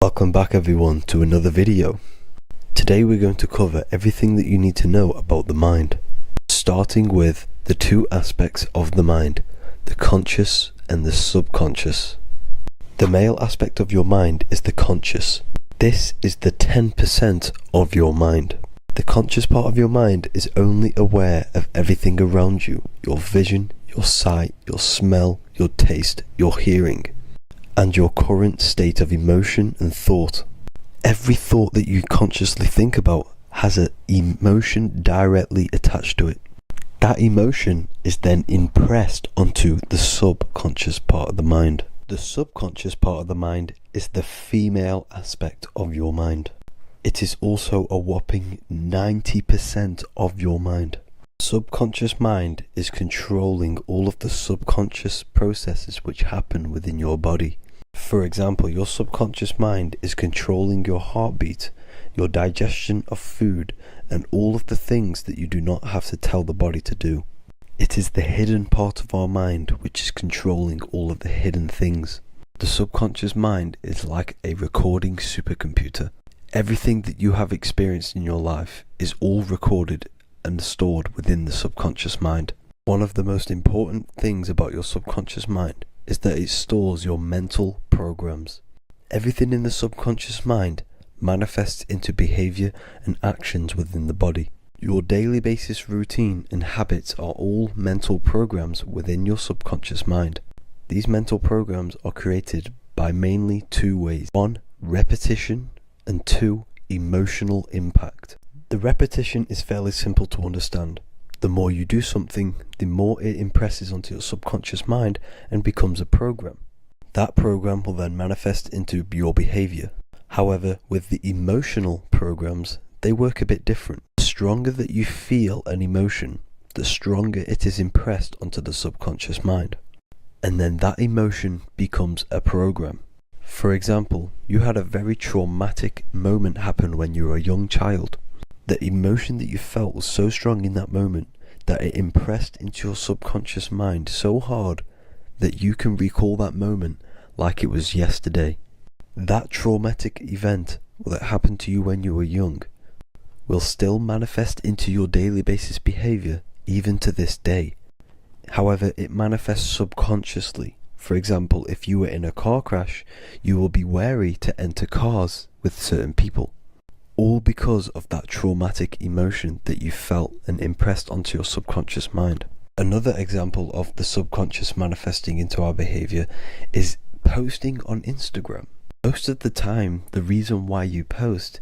Welcome back everyone to another video. Today we're going to cover everything that you need to know about the mind, starting with the two aspects of the mind, the conscious and the subconscious. The male aspect of your mind is the conscious. This is the 10% of your mind. The conscious part of your mind is only aware of everything around you, your vision, your sight, your smell, your taste, your hearing, and your current state of emotion and thought. Every thought that you consciously think about has an emotion directly attached to it. That emotion is then impressed onto the subconscious part of the mind. The subconscious part of the mind is the female aspect of your mind. It is also a whopping 90% of your mind. Subconscious mind is controlling all of the subconscious processes which happen within your body. For example, your subconscious mind is controlling your heartbeat, your digestion of food, and all of the things that you do not have to tell the body to do. It is the hidden part of our mind which is controlling all of the hidden things. The subconscious mind is like a recording supercomputer. Everything that you have experienced in your life is all recorded and stored within the subconscious mind. One of the most important things about your subconscious mind is that it stores your mental programs. Everything in the subconscious mind manifests into behavior and actions within the body. Your daily basis routine and habits are all mental programs within your subconscious mind. These mental programs are created by mainly two ways. One, repetition, and two, emotional impact. The repetition is fairly simple to understand. The more you do something, the more it impresses onto your subconscious mind and becomes a program. That program will then manifest into your behavior. However, with the emotional programs, they work a bit different. The stronger that you feel an emotion, the stronger it is impressed onto the subconscious mind. And then that emotion becomes a program. For example, you had a very traumatic moment happen when you were a young child. The emotion that you felt was so strong in that moment that it impressed into your subconscious mind so hard that you can recall that moment like it was yesterday. That traumatic event that happened to you when you were young will still manifest into your daily basis behavior even to this day. However, it manifests subconsciously. For example, if you were in a car crash, you will be wary to enter cars with certain people. All because of that traumatic emotion that you felt and impressed onto your subconscious mind. Another example of the subconscious manifesting into our behavior is posting on Instagram. Most of the time, the reason why you post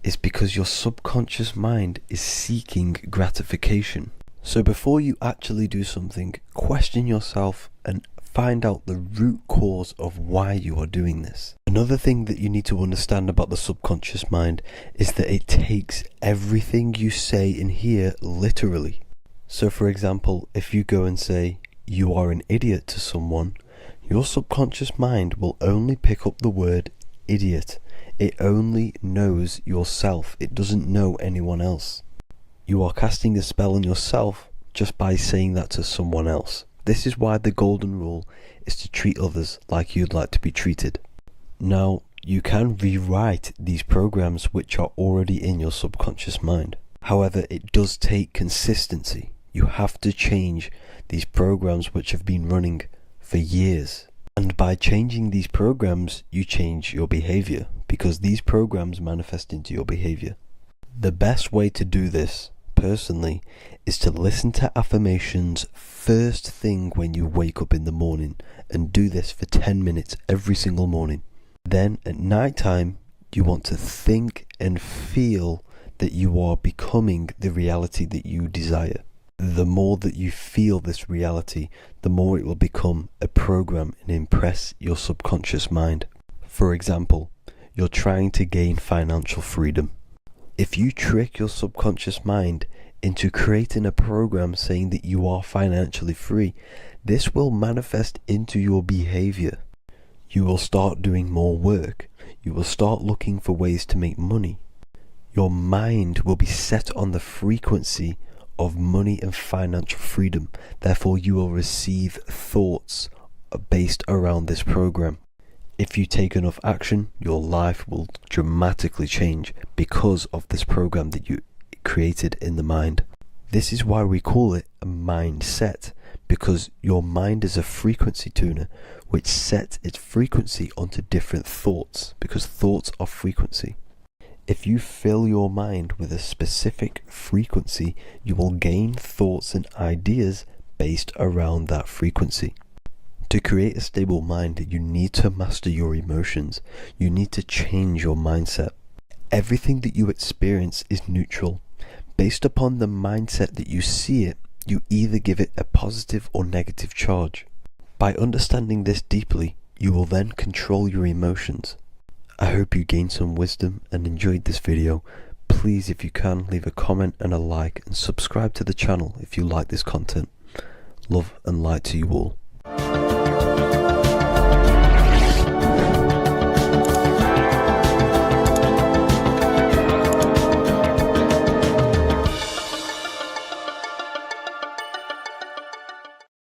is because your subconscious mind is seeking gratification. So before you actually do something, question yourself and find out the root cause of why you are doing this. Another thing that you need to understand about the subconscious mind is that it takes everything you say and hear literally. So for example, if you go and say, "You are an idiot" to someone, your subconscious mind will only pick up the word idiot. It only knows yourself. It doesn't know anyone else. You are casting a spell on yourself just by saying that to someone else. This is why the golden rule is to treat others like you'd like to be treated. Now, you can rewrite these programs which are already in your subconscious mind. However, it does take consistency. You have to change these programs which have been running for years. And by changing these programs, you change your behavior, because these programs manifest into your behavior. The best way to do this, personally, is to listen to affirmations first thing when you wake up in the morning, and do this for 10 minutes every single morning. Then at night time, you want to think and feel that you are becoming the reality that you desire. The more that you feel this reality, the more it will become a program and impress your subconscious mind. For example, you're trying to gain financial freedom. If you trick your subconscious mind into creating a program saying that you are financially free, this will manifest into your behavior. You will start doing more work. You will start looking for ways to make money. Your mind will be set on the frequency of money and financial freedom. Therefore, you will receive thoughts based around this program. If you take enough action, your life will dramatically change because of this program that you created in the mind. This is why we call it a mindset, because your mind is a frequency tuner which sets its frequency onto different thoughts, because thoughts are frequency. If you fill your mind with a specific frequency, you will gain thoughts and ideas based around that frequency. To create a stable mind, you need to master your emotions. You need to change your mindset. Everything that you experience is neutral. Based upon the mindset that you see it, you either give it a positive or negative charge. By understanding this deeply, you will then control your emotions. I hope you gained some wisdom and enjoyed this video. Please, if you can, leave a comment and a like, and subscribe to the channel if you like this content. Love and light to you all.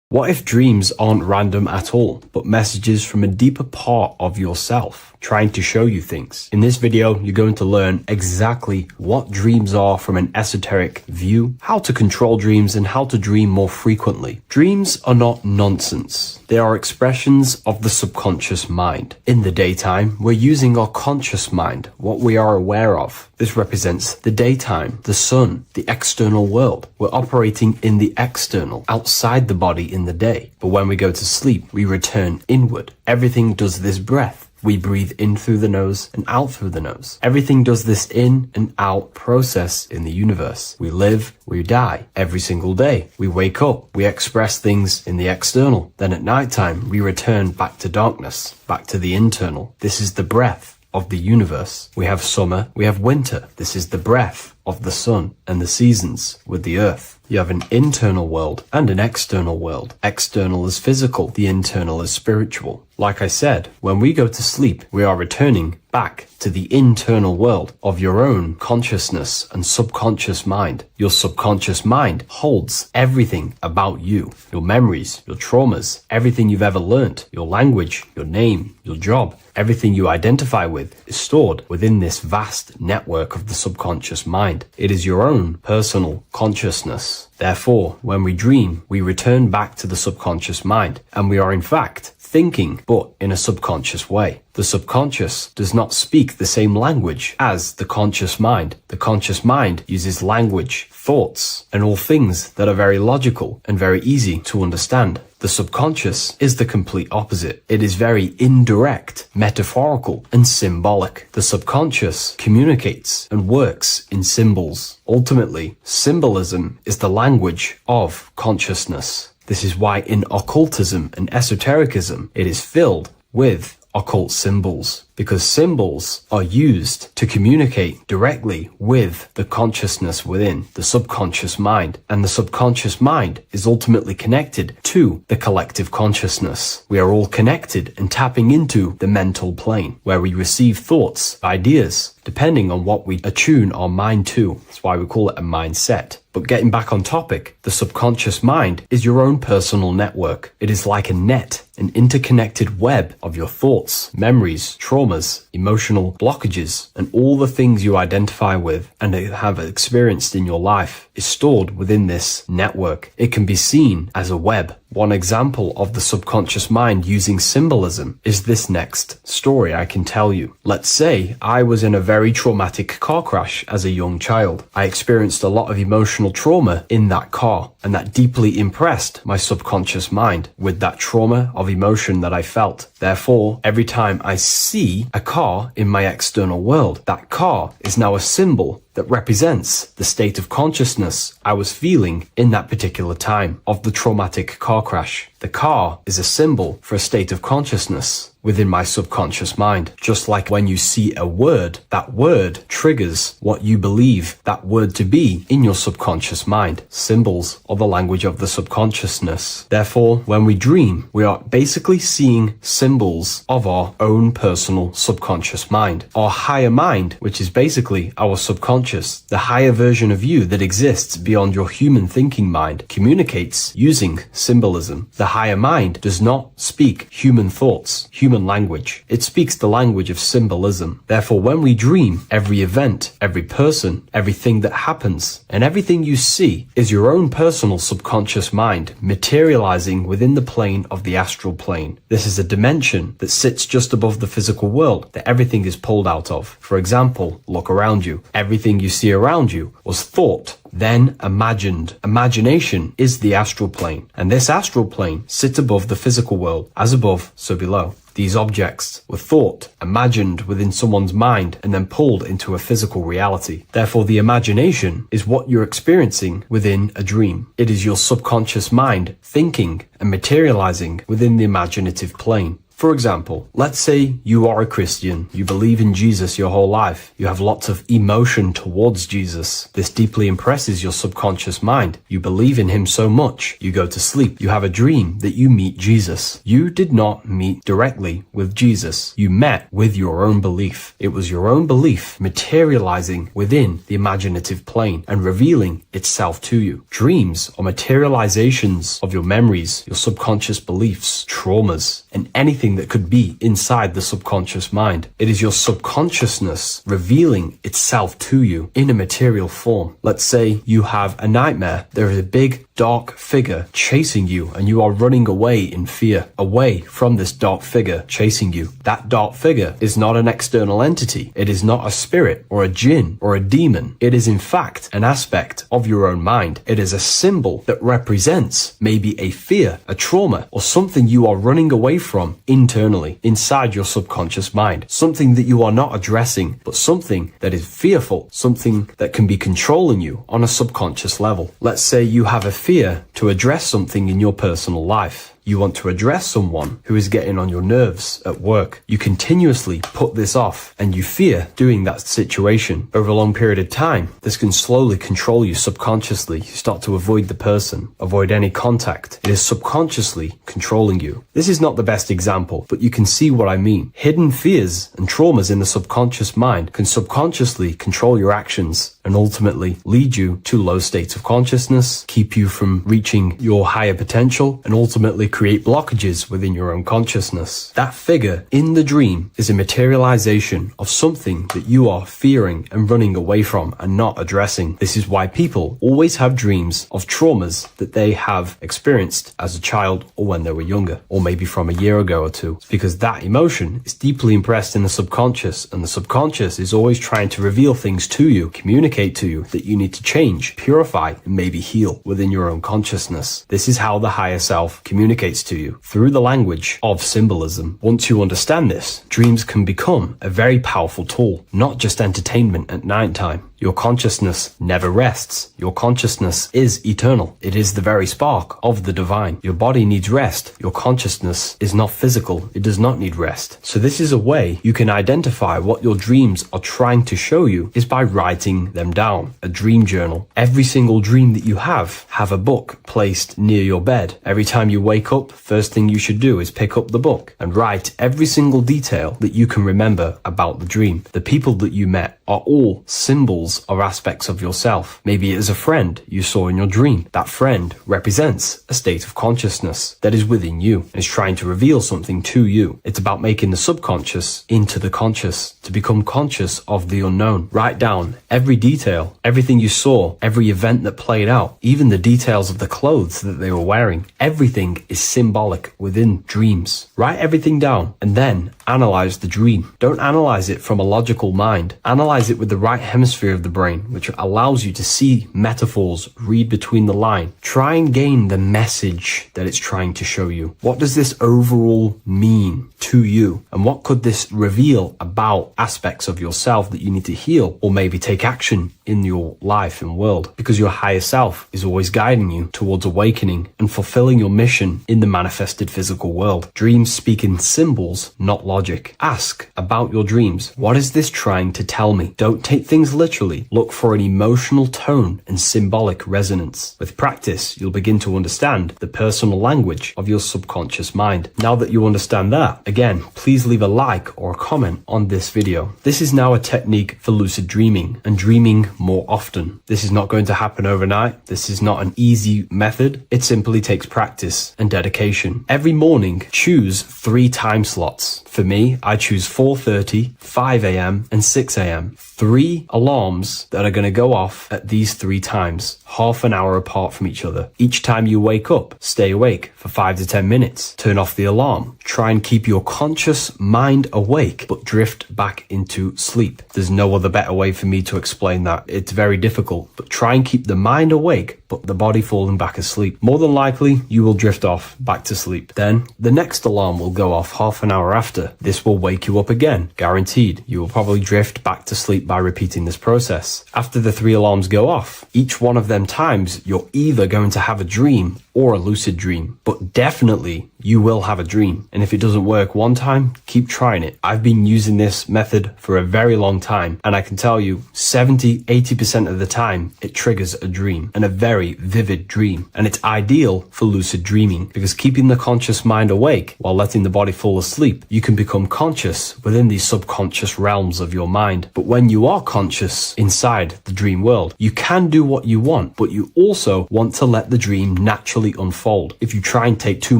What if dreams aren't random at all, but messages from a deeper part of yourself, trying to show you things? In this video, you're going to learn exactly what dreams are from an esoteric view, how to control dreams, and how to dream more frequently. Dreams are not nonsense. They are expressions of the subconscious mind. In the daytime, we're using our conscious mind, what we are aware of. This represents the daytime, the sun, the external world. We're operating in the external, outside the body in the day. But when we go to sleep, we return inward. Everything does this breath. We breathe in through the nose and out through the nose. Everything does this in and out process in the universe. We live, we die every single day. We wake up, we express things in the external. Then at nighttime, we return back to darkness, back to the internal. This is the breath of the universe. We have summer, we have winter. This is the breath of the sun and the seasons with the earth. You have an internal world and an external world. External is physical, the internal is spiritual. Like I said, when we go to sleep, we are returning back to the internal world of your own consciousness and subconscious mind. Your subconscious mind holds everything about you, your memories, your traumas, everything you've ever learnt, your language, your name, your job, everything you identify with is stored within this vast network of the subconscious mind. It is your own personal consciousness. Therefore, when we dream, we return back to the subconscious mind, and we are in fact thinking, but in a subconscious way. The subconscious does not speak the same language as the conscious mind. The conscious mind uses language, thoughts, and all things that are very logical and very easy to understand. The subconscious is the complete opposite. It is very indirect, metaphorical, and symbolic. The subconscious communicates and works in symbols. Ultimately, symbolism is the language of consciousness. This is why in occultism and esotericism, it is filled with occult symbols, because symbols are used to communicate directly with the consciousness within the subconscious mind, and the subconscious mind is ultimately connected to the collective consciousness. We are all connected and tapping into the mental plane, where we receive thoughts, ideas, depending on what we attune our mind to. That's why we call it a mindset. But getting back on topic, the subconscious mind is your own personal network. It is like a net, an interconnected web of your thoughts, memories, traumas, emotional blockages, and all the things you identify with and have experienced in your life is stored within this network. It can be seen as a web. One example of the subconscious mind using symbolism is this next story I can tell you. Let's say I was in a very traumatic car crash as a young child. I experienced a lot of emotional trauma in that car, and that deeply impressed my subconscious mind with that trauma of emotion that I felt. Therefore, every time I see a car in my external world, that car is now a symbol that represents the state of consciousness I was feeling in that particular time of the traumatic car crash. The car is a symbol for a state of consciousness within my subconscious mind. Just like when you see a word, that word triggers what you believe that word to be in your subconscious mind. Symbols are the language of the subconsciousness. Therefore, when we dream, we are basically seeing symbols of our own personal subconscious mind. Our higher mind, which is basically our subconscious, the higher version of you that exists beyond your human thinking mind, communicates using symbolism. The higher mind does not speak human thoughts. Human human language. It speaks the language of symbolism. Therefore, when we dream, every event, every person, everything that happens, and everything you see is your own personal subconscious mind materializing within the plane of the astral plane. This is a dimension that sits just above the physical world that everything is pulled out of. For example, look around you. Everything you see around you was thought, then imagined. Imagination is the astral plane, and this astral plane sits above the physical world. As above, so below. These objects were thought, imagined within someone's mind, and then pulled into a physical reality. Therefore, the imagination is what you're experiencing within a dream. It is your subconscious mind thinking and materializing within the imaginative plane. For example, let's say you are a Christian, you believe in Jesus your whole life, you have lots of emotion towards Jesus. This deeply impresses your subconscious mind. You believe in him so much, you go to sleep, you have a dream that you meet Jesus. You did not meet directly with Jesus. You met with your own belief. It was your own belief materializing within the imaginative plane and revealing itself to you. Dreams are materializations of your memories, your subconscious beliefs, traumas, and anything that could be inside the subconscious mind. It is your subconsciousness revealing itself to you in a material form. Let's say you have a nightmare. There is a big dark figure chasing you and you are running away in fear, away from this dark figure chasing you. That dark figure is not an external entity. It is not a spirit or a jinn or a demon. It is in fact an aspect of your own mind. It is a symbol that represents maybe a fear, a trauma, or something you are running away from internally, inside your subconscious mind. Something that you are not addressing, but something that is fearful, something that can be controlling you on a subconscious level. Let's say you have a fear to address something in your personal life. You want to address someone who is getting on your nerves at work. You continuously put this off and you fear doing that situation. Over a long period of time, this can slowly control you subconsciously. You start to avoid the person, avoid any contact. It is subconsciously controlling you. This is not the best example, but you can see what I mean. Hidden fears and traumas in the subconscious mind can subconsciously control your actions and ultimately lead you to low states of consciousness, keep you from reaching your higher potential, and ultimately create blockages within your own consciousness. That figure in the dream is a materialization of something that you are fearing and running away from and not addressing. This is why people always have dreams of traumas that they have experienced as a child or when they were younger, or maybe from a year ago or two. It's because that emotion is deeply impressed in the subconscious, and the subconscious is always trying to reveal things to you, communicate to you that you need to change, purify, and maybe heal within your own consciousness. This is how the higher self communicates to you through the language of symbolism. Once you understand this, dreams can become a very powerful tool, not just entertainment at night time. Your consciousness never rests. Your consciousness is eternal. It is the very spark of the divine. Your body needs rest. Your consciousness is not physical. It does not need rest. So this is a way you can identify what your dreams are trying to show you is by writing them down. A dream journal. Every single dream that you have a book placed near your bed. Every time you wake up, first thing you should do is pick up the book and write every single detail that you can remember about the dream. The people that you met are all symbols or aspects of yourself. Maybe it is a friend you saw in your dream. That friend represents a state of consciousness that is within you and is trying to reveal something to you. It's about making the subconscious into the conscious, to become conscious of the unknown. Write down every detail, everything you saw, every event that played out, even the details of the clothes that they were wearing. Everything is symbolic within dreams. Write everything down and then analyze the dream. Don't analyze it from a logical mind. Analyze it with the right hemisphere of the brain, which allows you to see metaphors, read between the line. Try and gain the message that it's trying to show you. What does this overall mean to you? And what could this reveal about aspects of yourself that you need to heal or maybe take action in your life and world? Because your higher self is always guiding you towards awakening and fulfilling your mission in the manifested physical world. Dreams speak in symbols, not logic. Ask about your dreams. What is this trying to tell me? Don't take things literally. Look for an emotional tone and symbolic resonance. With practice, you'll begin to understand the personal language of your subconscious mind. Now that you understand that, again, please leave a like or a comment on this video. This is now a technique for lucid dreaming and dreaming more often. This is not going to happen overnight. This is not an easy method. It simply takes practice and dedication. Every morning, choose 3 time slots. For me, I choose 4:30, 5 a.m. and 6 a.m. 3 alarms that are going to go off at these 3 times, half an hour apart from each other. Each time you wake up, stay awake for 5 to 10 minutes. Turn off the alarm. Try and keep your conscious mind awake, but drift back into sleep. There's no other better way for me to explain that. It's very difficult, but try and keep the mind awake, but the body falling back asleep. More than likely, you will drift off back to sleep. Then the next alarm will go off half an hour after. This will wake you up again, guaranteed. You will probably drift back to sleep by repeating this process. After the 3 alarms go off, each one of them times, you're either going to have a dream or a lucid dream, but definitely you will have a dream. And if it doesn't work one time, keep trying it. I've been using this method for a very long time, and I can tell you 70-80% of the time it triggers a dream, and a very vivid dream. And it's ideal for lucid dreaming because keeping the conscious mind awake while letting the body fall asleep, you can become conscious within these subconscious realms of your mind. But when you are conscious inside the dream world, you can do what you want, but you also want to let the dream naturally unfold. If you try and take too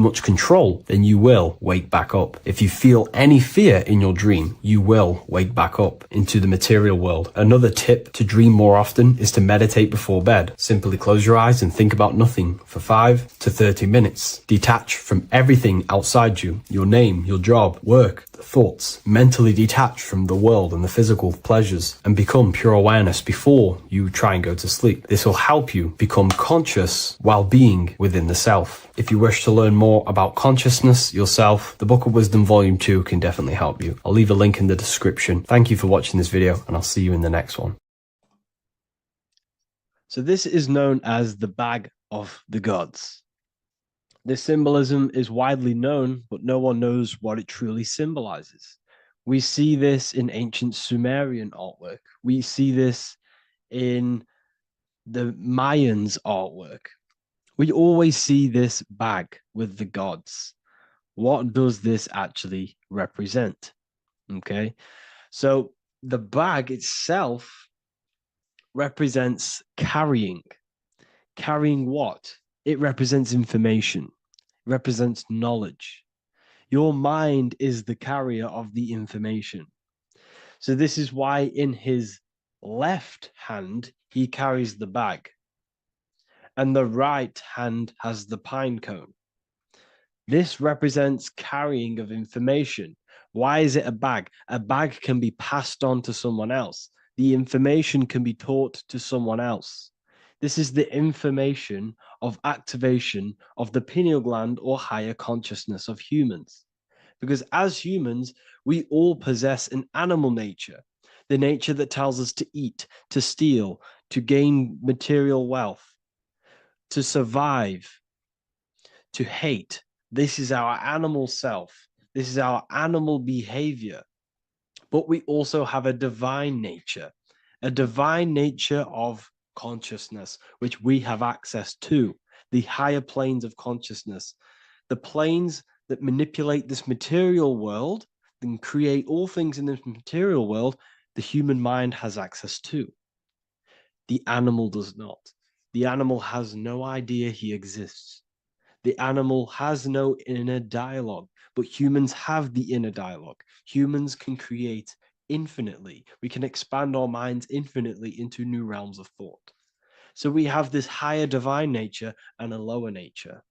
much control, then you will wake back up. If you feel any fear in your dream, you will wake back up into the material world. Another tip to dream more often is to meditate before bed. Simply close your eyes and think about nothing for 5 to 30 minutes. Detach from everything outside you, your name, your job, work, thoughts. Mentally detach from the world and the physical pleasures and become pure awareness before you try and go to sleep. This will help you become conscious while being within the self. If you wish to learn more about consciousness yourself, the Book of Wisdom Volume 2 can definitely help you. I'll leave a link in the description. Thank you for watching this video, and I'll see you in the next one. So this is known as the Bag of the Gods. This symbolism is widely known, but no one knows what it truly symbolizes. We see this in ancient Sumerian artwork. We see this in the Mayans' artwork. We always see this bag with the gods. What does this actually represent? Okay, so the bag itself represents carrying. Carrying what? It represents information, represents knowledge. Your mind is the carrier of the information. So this is why in his left hand, he carries the bag, and the right hand has the pine cone. This represents carrying of information. Why is it a bag? A bag can be passed on to someone else. The information can be taught to someone else. This is the information of activation of the pineal gland or higher consciousness of humans. Because as humans, we all possess an animal nature, the nature that tells us to eat, to steal, to gain material wealth, to survive, to hate. This is our animal self. This is our animal behavior. But we also have a divine nature of consciousness, which we have access to, the higher planes of consciousness, the planes that manipulate this material world and create all things in this material world. The human mind has access to. The animal does not. The animal has no idea he exists. The animal has no inner dialogue, but humans have the inner dialogue. Humans can create infinitely. We can expand our minds infinitely into new realms of thought. So we have this higher divine nature and a lower nature.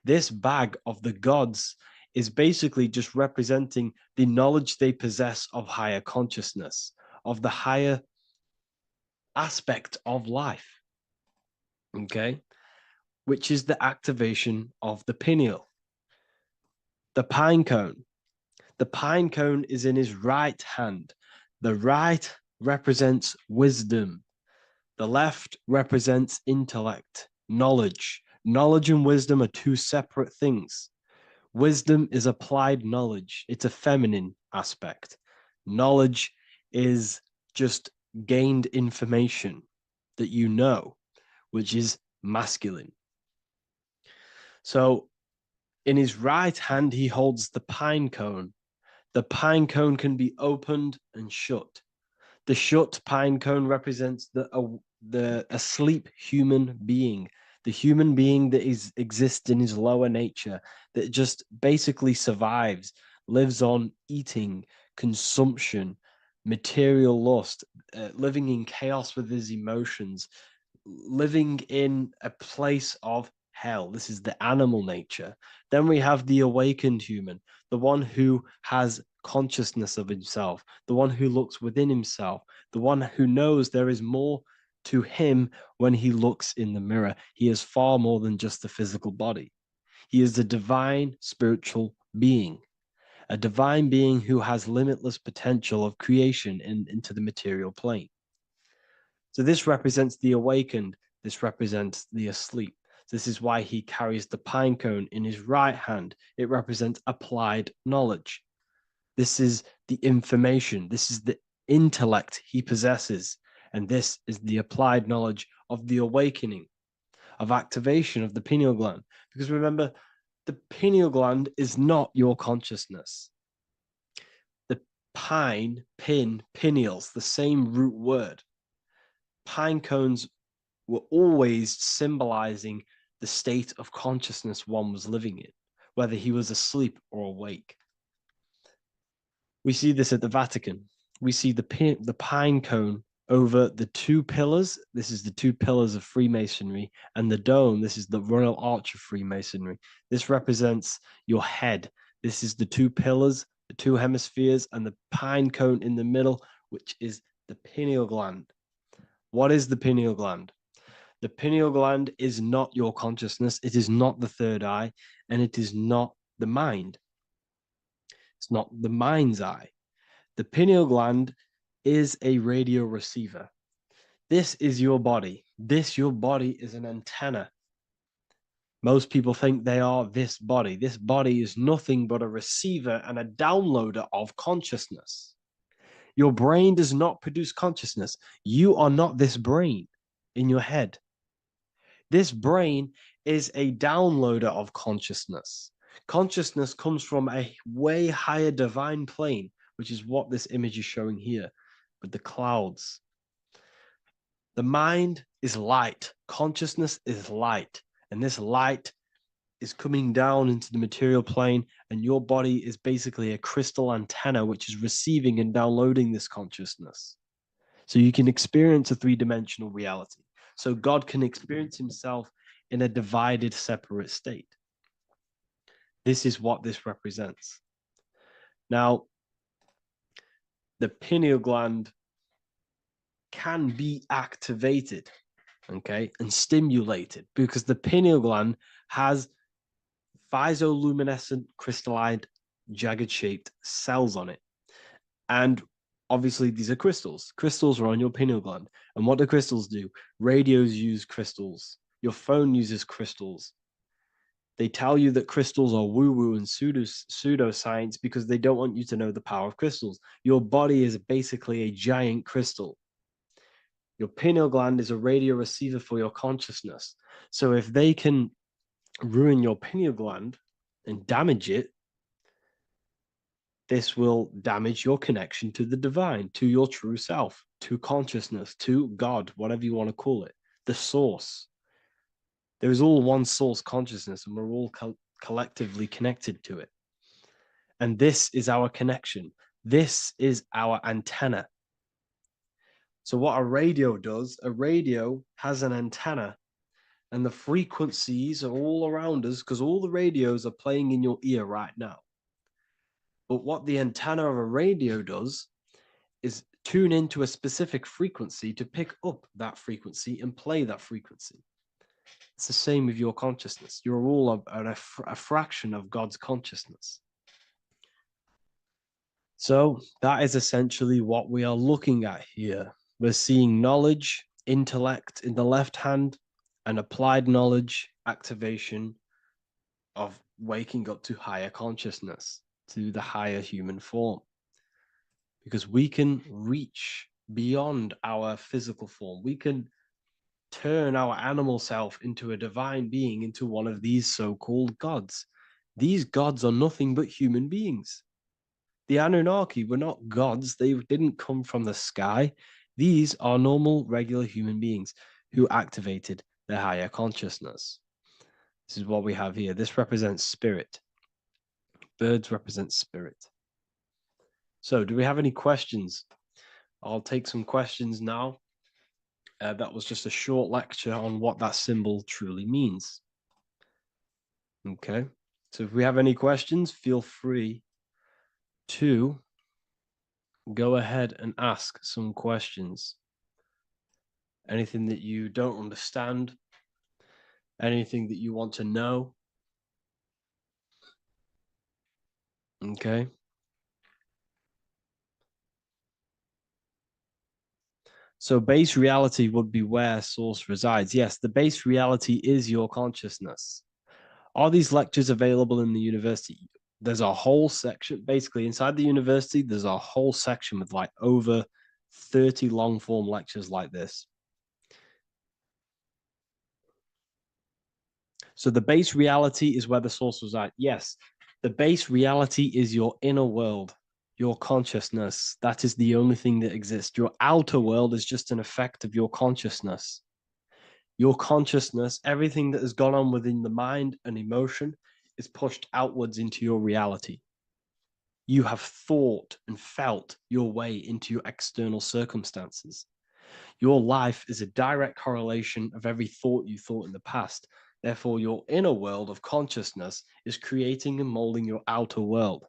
This bag of the gods is basically just representing the knowledge they possess of higher consciousness, of the higher aspect of life, okay, which is the activation of the pineal. The pine cone. The pine cone is in his right hand. The right represents wisdom. The left represents intellect, knowledge. Knowledge and wisdom are two separate things. Wisdom is applied knowledge. It's a feminine aspect. Knowledge is just gained information that you know, which is masculine. So in his right hand, he holds the pine cone. The pine cone can be opened and shut. The shut pine cone represents the asleep human being, the human being that exists in his lower nature, that just basically survives, lives on eating, consumption, material lust, living in chaos with his emotions, living in a place of hell. This is the animal nature. Then we have the awakened human, the one who has consciousness of himself, the one who looks within himself, the one who knows there is more to him when he looks in the mirror. He is far more than just the physical body. He is a divine spiritual being, a divine being who has limitless potential of creation into the material plane. So this represents the awakened. This represents the asleep. This is why he carries the pine cone in his right hand. It represents applied knowledge. This is the information. This is the intellect he possesses. And this is the applied knowledge of the awakening, of activation of the pineal gland. Because remember, the pineal gland is not your consciousness. The pineals, the same root word. Pine cones were always symbolizing the state of consciousness one was living in, whether he was asleep or awake. We see this at the Vatican. We see the pine cone over the two pillars. This is the two pillars of Freemasonry, and the dome. This is the Royal Arch of Freemasonry. This represents your head. This is the two pillars, the two hemispheres, and the pine cone in the middle, which is the pineal gland. What is the pineal gland? The pineal gland is not your consciousness. It is not the third eye, and it is not the mind. It's not the mind's eye. The pineal gland is a radio receiver. This is your body. Your body is an antenna. Most people think they are this body. This body is nothing but a receiver and a downloader of consciousness. Your brain does not produce consciousness. You are not this brain in your head. This brain is a downloader of consciousness. Consciousness comes from a way higher divine plane, which is what this image is showing here with the clouds. The mind is light. Consciousness is light. And this light is coming down into the material plane, and your body is basically a crystal antenna which is receiving and downloading this consciousness. So you can experience a three-dimensional reality. So God can experience himself in a divided, separate state. This is what this represents. Now, the pineal gland can be activated, okay, and stimulated, because the pineal gland has physioluminescent crystalline jagged shaped cells on it. And obviously these are crystals. Crystals are on your pineal gland. And what do crystals do? Radios use crystals. Your phone uses crystals. They tell you that crystals are woo-woo and pseudoscience because they don't want you to know the power of crystals. Your body is basically a giant crystal. Your pineal gland is a radio receiver for your consciousness. So if they can ruin your pineal gland and damage it, this will damage your connection to the divine, to your true self, to consciousness, to God, whatever you want to call it, the source. There is all one source consciousness, and we're all collectively connected to it. And this is our connection. This is our antenna. So what a radio does, a radio has an antenna, and the frequencies are all around us because all the radios are playing in your ear right now. But what the antenna of a radio does is tune into a specific frequency to pick up that frequency and play that frequency. It's the same with your consciousness. You're all a fraction of God's consciousness. So that is essentially what we are looking at here. We're seeing knowledge, intellect in the left hand, and applied knowledge, activation of waking up to higher consciousness, to the higher human form. Because we can reach beyond our physical form. We can turn our animal self into a divine being, into one of these so-called gods. These gods are nothing but human beings. The Anunnaki were not gods. They didn't come from the sky. These are normal, regular human beings who activated their higher consciousness. This is what we have here. This represents spirit. Birds represent spirit. So, do we have any questions? I'll take some questions now. That was just a short lecture on what that symbol truly means. Okay. So, if we have any questions, feel free to go ahead and ask some questions. Anything that you don't understand, anything that you want to know. Okay. So base reality would be where source resides. Yes, the base reality is your consciousness. Are these lectures available in the university? There's a whole section, basically inside the university, there's a whole section with like over 30 long form lectures like this. So the base reality is where the source resides. Yes, the base reality is your inner world, your consciousness. That is the only thing that exists. Your outer world is just an effect of your consciousness. Your consciousness, everything that has gone on within the mind and emotion, is pushed outwards into your reality. You have thought and felt your way into your external circumstances. Your life is a direct correlation of every thought you thought in the past. Therefore, your inner world of consciousness is creating and molding your outer world.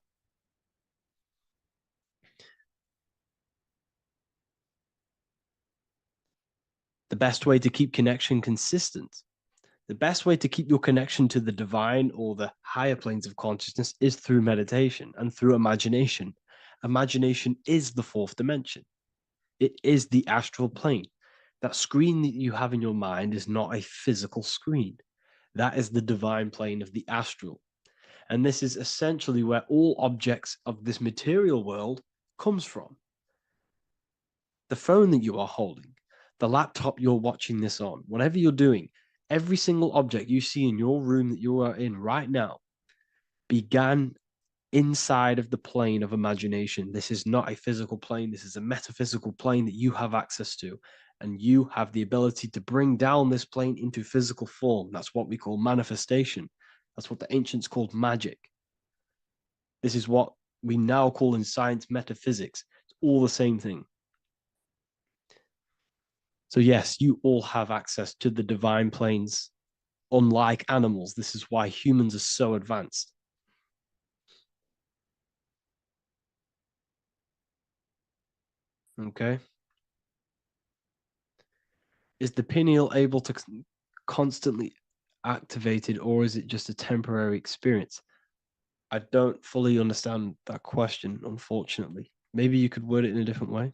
The best way to keep connection consistent, the best way to keep your connection to the divine or the higher planes of consciousness is through meditation and through imagination. Imagination is the fourth dimension. It is the astral plane. That screen that you have in your mind is not a physical screen. That is the divine plane of the astral. And this is essentially where all objects of this material world comes from. The phone that you are holding, the laptop you're watching this on, whatever you're doing, every single object you see in your room that you are in right now began inside of the plane of imagination. This is not a physical plane. This is a metaphysical plane that you have access to. And you have the ability to bring down this plane into physical form. That's what we call manifestation. That's what the ancients called magic. This is what we now call in science metaphysics. It's all the same thing. So yes, you all have access to the divine planes. Unlike animals, this is why humans are so advanced. Okay. Is the pineal able to constantly activated, or is it just a temporary experience? I don't fully understand that question, unfortunately. Maybe you could word it in a different way.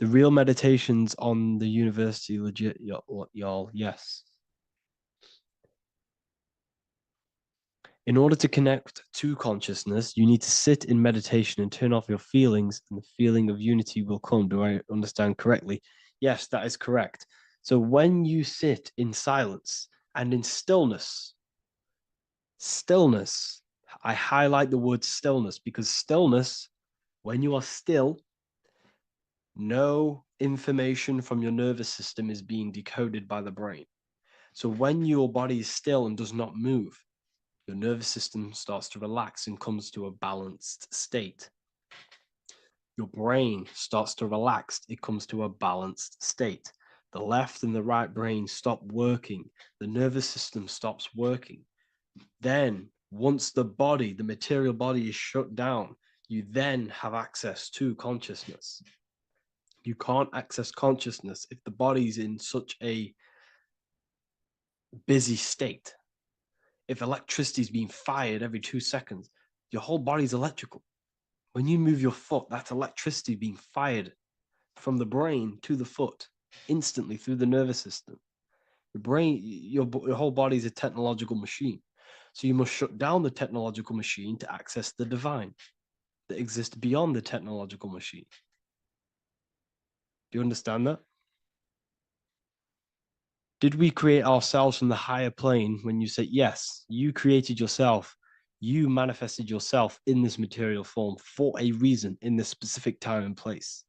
The real meditations on the university, legit, y'all, yes. In order to connect to consciousness, you need to sit in meditation and turn off your feelings, and the feeling of unity will come. Do I understand correctly? Yes, that is correct. So when you sit in silence and in stillness, I highlight the word stillness because stillness, when you are still, no information from your nervous system is being decoded by the brain. So when your body is still and does not move, your nervous system starts to relax and comes to a balanced state. Your brain starts to relax, it comes to a balanced state. The left and the right brain stop working, the nervous system stops working. Then, once the body, the material body, is shut down, you then have access to consciousness. You can't access consciousness if the body's in such a busy state. If electricity is being fired every 2 seconds, your whole body's electrical. When you move your foot, that's electricity being fired from the brain to the foot instantly through the nervous system. The brain, your whole body is a technological machine. So you must shut down the technological machine to access the divine that exists beyond the technological machine. Do you understand that? Did we create ourselves from the higher plane? When you say yes, you created yourself. You manifested yourself in this material form for a reason in this specific time and place.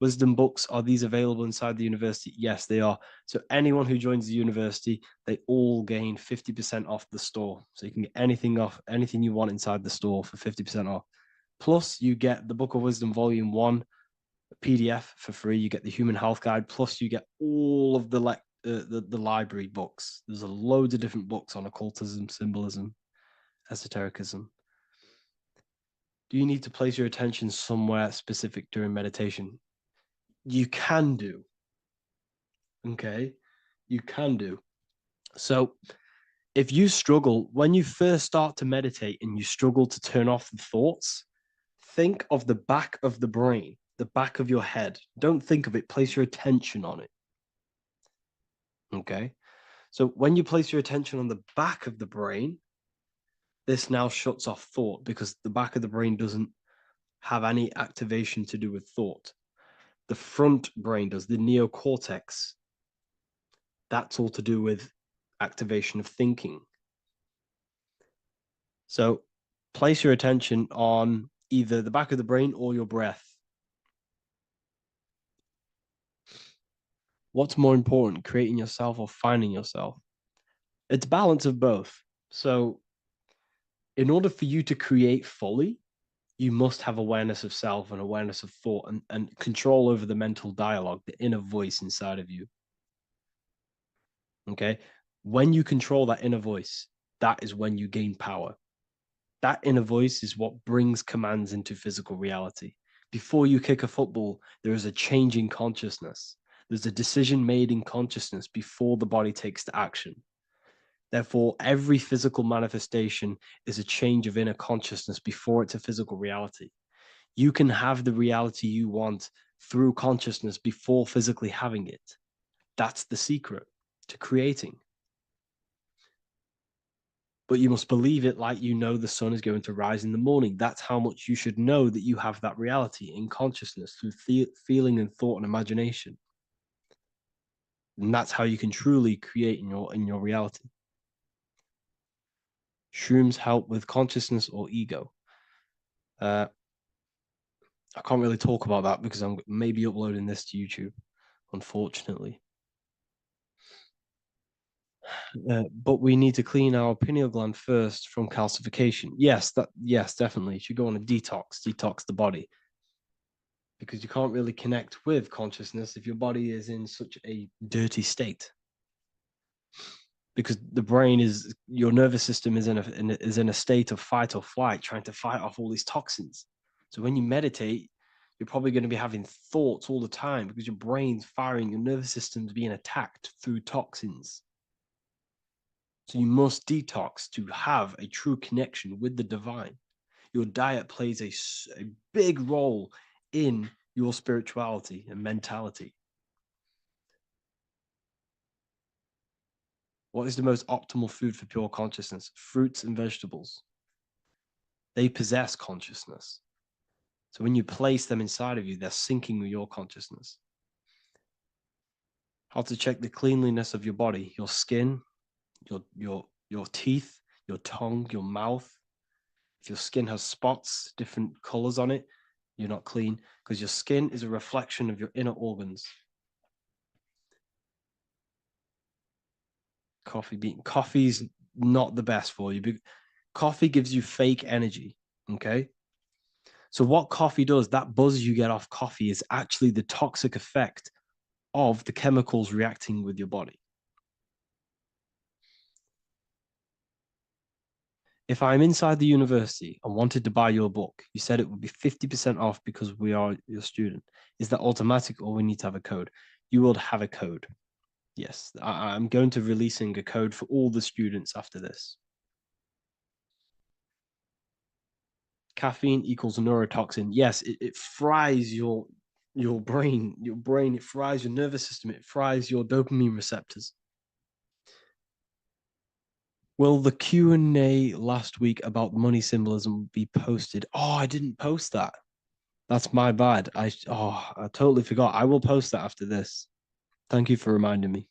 Wisdom books, are these available inside the university? Yes, they are. So anyone who joins the university, they all gain 50% off the store. So you can get anything you want inside the store for 50% off. Plus, you get the Book of Wisdom Volume 1 PDF for free. You get the Human Health Guide. Plus, you get all of the library books. There's a load of different books on occultism, symbolism, esotericism. Do you need to place your attention somewhere specific during meditation? You can do. Okay, you can do. So if you struggle, when you first start to meditate and you struggle to turn off the thoughts, think of the back of the brain, the back of your head. Don't think of it, place your attention on it. Okay, so when you place your attention on the back of the brain, this now shuts off thought because the back of the brain doesn't have any activation to do with thought. The front brain does, the neocortex. That's all to do with activation of thinking. So place your attention on either the back of the brain or your breath. What's more important, creating yourself or finding yourself? It's balance of both. So in order for you to create fully, you must have awareness of self and awareness of thought and control over the mental dialogue, the inner voice inside of you. Okay. When you control that inner voice, that is when you gain power. That inner voice is what brings commands into physical reality. Before you kick a football, there is a change in consciousness. There's a decision made in consciousness before the body takes the action. Therefore, every physical manifestation is a change of inner consciousness before it's a physical reality. You can have the reality you want through consciousness before physically having it. That's the secret to creating. But you must believe it like you know the sun is going to rise in the morning. That's how much you should know that you have that reality in consciousness through feeling and thought and imagination. And that's how you can truly create in your reality. Shrooms help with consciousness or ego. I can't really talk about that because I'm maybe uploading this to YouTube, unfortunately. But we need to clean our pineal gland first from calcification. Yes, definitely. You should go on a detox the body. Because you can't really connect with consciousness if your body is in such a dirty state. Because the brain is, your nervous system is in a state of fight or flight, trying to fight off all these toxins. So when you meditate, you're probably going to be having thoughts all the time because your brain's firing, your nervous system's being attacked through toxins. So you must detox to have a true connection with the divine. Your diet plays a big role in your spirituality and mentality. What is the most optimal food for pure consciousness? Fruits and vegetables. They possess consciousness. So when you place them inside of you, they're syncing with your consciousness. How to check the cleanliness of your body, your skin, your teeth, your tongue, your mouth. If your skin has spots, different colors on it, you're not clean because your skin is a reflection of your inner organs. Coffee's not the best for you. Coffee gives you fake energy. Okay. So what coffee does, that buzz you get off coffee is actually the toxic effect of the chemicals reacting with your body. If I'm inside the university and wanted to buy your book, you said it would be 50% off because we are your student. Is that automatic or we need to have a code? You will have a code. Yes, I'm going to releasing a code for all the students after this. Caffeine equals neurotoxin. Yes, it fries your brain. It fries your nervous system. It fries your dopamine receptors. Will the Q&A last week about money symbolism be posted? Oh, I didn't post that. That's my bad. I totally forgot. I will post that after this. Thank you for reminding me.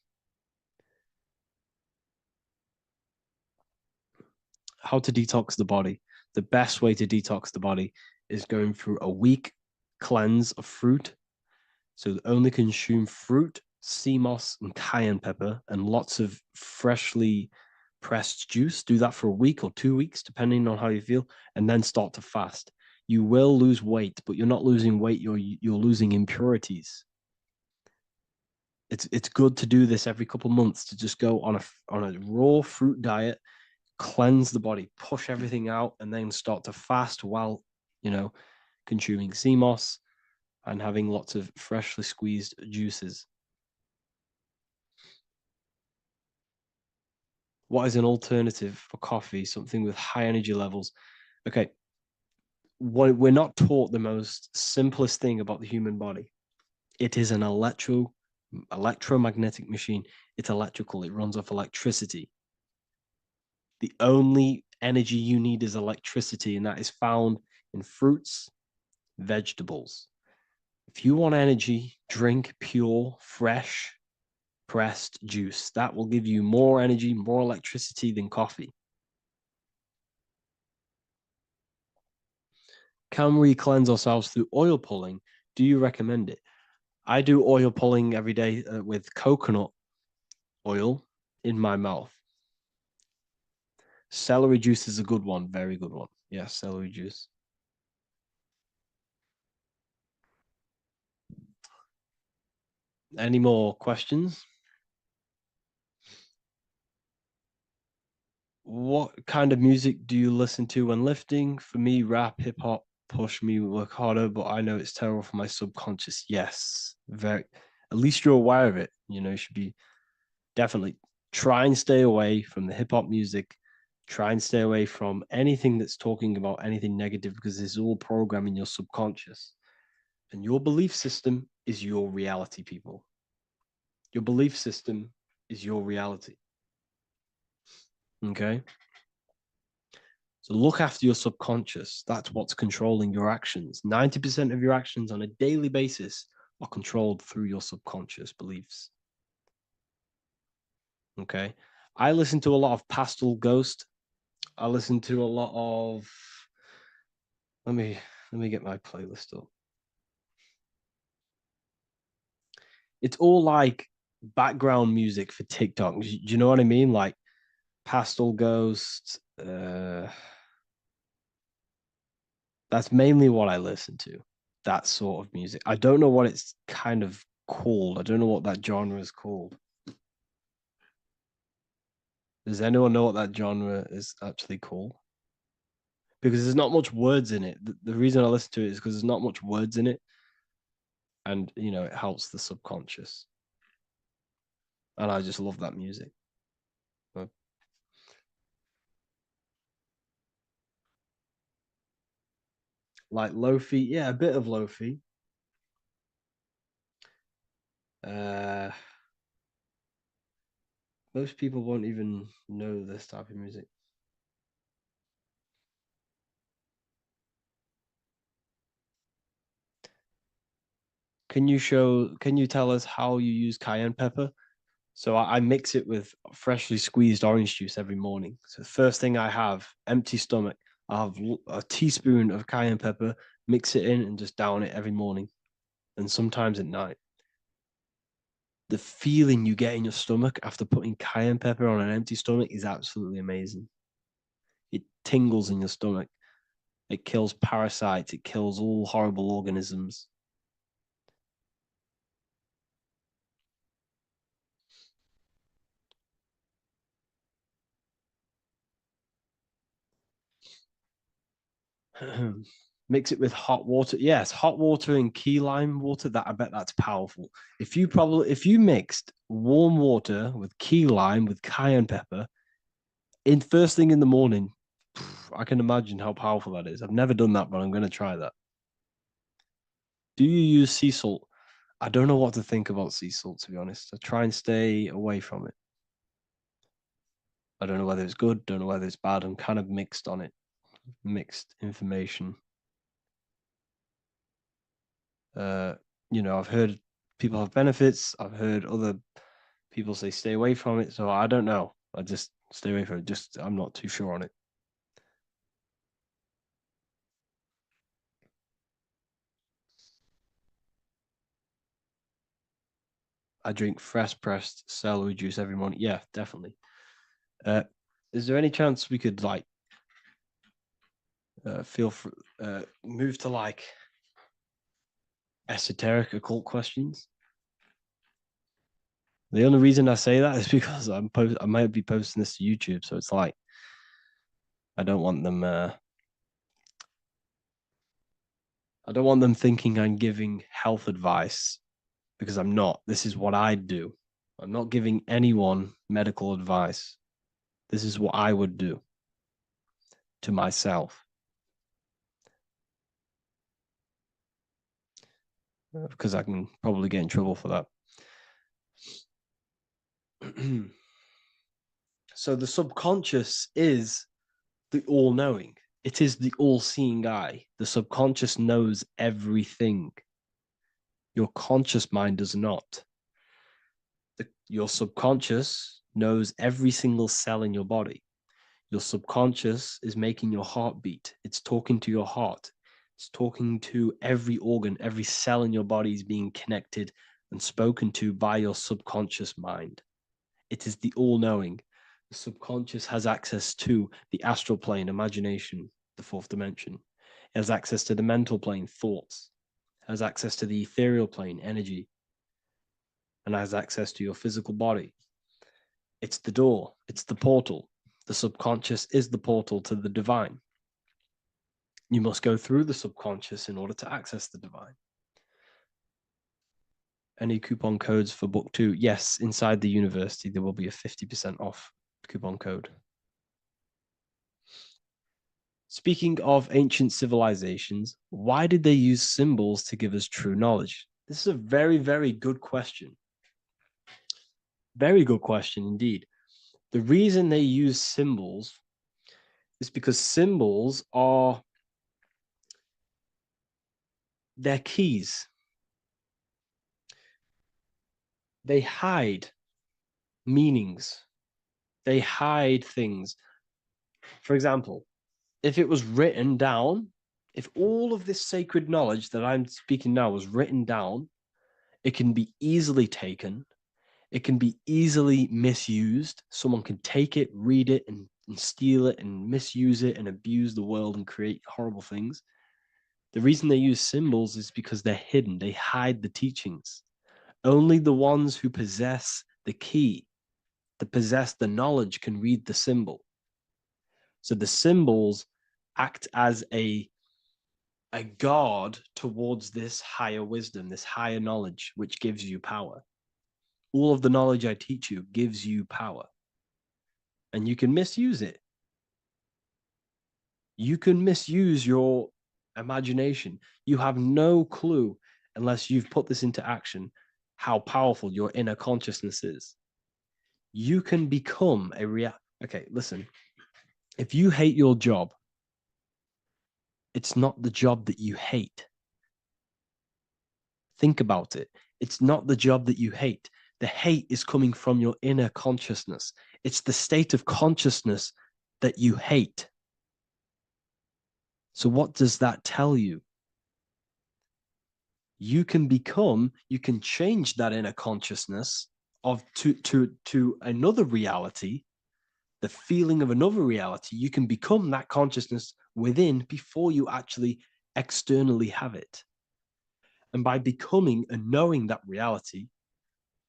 how to detox the body. The best way to detox the body is going through a week cleanse of fruit. So only consume fruit, sea moss, and cayenne pepper, and lots of freshly pressed juice. Do that for a week or 2 weeks, depending on how you feel, and then start to fast. You will lose weight, but you're not losing weight, you're losing impurities. It's good to do this every couple months, to just go on a raw fruit diet, cleanse the body, push everything out, and then start to fast while, consuming sea moss and having lots of freshly squeezed juices. What is an alternative for coffee? Something with high energy levels. Okay, we're not taught the most simplest thing about the human body. It is an electromagnetic machine. It's electrical. It runs off electricity. The only energy you need is electricity, and that is found in fruits, vegetables. If you want energy, drink pure, fresh, pressed juice. That will give you more energy, more electricity than coffee. Can we cleanse ourselves through oil pulling? Do you recommend it? I do oil pulling every day with coconut oil in my mouth. Celery juice is a good one, very good one. Yes, celery juice. Any more questions? What kind of music do you listen to when lifting? For me, rap, hip hop push me work harder, but I know it's terrible for my subconscious. Yes, very. At least you're aware of it. You should be definitely try and stay away from the hip hop music. Try and stay away from anything that's talking about anything negative, because it's all programming your subconscious. And your belief system is your reality, people. Your belief system is your reality. Okay. So look after your subconscious. That's what's controlling your actions. 90% of your actions on a daily basis are controlled through your subconscious beliefs. Okay. I listen to a lot of Pastel Ghost. I listen to a lot of let me get my playlist up. It's all like background music for TikTok. Do you know what I mean? Like Pastel Ghost. That's mainly what I listen to. That sort of music. I don't know what it's kind of called. I don't know what that genre is called. Does anyone know what that genre is actually called? Because there's not much words in it. The reason I listen to it is because there's not much words in it. And, it helps the subconscious. And I just love that music. Like Lofi. Yeah, a bit of Lofi. Most people won't even know this type of music. Can you tell us how you use cayenne pepper? So I mix it with freshly squeezed orange juice every morning. So the first thing I have, empty stomach, I have a teaspoon of cayenne pepper, mix it in and just down it every morning. And sometimes at night. The feeling you get in your stomach after putting cayenne pepper on an empty stomach is absolutely amazing. It tingles in your stomach. It kills parasites. It kills all horrible organisms. Mix it with hot water. Yes, hot water and key lime water. That I bet that's powerful. If you mixed warm water with key lime with cayenne pepper in first thing in the morning, I can imagine how powerful that is. I've never done that, but I'm going to try that. Do you use sea salt? I don't know what to think about sea salt, to be honest. I try and stay away from it. I don't know whether it's good, don't know whether it's bad. I'm kind of mixed on it, mixed information. I've heard people have benefits. I've heard other people say stay away from it. So I don't know. I just stay away from it. I'm not too sure on it. I drink fresh pressed celery juice every morning. Yeah, definitely. Is there any chance we could like move to like esoteric occult questions? The only reason I say that is because I might be posting this to YouTube, so it's like I don't want them. I don't want them thinking I'm giving health advice because I'm not. This is what I do. I'm not giving anyone medical advice. This is what I would do to myself. Because I can probably get in trouble for that. So the subconscious is the all-knowing. It is the all-seeing eye. The subconscious knows everything. Your conscious mind does not. Your subconscious knows every single cell in your body. Your subconscious is making your heart beat. It's talking to your heart. It's talking to every organ, every cell in your body is being connected and spoken to by your subconscious mind. It is the all-knowing. The subconscious has access to the astral plane, imagination, the fourth dimension. It has access to the mental plane, thoughts. It has access to the ethereal plane, energy. And has access to your physical body. It's the door. It's the portal. The subconscious is the portal to the divine. You must go through the subconscious in order to access the divine. Any coupon codes for book 2? Yes, inside the university, there will be a 50% off coupon code. Speaking of ancient civilizations, why did they use symbols to give us true knowledge? This is a very, very good question. Very good question indeed. The reason they use symbols is because symbols are their keys. They hide meanings. They hide things. For example, if it was written down, if all of this sacred knowledge that I'm speaking now was written down, it can be easily taken. It can be easily misused. Someone can take it, read it, and steal it and misuse it and abuse the world and create horrible things. The reason they use symbols is because they're hidden. They hide the teachings. Only the ones who possess the key, that possess the knowledge, can read the symbol. So the symbols act as a guard towards this higher wisdom, this higher knowledge, which gives you power. All of the knowledge I teach you gives you power. And you can misuse it. You can misuse your imagination. You have no clue, unless you've put this into action, how powerful your inner consciousness is. You can become a Okay, listen. If you hate your job, it's not the job that you hate. Think about it. It's not the job that you hate. The hate is coming from your inner consciousness. It's the state of consciousness that you hate. So what does that tell you? You can change that inner consciousness to another reality, the feeling of another reality. You can become that consciousness within before you actually externally have it. And by becoming and knowing that reality,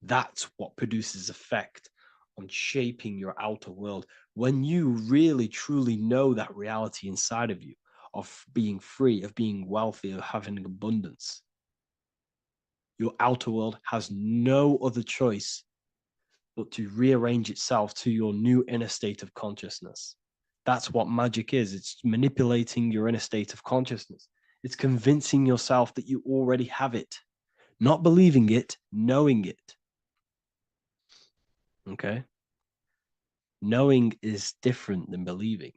that's what produces effect on shaping your outer world. When you really, truly know that reality inside of you, of being free, of being wealthy, of having abundance, your outer world has no other choice but to rearrange itself to your new inner state of consciousness. That's what magic is. It's manipulating your inner state of consciousness. It's convincing yourself that you already have it, not believing it, knowing it. Okay? Knowing is different than believing.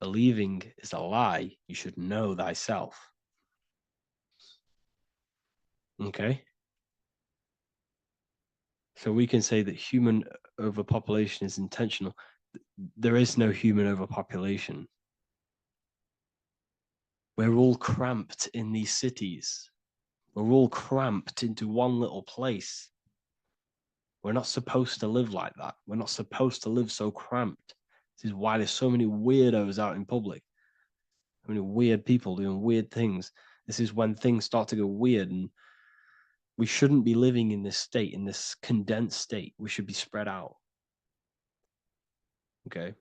Believing is a lie. You should know thyself. Okay? So we can say that human overpopulation is intentional. There is no human overpopulation. We're all cramped in these cities. We're all cramped into one little place. We're not supposed to live like that. We're not supposed to live so cramped. This is why there's so many weirdos out in public. So many weird people doing weird things. This is when things start to go weird, and we shouldn't be living in this state, in this condensed state. We should be spread out. Okay.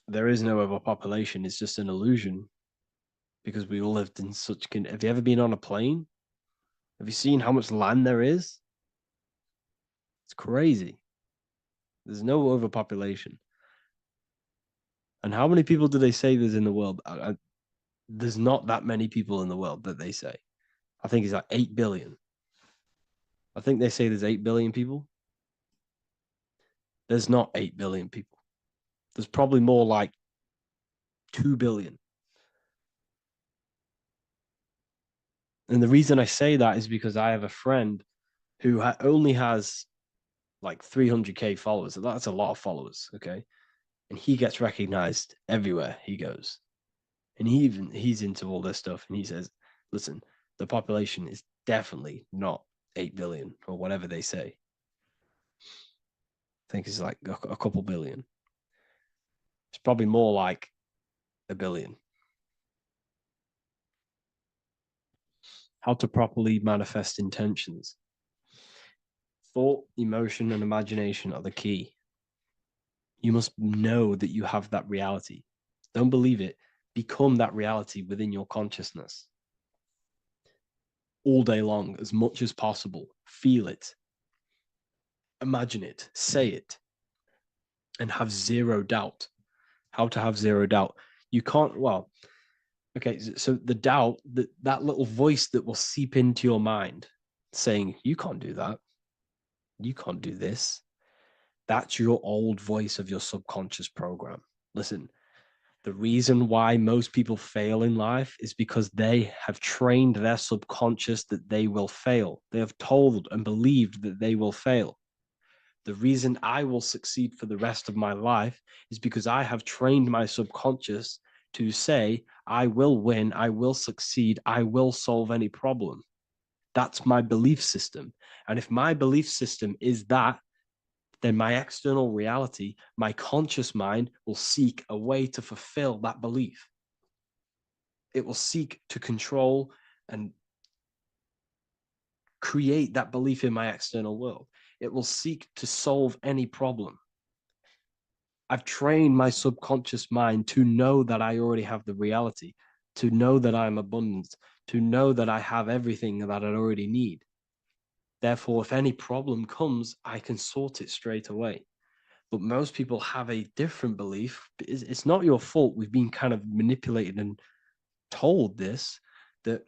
There is no overpopulation. It's just an illusion because we all lived in such. Have you ever been on a plane? Have you seen how much land there is? It's crazy. There's no overpopulation. And how many people do they say there's in the world? There's not that many people in the world that they say. I think it's like 8 billion. I think they say there's 8 billion people. There's not 8 billion people. There's probably more like 2 billion. And the reason I say that is because I have a friend who only has like 300K followers. So that's a lot of followers, okay? And he gets recognized everywhere he goes. And he's into all this stuff. And he says, listen, the population is definitely not 8 billion or whatever they say. I think it's like a couple billion. It's probably more like a billion. How to properly manifest intentions. Thought, emotion, and imagination are the key. You must know that you have that reality. Don't believe it. Become that reality within your consciousness. All day long, as much as possible. Feel it. Imagine it. Say it. And have zero doubt. How to have zero doubt. You can't, well, okay, so the doubt, that little voice that will seep into your mind saying, you can't do that. You can't do this. That's your old voice of your subconscious program. Listen, the reason why most people fail in life is because they have trained their subconscious that they will fail. They have told and believed that they will fail. The reason I will succeed for the rest of my life is because I have trained my subconscious to say, I will win, I will succeed, I will solve any problem. That's my belief system. And if my belief system is that, then my external reality, my conscious mind will seek a way to fulfill that belief. It will seek to control and create that belief in my external world. It will seek to solve any problem. I've trained my subconscious mind to know that I already have the reality, to know that I'm abundant, to know that I have everything that I already need. Therefore, if any problem comes, I can sort it straight away. But most people have a different belief. It's not your fault. We've been kind of manipulated and told this, that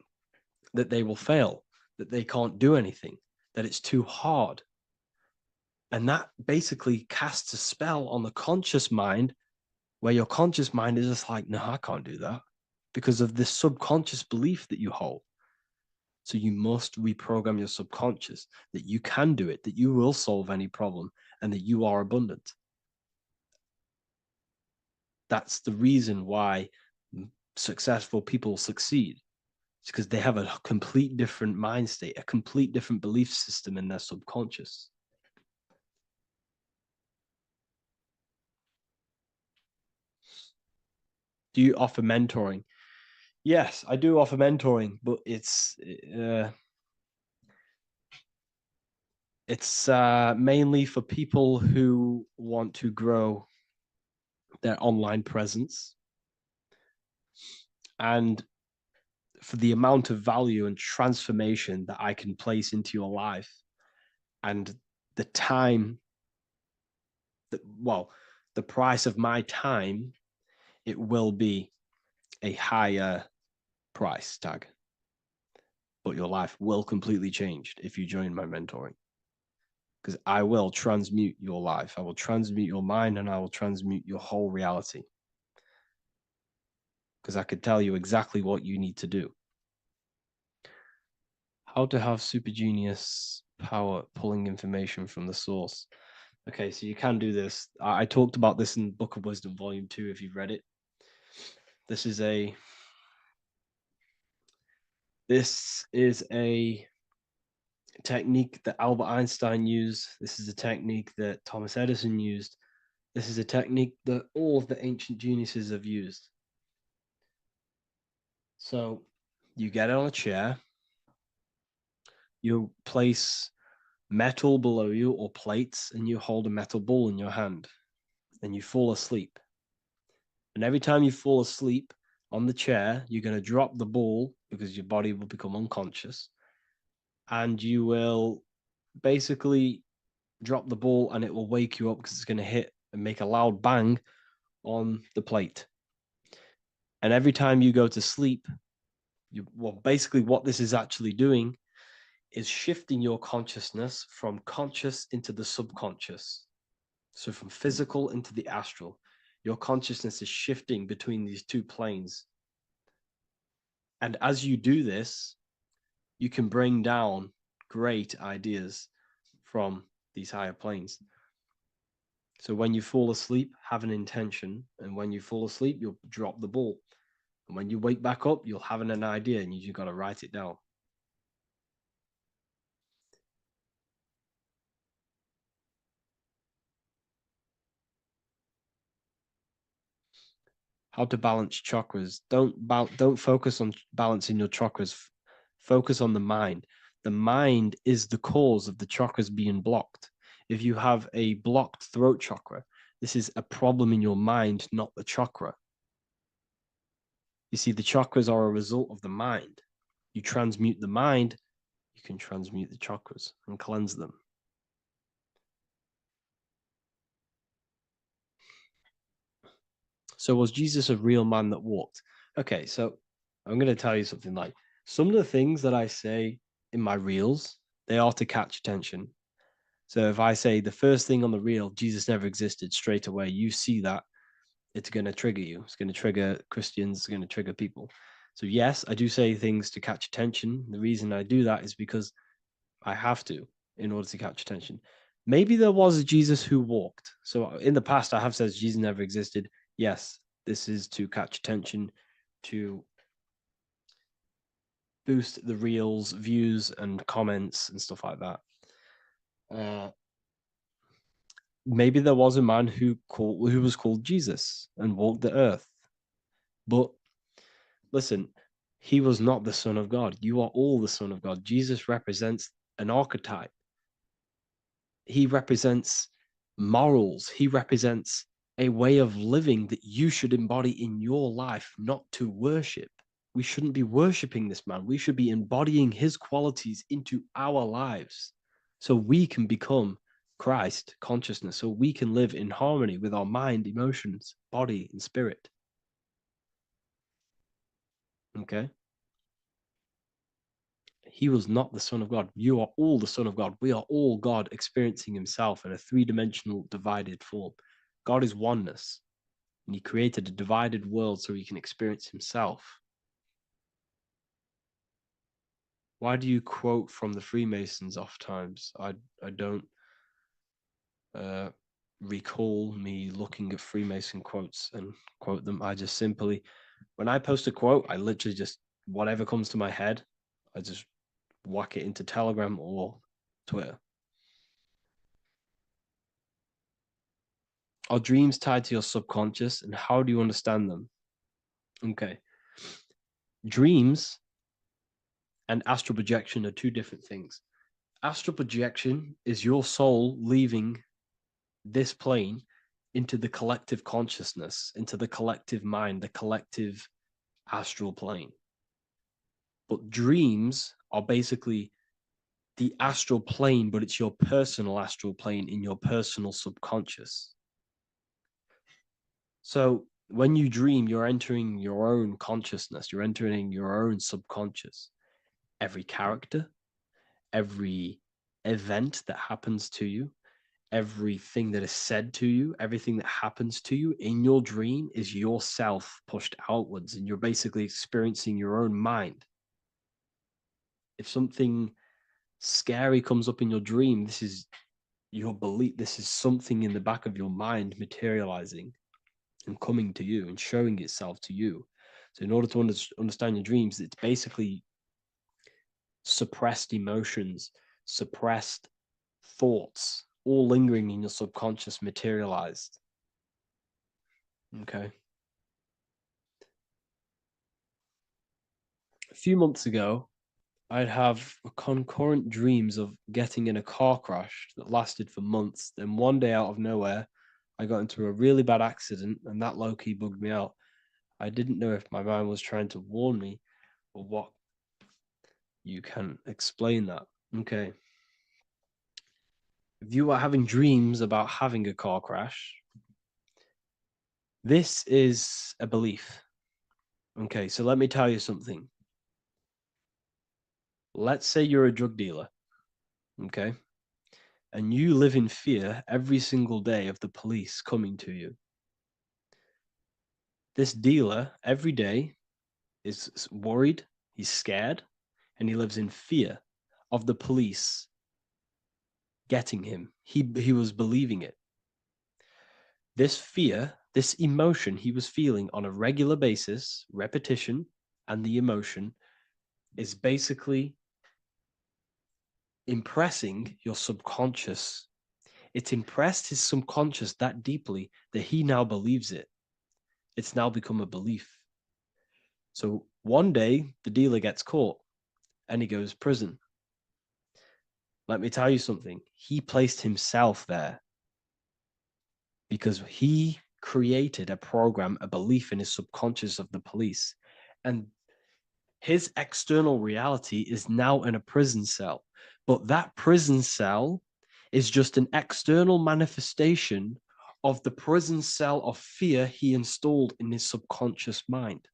they will fail, that they can't do anything, that it's too hard. And that basically casts a spell on the conscious mind, where your conscious mind is just like, no, I can't do that, because of this subconscious belief that you hold. So you must reprogram your subconscious that you can do it, that you will solve any problem, and that you are abundant. That's the reason why successful people succeed. It's because they have a complete different mind state, a complete different belief system in their subconscious. Do you offer mentoring? Yes, I do offer mentoring, but it's mainly for people who want to grow their online presence, and for the amount of value and transformation that I can place into your life, and the time that, well, the price of my time, it will be a higher price tag, but your life will completely change if you join my mentoring, because I will transmute your life. I will transmute your mind, and I will transmute your whole reality, because I could tell you exactly what you need to do. How to have super genius power pulling information from the source. Okay, so you can do this. I talked about this in Book of Wisdom, Volume 2, if you've read it. This is a This is a technique that Albert Einstein used. This is a technique that Thomas Edison used. This is a technique that all of the ancient geniuses have used. So you get on a chair, you place metal below you or plates, and you hold a metal ball in your hand, and you fall asleep. And every time you fall asleep on the chair, you're going to drop the ball because your body will become unconscious. And you will basically drop the ball and it will wake you up because it's going to hit and make a loud bang on the plate. And every time you go to sleep, basically what this is actually doing is shifting your consciousness from conscious into the subconscious. So from physical into the astral. Your consciousness is shifting between these two planes. And as you do this, you can bring down great ideas from these higher planes. So when you fall asleep, have an intention. And when you fall asleep, you'll drop the ball. And when you wake back up, you'll have an idea and you got to write it down. How to balance chakras. Don't focus on balancing your chakras. Focus on the mind. The mind is the cause of the chakras being blocked. If you have a blocked throat chakra, this is a problem in your mind, not the chakra. You see, the chakras are a result of the mind. You transmute the mind, you can transmute the chakras and cleanse them. So was Jesus a real man that walked? Okay, so I'm going to tell you something. Like, some of the things that I say in my reels, they are to catch attention. So if I say the first thing on the reel, Jesus never existed, straight away, you see that, it's going to trigger you. It's going to trigger Christians. It's going to trigger people. So yes, I do say things to catch attention. The reason I do that is because I have to in order to catch attention. Maybe there was a Jesus who walked. So in the past, I have said Jesus never existed. Yes, this is to catch attention, to boost the reels, views, and comments and stuff like that. Maybe there was a man who was called Jesus and walked the earth. But listen, he was not the Son of God. You are all the Son of God. Jesus represents an archetype. He represents morals. He represents a way of living that you should embody in your life, not to worship. We shouldn't be worshiping this man. We should be embodying his qualities into our lives so we can become Christ consciousness, so we can live in harmony with our mind, emotions, body, and spirit. Okay? He was not the Son of God. You are all the Son of God. We are all God experiencing himself in a three-dimensional divided form. God is oneness, and he created a divided world so he can experience himself. Why do you quote from the Freemasons oft times? I don't recall me looking at Freemason quotes and quote them. I just simply, when I post a quote, I literally just, whatever comes to my head, I just whack it into Telegram or Twitter. Are dreams tied to your subconscious, and how do you understand them? Okay. Dreams and astral projection are two different things. Astral projection is your soul leaving this plane into the collective consciousness, into the collective mind, the collective astral plane. But dreams are basically the astral plane, but it's your personal astral plane in your personal subconscious. So when you dream, you're entering your own consciousness, you're entering your own subconscious. Every character, every event that happens to you, everything that is said to you, everything that happens to you in your dream is yourself pushed outwards, and you're basically experiencing your own mind. If something scary comes up in your dream, this is your belief, this is something in the back of your mind materializing and coming to you and showing itself to you. So in order to understand your dreams, it's basically suppressed emotions, suppressed thoughts, all lingering in your subconscious materialized. Okay. A few months ago, I'd have concurrent dreams of getting in a car crash that lasted for months. Then one day, out of nowhere, I got into a really bad accident, and that low-key bugged me out. I didn't know if my mind was trying to warn me or what. You can explain that. Okay. If you are having dreams about having a car crash, this is a belief. Okay, so let me tell you something. Let's say you're a drug dealer, okay? And you live in fear every single day of the police coming to you. This dealer every day is worried, he's scared, and he lives in fear of the police getting him. He was believing it. This fear, this emotion he was feeling on a regular basis, repetition, and the emotion is basically impressing your subconscious. It's impressed his subconscious that deeply that he now believes it. It's now become a belief. So one day the dealer gets caught and he goes prison. Let me tell you something. He placed himself there because he created a program, a belief in his subconscious of the police. And his external reality is now in a prison cell. But that prison cell is just an external manifestation of the prison cell of fear he installed in his subconscious mind.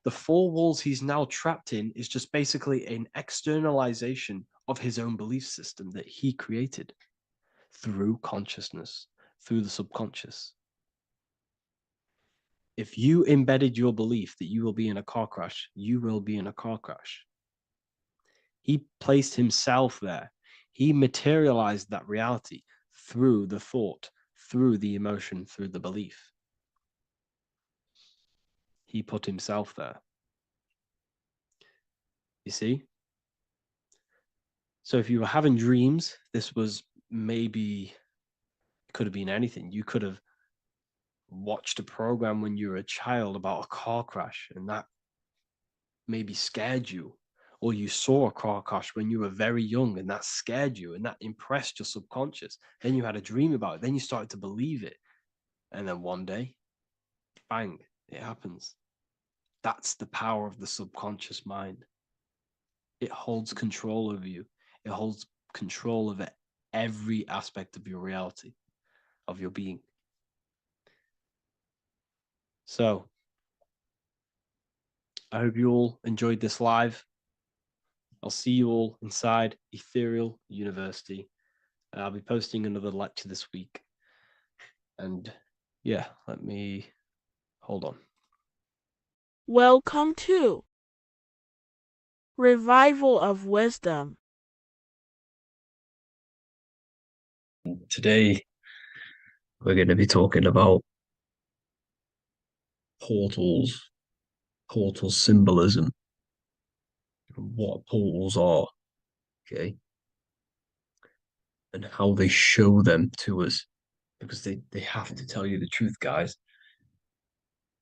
The four walls he's now trapped in is just basically an externalization of his own belief system that he created through consciousness, through the subconscious. If you embedded your belief that you will be in a car crash, you will be in a car crash. He placed himself there. He materialized that reality through the thought, through the emotion, through the belief. He put himself there. You see? So if you were having dreams, this was maybe, could have been anything. You could have watched a program when you were a child about a car crash and that maybe scared you. Or you saw a car crash when you were very young and that scared you and that impressed your subconscious. Then you had a dream about it. Then you started to believe it. And then one day, bang, it happens. That's the power of the subconscious mind. It holds control over you. It holds control over every aspect of your reality, of your being. So, I hope you all enjoyed this live. I'll see you all inside Ethereal University. I'll be posting another lecture this week. And yeah, let me hold on. Welcome to Revival of Wisdom. Today, we're going to be talking about portals, portal symbolism, what portals are, okay, and how they show them to us, because they have to tell you the truth, guys.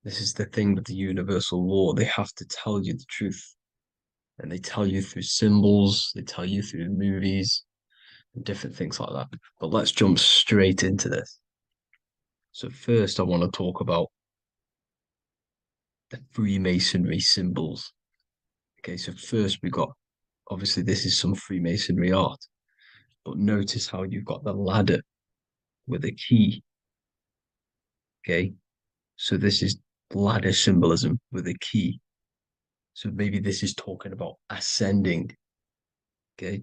This is the thing with the universal law. They have to tell you the truth. And they tell you through symbols, they tell you through movies, and different things like that. But let's jump straight into this. So first, I want to talk about the Freemasonry symbols. Okay, so first we got, obviously this is some Freemasonry art, but notice how you've got the ladder with a key. Okay, so this is ladder symbolism with a key. So maybe this is talking about ascending. Okay,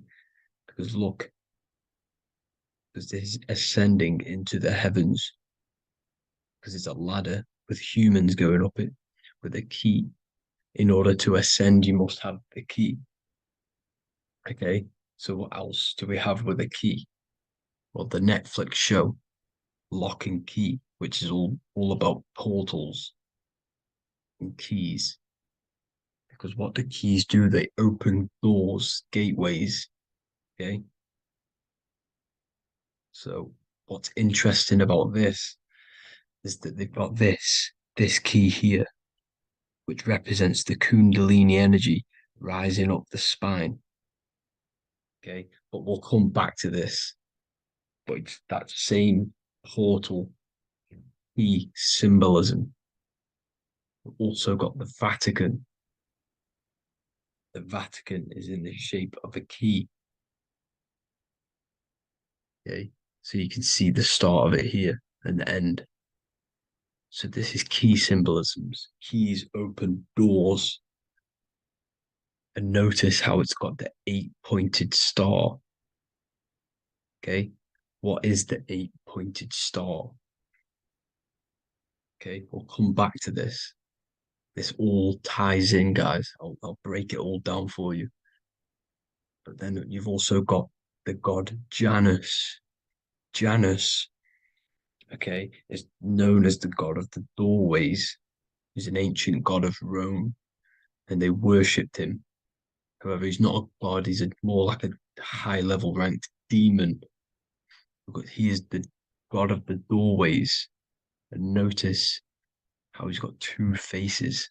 because look, because this is ascending into the heavens, because it's a ladder with humans going up it with a key. In order to ascend, you must have the key. Okay, so what else do we have with a key? Well, the Netflix show Lock and Key, which is all about portals and keys. Because what the keys do, they open doors, gateways. Okay. So what's interesting about this is that they've got this key here, which represents the Kundalini energy rising up the spine. Okay, but we'll come back to this. But it's that same portal key symbolism. We've also got the Vatican. The Vatican is in the shape of a key. Okay, so you can see the start of it here and the end. So this is key symbolisms. Keys open doors. And notice how it's got the 8-pointed star. Okay, what is the 8-pointed star? Okay, we'll come back to this. This all ties in, guys. I'll break it all down for you. But then you've also got the god Janus. Janus, okay, is known as the god of the doorways. He's an ancient god of Rome, and they worshipped him. However, he's not a god, he's more like a high-level ranked demon. Because he is the god of the doorways. And notice how he's got two faces.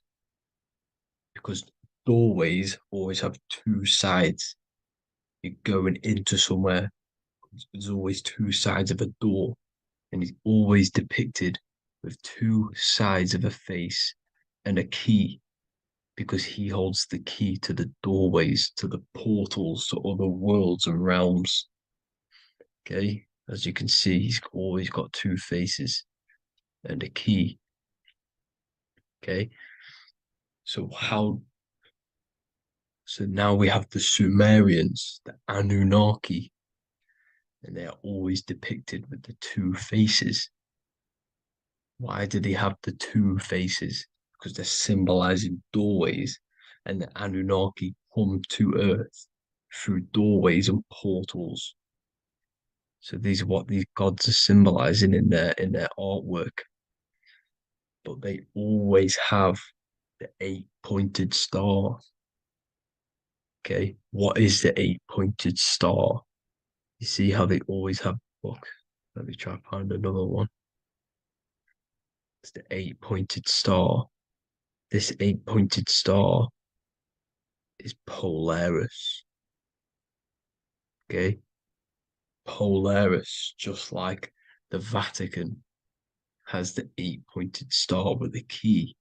Because doorways always have two sides. You're going into somewhere, there's always two sides of a door. And he's always depicted with two sides of a face and a key. Because he holds the key to the doorways, to the portals, to other worlds and realms. Okay, as you can see, he's always got two faces and a key. Okay, so now we have the Sumerians, the Anunnaki, and they are always depicted with the two faces. Why do they have the two faces? Because they're symbolizing doorways, and the Anunnaki come to Earth through doorways and portals. So these are what these gods are symbolizing in their artwork. But they always have the 8-pointed star. Okay, what is the 8-pointed star? You see how they always have. Look, let me try to find another one. It's the 8-pointed star. This 8-pointed star is Polaris. Okay, Polaris, just like the Vatican has the 8-pointed star with a key.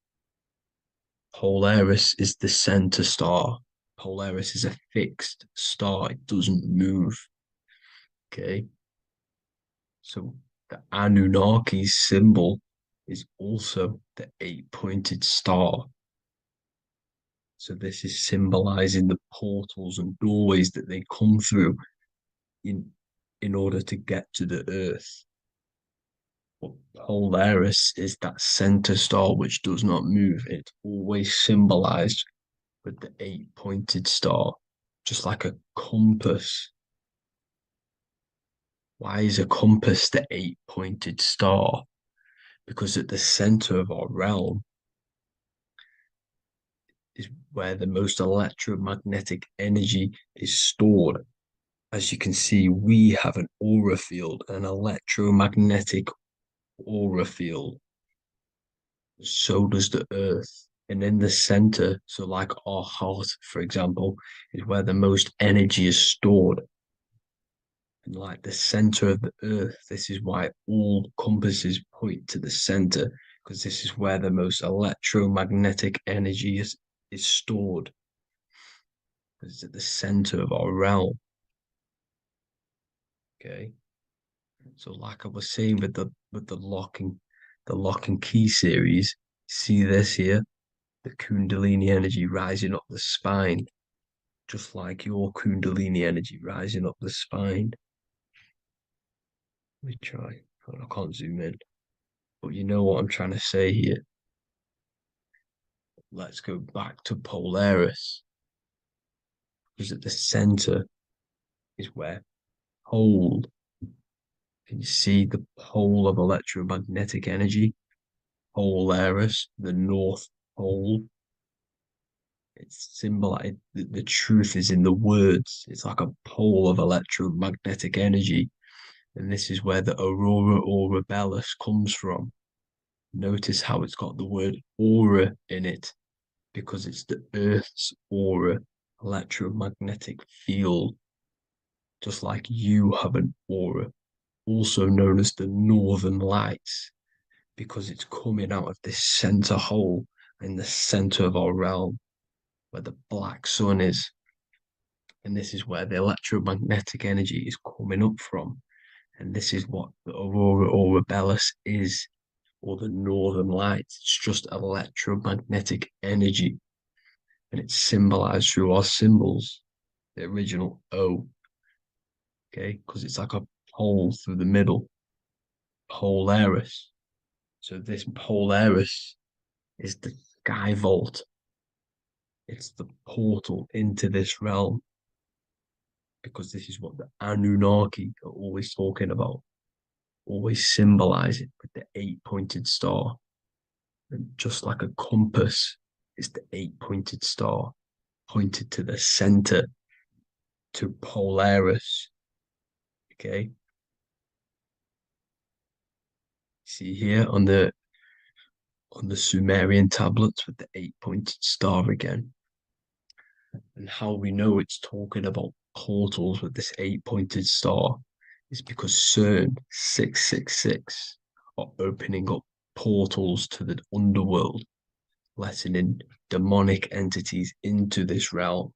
Polaris is the center star. Polaris is a fixed star. It doesn't move. Okay. So the Anunnaki's symbol is also the 8-pointed star. So this is symbolizing the portals and doorways that they come through in order to get to the earth. But Polaris is that center star which does not move. It's always symbolized with the 8-pointed star, just like a compass. Why is a compass the 8-pointed star? Because at the center of our realm is where the most electromagnetic energy is stored. As you can see, we have an aura field, an electromagnetic aura field. So does the earth. And in the center, so like our heart, for example, is where the most energy is stored. And like the center of the earth, this is why all compasses point to the center, because this is where the most electromagnetic energy is stored. It's at the center of our realm. Okay. So like I was saying with the lock and key series, see this here? The Kundalini energy rising up the spine, just like your Kundalini energy rising up the spine. Let me try. I can't zoom in. But you know what I'm trying to say here. Let's go back to Polaris. Because at the center is where pole. Can you see the pole of electromagnetic energy? Polaris, the North Pole. It's symbolized. The truth is in the words. It's like a pole of electromagnetic energy. And this is where the aurora or rebellus comes from. Notice how it's got the word aura in it, because it's the Earth's aura, electromagnetic field. Just like you have an aura, also known as the northern lights, because it's coming out of this center hole in the center of our realm, where the black sun is. And this is where the electromagnetic energy is coming up from. And this is what the aurora or rebellus is, or the northern lights. It's just electromagnetic energy. And it's symbolized through our symbols, the original O, okay? Because it's like a pole through the middle, Polaris. So this Polaris is the sky vault. It's the portal into this realm, because this is what the Anunnaki are always talking about, always symbolize it with the 8-pointed star. And just like a compass, it's the 8-pointed star pointed to the center, to Polaris. Okay. See here on the Sumerian tablets with the 8-pointed star again. And how we know it's talking about portals with this 8-pointed star is because CERN 666 are opening up portals to the underworld, letting in demonic entities into this realm.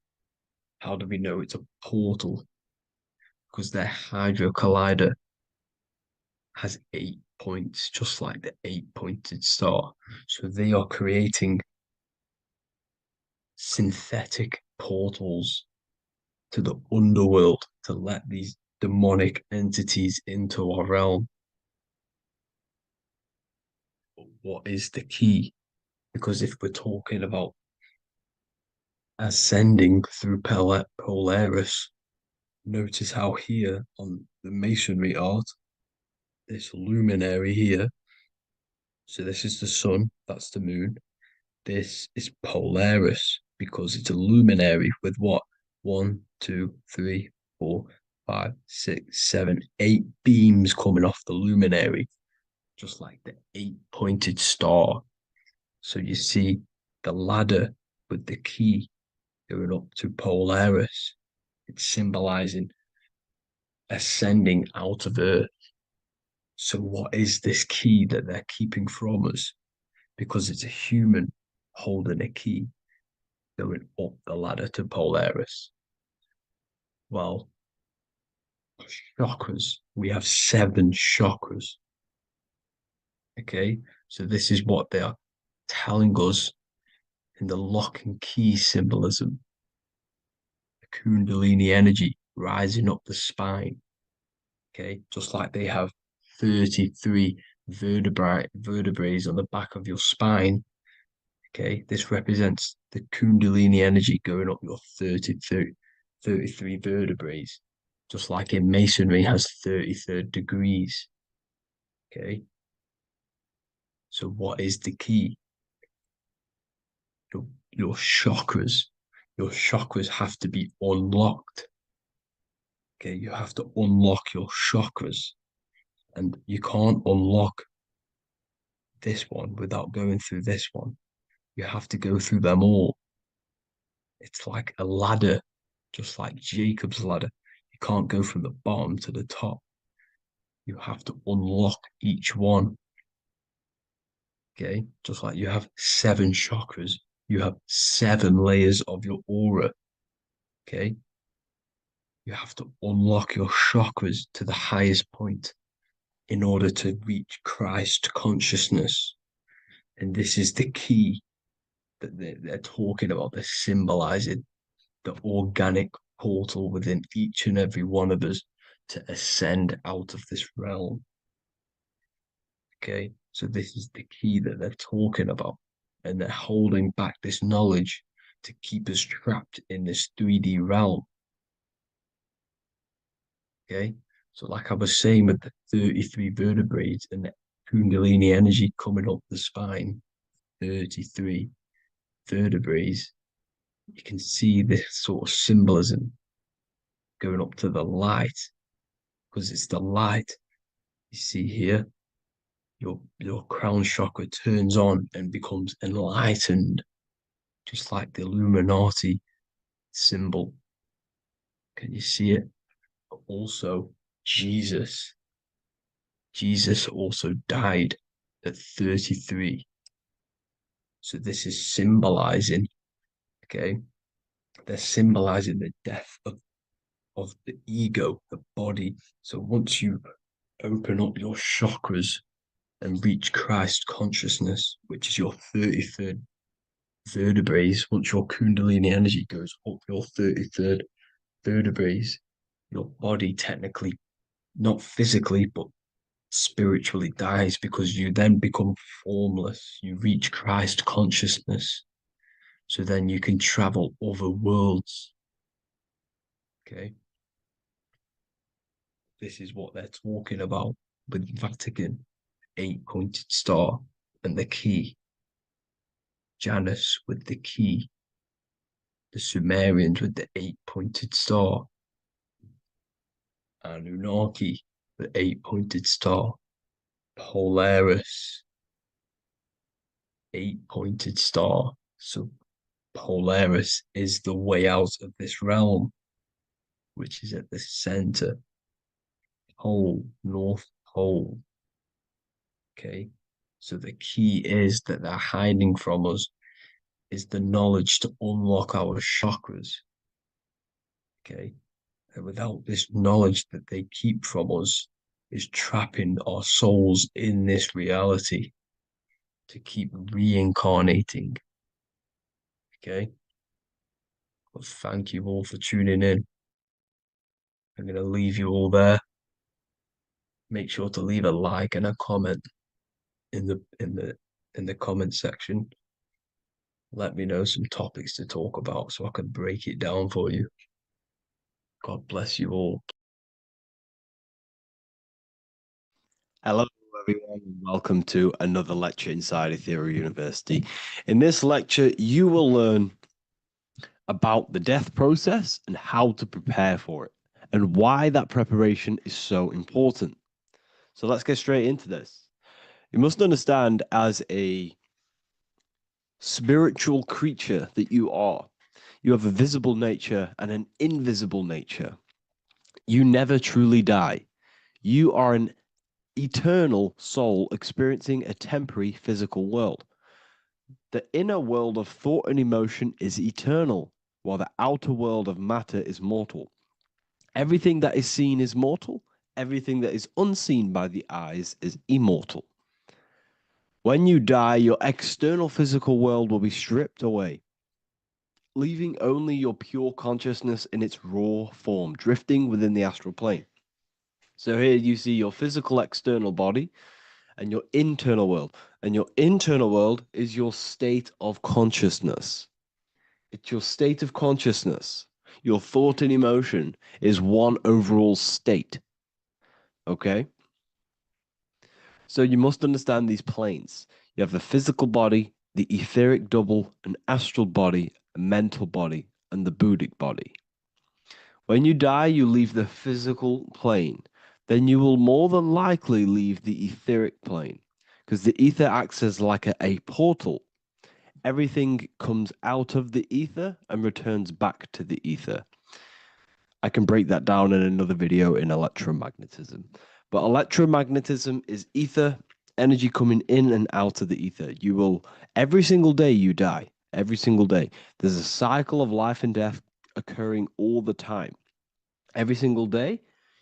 How do we know it's a portal? Because their Hydro Collider has 8 points, just like the 8-pointed star. So they are creating synthetic portals to the underworld to let these demonic entities into our realm. But what is the key? Because if we're talking about ascending through Polaris, notice how here on the masonry art, this luminary here, so this is the sun, that's the moon. This is Polaris because it's a luminary with what? 1, 2, 3, 4, 5, 6, 7, 8 beams coming off the luminary, just like the 8-pointed star. So you see the ladder with the key going up to Polaris. It's symbolizing ascending out of Earth. So what is this key that they're keeping from us? Because it's a human holding a key going up the ladder to Polaris. Well, chakras. We have 7 chakras. Okay, so this is what they are telling us in the lock and key symbolism. The Kundalini energy rising up the spine. Okay, just like they have 33 vertebrae on the back of your spine. Okay, this represents the Kundalini energy going up your 33 vertebrae, just like in Masonry has 33rd degrees. Okay, so what is the key? Your chakras. Your chakras have to be unlocked. Okay, you have to unlock your chakras, and you can't unlock this one without going through this one. You have to go through them all. It's like a ladder, just like Jacob's ladder. You can't go from the bottom to the top. You have to unlock each one. Okay, just like you have 7 chakras, you have 7 layers of your aura. Okay, you have to unlock your chakras to the highest point in order to reach Christ consciousness. And this is the key that they're talking about. They're symbolizing the organic portal within each and every one of us to ascend out of this realm. Okay, so this is the key that they're talking about, and they're holding back this knowledge to keep us trapped in this 3D realm. Okay, so like I was saying with the 33 vertebrae and the Kundalini energy coming up the spine, 33 vertebrae, you can see this sort of symbolism going up to the light, because it's the light. You see here, your crown chakra turns on and becomes enlightened, just like the Illuminati symbol. Can you see it? Also, Jesus also died at 33. So this is symbolizing, okay? They're symbolizing the death of the ego, the body. So once you open up your chakras and reach Christ consciousness, which is your 33rd vertebrae, once your Kundalini energy goes up your 33rd vertebrae, your body technically, not physically, but spiritually dies, because you then become formless. You reach Christ consciousness. So then you can travel other worlds. Okay. This is what they're talking about with Vatican, 8-pointed star, and the key. Janus with the key. The Sumerians with the 8-pointed star. Anunnaki, the 8-pointed star. Polaris, 8-pointed star. So Polaris is the way out of this realm, which is at the center. Pole, North Pole. Okay. So the key is that they're hiding from us is the knowledge to unlock our chakras. Okay. And without this knowledge that they keep from us, is trapping our souls in this reality to keep reincarnating. Okay. Well, thank you all for tuning in. I'm going to leave you all there. Make sure to leave a like and a comment in the comment section. Let me know some topics to talk about so I can break it down for you. God bless you all. Hello, everyone, and welcome to another lecture inside Ethereal University. In this lecture, you will learn about the death process and how to prepare for it, and why that preparation is so important. So let's get straight into this. You must understand, as a spiritual creature that you are, you have a visible nature and an invisible nature. You never truly die. You are an eternal soul experiencing a temporary physical world. The inner world of thought and emotion is eternal, while the outer world of matter is mortal. Everything that is seen is mortal. Everything that is unseen by the eyes is immortal. When you die, your external physical world will be stripped away, leaving only your pure consciousness in its raw form, drifting within the astral plane. So here you see your physical external body and your internal world. And your internal world is your state of consciousness. It's your state of consciousness. Your thought and emotion is one overall state. Okay? So you must understand these planes. You have the physical body, the etheric double, an astral body, a mental body, and the Buddhic body. When you die, you leave the physical plane. Then you will more than likely leave the etheric plane, because the ether acts as like a portal. Everything comes out of the ether and returns back to the ether. I can break that down in another video in electromagnetism. But electromagnetism is ether, energy coming in and out of the ether. You will, every single day you die, every single day. There's a cycle of life and death occurring all the time. Every single day,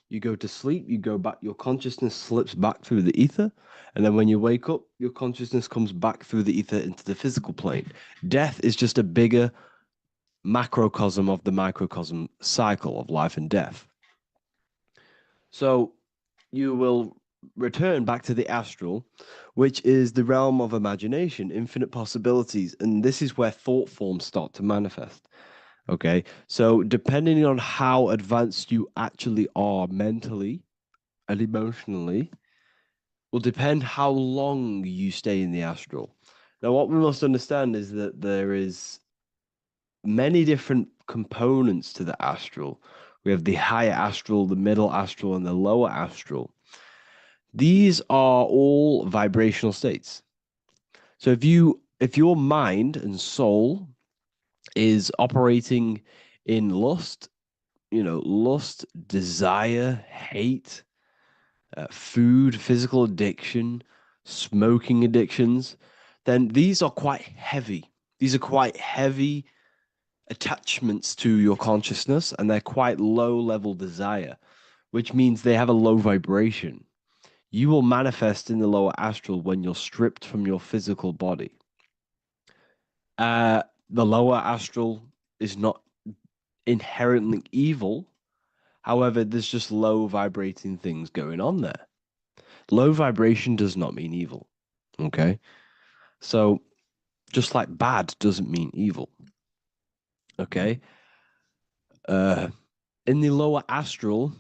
you go to sleep, you go back, your consciousness slips back through the ether. And then when you wake up, your consciousness comes back through the ether into the physical plane. Death is just a bigger macrocosm of the microcosm cycle of life and death. So you will return back to the astral, which is the realm of imagination, infinite possibilities. And this is where thought forms start to manifest. Okay, so depending on how advanced you actually are mentally and emotionally, will depend how long you stay in the astral. Now, what we must understand is that there is many different components to the astral. We have the higher astral, the middle astral, and the lower astral. These are all vibrational states. So if your mind and soul is operating in lust, lust, desire, hate, food, physical addiction, smoking addictions, then these are quite heavy. These are quite heavy attachments to your consciousness, and they're quite low level desire, which means they have a low vibration. You will manifest in the lower astral when you're stripped from your physical body. The lower astral is not inherently evil. However, there's just low vibrating things going on there. Low vibration does not mean evil. Okay. So just like bad doesn't mean evil. Okay. In the lower astral,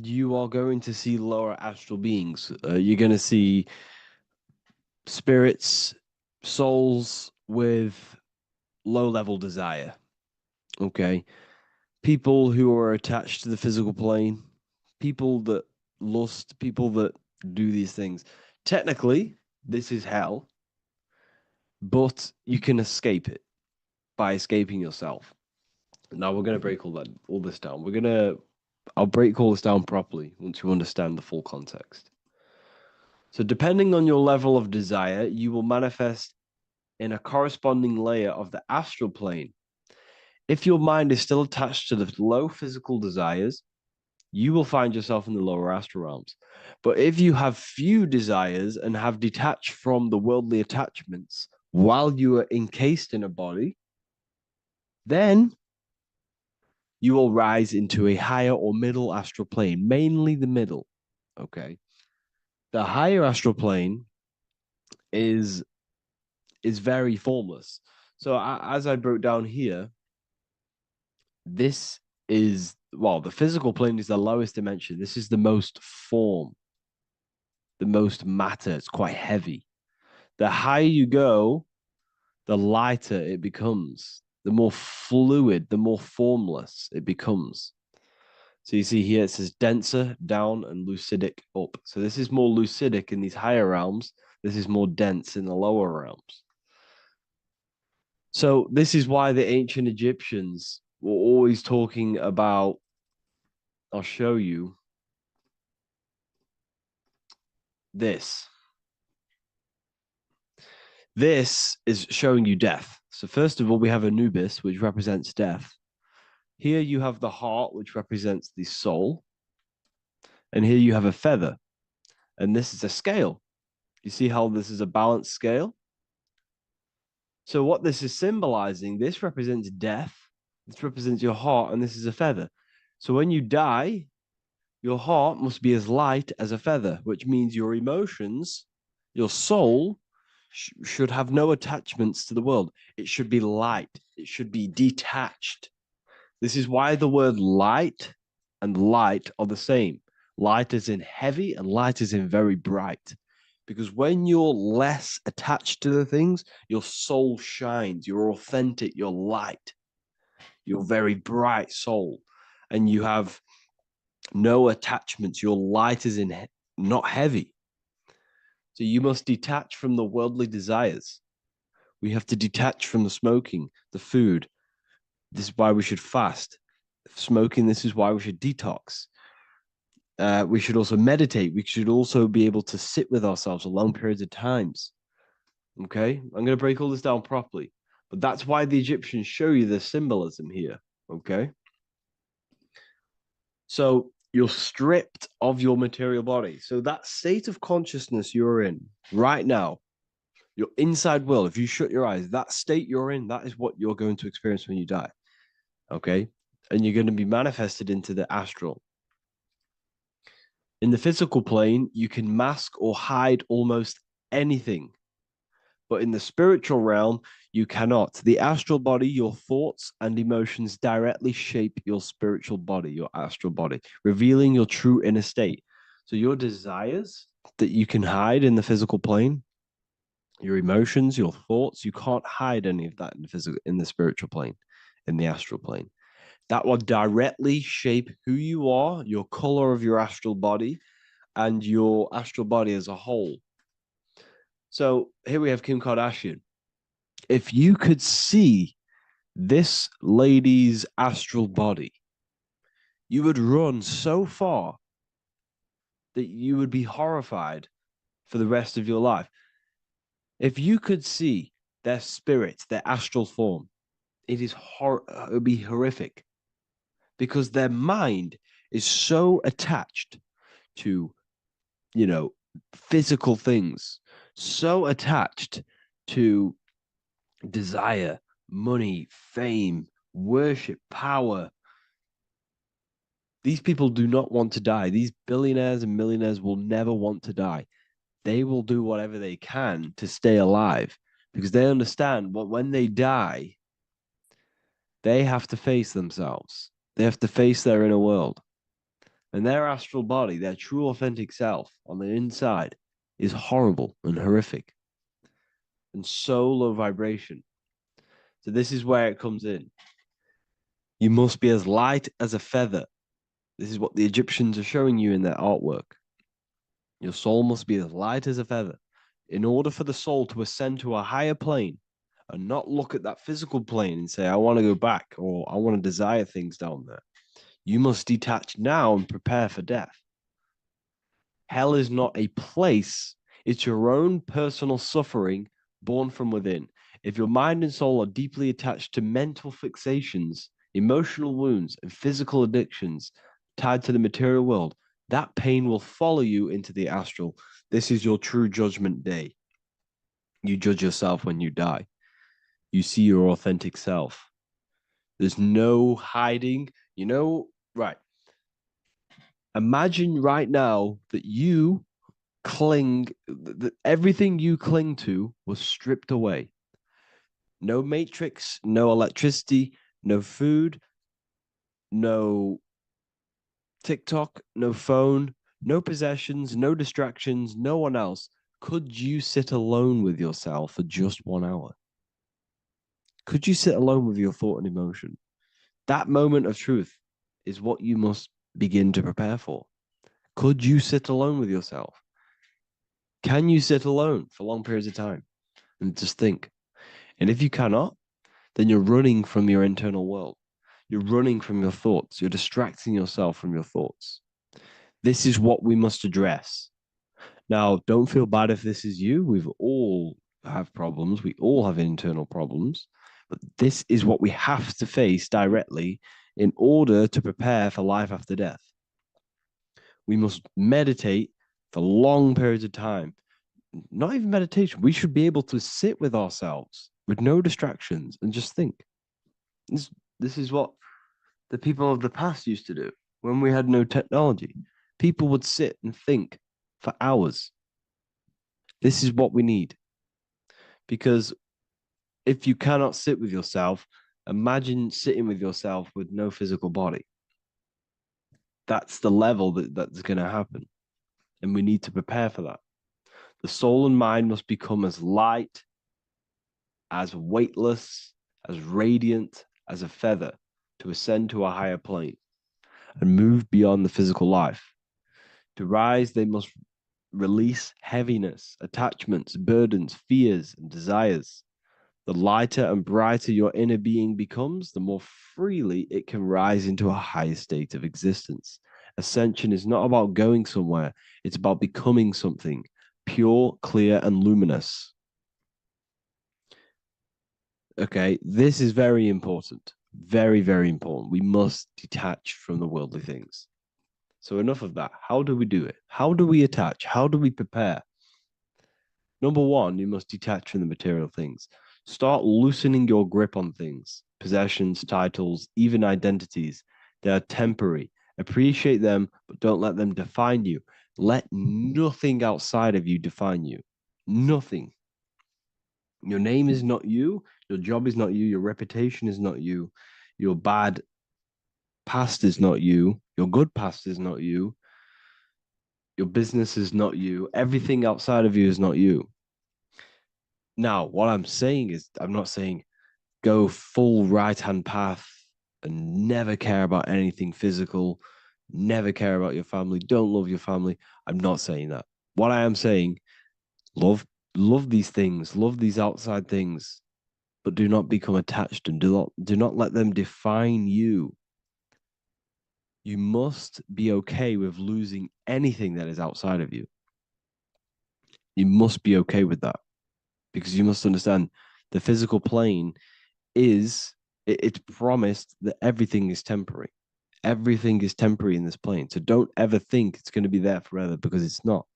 you are going to see lower astral beings. You're going to see spirits, souls with low level desire. Okay. People who are attached to the physical plane, people that lust, people that do these things. Technically, this is hell, but you can escape it by escaping yourself. Now we're going to break all this down. I'll break all this down properly once you understand the full context. So depending on your level of desire, you will manifest in a corresponding layer of the astral plane. If your mind is still attached to the low physical desires, you will find yourself in the lower astral realms. But if you have few desires and have detached from the worldly attachments while you are encased in a body, then you will rise into a higher or middle astral plane, mainly the middle. Okay. The higher astral plane is very formless. So as I broke down here, this is, well, the physical plane is the lowest dimension. This is the most form, the most matter. It's quite heavy. The higher you go, the lighter it becomes. The more fluid, the more formless it becomes. So you see here, it says denser, down, and lucidic, up. So this is more lucidic in these higher realms. This is more dense in the lower realms. So this is why the ancient Egyptians were always talking about, I'll show you this. This is showing you death. So first of all, we have Anubis, which represents death. Here you have the heart, which represents the soul. And here you have a feather. And this is a scale. You see how this is a balanced scale? So what this is symbolizing, this represents death. This represents your heart, and this is a feather. So when you die, your heart must be as light as a feather, which means your emotions, your soul, should have no attachments to the world. It should be light. It should be detached. This is why the word light and light are the same. Light is in heavy and light is in very bright. Because when you're less attached to the things, your soul shines. You're authentic. You're light. You're very bright soul. And you have no attachments. Your light is in not heavy. So you must detach from the worldly desires. We have to detach from the smoking, the food. This is why we should fast. Smoking, this is why we should detox. We should also meditate. We should also be able to sit with ourselves for long periods of times. Okay, I'm going to break all this down properly. But that's why the Egyptians show you the symbolism here. Okay. So you're stripped of your material body. So that state of consciousness you're in right now, your inside world, if you shut your eyes, that state you're in, that is what you're going to experience when you die. Okay. And you're going to be manifested into the astral. In the physical plane, you can mask or hide almost anything. But in the spiritual realm, you cannot. The astral body, your thoughts and emotions directly shape your spiritual body, your astral body, revealing your true inner state. So your desires that you can hide in the physical plane, your emotions, your thoughts, you can't hide any of that in the spiritual plane. in the astral plane. That will directly shape who you are, your color of your astral body, and your astral body as a whole. So here we have Kim Kardashian. If you could see this lady's astral body, you would run so far that you would be horrified for the rest of your life. If you could see their spirit, their astral form, it would be horrific, because their mind is so attached to, physical things, so attached to desire, money, fame, worship, power. These people do not want to die. These billionaires and millionaires will never want to die. They will do whatever they can to stay alive, because they understand what when they die, they have to face themselves. They have to face their inner world. And their astral body, their true authentic self on the inside, is horrible and horrific and so low vibration. So this is where it comes in. You must be as light as a feather. This is what the Egyptians are showing you in their artwork. Your soul must be as light as a feather. In order for the soul to ascend to a higher plane and not look at that physical plane and say, I want to go back, or I want to desire things down there, you must detach now and prepare for death. Hell is not a place. It's your own personal suffering born from within. If your mind and soul are deeply attached to mental fixations, emotional wounds, and physical addictions tied to the material world, that pain will follow you into the astral. This is your true judgment day. You judge yourself when you die. You see your authentic self. There's no hiding. Right. Imagine right now that you that everything you cling to was stripped away. No matrix, no electricity, no food, no TikTok, no phone, no possessions, no distractions, no one else. Could you sit alone with yourself for just 1 hour? Could you sit alone with your thought and emotion? That moment of truth is what you must begin to prepare for. Could you sit alone with yourself? Can you sit alone for long periods of time and just think? And if you cannot, then you're running from your internal world. You're running from your thoughts. You're distracting yourself from your thoughts. This is what we must address. Now, don't feel bad if this is you. We've all have problems. We all have internal problems. But this is what we have to face directly in order to prepare for life after death. We must meditate for long periods of time. Not even meditation. We should be able to sit with ourselves with no distractions and just think. This is what the people of the past used to do when we had no technology. People would sit and think for hours. This is what we need. Because if you cannot sit with yourself, imagine sitting with yourself with no physical body. That's the level that's going to happen. And we need to prepare for that. The soul and mind must become as light, as weightless, as radiant as a feather to ascend to a higher plane and move beyond the physical life. To rise, they must release heaviness, attachments, burdens, fears, and desires. The lighter and brighter your inner being becomes, the more freely it can rise into a higher state of existence. Ascension is not about going somewhere, it's about becoming something pure, clear, and luminous. Okay, this is very important. Very, very important. We must detach from the worldly things. So enough of that. How do we do it? How do we attach? How do we prepare? Number one, you must detach from the material things. Start loosening your grip on things, possessions, titles, even identities. They are temporary. Appreciate them, but don't let them define you. Let nothing outside of you define you. Nothing. Your name is not you. Your job is not you. Your reputation is not you. Your bad past is not you. Your good past is not you. Your business is not you. Everything outside of you is not you. Now, what I'm saying is, I'm not saying go full right-hand path and never care about anything physical, never care about your family, don't love your family. I'm not saying that. What I am saying, love these things, love these outside things, but do not become attached and do not let them define you. You must be okay with losing anything that is outside of you. You must be okay with that, because you must understand the physical plane is, it's promised that everything is temporary. Everything is temporary in this plane. So don't ever think it's going to be there forever, because it's not.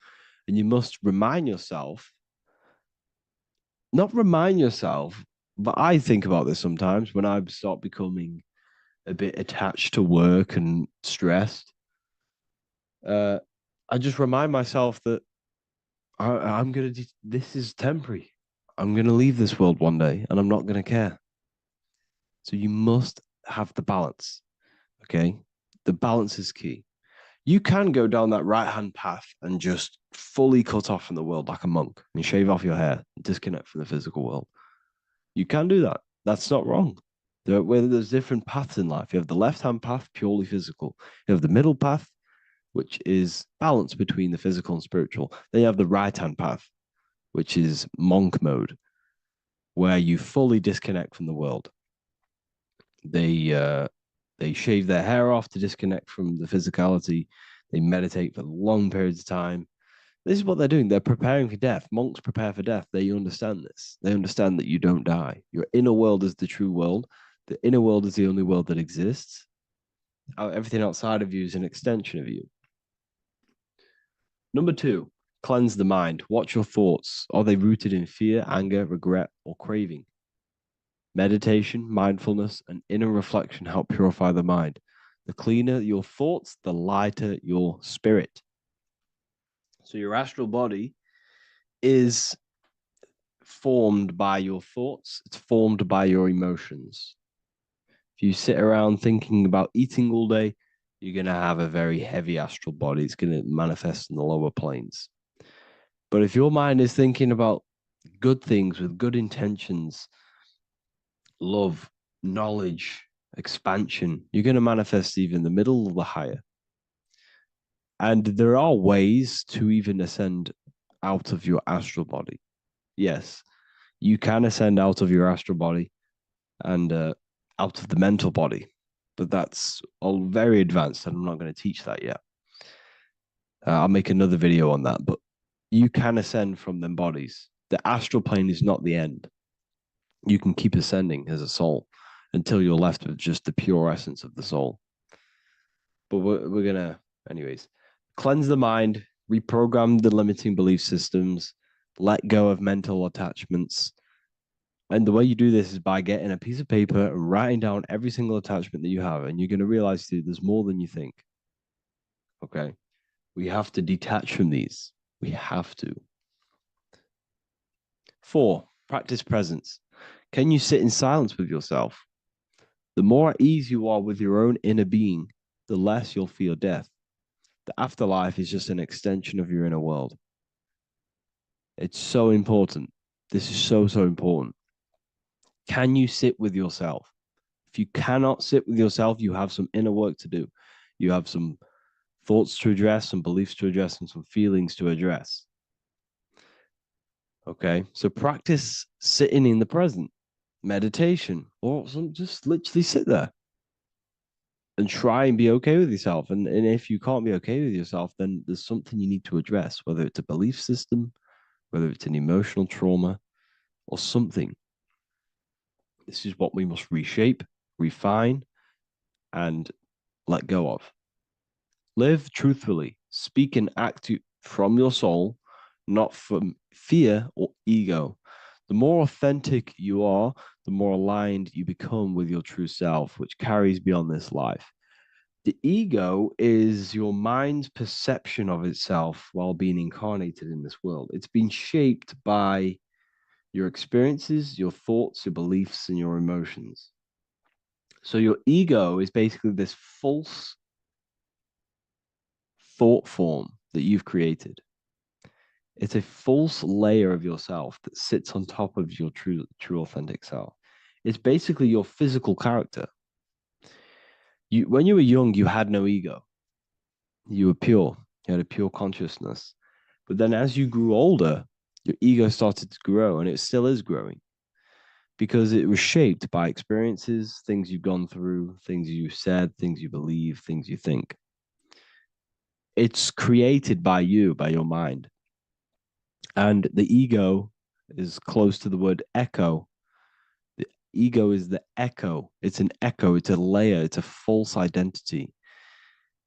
And you must remind yourself, not remind yourself, but I think about this sometimes when I start becoming a bit attached to work and stressed. I just remind myself that I'm going to, this is temporary. I'm going to leave this world one day and I'm not going to care. So you must have the balance. Okay. The balance is key. You can go down that right-hand path and just fully cut off from the world like a monk and shave off your hair, disconnect from the physical world. You can do that. That's not wrong. There's different paths in life. You have the left-hand path, purely physical. You have the middle path, which is balance between the physical and spiritual. Then you have the right-hand path, which is monk mode, where you fully disconnect from the world. They shave their hair off to disconnect from the physicality. They meditate for long periods of time. This is what they're doing. They're preparing for death. Monks prepare for death. They understand this. They understand that you don't die. Your inner world is the true world. The inner world is the only world that exists. Everything outside of you is an extension of you. Number 2, cleanse the mind. Watch your thoughts. Are they rooted in fear, anger, regret, or craving? Meditation, mindfulness, and inner reflection help purify the mind. The cleaner your thoughts, the lighter your spirit. So your astral body is formed by your thoughts. It's formed by your emotions. If you sit around thinking about eating all day, you're going to have a very heavy astral body. It's going to manifest in the lower planes. But if your mind is thinking about good things with good intentions, love, knowledge, expansion, you're going to manifest even the middle or the higher. And there are ways to even ascend out of your astral body. Yes, you can ascend out of your astral body and out of the mental body, but that's all very advanced, and I'm not going to teach that yet. I'll make another video on that, but you can ascend from them bodies. The astral plane is not the end. You can keep ascending as a soul until you're left with just the pure essence of the soul. But we're going to, anyways, cleanse the mind, reprogram the limiting belief systems, let go of mental attachments. And the way you do this is by getting a piece of paper and writing down every single attachment that you have. And you're going to realize, dude, there's more than you think. Okay. We have to detach from these. We have to. 4, practice presence. Can you sit in silence with yourself? The more at ease you are with your own inner being, the less you'll feel death. The afterlife is just an extension of your inner world. It's so important. This is so, so important. Can you sit with yourself? If you cannot sit with yourself, you have some inner work to do. You have some thoughts to address, some beliefs to address, and some feelings to address. Okay, so practice sitting in the present, meditation, or just literally sit there and try and be okay with yourself. And if you can't be okay with yourself, then there's something you need to address, whether it's a belief system, whether it's an emotional trauma, or something. This is what we must reshape, refine, and let go of. Live truthfully, speak and act from your soul, not from fear or ego. The more authentic you are, the more aligned you become with your true self, which carries beyond this life. The ego is your mind's perception of itself while being incarnated in this world. It's been shaped by your experiences, your thoughts, your beliefs, and your emotions. So your ego is basically this false thought form that you've created. It's a false layer of yourself that sits on top of your true authentic self. It's basically your physical character. When you were young, you had no ego. You were pure. You had a pure consciousness. But then as you grew older, your ego started to grow, and it still is growing because it was shaped by experiences, things you've gone through, things you said, things you believe, things you think. It's created by you, by your mind. And the ego is close to the word echo. The ego is the echo. It's an echo. It's a layer. It's a false identity.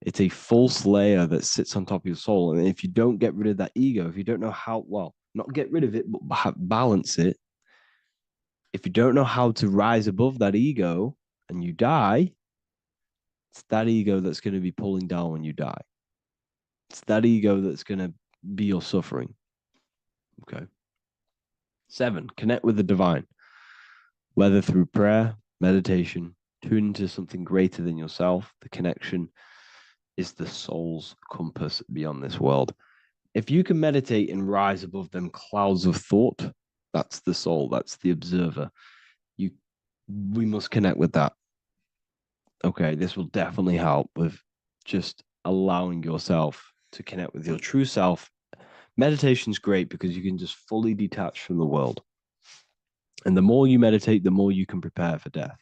It's a false layer that sits on top of your soul. And if you don't get rid of that ego, if you don't know how, well, not get rid of it, but balance it, if you don't know how to rise above that ego and you die, it's that ego that's going to be pulling down when you die. It's that ego that's going to be your suffering. Okay. 7, connect with the divine, whether through prayer, meditation, tune into something greater than yourself. The connection is the soul's compass beyond this world. If you can meditate and rise above them clouds of thought, that's the soul, that's the observer. We must connect with that. Okay, this will definitely help with just allowing yourself to connect with your true self. Meditation's great because you can just fully detach from the world. And the more you meditate, the more you can prepare for death.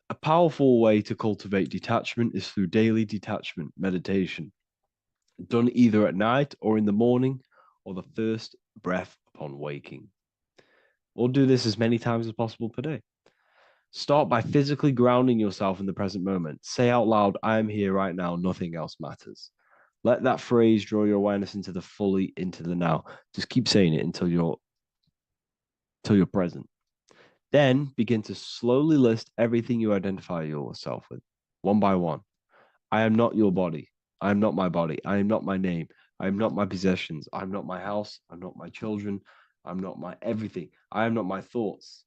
A powerful way to cultivate detachment is through daily detachment meditation, done either at night or in the morning or the first breath upon waking. Or do this as many times as possible per day. Start by physically grounding yourself in the present moment. Say out loud, I am here right now, nothing else matters. Let that phrase draw your awareness into the now. Just keep saying it until you're present. Then begin to slowly list everything you identify yourself with, one by one. I am not your body. I am not my body. I am not my name. I am not my possessions. I'm not my house. I'm not my children. I'm not my everything. I am not my thoughts.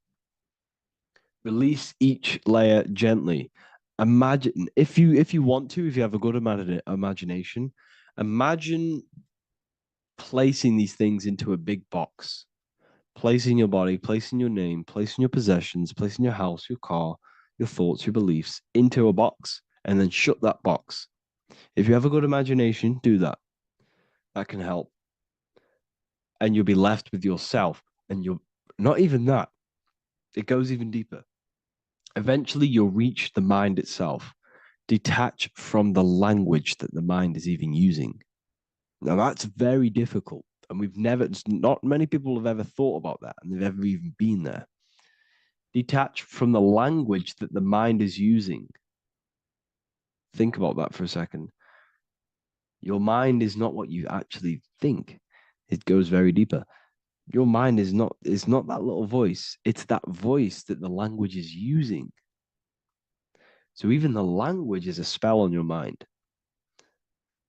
Release each layer gently. Imagine, if you want to, if you have a good imagination, imagine placing these things into a big box. Placing your body, placing your name, placing your possessions, placing your house, your car, your thoughts, your beliefs into a box, and then shut that box. If you have a good imagination, do that. That can help. And you'll be left with yourself. And you're not even that. It goes even deeper. Eventually, you'll reach the mind itself. Detach from the language that the mind is even using. Now, that's very difficult. And not many people have ever thought about that, and they've ever even been there. Detach from the language that the mind is using. Think about that for a second. Your mind is not what you actually think. It goes very deeper. Your mind is not that little voice. It's that voice that the language is using. So even the language is a spell on your mind.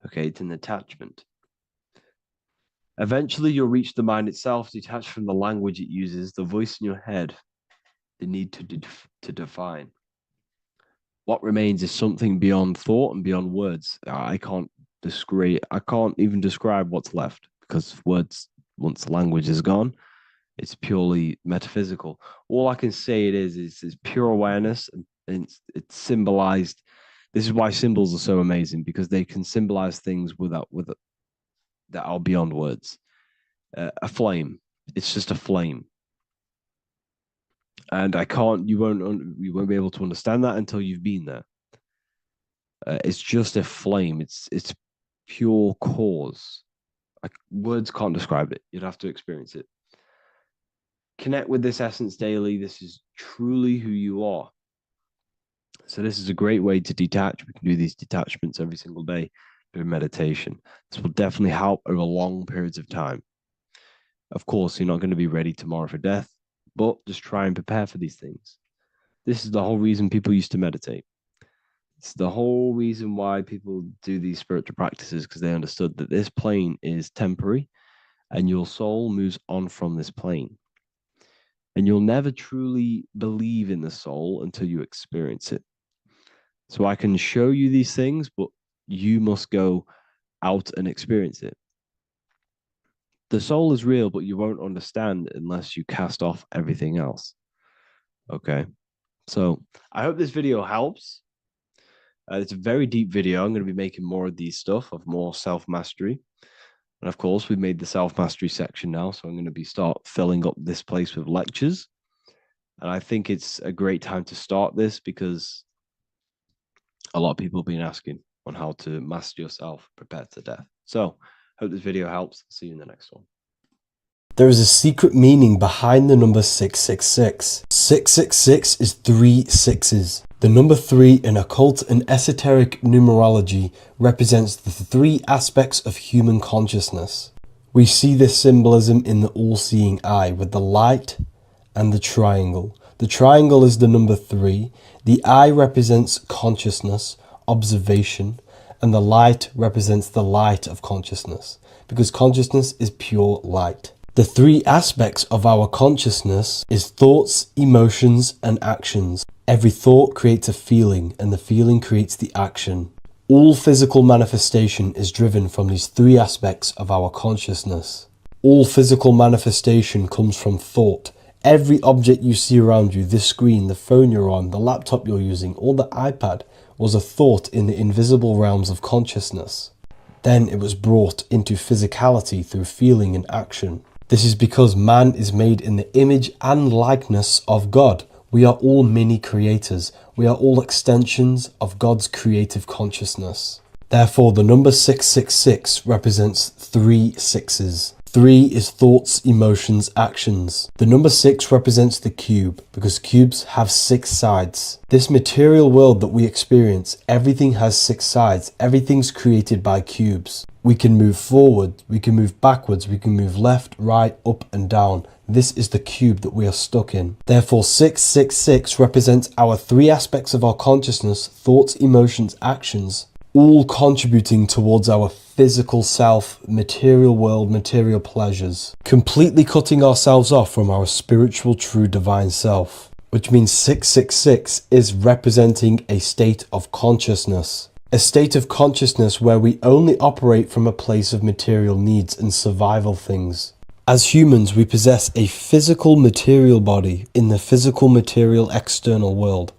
Okay, it's an attachment. Eventually, you'll reach the mind itself, detached from the language it uses, the voice in your head, the need to define. What remains is something beyond thought and beyond words. I can't even describe what's left because words, once the language is gone, it's purely metaphysical. All I can say it is pure awareness, and it's symbolized. This is why symbols are so amazing, because they can symbolize things that are beyond words. A flame, it's just a flame, and you won't be able to understand that until you've been there. It's just a flame. It's pure cause. Words can't describe it. You'd have to experience it. Connect with this essence daily. This is truly who you are. So this is a great way to detach. We can do these detachments every single day during meditation. This will definitely help over long periods of time. Of course, you're not going to be ready tomorrow for death, but just try and prepare for these things. This is the whole reason people used to meditate. It's the whole reason why people do these spiritual practices, because they understood that this plane is temporary and your soul moves on from this plane. And you'll never truly believe in the soul until you experience it. So I can show you these things, but you must go out and experience it. The soul is real, but you won't understand unless you cast off everything else. Okay. So I hope this video helps. It's a very deep video. I'm going to be making more of these stuff, of more self-mastery. And of course, we've made the self-mastery section now. So I'm going to be start filling up this place with lectures. And I think it's a great time to start this because a lot of people have been asking on how to master yourself, prepare to death. So hope this video helps. See you in the next one. There is a secret meaning behind the number 666. 666 is 3 sixes. The number 3 in occult and esoteric numerology represents the 3 aspects of human consciousness. We see this symbolism in the all-seeing eye with the light and the triangle. The triangle is the number 3. The eye represents consciousness, observation, and the light represents the light of consciousness, because consciousness is pure light. The 3 aspects of our consciousness is thoughts, emotions, and actions. Every thought creates a feeling, and the feeling creates the action. All physical manifestation is driven from these 3 aspects of our consciousness. All physical manifestation comes from thought. Every object you see around you, this screen, the phone you're on, the laptop you're using, or the iPad, was a thought in the invisible realms of consciousness. Then it was brought into physicality through feeling and action. This is because man is made in the image and likeness of God. We are all mini creators. We are all extensions of God's creative consciousness. Therefore, the number 666 represents 3 sixes. 3 is thoughts, emotions, actions. The number 6 represents the cube, because cubes have 6 sides. This material world that we experience, everything has 6 sides. Everything's created by cubes. We can move forward, we can move backwards, we can move left, right, up and down. This is the cube that we are stuck in. Therefore, 666 represents our 3 aspects of our consciousness, thoughts, emotions, actions, all contributing towards our physical self, material world, material pleasures, completely cutting ourselves off from our spiritual, true, divine self, which means 666 is representing a state of consciousness. A state of consciousness where we only operate from a place of material needs and survival things. As humans, we possess a physical material body in the physical material external world,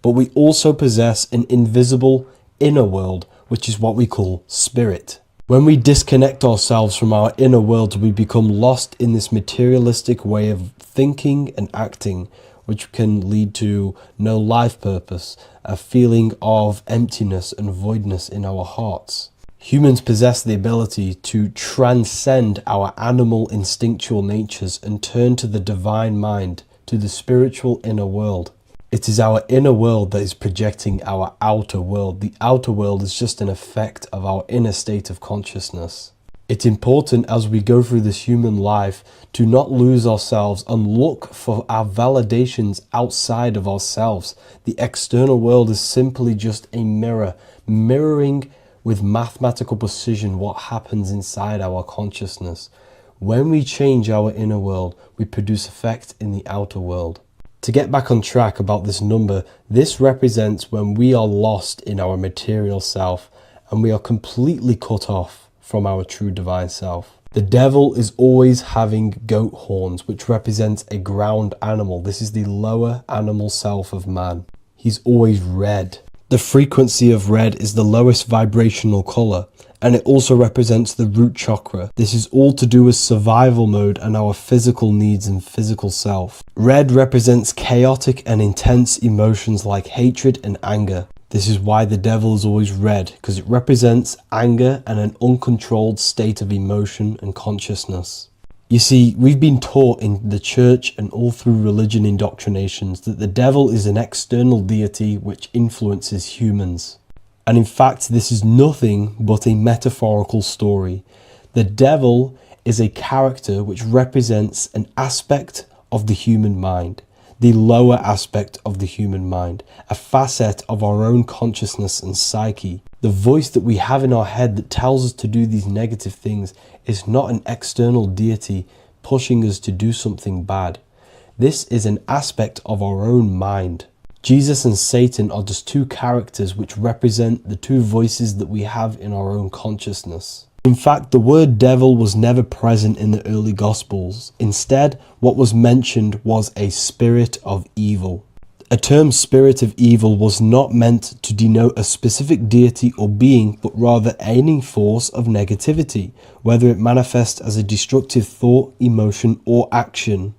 but we also possess an invisible inner world, which is what we call spirit. When we disconnect ourselves from our inner world, we become lost in this materialistic way of thinking and acting, which can lead to no life purpose, a feeling of emptiness and voidness in our hearts. Humans possess the ability to transcend our animal instinctual natures and turn to the divine mind, to the spiritual inner world. It is our inner world that is projecting our outer world. The outer world is just an effect of our inner state of consciousness. It's important as we go through this human life to not lose ourselves and look for our validations outside of ourselves. The external world is simply just a mirror, mirroring with mathematical precision what happens inside our consciousness. When we change our inner world, we produce effect in the outer world. To get back on track about this number, this represents when we are lost in our material self and we are completely cut off from our true divine self. The devil is always having goat horns, which represents a ground animal. This is the lower animal self of man. He's always red. The frequency of red is the lowest vibrational color, and it also represents the root chakra. This is all to do with survival mode and our physical needs and physical self. Red represents chaotic and intense emotions like hatred and anger. This is why the devil is always red, because it represents anger and an uncontrolled state of emotion and consciousness. You see, we've been taught in the church and all through religion indoctrinations that the devil is an external deity which influences humans. And in fact, this is nothing but a metaphorical story. The devil is a character which represents an aspect of the human mind, the lower aspect of the human mind, a facet of our own consciousness and psyche. The voice that we have in our head that tells us to do these negative things is not an external deity pushing us to do something bad. This is an aspect of our own mind. Jesus and Satan are just 2 characters which represent the 2 voices that we have in our own consciousness. In fact, the word devil was never present in the early Gospels. Instead, what was mentioned was a spirit of evil. A term spirit of evil was not meant to denote a specific deity or being, but rather any force of negativity, whether it manifests as a destructive thought, emotion, or action.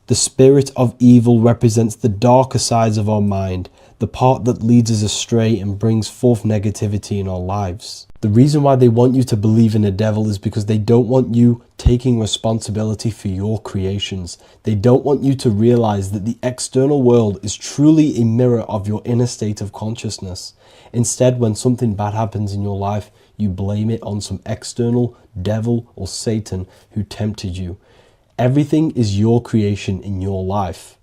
The spirit of evil represents the darker sides of our mind, the part that leads us astray and brings forth negativity in our lives. The reason why they want you to believe in a devil is because they don't want you taking responsibility for your creations. They don't want you to realize that the external world is truly a mirror of your inner state of consciousness. Instead, when something bad happens in your life, you blame it on some external devil or Satan who tempted you. Everything is your creation in your life.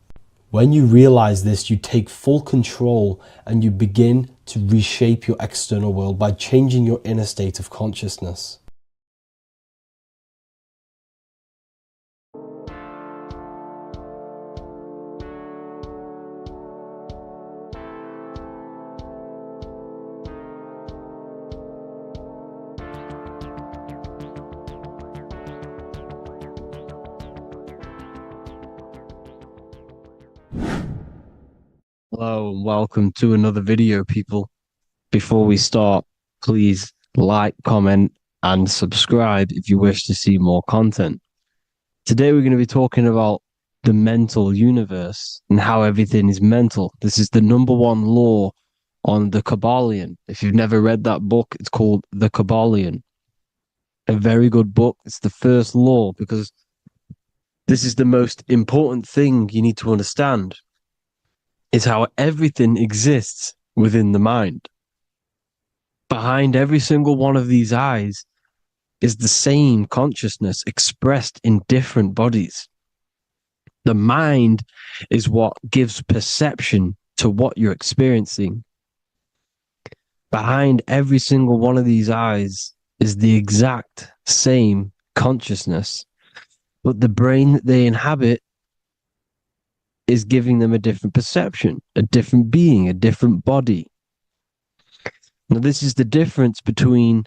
When you realize this, you take full control and you begin to reshape your external world by changing your inner state of consciousness. Hello and welcome to another video, people. Before we start, please like, comment, and subscribe if you wish to see more content. Today we're going to be talking about the mental universe and how everything is mental. This is the number one law on the Kabbalion. If you've never read that book, it's called The Kabbalion. A very good book. It's the first law because this is the most important thing you need to understand. Is how everything exists within the mind. Behind every single one of these eyes is the same consciousness expressed in different bodies. The mind is what gives perception to what you're experiencing. Behind every single one of these eyes is the exact same consciousness, but the brain that they inhabit is giving them a different perception, a different being, a different body. Now, this is the difference between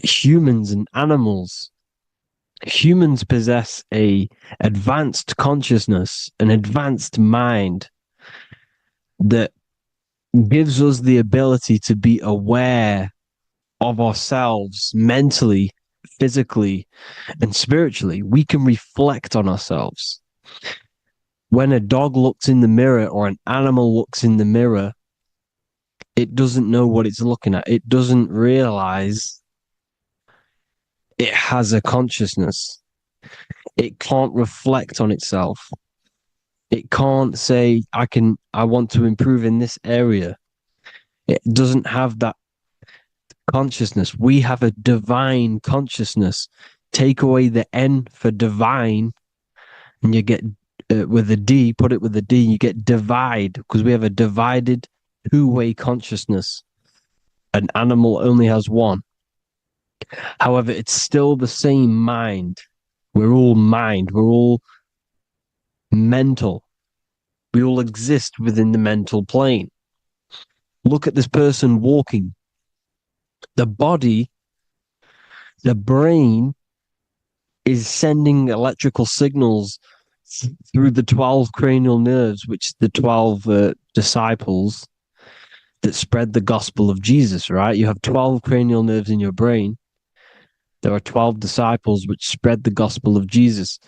humans and animals. Humans possess a advanced consciousness, an advanced mind that gives us the ability to be aware of ourselves mentally, physically, and spiritually. We can reflect on ourselves. When a dog looks in the mirror or an animal looks in the mirror, it doesn't know what it's looking at. It doesn't realize it has a consciousness. It can't reflect on itself. It can't say, I want to improve in this area. It doesn't have that consciousness. We have a divine consciousness. Take away the N for divine, and you get with a D, put it with a D, you get divide, because we have a divided two-way consciousness. An animal only has one. However, it's still the same mind. We're all mind. We're all mental. We all exist within the mental plane. Look at this person walking. The body, the brain is sending electrical signals through the 12 cranial nerves, which the 12 disciples that spread the gospel of Jesus, right? You have 12 cranial nerves in your brain. There are 12 disciples which spread the gospel of Jesus.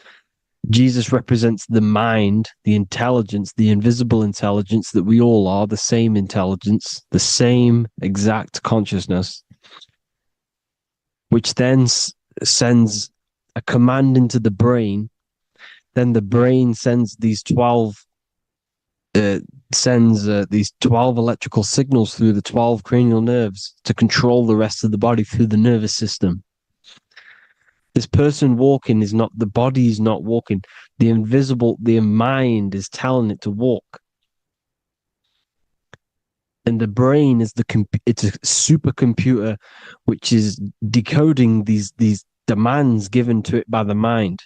Jesus represents the mind, the intelligence, the invisible intelligence that we all are, the same intelligence, the same exact consciousness, which then sends a command into the brain. Then the brain sends these 12 electrical signals through the 12 cranial nerves to control the rest of the body through the nervous system. This person walking is not, the body is not walking. The mind is telling it to walk. And the brain is it's a supercomputer which is decoding these demands given to it by the mind.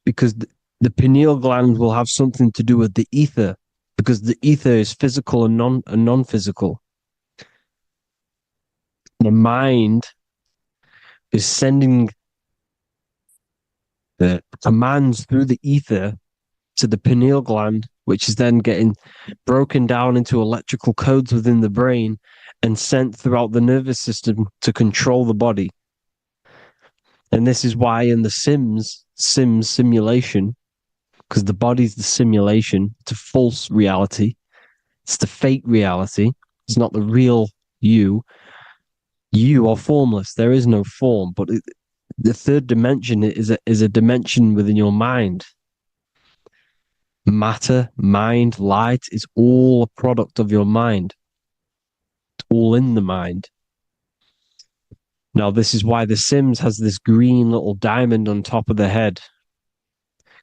Because the pineal gland will have something to do with the ether, because the ether is physical and non-physical. The mind is sending the commands through the ether to the pineal gland, which is then getting broken down into electrical codes within the brain and sent throughout the nervous system to control the body. And this is why in the Sims simulation, because the body's the simulation, it's a false reality. It's the fake reality. It's not the real you. You are formless. There is no form. But the third dimension is a dimension within your mind. Matter, mind, light is all a product of your mind. It's all in the mind. Now, this is why the Sims has this green little diamond on top of the head.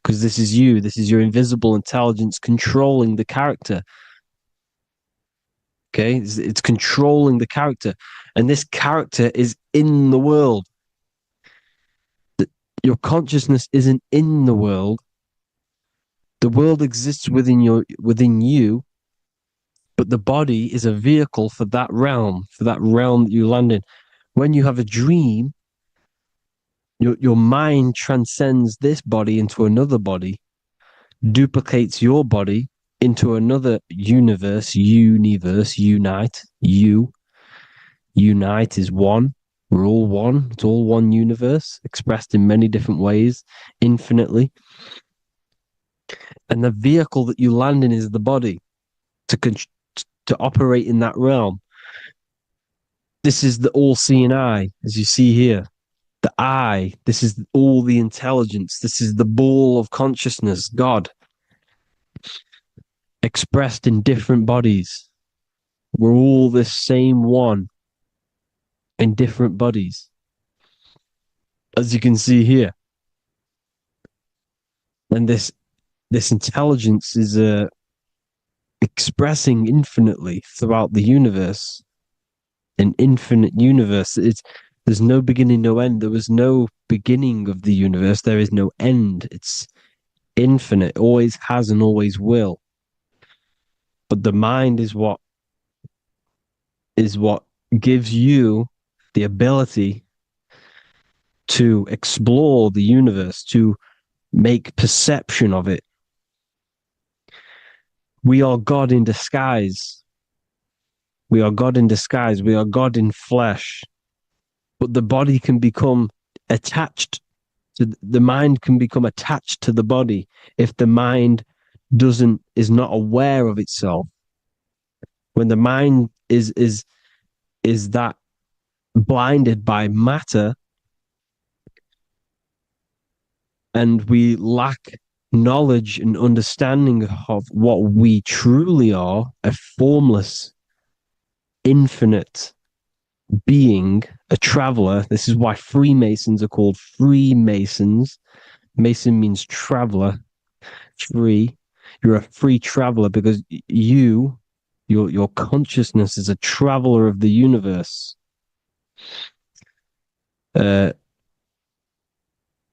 Because this is you. This is your invisible intelligence controlling the character. Okay? It's controlling the character. And this character is in the world. Your consciousness isn't in the world. The world exists within you, but the body is a vehicle for that realm that you land in. When you have a dream, your mind transcends this body into another body, duplicates your body into another universe, unite, unite is one. We're all one. It's all one universe, expressed in many different ways, infinitely. And the vehicle that you land in is the body to operate in that realm. This is the all-seeing eye, as you see here. The eye, this is all the intelligence. This is the ball of consciousness, God, expressed in different bodies. We're all this same one in different bodies, as you can see here. And this intelligence is expressing infinitely throughout the universe, an infinite universe. There's no beginning, no end. There was no beginning of the universe. There is no end. It's infinite, always has and always will. But the mind is what gives you the ability to explore the universe, to make perception of it. We are God in disguise. We are God in disguise. We are God in flesh. But the body can become attached to the mind, can become attached to the body if the mind is not aware of itself. When the mind is that blinded by matter, and we lack knowledge and understanding of what we truly are, a formless, infinite being, a traveler. This is why Freemasons are called Freemasons. Mason means traveler. Free. You're a free traveler because your consciousness is a traveler of the universe.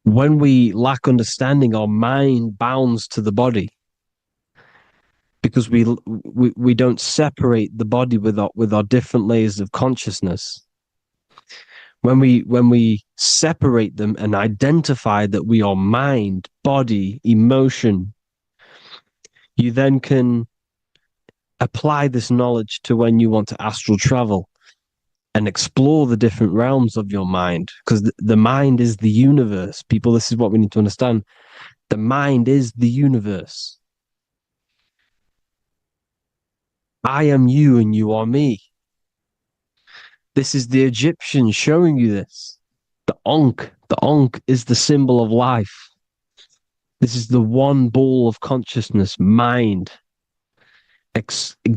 When we lack understanding, our mind bounds to the body because we don't separate the body with our different layers of consciousness. When we separate them and identify that we are mind, body, emotion, you then can apply this knowledge to when you want to astral travel and explore the different realms of your mind, because the mind is the universe. People, this is what we need to understand. The mind is the universe. I am you and you are me. This is the Egyptians showing you this. The Ankh is the symbol of life. This is the one ball of consciousness, mind,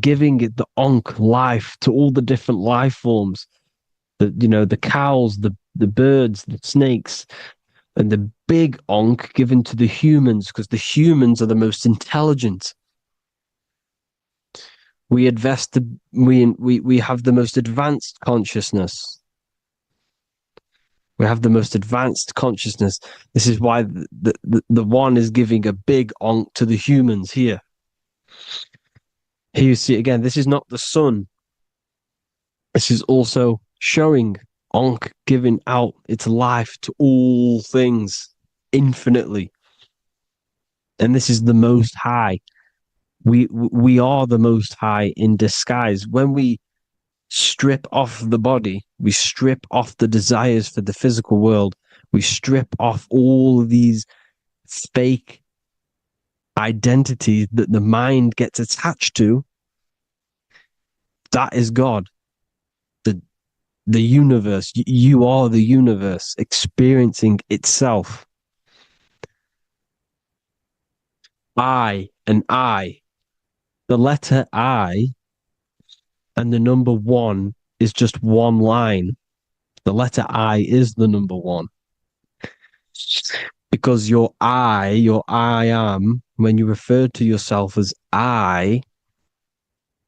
giving it the Ankh life to all the different life forms. The cows, the birds, the snakes, and the big Ankh given to the humans, because the humans are the most intelligent. We have the most advanced consciousness. We have the most advanced consciousness. This is why the one is giving a big Ankh to the humans here. Here you see again, this is not the sun. This is also showing Ankh giving out its life to all things infinitely. And this is the Most High. We are the Most High in disguise. When we strip off the body, we strip off the desires for the physical world, we strip off all of these fake identities that the mind gets attached to. That is God. The universe. You are the universe experiencing itself. I and I. The letter I and the number 1 is just one line. The letter I is the number 1. Because your I am, when you refer to yourself as I,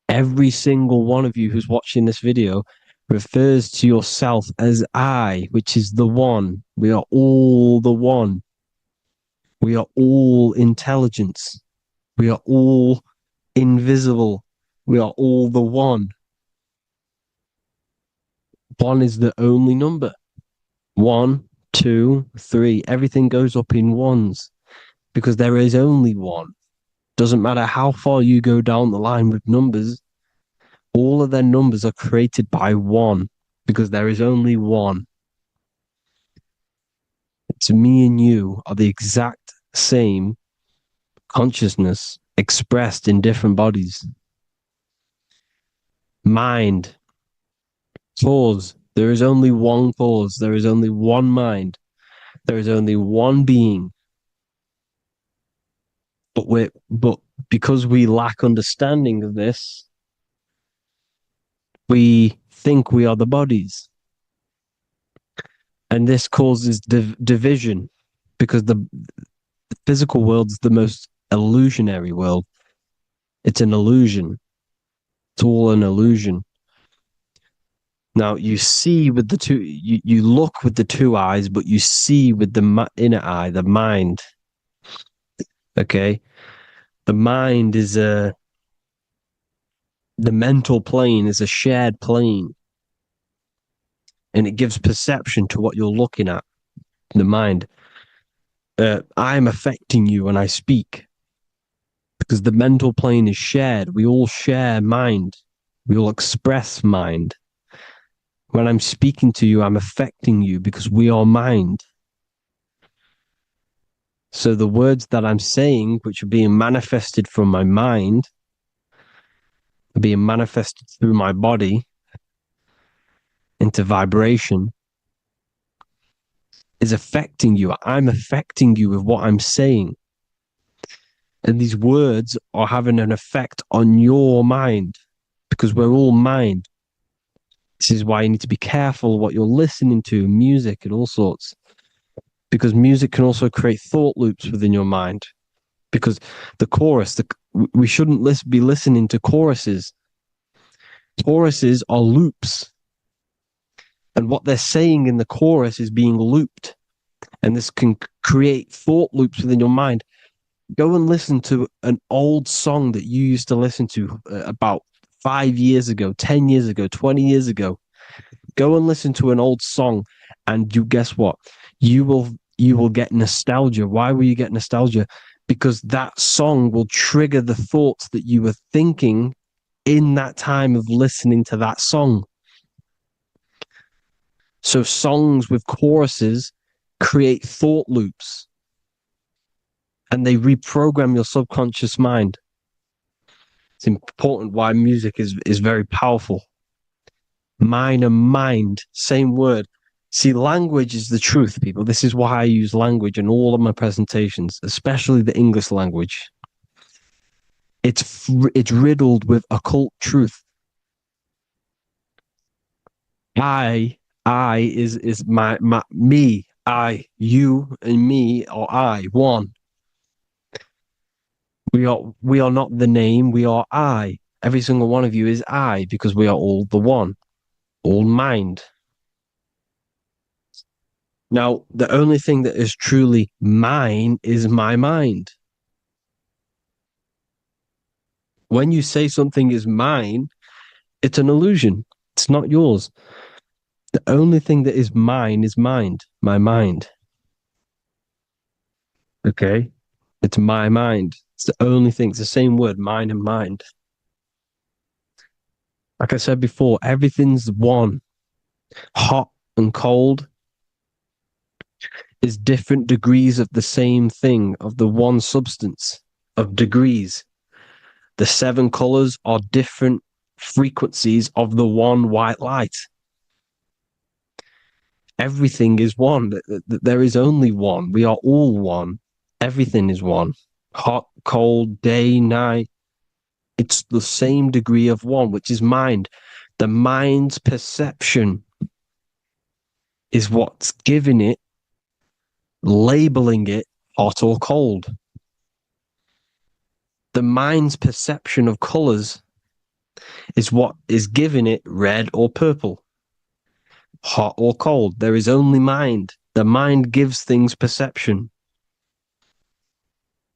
every single one of you who's watching this video refers to yourself as I, which is the one. We are all the one. We are all intelligence. We are all invisible. We are all the one. 1 is the only number. 1, 2, 3. Everything goes up in ones because there is only one. Doesn't matter how far you go down the line with numbers, all of their numbers are created by 1 because there is only one. It's me and you are the exact same consciousness expressed in different bodies. Mind. Cause. There is only one cause. There is only one mind. There is only one being. But because we lack understanding of this, we think we are the bodies. And this causes division because the physical world is the most illusionary world. It's an illusion. It's all an illusion. Now you see with the two, you look with the 2 eyes, but you see with the inner eye, the mind. Okay, the mind is the mental plane is a shared plane, and it gives perception to what you're looking at. The mind. I'm affecting you when I speak because the mental plane is shared. We all share mind. We all express mind. When I'm speaking to you, I'm affecting you because we are mind. So the words that I'm saying, which are being manifested from my mind, are being manifested through my body into vibration, is affecting you. I'm affecting you with what I'm saying. And these words are having an effect on your mind because we're all mind. This is why you need to be careful what you're listening to, music and all sorts. Because music can also create thought loops within your mind. Because the chorus, we shouldn't be listening to choruses. Choruses are loops. And what they're saying in the chorus is being looped. And this can create thought loops within your mind. Go and listen to an old song that you used to listen to about 5 years ago, 10 years ago, 20 years ago. Go and listen to an old song, and you guess what? You will get nostalgia. Why will you get nostalgia? Because that song will trigger the thoughts that you were thinking in that time of listening to that song. So songs with choruses create thought loops, and they reprogram your subconscious mind. It's important why music is very powerful. Mine and mind, same word. See, language is the truth, people. This is why I use language in all of my presentations, especially the English language. It's riddled with occult truth. I is my me, I, you and me, or I, one. We are not the name, we are I. Every single one of you is I because we are all the one, all mind. Now, the only thing that is truly mine is my mind. When you say something is mine, it's an illusion. It's not yours. The only thing that is mine is mind, my mind. Okay? It's my mind. It's the only thing. It's the same word, mind and mind. Like I said before, everything's one. Hot and cold is different degrees of the same thing, of the one substance, of degrees. The 7 colors are different frequencies of the one white light. Everything is one. There is only one. We are all one. Everything is one. Hot, cold, day, night. It's the same degree of one, which is mind. The mind's perception is what's giving it, labeling it hot or cold. The mind's perception of colors is what is giving it red or purple, hot or cold. There is only mind. The mind gives things perception.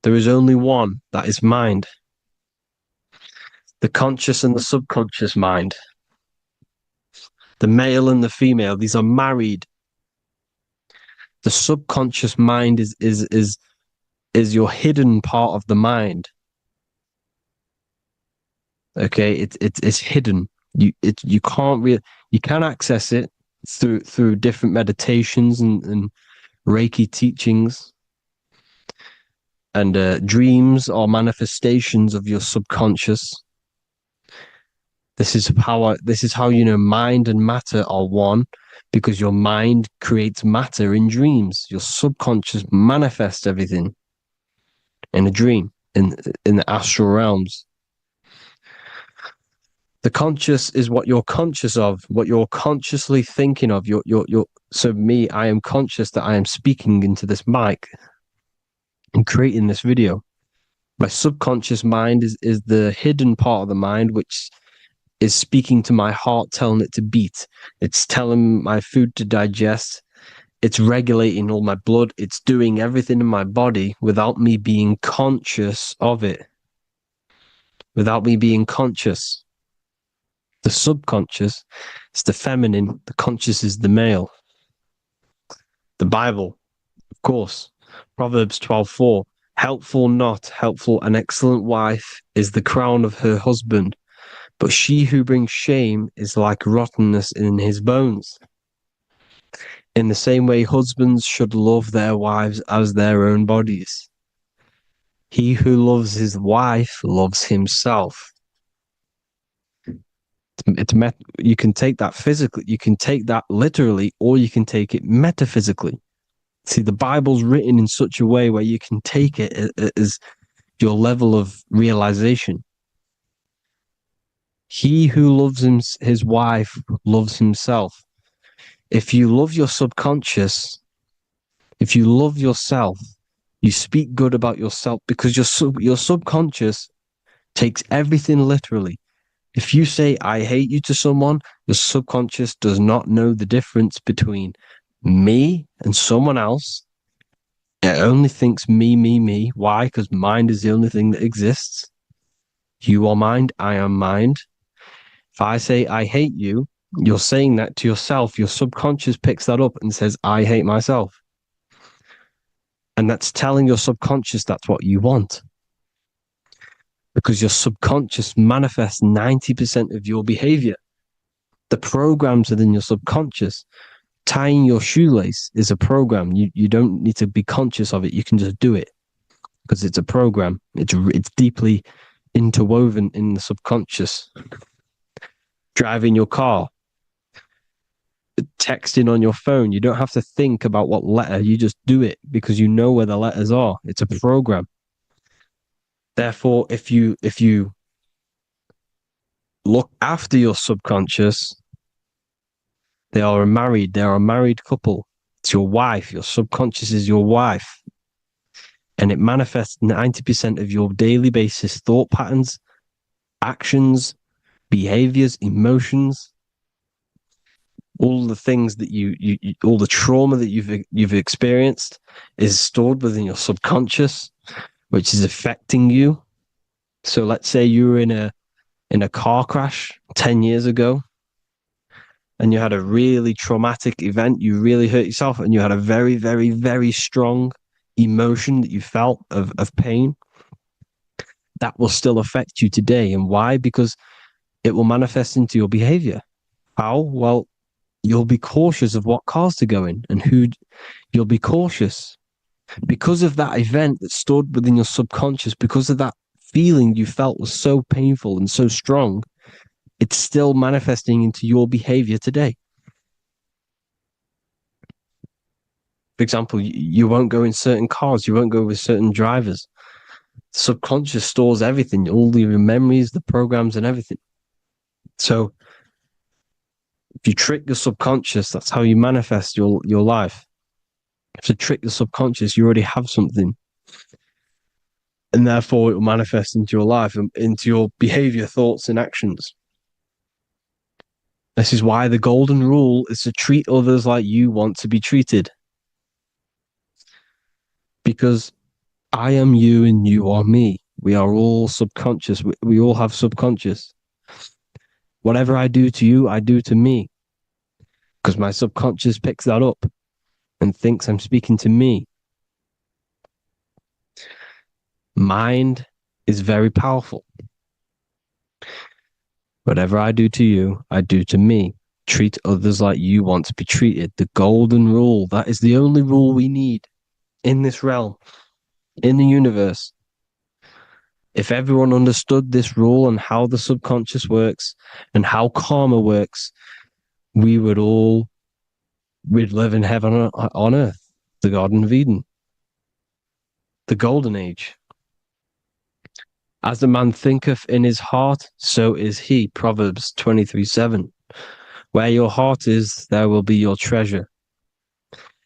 There is only one, that is mind. The conscious and the subconscious mind. The male and the female, these are married. The subconscious mind is your hidden part of the mind. Okay, it's hidden. You can access it through different meditations and Reiki teachings, and dreams or manifestations of your subconscious. This is how you know mind and matter are one, because your mind creates matter in dreams. Your subconscious manifests everything in a dream, in the astral realms. The conscious is what you're conscious of, what you're consciously thinking of. So me, I am conscious that I am speaking into this mic and creating this video. My subconscious mind is the hidden part of the mind, which is speaking to my heart, telling it to beat. It's telling my food to digest. It's regulating all my blood. It's doing everything in my body without me being conscious of it. Without me being conscious. The subconscious is the feminine. The conscious is the male. The Bible, of course. Proverbs 12:4. Helpful, not helpful, an excellent wife is the crown of her husband, but she who brings shame is like rottenness in his bones. In the same way, husbands should love their wives as their own bodies. He who loves his wife loves himself. You can take that physically, you can take that literally, or you can take it metaphysically. See, the Bible's written in such a way where you can take it as your level of realization. He who loves his wife loves himself. If you love your subconscious, if you love yourself, you speak good about yourself, because your subconscious takes everything literally. If you say, I hate you to someone, your subconscious does not know the difference between me and someone else. It only thinks me, me, me. Why? Because mind is the only thing that exists. You are mind, I am mind. If I say, I hate you, you're saying that to yourself. Your subconscious picks that up and says, I hate myself. And that's telling your subconscious that's what you want. Because your subconscious manifests 90% of your behavior. The programs within your subconscious. Tying your shoelace is a program. You don't need to be conscious of it. You can just do it because it's a program. It's deeply interwoven in the subconscious. Driving your car, texting on your phone. You don't have to think about what letter. You just do it because you know where the letters are. It's a program. Therefore, if you look after your subconscious, they are a married couple. It's your wife. Your subconscious is your wife. And it manifests 90% of your daily basis thought patterns, actions, behaviors, emotions, all the things that you all the trauma that you've experienced is stored within your subconscious, which is affecting you. So let's say you were in a car crash 10 years ago and you had a really traumatic event, you really hurt yourself, and you had a very, very, very strong emotion that you felt of pain, that will still affect you today. And why? Because it will manifest into your behavior. How? Well, you'll be cautious of what cars to go in and who. You'll be cautious because of that event that stood within your subconscious, because of that feeling you felt was so painful and so strong. It's still manifesting into your behavior today. For example, you won't go in certain cars, you won't go with certain drivers. The subconscious stores everything, all your memories, the programs, and everything. So if you trick your subconscious, that's how you manifest your life. If you trick the subconscious, you already have something. And therefore it will manifest into your life, into your behavior, thoughts, and actions. This is why the golden rule is to treat others like you want to be treated. Because I am you and you are me. We are all subconscious. We all have subconscious. Whatever I do to you, I do to me. Because my subconscious picks that up and thinks I'm speaking to me. Mind is very powerful. Whatever I do to you, I do to me. Treat others like you want to be treated. The golden rule. That is the only rule we need in this realm, in the universe. If everyone understood this rule and how the subconscious works and how karma works, we'd live in heaven on earth, the Garden of Eden, the golden age. As a man thinketh in his heart, so is he. Proverbs 23:7. Where your heart is, there will be your treasure.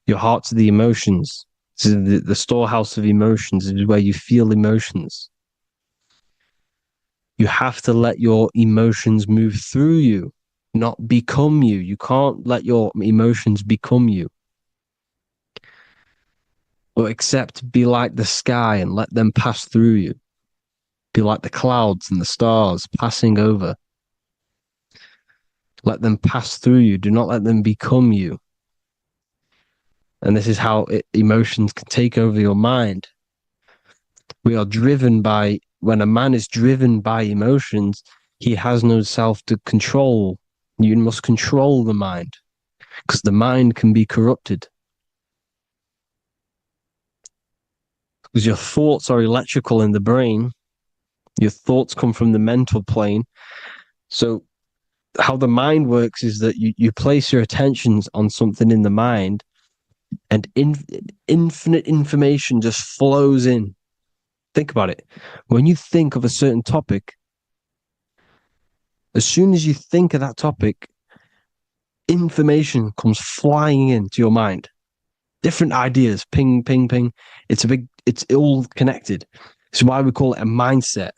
Your heart's the emotions. This is the storehouse of emotions. This is where you feel emotions. You have to let your emotions move through you, not become you. You can't let your emotions become you. Or except be like the sky and let them pass through you. Be like the clouds and the stars passing over. Let them pass through you. Do not let them become you. And this is how emotions can take over your mind. We are driven by, when a man is driven by emotions, he has no self to control. You must control the mind, because the mind can be corrupted. Because your thoughts are electrical in the brain. Your thoughts come from the mental plane. So how the mind works is that you place your attentions on something in the mind, and infinite information just flows in. Think about it. When you think of a certain topic, as soon as you think of that topic, information comes flying into your mind. Different ideas, ping, ping, ping. It's all connected. It's why we call it a mindset,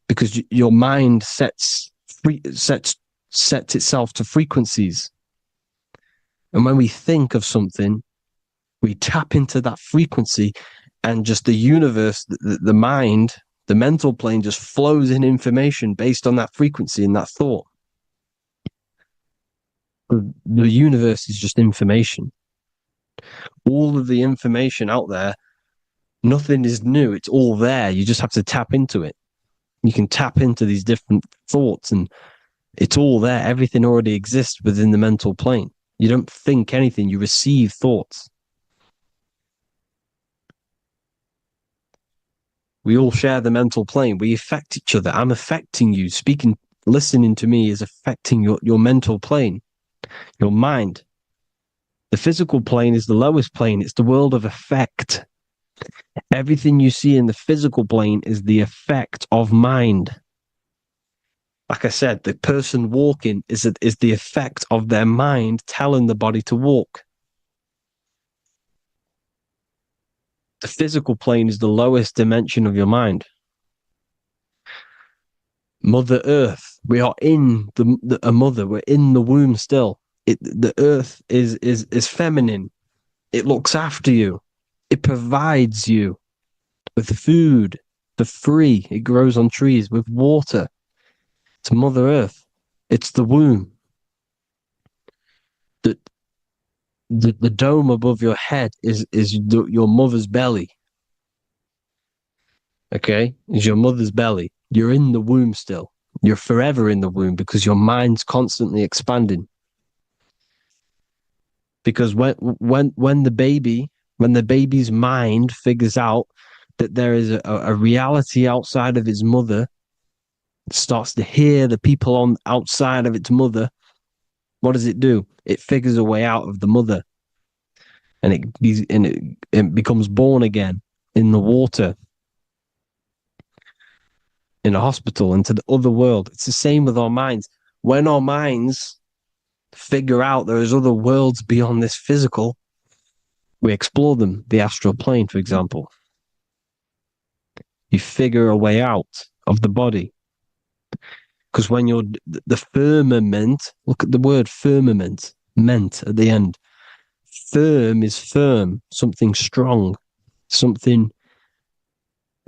because your mind sets itself to frequencies. And when we think of something, we tap into that frequency, and just the universe, the mind, the mental plane just flows in information based on that frequency and that thought. The universe is just information. All of the information out there, nothing is new. It's all there. You just have to tap into it. You can tap into these different thoughts, and it's all there. Everything already exists within the mental plane. You don't think anything. You receive thoughts. We all share the mental plane. We affect each other. I'm affecting you. Listening to me is affecting your mental plane, your mind. The physical plane is the lowest plane. It's the world of effect. Everything you see in the physical plane is the effect of mind. Like I said, the person walking is the effect of their mind telling the body to walk. The physical plane is the lowest dimension of your mind. Mother Earth, we are in a mother. We're in the womb still. The Earth is feminine. It looks after you. It provides you with food for free. It grows on trees with water. It's Mother Earth. It's the womb. the dome above your head is your mother's belly. Okay, is your mother's belly. You're in the womb still. You're forever in the womb because your mind's constantly expanding. Because when the baby's mind figures out that there is a reality outside of its mother, it starts to hear the people on outside of its mother. What does it do? It figures a way out of the mother, and it becomes born again in the water, in a hospital, into the other world. It's the same with our minds. When our minds figure out there is other worlds beyond this physical, we explore them. The astral plane, for example. You figure a way out of the body. Because when you're the firmament, look at the word firmament, meant at the end. Firm is firm, something strong, something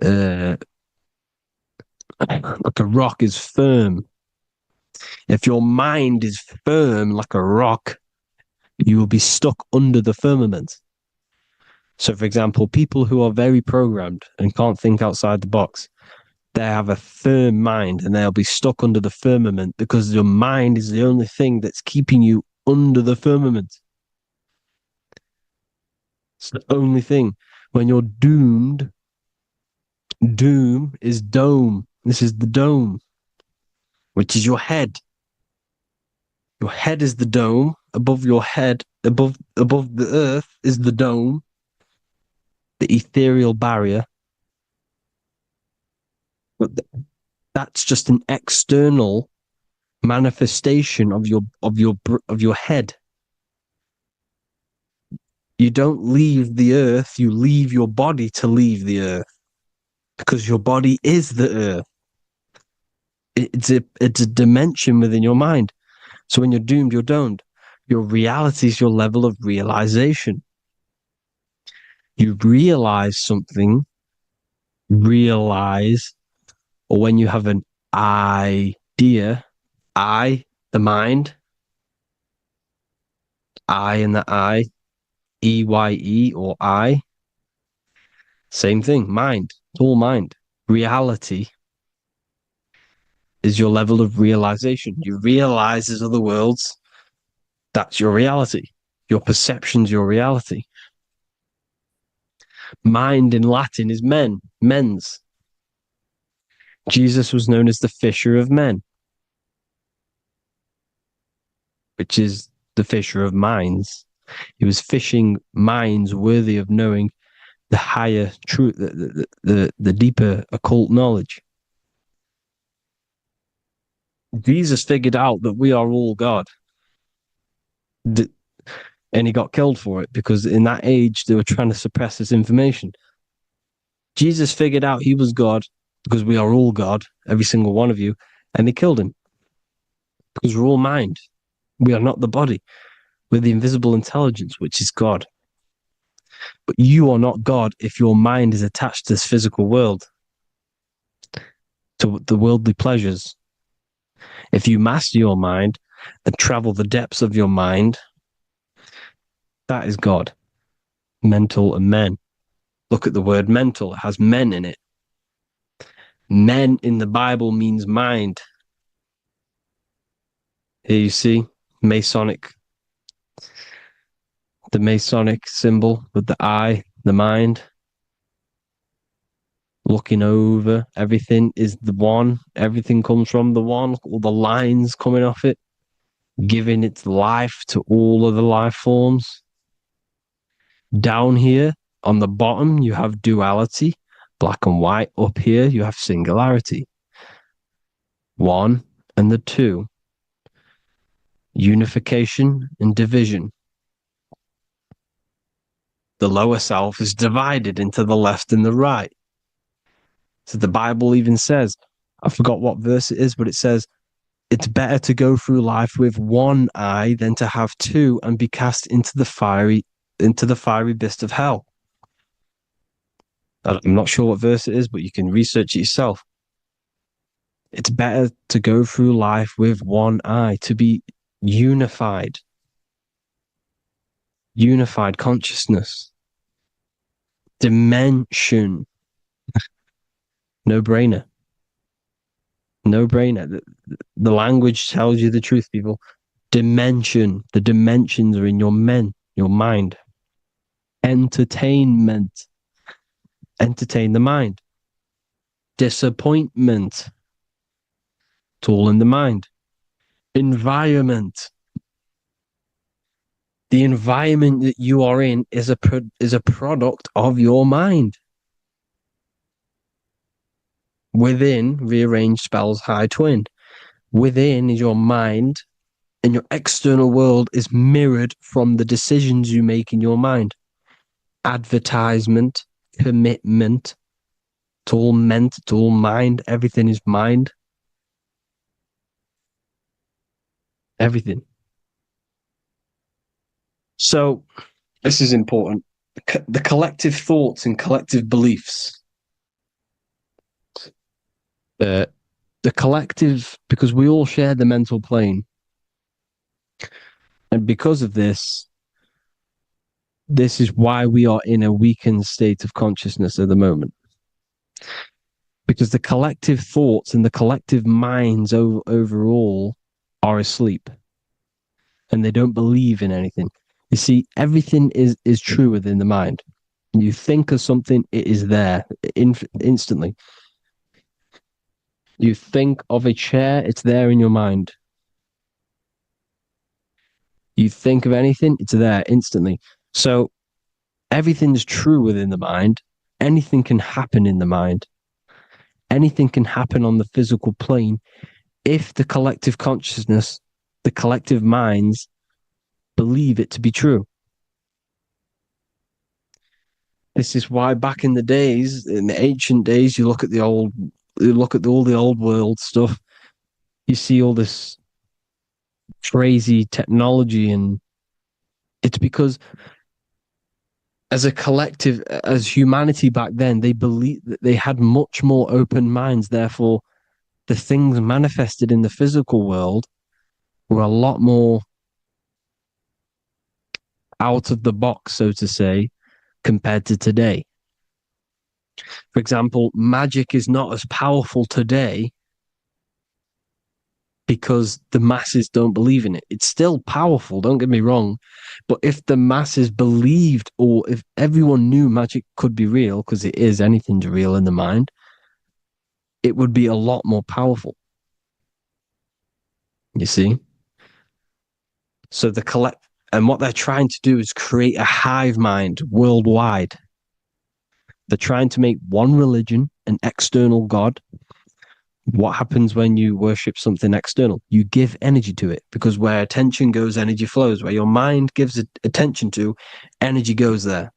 like a rock is firm. If your mind is firm like a rock, you will be stuck under the firmament. So, for example, people who are very programmed and can't think outside the box, they have a firm mind and they'll be stuck under the firmament because your mind is the only thing that's keeping you under the firmament. It's the only thing. When you're doomed, doom is dome. This is the dome, which is your head. Your head is the dome. Above your head, above the earth is the dome, the ethereal barrier. But that's just an external manifestation of your head. You don't leave the earth, you leave your body to leave the earth. Because your body is the earth. It's a dimension within your mind. So when you're doomed, you're domed. Your reality is your level of realization. You realize something, or when you have an idea, the mind, in the eye, EYE or I, same thing, mind, it's all mind. Reality is your level of realization. You realize there's other worlds, that's your reality. Your perception's your reality. Mind in Latin is mens. Jesus was known as the fisher of men, which is the fisher of minds. He was fishing minds worthy of knowing the higher truth, the deeper occult knowledge. Jesus figured out that we are all God. And he got killed for it because in that age they were trying to suppress this information. Jesus figured out he was God because we are all God, every single one of you, and they killed him because we're all mind. We are not the body. We're the invisible intelligence, which is God. But you are not God if your mind is attached to this physical world, to the worldly pleasures. If you master your mind and travel the depths of your mind, that is God. Mental and men. Look at the word mental. It has men in it. Men in the Bible means mind. Here you see Masonic. The Masonic symbol with the eye, the mind. Looking over everything is the one. Everything comes from the one. All the lines coming off it. Giving its life to all of the life forms. Down here on the bottom, you have duality, black and white. Up here, you have singularity. One and the two. Unification and division. The lower self is divided into the left and the right. So the Bible even says, I forgot what verse it is, but it says, it's better to go through life with one eye than to have two and be cast into the fiery abyss of hell. I'm not sure what verse it is, but you can research it yourself. It's better to go through life with one eye, to be unified. unified consciousness, dimension. No brainer. No brainer. The language tells you the truth, people. Dimension. The dimensions are in your mind. Entertainment. Entertain the mind. Disappointment. It's all in the mind. Environment. The environment that you are in is a product of your mind. Within, rearranged spells high twin. Within is your mind, and your external world is mirrored from the decisions you make in your mind. Advertisement, commitment, it's all meant, it's all mind. Everything is mind. Everything. So, this is important. The collective thoughts and collective beliefs. The collective, because we all share the mental plane. And because of this is why we are in a weakened state of consciousness at the moment. Because the collective thoughts and the collective minds overall are asleep. And they don't believe in anything. You see, everything is true within the mind. You think of something, it is there instantly. You think of a chair, it's there in your mind. You think of anything, it's there instantly. So everything's true within the mind. Anything can happen in the mind. Anything can happen on the physical plane if the collective consciousness, the collective minds, believe it to be true. This is why back in the days, in the ancient days, you look at all the old world stuff, you see all this crazy technology, and it's because as a collective, as humanity back then, they believed that they had much more open minds. Therefore, the things manifested in the physical world were a lot more out of the box, so to say, compared to today. For example, magic is not as powerful today because the masses don't believe in it. It's still powerful, don't get me wrong, but if the masses believed, or if everyone knew magic could be real, because it is, anything's real in the mind, it would be a lot more powerful. You see? So and what they're trying to do is create a hive mind worldwide. They're trying to make one religion, an external God. What happens when you worship something external? You give energy to it, because where attention goes, energy flows. Where your mind gives attention to, energy goes there.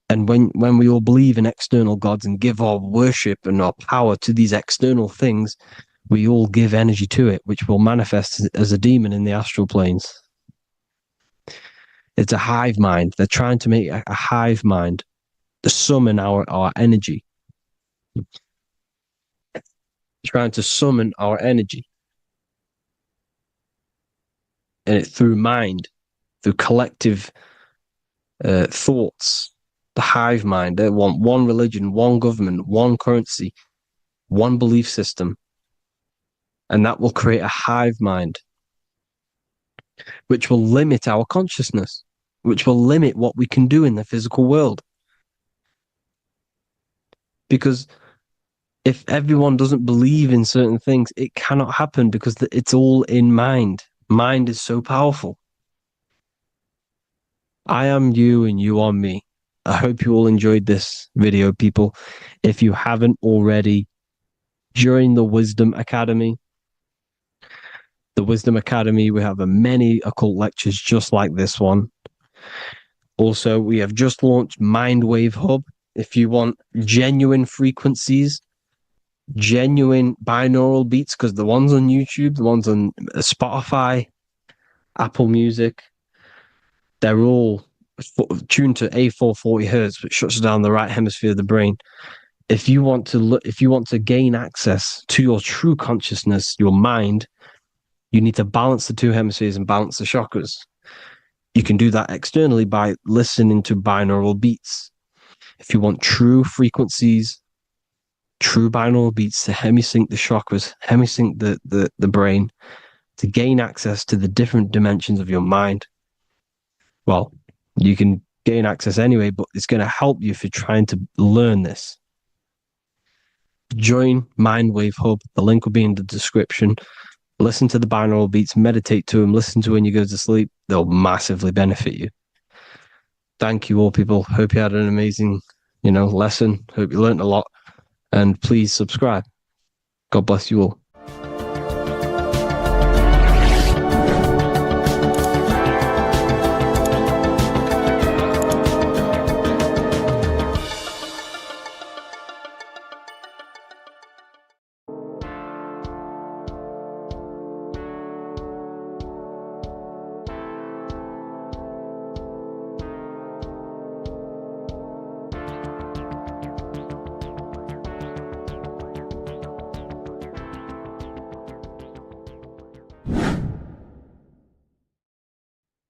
And when we all believe in external gods and give our worship and our power to these external things, we all give energy to it, which will manifest as a demon in the astral planes. It's a hive mind. They're trying to make a hive mind to summon our energy. Trying to summon our energy. And it through mind, through collective thoughts. The hive mind. They want one religion, one government, one currency, one belief system. And that will create a hive mind, which will limit our consciousness, which will limit what we can do in the physical world. Because if everyone doesn't believe in certain things, it cannot happen, because it's all in mind. Mind is so powerful. I am you and you are me. I hope you all enjoyed this video, people. If you haven't already, join the Wisdom Academy. The Wisdom Academy, we have many occult lectures just like this one. Also, we have just launched Mindwave Hub. If you want genuine frequencies, genuine binaural beats, because the ones on YouTube, the ones on Spotify, Apple Music, they're all tuned to A440 hertz, which shuts down the right hemisphere of the brain. If you want to gain access to your true consciousness, your mind, you need to balance the two hemispheres and balance the chakras. You can do that externally by listening to binaural beats. If you want true frequencies, true binaural beats to hemisync the chakras, hemisync the brain, to gain access to the different dimensions of your mind, well, you can gain access anyway, but it's going to help you if you're trying to learn this. Join Mindwave Hub. The link will be in the description. Listen to the binaural beats, meditate to them, listen to when you go to sleep. They'll massively benefit you. Thank you all, people. Hope you had an amazing, lesson. Hope you learned a lot. And please subscribe. God bless you all.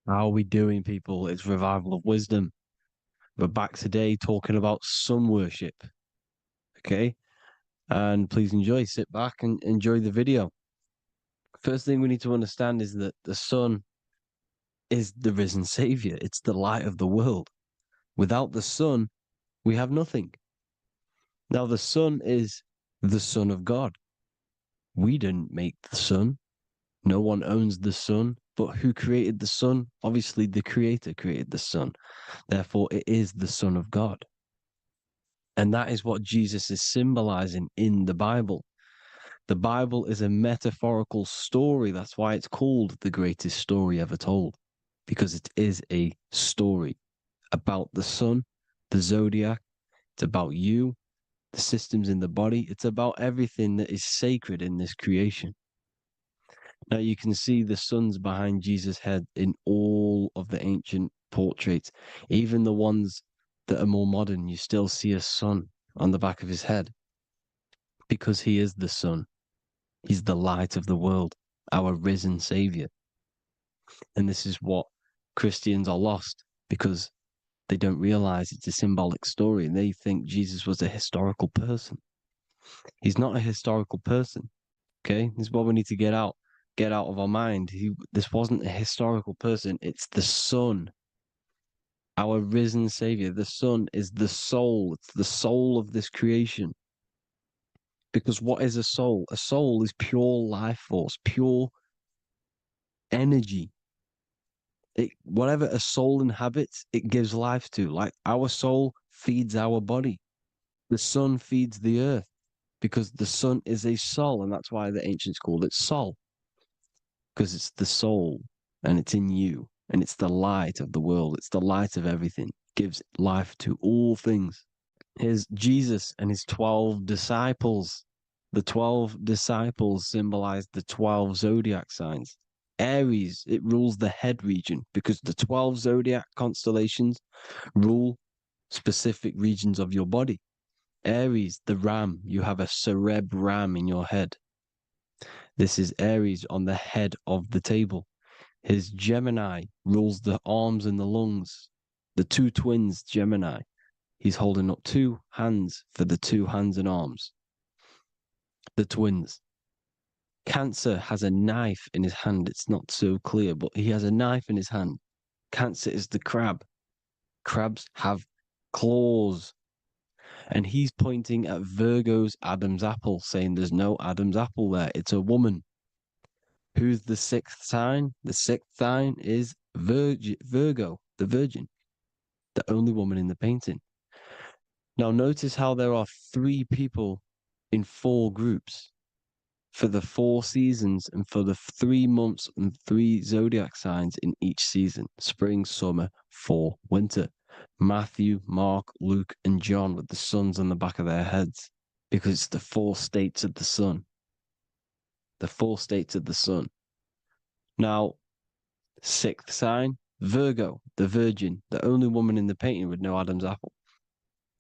How are we doing, people? It's Revival of Wisdom. We're back today talking about sun worship. Okay? And please enjoy. Sit back and enjoy the video. First thing we need to understand is that the sun is the risen savior. It's the light of the world. Without the sun, we have nothing. Now, the sun is the Son of God. We didn't make the sun. No one owns the sun. But who created the sun? Obviously, the Creator created the sun. Therefore, it is the Son of God. And that is what Jesus is symbolizing in the Bible. The Bible is a metaphorical story. That's why it's called the greatest story ever told, because it is a story about the sun, the zodiac. It's about you, the systems in the body. It's about everything that is sacred in this creation. Now you can see the suns behind Jesus' head in all of the ancient portraits, even the ones that are more modern. You still see a sun on the back of his head because he is the sun. He's the light of the world, our risen savior. And this is what Christians are lost because they don't realize it's a symbolic story and they think Jesus was a historical person. He's not a historical person. Okay, this is what we need to get out of our mind. This wasn't a historical person. It's the Son, our risen Savior. The Son is the soul. It's the soul of this creation. Because what is a soul? A soul is pure life force, pure energy. Whatever a soul inhabits, it gives life to. Like our soul feeds our body. The sun feeds the earth because the sun is a soul, and that's why the ancients called it Sol. Because it's the soul and it's in you and it's the light of the world. It's the light of everything. It gives life to all things. Here's Jesus and his 12 disciples. The 12 disciples symbolize the 12 zodiac signs. Aries, it rules the head region because the 12 zodiac constellations rule specific regions of your body. Aries, the ram, you have a cerebrum in your head. This is Aries on the head of the table. His Gemini rules the arms and the lungs. The two twins, Gemini. He's holding up two hands for the two hands and arms. The twins. Cancer has a knife in his hand. It's not so clear, but he has a knife in his hand. Cancer is the crab. Crabs have claws. And he's pointing at Virgo's Adam's apple, saying there's no Adam's apple there. It's a woman. Who's the sixth sign? The sixth sign is Virgo, the Virgin, the only woman in the painting. Now, notice how there are 3 people in 4 groups for the 4 seasons and for the 3 months and 3 zodiac signs in each season: spring, summer, fall, winter. Matthew, Mark, Luke, and John with the suns on the back of their heads because it's the 4 states of the sun. The 4 states of the sun. Now, 6th sign, Virgo, the Virgin, the only woman in the painting with no Adam's apple.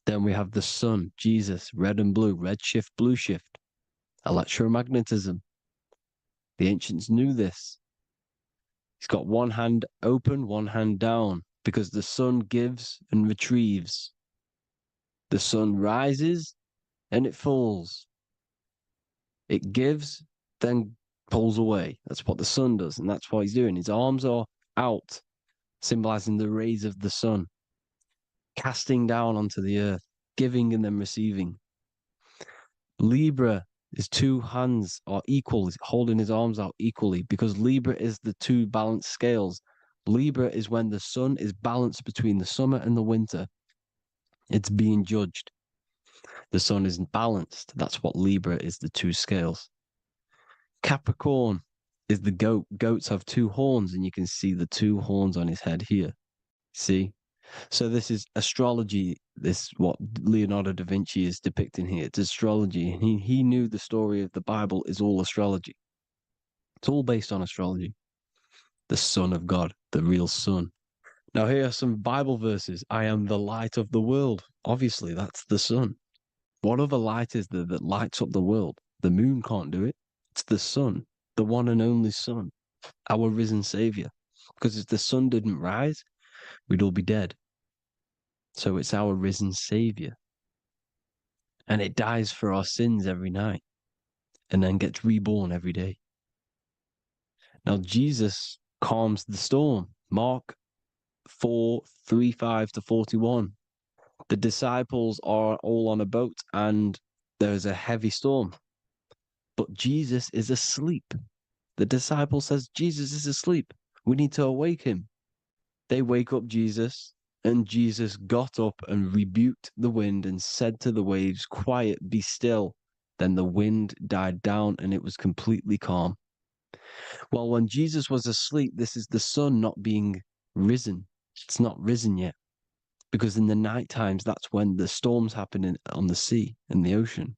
Then we have the sun, Jesus, red and blue, red shift, blue shift, electromagnetism. The ancients knew this. He's got one hand open, one hand down, because the sun gives and retrieves. The sun rises and it falls. It gives, then pulls away. That's what the sun does, and that's what he's doing. His arms are out, symbolizing the rays of the sun, casting down onto the earth, giving and then receiving. Libra, his two hands are equal, he's holding his arms out equally, because Libra is the two balanced scales. Libra is when the sun is balanced between the summer and the winter. It's being judged. The sun isn't balanced. That's what Libra is, the two scales. Capricorn is the goat. Goats have two horns, and you can see the two horns on his head here. See? So this is astrology. This is what Leonardo da Vinci is depicting here. It's astrology. He knew the story of the Bible is all astrology. It's all based on astrology. The Son of God, the real sun. Now here are some Bible verses. I am the light of the world. Obviously, that's the sun. What other light is there that lights up the world? The moon can't do it. It's the sun, the one and only sun, our risen savior. Because if the sun didn't rise, we'd all be dead. So it's our risen savior. And it dies for our sins every night and then gets reborn every day. Now, Jesus calms the storm. Mark 4:35-41. The disciples are all on a boat and there's a heavy storm. But Jesus is asleep. The disciple says, Jesus is asleep. We need to awake him. They wake up Jesus, and Jesus got up and rebuked the wind and said to the waves, quiet, be still. Then the wind died down and it was completely calm. Well, when Jesus was asleep, this is the sun not being risen. It's not risen yet. Because in the night times, that's when the storms happen on the sea, in the ocean.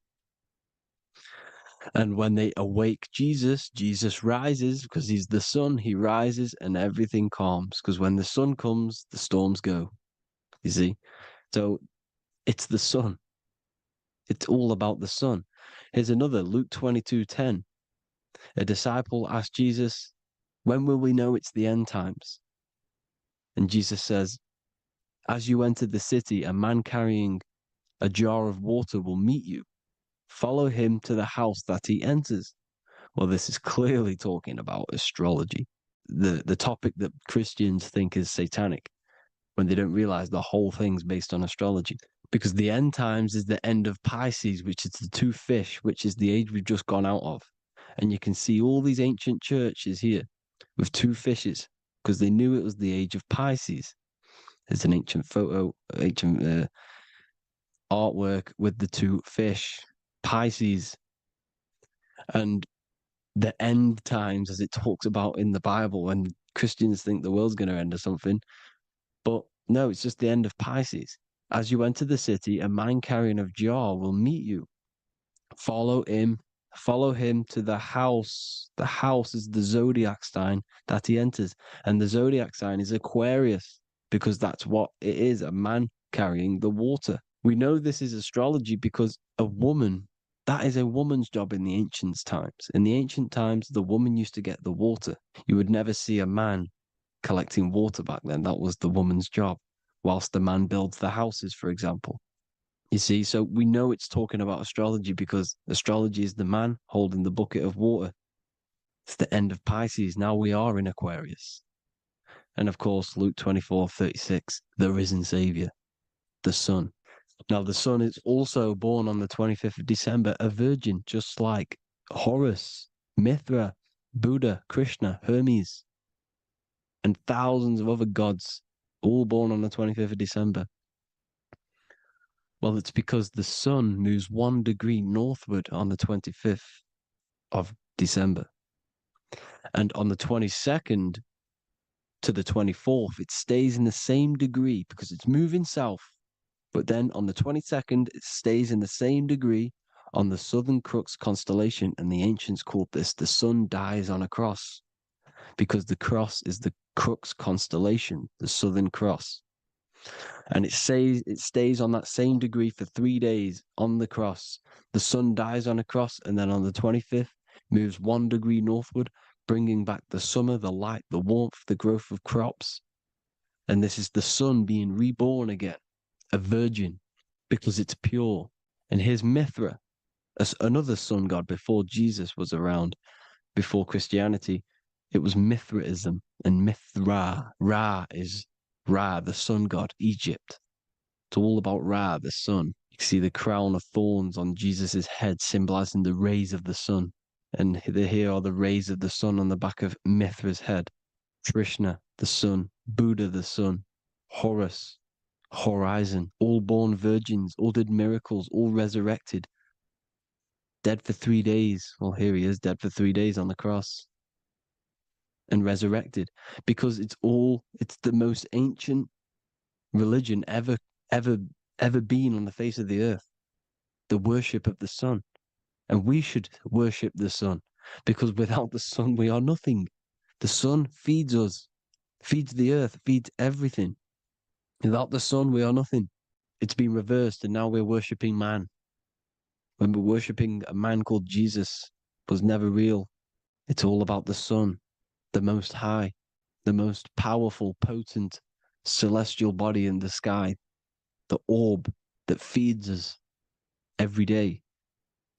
And when they awake Jesus, Jesus rises because he's the sun. He rises and everything calms. Because when the sun comes, the storms go. You see? So it's the sun. It's all about the sun. Here's another, Luke 22:10. A disciple asked Jesus, when will we know it's the end times? And Jesus says, as you enter the city, a man carrying a jar of water will meet you. Follow him to the house that he enters. Well, this is clearly talking about astrology, the topic that Christians think is satanic, when they don't realize the whole thing's based on astrology. Because the end times is the end of Pisces, which is the two fish, which is the age we've just gone out of. And you can see all these ancient churches here with two fishes, because they knew it was the age of Pisces. There's an ancient photo, ancient artwork with the two fish, Pisces. And the end times, as it talks about in the Bible, when Christians think the world's going to end or something. But no, it's just the end of Pisces. As you enter the city, a man carrying a jar will meet you. Follow him to the house. The house is the zodiac sign that he enters. And the zodiac sign is Aquarius, because that's what it is, a man carrying the water. We know this is astrology because a woman, that is a woman's job in the ancient times. In the ancient times, the woman used to get the water. You would never see a man collecting water back then. That was the woman's job, whilst the man builds the houses, for example. You see, so we know it's talking about astrology because astrology is the man holding the bucket of water. It's the end of Pisces. Now we are in Aquarius. And of course, Luke 24:36, the risen Savior, the Son. Now, the Son is also born on the 25th of December, a virgin, just like Horus, Mithra, Buddha, Krishna, Hermes, and thousands of other gods, all born on the 25th of December. Well, it's because the sun moves 1 degree northward on the 25th of December. And on the 22nd to the 24th, it stays in the same degree because it's moving south. But then on the 22nd, it stays in the same degree on the Southern Crux constellation. And the ancients called this the sun dies on a cross, because the cross is the Crux constellation, the Southern Cross. And it stays on that same degree for 3 days on the cross. The sun dies on a cross, and then on the 25th, moves 1 degree northward, bringing back the summer, the light, the warmth, the growth of crops. And this is the sun being reborn again, a virgin, because it's pure. And here's Mithra, another sun god before Jesus was around, before Christianity. It was Mithraism and Mithra. Ra is Ra, the sun god, Egypt. It's all about Ra, the sun. You can see the crown of thorns on Jesus' head, symbolizing the rays of the sun. And here are the rays of the sun on the back of Mithra's head. Krishna, the sun. Buddha, the sun. Horus, horizon. All born virgins, all did miracles, all resurrected. Dead for 3 days. Well, here he is, dead for 3 days on the cross. And resurrected. Because it's the most ancient religion ever been on the face of the earth. The worship of the sun. And we should worship the sun, because without the sun we are nothing. The sun feeds us, feeds the earth, feeds everything. Without the sun we are nothing. It's been reversed, and now we're worshipping man. When we're worshipping a man called Jesus, was never real. It's all about the sun, the most high, the most powerful, potent, celestial body in the sky, the orb that feeds us every day.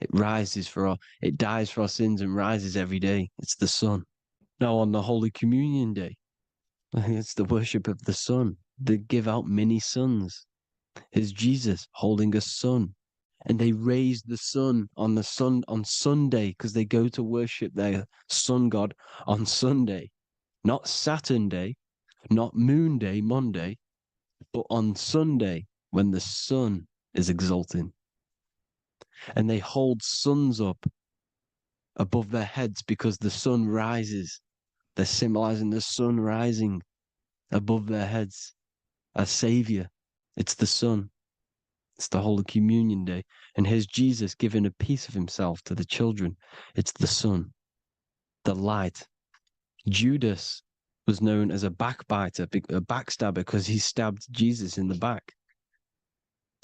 It dies for our sins and rises every day. It's the sun. Now on the Holy Communion Day, it's the worship of the sun. They give out mini suns. It's Jesus holding a sun. And they raise the sun on Sunday, because they go to worship their sun god on Sunday. Not Saturn Day, not Moon Day, Monday, but on Sunday when the sun is exalting. And they hold suns up above their heads because the sun rises. They're symbolizing the sun rising above their heads as savior. It's the sun. It's the Holy Communion Day. And here's Jesus giving a piece of himself to the children. It's the sun, the light. Judas was known as a backbiter, a backstabber, because he stabbed Jesus in the back.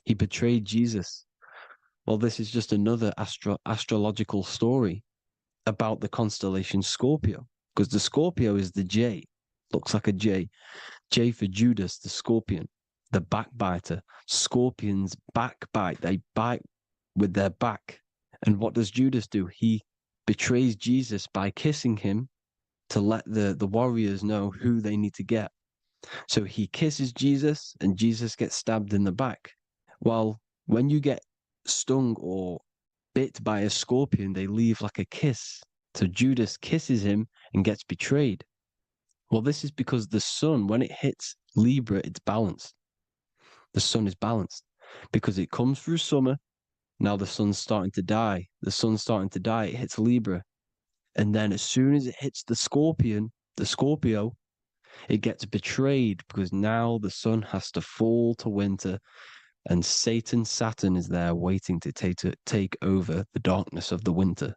He betrayed Jesus. Well, this is just another astrological story about the constellation Scorpio, because the Scorpio is the J, looks like a J. J for Judas, the scorpion, the backbiter. Scorpions backbite, they bite with their back. And what does Judas do? He betrays Jesus by kissing him to let the warriors know who they need to get. So he kisses Jesus, and Jesus gets stabbed in the back. Well, when you get stung or bit by a scorpion, they leave like a kiss. So Judas kisses him and gets betrayed. Well, this is because the sun, when it hits Libra, it's balanced. The sun is balanced because it comes through summer. Now the sun's starting to die. The sun's starting to die. It hits Libra. And then as soon as it hits the Scorpio, it gets betrayed, because now the sun has to fall to winter, and Saturn is there waiting to take over the darkness of the winter.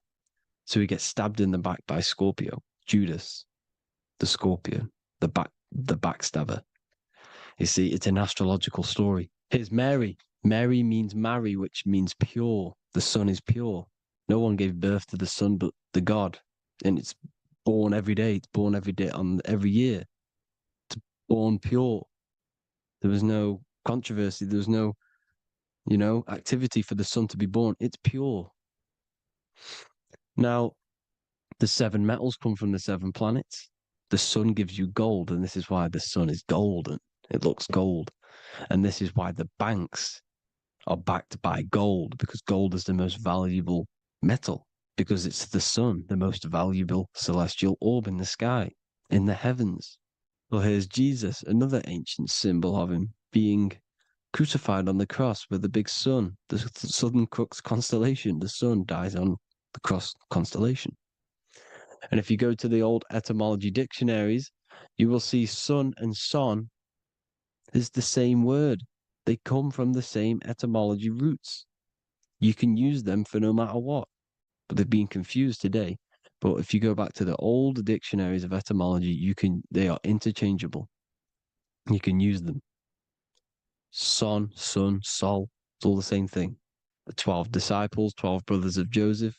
So he gets stabbed in the back by Scorpio, Judas, the scorpion, the backstabber. You see, it's an astrological story. Here's Mary. Mary means marry, which means pure. The sun is pure. No one gave birth to the sun but the God. And it's born every day. It's born every day on every year. It's born pure. There was no controversy. There was no, activity for the sun to be born. It's pure. Now, the 7 metals come from the 7 planets. The sun gives you gold, and this is why the sun is golden. It looks gold. And this is why the banks are backed by gold, because gold is the most valuable metal, because it's the sun, the most valuable celestial orb in the sky, in the heavens. Well, here's Jesus, another ancient symbol of him being crucified on the cross with the big sun, the Southern Crux constellation. The sun dies on the cross constellation. And if you go to the old etymology dictionaries, you will see sun and son is the same word. They come from the same etymology roots. You can use them for no matter what, but they've been confused today. But if you go back to the old dictionaries of etymology, they are interchangeable. You can use them. Son, sun, sol, it's all the same thing. The 12 disciples, 12 brothers of Joseph,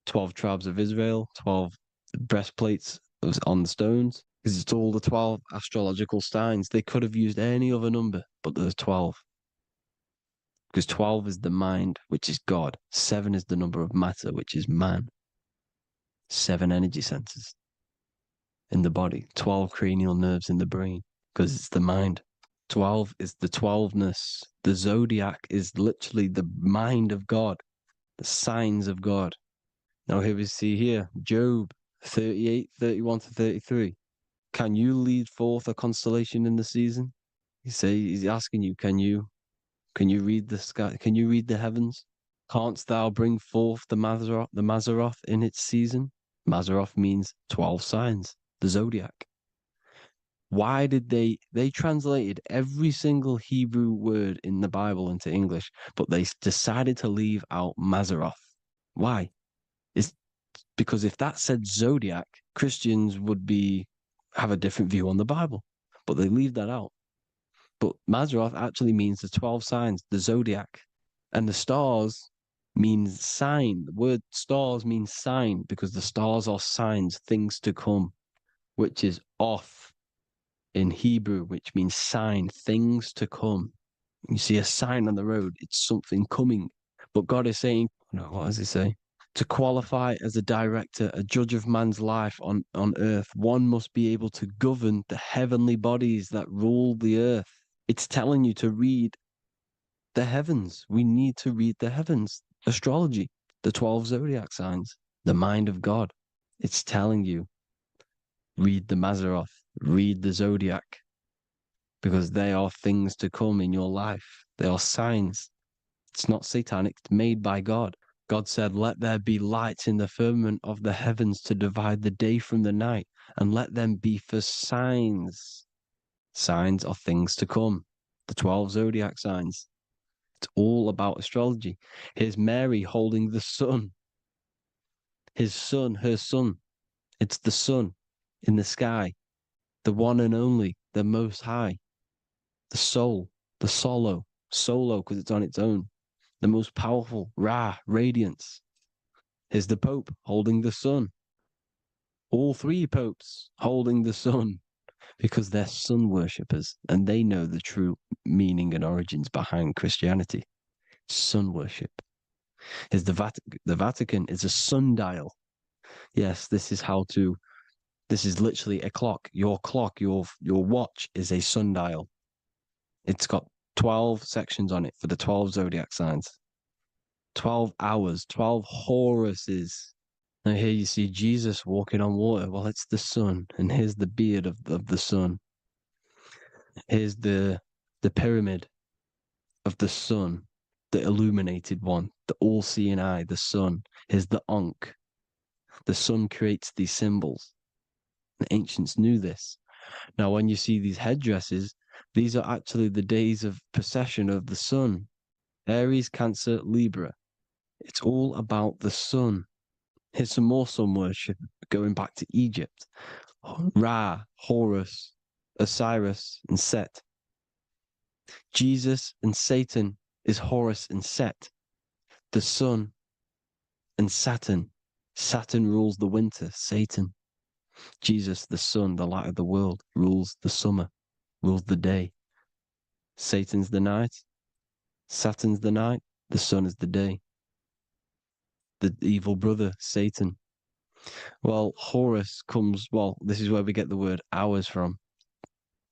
12 tribes of Israel, 12 The breastplates was on the stones because it's all the 12 astrological signs. They could have used any other number, but there's 12. Because 12 is the mind, which is God. 7 is the number of matter, which is man. 7 energy centers in the body. 12 cranial nerves in the brain, because it's the mind. 12 is the 12ness. The zodiac is literally the mind of God, the signs of God. Now here we see here, Job 38, 31 to 33. Can you lead forth a constellation in the season? He's asking you, can you read the sky? Can you read the heavens? Canst thou bring forth the Mazzaroth in its season? Mazzaroth means 12 signs, the zodiac. Why did they translated every single Hebrew word in the Bible into English, but they decided to leave out Mazzaroth? Why? It's because if that said zodiac, Christians would have a different view on the Bible, but they leave that out. But Mazzaroth actually means the 12 signs, the zodiac, and the stars means sign. The word stars means sign because the stars are signs, things to come, which is off in Hebrew, which means sign, things to come. You see a sign on the road, it's something coming. But God is saying, no, what does he say? To qualify as a director, a judge of man's life on earth, one must be able to govern the heavenly bodies that rule the earth. It's telling you to read the heavens. We need to read the heavens. Astrology, the 12 zodiac signs, the mind of God. It's telling you, read the Mazzaroth, read the zodiac, because they are things to come in your life. They are signs. It's not satanic, it's made by God. God said, let there be lights in the firmament of the heavens to divide the day from the night, and let them be for signs. Signs are things to come. The 12 zodiac signs. It's all about astrology. Here's Mary holding the sun. His son, her son. It's the sun in the sky. The one and only, the most high. The soul, the solo because it's on its own. The most powerful, Ra, radiance. Here's the Pope holding the sun. All 3 popes holding the sun because they're sun worshippers and they know the true meaning and origins behind Christianity. Sun worship. Here's the Vatican is a sundial. Yes, this is literally a clock. Your clock, your watch is a sundial. It's got 12 sections on it for the 12 zodiac signs. 12 hours, 12 Horuses. Now here you see Jesus walking on water. Well, it's the sun, and here's the beard of the sun. Here's the pyramid of the sun, the illuminated one, the all-seeing eye, the sun. Here's the Ankh. The sun creates these symbols. The ancients knew this. Now, when you see these headdresses, these are actually the days of precession of the sun. Aries, Cancer, Libra. It's all about the sun. Here's some more sun worship going back to Egypt. Ra, Horus, Osiris, and Set. Jesus and Satan is Horus and Set. The sun and Saturn. Saturn rules the winter, Satan. Jesus, the sun, the light of the world, rules the summer, rules the day. Satan's the night, Saturn's the night, the sun is the day. The evil brother, Satan. Well, Horus this is where we get the word hours from.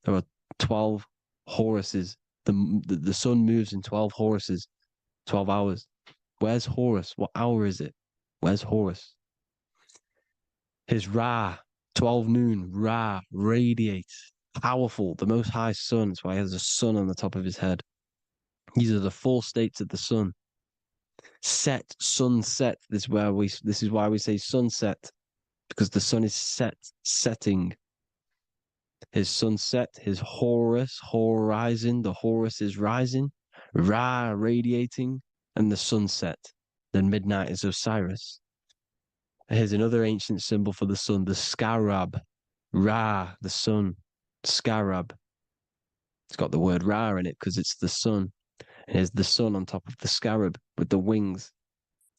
There are 12 Horuses. The sun moves in 12 Horuses, 12 hours. Where's Horus? What hour is it? Where's Horus? His Ra, 12 noon, Ra, radiates. Powerful, the most high sun. That's why he has a sun on the top of his head. These are the 4 states of the sun. Set, sunset. This is why we say sunset, because the sun is setting. His sunset, his Horus, horizon. The Horus is rising, Ra radiating, and the sunset. Then midnight is Osiris. Here's another ancient symbol for the sun, the scarab. Ra, the sun, scarab. It's got the word Ra in it because it's the sun. And here's the sun on top of the scarab with the wings.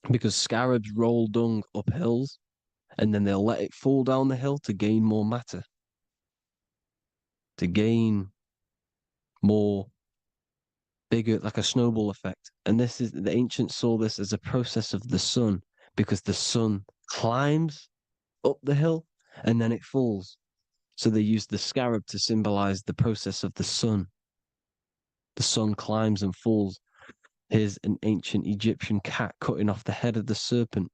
Because scarabs roll dung up hills and then they'll let it fall down the hill to gain more matter, to gain more bigger, like a snowball effect. And this is, the ancients saw this as a process of the sun, because the sun climbs up the hill and then it falls. So they used the scarab to symbolize the process of the sun. The sun climbs and falls. Here's an ancient Egyptian cat cutting off the head of the serpent.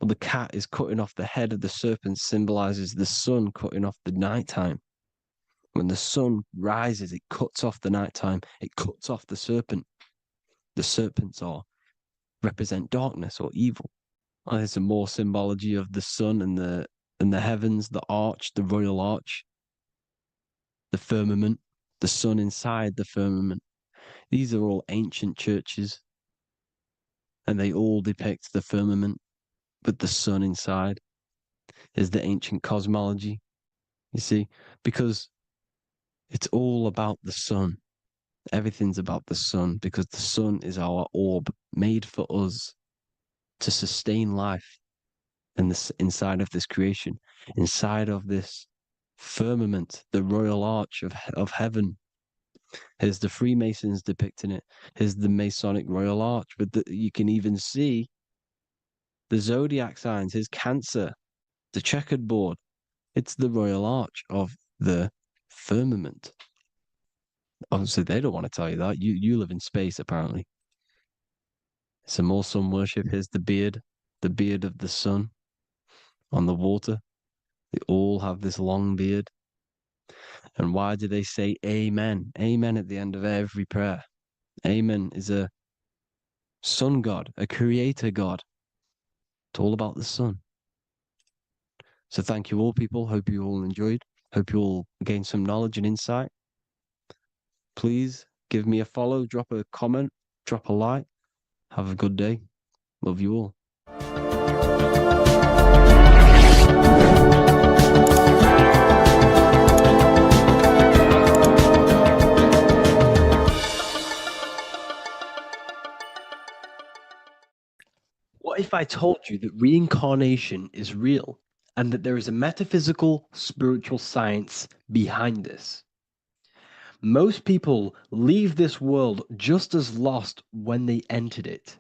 Well, the cat is cutting off the head of the serpent, symbolizes the sun cutting off the nighttime. When the sun rises, it cuts off the nighttime. It cuts off the serpent. The serpents represent darkness or evil. There's some more symbology of the sun and the heavens, the arch, the royal arch, the firmament, the sun inside the firmament. These are all ancient churches, and they all depict the firmament with the sun inside. Is the ancient cosmology, you see, because it's all about the sun. Everything's about the sun, because the sun is our orb made for us to sustain life. And this, inside of this creation, inside of this firmament, the royal arch of heaven. Here's the Freemasons depicting it. Here's the Masonic royal arch. But you can even see the zodiac signs. Here's Cancer, the checkered board. It's the royal arch of the firmament. Obviously, they don't want to tell you that. You live in space, apparently. Some more sun worship. Here's the beard of the sun on the water. They all have this long beard. And why do they say amen? Amen at the end of every prayer. Amen is a sun god, a creator god. It's all about the sun. So thank you all, people. Hope you all enjoyed. Hope you all gained some knowledge and insight. Please give me a follow, drop a comment, drop a like. Have a good day. Love you all. What if I told you that reincarnation is real and that there is a metaphysical, spiritual science behind this? Most people leave this world just as lost when they entered it.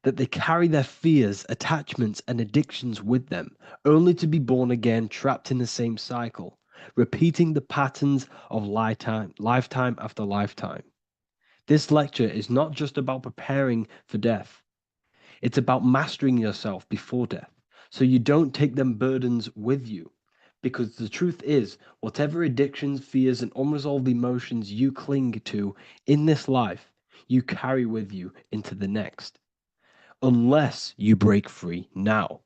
That they carry their fears, attachments, and addictions with them, only to be born again, trapped in the same cycle, repeating the patterns of lifetime after lifetime. This lecture is not just about preparing for death. It's about mastering yourself before death, so you don't take them burdens with you. Because the truth is, whatever addictions, fears, and unresolved emotions you cling to in this life, you carry with you into the next. Unless you break free now.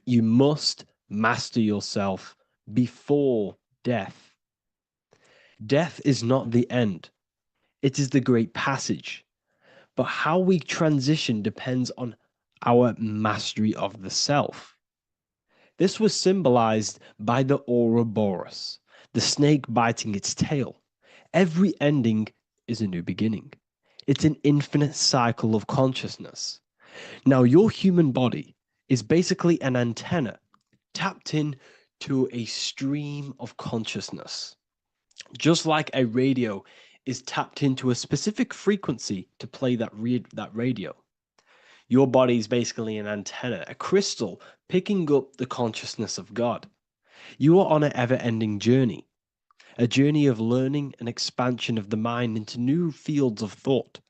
You must master yourself before death. Death is not the end. It is the great passage. But how we transition depends on our mastery of the self. This was symbolized by the Ouroboros, the snake biting its tail. Every ending is a new beginning. It's an infinite cycle of consciousness. Now, your human body is basically an antenna tapped in to a stream of consciousness. Just like a radio is tapped into a specific frequency to play that radio. Your body is basically an antenna, a crystal picking up the consciousness of God. You are on an ever-ending journey, a journey of learning and expansion of the mind into new fields of thought.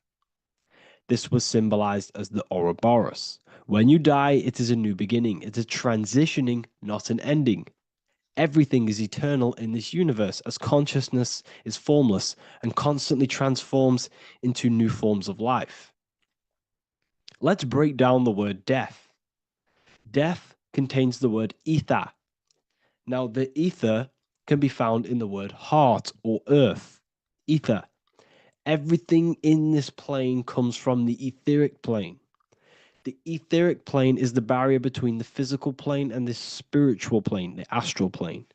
This was symbolized as the Ouroboros. When you die, it is a new beginning. It's a transitioning, not an ending. Everything is eternal in this universe, as consciousness is formless and constantly transforms into new forms of life. Let's break down the word death. Death contains the word ether. Now, the ether can be found in the word heart or earth. Ether. Everything in this plane comes from the etheric plane. The etheric plane is the barrier between the physical plane and the spiritual plane, the astral plane.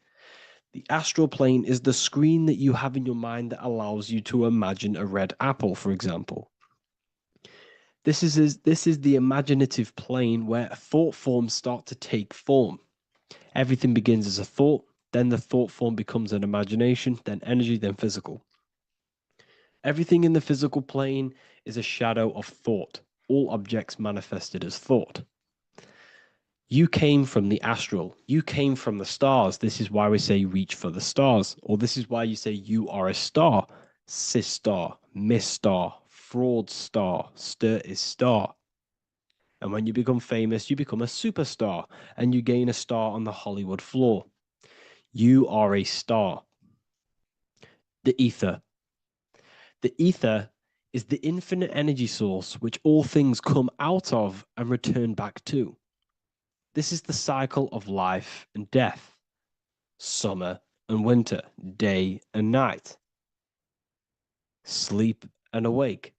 The astral plane is the screen that you have in your mind that allows you to imagine a red apple, for example. This is the imaginative plane where thought forms start to take form. Everything begins as a thought, then the thought form becomes an imagination, then energy, then physical. Everything in the physical plane is a shadow of thought, all objects manifested as thought. You came from the astral. You came from the stars. This is why we say reach for the stars. Or this is why you say you are a star. Cis star, miss star, fraud star, stir is star. And when you become famous, you become a superstar and you gain a star on the Hollywood floor. You are a star. The ether. The ether is the infinite energy source which all things come out of and return back to. This is the cycle of life and death, summer and winter, day and night, sleep and awake.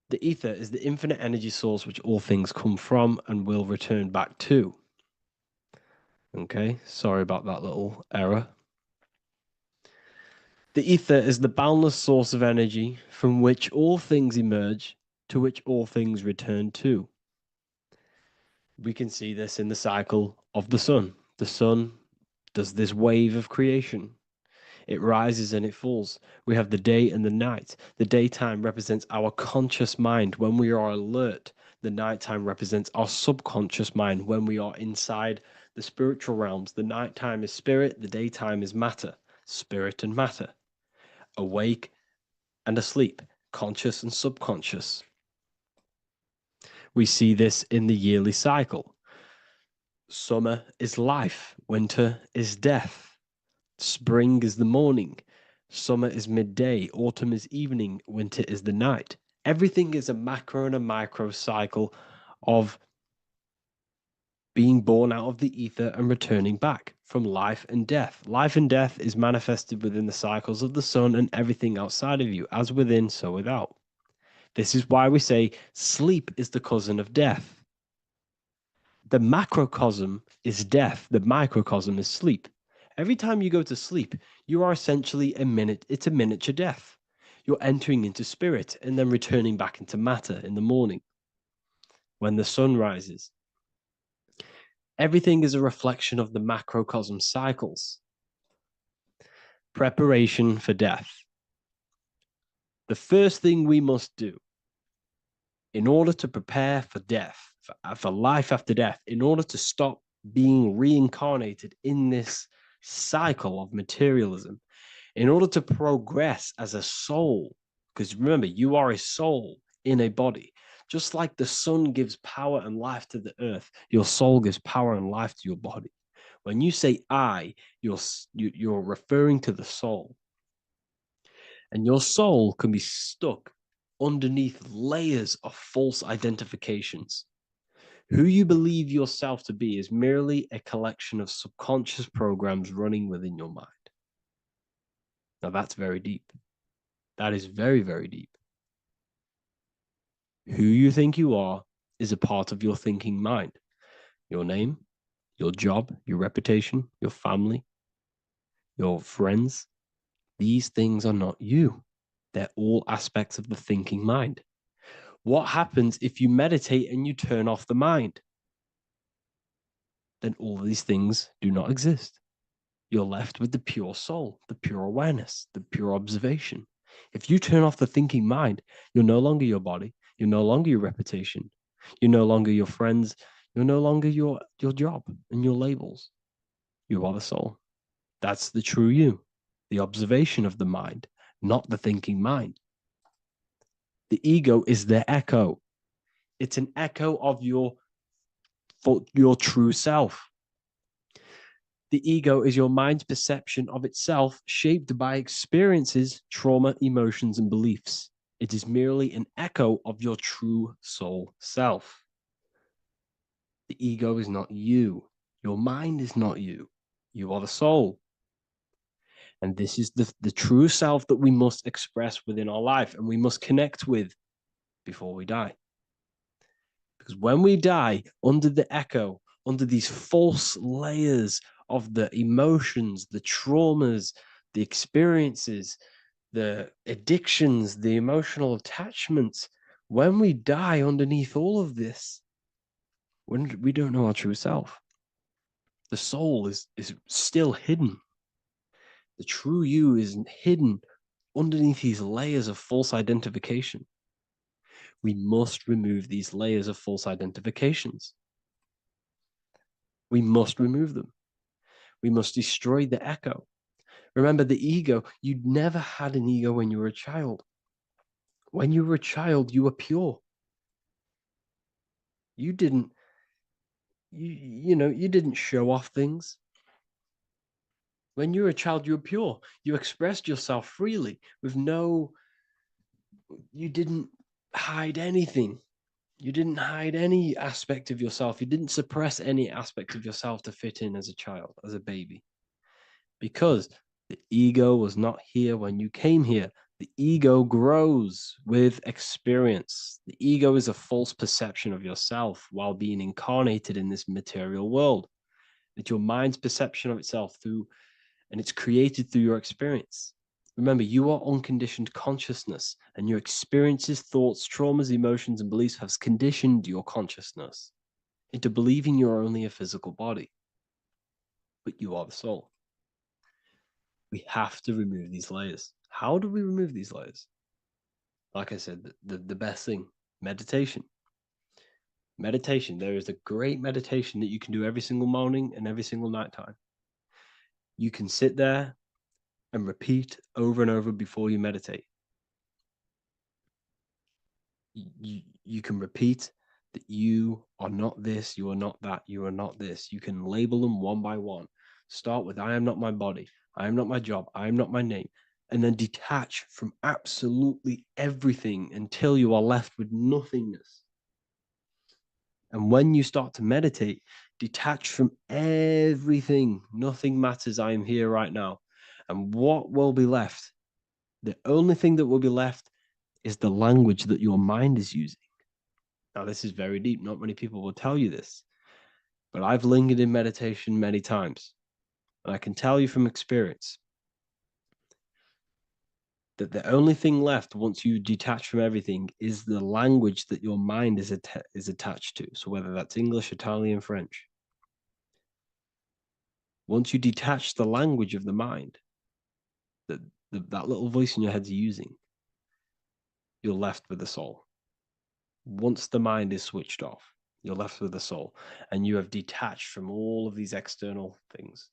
The ether is the infinite energy source which all things come from and will return back to. Okay, sorry about that little error. The ether is the boundless source of energy from which all things emerge, to which all things return to. We can see this in the cycle of the sun. The sun does this wave of creation. It rises and it falls. We have the day and the night. The daytime represents our conscious mind when we are alert. The nighttime represents our subconscious mind when we are inside the spiritual realms. The nighttime is spirit, the daytime is matter, spirit and matter, awake and asleep, conscious and subconscious. We see this in the yearly cycle. Summer is life, winter is death. Spring is the morning, summer is midday, autumn is evening, winter is the night. Everything is a macro and a micro cycle of being born out of the ether and returning back from life and death. Life and death is manifested within the cycles of the sun and everything outside of you, as within, so without. This is why we say sleep is the cousin of death. The macrocosm is death, the microcosm is sleep. Every time you go to sleep, you are essentially it's a miniature death. You're entering into spirit and then returning back into matter in the morning when the sun rises. Everything is a reflection of the macrocosm cycles. Preparation for death. The first thing we must do in order to prepare for death, for life after death, in order to stop being reincarnated in this cycle of materialism, in order to progress as a soul, because remember, you are a soul in a body. Just like the sun gives power and life to the earth, your soul gives power and life to your body. When you say I, you're referring to the soul. And your soul can be stuck underneath layers of false identifications. Who you believe yourself to be is merely a collection of subconscious programs running within your mind. Now that's very deep. That is very, very deep. Who you think you are is a part of your thinking mind. Your name, your job, your reputation, your family, your friends. These things are not you. They're all aspects of the thinking mind. What happens if you meditate and you turn off the mind? Then all these things do not exist. You're left with the pure soul, the pure awareness, the pure observation. If you turn off the thinking mind, you're no longer your body, you're no longer your reputation, you're no longer your friends, you're no longer your job and your labels. You are the soul. That's the true you, the observation of the mind, not the thinking mind. The ego is the echo. It's an echo of your true self. The ego is your mind's perception of itself shaped by experiences, trauma, emotions, and beliefs. It is merely an echo of your true soul self. The ego is not you. Your mind is not you. You are the soul. And this is the true self that we must express within our life and we must connect with before we die. Because when we die under the echo, under these false layers of the emotions, the traumas, the experiences, the addictions, the emotional attachments, When we die underneath all of this, when we don't know our true self, the soul is still hidden. The true you is hidden underneath these layers of false identification. We must remove these layers of false identifications. We must remove them. We must destroy the echo. Remember the ego. You never had an ego when you were a child. When you were a child, you were pure. You didn't, you didn't show off things. When you were a child, you were pure. You expressed yourself freely with you didn't hide anything. You didn't hide any aspect of yourself. You didn't suppress any aspect of yourself to fit in as a child, as a baby. Because the ego was not here when you came here. The ego grows with experience. The ego is a false perception of yourself while being incarnated in this material world. It's your mind's perception of itself and it's created through your experience. Remember, you are unconditioned consciousness, and your experiences, thoughts, traumas, emotions, and beliefs have conditioned your consciousness into believing you're only a physical body, but you are the soul. We have to remove these layers. How do we remove these layers? Like I said, the best thing, meditation. Meditation. There is a great meditation that you can do every single morning and every single nighttime. You can sit there and repeat over and over before you meditate. You can repeat that you are not this, you are not that, you are not this. You can label them one by one. Start with, I am not my body, I am not my job, I am not my name, and then detach from absolutely everything until you are left with nothingness. And when you start to meditate, detach from everything. Nothing matters. I am here right now. And what will be left? The only thing that will be left is the language that your mind is using. Now, this is very deep. Not many people will tell you this, but I've lingered in meditation many times. And I can tell you from experience that the only thing left once you detach from everything is the language that your mind is attached to. So whether that's English, Italian, French. Once you detach the language of the mind that that little voice in your head's using, you're left with the soul. Once the mind is switched off, you're left with the soul, and you have detached from all of these external things.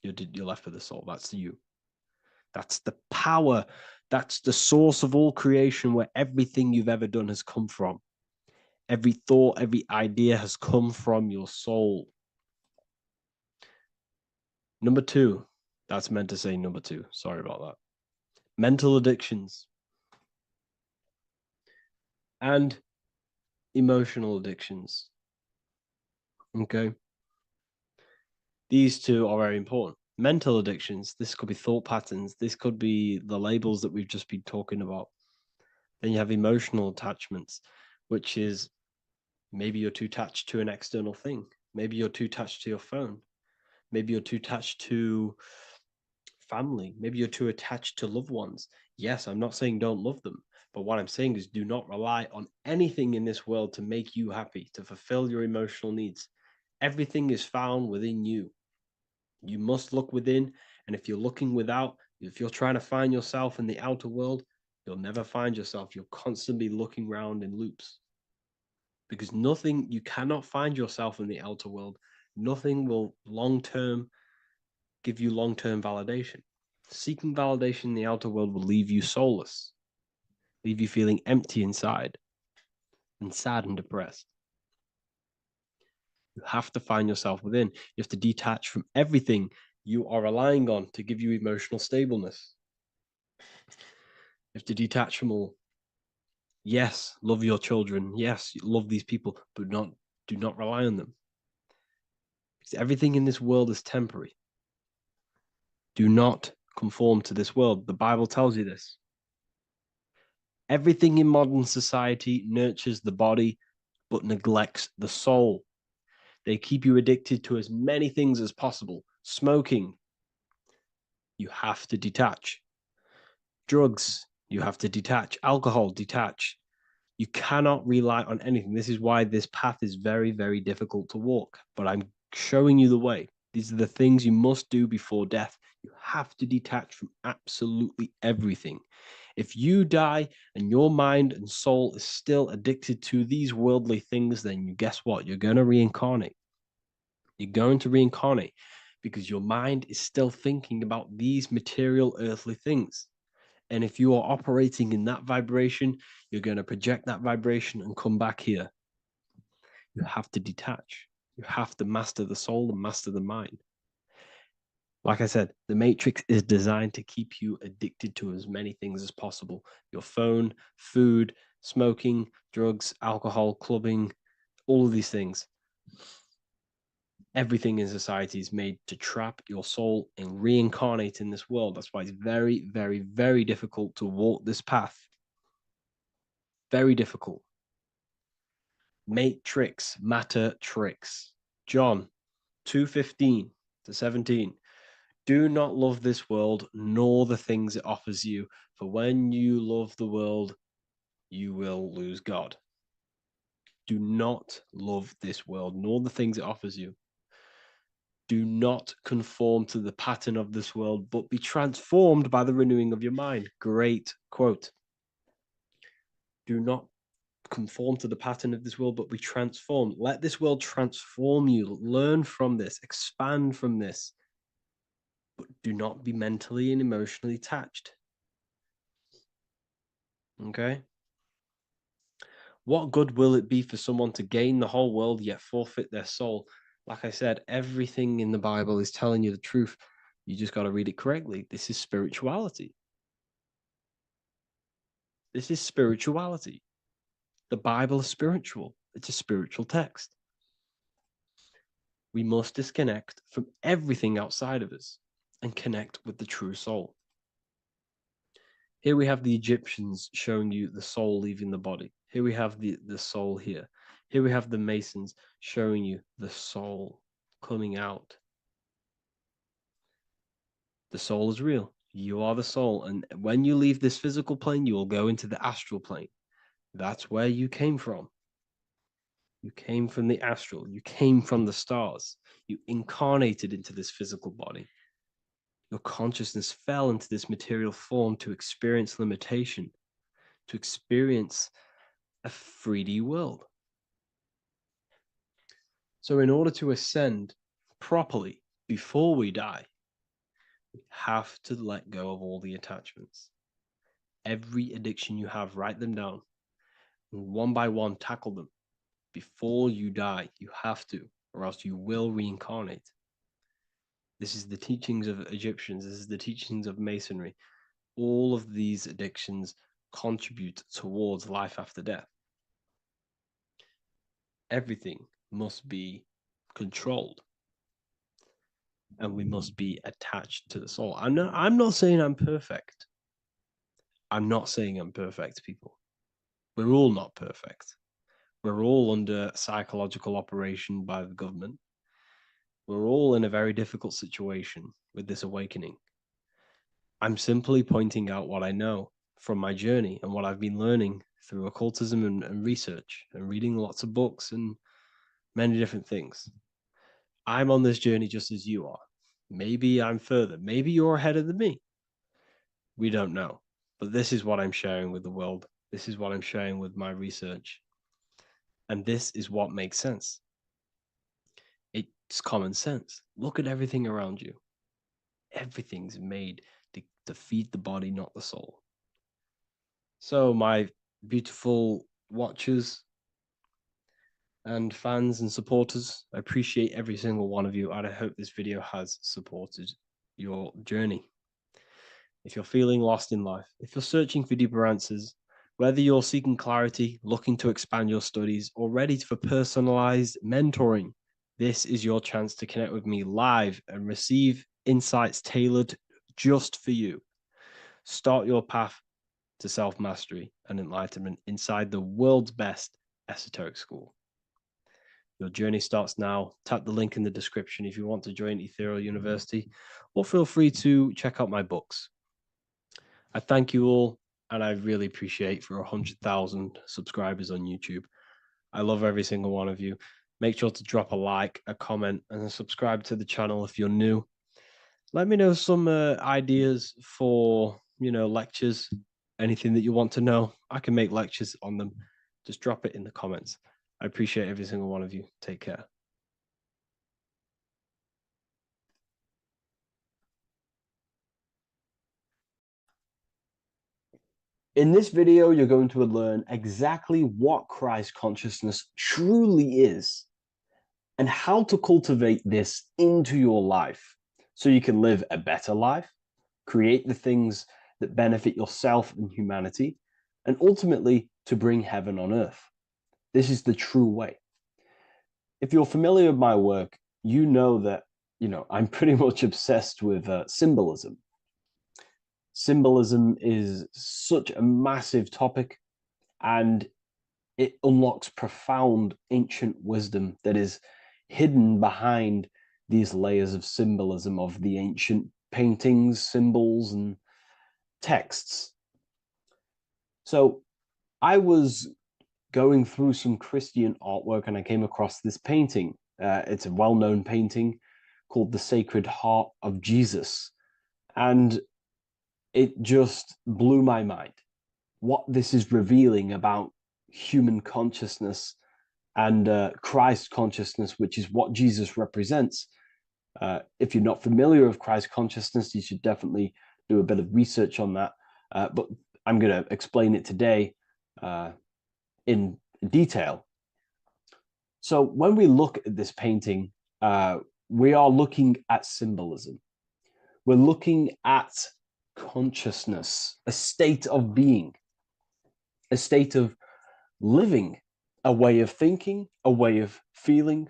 You're left with the soul. That's you. That's the power. That's the source of all creation, where everything you've ever done has come from. Every thought, every idea has come from your soul. Number two, that's meant to say number two. Sorry about that. Mental addictions and emotional addictions. Okay. These two are very important. Mental addictions, this could be thought patterns. This could be the labels that we've just been talking about. Then you have emotional attachments, which is maybe you're too attached to an external thing. Maybe you're too attached to your phone. Maybe you're too attached to family. Maybe you're too attached to loved ones. Yes, I'm not saying don't love them, but what I'm saying is do not rely on anything in this world to make you happy, to fulfill your emotional needs. Everything is found within you. You must look within, and if you're looking without, if you're trying to find yourself in the outer world, you'll never find yourself. You'll constantly be looking around in loops. Because you cannot find yourself in the outer world. Nothing will give you long-term validation. Seeking validation in the outer world will leave you soulless, leave you feeling empty inside and sad and depressed. You have to find yourself within. You have to detach from everything you are relying on to give you emotional stableness. You have to detach from all. Yes, love your children. Yes, love these people, but do not rely on them. Because everything in this world is temporary. Do not conform to this world. The Bible tells you this. Everything in modern society nurtures the body, but neglects the soul. They keep you addicted to as many things as possible. Smoking, you have to detach. Drugs, you have to detach. Alcohol, detach. You cannot rely on anything. This is why this path is very, very difficult to walk. But I'm showing you the way. These are the things you must do before death. You have to detach from absolutely everything. If you die and your mind and soul is still addicted to these worldly things, then you guess what? You're going to reincarnate. You're going to reincarnate because your mind is still thinking about these material earthly things. And if you are operating in that vibration, you're going to project that vibration and come back here. You have to detach. You have to master the soul and master the mind. Like I said, the matrix is designed to keep you addicted to as many things as possible. Your phone, food, smoking, drugs, alcohol, clubbing, all of these things. Everything in society is made to trap your soul and reincarnate in this world. That's why it's very, very, very difficult to walk this path. Very difficult. Matrix, matter tricks. John 2:15 to 17. Do not love this world, nor the things it offers you. For when you love the world, you will lose God. Do not love this world, nor the things it offers you. Do not conform to the pattern of this world, but be transformed by the renewing of your mind. Great quote. Do not conform to the pattern of this world, but be transformed. Let this world transform you. Learn from this, expand from this, but do not be mentally and emotionally attached. Okay? What good will it be for someone to gain the whole world yet forfeit their soul? Like I said, everything in the Bible is telling you the truth. You just got to read it correctly. This is spirituality. This is spirituality. The Bible is spiritual. It's a spiritual text. We must disconnect from everything outside of us and connect with the true soul. Here we have the Egyptians showing you the soul leaving the body. Here we have the soul here. Here we have the Masons showing you the soul coming out. The soul is real. You are the soul. And when you leave this physical plane, you will go into the astral plane. That's where you came from. You came from the astral. You came from the stars. You incarnated into this physical body. Your consciousness fell into this material form to experience limitation, to experience a 3D world. So in order to ascend properly before we die, we have to let go of all the attachments. Every addiction you have, write them down. And one by one, tackle them. Before you die, you have to, or else you will reincarnate. This is the teachings of Egyptians. This is the teachings of Masonry. All of these addictions contribute towards life after death. Everything must be controlled. And we must be attached to the soul. I'm not saying I'm perfect. I'm not saying I'm perfect, people. We're all not perfect. We're all under psychological operation by the government. We're all in a very difficult situation with this awakening. I'm simply pointing out what I know from my journey and what I've been learning through occultism and research and reading lots of books and many different things. I'm on this journey just as you are. Maybe I'm further. Maybe you're ahead of me. We don't know. But this is what I'm sharing with the world. This is what I'm sharing with my research. And this is what makes sense. It's common sense. Look at everything around you. Everything's made to feed the body, not the soul. So my beautiful watchers and fans and supporters, I appreciate every single one of you, and I hope this video has supported your journey. If you're feeling lost in life, if you're searching for deeper answers, whether you're seeking clarity, looking to expand your studies, or ready for personalized mentoring, this is your chance to connect with me live and receive insights tailored just for you. Start your path to self-mastery and enlightenment inside the world's best esoteric school. Your journey starts now. Tap the link in the description if you want to join Ethereal University, or feel free to check out my books. I thank you all, and I really appreciate for 100,000 subscribers on YouTube. I love every single one of you. Make sure to drop a like, a comment, and subscribe to the channel if you're new. Let me know some ideas for, lectures, anything that you want to know. I can make lectures on them. Just drop it in the comments. I appreciate every single one of you. Take care. In this video, you're going to learn exactly what Christ consciousness truly is and how to cultivate this into your life so you can live a better life, create the things that benefit yourself and humanity, and ultimately to bring heaven on earth. This is the true way. If you're familiar with my work, you know that, I'm pretty much obsessed with symbolism. Symbolism is such a massive topic, and it unlocks profound ancient wisdom that is hidden behind these layers of symbolism of the ancient paintings, symbols, and texts. So I was going through some Christian artwork and I came across this painting. It's a well-known painting called The Sacred Heart of Jesus. And it just blew my mind. What this is revealing about human consciousness and Christ consciousness, which is what Jesus represents. If you're not familiar with Christ consciousness, you should definitely do a bit of research on that. But I'm going to explain it today in detail. So when we look at this painting, we are looking at symbolism. We're looking at consciousness, a state of being, a state of living, a way of thinking, a way of feeling,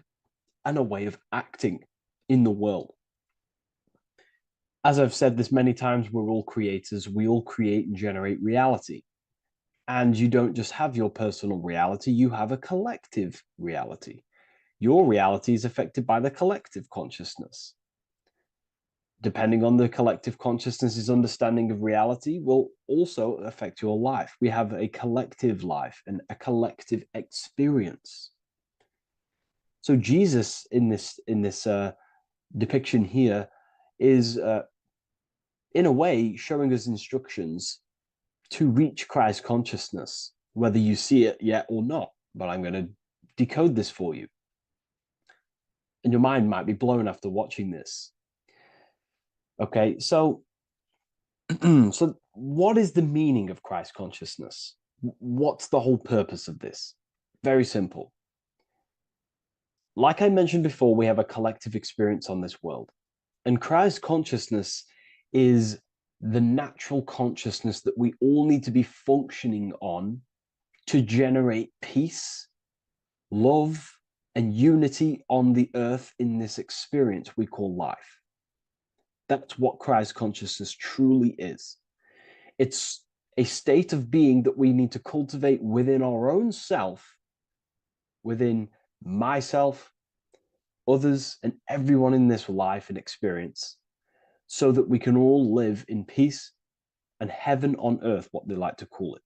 and a way of acting in the world. As I've said this many times, we're all creators. We all create and generate reality. And you don't just have your personal reality, you have a collective reality. Your reality is affected by the collective consciousness. Depending on the collective consciousness's understanding of reality will also affect your life. We have a collective life and a collective experience. So Jesus in this depiction here is in a way showing us instructions to reach Christ consciousness, whether you see it yet or not. But I'm going to decode this for you. And your mind might be blown after watching this. Okay, so so what is the meaning of Christ consciousness? What's the whole purpose of this? Very simple. Like I mentioned before, we have a collective experience on this world. And Christ consciousness is the natural consciousness that we all need to be functioning on to generate peace, love, and unity on the earth in this experience we call life. That's what Christ consciousness truly is. It's a state of being that we need to cultivate within our own self, within myself, others, and everyone in this life and experience, so that we can all live in peace and heaven on earth, what they like to call it,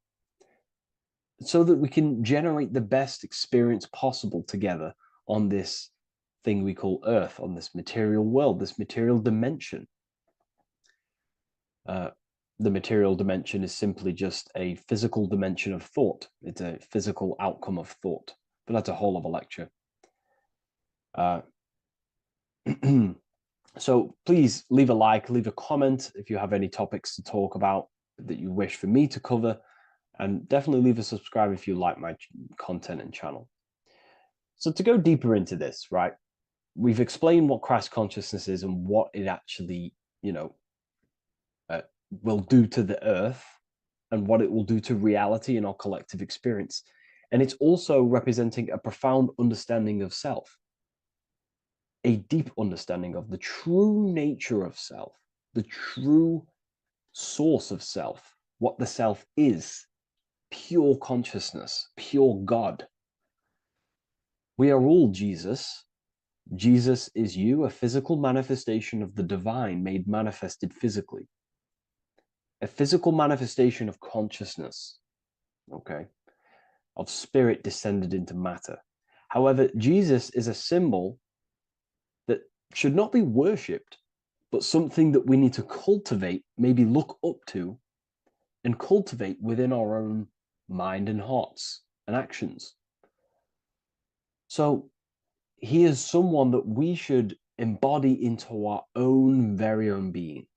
so that we can generate the best experience possible together on this thing we call earth, on this material world, this material dimension. The material dimension is simply just a physical dimension of thought. It's a physical outcome of thought, but that's a whole other lecture. So please leave a like, leave a comment if you have any topics to talk about that you wish for me to cover, and definitely leave a subscribe if you like my content and channel. So to go deeper into this, right, we've explained what Christ consciousness is and what it actually, will do to the earth and what it will do to reality in our collective experience. And it's also representing a profound understanding of self, a deep understanding of the true nature of self, the true source of self, what the self is, pure consciousness, pure God. We are all Jesus. Jesus is you, a physical manifestation of the divine made manifested physically. a physical manifestation of consciousness, okay, of spirit descended into matter. However, Jesus is a symbol that should not be worshipped, but something that we need to cultivate, maybe look up to, and cultivate within our own mind and hearts and actions. So he is someone that we should embody into our own very own being.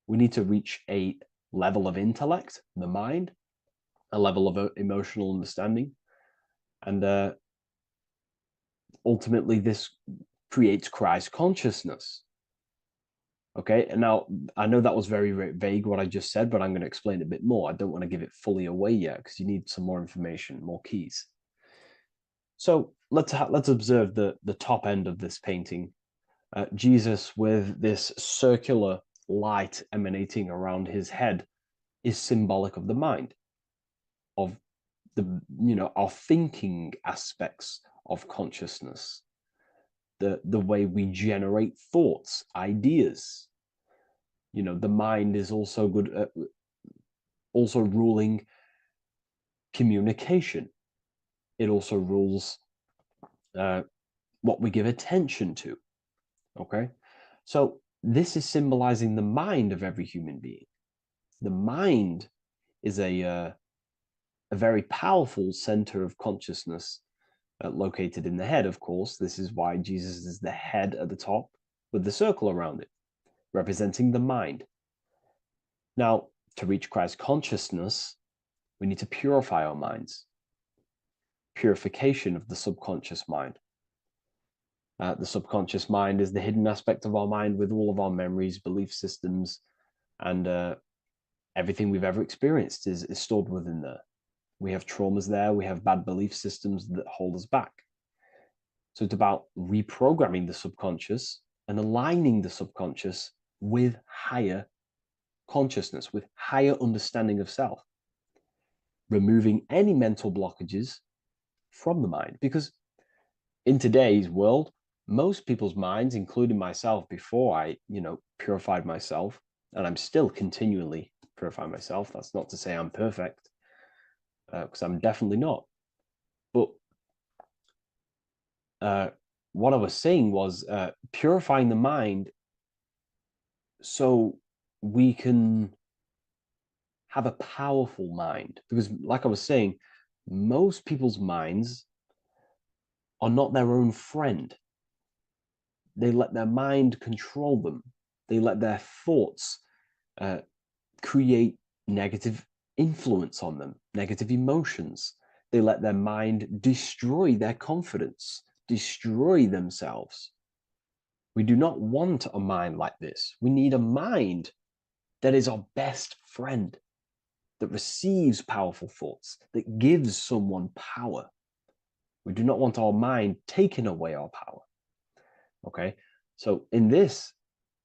We need to reach a level of intellect, the mind, a level of emotional understanding, and ultimately this creates Christ consciousness. Okay, and now I know that was very, very vague what I just said, but I'm going to explain it a bit more. I don't want to give it fully away yet because you need some more information, more keys. So let's observe the top end of this painting. Jesus with this circular light emanating around his head is symbolic of the mind, of the, you know, our thinking aspects of consciousness, the way we generate thoughts, ideas. You know, the mind is also good at also ruling communication. It also rules what we give attention to. Okay, so this is symbolizing the mind of every human being. The mind is a very powerful center of consciousness located in the head, of course. This is why Jesus is the head at the top with the circle around it, representing the mind. Now, to reach Christ consciousness, we need to purify our minds. Purification of the subconscious mind. The subconscious mind is the hidden aspect of our mind with all of our memories, belief systems, and everything we've ever experienced is stored within there. We have traumas there, we have bad belief systems that hold us back. So it's about reprogramming the subconscious and aligning the subconscious with higher consciousness, with higher understanding of self. Removing any mental blockages from the mind. Because in today's world, most people's minds, including myself before I, purified myself, and I'm still continually purifying myself. That's not to say I'm perfect, because I'm definitely not. But what I was saying was purifying the mind so we can have a powerful mind. Because like I was saying, most people's minds are not their own friend. They let their mind control them. They let their thoughts create negative influence on them, negative emotions. They let their mind destroy their confidence, destroy themselves. We do not want a mind like this. We need a mind that is our best friend, that receives powerful thoughts, that gives someone power. We do not want our mind taking away our power. Okay, so in this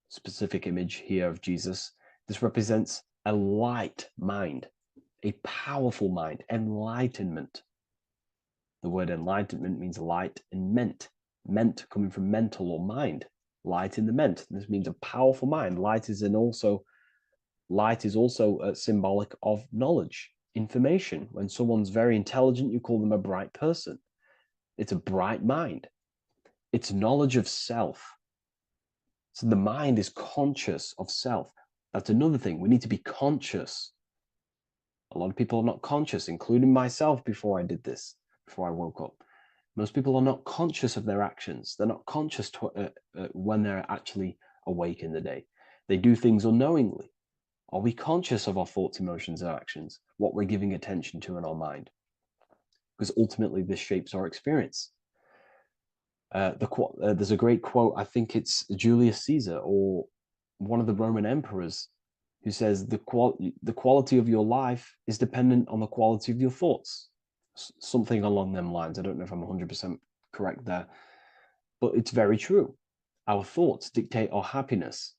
specific image here of Jesus, this represents a light mind, a powerful mind, enlightenment. The word enlightenment means light and ment coming from mental or mind, light in the ment. This means a powerful mind. Light is also symbolic of knowledge, information. When someone's very intelligent, you call them a bright person. It's a bright mind. It's knowledge of self. So the mind is conscious of self. That's another thing. We need to be conscious. A lot of people are not conscious, including myself before I did this, before I woke up. Most people are not conscious of their actions. They're not conscious when they're actually awake in the day. They do things unknowingly. Are we conscious of our thoughts, emotions, and actions, what we're giving attention to in our mind? Because ultimately this shapes our experience. There's a great quote, I think it's Julius Caesar or one of the Roman emperors, who says the quality of your life is dependent on the quality of your thoughts. Something along them lines. I don't know if I'm 100% correct there, but it's very true. Our thoughts dictate our happiness.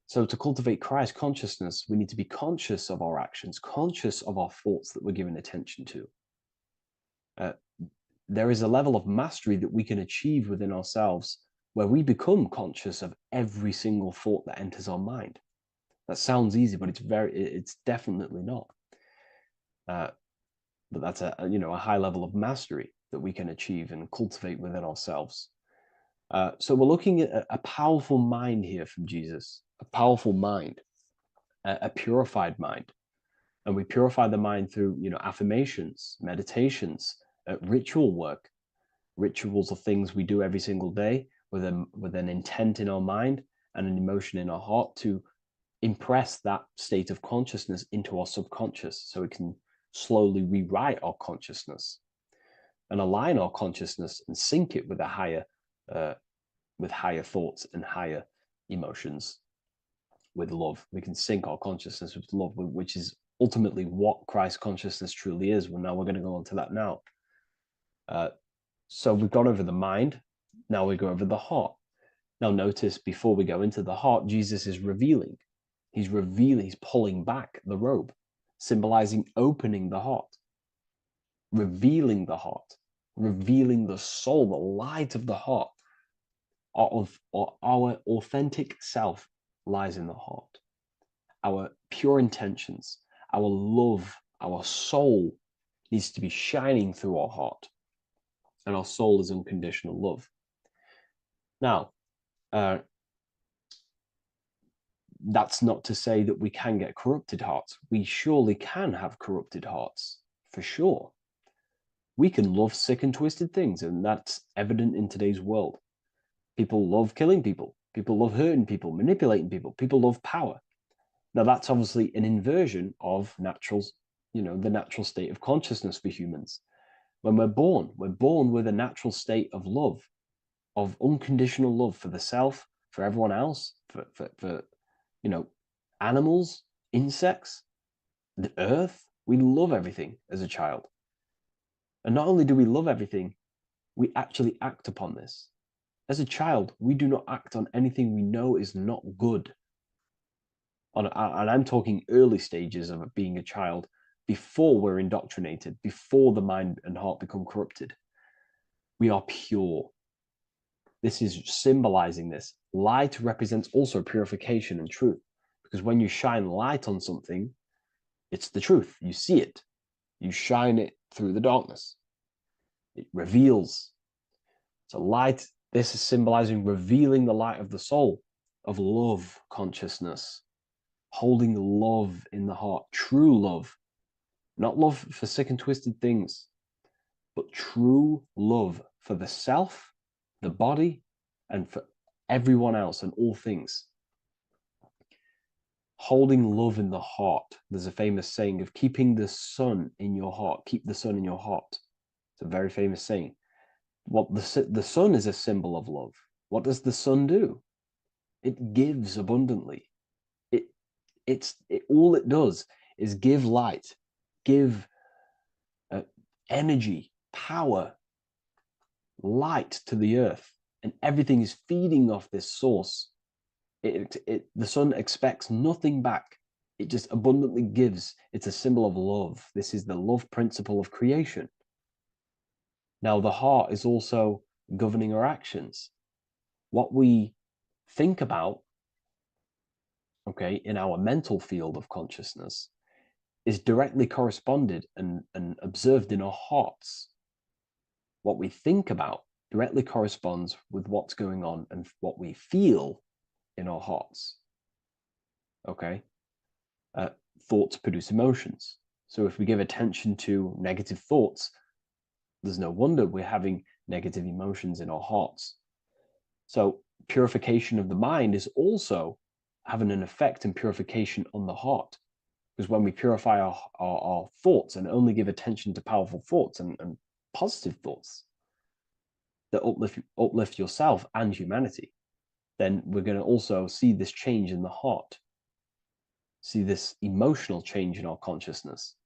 So to cultivate Christ consciousness, we need to be conscious of our actions, conscious of our thoughts that we're giving attention to. There is a level of mastery that we can achieve within ourselves where we become conscious of every single thought that enters our mind. That sounds easy, but it's definitely not. But that's a high level of mastery that we can achieve and cultivate within ourselves. So we're looking at a powerful mind here from Jesus, a powerful mind, a purified mind. And we purify the mind through, affirmations, meditations, ritual work. Rituals are things we do every single day with an intent in our mind and an emotion in our heart to impress that state of consciousness into our subconscious, so we can slowly rewrite our consciousness and align our consciousness and sync it with higher thoughts and higher emotions, with love. We can sync our consciousness with love, which is ultimately what Christ consciousness truly is. Well, now we're going to go on to that now. So we've gone over the mind. Now we go over the heart. Now notice, before we go into the heart, Jesus is revealing. He's pulling back the robe, symbolizing opening the heart, revealing the heart, revealing the soul, the light of the heart. Our authentic self lies in the heart. Our pure intentions, our love, our soul needs to be shining through our heart. And our soul is unconditional love. Now, that's not to say that we can get corrupted hearts. We surely can have corrupted hearts, for sure. We can love sick and twisted things, and that's evident in today's world. People love killing people. People love hurting people, manipulating people. People love power. Now, that's obviously an inversion of the natural state of consciousness for humans. When we're born with a natural state of love, of unconditional love for the self, for everyone else, for animals, insects, the earth. We love everything as a child. And not only do we love everything, we actually act upon this. As a child, we do not act on anything we know is not good. And I'm talking early stages of being a child, before we're indoctrinated, before the mind and heart become corrupted. We are pure. This is symbolizing this. Light represents also purification and truth, because when you shine light on something, it's the truth. You see it. You shine it through the darkness. It reveals. So light, this is symbolizing revealing the light of the soul, of love consciousness, holding love in the heart, true love, not love for sick and twisted things, but true love for the self, the body, and for everyone else and all things. Holding love in the heart. There's a famous saying of keeping the sun in your heart. Keep the sun in your heart. It's a very famous saying. What the sun is a symbol of love. What does the sun do? It gives abundantly. All it does is give light, give energy, power, light to the earth, and everything is feeding off this source. The sun expects nothing back. It just abundantly gives. It's a symbol of love. This is the love principle of creation. Now, the heart is also governing our actions. What we think about, in our mental field of consciousness, is directly corresponded and observed in our hearts. What we think about directly corresponds with what's going on and what we feel in our hearts. Thoughts produce emotions. So if we give attention to negative thoughts, there's no wonder we're having negative emotions in our hearts. So purification of the mind is also having an effect in purification on the heart. Because when we purify our thoughts and only give attention to powerful thoughts and positive thoughts that uplift yourself and humanity, then we're going to also see this change in the heart, see this emotional change in our consciousness.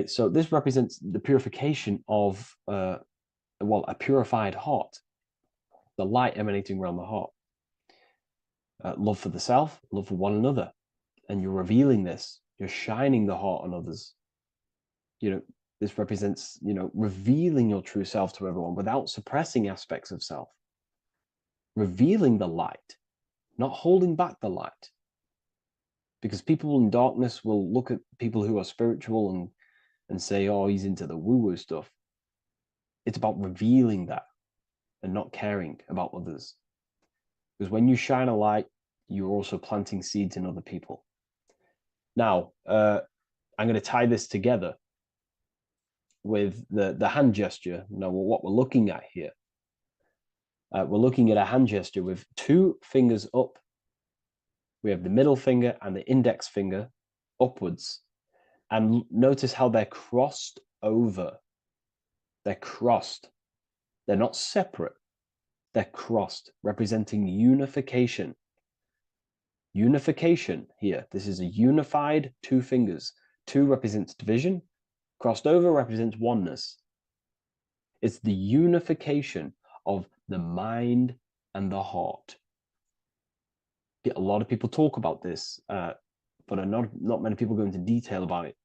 So this represents the purification of a purified heart, the light emanating around the heart. Love for the self, love for one another. And you're revealing this, you're shining the heart on others. This represents, revealing your true self to everyone without suppressing aspects of self. Revealing the light, not holding back the light, Because people in darkness will look at people who are spiritual and say, oh, he's into the woo-woo stuff. It's about revealing that and not caring about others. Because when you shine a light, you're also planting seeds in other people. Now, I'm going to tie this together with the hand gesture. Now, what we're looking at here, we're looking at a hand gesture with 2 fingers up. We have the middle finger and the index finger upwards. And notice how they're crossed over. They're crossed. They're not separate. They're crossed, representing unification. Unification here. This is a unified 2 fingers. 2 represents division. Crossed over represents oneness. It's the unification of the mind and the heart. A lot of people talk about this, but not many people go into detail about it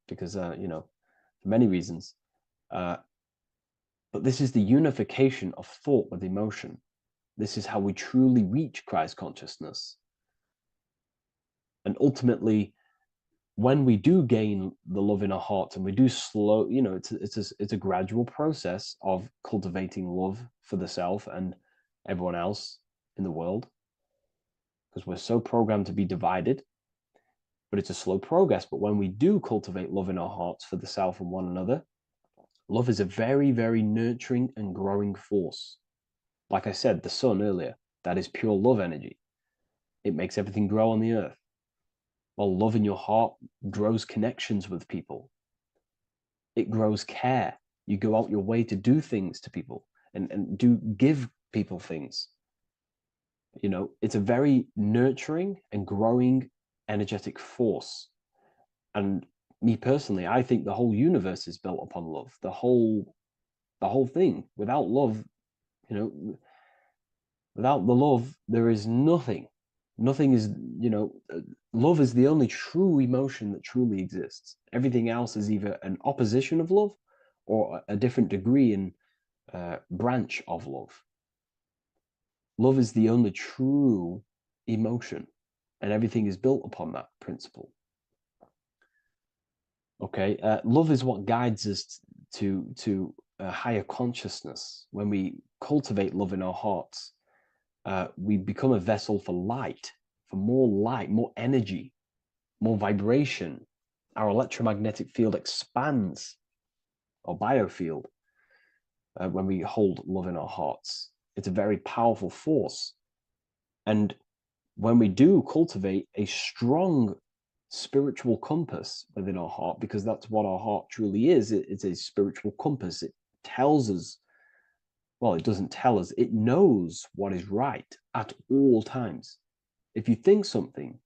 because, for many reasons. But this is the unification of thought with emotion. This is how we truly reach Christ consciousness. And ultimately, when we do gain the love in our hearts and we do slow, it's a gradual process of cultivating love for the self and everyone else in the world, because we're so programmed to be divided, but it's a slow progress. But when we do cultivate love in our hearts for the self and one another, love is a very, very nurturing and growing force. Like I said, the sun earlier, that is pure love energy. It makes everything grow on the earth. While love in your heart grows connections with people. It grows care. You go out your way to do things to people and do give people things. It's a very nurturing and growing energetic force. And me personally, I think the whole universe is built upon love. The whole thing. Without love, without the love, there is nothing. Nothing is, love is the only true emotion that truly exists. Everything else is either an opposition of love or a different degree and branch of love. Love is the only true emotion, and everything is built upon that principle. Okay, love is what guides us to a higher consciousness. When we cultivate love in our hearts, we become a vessel for light, more energy, more vibration. Our electromagnetic field expands, or biofield, when we hold love in our hearts. It's a very powerful force. And when we do cultivate a strong spiritual compass within our heart, because that's what our heart truly is, it's a spiritual compass. It tells us, well, it doesn't tell us, it knows what is right at all times. If you think something,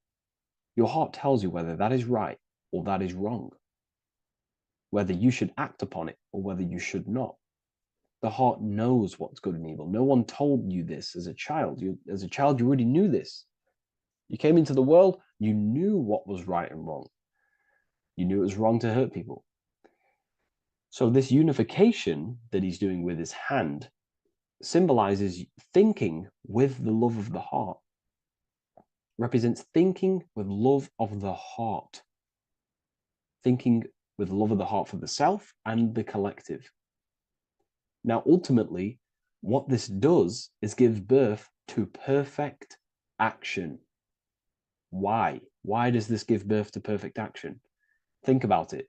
your heart tells you whether that is right or that is wrong, whether you should act upon it or whether you should not. The heart knows what's good and evil. No one told you this as a child. As a child, you already knew this. You came into the world, you knew what was right and wrong. You knew it was wrong to hurt people. So this unification that he's doing with his hand symbolizes thinking with the love of the heart. Represents thinking with love of the heart. Thinking with love of the heart for the self and the collective. Now, ultimately, what this does is give birth to perfect action. Why? Why does this give birth to perfect action? Think about it.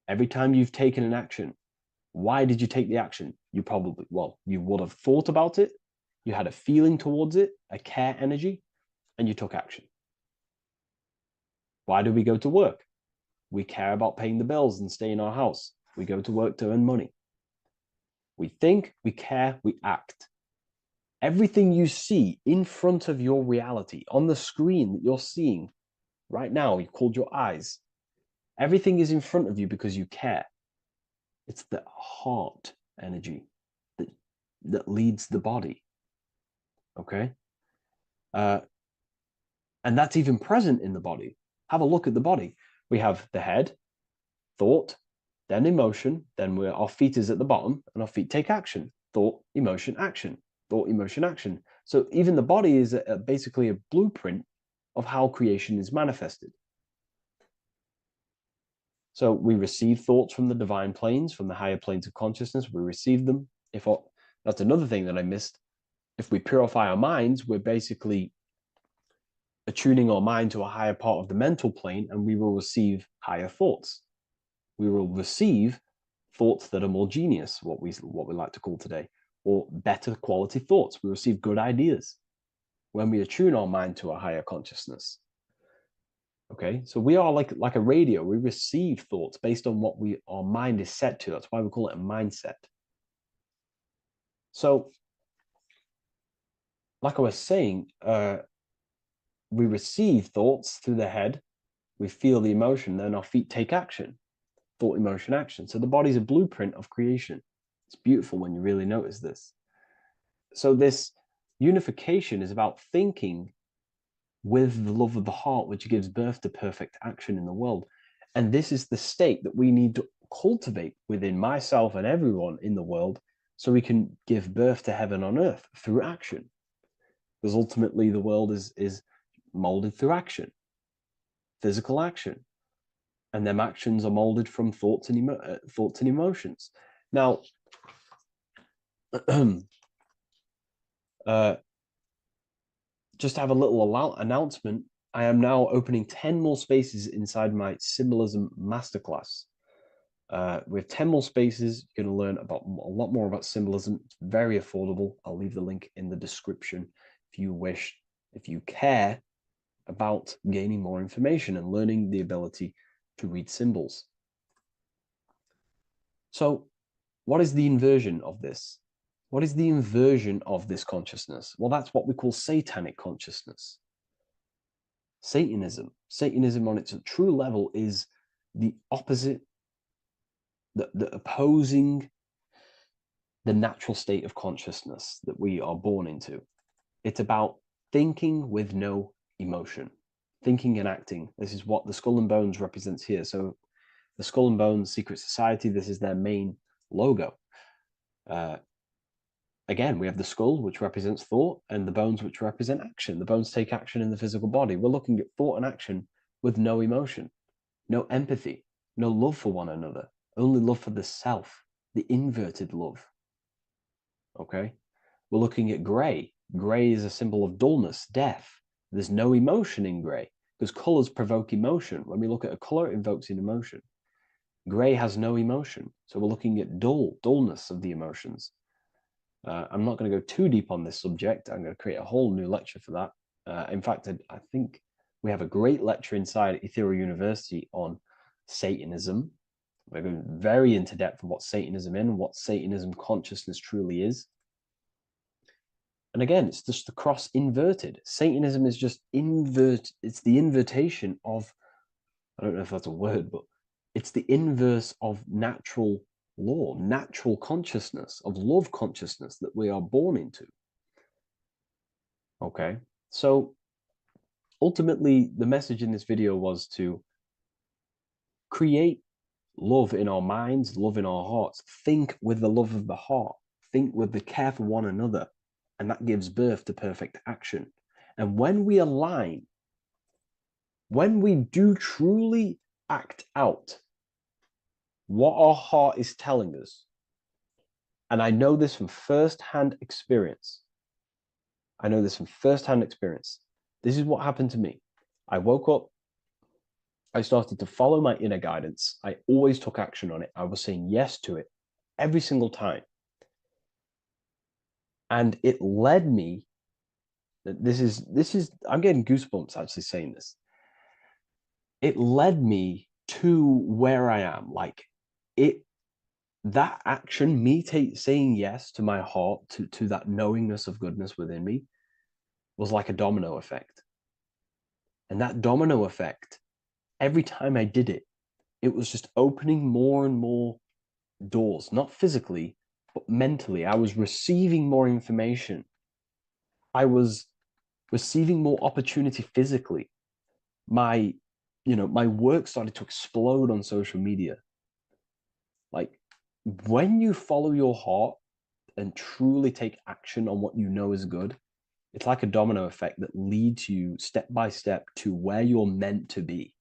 Every time you've taken an action, why did you take the action? You would have thought about it, you had a feeling towards it, a care energy, and you took action. Why do we go to work? We care about paying the bills and stay in our house. We go to work to earn money. We think, we care, we act. Everything you see in front of your reality, on the screen that you're seeing right now, you've called your eyes. Everything is in front of you because you care. It's the heart energy that leads the body. Okay? And that's even present in the body. Have a look at the body. We have the head, thought, then emotion, then our feet is at the bottom, and our feet take action. Thought, emotion, action. Thought, emotion, action. So even the body is basically a blueprint of how creation is manifested. So we receive thoughts from the divine planes, from the higher planes of consciousness. We receive them. That's another thing that I missed. If we purify our minds, we're basically attuning our mind to a higher part of the mental plane, and we will receive higher thoughts. We will receive thoughts that are more genius, what we like to call today, or better quality thoughts. We receive good ideas when we attune our mind to a higher consciousness. Okay, so we are like a radio. We receive thoughts based on what our mind is set to. That's why we call it a mindset. So, like I was saying, we receive thoughts through the head. We feel the emotion, then our feet take action. Thought, emotion, action. So the body's a blueprint of creation. It's beautiful when you really notice this. So this unification is about thinking with the love of the heart, which gives birth to perfect action in the world. And this is the state that we need to cultivate within myself and everyone in the world, so we can give birth to heaven on earth through action. Because ultimately the world is molded through action, physical action. And them actions are molded from thoughts and emotions. Now, just to have a little announcement, I am now opening 10 more spaces inside my symbolism masterclass. With 10 more spaces, you're going to learn about a lot more about symbolism. It's very affordable. I'll leave the link in the description if you wish, if you care about gaining more information and learning the ability to read symbols. So what is the inversion of this? What is the inversion of this consciousness? Well, that's what we call satanic consciousness. Satanism. Satanism on its true level is the opposite, the opposing the natural state of consciousness that we are born into. It's about thinking with no emotion, thinking and acting. This is what the Skull and Bones represents here. So the Skull and Bones Secret Society, this is their main logo. Again, we have the skull, which represents thought, and the bones, which represent action. The bones take action in the physical body. We're looking at thought and action with no emotion, no empathy, no love for one another, only love for the self, the inverted love. Okay? We're looking at gray. Gray is a symbol of dullness, death. There's no emotion in gray, because colors provoke emotion. When we look at a color, it invokes an emotion. Gray has no emotion. So we're looking at dullness of the emotions. I'm not going to go too deep on this subject. I'm going to create a whole new lecture for that. In fact, I think we have a great lecture inside Ethereal University on Satanism. We're going very into depth on what Satanism is and what Satanism consciousness truly is. And again, it's just the cross inverted. Satanism is just it's the invertation of, I don't know if that's a word, but it's the inverse of natural law, natural consciousness, of love consciousness that we are born into. Okay, so ultimately the message in this video was to create love in our minds, love in our hearts, think with the love of the heart, think with the care for one another, and that gives birth to perfect action. And when we align, when we do truly act out what our heart is telling us, and I know this from first-hand experience. This is what happened to me. I woke up, I started to follow my inner guidance. I always took action on it. I was saying yes to it every single time. And it led me, this is, I'm getting goosebumps actually saying this. It led me to where I am. That action, me saying yes to my heart, to that knowingness of goodness within me, was like a domino effect. And that domino effect, every time I did it, it was just opening more and more doors, not physically, but mentally. I was receiving more information. I was receiving more opportunity physically. My work started to explode on social media. Like, when you follow your heart and truly take action on what you know is good, It's like a domino effect that leads you step by step to where you're meant to be.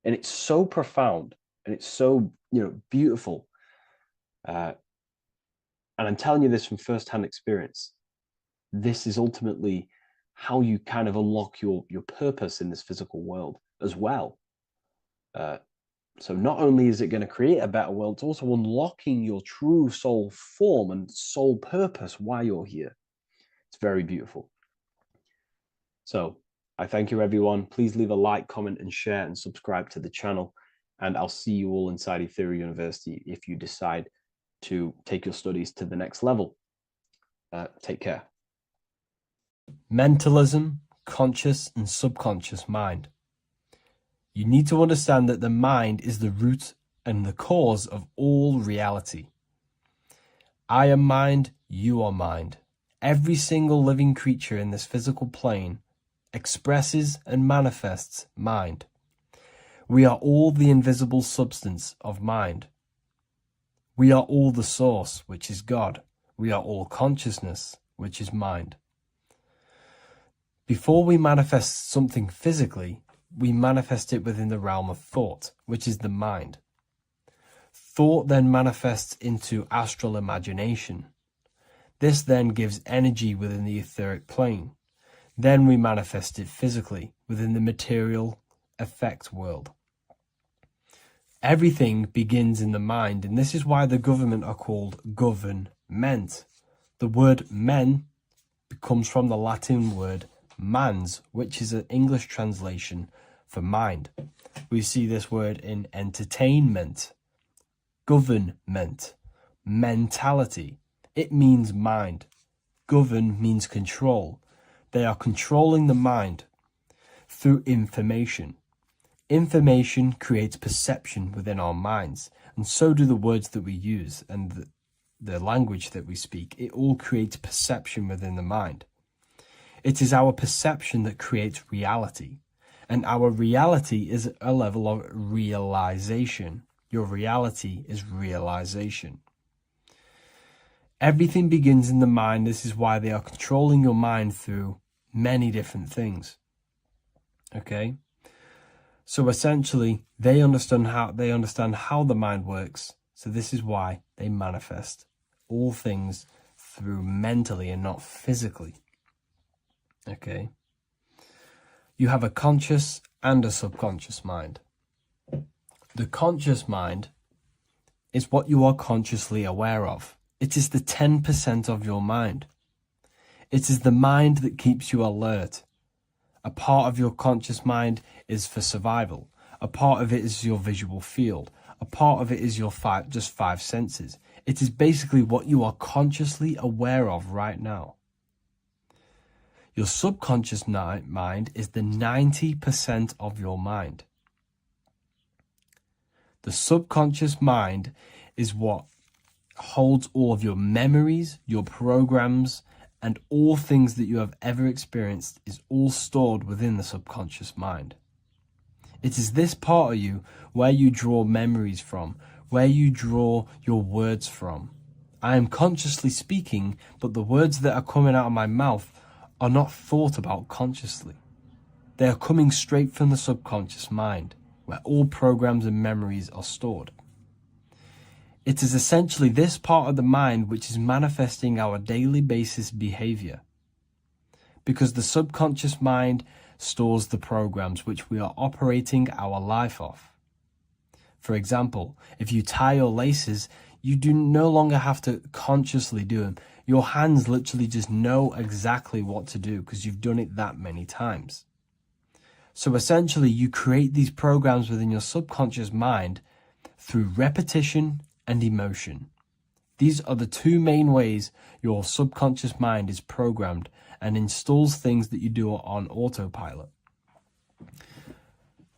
And it's so profound and it's so, beautiful. And I'm telling you this from firsthand experience. This is ultimately how you kind of unlock your purpose in this physical world as well. So not only is it going to create a better world, it's also unlocking your true soul form and soul purpose while you're here. It's very beautiful. So I thank you, everyone. Please leave a like, comment, and share, and subscribe to the channel. And I'll see you all inside Ethereal University if you decide to take your studies to the next level. Take care. Mentalism, conscious and subconscious mind. You need to understand that the mind is the root and the cause of all reality. I am mind, you are mind. Every single living creature in this physical plane expresses and manifests mind. We are all the invisible substance of mind. We are all the source, which is God. We are all consciousness, which is mind. Before we manifest something physically, we manifest it within the realm of thought, which is the mind. Thought then manifests into astral imagination. This then gives energy within the etheric plane. Then we manifest it physically within the material effect world. Everything begins in the mind, and this is why the government are called government. The word men comes from the Latin word mans, which is an English translation for mind. We see this word in entertainment, government, mentality. It means mind. Govern means control. They are controlling the mind through information. Information creates perception within our minds, and so do the words that we use and the language that we speak. It all creates perception within the mind. It is our perception that creates reality, and our reality is a level of realization. Your reality is realization. Everything begins in the mind. This is why they are controlling your mind through many different things. Okay? So essentially, they understand how the mind works. So this is why they manifest all things through mentally and not physically. Okay? You have a conscious and a subconscious mind. The conscious mind is what you are consciously aware of. It is the 10% of your mind. It is the mind that keeps you alert. A part of your conscious mind is for survival. A part of it is your visual field. A part of it is your just five senses. It is basically what you are consciously aware of right now. Your subconscious mind is the 90% of your mind. The subconscious mind is what holds all of your memories, your programs, and all things that you have ever experienced is all stored within the subconscious mind. It is this part of you where you draw memories from, where you draw your words from. I am consciously speaking, but the words that are coming out of my mouth are not thought about consciously. They are coming straight from the subconscious mind, where all programs and memories are stored. It is essentially this part of the mind which is manifesting our daily basis behavior, because the subconscious mind stores the programs which we are operating our life off. For example, if you tie your laces, you do no longer have to consciously do them. Your hands literally just know exactly what to do because you've done it that many times. So essentially, you create these programs within your subconscious mind through repetition and emotion. These are the two main ways your subconscious mind is programmed and installs things that you do on autopilot.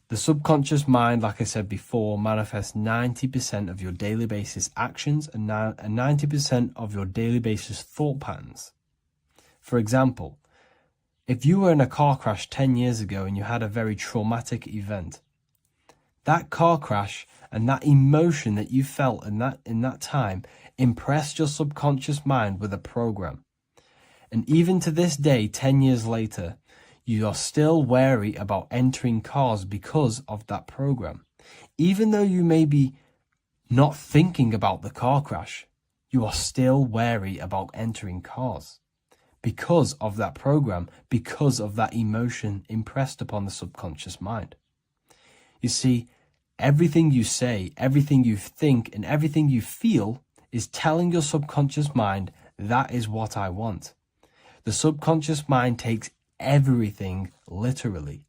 The subconscious mind, like I said before, manifests 90% of your daily basis actions and 90% of your daily basis thought patterns. For example, if you were in a car crash 10 years ago and you had a very traumatic event, that car crash and that emotion that you felt in that time impressed your subconscious mind with a program. And even to this day, 10 years later, you are still wary about entering cars because of that program. Even though you may be not thinking about the car crash, you are still wary about entering cars because of that program, because of that emotion impressed upon the subconscious mind. You see, everything you say, everything you think, and everything you feel is telling your subconscious mind, that is what I want. The subconscious mind takes everything literally.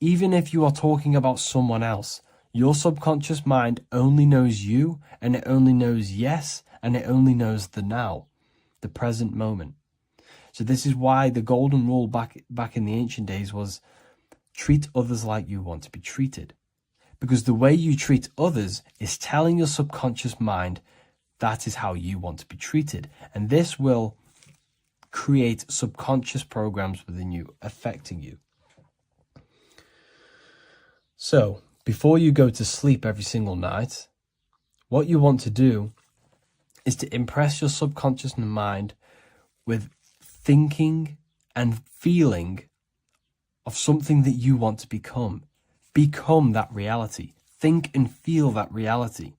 Even if you are talking about someone else, your subconscious mind only knows you, and it only knows yes, and it only knows the now, the present moment. So this is why the golden rule back in the ancient days was treat others like you want to be treated. Because the way you treat others is telling your subconscious mind that is how you want to be treated. And this will create subconscious programs within you, affecting you. So, before you go to sleep every single night, what you want to do is to impress your subconscious mind with thinking and feeling of something that you want to become. Become that reality. Think and feel that reality.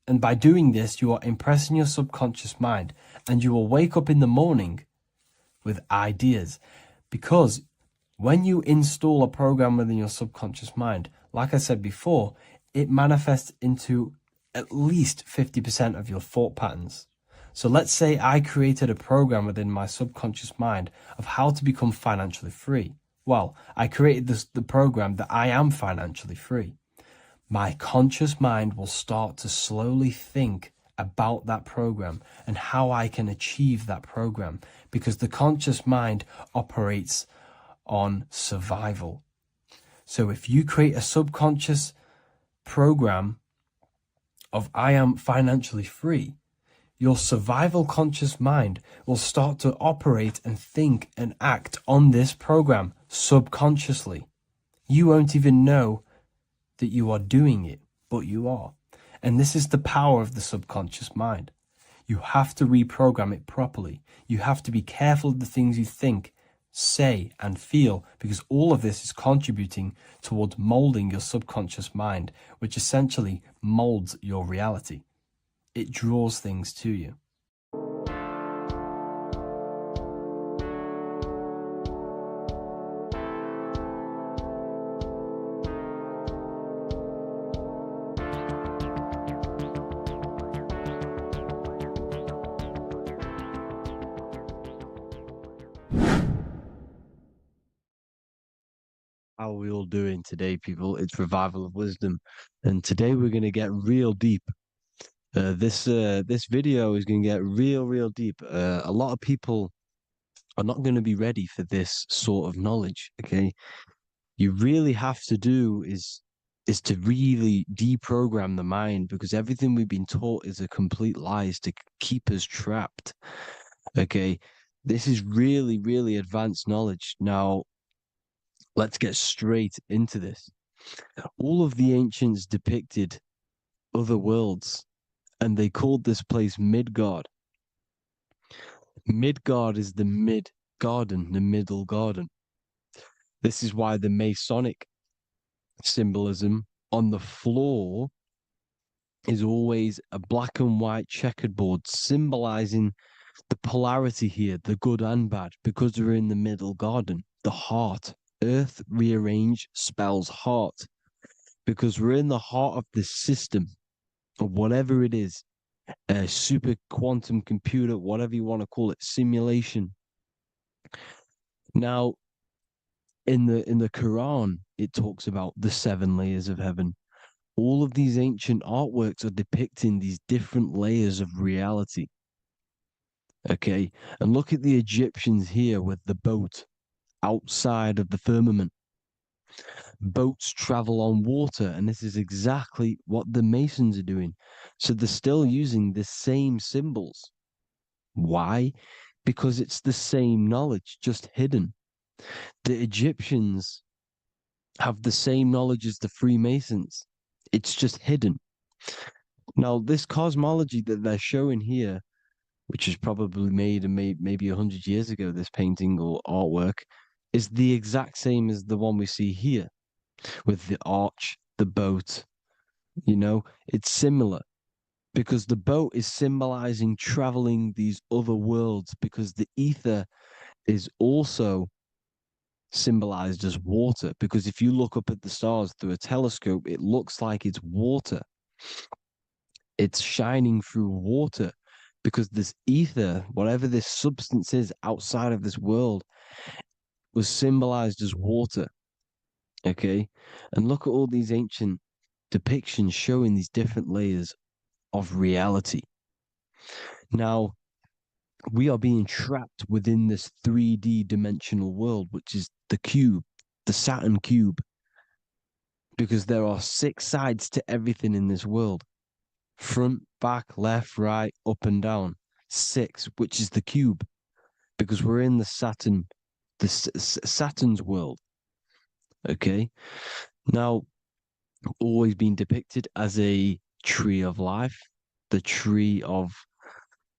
And by doing this, you are impressing your subconscious mind, and you will wake up in the morning with ideas. Because when you install a program within your subconscious mind, like I said before, it manifests into at least 50% of your thought patterns. So let's say I created a program within my subconscious mind of how to become financially free. Well, I created the program that I am financially free. My conscious mind will start to slowly think about that program and how I can achieve that program, because the conscious mind operates on survival. So if you create a subconscious program of I am financially free, your survival conscious mind will start to operate and think and act on this program subconsciously. You won't even know that you are doing it, but you are. And this is the power of the subconscious mind. You have to reprogram it properly. You have to be careful of the things you think, say, and feel, because all of this is contributing towards molding your subconscious mind, which essentially molds your reality. It draws things to you. How are we all doing today, people? It's Revival of Wisdom, and today we're going to get real deep. This video is going to get real deep. A lot of people are not going to be ready for this sort of knowledge. Okay, you really have to do is to really deprogram the mind, because everything we've been taught is a complete lies to keep us trapped. Okay, this is really advanced knowledge. Now, let's get straight into this. All of the ancients depicted other worlds, and they called this place Midgard. Midgard is the mid garden, the middle garden. This is why the Masonic symbolism on the floor is always a black and white checkered board, symbolizing the polarity here, the good and bad, because we're in the middle garden, the heart. Earth rearranged spells heart, because we're in the heart of this system, of whatever it is, a super quantum computer, whatever you want to call it, simulation. Now, in the Quran, it talks about the 7 layers of heaven. All of these ancient artworks are depicting these different layers of reality. Okay, and look at the Egyptians here with the boat outside of the firmament. Boats travel on water, and this is exactly what the Masons are doing. So they're still using the same symbols. Why? Because it's the same knowledge, just hidden. The Egyptians have the same knowledge as the Freemasons. It's just hidden. Now, this cosmology that they're showing here which was probably made maybe 100 years ago, this painting or artwork, is the exact same as the one we see here with the arch, the boat. You know, it's similar because the boat is symbolizing traveling these other worlds, because the ether is also symbolized as water. Because if you look up at the stars through a telescope, it looks like it's water. It's shining through water because this ether, whatever this substance is outside of this world, was symbolized as water. Okay. And look at all these ancient depictions showing these different layers of reality. Now, we are being trapped within this 3D dimensional world, which is the cube, the Saturn cube, because there are 6 sides to everything in this world: front, back, left, right, up, and down. 6, which is the cube, because we're in the Saturn, Saturn's world. Okay. Now, always been depicted as a tree of life, the tree of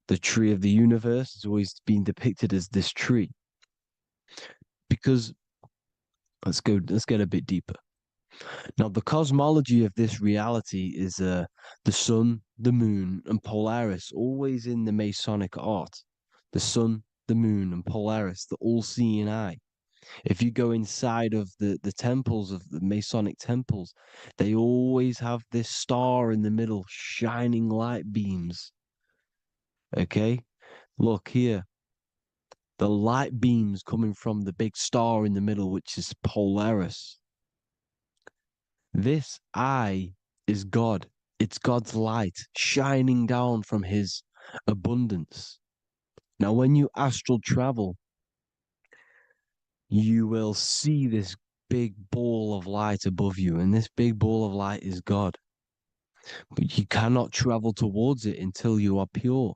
the universe has always been depicted as this tree. Because let's get a bit deeper. Now, the cosmology of this reality is the sun, the moon, and Polaris, always in the Masonic art. The sun, the moon, and Polaris, the all-seeing eye. If you go inside of the temples, of the Masonic temples, they always have this star in the middle, shining light beams. Okay? Look here. The light beams coming from the big star in the middle, which is Polaris. This eye is God. It's God's light shining down from his abundance. Now, when you astral travel, you will see this big ball of light above you, and this big ball of light is God. But you cannot travel towards it until you are pure.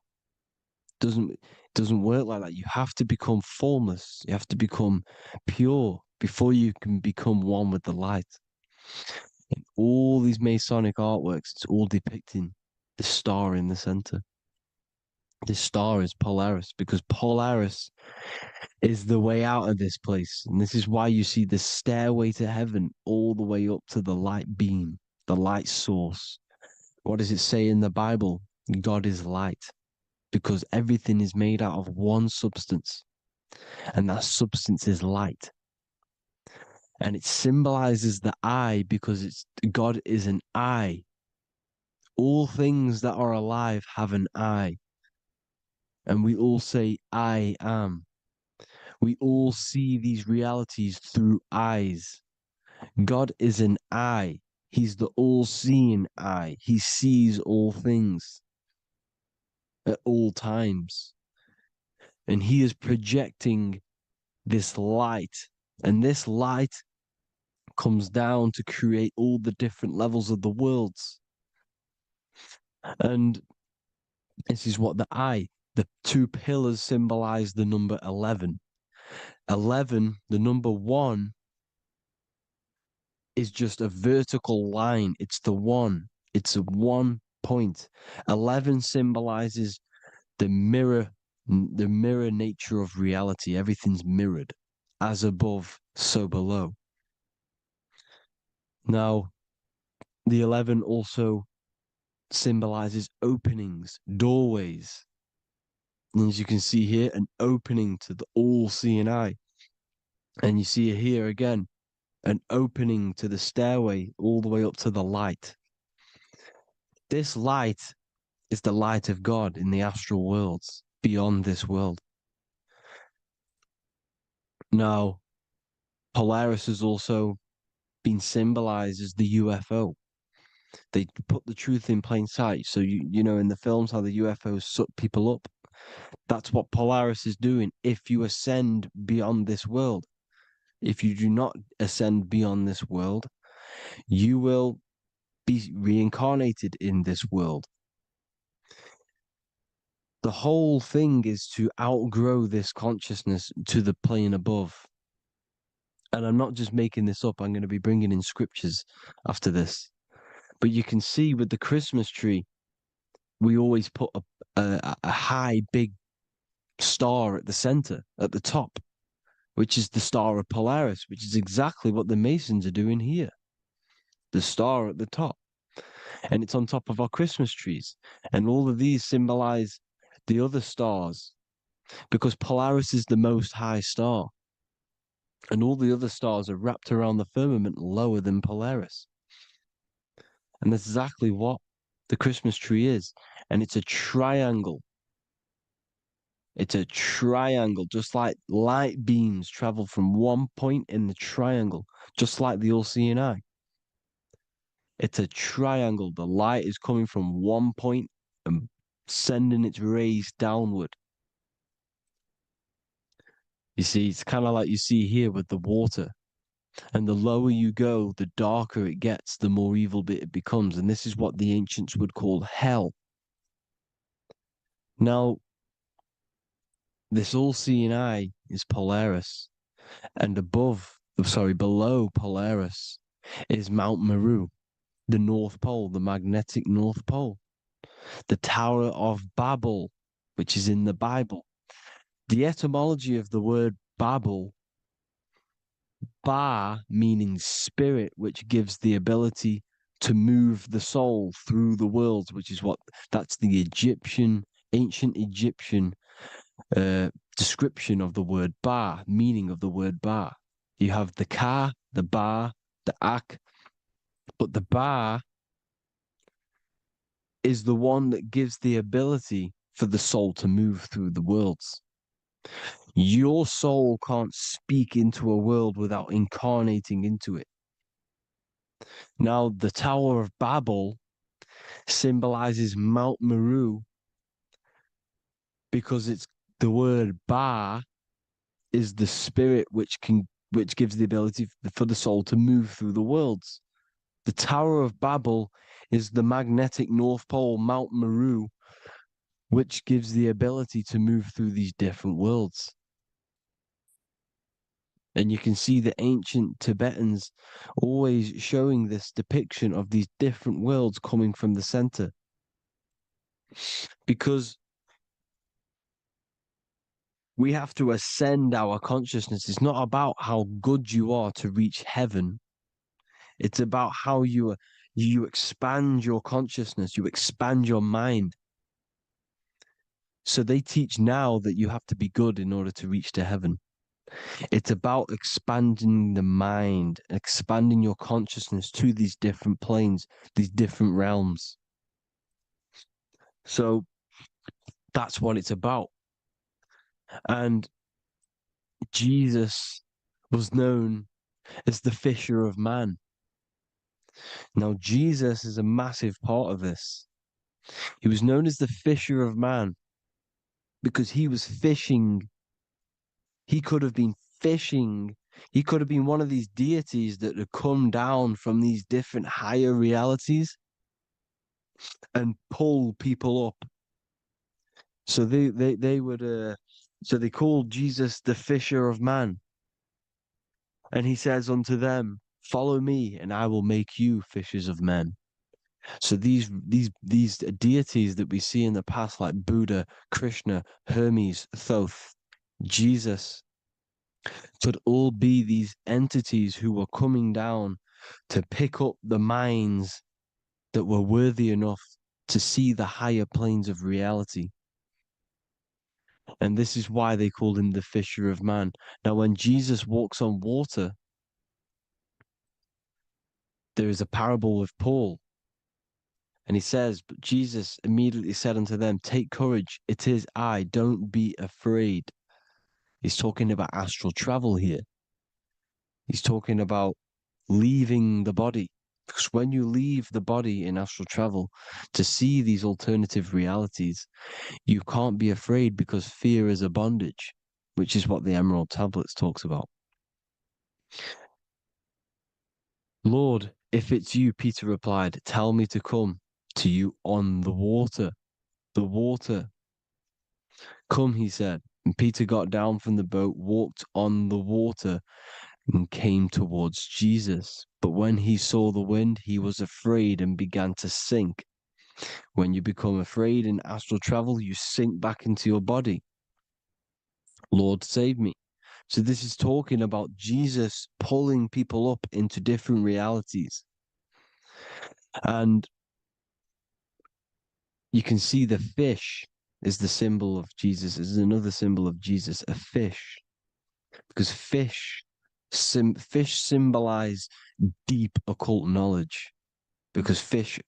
It doesn't work like that. You have to become formless. You have to become pure before you can become one with the light. In all these Masonic artworks, it's all depicting the star in the center. This star is Polaris, because Polaris is the way out of this place. And this is why you see the stairway to heaven all the way up to the light beam, the light source. What does it say in the Bible? God is light, because everything is made out of one substance, and that substance is light. And it symbolizes the eye because God is an eye. All things that are alive have an eye. And we all say, I am. We all see these realities through eyes. God is an eye. He's the all-seeing eye. He sees all things at all times. And he is projecting this light. And this light comes down to create all the different levels of the worlds. And this is what the 2 pillars symbolize the number 11. 11, the number 1, is just a vertical line. It's the 1. It's a 1 point. 11 symbolizes the mirror nature of reality. Everything's mirrored. As above, so below. Now, the 11 also symbolizes openings, doorways. And as you can see here, an opening to the all-seeing eye. And you see here again, an opening to the stairway all the way up to the light. This light is the light of God in the astral worlds, beyond this world. Now, Polaris has also been symbolized as the UFO. They put the truth in plain sight. So, you know, in the films, how the UFOs suck people up. That's what Polaris is doing if you ascend beyond this world. If you do not ascend beyond this world, you will be reincarnated in this world. The whole thing is to outgrow this consciousness to the plane above. And I'm not just making this up. I'm going to be bringing in scriptures after this. But you can see with the Christmas tree, we always put a high, big star at the center, at the top, which is the star of Polaris, which is exactly what the Masons are doing here. The star at the top. And it's on top of our Christmas trees. And all of these symbolize the other stars because Polaris is the most high star. And all the other stars are wrapped around the firmament lower than Polaris. And that's exactly what the Christmas tree is. And it's a triangle. It's a triangle, just like light beams travel from one point in the triangle, just like the all-seeing eye. It's a triangle. The light is coming from one point and sending its rays downward. You see, it's kind of like you see here with the water. And the lower you go, the darker it gets, the more evil it becomes. And this is what the ancients would call hell. Now, this all-seeing eye is Polaris. And below Polaris is Mount Meru, the North Pole, the magnetic North Pole. The Tower of Babel, which is in the Bible. The etymology of the word Babel, Ba meaning spirit, which gives the ability to move the soul through the worlds, which is that's the ancient Egyptian description of the word Ba, meaning of the word Ba. You have the Ka, the Ba, the Ak, but the Ba is the one that gives the ability for the soul to move through the worlds. Your soul can't speak into a world without incarnating into it. Now, the Tower of Babel symbolizes Mount Meru because it's the word Ba is the spirit which gives the ability for the soul to move through the worlds. The Tower of Babel is the magnetic North Pole, Mount Meru, which gives the ability to move through these different worlds. And you can see the ancient Tibetans always showing this depiction of these different worlds coming from the center. Because we have to ascend our consciousness. It's not about how good you are to reach heaven. It's about how you expand your consciousness, you expand your mind. So they teach now that you have to be good in order to reach to heaven. It's about expanding the mind, expanding your consciousness to these different planes, these different realms. So that's what it's about. And Jesus was known as the fisher of man. Now, Jesus is a massive part of this. He was known as the fisher of man because he was fishing. He could have been fishing. He could have been one of these deities that had come down from these different higher realities and pull people up. So they would so they called Jesus the fisher of man. And he says unto them, follow me and I will make you fishers of men. So these deities that we see in the past, like Buddha, Krishna, Hermes, Thoth, Jesus, could all be these entities who were coming down to pick up the minds that were worthy enough to see the higher planes of reality. And this is why they called him the fisher of man. Now, when Jesus walks on water, there is a parable with Paul. And he says, but Jesus immediately said unto them, take courage, it is I, don't be afraid. He's talking about astral travel here. He's talking about leaving the body. Because when you leave the body in astral travel to see these alternative realities, you can't be afraid because fear is a bondage, which is what the Emerald Tablets talks about. Lord, if it's you, Peter replied, tell me to come to you on the water. The water. Come, he said. And Peter got down from the boat, walked on the water, and came towards Jesus. But when he saw the wind, he was afraid and began to sink. When you become afraid in astral travel, you sink back into your body. Lord, save me. So this is talking about Jesus pulling people up into different realities. And you can see the fish is the symbol of Jesus. Is another symbol of Jesus, a fish. Because fish symbolize deep occult knowledge. Because fish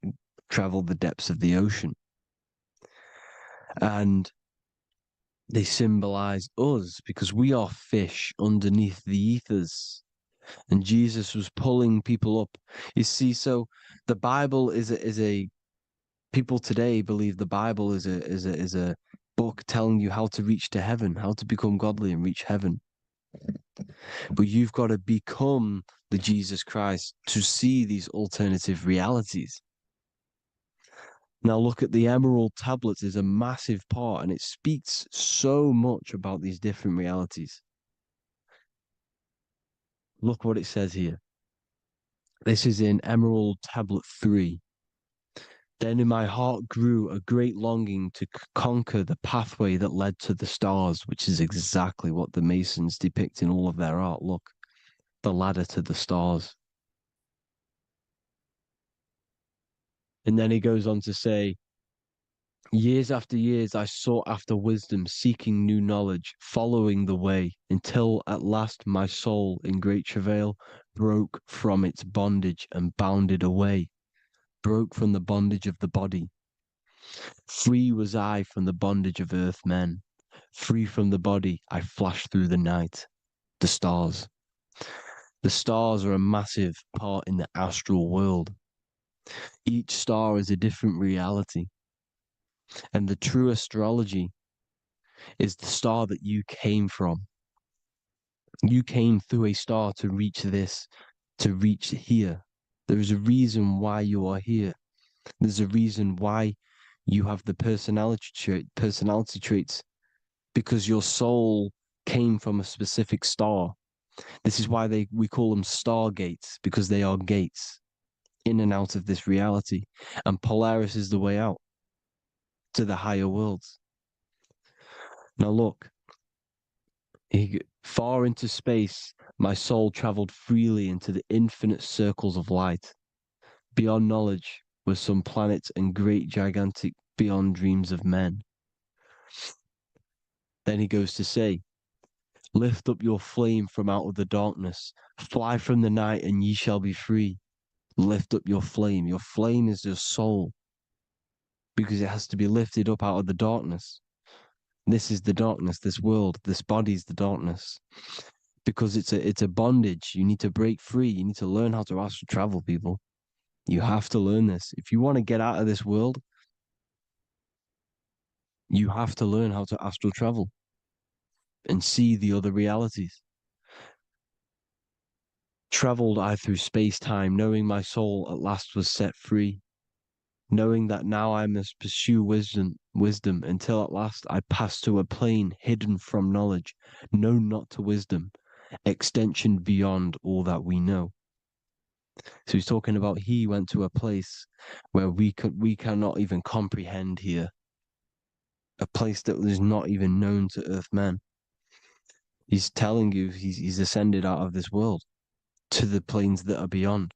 travel the depths of the ocean. And they symbolize us because we are fish underneath the ethers. And Jesus was pulling people up. You see, so the Bible is a people today believe the Bible is a book telling you how to reach to heaven, how to become godly and reach heaven. But you've got to become the Jesus Christ to see these alternative realities. Now look at the Emerald Tablets is a massive part, and it speaks so much about these different realities. Look what it says here. This is in Emerald Tablet 3. Then in my heart grew a great longing to conquer the pathway that led to the stars, which is exactly what the Masons depict in all of their art. Look, the ladder to the stars. And then he goes on to say, years after years, I sought after wisdom, seeking new knowledge, following the way, until at last my soul, in great travail, broke from its bondage and bounded away, broke from the bondage of the body. Free was I from the bondage of earth men. Free from the body, I flashed through the night. The stars. The stars are a massive part in the astral world. Each star is a different reality. And the true astrology is the star that you came from. You came through a star to reach this, to reach here. There is a reason why you are here. There's a reason why you have the personality traits, because your soul came from a specific star. This is why we call them Stargates, because they are gates in and out of this reality. And Polaris is the way out to the higher worlds. Now look, far into space, my soul traveled freely into the infinite circles of light. Beyond knowledge were some planets and great gigantic beyond dreams of men. Then he goes to say, lift up your flame from out of the darkness, fly from the night and ye shall be free. Lift up your flame. Your flame is your soul, because it has to be lifted up out of the darkness. This is the darkness, this world, this body is the darkness. Because it's a bondage. You need to break free. You need to learn how to astral travel, people. You have to learn this. If you want to get out of this world, you have to learn how to astral travel and see the other realities. Traveled I through space-time, knowing my soul at last was set free, knowing that now I must pursue wisdom until at last I pass to a plane hidden from knowledge, known not to wisdom, extension beyond all that we know. So he's talking about he went to a place where we cannot even comprehend here, a place that is not even known to earth men. He's telling you he's ascended out of this world to the planes that are beyond.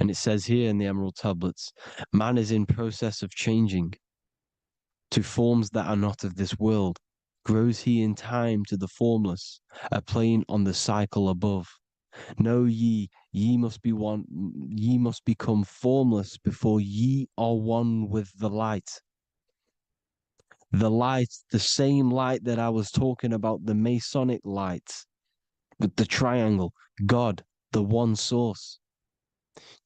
And it says here in the Emerald Tablets, man is in process of changing to forms that are not of this world. Grows he in time to the formless, a plane on the cycle above. Know ye must be one, ye must become formless before ye are one with the light. The light, the same light that I was talking about, the Masonic light, with the triangle, God, the one source.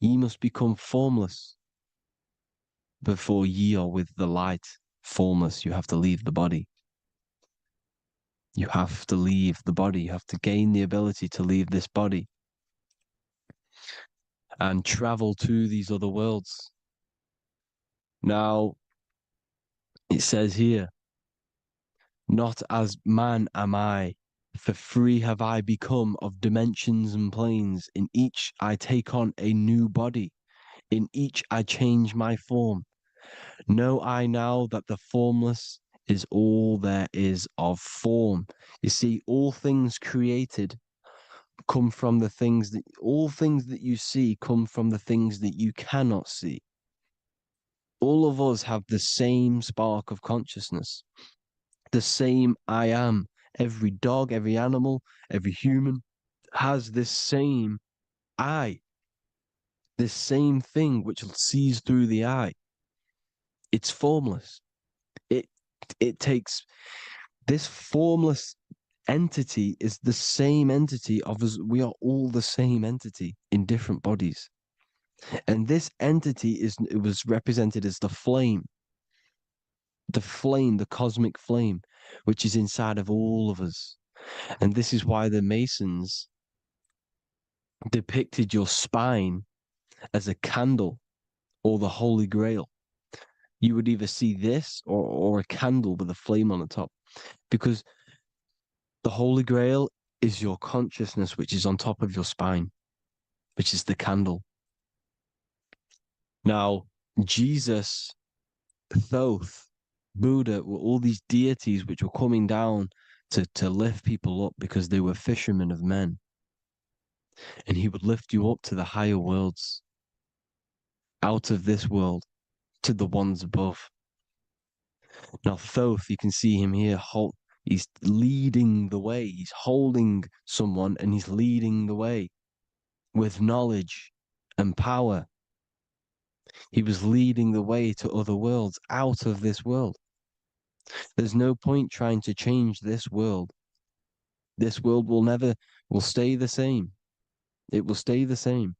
Ye must become formless before ye are with the light. Formless, you have to leave the body. You have to leave the body. You have to gain the ability to leave this body and travel to these other worlds. Now, it says here, not as man am I, for free have I become of dimensions and planes. In each I take on a new body. In each I change my form. Know I now that the formless is all there is of form. You see, all things created come from the things that, all things that you see come from the things that you cannot see. All of us have the same spark of consciousness, the same I am. Every dog, every animal, every human has this same I, this same thing which sees through the eye. It's formless. It takes this formless entity is the same entity of us. We are all the same entity in different bodies. And this entity it was represented as the flame, the cosmic flame, which is inside of all of us. And this is why the Masons depicted your spine as a candle or the Holy Grail. You would either see this or a candle with a flame on the top, because the Holy Grail is your consciousness, which is on top of your spine, which is the candle. Now, Jesus, Thoth, Buddha were all these deities which were coming down to lift people up because they were fishermen of men. And he would lift you up to the higher worlds, out of this world, to the ones above. Now, Thoth, you can see him here, he's leading the way. He's holding someone and he's leading the way with knowledge and power. He was leading the way to other worlds, out of this world. There's no point trying to change this world. This world will stay the same. It will stay the same.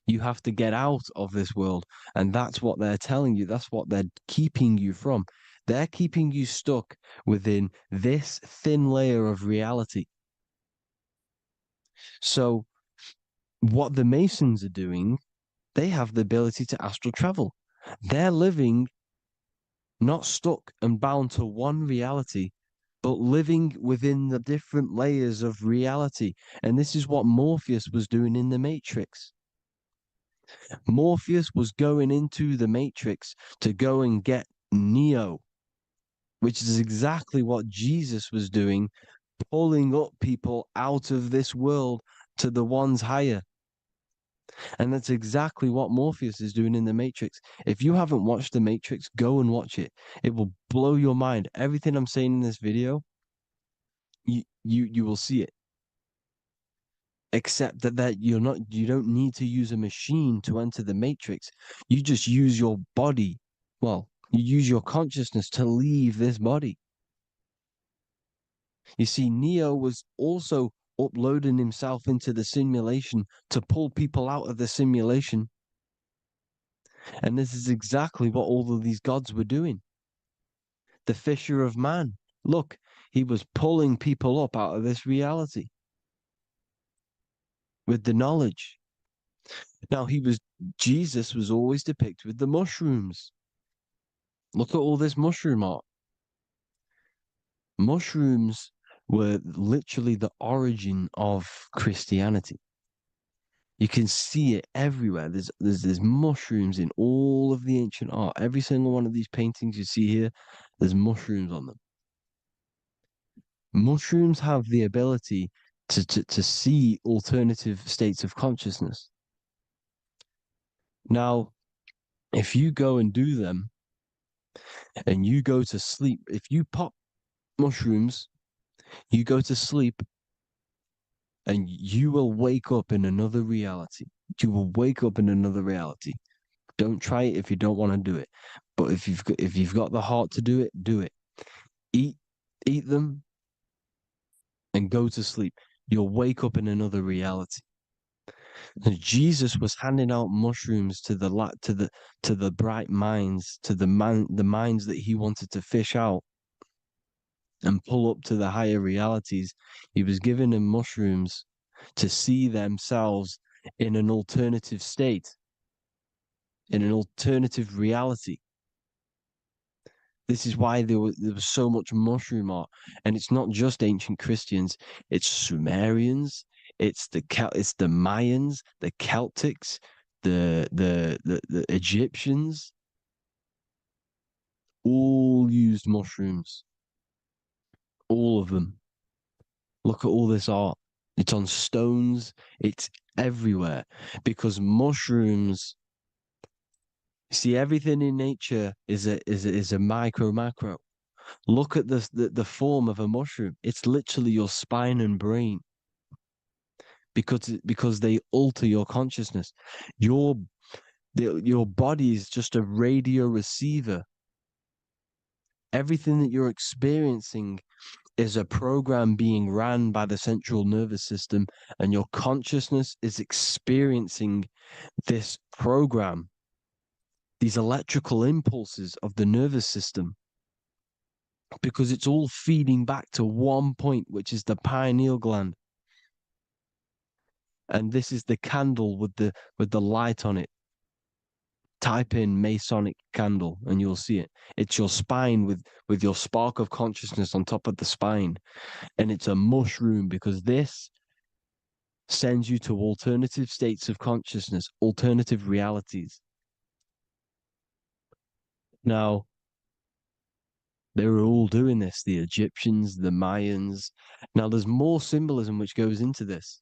You have to get out of this world. And that's what they're telling you. That's what they're keeping you from. They're keeping you stuck within this thin layer of reality. So what the Masons are doing, they have the ability to astral travel. They're living not stuck and bound to one reality, but living within the different layers of reality. And this is what Morpheus was doing in the Matrix. Morpheus was going into the Matrix to go and get Neo, which is exactly what Jesus was doing, pulling up people out of this world to the ones higher. And that's exactly what Morpheus is doing in the Matrix. If you haven't watched the Matrix, go and watch it. It will blow your mind. Everything I'm saying in this video, you will see it. Except that you don't need to use a machine to enter the Matrix. You just use your body. Well, you use your consciousness to leave this body. You see, Neo was also uploading himself into the simulation to pull people out of the simulation. And this is exactly what all of these gods were doing. The fisher of man. Look, he was pulling people up out of this reality with the knowledge. Now, Jesus was always depicted with the mushrooms. Look at all this mushroom art. Mushrooms were literally the origin of Christianity. You can see it everywhere. There's mushrooms in all of the ancient art. Every single one of these paintings you see here, there's mushrooms on them. Mushrooms have the ability to see alternative states of consciousness. Now, if you go and do them and you go to sleep, if you pop mushrooms, you go to sleep and you will wake up in another reality. You will wake up in another reality. Don't try it if you don't want to do it. But if you've got the heart to do it, do it. Eat them and go to sleep. You'll wake up in another reality. And Jesus was handing out mushrooms to the bright minds, to the minds that he wanted to fish out and pull up to the higher realities. He was giving them mushrooms to see themselves in an alternative state, in an alternative reality. This is why there was so much mushroom art. And it's not just ancient Christians, it's Sumerians, it's the Mayans, the Celtics, the Egyptians all used mushrooms. All of them. Look at all this art. It's on stones. It's everywhere. Because mushrooms, see, everything in nature is a micro macro. Look at the form of a mushroom. It's literally your spine and brain. Because they alter your consciousness. Your body is just a radio receiver. Everything that you're experiencing is a program being ran by the central nervous system, and your consciousness is experiencing this program, these electrical impulses of the nervous system, because it's all feeding back to one point, which is the pineal gland. And this is the candle with the light on it. Type in Masonic candle and you'll see it. It's your spine with your spark of consciousness on top of the spine. And it's a mushroom, because this sends you to alternative states of consciousness, alternative realities. Now, they were all doing this, the Egyptians, the Mayans. Now, there's more symbolism which goes into this.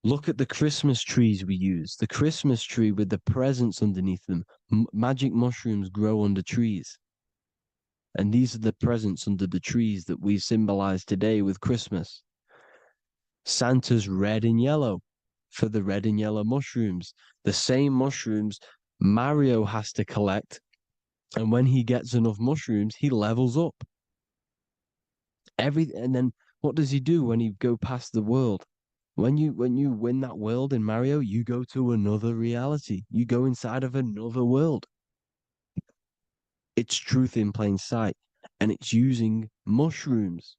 Look at the Christmas trees we use. The Christmas tree with the presents underneath them. Magic mushrooms grow under trees. And these are the presents under the trees that we symbolize today with Christmas. Santa's red and yellow for the red and yellow mushrooms. The same mushrooms Mario has to collect. And when he gets enough mushrooms, he levels up. And then what does he do when he go past the world? When you win that world in Mario, you go to another reality. You go inside of another world. It's truth in plain sight. And it's using mushrooms.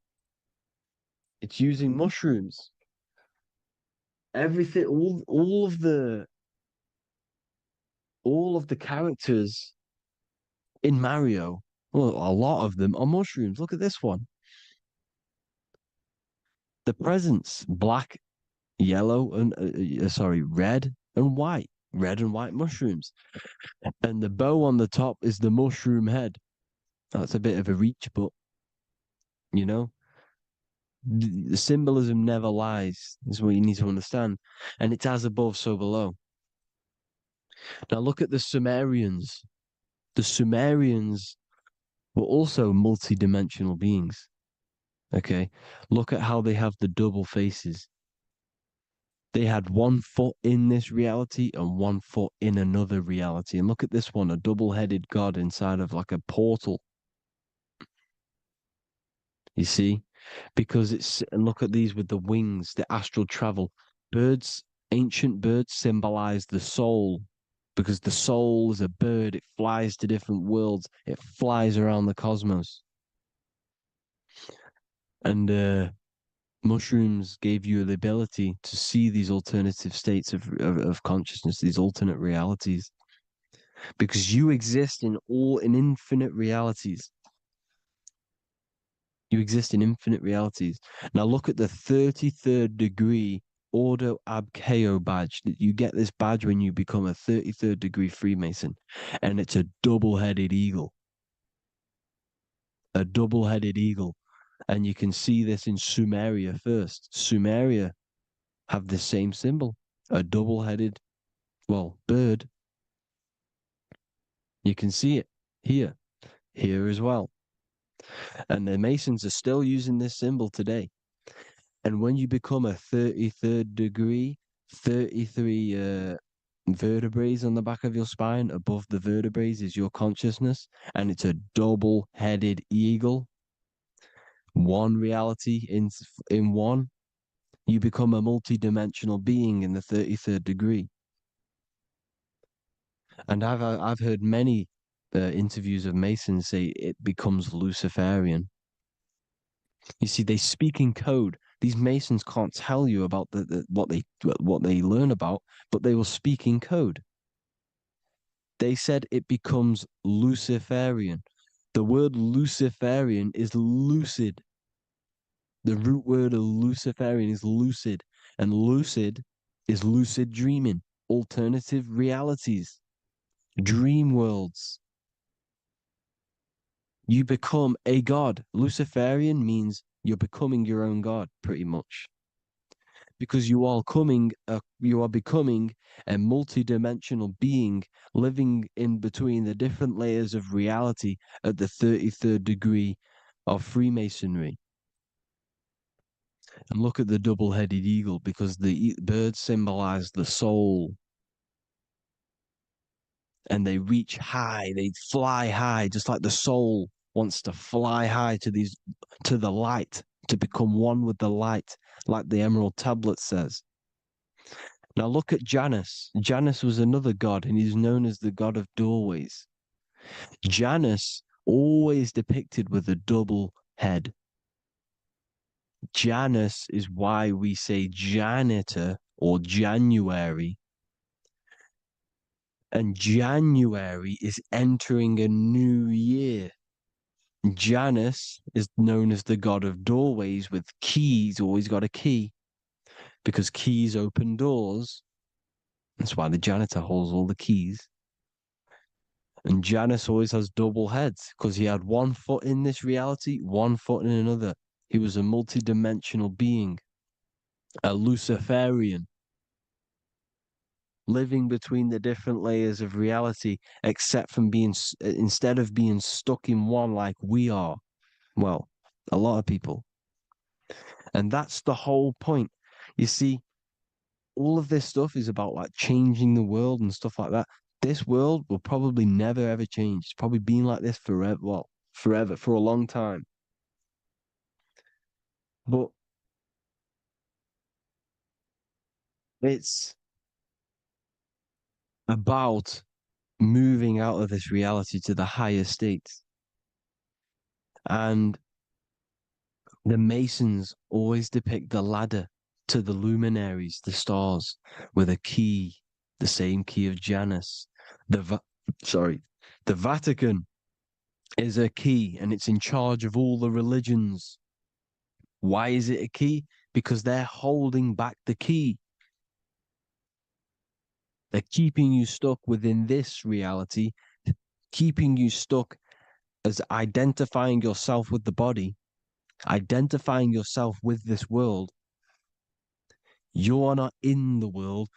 It's using mushrooms. Everything, all of the characters in Mario, well, a lot of them are mushrooms. Look at this one. The presents, black, yellow, and red and white. Red and white mushrooms. And the bow on the top is the mushroom head. That's a bit of a reach, but, you know, the symbolism never lies. This is what you need to understand. And it's as above, so below. Now look at the Sumerians. The Sumerians were also multi-dimensional beings. Okay, look at how they have the double faces. They had 1 foot in this reality and 1 foot in another reality. And look at this one, a double-headed god inside of like a portal. You see? Because and look at these with the wings, the astral travel. Birds, ancient birds symbolize the soul, because the soul is a bird. It flies to different worlds. It flies around the cosmos. And mushrooms gave you the ability to see these alternative states of consciousness, these alternate realities, because you exist in infinite realities. You exist in infinite realities. Now look at the 33rd degree Ordo Ab Chao badge. You get this badge when you become a 33rd degree Freemason, and it's a double-headed eagle. A double-headed eagle. And you can see this in Sumeria first. Sumeria have the same symbol, a double-headed, bird. You can see it here as well. And the Masons are still using this symbol today. And when you become a 33rd degree, 33 vertebrae on the back of your spine, above the vertebrae is your consciousness, and it's a double-headed eagle. One reality in one. You become a multi-dimensional being in the 33rd degree. And I've heard many interviews of Masons say it becomes Luciferian. You see, they speak in code. These Masons can't tell you about what they learn about, but they will speak in code. They said it becomes Luciferian. The word Luciferian is lucid. The root word of Luciferian is lucid, and lucid is lucid dreaming. alternative realities, dream worlds. You become a god. Luciferian means you're becoming your own god, pretty much. Because you are becoming a multi-dimensional being living in between the different layers of reality at the 33rd degree of Freemasonry. And look at the double-headed eagle, because the birds symbolize the soul. And they reach high, they fly high, just like the soul wants to fly high to the light, to become one with the light, like the Emerald Tablet says. Now look at Janus. Janus was another god, and he's known as the god of doorways. Janus always depicted with a double head. Janus is why we say janitor or January. And January is entering a new year. Janus is known as the god of doorways with keys, always got a key, because keys open doors. That's why the janitor holds all the keys. And Janus always has double heads, because he had one foot in this reality, one foot in another. He was a multi-dimensional being, a Luciferian, living between the different layers of reality, except from instead of being stuck in one like we are. Well, a lot of people. And that's the whole point. You see, all of this stuff is about like changing the world and stuff like that. This world will probably never ever change. It's probably been like this forever. Well, forever, for a long time. But it's about moving out of this reality to the higher states. And the Masons always depict the ladder to the luminaries, the stars, with a key, the same key of Janus. The Vatican is a key, and it's in charge of all the religions. Why is it a key? Because they're holding back the key. They're keeping you stuck within this reality, keeping you stuck as identifying yourself with the body, identifying yourself with this world. You are not in the world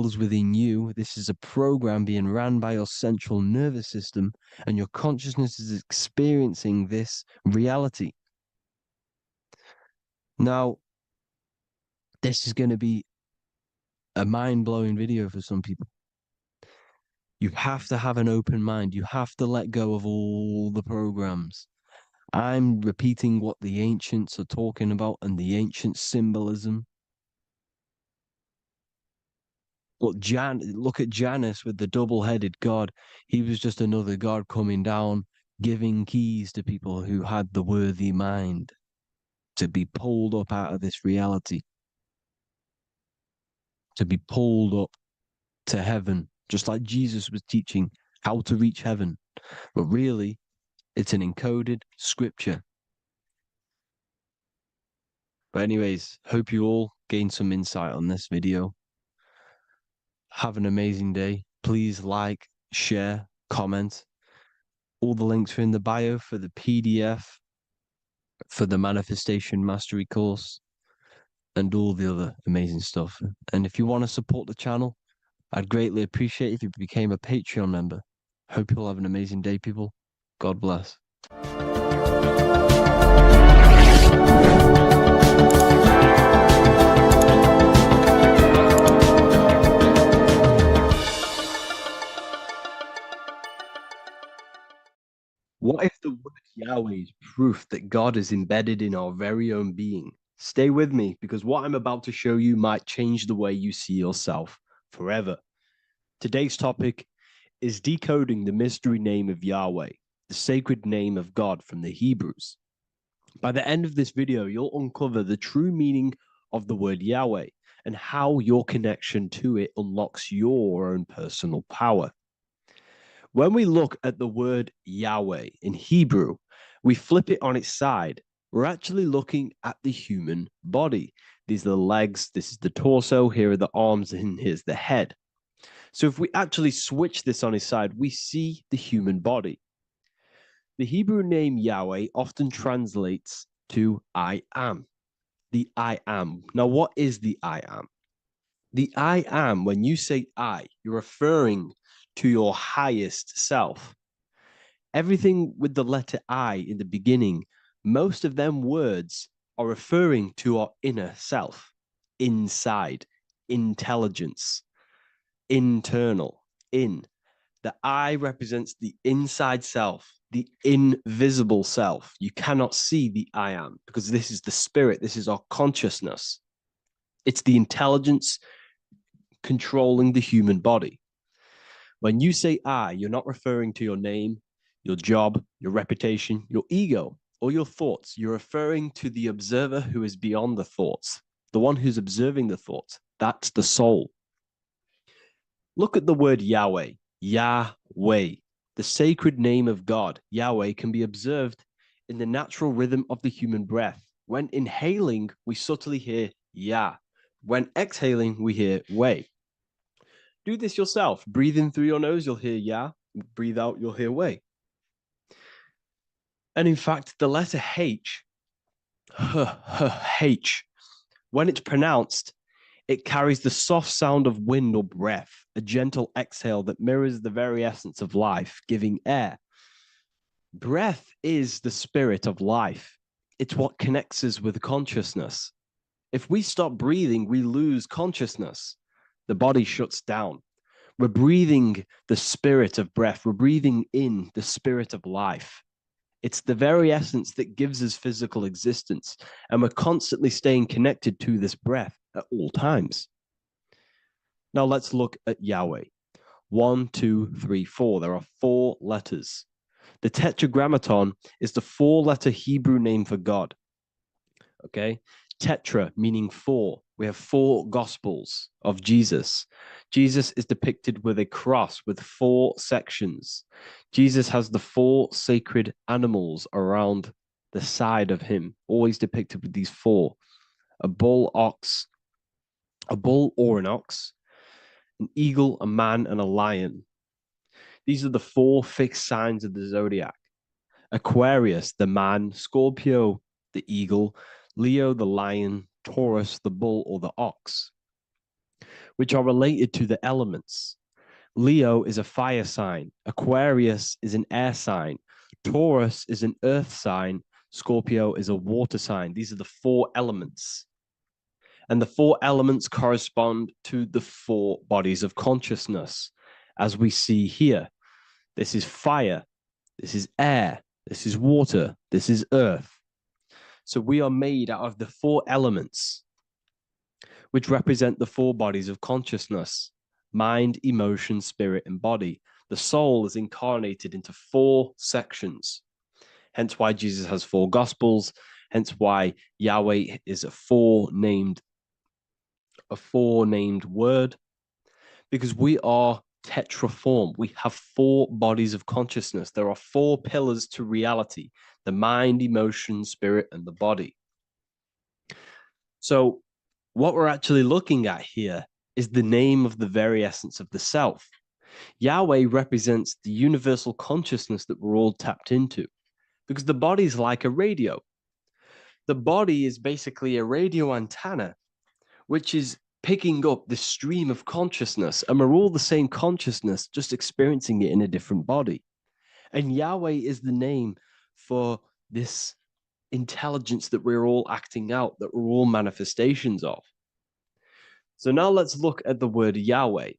is within you. This is a program being ran by your central nervous system, and your consciousness is experiencing this reality. Now, this is going to be a mind-blowing video for some people. You have to have an open mind. You have to let go of all the programs. I'm repeating what the ancients are talking about and the ancient symbolism. But look at Janus with the double-headed god. He was just another god coming down, giving keys to people who had the worthy mind to be pulled up out of this reality, to be pulled up to heaven, just like Jesus was teaching how to reach heaven. But really, it's an encoded scripture. But anyways, hope you all gained some insight on this video. Have an amazing day. Please like, share, comment. All the links are in the bio for the PDF, for the Manifestation Mastery course, and all the other amazing stuff. And if you want to support the channel, I'd greatly appreciate if you became a Patreon member. Hope you'll have an amazing day, people. God bless. What if the word Yahweh is proof that God is embedded in our very own being? Stay with me, because what I'm about to show you might change the way you see yourself forever. Today's topic is decoding the mystery name of Yahweh, the sacred name of God from the Hebrews. By the end of this video, you'll uncover the true meaning of the word Yahweh and how your connection to it unlocks your own personal power. When we look at the word Yahweh in Hebrew, we flip it on its side. We're actually looking at the human body. These are the legs, this is the torso, here are the arms, and here's the head. So if we actually switch this on its side, we see the human body. The Hebrew name Yahweh often translates to I am, the I am. Now, what is the I am? The I am, when you say I, you're referring to your highest self. Everything with the letter I in the beginning, most of them words are referring to our inner self, inside, intelligence, internal, in. The I represents the inside self, the invisible self. You cannot see the I am because this is the spirit, this is our consciousness. It's the intelligence controlling the human body. When you say I, you're not referring to your name, your job, your reputation, your ego, or your thoughts. You're referring to the observer who is beyond the thoughts, the one who's observing the thoughts. That's the soul. Look at the word Yahweh, Yahweh, the sacred name of God. Yahweh can be observed in the natural rhythm of the human breath. When inhaling, we subtly hear Yah. When exhaling, we hear Wei. Do this yourself. Breathe in through your nose, you'll hear Yah. Breathe out, you'll hear Wei. And in fact, the letter H, H, when it's pronounced, it carries the soft sound of wind or breath, a gentle exhale that mirrors the very essence of life, giving air. Breath is the spirit of life. It's what connects us with consciousness. If we stop breathing, we lose consciousness. The body shuts down. We're breathing the spirit of breath. We're breathing in the spirit of life. It's the very essence that gives us physical existence, and we're constantly staying connected to this breath at all times. Now let's look at Yahweh. 1, 2, 3, 4. There are 4 letters. The Tetragrammaton is the 4-letter Hebrew name for God. Okay? Tetra, meaning 4. We have 4 gospels of Jesus. Jesus is depicted with a cross with 4 sections. Jesus has the 4 sacred animals around the side of him, always depicted with these 4. A bull or an ox, an eagle, a man, and a lion. These are the 4 fixed signs of the zodiac. Aquarius, the man, Scorpio, the eagle, Leo, the lion, Taurus, the bull or the ox, which are related to the elements. Leo is a fire sign. Aquarius is an air sign. Taurus is an earth sign. Scorpio is a water sign. These are the 4 elements. And the 4 elements correspond to the 4 bodies of consciousness, as we see here. This is fire. This is air. This is water. This is earth. So we are made out of the 4 elements, which represent the 4 bodies of consciousness: mind, emotion, spirit, and body. The soul is incarnated into 4 sections. Hence why Jesus has 4 gospels. Hence why Yahweh is a 4-named word, because we are tetraform. We have 4 bodies of consciousness. There are 4 pillars to reality: the mind, emotion, spirit, and the body. So what we're actually looking at here is the name of the very essence of the self. Yahweh represents the universal consciousness that we're all tapped into, because the body is like a radio. The body is basically a radio antenna, which is picking up the stream of consciousness, and we're all the same consciousness, just experiencing it in a different body. And Yahweh is the name for this intelligence that we're all acting out, that we're all manifestations of. So now let's look at the word Yahweh,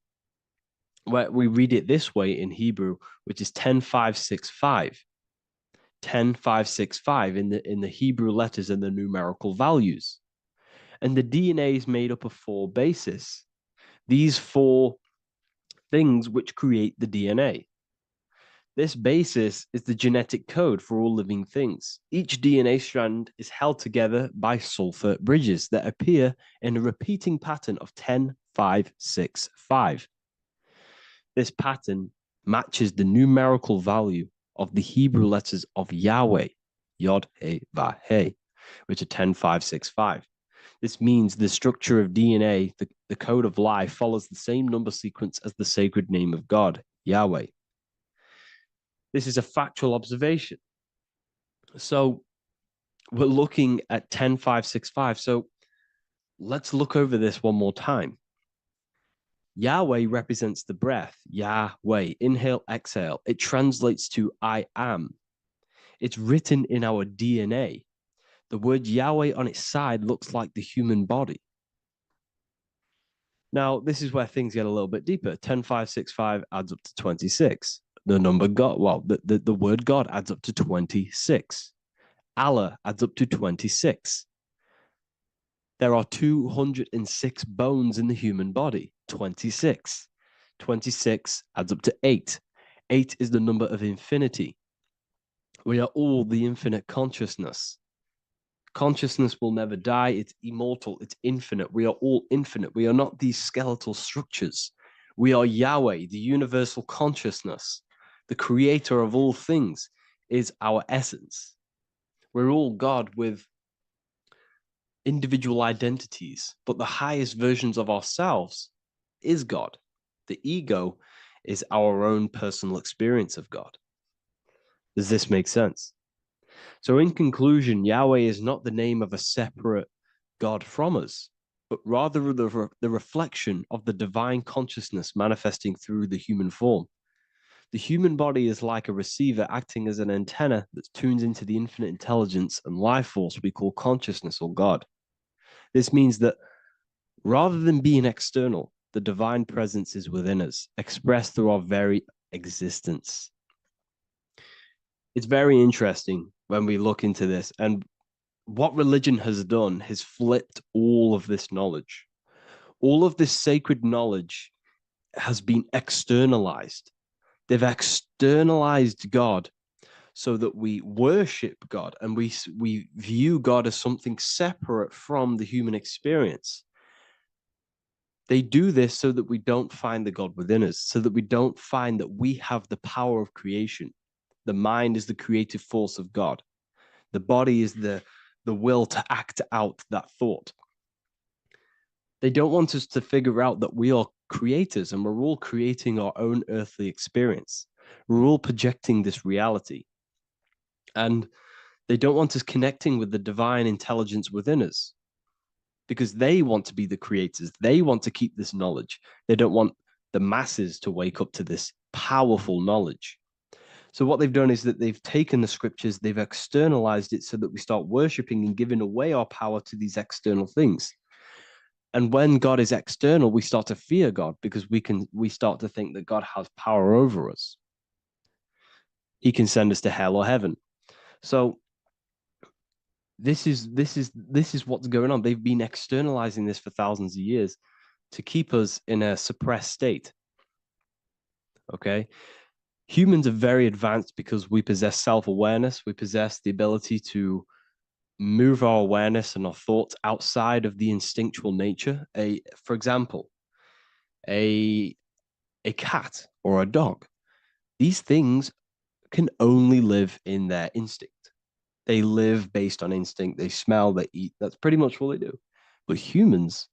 where we read it this way in Hebrew, which is 10565. 10565 in the Hebrew letters and the numerical values. And the DNA is made up of 4 bases. These 4 things which create the DNA. This basis is the genetic code for all living things. Each DNA strand is held together by sulfur bridges that appear in a repeating pattern of 10565. This pattern matches the numerical value of the Hebrew letters of Yahweh, Yod, He, Vah, He, which are 10565. This means the structure of DNA, the code of life, follows the same number sequence as the sacred name of God, Yahweh. This is a factual observation. So we're looking at 10565. So let's look over this one more time. Yahweh represents the breath, Yahweh, inhale, exhale. It translates to I am. It's written in our DNA. The word Yahweh on its side looks like the human body. Now, this is where things get a little bit deeper. 10565 adds up to 26. The number God, well, the word God adds up to 26. Allah adds up to 26. There are 206 bones in the human body, 26. 26 adds up to 8. 8 is the number of infinity. We are all the infinite consciousness. Consciousness will never die. It's immortal. It's infinite. We are all infinite. We are not these skeletal structures. We are Yahweh, the universal consciousness. The creator of all things is our essence. We're all God with individual identities, but the highest versions of ourselves is God. The ego is our own personal experience of God. Does this make sense? So in conclusion, Yahweh is not the name of a separate God from us, but rather the reflection of the divine consciousness manifesting through the human form. The human body is like a receiver acting as an antenna that tunes into the infinite intelligence and life force we call consciousness or God. This means that rather than being external, the divine presence is within us, expressed through our very existence. It's very interesting when we look into this, and what religion has done has flipped all of this knowledge. All of this sacred knowledge has been externalized. They've externalized God so that we worship God and we view God as something separate from the human experience. They do this so that we don't find the God within us, so that we don't find that we have the power of creation. The mind is the creative force of God. The body is the will to act out that thought. They don't want us to figure out that we are creators and we're all creating our own earthly experience. We're all projecting this reality. And they don't want us connecting with the divine intelligence within us because they want to be the creators. They want to keep this knowledge. They don't want the masses to wake up to this powerful knowledge. So what they've done is that they've taken the scriptures, they've externalized it so that we start worshiping and giving away our power to these external things. And when God is external, we start to fear God because we start to think that God has power over us. He can send us to hell or heaven. So this is what's going on. They've been externalizing this for thousands of years to keep us in a suppressed state. Okay? Humans are very advanced because we possess self-awareness. We possess the ability to move our awareness and our thoughts outside of the instinctual nature. For example, a cat or a dog. These things can only live in their instinct. They live based on instinct. They smell, they eat. That's pretty much what they do. But humans,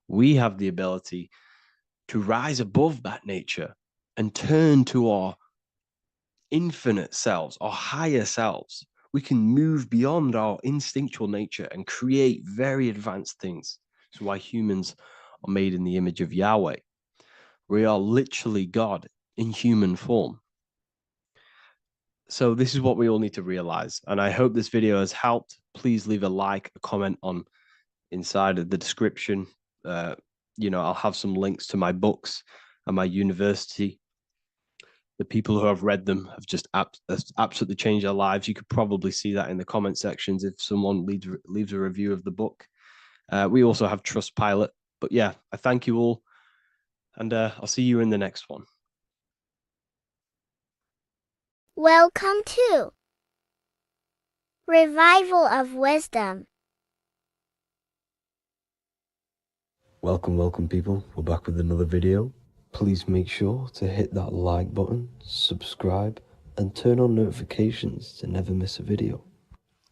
we have the ability to rise above that nature and turn to our infinite selves, our higher selves. We can move beyond our instinctual nature and create very advanced things. That's why humans are made in the image of Yahweh. We are literally God in human form. So this is what we all need to realize. And I hope this video has helped. Please leave a like, a comment on inside of the description. I'll have some links to my books and my university. The people who have read them have just absolutely changed their lives. You could probably see that in the comment sections if someone leaves a review of the book. We also have Trustpilot. But yeah, I thank you all. And I'll see you in the next one. Welcome to Revival of Wisdom. Welcome people. We're back with another video. Please make sure to hit that like button, subscribe, and turn on notifications to never miss a video.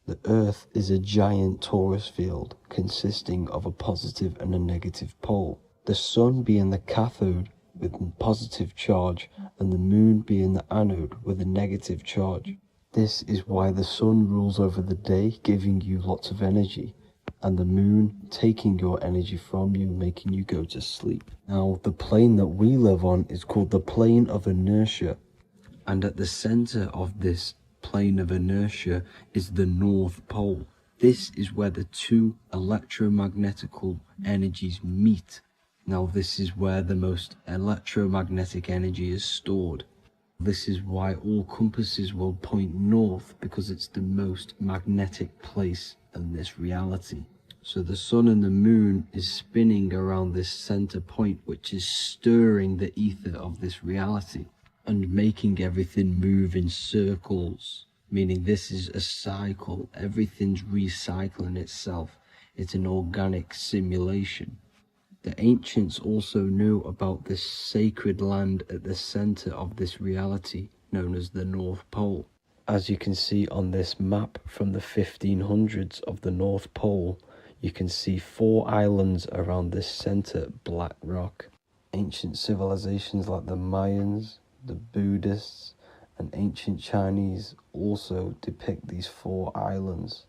The Earth is a giant torus field consisting of a positive and a negative pole. The Sun being the cathode with a positive charge and the Moon being the anode with a negative charge. This is why the Sun rules over the day, giving you lots of energy, and the Moon taking your energy from you, making you go to sleep. Now, the plane that we live on is called the plane of inertia, and at the center of this plane of inertia is the North Pole. This is where the two electromagnetical energies meet. Now, this is where the most electromagnetic energy is stored. This is why all compasses will point north, because it's the most magnetic place in this reality. So the Sun and the Moon is spinning around this center point, which is stirring the ether of this reality and making everything move in circles, meaning this is a cycle. Everything's recycling itself. It's an organic simulation. The ancients also knew about this sacred land at the center of this reality, known as the North Pole. As you can see on this map from the 1500s of the North Pole, you can see 4 islands around this center black rock. Ancient civilizations like the Mayans, the Buddhists, and ancient Chinese also depict these 4 islands.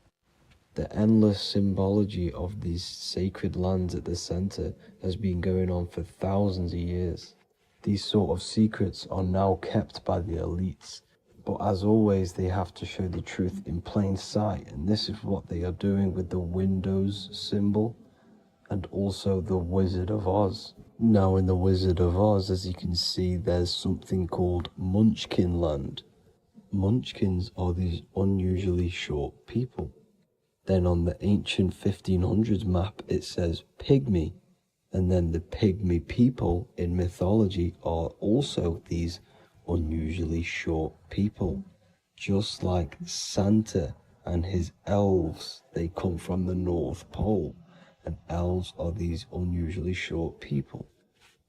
The endless symbology of these sacred lands at the center has been going on for thousands of years. These sort of secrets are now kept by the elites, but as always they have to show the truth in plain sight, and this is what they are doing with the Windows symbol and also the Wizard of Oz. Now in the Wizard of Oz, as you can see, there's something called Munchkin Land. Munchkins are these unusually short people. Then on the ancient 1500s map, it says pygmy. And then the pygmy people in mythology are also these unusually short people. Just like Santa and his elves, they come from the North Pole. And elves are these unusually short people.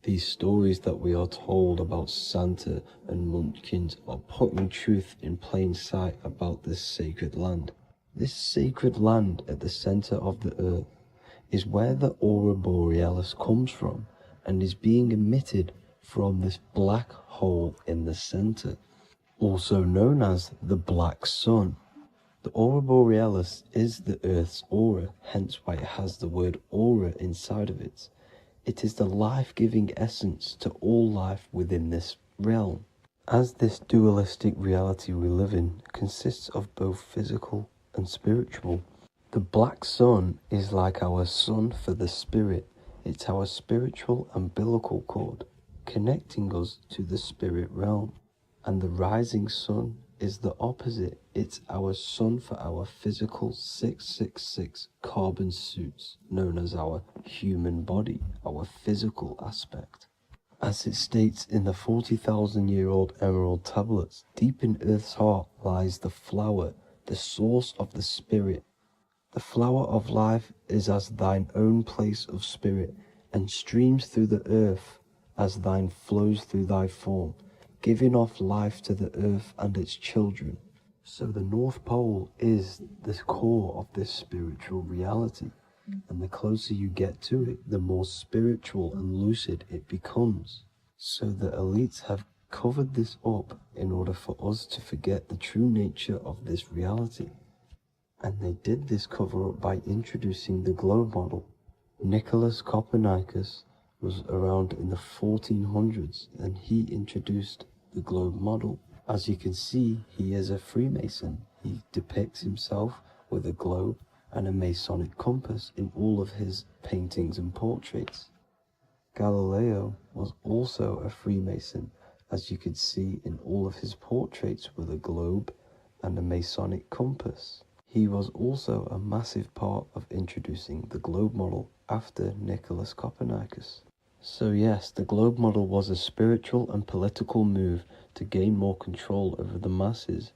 These stories that we are told about Santa and Munchkins are putting truth in plain sight about this sacred land. This sacred land at the center of the earth is where the aurora borealis comes from and is being emitted from this black hole in the center, also known as the black sun. The aurora borealis is the earth's aura, hence why it has the word aura inside of it. It is the life-giving essence to all life within this realm. As this dualistic reality we live in consists of both physical and spiritual, the black sun is like our sun for the spirit. It's our spiritual umbilical cord, connecting us to the spirit realm. And the rising sun is the opposite. It's our sun for our physical 666 carbon suits, known as our human body, our physical aspect. As it states in the 40,000-year-old emerald tablets, deep in Earth's heart lies the flower, the source of the spirit. The flower of life is as thine own place of spirit, and streams through the earth as thine flows through thy form, giving off life to the earth and its children. So the North Pole is the core of this spiritual reality, and the closer you get to it, the more spiritual and lucid it becomes. So the elites have covered this up in order for us to forget the true nature of this reality. And they did this cover up by introducing the globe model. Nicholas Copernicus was around in the 1400s, and he introduced the globe model. As you can see, he is a Freemason. He depicts himself with a globe and a Masonic compass in all of his paintings and portraits. Galileo was also a Freemason, as you could see in all of his portraits with a globe and a Masonic compass. He was also a massive part of introducing the globe model after Nicholas Copernicus. So yes, the globe model was a spiritual and political move to gain more control over the masses.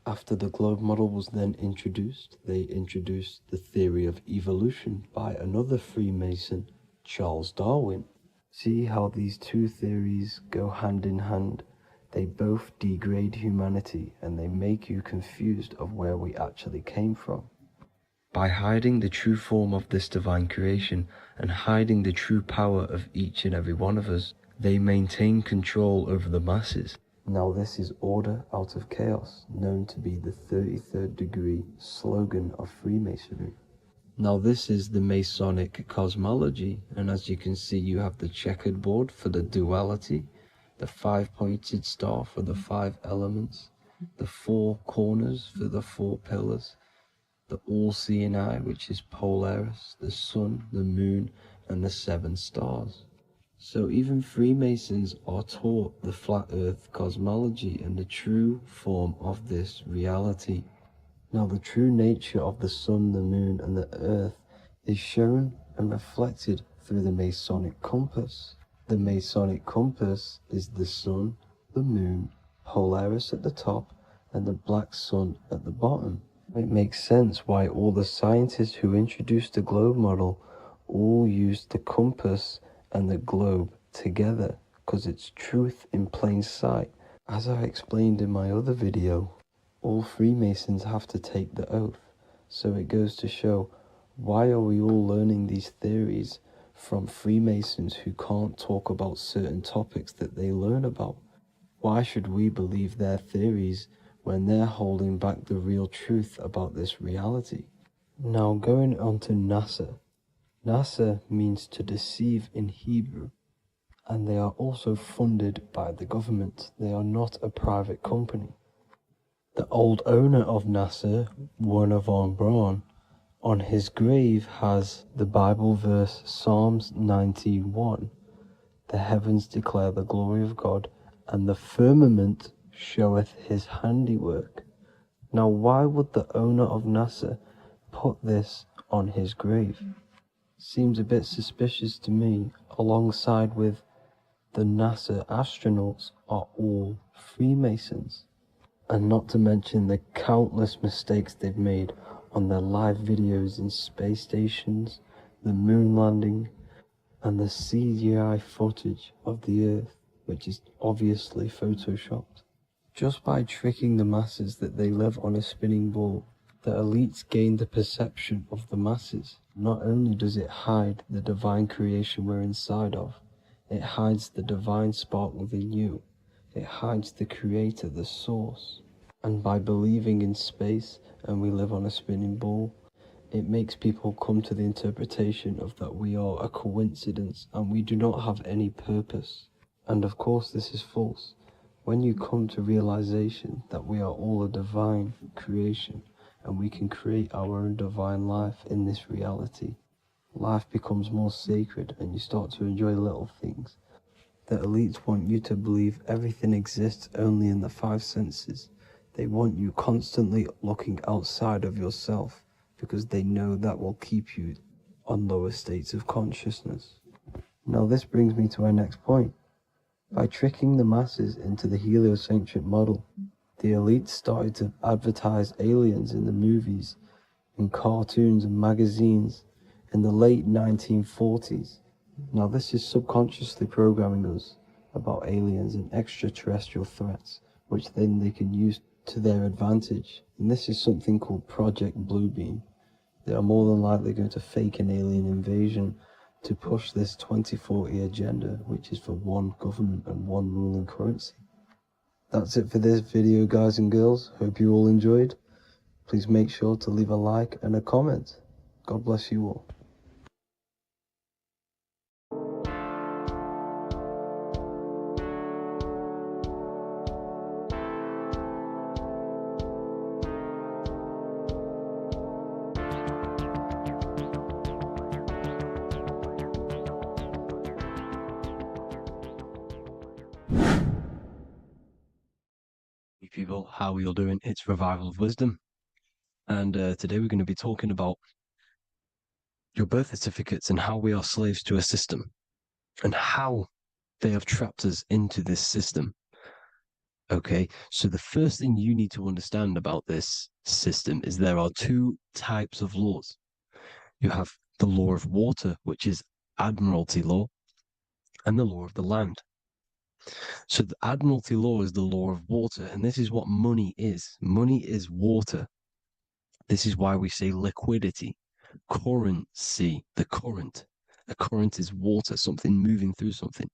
After the globe model was then introduced, they introduced the theory of evolution by another Freemason, Charles Darwin. See how these two theories go hand in hand? They both degrade humanity and they make you confused of where we actually came from. By hiding the true form of this divine creation and hiding the true power of each and every one of us, they maintain control over the masses. Now this is order out of chaos, known to be the 33rd degree slogan of Freemasonry. Now this is the Masonic cosmology, and as you can see you have the checkered board for the duality, the 5-pointed star for the 5 elements, the 4 corners for the 4 pillars, the all-seeing eye, which is Polaris, the sun, the moon, and the 7 stars. So even Freemasons are taught the flat earth cosmology and the true form of this reality. Now the true nature of the sun, the moon, and the earth is shown and reflected through the Masonic compass. The Masonic compass is the sun, the moon, Polaris at the top, and the black sun at the bottom. It makes sense why all the scientists who introduced the globe model all used the compass and the globe together, because it's truth in plain sight. As I explained in my other video, all Freemasons have to take the oath, so it goes to show, why are we all learning these theories from Freemasons who can't talk about certain topics that they learn about? Why should we believe their theories when they're holding back the real truth about this reality? Now going on to NASA. NASA means to deceive in Hebrew, and they are also funded by the government. They are not a private company. The old owner of NASA, Werner von Braun, on his grave has the Bible verse Psalms 91. The heavens declare the glory of God, and the firmament showeth his handiwork. Now why would the owner of NASA put this on his grave? Seems a bit suspicious to me, alongside with the NASA astronauts are all Freemasons. And not to mention the countless mistakes they've made on their live videos in space stations, the moon landing, and the CGI footage of the Earth, which is obviously photoshopped. Just by tricking the masses that they live on a spinning ball, the elites gain the perception of the masses. Not only does it hide the divine creation we're inside of, it hides the divine spark within you. It hides the creator, the source. And by believing in space and we live on a spinning ball, it makes people come to the interpretation of that we are a coincidence and we do not have any purpose. And of course this is false. When you come to realization that we are all a divine creation and we can create our own divine life in this reality, life becomes more sacred and you start to enjoy little things. The elites want you to believe everything exists only in the 5 senses. They want you constantly looking outside of yourself because they know that will keep you on lower states of consciousness. Now this brings me to our next point. By tricking the masses into the heliocentric model, the elites started to advertise aliens in the movies, in cartoons and magazines in the late 1940s. Now this is subconsciously programming us about aliens and extraterrestrial threats, which then they can use to their advantage. And this is something called Project Bluebeam. They are more than likely going to fake an alien invasion to push this 2040 agenda, which is for one government and one ruling currency. That's it for this video, guys and girls. Hope you all enjoyed. Please make sure to leave a like and a comment. God bless you all. Hey people, how are you all doing? It's Revival of Wisdom, and today we're going to be talking about your birth certificates and how we are slaves to a system and how they have trapped us into this system. Okay, so the first thing you need to understand about this system is there are 2 types of laws. You have the law of water, which is Admiralty law, and the law of the land. So the Admiralty law is the law of water, and this is what money is. Money is water. This is why we say liquidity, currency, the current. A current is water, something moving through something.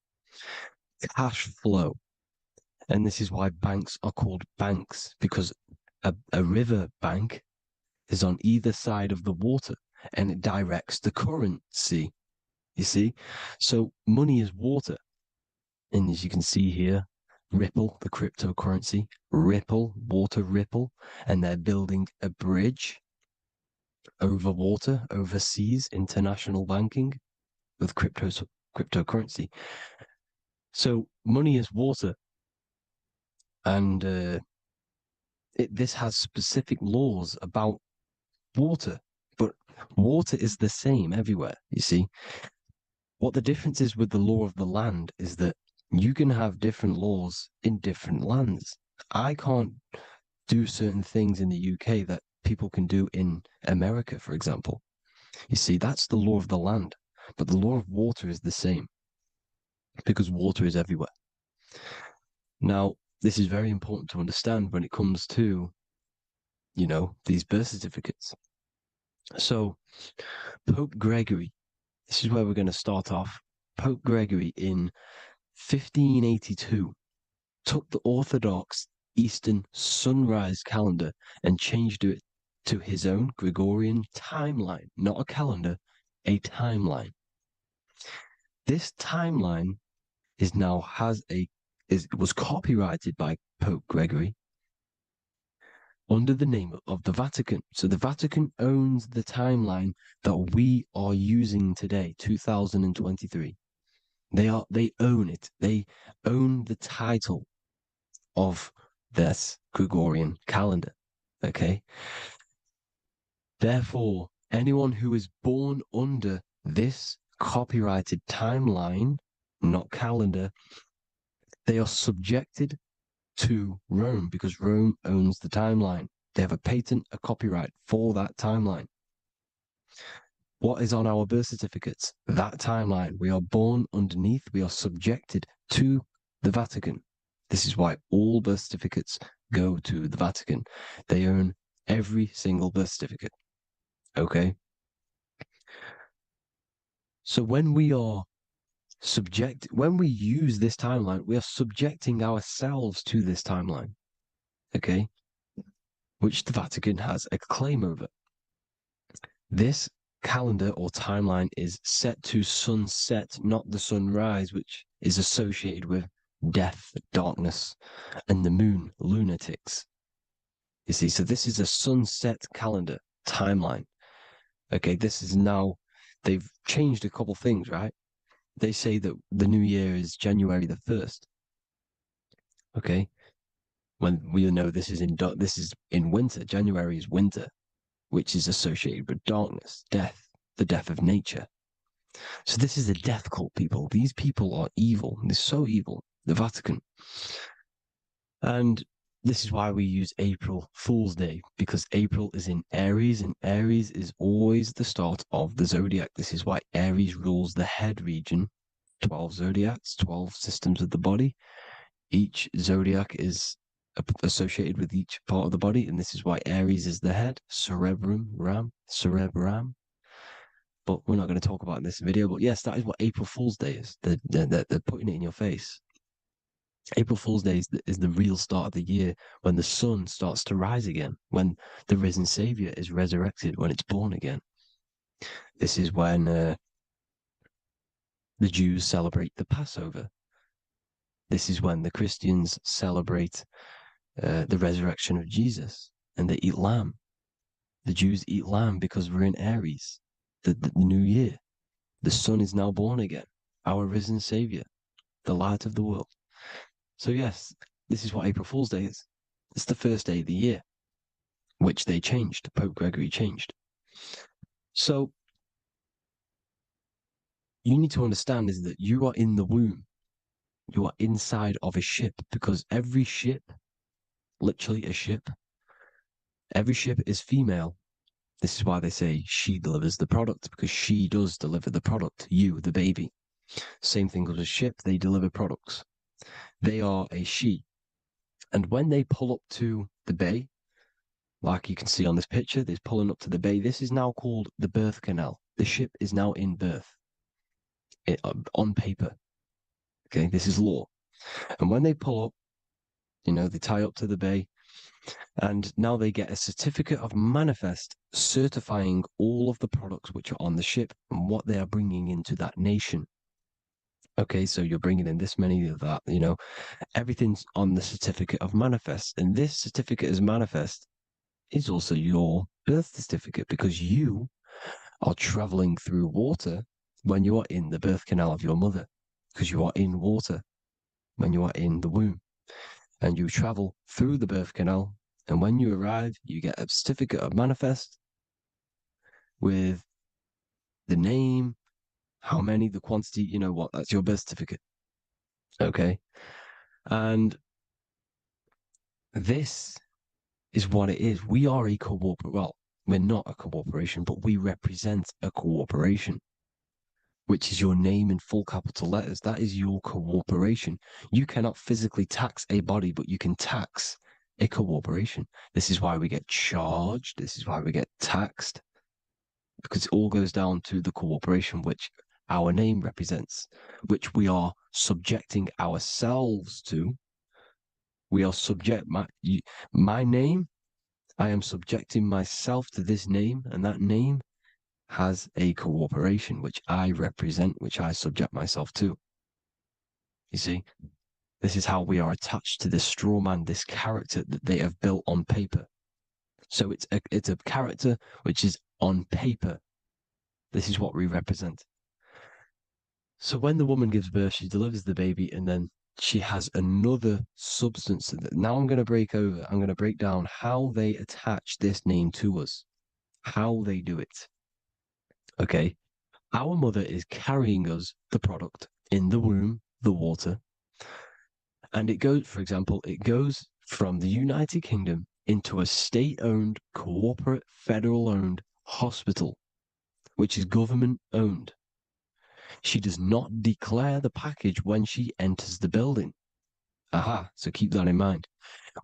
Cash flow. And this is why banks are called banks, because a river bank is on either side of the water and it directs the currency. You see? So money is water. And as you can see here, Ripple, the cryptocurrency, Ripple, water Ripple, and they're building a bridge over water, overseas, international banking with cryptocurrency. So money is water. And this has specific laws about water, but water is the same everywhere, you see. What the difference is with the law of the land is that you can have different laws in different lands. I can't do certain things in the UK that people can do in America, for example. You see, that's the law of the land, but the law of water is the same because water is everywhere. Now, this is very important to understand when it comes to, you know, these birth certificates. So, Pope Gregory, this is where we're going to start off. Pope Gregory in 1582 took the Orthodox Eastern sunrise calendar and changed it to his own Gregorian timeline, not a calendar, a timeline. This timeline was copyrighted by Pope Gregory under the name of the Vatican. So the Vatican owns the timeline that we are using today, 2023. They own it. They own the title of this Gregorian calendar. Okay. Therefore, anyone who is born under this copyrighted timeline, not calendar, they are subjected to Rome because Rome owns the timeline. They have a patent, a copyright for that timeline. What is on our birth certificates? That timeline. We are born underneath, we are subjected to the Vatican. This is why all birth certificates go to the Vatican. They own every single birth certificate. Okay? So when we use this timeline, we are subjecting ourselves to this timeline. Okay? Which the Vatican has a claim over. This calendar or timeline is set to sunset, not the sunrise, which is associated with death, darkness, and the moon, lunatics. You see, so this is a sunset calendar timeline. Okay, this is now, they've changed a couple things, right? They say that the new year is January the 1st. Okay, when we know this is in winter. January is winter, which is associated with darkness, death, the death of nature. So this is a death cult, people. These people are evil. They're so evil. The Vatican. And this is why we use April Fool's Day, because April is in Aries, and Aries is always the start of the zodiac. This is why Aries rules the head region. 12 zodiacs, 12 systems of the body. Each zodiac is associated with each part of the body, and this is why Aries is the head, cerebrum. But we're not going to talk about it in this video. But yes, that is what April Fool's Day is. They're putting it in your face. April Fool's Day is the real start of the year, when the sun starts to rise again, when the risen Savior is resurrected, when it's born again. This is when the Jews celebrate the Passover. This is when the Christians celebrate the resurrection of Jesus, and they eat lamb. The Jews eat lamb because we're in Aries, the new year. The sun is now born again, our risen Savior, the light of the world. So yes, this is what April Fool's Day is. It's the first day of the year, which they changed. Pope Gregory changed. So you need to understand is that you are in the womb. You are inside of a ship, because every ship, literally a ship, every ship is female. This is why they say she delivers the product, because she does deliver the product, you, the baby. Same thing with a ship, they deliver products. they are a she. And when they pull up to the bay, like you can see on this picture, they're pulling up to the bay. This is now called the birth canal. The ship is now in birth on paper. Okay, this is law. And when they pull up, they tie up to the bay, and now they get a certificate of manifest certifying all of the products which are on the ship and what they are bringing into that nation. Okay, so you're bringing in this many of that, everything's on the certificate of manifest. And this certificate as manifest is also your birth certificate, because you are traveling through water when you are in the birth canal of your mother, because you are in water when you are in the womb, and you travel through the birth canal. And when you arrive, you get a certificate of manifest with the name, how many, the quantity, that's your birth certificate. Okay. And this is what it is. We are a well, we're not a corporation, but we represent a corporation, which is your name in full capital letters. That is your corporation. You cannot physically tax a body, but you can tax a corporation. This is why we get charged. This is why we get taxed, because it all goes down to the corporation which our name represents, which we are subjecting ourselves to. We are my name. I am subjecting myself to this name, and that name has a corporation which I represent, which I subject myself to. You see, this is how we are attached to this straw man, this character that they have built on paper. So it's a character which is on paper. This is what we represent. So when the woman gives birth, she delivers the baby, and then she has another substance. Now I'm going to break down how they attach this name to us, how they do it. Okay. Our mother is carrying us the product in the womb, the water. And it goes, for example, from the United Kingdom into a state-owned, corporate, federal-owned hospital, which is government-owned. She does not declare the package when she enters the building. Aha, so keep that in mind.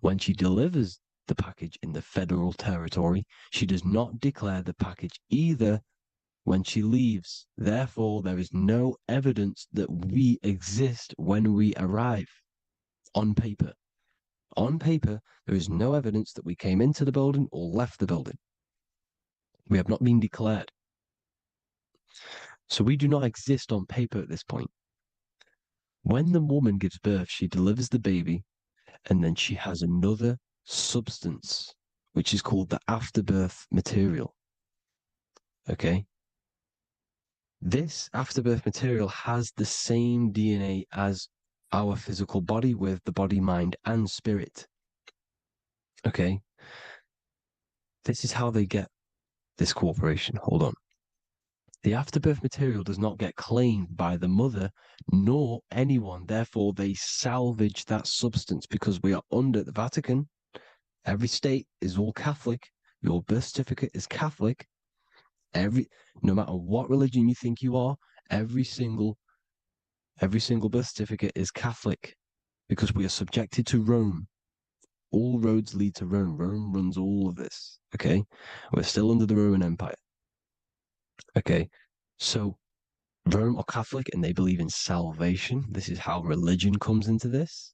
When she delivers the package in the federal territory, she does not declare the package either when she leaves. Therefore, there is no evidence that we exist when we arrive. On paper. On paper, there is no evidence that we came into the building or left the building. We have not been declared. So we do not exist on paper at this point. When the woman gives birth, she delivers the baby, and then she has another substance, which is called the afterbirth material. Okay? This afterbirth material has the same DNA as our physical body, with the body, mind, and spirit. Okay? This is how they get this corporation. Hold on. The afterbirth material does not get claimed by the mother nor anyone. Therefore, they salvage that substance, because we are under the Vatican. Every state is all Catholic. Your birth certificate is Catholic. No matter what religion you think you are, every single birth certificate is Catholic, because we are subjected to Rome. All roads lead to Rome. Rome runs all of this. Okay? We're still under the Roman Empire. Okay, so Rome are Catholic and they believe in salvation. This is how religion comes into this.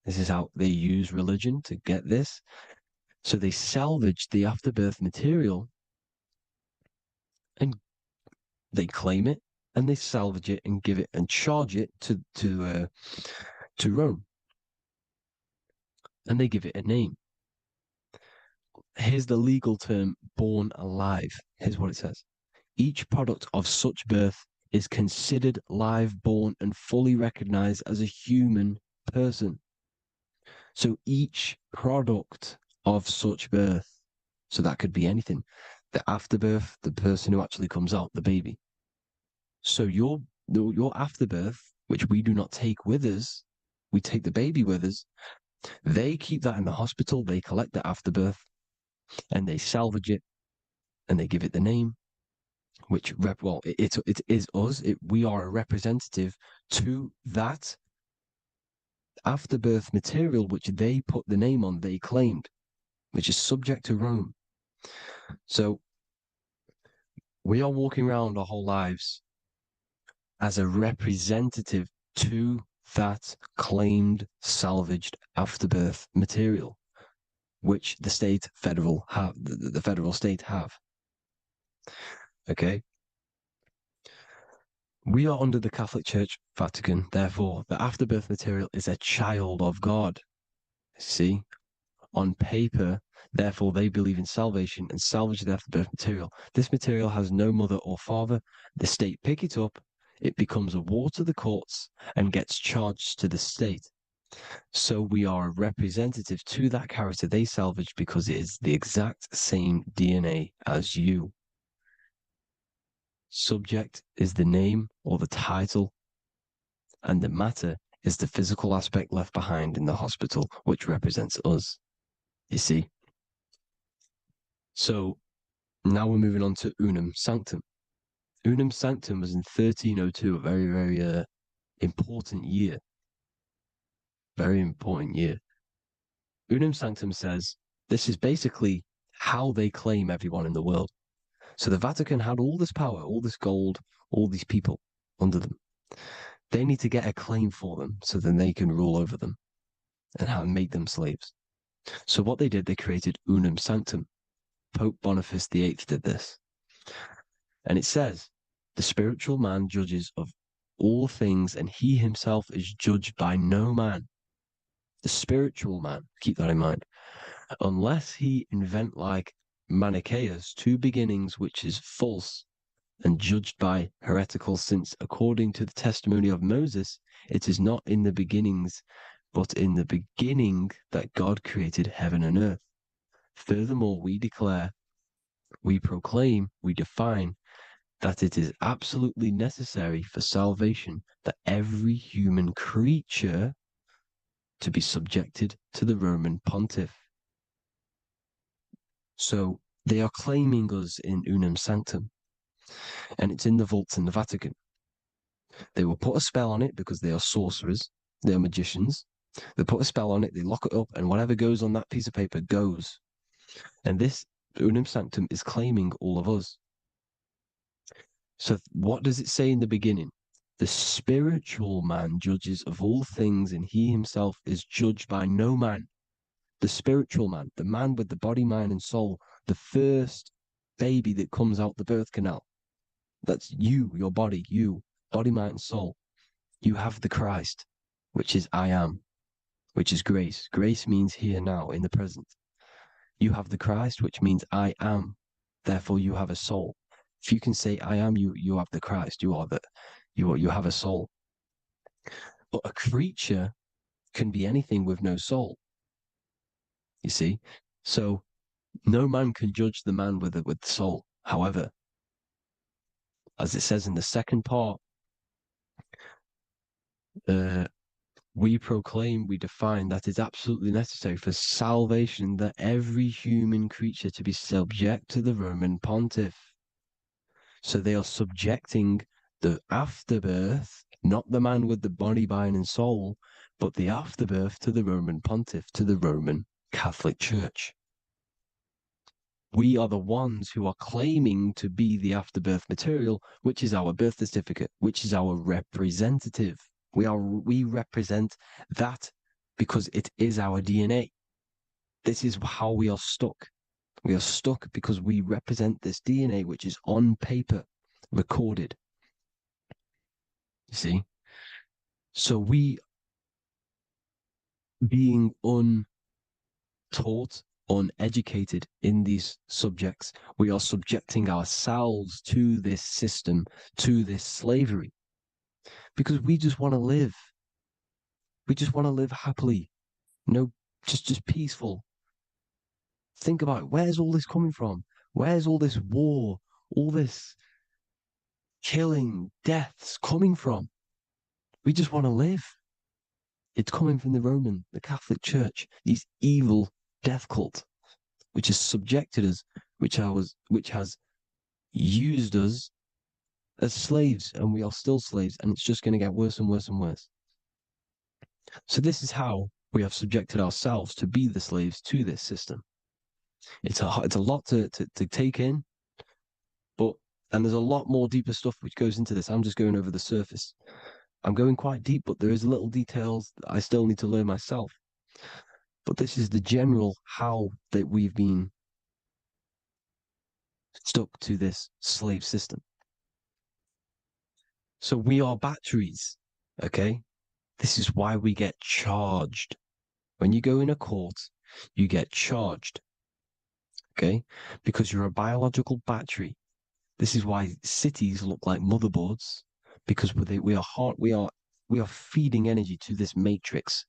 This is how they use religion to get this. So they salvage the afterbirth material and they claim it, and they salvage it and give it and charge it to Rome. And they give it a name. Here's the legal term, born alive. Here's what it says. Each product of such birth is considered live, born, and fully recognized as a human person. So each product of such birth, so that could be anything, the afterbirth, the person who actually comes out, the baby. So your afterbirth, which we do not take with us, we take the baby with us, they keep that in the hospital, they collect the afterbirth, and they salvage it, and they give it the name, which it is us. We are a representative to that afterbirth material, which they put the name on, they claimed, which is subject to Rome. So we are walking around our whole lives as a representative to that claimed salvaged afterbirth material, which the federal state have. Okay? We are under the Catholic Church, Vatican, therefore the afterbirth material is a child of God. See? On paper, therefore they believe in salvation and salvage the afterbirth material. This material has no mother or father. The state pick it up, it becomes a war to the courts and gets charged to the state. So we are a representative to that character they salvaged because it is the exact same DNA as you. Subject is the name or the title, and the matter is the physical aspect left behind in the hospital, which represents us. You see? So now we're moving on to Unum Sanctum. Unum Sanctum was in 1302, a very, very important year. Very important year. Unum Sanctum says this is basically how they claim everyone in the world. So the Vatican had all this power, all this gold, all these people under them. They need to get a claim for them so then they can rule over them and make them slaves. So what they did, they created Unum Sanctum. Pope Boniface VIII did this. And it says, the spiritual man judges of all things, and he himself is judged by no man. The spiritual man, keep that in mind, unless he invent like Manichaeus, two beginnings, which is false and judged by heretical, since according to the testimony of Moses, it is not in the beginnings, but in the beginning that God created heaven and earth. Furthermore, we declare, we proclaim, we define that it is absolutely necessary for salvation that every human creature to be subjected to the Roman pontiff. So they are claiming us in Unum Sanctum, and it's in the vaults in the Vatican. They will put a spell on it because they are sorcerers, they are magicians. They put a spell on it, they lock it up, and whatever goes on that piece of paper goes. And this Unum Sanctum is claiming all of us. So what does it say in the beginning? The spiritual man judges of all things, and he himself is judged by no man. The spiritual man, the man with the body, mind, and soul, the first baby that comes out the birth canal. That's you, your body, you, body, mind, and soul. You have the Christ, which is I am, which is grace. Grace means here now, in the present. You have the Christ, which means I am. Therefore, you have a soul. If you can say I am, you have the Christ. You have a soul. But a creature can be anything with no soul. You see? So no man can judge the man with the soul. However, as it says in the second part, we proclaim, we define that it's absolutely necessary for salvation that every human creature to be subject to the Roman pontiff. So they are subjecting the afterbirth, not the man with the body, mind, and soul, but the afterbirth to the Roman pontiff, to the Roman Catholic Church. We are the ones who are claiming to be the afterbirth material, which is our birth certificate, which is our representative. We represent that because it is our DNA. This is how we are stuck. We are stuck because we represent this DNA, which is on paper, recorded. You see? So we, being untaught, uneducated in these subjects, we are subjecting ourselves to this system, to this slavery, because we just want to live. We just want to live happily, just peaceful. Think about it. Where's all this coming from? Where's all this war, all this killing, deaths coming from? We just want to live. It's coming from the Catholic Church, these evil death cult, which has subjected us, which has used us as slaves, and we are still slaves, and it's just going to get worse and worse and worse. So this is how we have subjected ourselves to be the slaves to this system. It's a lot to take in, and there's a lot more deeper stuff which goes into this. I'm just going over the surface. I'm going quite deep, but there is little details that I still need to learn myself. But this is the general how that we've been stuck to this slave system. So we are batteries, okay? This is why we get charged. When you go in a court, you get charged, okay? Because you're a biological battery. This is why cities look like motherboards, because we are feeding energy to this matrix.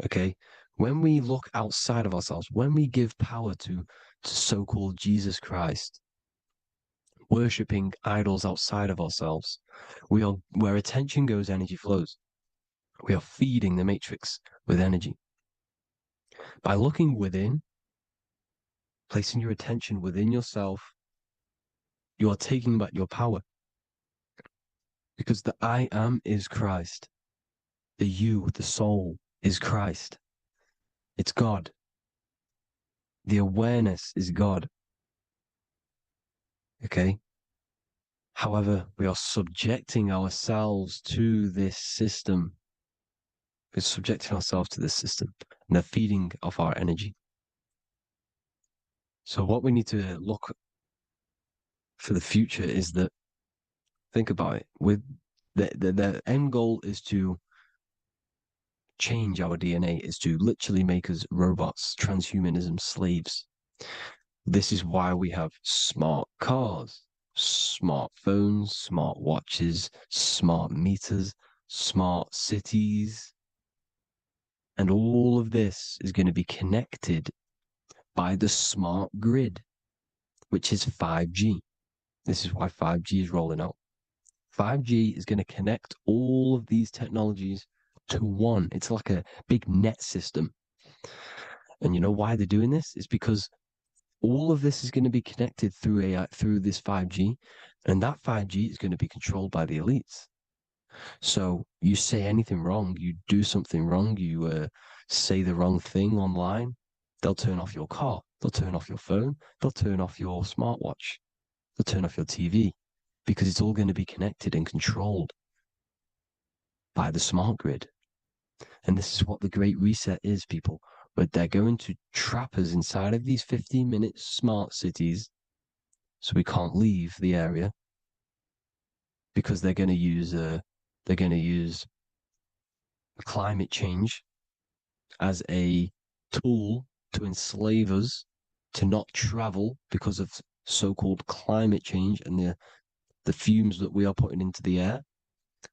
Okay, when we look outside of ourselves, when we give power to so-called Jesus Christ, worshipping idols outside of ourselves, where attention goes, energy flows. We are feeding the matrix with energy. By looking within, placing your attention within yourself, you are taking back your power. Because the I am is Christ. The you, the soul, is Christ. It's God. The awareness is God. Okay? However, we are subjecting ourselves to this system. We're subjecting ourselves to this system and the feeding of our energy. So what we need to look for the future is that, think about it, with the end goal is to change our DNA, is to literally make us robots, transhumanism, slaves. This is why we have smart cars, smartphones, smart watches, smart meters, smart cities. And all of this is going to be connected by the smart grid, which is 5G. This is why 5G is rolling out. 5G is going to connect all of these technologies to one. It's like a big net system. And you know why they're doing this? It's because all of this is going to be connected through this 5G, and that 5G is going to be controlled by the elites. So you say anything wrong, you do something wrong, you say the wrong thing online, they'll turn off your car, they'll turn off your phone, they'll turn off your smartwatch, they'll turn off your TV, because it's all going to be connected and controlled by the smart grid. And this is what the Great Reset is, people. But they're going to trap us inside of these 15-minute smart cities so we can't leave the area, because they're going to use climate change as a tool to enslave us to not travel because of so-called climate change and the fumes that we are putting into the air,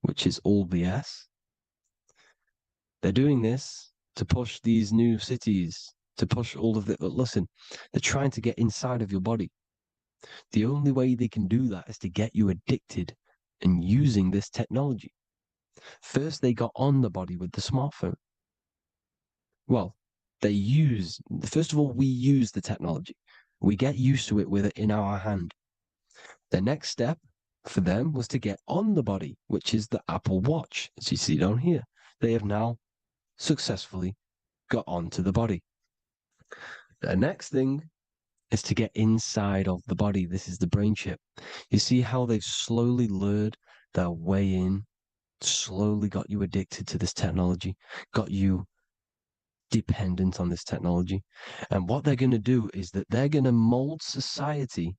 which is all BS. They're doing this to push these new cities, to push all of it. But listen, they're trying to get inside of your body. The only way they can do that is to get you addicted and using this technology. First, they got on the body with the smartphone. Well, first of all, we use the technology. We get used to it with it in our hand. The next step for them was to get on the body, which is the Apple Watch, as you see down here. They have now successfully got onto the body. The next thing is to get inside of the body. This is the brain chip. You see how they've slowly lured their way in, slowly got you addicted to this technology, got you dependent on this technology. And what they're going to do is that they're going to mold society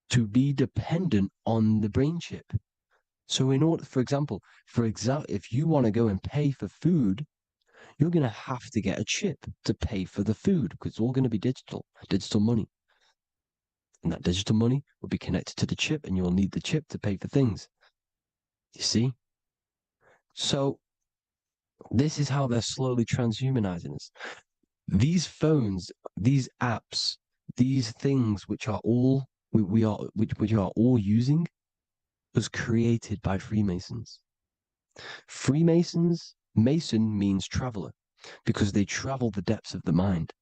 to be dependent on the brain chip. So in order, for example, if you want to go and pay for food, you're going to have to get a chip to pay for the food, because it's all going to be digital money. And that digital money will be connected to the chip, and you'll need the chip to pay for things. You see? So this is how they're slowly transhumanizing us. These phones, these apps, these things which are all which are all using, was created by Freemasons. Mason means traveler, because they travel the depths of the mind.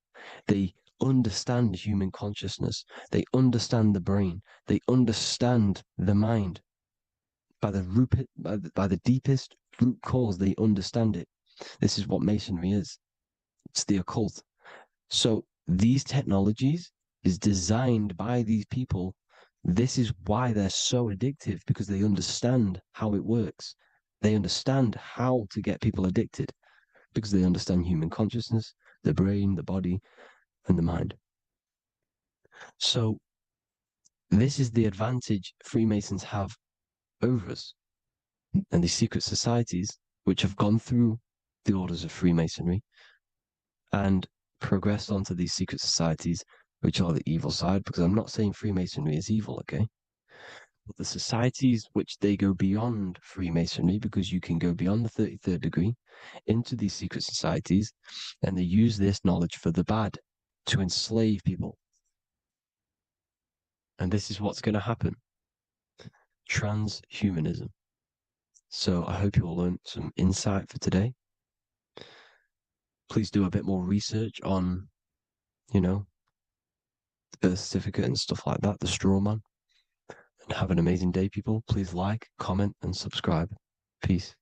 They understand human consciousness. They understand the brain. They understand the mind by the deepest root cause. They understand it. This is what Masonry is. It's the occult. So these technologies is designed by these people. This is why they're so addictive, because they understand how it works. They understand how to get people addicted because they understand human consciousness, the brain, the body, and the mind. So this is the advantage Freemasons have over us. And these secret societies, which have gone through the orders of Freemasonry and progressed onto these secret societies, which are the evil side, because I'm not saying Freemasonry is evil, okay? But the societies which they go beyond Freemasonry, because you can go beyond the 33rd degree into these secret societies, and they use this knowledge for the bad, to enslave people. And this is what's going to happen. Transhumanism. So I hope you all learned some insight for today. Please do a bit more research on, the birth certificate and stuff like that, the straw man. And have an amazing day, people. Please like, comment, and subscribe. Peace.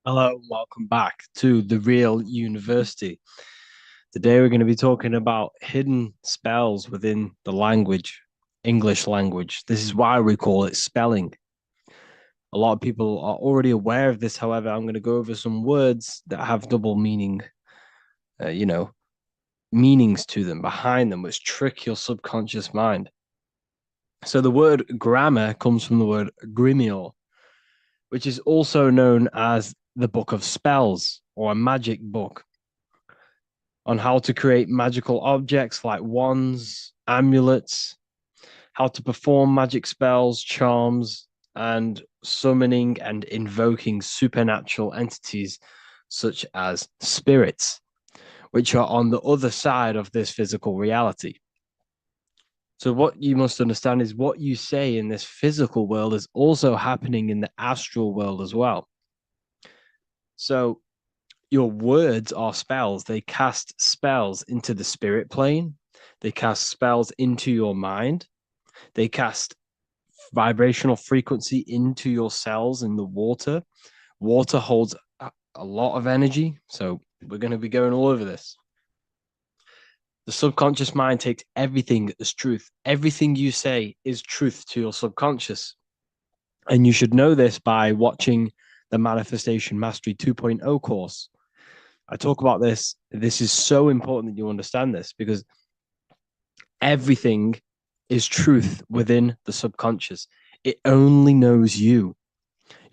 Hello, and welcome back to The Real University. Today we're going to be talking about hidden spells within the language, English language. This is why we call it spelling. A lot of people are already aware of this. However, I'm going to go over some words that have double meaning, meanings to them, behind them, which trick your subconscious mind. So the word grammar comes from the word grimior, which is also known as the book of spells or a magic book on how to create magical objects like wands, amulets, how to perform magic spells, charms, and summoning and invoking supernatural entities such as spirits, which are on the other side of this physical reality. So what you must understand is what you say in this physical world is also happening in the astral world as well. So your words are spells. They cast spells into the spirit plane. They cast spells into your mind. They cast vibrational frequency into your cells in the water. Water holds a lot of energy. So we're going to be going all over this. The subconscious mind takes everything as truth. Everything you say is truth to your subconscious. And you should know this by watching the Manifestation Mastery 2.0 course. I talk about this. This is so important that you understand this, because everything is truth within the subconscious. It only knows you.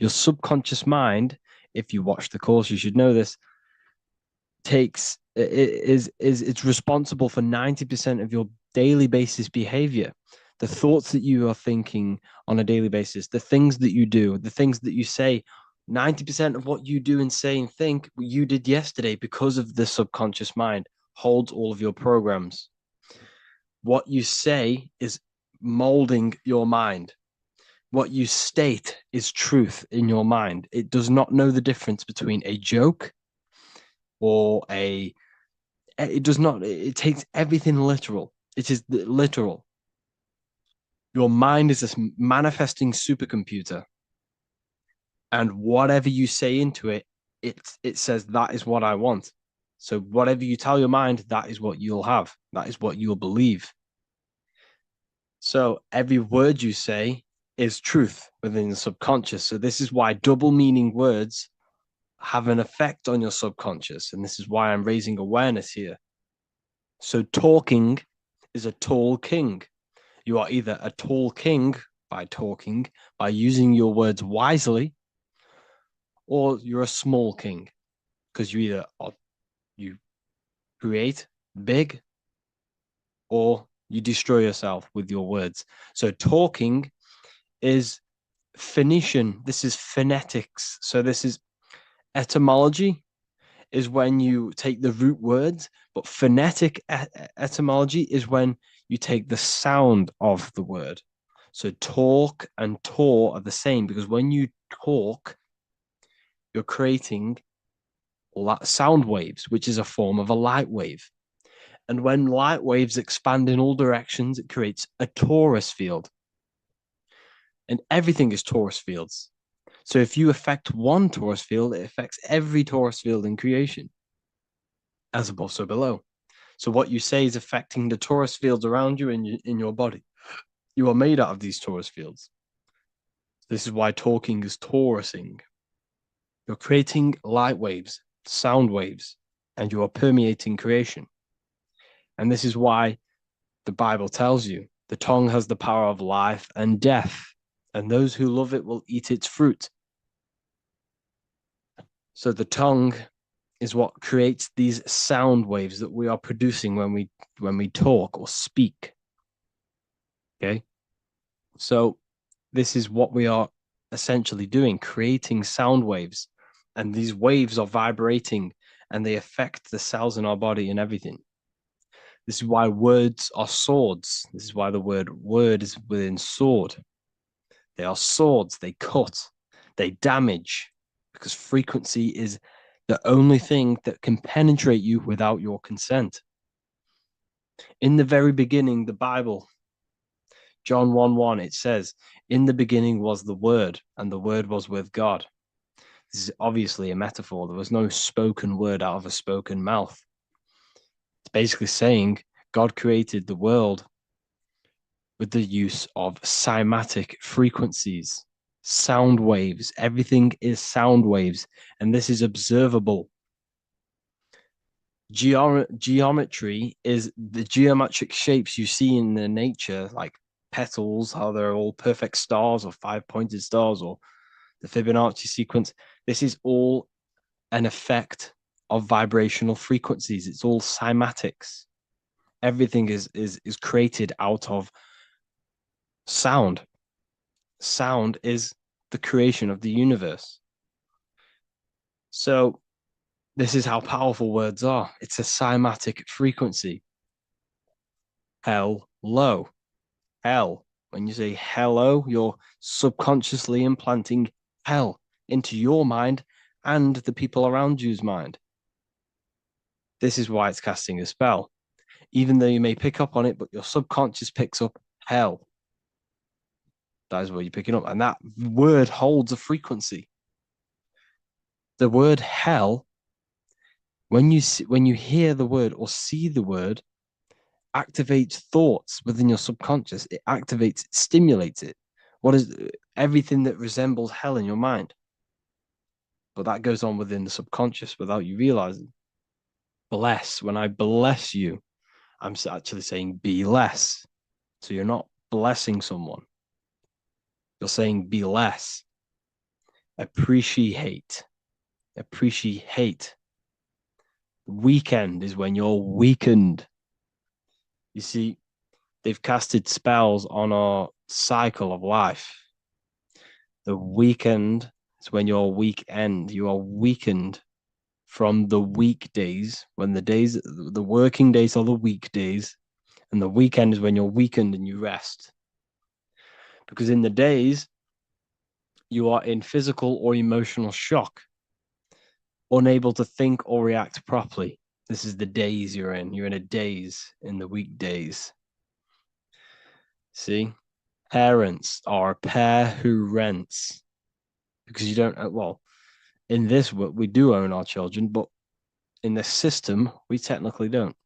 Your subconscious mind, if you watch the course, you should know this, it's responsible for 90% of your daily basis behavior. The thoughts that you are thinking on a daily basis, the things that you do, the things that you say, 90% of what you do and say and think you did yesterday, because of the subconscious mind holds all of your programs. What you say is molding your mind. What you state is truth in your mind. It does not know the difference between a joke or it takes everything literal. It is literal. Your mind is a manifesting supercomputer. And whatever you say into it, it says that is what I want. So whatever you tell your mind, that is what you'll have. That is what you'll believe. So every word you say is truth within the subconscious. So this is why double meaning words have an effect on your subconscious. And this is why I'm raising awareness here. So talking is a tall king. You are either a tall king by talking, by using your words wisely, or you're a small king, because you create big, or you destroy yourself with your words. So talking is Phoenician. This is phonetics. So this is etymology, is when you take the root words, but phonetic etymology is when you take the sound of the word. So talk and tor are the same, because when you talk, you're creating sound waves, which is a form of a light wave. And when light waves expand in all directions, it creates a torus field. And everything is torus fields. So if you affect one torus field, it affects every torus field in creation, as above, so below. So what you say is affecting the torus fields around you in your body. You are made out of these torus fields. This is why talking is torusing. You're creating light waves, sound waves, and you are permeating creation. And this is why the Bible tells you the tongue has the power of life and death, and those who love it will eat its fruit. So the tongue is what creates these sound waves that we are producing when we talk or speak. Okay? So this is what we are essentially doing, creating sound waves. And these waves are vibrating and they affect the cells in our body and everything. This is why words are swords. This is why the word is within sword. They are swords. They cut. They damage. Because frequency is the only thing that can penetrate you without your consent. In the very beginning, the Bible, John 1:1, it says, in the beginning was the Word, and the Word was with God. This is obviously a metaphor. There was no spoken word out of a spoken mouth. It's basically saying God created the world with the use of cymatic frequencies, sound waves. Everything is sound waves, and this is observable. Geometry is the geometric shapes you see in the nature, like petals, how they're all perfect stars or five-pointed stars or the Fibonacci sequence. This is all an effect of vibrational frequencies. It's all cymatics. Everything is created out of sound. Sound is the creation of the universe. So this is how powerful words are. It's a cymatic frequency. Hello. Hell. When you say hello, you're subconsciously implanting hell into your mind and the people around you's mind. This is why it's casting a spell. Even though you may pick up on it, but your subconscious picks up hell. That is what you're picking up. And that word holds a frequency. The word hell, when you hear the word or see the word, activates thoughts within your subconscious. It activates, it stimulates it. What is everything that resembles hell in your mind? But that goes on within the subconscious without you realizing. Bless. When I bless you, I'm actually saying be less. So you're not blessing someone. You're saying be less. Appreciate. Appreciate. Weekend is when you're weakened. You see, they've casted spells on our cycle of life. The weekend is when you're weekend. You are weakened from the weekdays, when the working days are the weekdays, and the weekend is when you're weakened and you rest. Because in the days, you are in physical or emotional shock, unable to think or react properly. This is the days you're in. You're in a daze in the weekdays. See? Parents are a pair who rents. Because you don't, well, in this, we do own our children, but in the system, we technically don't.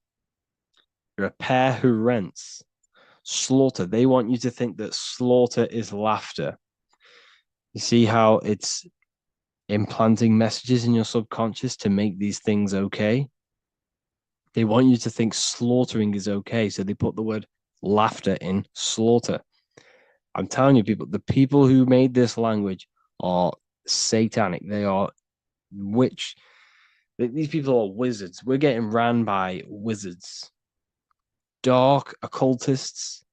You're a pair who rents. Slaughter. They want you to think that slaughter is laughter. You see how it's implanting messages in your subconscious to make these things okay? They want you to think slaughtering is okay, so they put the word laughter in slaughter. I'm telling you, people, the people who made this language are satanic. They are witch. These people are wizards. We're getting ran by wizards. Dark occultists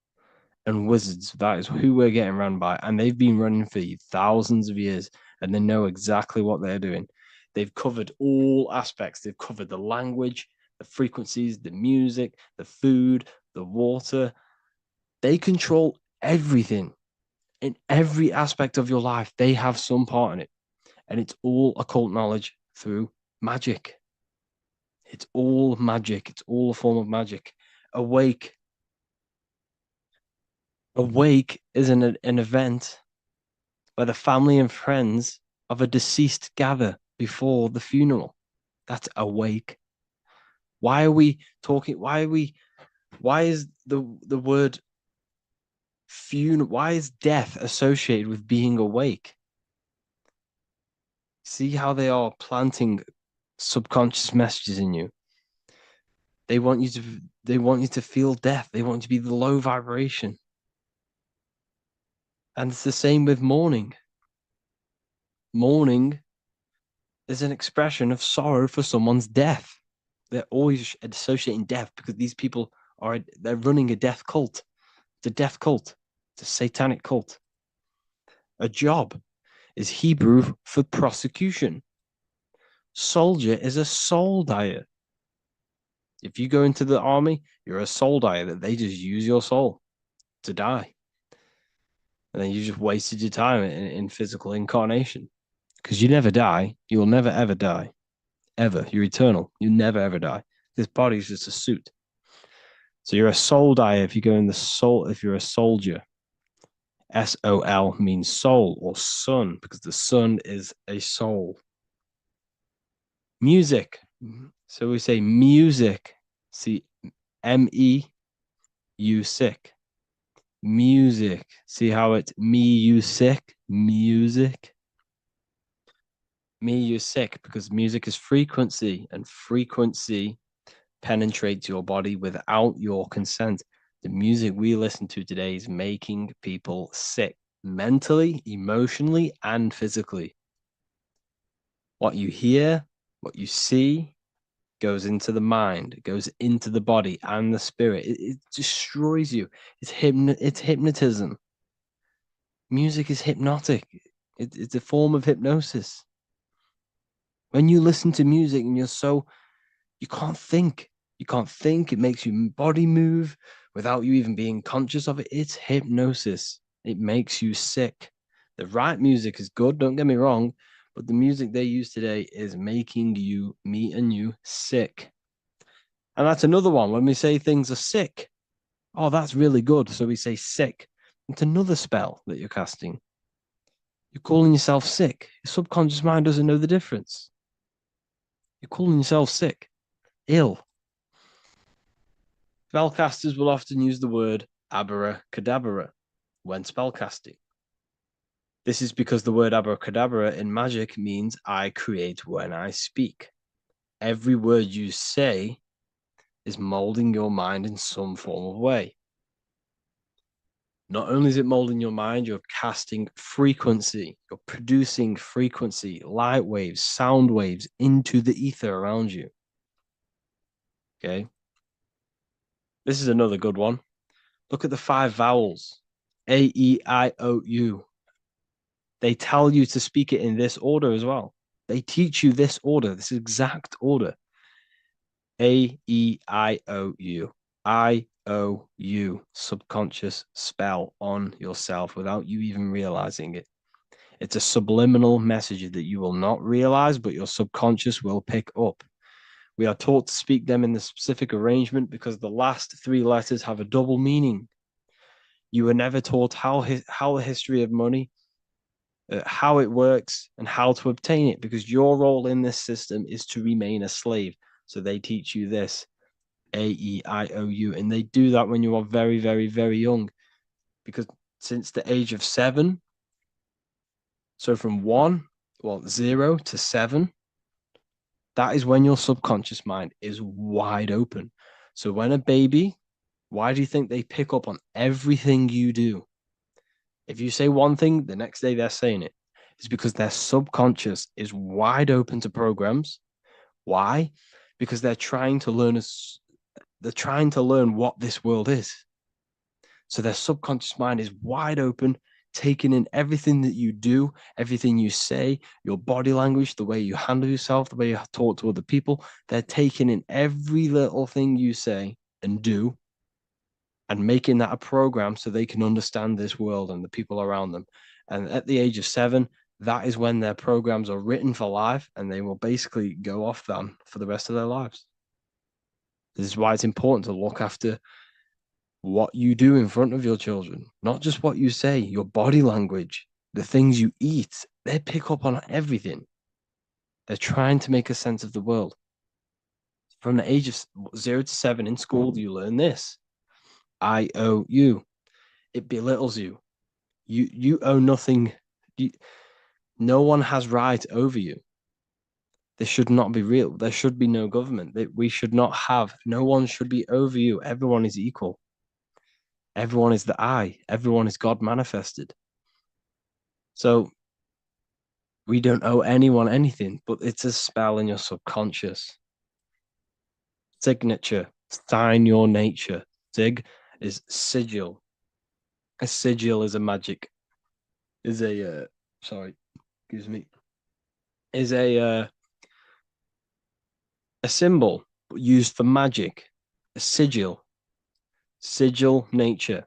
and wizards. That is who we're getting ran by. And they've been running for thousands of years, and they know exactly what they're doing. They've covered all aspects. They've covered the language, the frequencies, the music, the food, the water. They control everything. In every aspect of your life, they have some part in it. And it's all occult knowledge through magic. It's all magic. It's all a form of magic. Awake. Awake is an event where the family and friends of a deceased gather before the funeral. That's awake. Why are we talking? Why is the word funeral? Why is death associated with being awake? See how they are planting subconscious messages in you. They want you to feel death. They want you to be the low vibration. And it's the same with mourning. Mourning is an expression of sorrow for someone's death. They're always associating death because these people they're running a death cult. It's a death cult. It's a satanic cult. A job is Hebrew for prosecution. Soldier is a soul dyer. If you go into the army, you're a soul dyer that they just use your soul to die. And then you just wasted your time in physical incarnation. Because you never die. You will never, ever die. Ever. You're eternal. You never, ever die. This body is just a suit. So you're a soul dyer if you go in the soul, if you're a soldier. SOL means soul or sun, because the sun is a soul. Music. So we say music. See, MEU sick. Music. See how it's me, you sick? Music. Me, you sick, because music is frequency, and frequency penetrates your body without your consent. The music we listen to today is making people sick, mentally, emotionally, and physically. What you hear, what you see, goes into the mind, it goes into the body and the spirit. It destroys you. It's hypnotism. Music is hypnotic. It's a form of hypnosis. When you listen to music and you can't think. You can't think. It makes your body move without you even being conscious of it. It's hypnosis. It makes you sick. The right music is good, don't get me wrong, but the music they use today is making you, me and you, sick. And that's another one. When we say things are sick, oh, that's really good. So we say sick. It's another spell that you're casting. You're calling yourself sick. Your subconscious mind doesn't know the difference. You're calling yourself sick, ill. Spellcasters will often use the word abracadabra when spellcasting. This is because the word abracadabra in magic means I create when I speak. Every word you say is molding your mind in some form of way. Not only is it molding your mind, you're casting frequency, you're producing frequency, light waves, sound waves into the ether around you. Okay. This is another good one. Look at the 5 vowels. A, E, I, O, U. They tell you to speak it in this order as well. They teach you this order, this exact order. A, E, I, O, U. I, O, U. Subconscious spell on yourself without you even realizing it. It's a subliminal message that you will not realize, but your subconscious will pick up. We are taught to speak them in the specific arrangement because the last 3 letters have a double meaning. You were never taught how the history of money, how it works, and how to obtain it, because your role in this system is to remain a slave. So they teach you this, A-E-I-O-U, and they do that when you are very, very, very young, because since the age of 7, so from 0 to 7, that is when your subconscious mind is wide open. So when a baby, why do you think they pick up on everything you do? If you say one thing, the next day they're saying it. It's because their subconscious is wide open to programs. Why? Because they're trying to learn what this world is. So their subconscious mind is wide open, taking in everything that you do, everything you say, your body language, the way you handle yourself, the way you talk to other people. They're taking in every little thing you say and do and making that a program so they can understand this world and the people around them. And at the age of 7, that is when their programs are written for life, and they will basically go off then for the rest of their lives. This is why it's important to look after what you do in front of your children, not just what you say, your body language, the things you eat. They pick up on everything. They're trying to make a sense of the world. From the age of 0 to 7 in school, you learn this. I owe you. It belittles you. You owe nothing. No one has right over you. This should not be real. There should be no government. We should not have. No one should be over you. Everyone is equal. Everyone is the I. Everyone is God manifested. So we don't owe anyone anything, but it's a spell in your subconscious. Signature. Sign your nature. Sig is sigil. A sigil is a magic. Is a is a symbol used for magic. A sigil nature.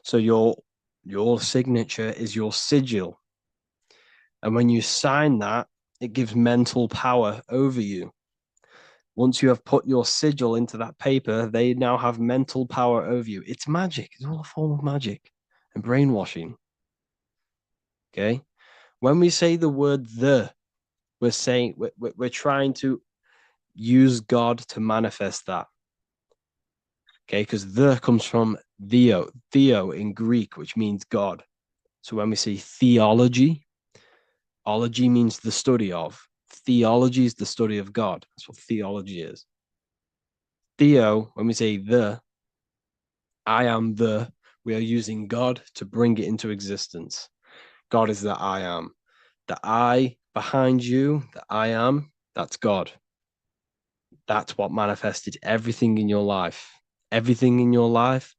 So your signature is your sigil, and when you sign that, it gives mental power over you. Once you have put your sigil into that paper, they now have mental power over you. It's magic. It's all a form of magic and brainwashing. Okay, when we say the word we're saying we're trying to use God to manifest that. Okay, because the comes from theo in Greek, which means God. So when we say theology, ology means the study of. Theology is the study of God. That's what theology is. Theo, when we say I am we are using God to bring it into existence. God is the I am. The I behind you, the I am, that's God. That's what manifested everything in your life. Everything in your life,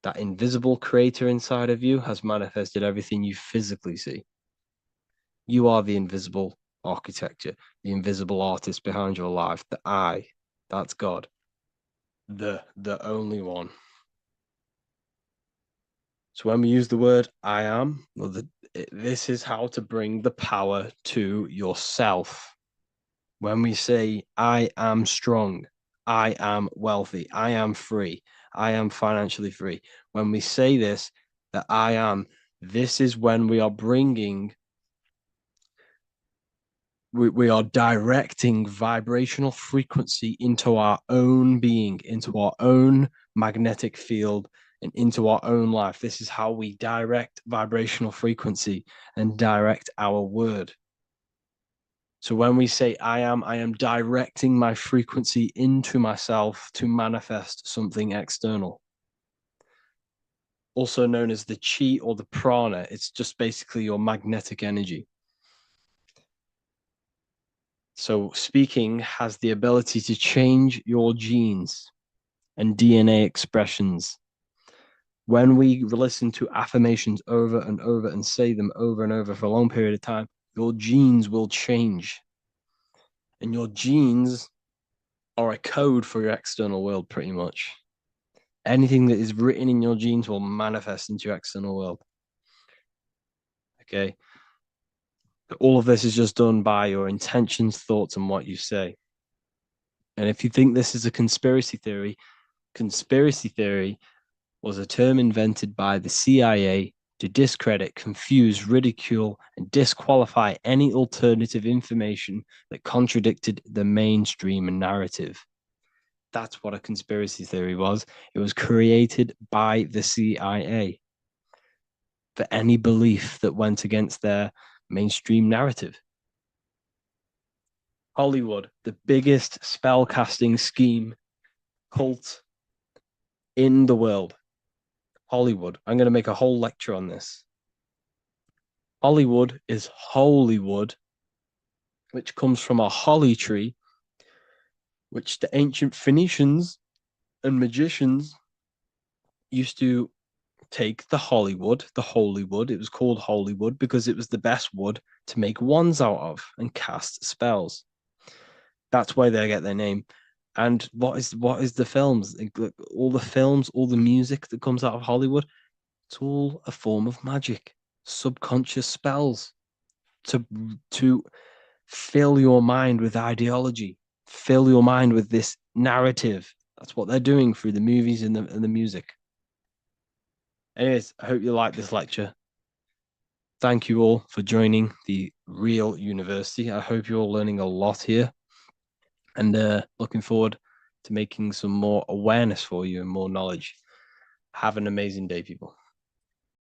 that invisible creator inside of you has manifested everything you physically see. You are the invisible architecture, the invisible artist behind your life. The I, that's God. The only one. So when we use the word I am, this is how to bring the power to yourself. When we say I am strong, I am wealthy, I am free, I am financially free. When we say this, that I am, this is when we are bringing, we are directing vibrational frequency into our own being, into our own magnetic field, and into our own life. This is how we direct vibrational frequency and direct our word. So when we say I am directing my frequency into myself to manifest something external. Also known as the chi or the prana. It's just basically your magnetic energy. So speaking has the ability to change your genes and DNA expressions. When we listen to affirmations over and over and say them over and over for a long period of time, your genes will change. And your genes are a code for your external world, pretty much. Anything that is written in your genes will manifest into your external world. Okay. All of this is just done by your intentions, thoughts, and what you say. And if you think this is a conspiracy theory was a term invented by the CIA to discredit, confuse, ridicule, and disqualify any alternative information that contradicted the mainstream narrative. That's what a conspiracy theory was. It was created by the CIA for any belief that went against their mainstream narrative. Hollywood, the biggest spell casting scheme cult in the world. Hollywood. I'm going to make a whole lecture on this. Hollywood is Holywood, which comes from a holly tree, which the ancient Phoenicians and magicians used to take the holy wood. It was called holy wood because it was the best wood to make wands out of and cast spells. That's why they get their name. And what is the films? All the films, all the music that comes out of Hollywood, it's all a form of magic, subconscious spells. to fill your mind with ideology, fill your mind with this narrative. That's what they're doing through the movies and the music. Anyways, I hope you like this lecture. Thank you all for joining the Real University. I hope you're all learning a lot here, and looking forward to making some more awareness for you and more knowledge. Have an amazing day, people.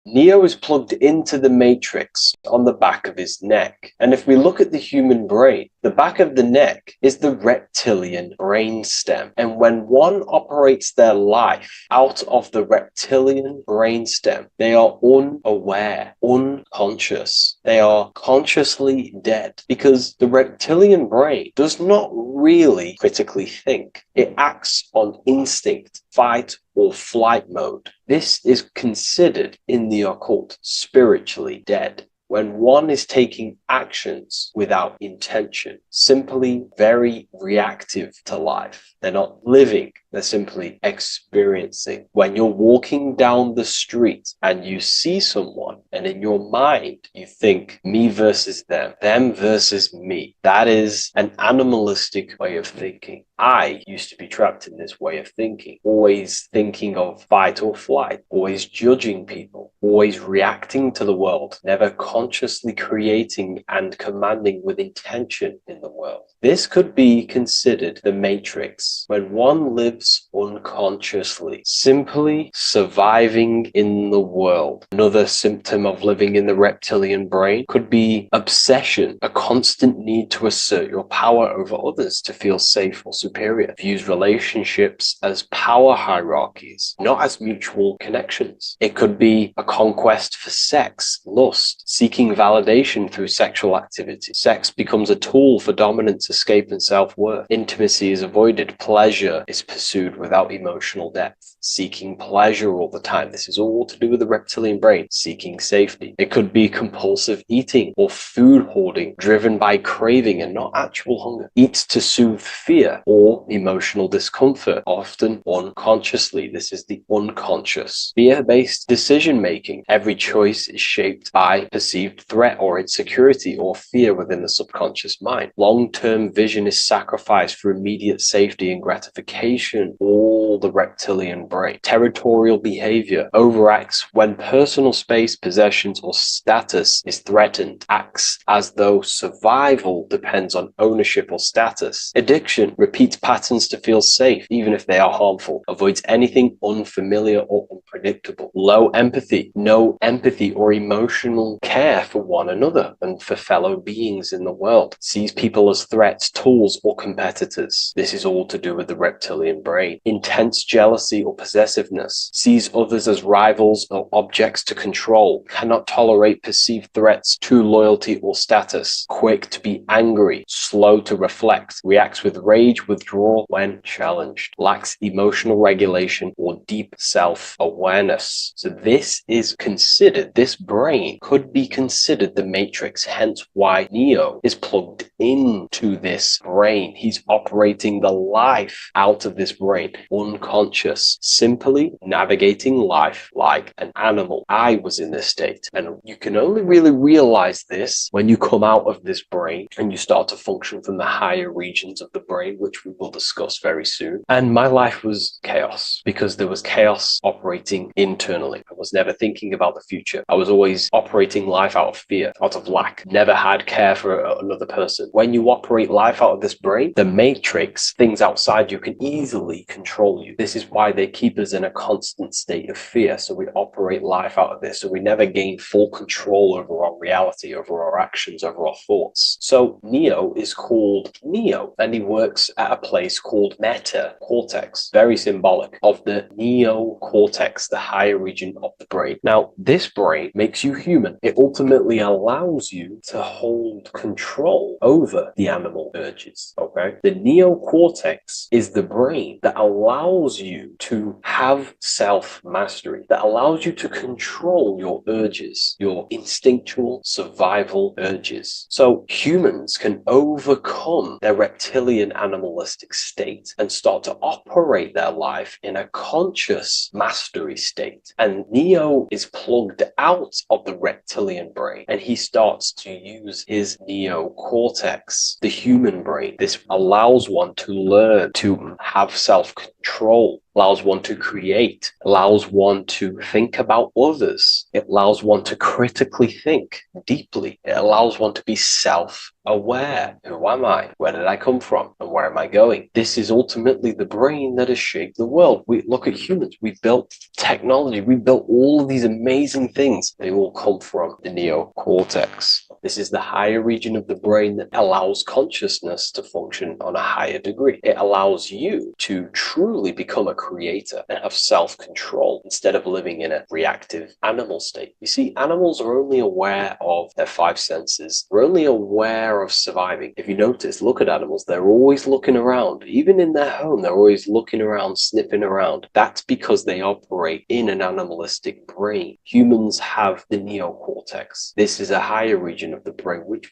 Neo is plugged into the matrix on the back of his neck. And if we look at the human brain, the back of the neck is the reptilian brain stem. And when one operates their life out of the reptilian brain stem, they are unaware, unconscious. They are consciously dead because the reptilian brain does not really critically think. It acts on instinct, fight or flight mode. This is considered in the occult spiritually dead. When one is taking actions without intention, simply very reactive to life. They're not living, they're simply experiencing. When you're walking down the street and you see someone, and in your mind you think me versus them versus me, that is an animalistic way of thinking. I used to be trapped in this way of thinking, always thinking of fight or flight, always judging people, always reacting to the world, never consciously creating and commanding with intention in the world. This could be considered the matrix when one lives unconsciously, simply surviving in the world. Another symptom of living in the reptilian brain could be obsession, a constant need to assert your power over others to feel safe or superior. Views relationships as power hierarchies, not as mutual connections. It could be a conquest for sex, lust, seeking validation through sexual activity. Sex becomes a tool for dominance, escape, and self-worth. Intimacy is avoided. Pleasure is pursued without emotional depth. Seeking pleasure all the time. This is all to do with the reptilian brain. Seeking safety. It could be compulsive eating or food hoarding, driven by craving and not actual hunger. Eats to soothe fear or emotional discomfort, often unconsciously. This is the unconscious. Fear-based decision-making. Every choice is shaped by perceived threat or insecurity or fear within the subconscious mind. Long-term vision is sacrificed for immediate safety and gratification. All the reptilian brain. Territorial behavior overacts when personal space, possessions, or status is threatened. Acts as though survival depends on ownership or status. Addiction repeats patterns to feel safe, even if they are harmful. Avoids anything unfamiliar or unpredictable. Low empathy. No empathy or emotional care for one another and for fellow beings in the world. Sees people as threats, tools, or competitors. This is all to do with the reptilian brain. Intense jealousy or possessiveness. Sees others as rivals or objects to control. Cannot tolerate perceived threats to loyalty or status. Quick to be angry. Slow to reflect. Reacts with rage, withdrawal when challenged. Lacks emotional regulation or deep self-awareness. So this brain could be considered the matrix, hence why Neo is plugged into this brain. He's operating the life out of this brain, unconscious, simply navigating life like an animal. I was in this state, and you can only really realize this when you come out of this brain and you start to function from the higher regions of the brain, which we will discuss very soon. And my life was chaos because there was chaos operating internally. I was never thinking about the future. I was always operating life out of fear, out of lack. Never had care for another person. When you operate life out of this brain, the matrix, things outside you can easily control you. This is why they keep us in a constant state of fear. So we operate life out of this. So we never gain full control over our reality, over our actions, over our thoughts. So Neo is called Neo, and he works at a place called meta cortex, very symbolic of the neocortex, the higher region of the brain. Now, this brain makes you human. It ultimately allows you to hold control over the animal urges. Okay, the neocortex is the brain that allows allows you to have self-mastery, that allows you to control your urges, your instinctual survival urges. So humans can overcome their reptilian animalistic state and start to operate their life in a conscious mastery state. And Neo is plugged out of the reptilian brain and he starts to use his neocortex, the human brain. This allows one to learn to have self-control, allows one to create, allows one to think about others. It allows one to critically think deeply. It allows one to be self-aware. Who am I? Where did I come from? And where am I going? This is ultimately the brain that has shaped the world. We look at humans. We built technology. We built all of these amazing things. They all come from the neocortex. This is the higher region of the brain that allows consciousness to function on a higher degree. It allows you to truly become a creator and have self-control instead of living in a reactive animal state. You see, animals are only aware of their five senses. They're only aware of surviving. If you notice, look at animals, they're always looking around. Even in their home, they're always looking around, sniffing around. That's because they operate in an animalistic brain. Humans have the neocortex. This is a higher region of the brain, which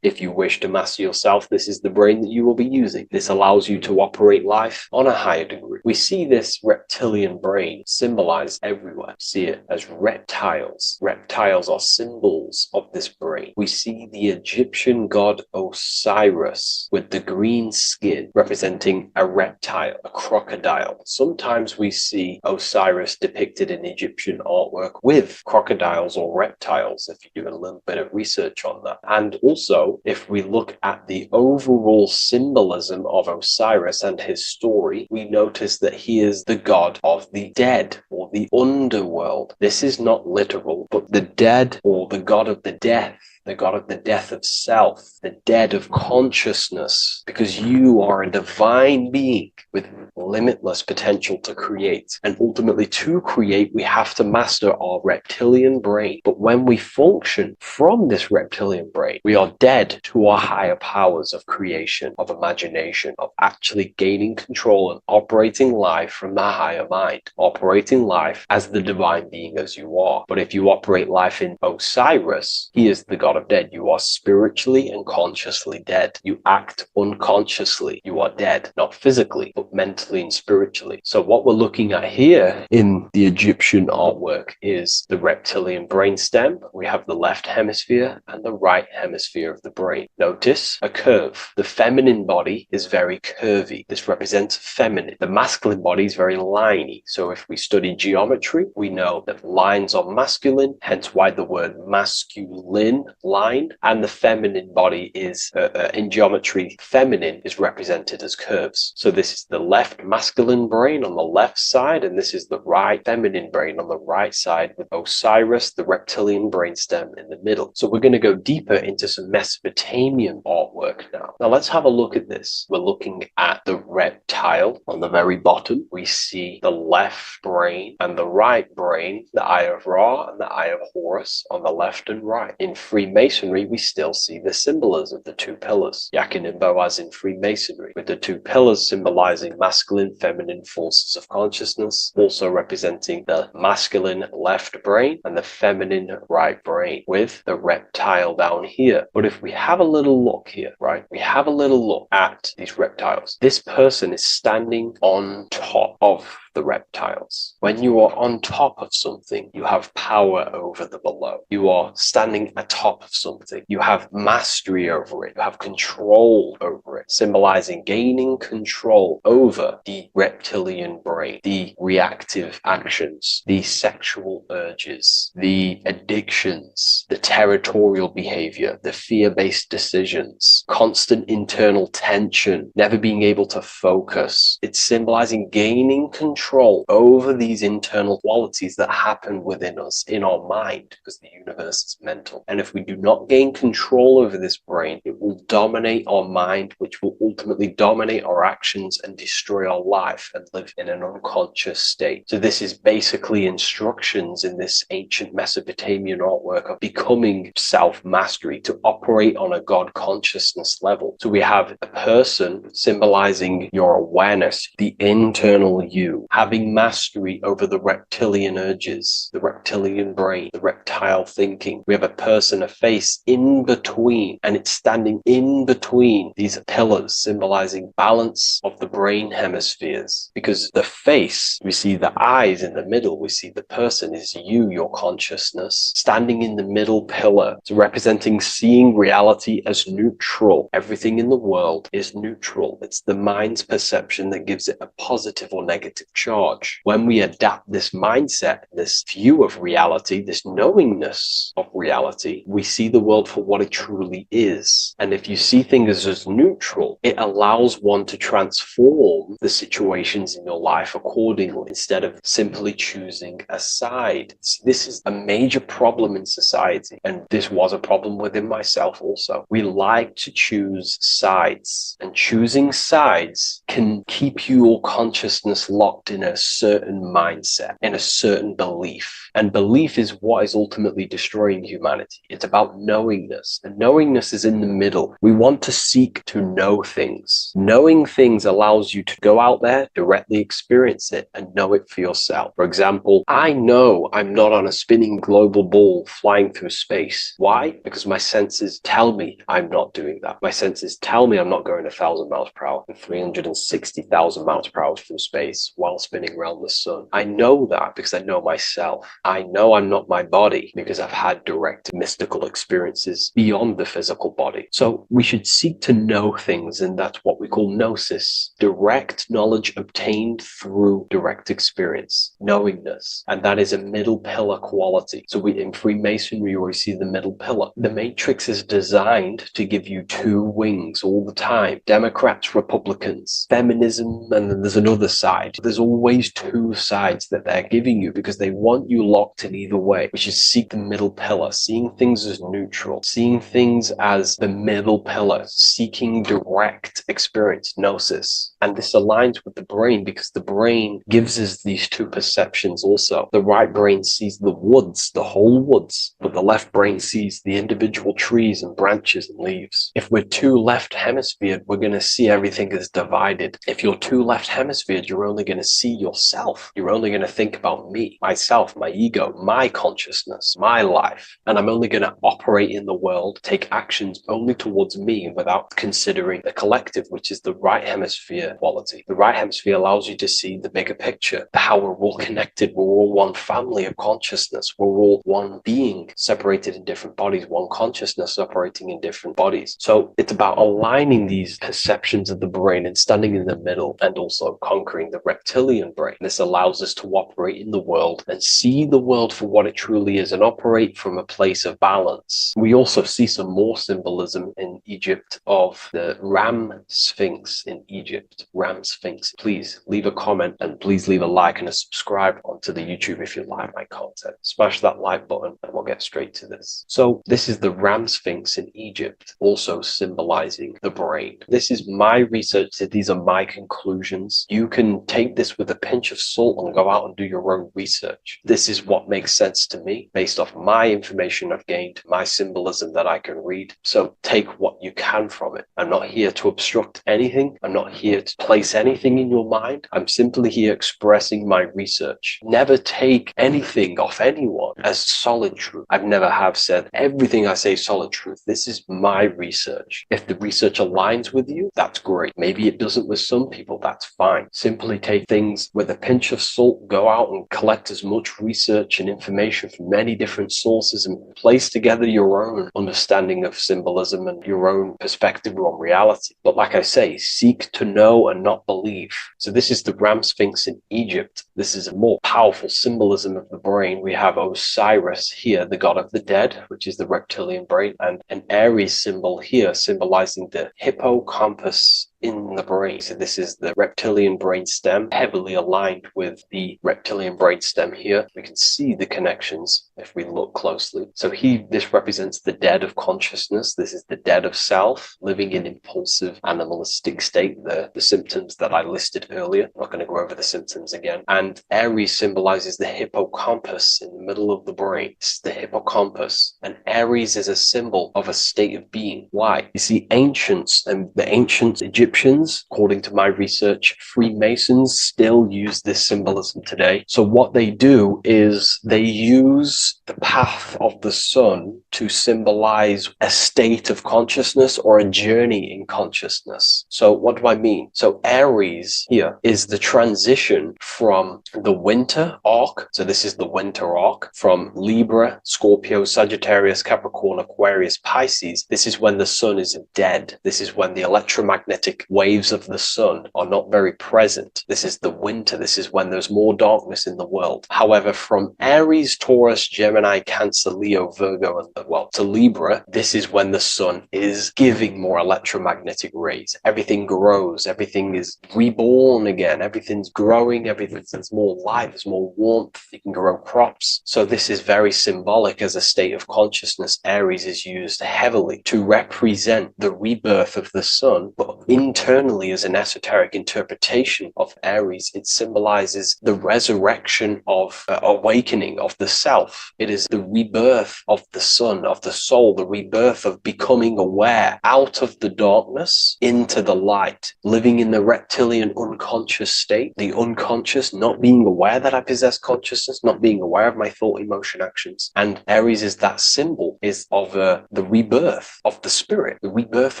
if you wish to master yourself, this is the brain that you will be using. This allows you to operate life on a higher degree. We see this reptilian brain symbolized everywhere. See it as reptiles. Reptiles are symbols of this brain. We see the Egyptian god Osiris with the green skin representing a reptile, a crocodile. Sometimes we see Osiris depicted in Egyptian artwork with crocodiles or reptiles, if you do a little bit of research on that. And also, if we look at the overall symbolism of Osiris and his story, we notice that he is the god of the dead or the underworld. This is not literal, but the dead or the god of the death, the god of the death of self, the dead of consciousness, because you are a divine being with limitless potential to create. And ultimately, to create, we have to master our reptilian brain. But when we function from this reptilian brain, we are dead to our higher powers of creation, of imagination, of actually gaining control and operating life from the higher mind, operating life as the divine being as you are. But if you operate life in Osiris, he is the god of dead. You are spiritually and consciously dead. You act unconsciously. You are dead, not physically, but mentally and spiritually. So what we're looking at here in the Egyptian artwork is the reptilian brainstem. We have the left hemisphere and the right hemisphere of the brain. Notice a curve. The feminine body is very curvy. This represents feminine. The masculine body is very liney. So if we study geometry, we know that lines are masculine, hence why the word masculine, line, and the feminine body is, in geometry, feminine is represented as curves. So this is the left masculine brain on the left side, and this is the right feminine brain on the right side, with Osiris, the reptilian brainstem, in the middle. So we're going to go deeper into some Mesopotamian artwork now. Now let's have a look at this. We're looking at the reptile on the very bottom. We see the left brain and the right brain, the Eye of Ra and the Eye of Horus on the left and right. In Freemasonry, we still see the symbolism of the two pillars, Yakin and Boaz in Freemasonry, with the two pillars symbolizing masculine, feminine forces of consciousness, also representing the masculine left brain and the feminine right brain, with the reptile down here. But if we have a little look here, right, we have a little look at these reptiles. This person is standing on top of the reptiles. When you are on top of something, you have power over the below. You are standing atop of something. You have mastery over it. You have control over it, symbolizing gaining control over the reptilian brain, the reactive actions, the sexual urges, the addictions, the territorial behavior, the fear-based decisions, constant internal tension, never being able to focus. It's symbolizing gaining control control over these internal qualities that happen within us in our mind, because the universe is mental. And if we do not gain control over this brain, it will dominate our mind, which will ultimately dominate our actions and destroy our life and live in an unconscious state. So this is basically instructions in this ancient Mesopotamian artwork of becoming self-mastery, to operate on a God consciousness level. So we have a person symbolizing your awareness, the internal you, having mastery over the reptilian urges, the reptilian brain, the reptile thinking. We have a person, a face in between, and it's standing in between these pillars, symbolizing balance of the brain hemispheres. Because the face, we see the eyes in the middle, we see the person is you, your consciousness, standing in the middle pillar. So representing seeing reality as neutral. Everything in the world is neutral. It's the mind's perception that gives it a positive or negative charge. When we adapt this mindset, this view of reality, this knowingness of reality, we see the world for what it truly is. And if you see things as neutral, it allows one to transform the situations in your life accordingly, instead of simply choosing a side. This is a major problem in society, and this was a problem within myself also. We like to choose sides, and choosing sides can keep your consciousness locked in a certain mindset, in a certain belief. And belief is what is ultimately destroying humanity. It's about knowingness, and knowingness is in the middle. We want to seek to know things. Knowing things allows you to go out there, directly experience it, and know it for yourself. For example, I know I'm not on a spinning global ball flying through space. Why? Because my senses tell me I'm not doing that. My senses tell me I'm not going 1,000 miles per hour and 360,000 miles per hour through space while spinning around the sun. I know that because I know myself. I know I'm not my body because I've had direct mystical experiences beyond the physical body. So we should seek to know things, and that's what we call gnosis, direct knowledge obtained through direct experience, knowingness. And that is a middle pillar quality. So in Freemasonry, we see the middle pillar. The matrix is designed to give you two wings all the time. Democrats, Republicans, feminism, and then there's another side. There's always two sides that they're giving you because they want you locked in either way, which is seek the middle pillar, seeing things as neutral, seeing things as the middle pillar, seeking direct experience, gnosis. And this aligns with the brain because the brain gives us these two perceptions also. The right brain sees the woods, the whole woods, but the left brain sees the individual trees and branches and leaves. If we're too left hemisphered, we're going to see everything as divided. If you're too left hemisphered, you're only going to see yourself. You're only going to think about me, myself, my ego, my consciousness, my life. And I'm only going to operate in the world, take actions only towards me without considering the collective, which is the right hemisphere quality. The right hemisphere allows you to see the bigger picture, how we're all connected. We're all one family of consciousness. We're all one being separated in different bodies, one consciousness operating in different bodies. So it's about aligning these perceptions of the brain and standing in the middle, and also conquering the reptilian brain. This allows us to operate in the world and see the world for what it truly is and operate from a place of balance. We also see some more symbolism in Egypt of the Ram Sphinx in Egypt. Ram Sphinx. Please leave a comment, and please leave a like and a subscribe onto the YouTube if you like my content. Smash that like button and we'll get straight to this. So this is the Ram Sphinx in Egypt, also symbolizing the brain. This is my research. These are my conclusions. You can take this with a pinch of salt and go out and do your own research. This is what makes sense to me based off my information I've gained, my symbolism that I can read. So take what you can from it. I'm not here to obstruct anything. I'm not here to place anything in your mind. I'm simply here expressing my research. Never take anything off anyone as solid truth. I've never have said everything I say is solid truth. This is my research. If the research aligns with you, that's great. Maybe it doesn't with some people, that's fine. Simply take things with a pinch of salt, go out and collect as much research and information from many different sources and place together your own understanding of symbolism and your own perspective on reality. But like I say, seek to know and not believe. So this is the Ram Sphinx in Egypt. This is a more powerful symbolism of the brain. We have Osiris here, the god of the dead, which is the reptilian brain, and an Aries symbol here symbolizing the hippocampus in the brain. So this is the reptilian brain stem, heavily aligned with the reptilian brain stem here. We can see the connections if we look closely. So this represents the dead of consciousness. This is the dead of self, living in impulsive animalistic state, the symptoms that I listed earlier. I'm not going to go over the symptoms again. And Aries symbolizes the hippocampus in the middle of the brain. It's the hippocampus. And Aries is a symbol of a state of being. Why? You see, ancients and the ancient Egyptians, according to my research, Freemasons still use this symbolism today. So what they do is they use the path of the sun to symbolize a state of consciousness or a journey in consciousness. So what do I mean? So Aries here is the transition from the winter arc. So this is the winter arc from Libra, Scorpio, Sagittarius, Capricorn, Aquarius, Pisces. This is when the sun is dead. This is when the electromagnetic waves of the sun are not very present. This is the winter. This is when there's more darkness in the world. However, from Aries, Taurus, Gemini, Cancer, Leo, Virgo, and to Libra, this is when the sun is giving more electromagnetic rays. Everything grows. Everything is reborn again. Everything's growing. There's more light. There's more warmth. You can grow crops. So this is very symbolic as a state of consciousness. Aries is used heavily to represent the rebirth of the sun, but internally as an esoteric interpretation of Aries, it symbolizes the resurrection of awakening of the self. It is the rebirth of the sun, of the soul, the rebirth of becoming aware out of the darkness into the light, living in the reptilian unconscious state, the unconscious, not being aware that I possess consciousness, not being aware of my thought, emotion, actions. And Aries is that symbol, is of the rebirth of the spirit, the rebirth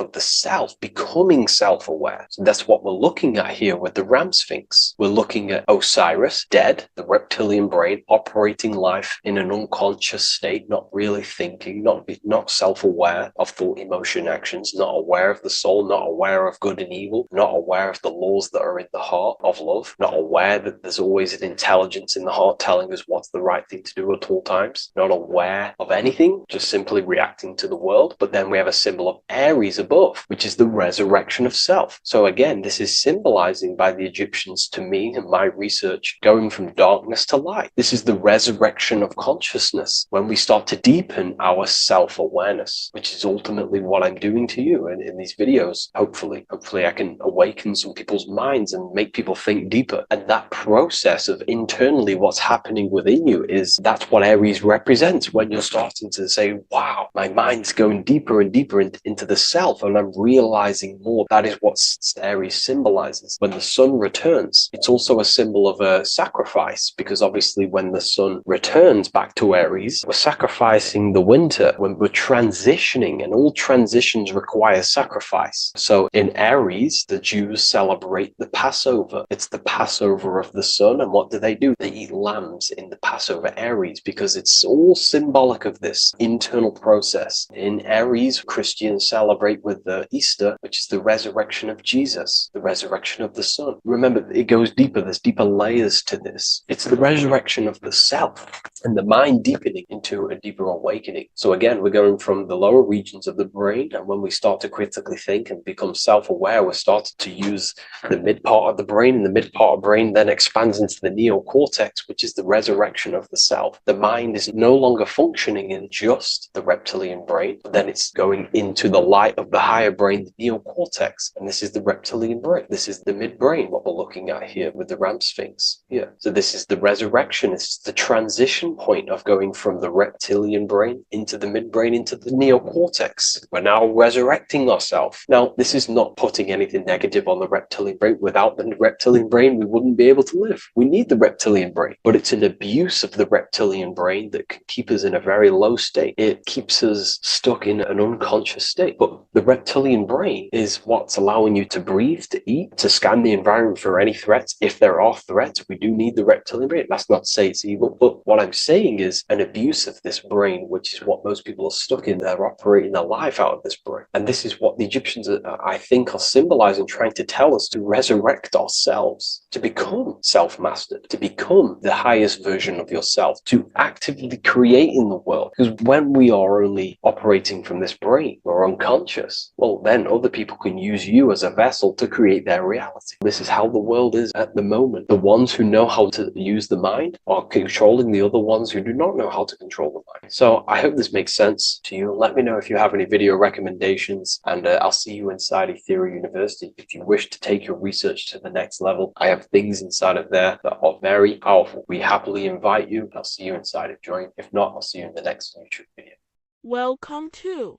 of the self, becoming self-aware. So that's what we're looking at here with the Ram Sphinx. We're looking at Osiris, dead, the reptilian brain, operating life in an unconscious state, not really thinking, not self-aware of thought, emotion, actions, not aware of the soul, not aware of good and evil, not aware of the laws that are in the heart of love, not aware that there's always an intelligence in the heart telling us what's the right thing to do at all times, not aware of anything, just simply reacting to the world. But then we have a symbol of Aries above, which is the resurrection of self. So again, this is symbolizing by the Egyptians to me and my research going from darkness to light. This is the resurrection of consciousness when we start to deepen our self-awareness, which is ultimately what I'm doing to you in these videos. Hopefully I can awaken some people's minds and make people think deeper. And that process of internally what's happening within you that's what Aries represents when you're starting to say, wow, my mind's going deeper and deeper into the self, and I'm realizing more. That is what Aries symbolizes. When the sun returns, it's also a symbol of a sacrifice, because obviously when the sun returns back to Aries, we're sacrificing the winter, when we're transitioning, and all transitions require sacrifice. So in Aries, the Jews celebrate the Passover. It's the Passover of the sun, and what do? They eat lambs in the Passover Aries, because it's all symbolic of this internal process. In Aries, Christians celebrate with the Easter, which is the resurrection of Jesus, the resurrection of the sun. Remember, it goes deeper. There's deeper layers to this. It's the resurrection of the self and the mind deepening into a deeper awakening. So again, we're going from the lower regions of the brain, and when we start to critically think and become self-aware, we're starting to use the mid part of the brain, and the mid part of the brain then expands into the neocortex, which is the resurrection of the self. The mind is no longer functioning in just the reptilian brain, but then it's going into the light of the higher brain, the neocortex, and this is the reptilian brain. This is the midbrain, what we're looking at here with the Ram Sphinx. Yeah. So this is the resurrection. It's the transition point of going from the reptilian brain into the midbrain into the neocortex. We're now resurrecting ourselves. Now, this is not putting anything negative on the reptilian brain. Without the reptilian brain, we wouldn't be able to live. We need the reptilian brain, but it's an abuse of the reptilian brain that can keep us in a very low state. It keeps us stuck in an unconscious state. But the reptilian brain is what's allowing you to breathe, to eat, to scan the environment for any threats. If there are threats, we do need the reptilian brain. That's not to say it's evil, but what I'm saying is an abuse of this brain, which is what most people are stuck in. They're operating their life out of this brain. And this is what the Egyptians, I think, are symbolizing, trying to tell us to resurrect ourselves, to become self-mastered, to become the highest version of yourself, to actively create in the world. Because when we are only operating from this brain, we're unconscious, well, then other people can use you as a vessel to create their reality. This is how the world is at the moment. The ones who know how to use the mind are controlling the other ones who do not know how to control the mind. So I hope this makes sense to you. Let me know if you have any video recommendations, and I'll see you inside Ethereum University. If you wish to take your research to the next level, I have things inside of there that are very powerful. We happily invite you. I'll see you inside of Join. If not, I'll see you in the next YouTube video. Welcome to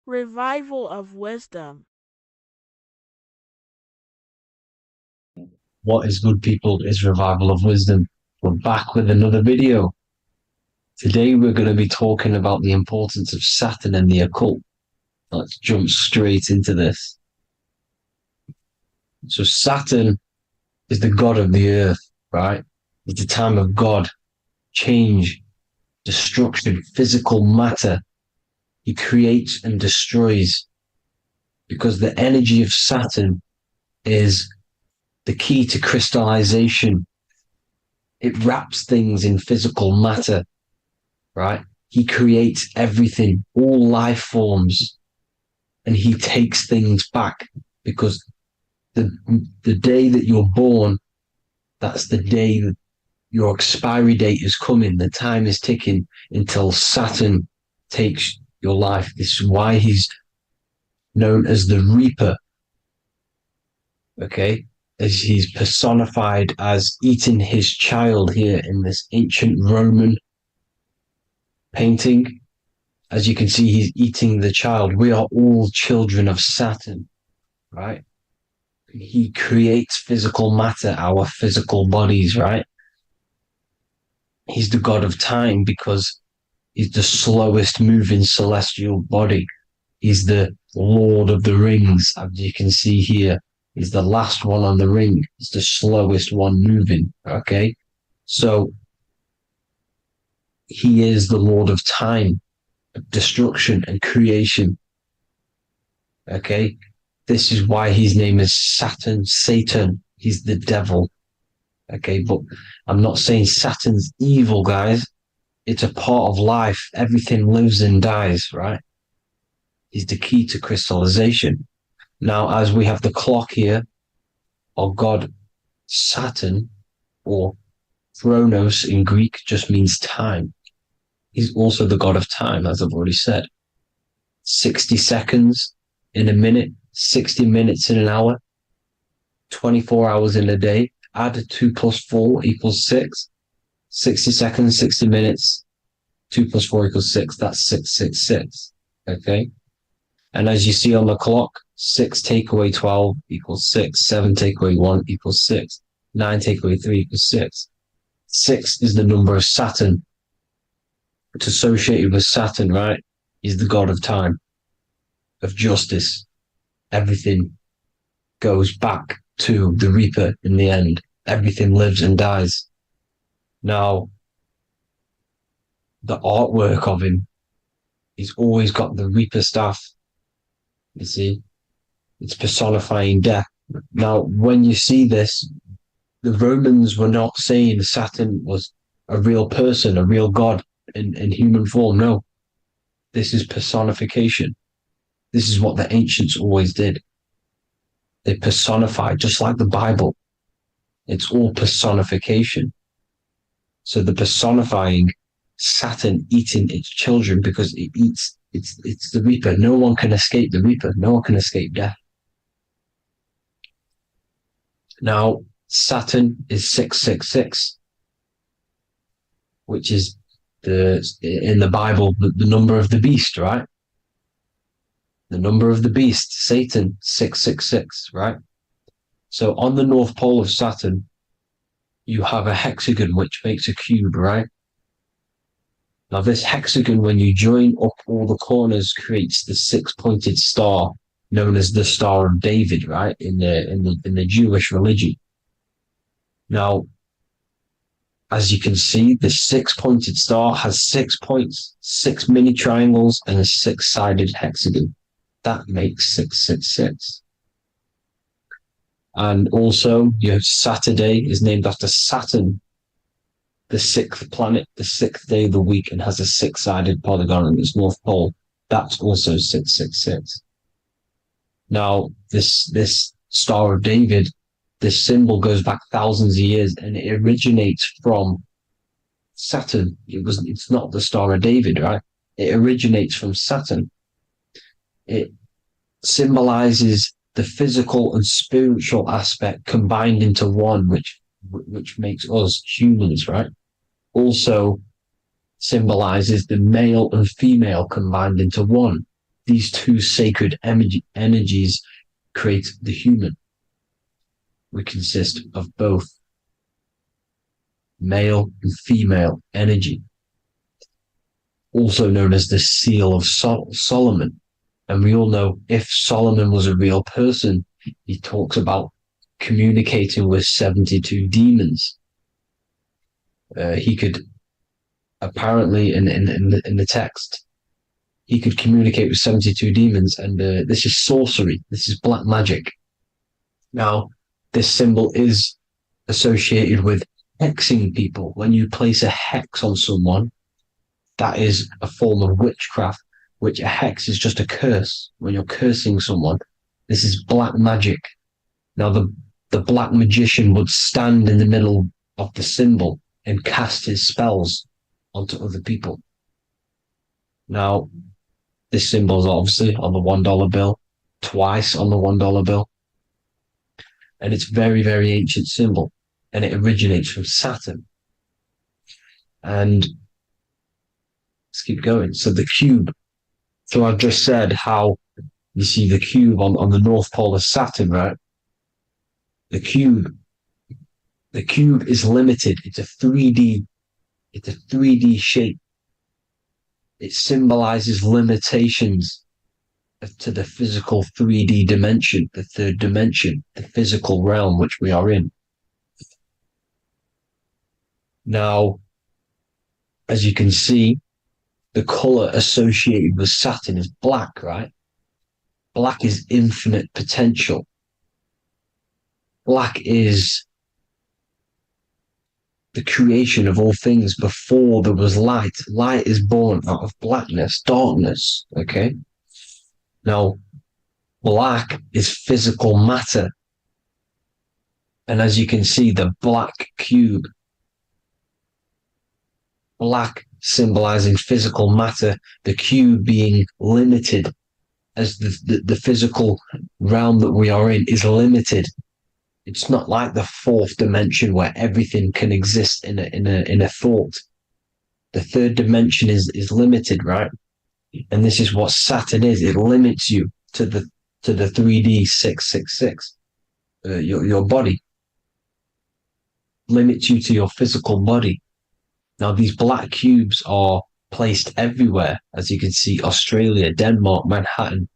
Revival of Wisdom. What is good, people? Is Revival of Wisdom. We're back with another video. Today we're going to be talking about the importance of Saturn and the occult. Let's jump straight into this. So Saturn is the god of the earth, right? It's the time of God, change, destruction, physical matter. He creates and destroys, because the energy of Saturn is the key to crystallization. It wraps things in physical matter, right? He creates everything, all life forms, and he takes things back, because the day that you're born, that's the day that your expiry date is coming. The time is ticking until Saturn takes your life. This is why he's known as the Reaper. Okay? As he's personified as eating his child here in this ancient Roman painting. As you can see, he's eating the child. We are all children of Saturn, right? He creates physical matter, our physical bodies, right? He's the god of time because he's the slowest moving celestial body. He's the Lord of the Rings, as you can see here. He's the last one on the ring. He's the slowest one moving, okay? So he is the Lord of time, destruction and creation, okay? This is why his name is Saturn, Satan. He's the devil, okay? But I'm not saying Saturn's evil, guys. It's a part of life. Everything lives and dies, right? He's the key to crystallization. Now, as we have the clock here, our god Saturn, or Chronos in Greek, just means time. He's also the god of time, as I've already said. 60 seconds in a minute, 60 minutes in an hour, 24 hours in a day. Add 2 plus 4 equals 6. 60 seconds, 60 minutes, 2 plus 4 equals 6. That's 666. Okay? And as you see on the clock, 6 take away 12 equals 6. 7 take away 1 equals 6. 9 take away 3 equals 6. 6 is the number of Saturn. It's associated with Saturn, right? He's the god of time, of justice. Everything goes back to the Reaper in the end. Everything lives and dies. Now, the artwork of him, he's always got the Reaper staff. You see, it's personifying death. Now, when you see this, the Romans were not saying Saturn was a real person, a real god in human form. No, this is personification. This is what the ancients always did. They personified, just like the Bible. It's all personification. So the personifying Saturn eating its children because it eats, it's the Reaper. No one can escape the Reaper. No one can escape death. Now, Saturn is 666, which is in the Bible, the number of the beast, right? The number of the beast, Satan, 666, right? So on the North Pole of Saturn, you have a hexagon which makes a cube, right? Now this hexagon, when you join up all the corners, creates the 6-pointed star known as the Star of David, right? In the Jewish religion. Now, as you can see, the 6-pointed star has 6 points, 6 mini triangles, and a 6-sided hexagon. That makes 666. And also, you have Saturday is named after Saturn, the 6th planet, the 6th day of the week, and has a 6-sided polygon on its north pole. That's also 666. Now, this Star of David, this symbol goes back thousands of years, and it originates from Saturn. It's not the Star of David, right? It originates from Saturn. It symbolizes the physical and spiritual aspect combined into one, which makes us humans, right? Also symbolizes the male and female combined into one. These two sacred energies create the human. We consist of both male and female energy, also known as the Seal of Solomon. And we all know if Solomon was a real person, he talks about communicating with 72 demons. He could apparently, in the text, he could communicate with 72 demons, and this is sorcery. This is black magic. Now, this symbol is associated with hexing people. When you place a hex on someone, that is a form of witchcraft, which a hex is just a curse. When you're cursing someone, this is black magic. Now, the black magician would stand in the middle of the symbol and cast his spells onto other people. Now, this symbol is obviously on the $1 bill, twice on the $1 bill. And it's very, very ancient symbol. And it originates from Saturn. And let's keep going. So the cube. So I've just said how you see the cube on the North Pole of Saturn, right? The cube is limited. It's a 3D shape. It symbolizes limitations to the physical 3D dimension, the third dimension, the physical realm which we are in. Now, as you can see, the color associated with Saturn is black, right? Black is infinite potential. Black is the creation of all things before there was light. Light is born out of blackness, darkness, okay? Now, black is physical matter. And as you can see, the black cube, black symbolizing physical matter, the cube being limited, as the physical realm that we are in is limited. It's not like the fourth dimension where everything can exist in a thought. The third dimension is limited, right? And this is what Saturn is. It limits you to the 3D 666. Your body limits you to your physical body. Now, these black cubes are placed everywhere. As you can see, Australia, Denmark, Manhattan.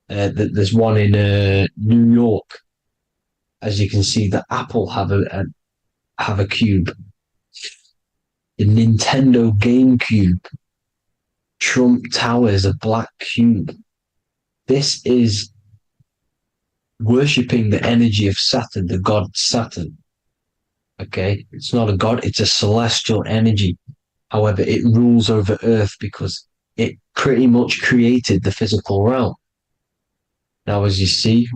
There's one in New York. As you can see, the Apple have a cube. The Nintendo GameCube. Trump Tower is a black cube. This is worshipping the energy of Saturn, the god Saturn. Okay, it's not a god, it's a celestial energy. However, it rules over Earth because it pretty much created the physical realm. Now, as you see,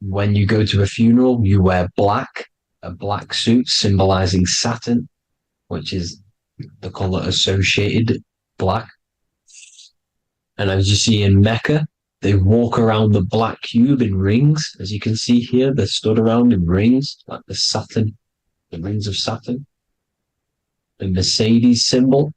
when you go to a funeral, you wear black, a black suit symbolizing Saturn, which is the color associated, black. And as you see in Mecca, they walk around the black cube in rings. As you can see here, they're stood around in rings, like the rings of Saturn. The Mercedes symbol.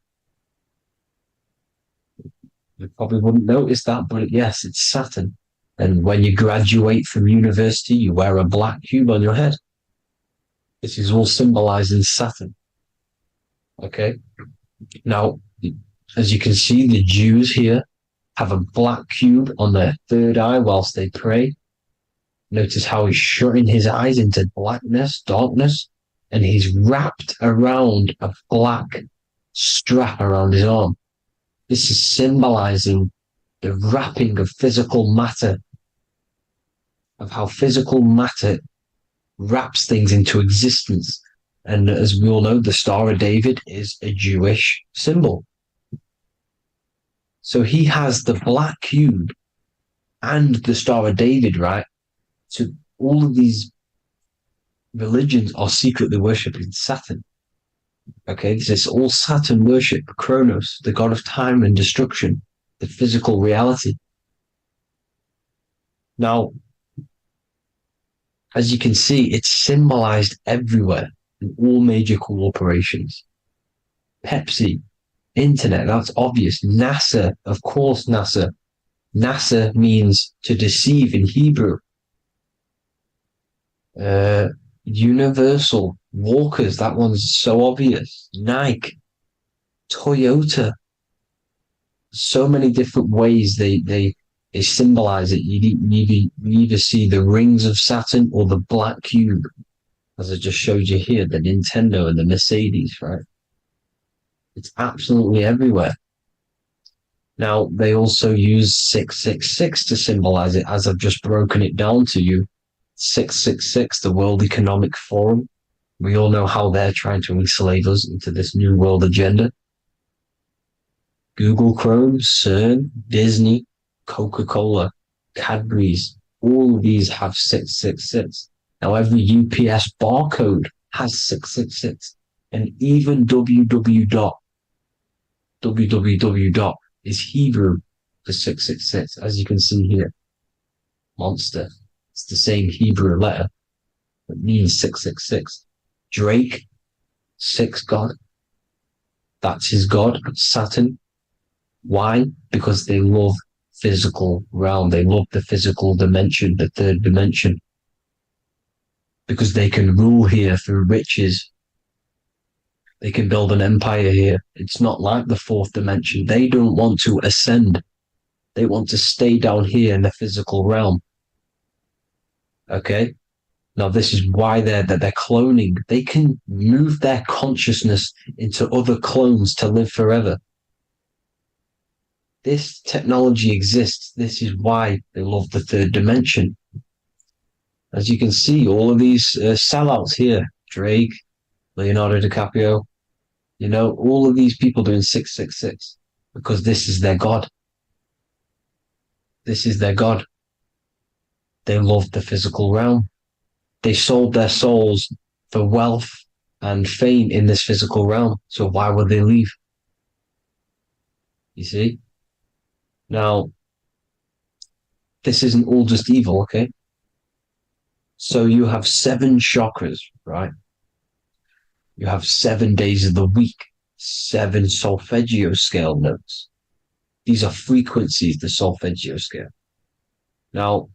You probably wouldn't notice that, but yes, it's Saturn. And when you graduate from university, you wear a black cube on your head. This is all symbolizing Saturn. Okay. Now, as you can see, the Jews here have a black cube on their third eye whilst they pray. Notice how he's shutting his eyes into blackness, darkness, and he's wrapped around a black strap around his arm. This is symbolizing the wrapping of physical matter, of how physical matter wraps things into existence. And as we all know, the Star of David is a Jewish symbol. So he has the black cube and the Star of David, right? So all of these religions are secretly worshipping Saturn. Okay, this is all Saturn worship, Kronos, the god of time and destruction, the physical reality. Now, as you can see, it's symbolized everywhere in all major corporations. Pepsi, internet, that's obvious. NASA, of course, NASA. NASA means to deceive in Hebrew. Universal, Walkers, that one's so obvious. Nike, Toyota. So many different ways they symbolize it. You either see the rings of Saturn or the black cube, as I just showed you here, the Nintendo and the Mercedes, right? It's absolutely everywhere. Now, they also use 666 to symbolize it, as I've just broken it down to you. 666, the World Economic Forum. We all know how they're trying to enslave us into this new world agenda. Google Chrome, CERN, Disney, Coca-Cola, Cadbury's, all of these have 666. Now, every UPS barcode has 666. And even www is Hebrew for 666, as you can see here. Monster. It's the same Hebrew letter that means 666. Drake, 6 God. That's his God, Saturn. Why? Because they love physical realm. They love the physical dimension, the third dimension. Because they can rule here through riches. They can build an empire here. It's not like the fourth dimension. They don't want to ascend. They want to stay down here in the physical realm. Okay? Now, this is why they're cloning. They can move their consciousness into other clones to live forever. This technology exists. This is why they love the third dimension. As you can see, all of these sellouts here, Drake, Leonardo DiCaprio, you know, all of these people doing 666 because this is their God. This is their God. They love the physical realm. They sold their souls for wealth and fame in this physical realm. So why would they leave? You see? Now, this isn't all just evil, okay? So you have 7 chakras, right? You have 7 days of the week, 7 solfeggio scale notes. These are frequencies, the solfeggio scale. Now,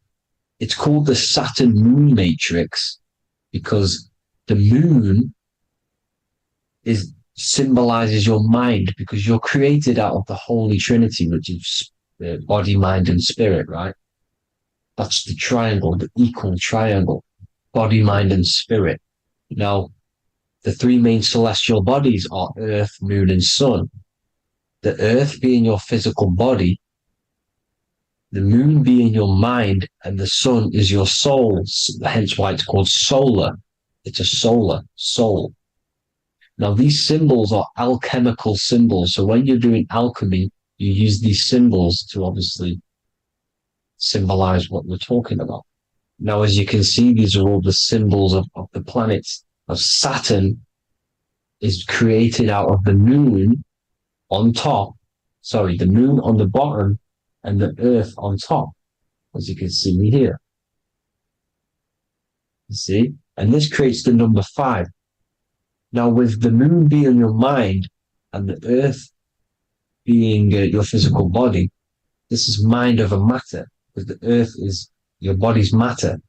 it's called the Saturn moon matrix because the moon symbolizes your mind, because you're created out of the Holy Trinity, which is body, mind, and spirit, right? That's the triangle, the equal triangle, body, mind, and spirit. Now, the 3 main celestial bodies are Earth, Moon, and Sun. The Earth being your physical body, the Moon being your mind, and the Sun is your soul, hence why it's called solar. It's a solar soul. Now, these symbols are alchemical symbols. So when you're doing alchemy, you use these symbols to obviously symbolize what we're talking about. Now, as you can see, these are all the symbols of the planets. Now, Saturn is created out of the moon on top, the moon on the bottom and the earth on top, as you can see here. You see? And this creates the number 5. Now, with the moon being your mind and the earth being your physical body, this is mind over matter, because the earth is your body's matter.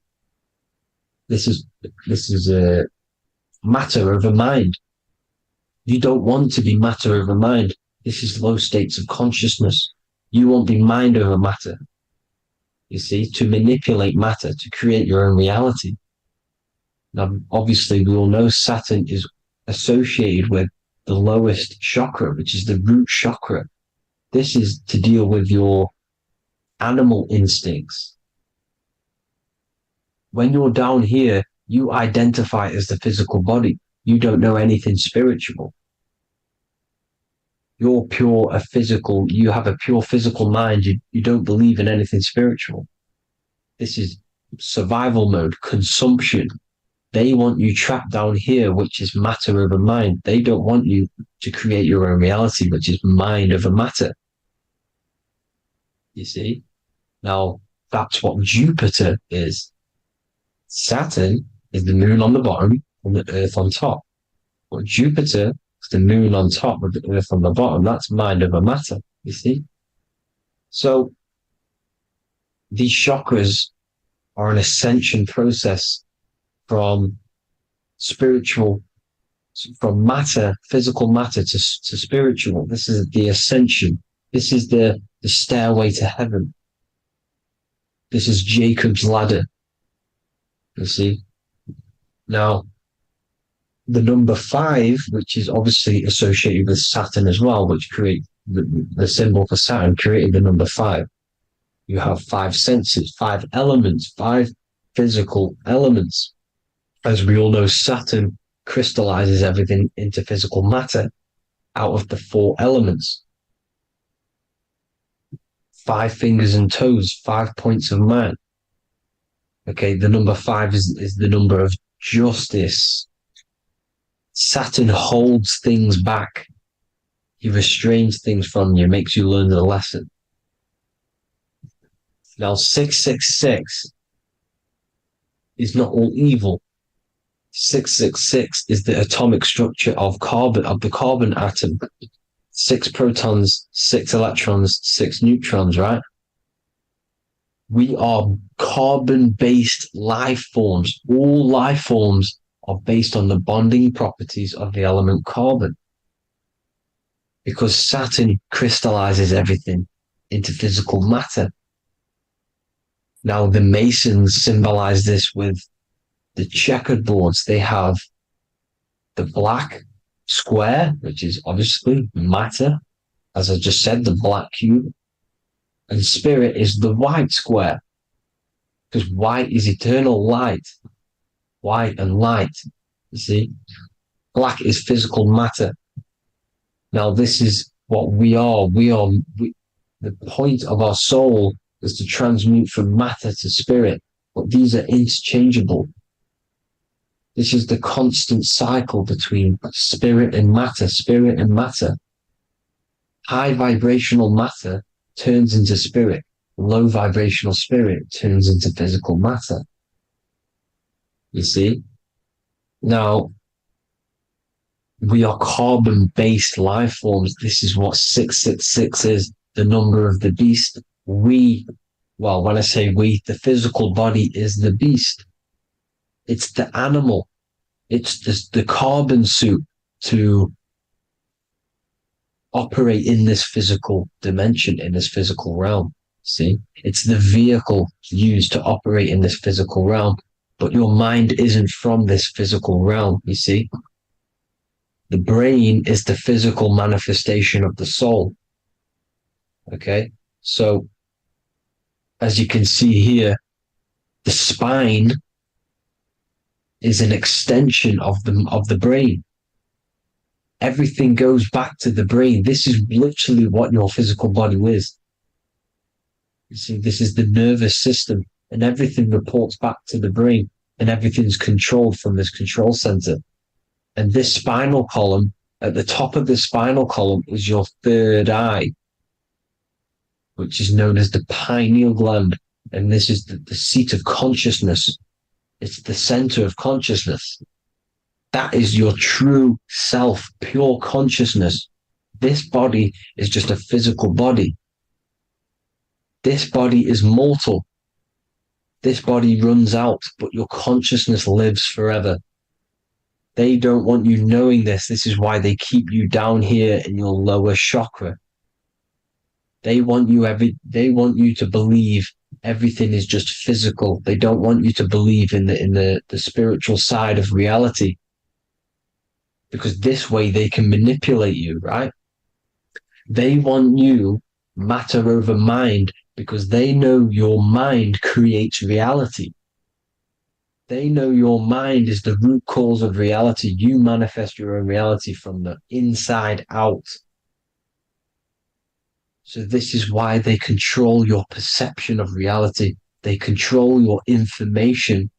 This is matter over mind. You don't want to be matter over mind. This is low states of consciousness. You won't be mind over matter. You see, to manipulate matter, to create your own reality. Now, obviously, we all know Saturn is associated with the lowest chakra, which is the root chakra. This is to deal with your animal instincts. When you're down here, you identify as the physical body. You don't know anything spiritual. you're you have a pure physical mind. You don't believe in anything spiritual. This is survival mode, consumption. They want you trapped down here, which is matter over mind. They don't want you to create your own reality, which is mind over matter. You see? Now, that's what Jupiter is. Saturn is the moon on the bottom and the earth on top. But Jupiter is the moon on top with the earth on the bottom. That's mind over matter, you see? So, these chakras are an ascension process from matter, physical matter to spiritual. This is the ascension. This is the stairway to heaven. This is Jacob's ladder. You see? Now, the number 5, which is obviously associated with Saturn as well, which create the symbol for Saturn, created the number 5. You have 5 senses, 5 elements, 5 physical elements. As we all know, Saturn crystallizes everything into physical matter out of the 4 elements. 5 fingers and toes, 5 points of man. Okay, the number 5 is the number of justice. Saturn holds things back. He restrains things from you, makes you learn the lesson. Now, 666 is not all evil. 666 is the atomic structure of the carbon atom. 6 protons, 6 electrons, 6 neutrons, right? We are carbon-based life forms. All life forms are based on the bonding properties of the element carbon. Because Saturn crystallizes everything into physical matter. Now, the Masons symbolize this with the checkered boards. They have the black square, which is obviously matter, as I just said, the black cube. And spirit is the white square, because white is eternal light. White and light, you see. Black is physical matter. Now, this is what we are. The point of our soul is to transmute from matter to spirit, but these are interchangeable. This is the constant cycle between spirit and matter, spirit and matter. High vibrational matter turns into spirit. Low vibrational spirit turns into physical matter. You see? Now, we are carbon-based life forms. This is what 666 is, the number of the beast. When I say we, the physical body is the beast. It's the animal. It's the carbon suit to operate in this physical dimension, in this physical realm. See, it's the vehicle used to operate in this physical realm, but your mind isn't from this physical realm. You see, the brain is the physical manifestation of the soul. Okay, so as you can see here, the spine is an extension of the brain. Everything goes back to the brain. This is literally what your physical body is. You see, this is the nervous system, and everything reports back to the brain, and everything's controlled from this control center. And this spinal column, at the top of the spinal column, is your third eye, which is known as the pineal gland. And this is the seat of consciousness. It's the center of consciousness. That is your true self, pure consciousness. This body is just a physical body. This body is mortal. This body runs out, but your consciousness lives forever. They don't want you knowing this. This is why they keep you down here in your lower chakra. They want you to believe everything is just physical. They don't want you to believe in the spiritual side of reality. Because this way they can manipulate you, right? They want you matter over mind because they know your mind creates reality. They know your mind is the root cause of reality. You manifest your own reality from the inside out. So this is why they control your perception of reality. They control your information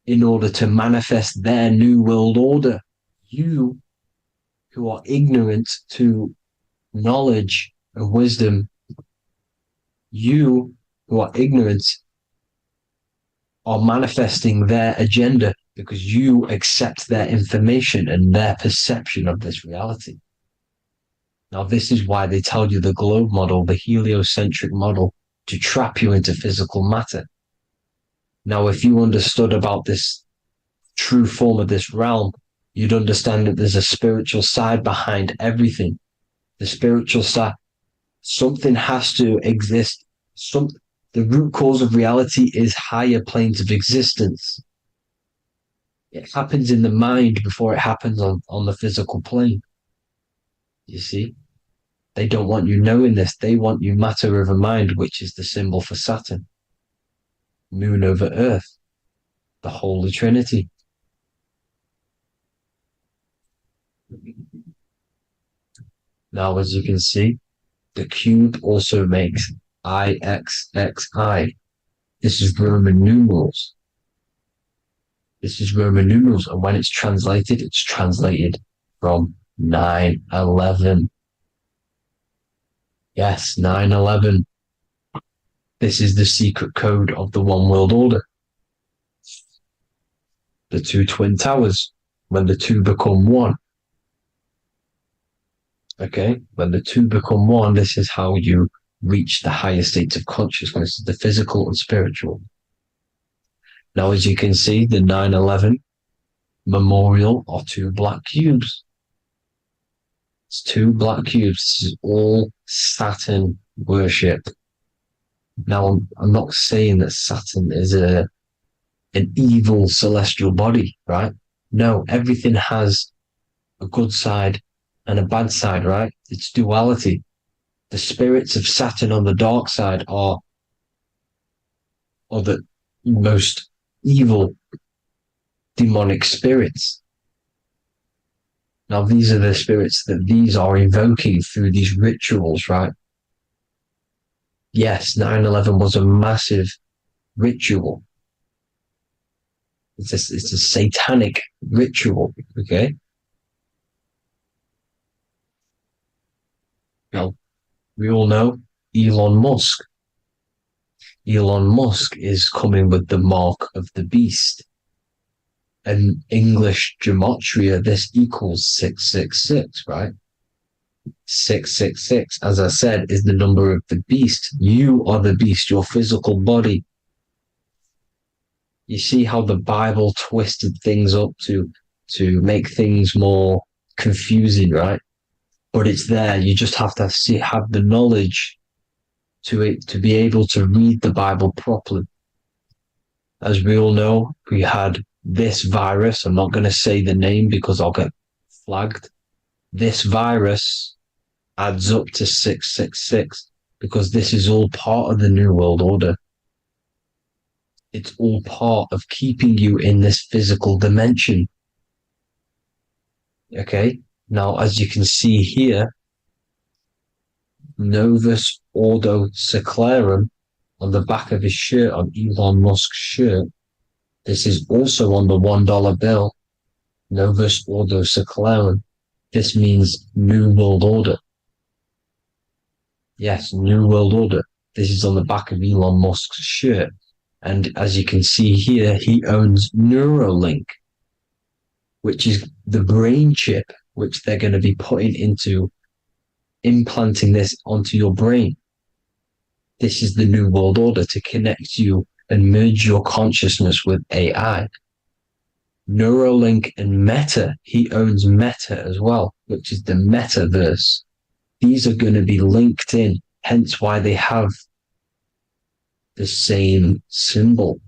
in order to manifest their new world order. You, who are ignorant to knowledge and wisdom, you who are ignorant are manifesting their agenda because you accept their information and their perception of this reality. Now, this is why they tell you the globe model, the heliocentric model, to trap you into physical matter. Now, if you understood about this true form of this realm, you'd understand that there's a spiritual side behind everything. The spiritual side, something has to exist. The root cause of reality is higher planes of existence. It happens in the mind before it happens on the physical plane. You see? They don't want you knowing this. They want you matter over mind, which is the symbol for Saturn. Moon over Earth. The Holy Trinity. Now, as you can see, the cube also makes IXXI. This is Roman numerals. This is Roman numerals, and when it's translated from 9/11. Yes, 9/11. This is the secret code of the one world order. The two twin towers, when the two become one. Okay, when the two become one, this is how you reach the higher states of consciousness, the physical and spiritual. Now, as you can see, the 9/11 memorial are two black cubes. It's two black cubes. This is all Saturn worship. Now, I'm not saying that Saturn is an evil celestial body, right? No, everything has a good side and a bad side, right? It's duality. The spirits of Saturn on the dark side are the most evil demonic spirits. Now, these are the spirits that these are invoking through these rituals, right? Yes, 9/11 was a massive ritual. It's a satanic ritual, okay? Now, we all know Elon Musk. Elon Musk is coming with the mark of the beast. And English gematria, this equals 666, right? 666, as I said, is the number of the beast. You are the beast, your physical body. You see how the Bible twisted things up to make things more confusing, right? But it's there. You just have to have the knowledge to be able to read the Bible properly. As we all know, we had this virus. I'm not going to say the name because I'll get flagged. This virus adds up to 666 because this is all part of the New World Order. It's all part of keeping you in this physical dimension. Okay? Now, as you can see here, Novus Ordo Secularum on the back of his shirt, on Elon Musk's shirt. This is also on the $1 bill, Novus Ordo Secularum. This means New World Order. Yes, New World Order. This is on the back of Elon Musk's shirt. And as you can see here, he owns Neuralink, which is the brain chip, which they're going to be putting into implanting this onto your brain. This is the New World Order to connect you and merge your consciousness with AI. Neuralink and Meta, he owns Meta as well, which is the metaverse. These are going to be linked in, hence why they have the same symbol,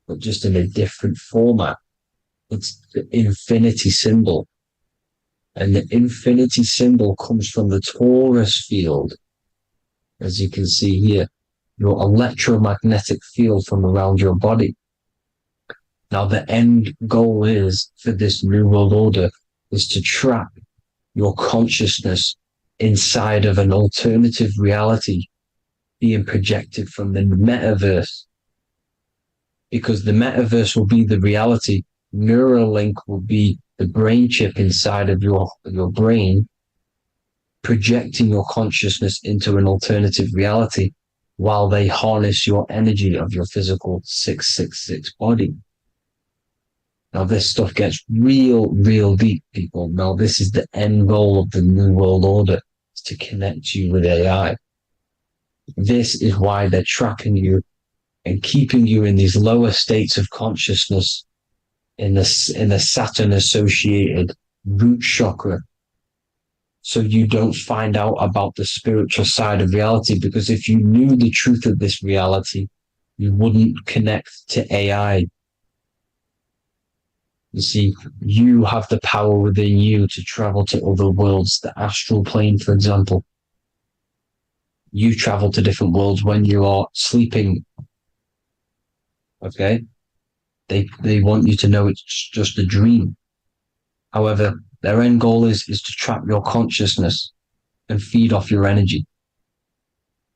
but just in a different format. It's the infinity symbol. And the infinity symbol comes from the Taurus field, as you can see here, your electromagnetic field from around your body. Now, the end goal is for this New World Order is to trap your consciousness inside of an alternative reality being projected from the metaverse. Because the metaverse will be the reality. Neuralink will be the brain chip inside of your brain, projecting your consciousness into an alternative reality while they harness your energy of your physical 666 body. Now, this stuff gets real deep, people. Now, this is the end goal of the New World Order, is to connect you with AI. This is why they're trapping you and keeping you in these lower states of consciousness in the Saturn associated root chakra. So you don't find out about the spiritual side of reality, because if you knew the truth of this reality, you wouldn't connect to AI. You see, you have the power within you to travel to other worlds, the astral plane, for example. You travel to different worlds when you are sleeping. Okay? They want you to know it's just a dream. However, their end goal is to trap your consciousness and feed off your energy,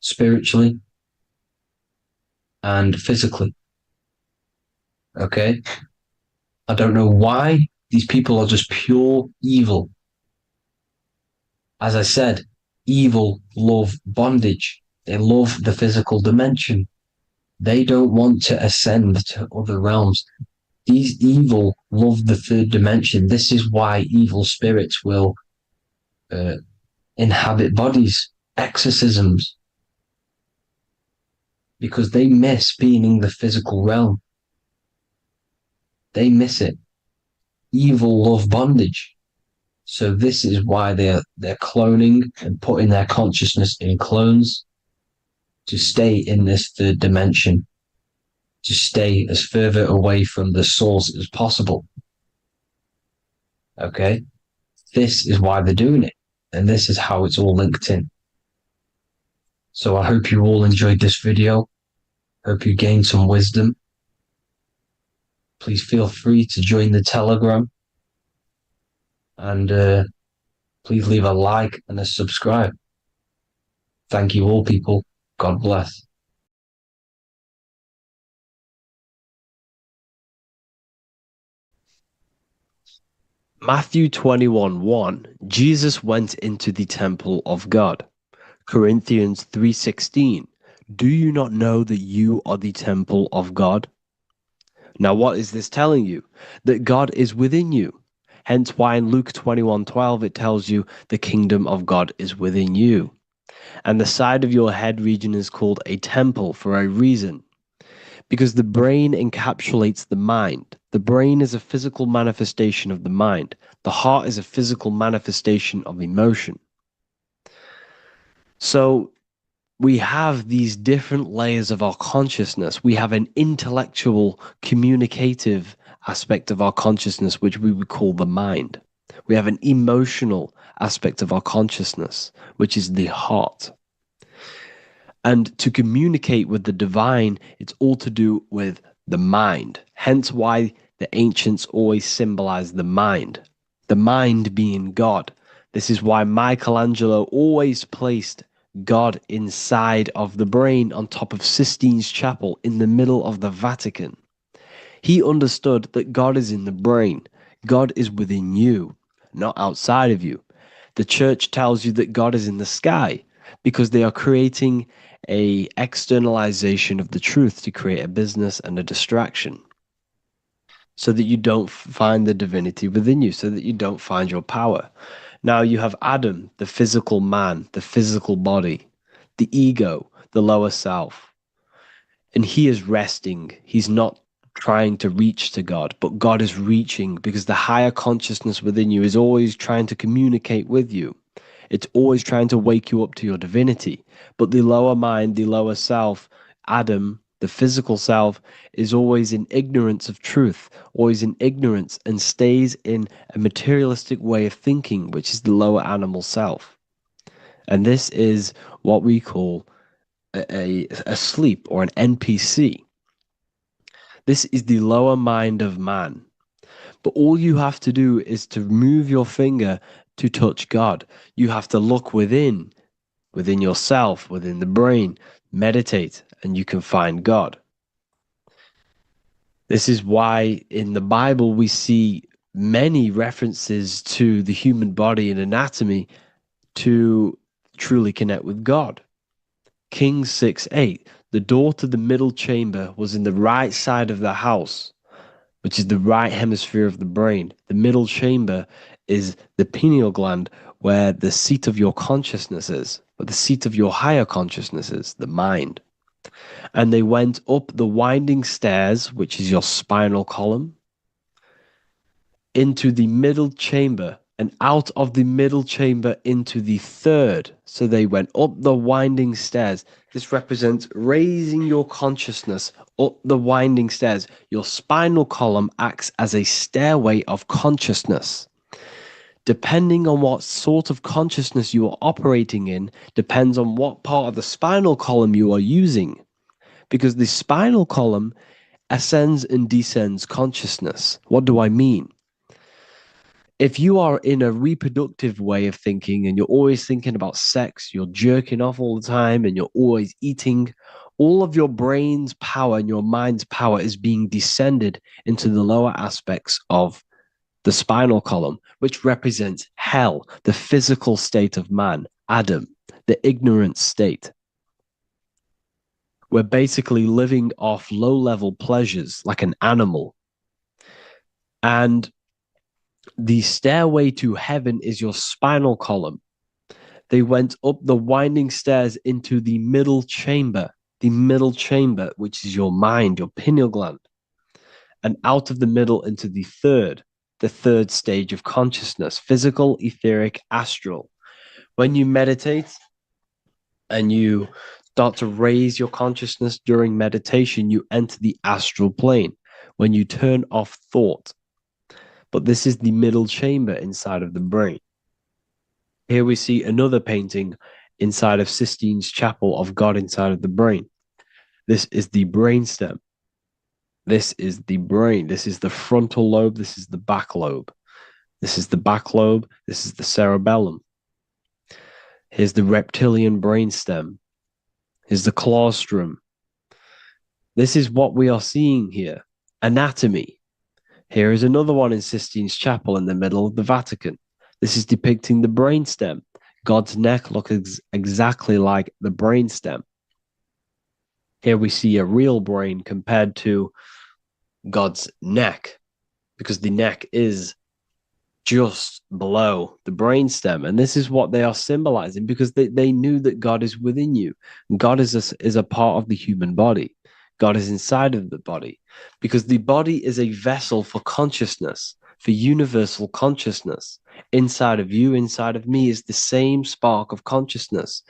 spiritually and physically. Okay? I don't know why these people are just pure evil. As I said, evil love bondage. They love the physical dimension. They don't want to ascend to other realms. These evil love the third dimension. This is why evil spirits will inhabit bodies, exorcisms, because they miss being in the physical realm. They miss it. Evil love bondage. So this is why they're cloning and putting their consciousness in clones to stay in this third dimension, to stay as further away from the source as possible. Okay? This is why they're doing it. And this is how it's all linked in. So I hope you all enjoyed this video. Hope you gained some wisdom. Please feel free to join the Telegram. And please leave a like and a subscribe. Thank you all, people. God bless. Matthew 21:1, Jesus went into the temple of God. Corinthians 3:16, do you not know that you are the temple of God? Now what is this telling you? That God is within you. Hence why in Luke 21:12 it tells you the kingdom of God is within you. And the side of your head region is called a temple for a reason. Because the brain encapsulates the mind. The brain is a physical manifestation of the mind. The heart is a physical manifestation of emotion. So we have these different layers of our consciousness. We have an intellectual, communicative aspect of our consciousness, which we would call the mind. We have an emotional aspect of our consciousness, which is the heart. And to communicate with the divine, it's all to do with the mind. Hence why the ancients always symbolize the mind being God. This is why Michelangelo always placed God inside of the brain on top of Sistine Chapel in the middle of the Vatican. He understood that God is in the brain. God is within you, not outside of you. The church tells you that God is in the sky because they are creating a externalization of the truth to create a business and a distraction so that you don't find the divinity within you, so that you don't find your power. Now you have Adam, the physical man, the physical body, the ego, the lower self, and he is resting. He's not trying to reach to God, but God is reaching because the higher consciousness within you is always trying to communicate with you. It's always trying to wake you up to your divinity. But the lower mind, the lower self, Adam, the physical self, is always in ignorance of truth, always in ignorance, and stays in a materialistic way of thinking, which is the lower animal self. And this is what we call a sleep or an NPC. This is the lower mind of man. But all you have to do is to move your finger to touch God. You have to look within yourself, within the brain, meditate, and you can find God. This is why in the Bible we see many references to the human body and anatomy to truly connect with God. Kings 6:8, the door to the middle chamber was in the right side of the house, which is the right hemisphere of the brain. The middle chamber is the pineal gland, where the seat of your consciousness is, or the seat of your higher consciousness is, the mind. And they went up the winding stairs, which is your spinal column, into the middle chamber, and out of the middle chamber into the third. So they went up the winding stairs. This represents raising your consciousness up the winding stairs. Your spinal column acts as a stairway of consciousness. Depending on what sort of consciousness you are operating in, depends on what part of the spinal column you are using. Because the spinal column ascends and descends consciousness. What do I mean? If you are in a reproductive way of thinking and you're always thinking about sex, you're jerking off all the time and you're always eating, all of your brain's power and your mind's power is being descended into the lower aspects of the spinal column, which represents hell, the physical state of man, Adam, the ignorant state. We're basically living off low-level pleasures like an animal. And the stairway to heaven is your spinal column. They went up the winding stairs into the middle chamber, which is your mind, your pineal gland, and out of the middle into the third stage of consciousness, physical, etheric, astral. When you meditate and you start to raise your consciousness during meditation, you enter the astral plane when you turn off thought. But this is the middle chamber inside of the brain. Here we see another painting inside of Sistine's chapel of God inside of the brain. This is the brainstem. This is the brain. This is the frontal lobe. This is the back lobe. This is the back lobe. This is the cerebellum. Here's the reptilian brainstem. Here's the claustrum. This is what we are seeing here. Anatomy. Here is another one in Sistine's chapel in the middle of the Vatican. This is depicting the brainstem. God's neck looks exactly like the brainstem. Here we see a real brain compared to God's neck, because the neck is just below the brainstem. And this is what they are symbolizing, because they knew that God is within you. God is a part of the human body. God is inside of the body, because the body is a vessel for consciousness, for universal consciousness. Inside of you, inside of me is the same spark of consciousness.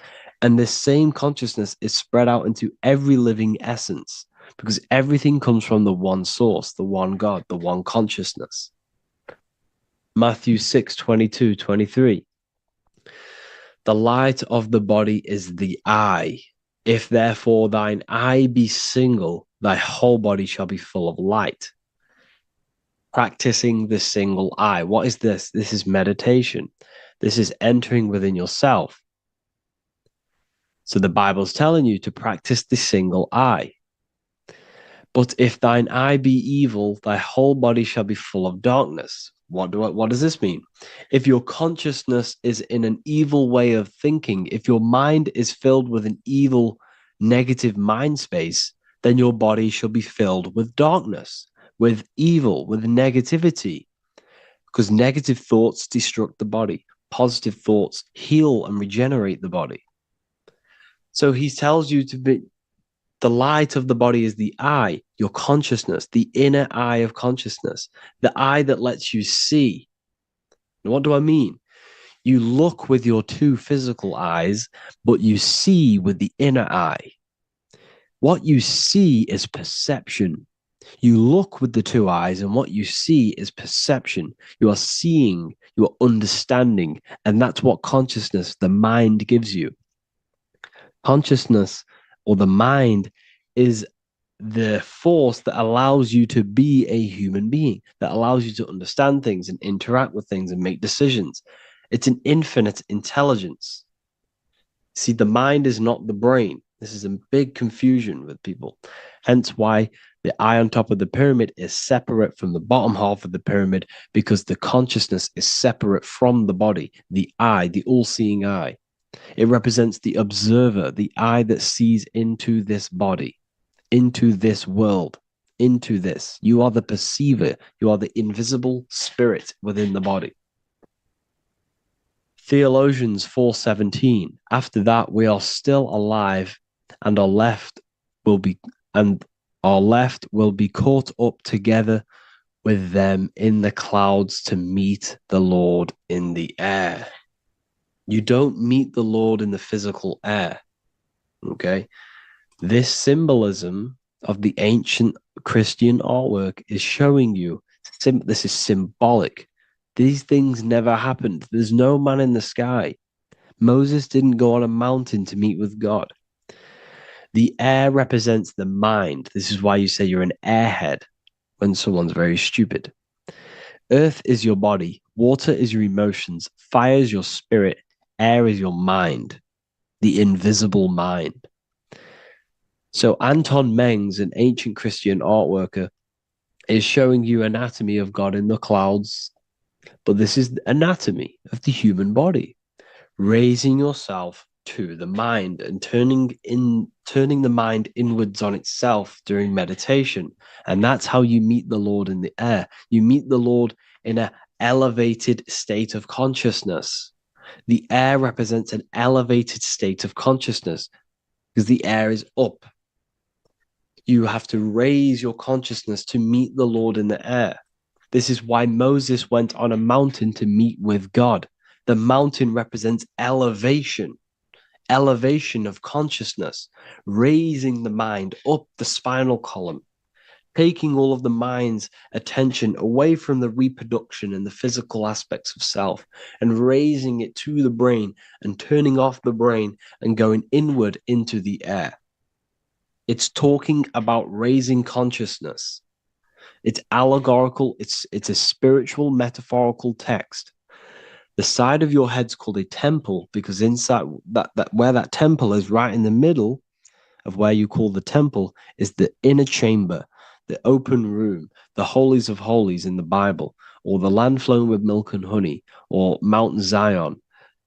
And this same consciousness is spread out into every living essence, because everything comes from the one source, the one God, the one consciousness. Matthew 6:22-23. The light of the body is the eye. If therefore thine eye be single, thy whole body shall be full of light. Practicing the single eye. What is this? This is meditation. This is entering within yourself. So the Bible's telling you to practice the single eye. But if thine eye be evil, thy whole body shall be full of darkness. What does this mean? If your consciousness is in an evil way of thinking, if your mind is filled with an evil, negative mind space, then your body shall be filled with darkness, with evil, with negativity. Because negative thoughts destruct the body. Positive thoughts heal and regenerate the body. So he tells you to be, the light of the body is the eye, your consciousness, the inner eye of consciousness, the eye that lets you see. And what do I mean? You look with your two physical eyes, but you see with the inner eye. What you see is perception. You look with the two eyes, and what you see is perception. You are seeing, you are understanding, and that's what consciousness, the mind, gives you. Consciousness, or the mind, is the force that allows you to be a human being, that allows you to understand things and interact with things and make decisions. It's an infinite intelligence. See, the mind is not the brain. This is a big confusion with people. Hence why the eye on top of the pyramid is separate from the bottom half of the pyramid, because the consciousness is separate from the body, the eye, the all-seeing eye. It represents the observer, the eye that sees into this body, into this world, into this. You are the perceiver. You are the invisible spirit within the body. Theologians 4:17. After that, we are still alive, and our left will be caught up together with them in the clouds to meet the Lord in the air. You don't meet the Lord in the physical air. Okay? This symbolism of the ancient Christian artwork is showing you this is symbolic. These things never happened. There's no man in the sky. Moses didn't go on a mountain to meet with God. The air represents the mind. This is why you say you're an airhead when someone's very stupid. Earth is your body. Water is your emotions. Fire is your spirit. Air is your mind, the invisible mind. So Anton Mengs, an ancient Christian art worker, is showing you anatomy of God in the clouds. But this is the anatomy of the human body, raising yourself to the mind and turning the mind inwards on itself during meditation. And that's how you meet the Lord in the air. You meet the Lord in an elevated state of consciousness. The air represents an elevated state of consciousness because the air is up. You have to raise your consciousness to meet the Lord in the air. This is why Moses went on a mountain to meet with God. The mountain represents elevation of consciousness, raising the mind up the spinal column, taking all of the mind's attention away from the reproduction and the physical aspects of self and raising it to the brain and turning off the brain and going inward into the air. It's talking about raising consciousness. It's allegorical. It's a spiritual, metaphorical text. The side of your head's called a temple because inside that where that temple is, right in the middle of where you call the temple, is the inner chamber, the open room, the holies of holies in the Bible, or the land flowing with milk and honey, or Mount Zion.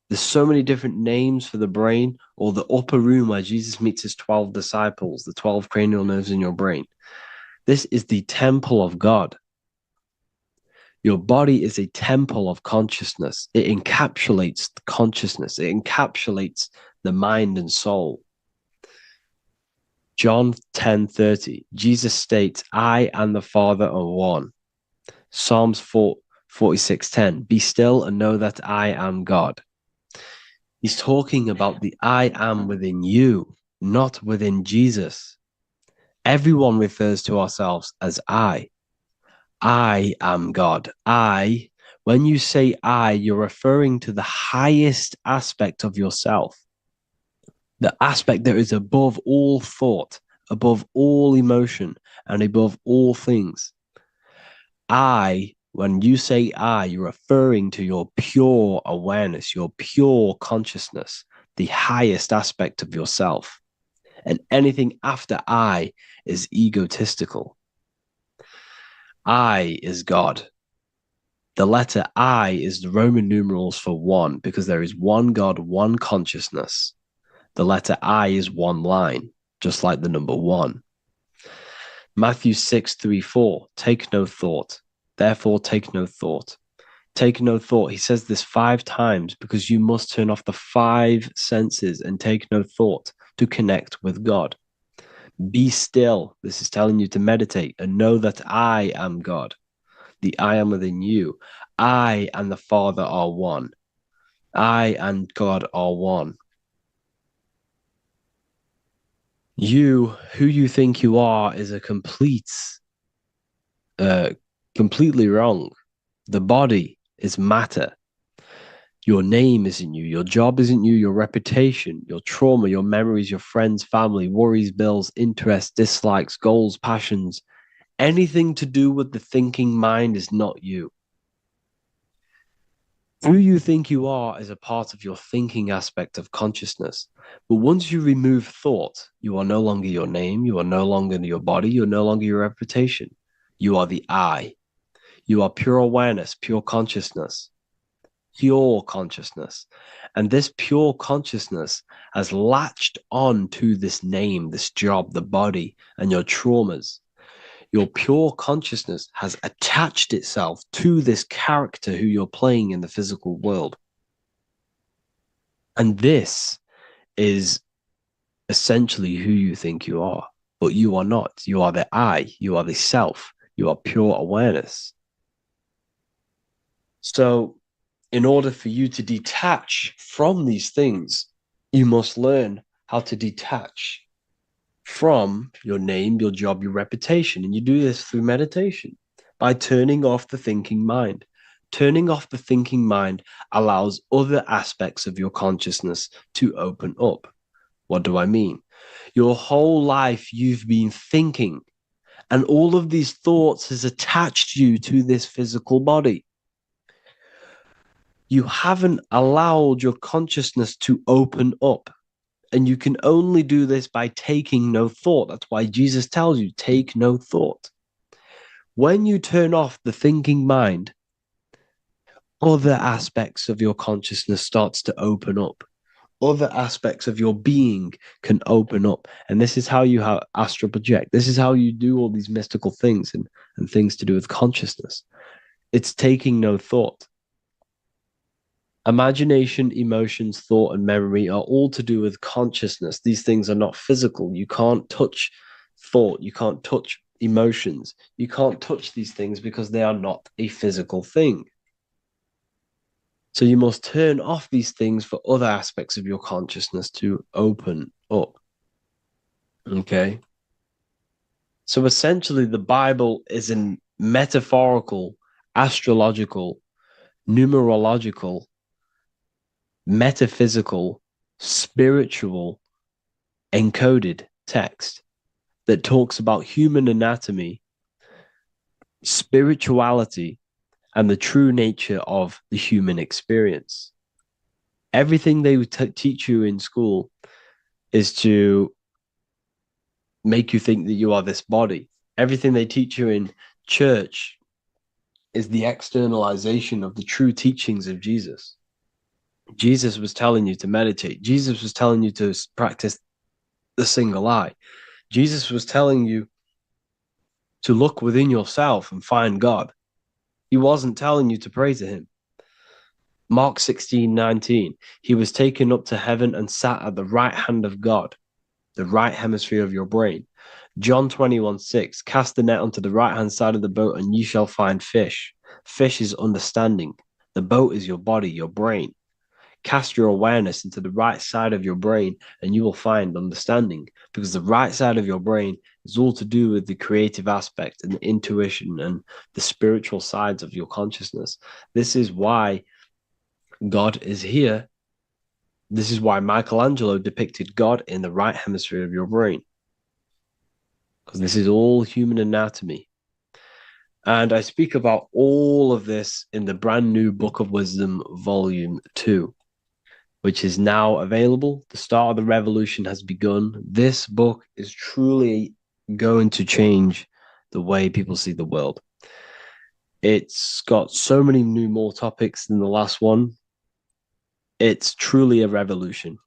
There's so many different names for the brain, or the upper room where Jesus meets his 12 disciples, the 12 cranial nerves in your brain. This is the temple of God. Your body is a temple of consciousness. It encapsulates the consciousness. It encapsulates the mind and soul. John 10:30, Jesus states, I and the Father are one. Psalms 46:10, be still and know that I am God. He's talking about the I am within you, not within Jesus. Everyone refers to ourselves as I. I am God. When you say I, you're referring to the highest aspect of yourself. The aspect that is above all thought, above all emotion, and above all things. When you say I, you're referring to your pure awareness, your pure consciousness, the highest aspect of yourself. And anything after I is egotistical. I is God. The letter I is the Roman numerals for one, because there is one God, one consciousness. The letter I is one line, just like the number one. Matthew 6:3-4, take no thought. Therefore, take no thought. Take no thought. He says this 5 times because you must turn off the 5 senses and take no thought to connect with God. Be still. This is telling you to meditate and know that I am God. The I am within you. I and the Father are one. I and God are one. You, who you think you are, is a completely wrong. The body is matter. Your name isn't you. Your job isn't you. Your reputation, your trauma, your memories, your friends, family, worries, bills, interests, dislikes, goals, passions. Anything to do with the thinking mind is not you. Who you think you are is a part of your thinking aspect of consciousness. But once you remove thought, you are no longer your name, you are no longer your body, you're no longer your reputation. You are the I. You are pure awareness, pure consciousness, pure consciousness. And this pure consciousness has latched on to this name, this job, the body, and your traumas. Your pure consciousness has attached itself to this character who you're playing in the physical world. And this is essentially who you think you are, but you are not. You are the I, you are the self, you are pure awareness. So, in order for you to detach from these things, you must learn how to detach from your name, your job, your reputation. And you do this through meditation by turning off the thinking mind. Turning off the thinking mind allows other aspects of your consciousness to open up. What do I mean? Your whole life you've been thinking, and all of these thoughts has attached you to this physical body. You haven't allowed your consciousness to open up. And you can only do this by taking no thought. That's why Jesus tells you, take no thought. When you turn off the thinking mind, other aspects of your consciousness starts to open up. Other aspects of your being can open up. And this is how you astral project. This is how you do all these mystical things and things to do with consciousness. It's taking no thought. Imagination, emotions, thought, and memory are all to do with consciousness. These things are not physical. You can't touch thought. You can't touch emotions. You can't touch these things because they are not a physical thing. So you must turn off these things for other aspects of your consciousness to open up. Okay? So essentially, the Bible is a metaphorical, astrological, numerological, metaphysical, spiritual, encoded text that talks about human anatomy, spirituality, and the true nature of the human experience. Everything they teach you in school is to make you think that you are this body. Everything they teach you in church is the externalization of the true teachings of Jesus. Jesus was telling you to meditate. Jesus was telling you to practice the single eye. Jesus was telling you to look within yourself and find God. He wasn't telling you to pray to him. Mark 16:19, he was taken up to heaven and sat at the right hand of God, the right hemisphere of your brain. John 21:6, cast the net onto the right hand side of the boat and ye shall find fish. Fish is understanding. The boat is your body, your brain. Cast your awareness into the right side of your brain and you will find understanding, because the right side of your brain is all to do with the creative aspect and the intuition and the spiritual sides of your consciousness. This is why God is here. This is why Michelangelo depicted God in the right hemisphere of your brain, because this is all human anatomy. And I speak about all of this in the brand new Book of Wisdom, Volume 2. Which is now available. The start of the revolution has begun. This book is truly going to change the way people see the world. It's got so many more topics than the last one. It's truly a revolution.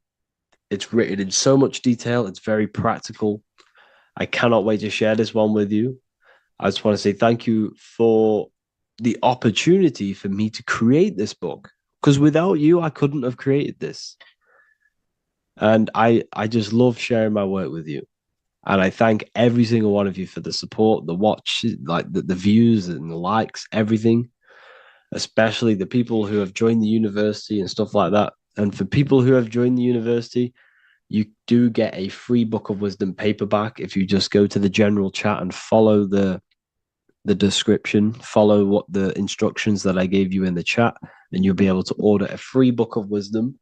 It's written in so much detail. It's very practical. I cannot wait to share this one with you. I just want to say thank you for the opportunity for me to create this book. Because without you, I couldn't have created this. And I just love sharing my work with you. And I thank every single one of you for the support, the watch, like the views and the likes, everything. Especially the people who have joined the university and stuff like that. And for people who have joined the university, you do get a free Book of Wisdom paperback if you just go to the general chat and follow the description, follow what the instructions that I gave you in the chat, and you'll be able to order a free Book of Wisdom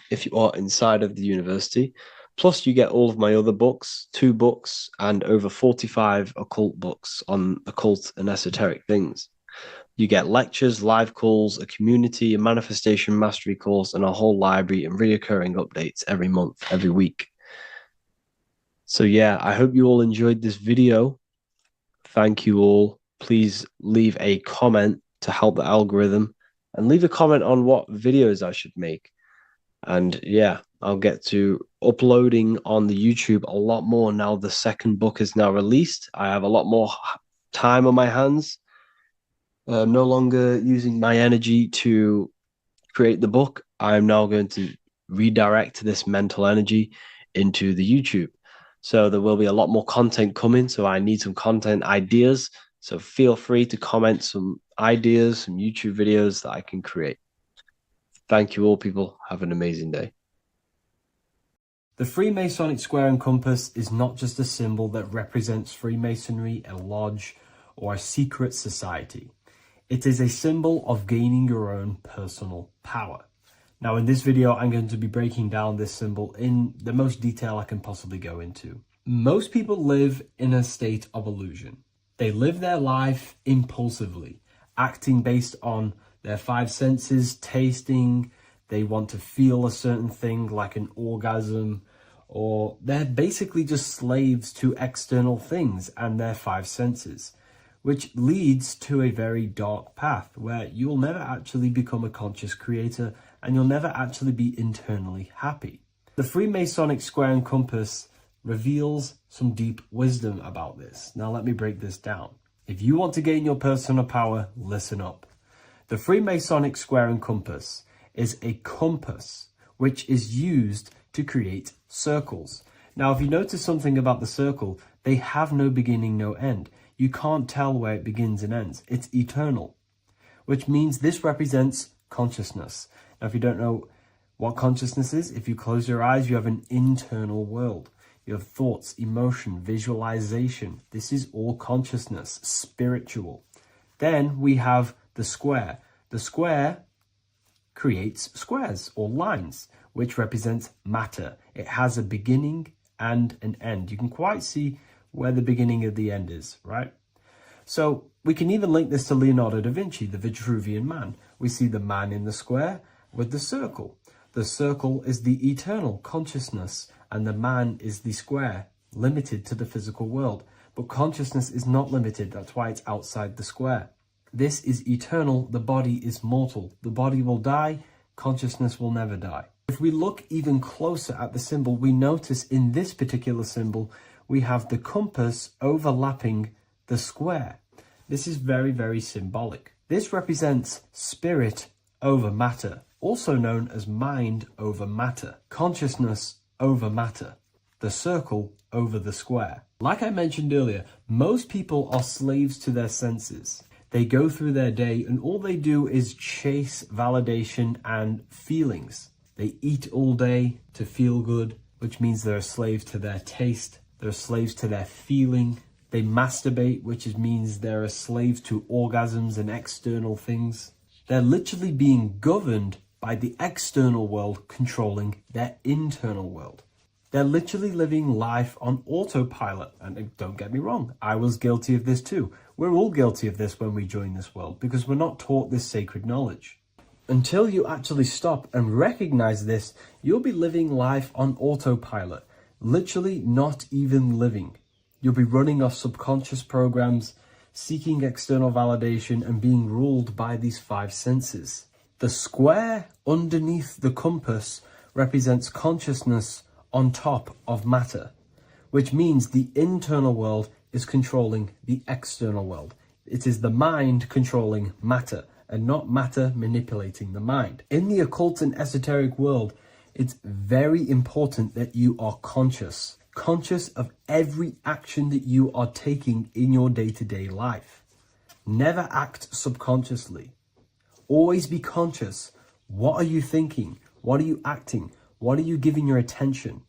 if you are inside of the university. Plus, you get all of my other books, 2 books, and over 45 occult books on occult and esoteric things. You get lectures, live calls, a community, a manifestation mastery course, and a whole library and reoccurring updates every month, every week. So yeah, I hope you all enjoyed this video. Thank you all. Please leave a comment to help the algorithm, and leave a comment on what videos I should make. And yeah, I'll get to uploading on the YouTube a lot more now the second book is now released. I have a lot more time on my hands. No longer using my energy to create the book. I am now going to redirect this mental energy into the YouTube. So there will be a lot more content coming. So I need some content ideas. So feel free to comment some ideas, some YouTube videos that I can create. Thank you all, people. Have an amazing day. The Freemasonic square and compass is not just a symbol that represents Freemasonry, a lodge, or a secret society. It is a symbol of gaining your own personal power. Now, in this video, I'm going to be breaking down this symbol in the most detail I can possibly go into. Most people live in a state of illusion. They live their life impulsively, acting based on their five senses, tasting. They want to feel a certain thing like an orgasm, or they're basically just slaves to external things and their five senses, which leads to a very dark path where you'll never actually become a conscious creator and you'll never actually be internally happy. The Freemasonic square and compass reveals some deep wisdom about this. Now let me break this down. If you want to gain your personal power, listen up. The Freemasonic square and compass is a compass which is used to create circles. Now, if you notice something about the circle, they have no beginning, no end. You can't tell where it begins and ends. It's eternal, which means this represents consciousness. Now, if you don't know what consciousness is, if you close your eyes, you have an internal world. You have thoughts, emotion, visualization. This is all consciousness, spiritual. Then we have the square. The square creates squares or lines, which represents matter. It has a beginning and an end. You can quite see where the beginning of the end is, right? So we can even link this to Leonardo da Vinci, the Vitruvian Man. We see the man in the square with the circle. The circle is the eternal consciousness, and the man is the square, limited to the physical world. But consciousness is not limited. That's why it's outside the square. This is eternal. The body is mortal. The body will die. Consciousness will never die. If we look even closer at the symbol, we notice in this particular symbol, we have the compass overlapping the square. This is very, very symbolic. This represents spirit over matter, also known as mind over matter, consciousness over matter, the circle over the square. Like I mentioned earlier, most people are slaves to their senses. They go through their day and all they do is chase validation and feelings. They eat all day to feel good, which means they're a slave to their taste. They're slaves to their feeling. They masturbate, which means they're a slave to orgasms and external things. They're literally being governed by the external world controlling their internal world. They're literally living life on autopilot. And don't get me wrong, I was guilty of this too. We're all guilty of this when we join this world because we're not taught this sacred knowledge. Until you actually stop and recognize this, you'll be living life on autopilot, literally not even living. You'll be running off subconscious programs, seeking external validation and being ruled by these five senses. The square underneath the compass represents consciousness on top of matter, which means the internal world is controlling the external world. It is the mind controlling matter and not matter manipulating the mind. In the occult and esoteric world, it's very important that you are conscious of every action that you are taking in your day-to-day life. Never act subconsciously. Always be conscious. What are you thinking? What are you acting? What are you giving your attention?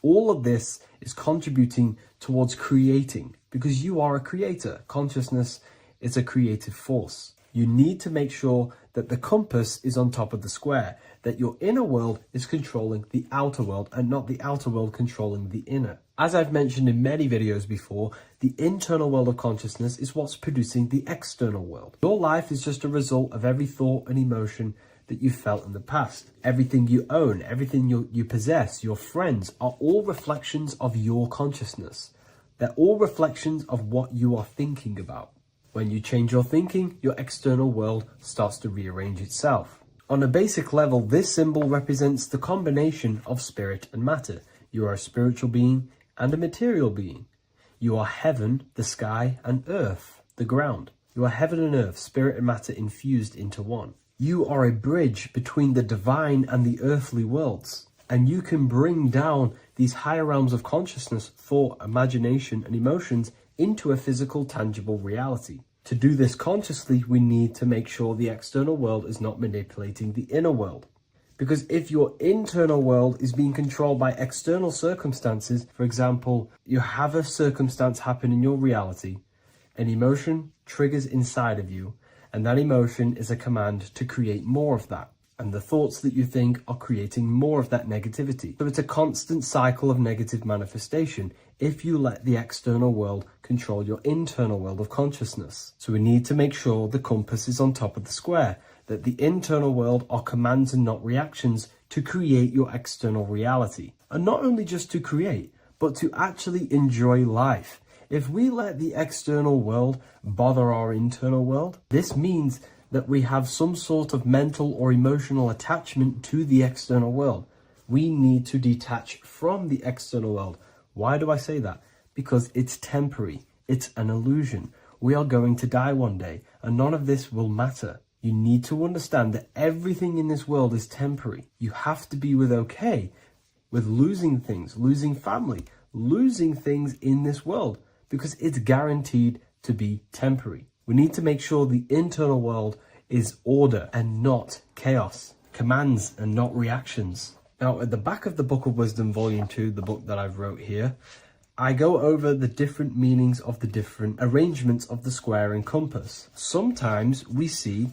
All of this is contributing towards creating because you are a creator. Consciousness is a creative force. You need to make sure that the compass is on top of the square, that your inner world is controlling the outer world and not the outer world controlling the inner. As I've mentioned in many videos before, the internal world of consciousness is what's producing the external world. Your life is just a result of every thought and emotion that you felt in the past. Everything you own, everything you possess, your friends, are all reflections of your consciousness. They're all reflections of what you are thinking about. When you change your thinking, your external world starts to rearrange itself. On a basic level, this symbol represents the combination of spirit and matter. You are a spiritual being and a material being. You are heaven, the sky, and earth, the ground. You are heaven and earth, spirit and matter infused into one. You are a bridge between the divine and the earthly worlds, and you can bring down these higher realms of consciousness, thought, imagination, and emotions into a physical, tangible reality. To do this consciously, we need to make sure the external world is not manipulating the inner world. Because if your internal world is being controlled by external circumstances, for example, you have a circumstance happen in your reality, an emotion triggers inside of you, and that emotion is a command to create more of that. And the thoughts that you think are creating more of that negativity. So it's a constant cycle of negative manifestation if you let the external world control your internal world of consciousness. So we need to make sure the compass is on top of the square, that the internal world are commands and not reactions to create your external reality. And not only just to create, but to actually enjoy life. If we let the external world bother our internal world, this means that we have some sort of mental or emotional attachment to the external world. We need to detach from the external world. Why do I say that? Because it's temporary. It's an illusion. We are going to die one day, and none of this will matter. You need to understand that everything in this world is temporary. You have to be okay with losing things, losing family, losing things in this world, because it's guaranteed to be temporary. We need to make sure the internal world is order and not chaos, commands and not reactions. Now, at the back of the Book of Wisdom, Volume 2, the book that I've wrote here, I go over the different meanings of the different arrangements of the square and compass. Sometimes we see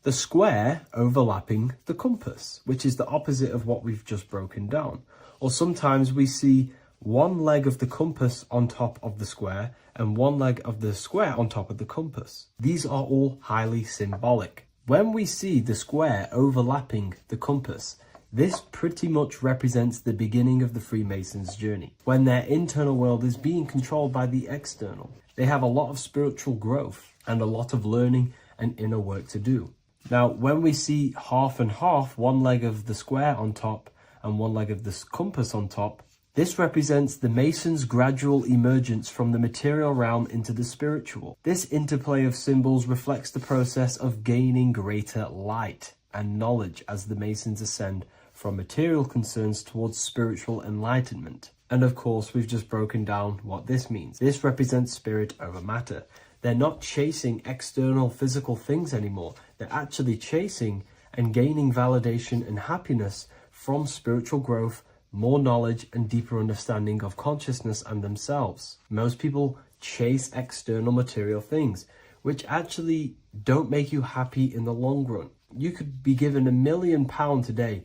the square overlapping the compass, which is the opposite of what we've just broken down. Or sometimes we see one leg of the compass on top of the square and one leg of the square on top of the compass. These are all highly symbolic. When we see the square overlapping the compass, this pretty much represents the beginning of the Freemasons' journey, when their internal world is being controlled by the external. They have a lot of spiritual growth and a lot of learning and inner work to do. Now, when we see half and half, one leg of the square on top and one leg of the compass on top, this represents the Masons' gradual emergence from the material realm into the spiritual. This interplay of symbols reflects the process of gaining greater light and knowledge as the Masons ascend from material concerns towards spiritual enlightenment. And of course, we've just broken down what this means. This represents spirit over matter. They're not chasing external physical things anymore. They're actually chasing and gaining validation and happiness from spiritual growth, more knowledge and deeper understanding of consciousness and themselves. Most people chase external material things, which actually don't make you happy in the long run. You could be given £1 million today.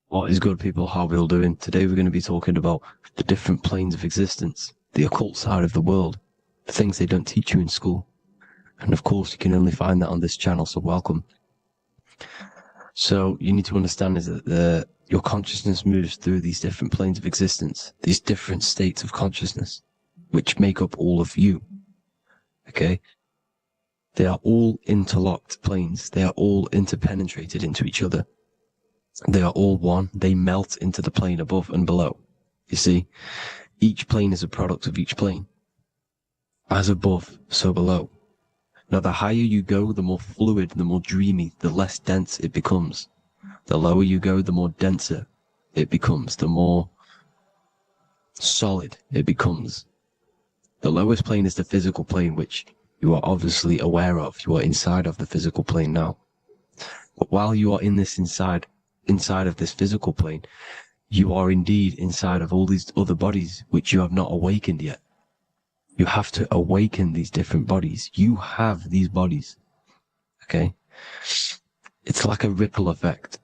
What is good, people? How are we all doing? Today we're going to be talking about the different planes of existence, the occult side of the world, the things they don't teach you in school. And of course, you can only find that on this channel, so welcome. So you need to understand is that your consciousness moves through these different planes of existence, these different states of consciousness, which make up all of you. Okay? They are all interlocked planes. They are all interpenetrated into each other. They are all one. They melt into the plane above and below. You see, each plane is a product of each plane. As above, so below. Now, the higher you go, the more fluid, the more dreamy, the less dense it becomes. The lower you go, the more denser it becomes, the more solid it becomes. The lowest plane is the physical plane, which you are obviously aware of. You are inside of the physical plane now. But while you are in this inside of this physical plane, you are indeed inside of all these other bodies which you have not awakened yet. You have to awaken these different bodies. You have these bodies. Okay? It's like a ripple effect.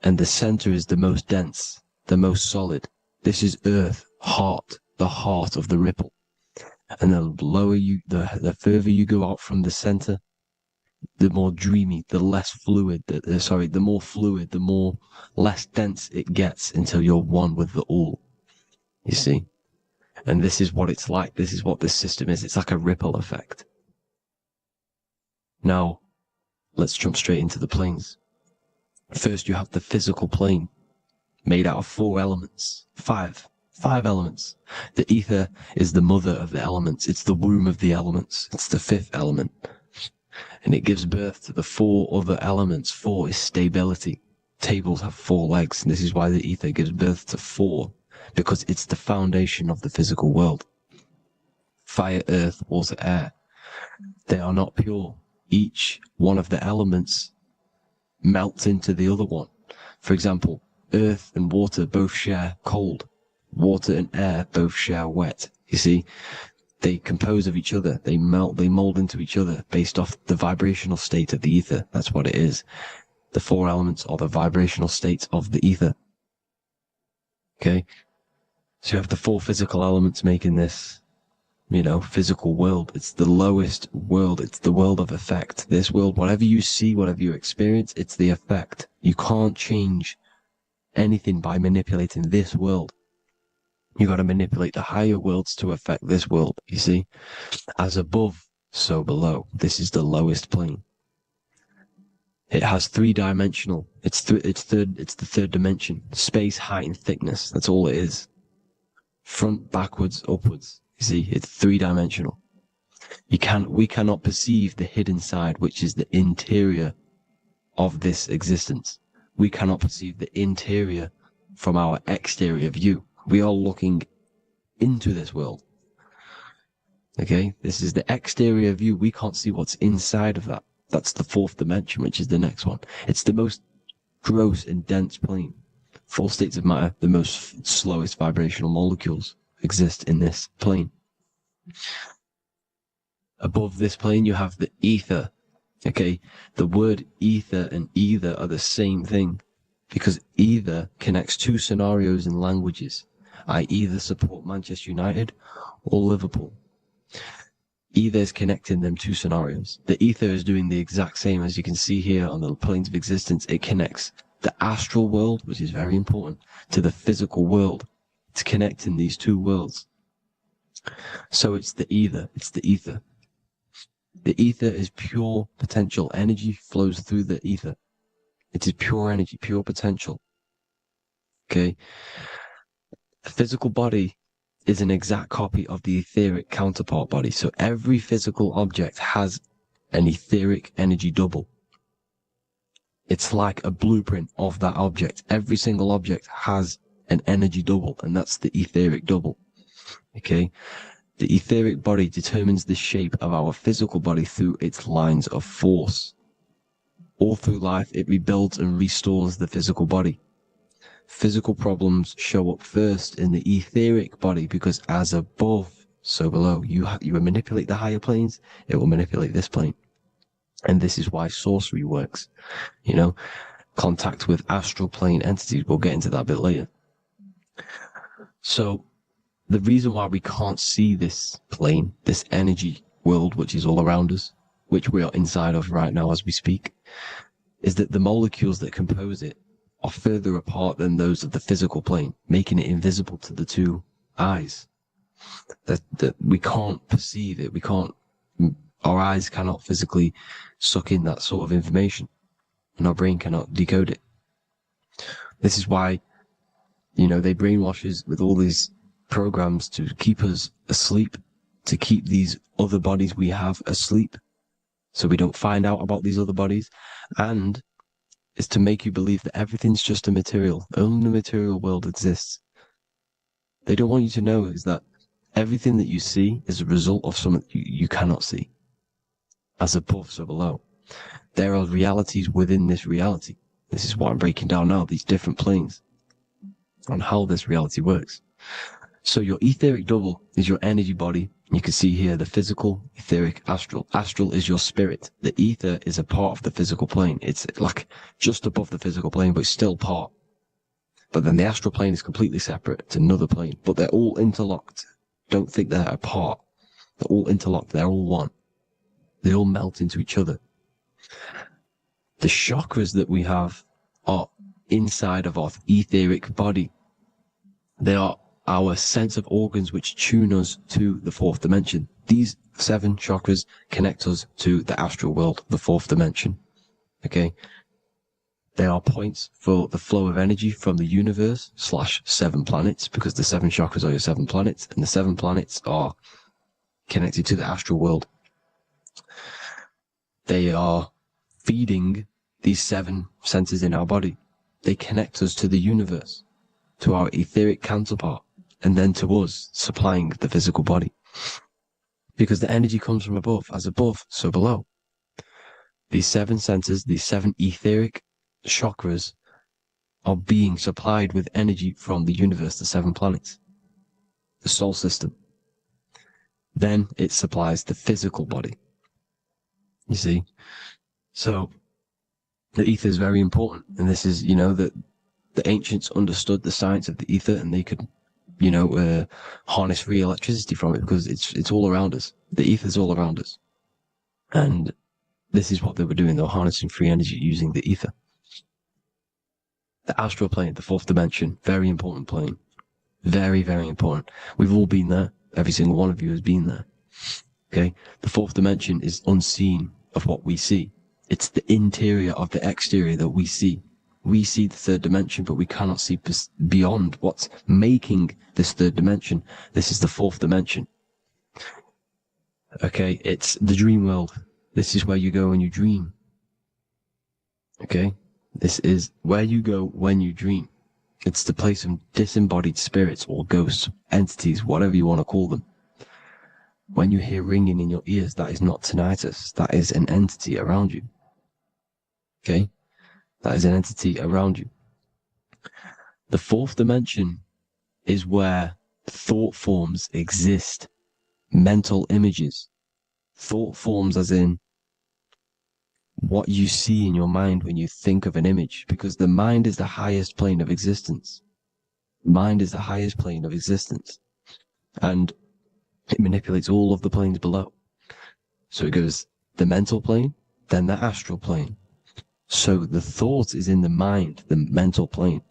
And the center is the most dense, the most solid. This is earth, heart, the heart of the ripple. And the lower you, the further you go out from the center, the more dreamy, the less fluid, the more fluid, the more less dense it gets until you're one with the all. You see? And this is what it's like. This is what this system is. It's like a ripple effect. Now, let's jump straight into the planes. First, you have the physical plane, made out of 4 elements. 5 elements. The ether is the mother of the elements. It's the womb of the elements. It's the 5th element. And it gives birth to the 4 other elements. 4 is stability. Tables have 4 legs, and this is why the ether gives birth to 4, because it's the foundation of the physical world. Fire, earth, water, air. They are not pure. Each one of the elements melts into the other one. For example, earth and water both share cold. Water and air both share wet. You see, they compose of each other. They melt, they mold into each other based off the vibrational state of the ether. That's what it is. The 4 elements are the vibrational states of the ether. Okay? So you have the 4 physical elements making this, physical world. It's the lowest world. It's the world of effect. This world, whatever you see, whatever you experience, it's the effect. You can't change anything by manipulating this world. You got to manipulate the higher worlds to affect this world, you see? As above, so below. This is the lowest plane. It has 3-dimensional. It's the 3rd dimension. Space, height, and thickness. That's all it is. Front, backwards, upwards. You see, it's 3-dimensional. We cannot perceive the hidden side, which is the interior of this existence. We cannot perceive the interior from our exterior view. We are looking into this world. Okay? This is the exterior view. We can't see what's inside of that. That's the 4th dimension, which is the next one. It's the most gross and dense plane. 4 states of matter, the most slowest vibrational molecules exist in this plane. Above this plane, you have the ether. Okay? The word ether and either are the same thing, because either connects 2 scenarios in languages. I either support Manchester United or Liverpool. Either is connecting them 2 scenarios. The ether is doing the exact same, as you can see here on the planes of existence. It connects the astral world, which is very important, to the physical world. It's connecting these 2 worlds. So it's the ether. It's the ether. The ether is pure potential. Energy flows through the ether. It is pure energy, pure potential. Okay? The physical body is an exact copy of the etheric counterpart body. So every physical object has an etheric energy double. It's like a blueprint of that object. Every single object has an energy double, and that's the etheric double. Okay? The etheric body determines the shape of our physical body through its lines of force. All through life, it rebuilds and restores the physical body. Physical problems show up first in the etheric body, because as above, so below. You manipulate the higher planes, it will manipulate this plane. And this is why sorcery works. Contact with astral plane entities. We'll get into that a bit later. So, the reason why we can't see this plane, this energy world, which is all around us, which we are inside of right now as we speak, is that the molecules that compose it are further apart than those of the physical plane, making it invisible to the 2 eyes. That we can't perceive it. Our eyes cannot physically suck in that sort of information, and our brain cannot decode it. This is why, they brainwash us with all these programs to keep us asleep, to keep these other bodies we have asleep, so we don't find out about these other bodies, and is to make you believe that everything's just a material. Only the material world exists. They don't want you to know is that everything that you see is a result of something you cannot see. As above, so below. There are realities within this reality. This is what I'm breaking down now, these different planes, on how this reality works. So your etheric double is your energy body. You can see here the physical, etheric, astral. Astral is your spirit. The ether is a part of the physical plane. It's like just above the physical plane, but it's still part. But then the astral plane is completely separate. It's another plane, but they're all interlocked. Don't think they're apart. They're all interlocked. They're all one. They all melt into each other. The chakras that we have are inside of our etheric body. They are our sense of organs which tune us to the fourth dimension. These 7 chakras connect us to the astral world, the fourth dimension. Okay? They are points for the flow of energy from the universe / 7 planets, because the 7 chakras are your 7 planets, and the 7 planets are connected to the astral world. They are feeding these 7 centers in our body. They connect us to the universe, to our etheric counterpart, and then to us, supplying the physical body. Because the energy comes from above. As above, so below. These 7 centers, these 7 etheric chakras, are being supplied with energy from the universe, the 7 planets, the solar system. Then it supplies the physical body. You see? So, the ether is very important. And this is, that the ancients understood the science of the ether, and they could, harness free electricity from it, because it's all around us. The ether is all around us. And this is what they were doing. They were harnessing free energy using the ether. The astral plane, the fourth dimension, very important plane. Very, very important. We've all been there. Every single one of you has been there. Okay? The fourth dimension is unseen of what we see. It's the interior of the exterior that we see. We see the third dimension, but we cannot see beyond what's making this third dimension. This is the fourth dimension. Okay? It's the dream world. This is where you go when you dream. Okay? This is where you go when you dream. It's the place of disembodied spirits or ghosts, entities, whatever you want to call them. When you hear ringing in your ears, that is not tinnitus. That is an entity around you. Okay? That is an entity around you. The fourth dimension is where thought forms exist. Mental images. Thought forms as in what you see in your mind when you think of an image, because the mind is the highest plane of existence. Mind is the highest plane of existence. And it manipulates all of the planes below. So it goes the mental plane, then the astral plane. So the thought is in the mind, the mental plane.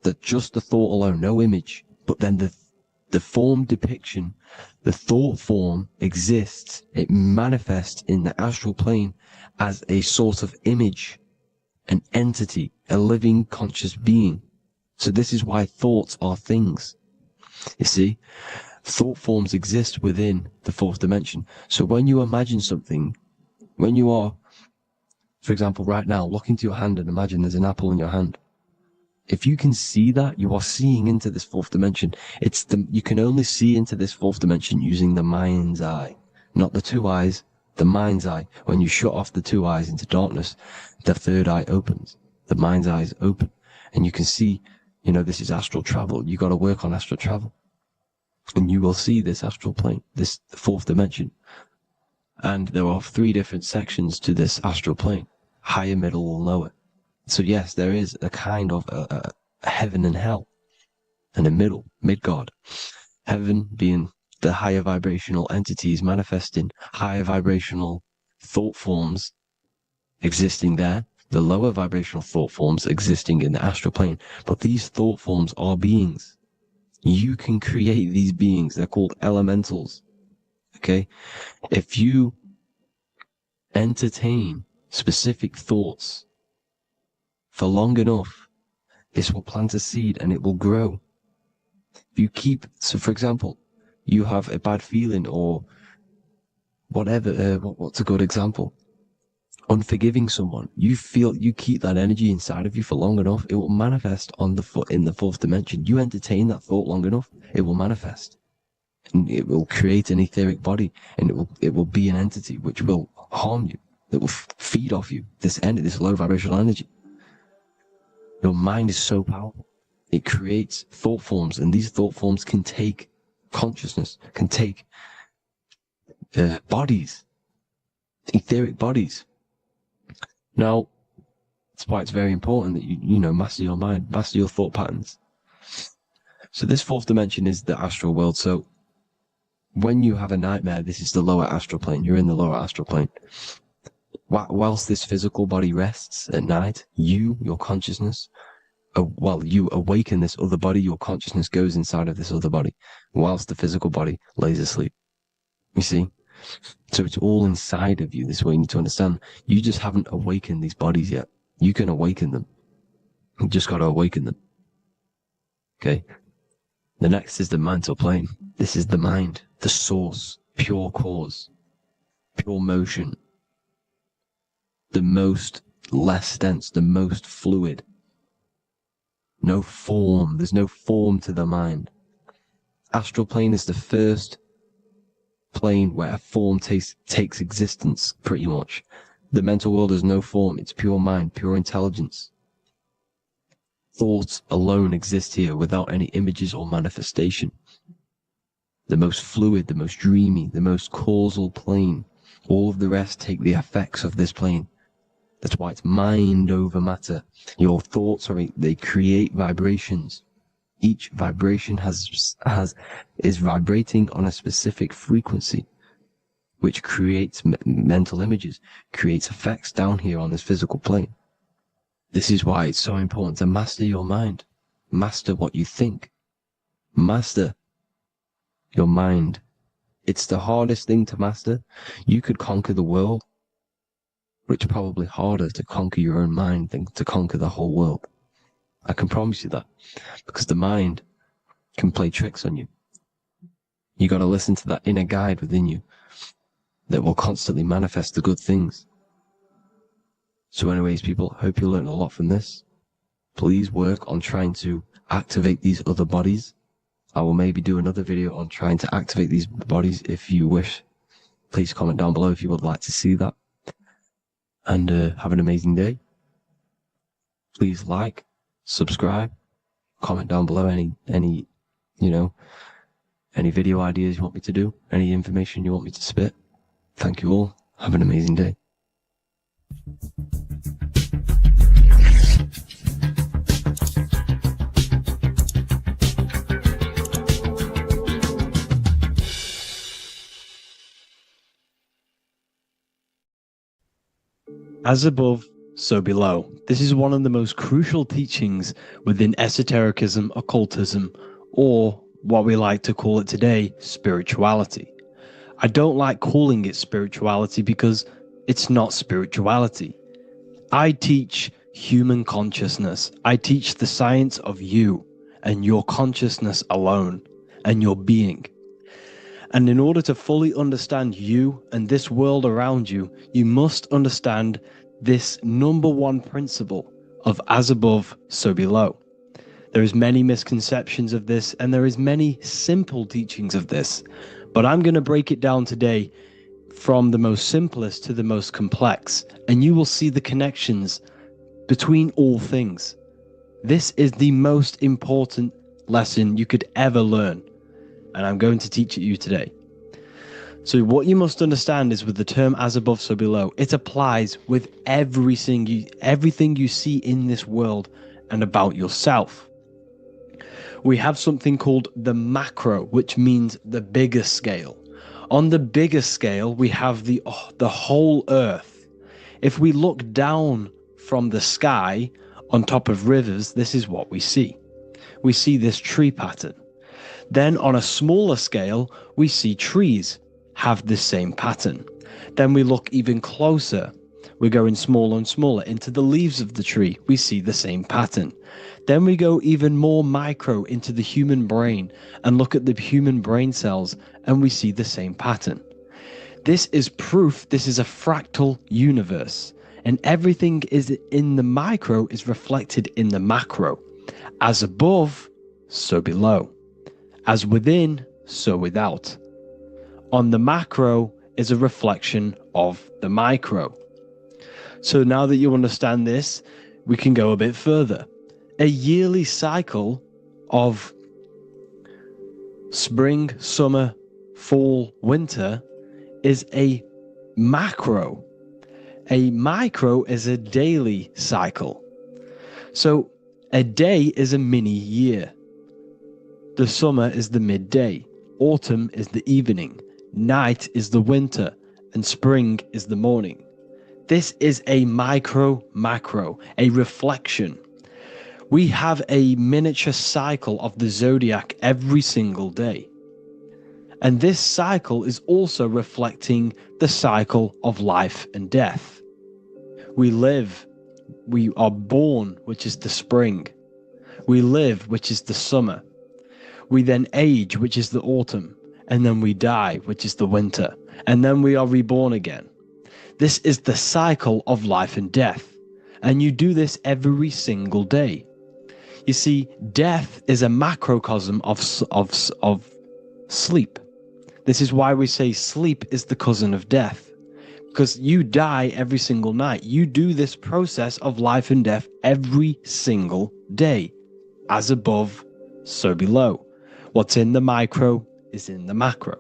That just the thought alone, no image, but then the form depiction, the thought form exists. It manifests in the astral plane as a sort of image, an entity, a living conscious being. So this is why thoughts are things. You see, thought forms exist within the fourth dimension. So when you imagine something, when you are, for example, right now, look into your hand and imagine there's an apple in your hand. If you can see that, you are seeing into this fourth dimension. You can only see into this fourth dimension using the mind's eye, not the 2 eyes, the mind's eye. When you shut off the 2 eyes into darkness, the third eye opens. The mind's eye is open. And you can see, this is astral travel. You got to work on astral travel. And you will see this astral plane, this fourth dimension. And there are 3 different sections to this astral plane. Higher, middle, or lower. So yes, there is a kind of a heaven and hell. And a middle, mid-God. Heaven being the higher vibrational entities manifesting higher vibrational thought forms existing there. The lower vibrational thought forms existing in the astral plane. But these thought forms are beings. You can create these beings. They're called elementals. Okay? If you entertain specific thoughts for long enough, this will plant a seed and it will grow. If you so for example, you have a bad feeling or whatever, what's a good example? Unforgiving someone. You keep that energy inside of you for long enough, it will manifest in the fourth dimension. You entertain that thought long enough, it will manifest. And it will create an etheric body, and it will be an entity which will harm you. that will feed off you, this low vibrational energy. Your mind is so powerful. It creates thought forms, and these thought forms can take consciousness, can take bodies, etheric bodies. Now, that's why it's very important that you master your mind, master your thought patterns. So this fourth dimension is the astral world. So when you have a nightmare, this is the lower astral plane. You're in the lower astral plane. Whilst this physical body rests at night, your consciousness, you awaken this other body, your consciousness goes inside of this other body, whilst the physical body lays asleep. You see? So it's all inside of you. This is what you need to understand. You just haven't awakened these bodies yet. You can awaken them. You just got to awaken them. Okay? The next is the mental plane. This is the mind, the source, pure cause, pure motion, the most less dense, the most fluid. No form. There's no form to the mind. Astral plane is the first plane where a form takes existence, pretty much. The mental world has no form. It's pure mind, pure intelligence. Thoughts alone exist here without any images or manifestation. The most fluid, the most dreamy, the most causal plane. All of the rest take the effects of this plane. That's why it's mind over matter. Your thoughts they create vibrations. Each vibration is vibrating on a specific frequency, which creates mental images, creates effects down here on this physical plane. This is why it's so important to master your mind. Master what you think. Master your mind. It's the hardest thing to master. You could conquer the world, but it's probably harder to conquer your own mind than to conquer the whole world. I can promise you that, because the mind can play tricks on you. You got to listen to that inner guide within you that will constantly manifest the good things. So anyways, people, hope you learned a lot from this. Please work on trying to activate these other bodies. I will maybe do another video on trying to activate these bodies if you wish. Please comment down below if you would like to see that. And have an amazing day. Please like, subscribe, comment down below any video ideas you want me to do, any information you want me to spit. Thank you all. Have an amazing day. As above, so below. This is one of the most crucial teachings within esotericism, occultism, or what we like to call it today, spirituality. I don't like calling it spirituality because it's not spirituality. I teach human consciousness. I teach the science of you and your consciousness alone and your being. And in order to fully understand you and this world around you, you must understand this number one principle of as above, so below. There is many misconceptions of this, and there is many simple teachings of this, but I'm going to break it down today from the most simplest to the most complex, and you will see the connections between all things. This is the most important lesson you could ever learn, and I'm going to teach it you today. So what you must understand is with the term as above, so below, it applies with everything you see in this world and about yourself. We have something called the macro, which means the bigger scale. On the bigger scale, we have the whole earth. If we look down from the sky on top of rivers, this is what we see. We see this tree pattern. Then on a smaller scale, we see trees have this same pattern. Then we look even closer. We're going smaller and smaller into the leaves of the tree. We see the same pattern. Then we go even more micro into the human brain and look at the human brain cells, and we see the same pattern. This is proof this is a fractal universe, and everything is in the micro is reflected in the macro. As above, so below. As within, so without. On the macro is a reflection of the micro. So now that you understand this, we can go a bit further. A yearly cycle of spring, summer, fall, winter is a macro. A micro is a daily cycle. So a day is a mini year. The summer is the midday. Autumn is the evening. Night is the winter. And spring is the morning. This is a macro, a reflection. We have a miniature cycle of the zodiac every single day. And this cycle is also reflecting the cycle of life and death. We live, we are born, which is the spring. We live, which is the summer. We then age, which is the autumn. And then we die, which is the winter. And then we are reborn again. This is the cycle of life and death. And you do this every single day. You see, death is a macrocosm of sleep. This is why we say sleep is the cousin of death. Because you die every single night. You do this process of life and death every single day. As above, so below. What's in the micro is in the macro.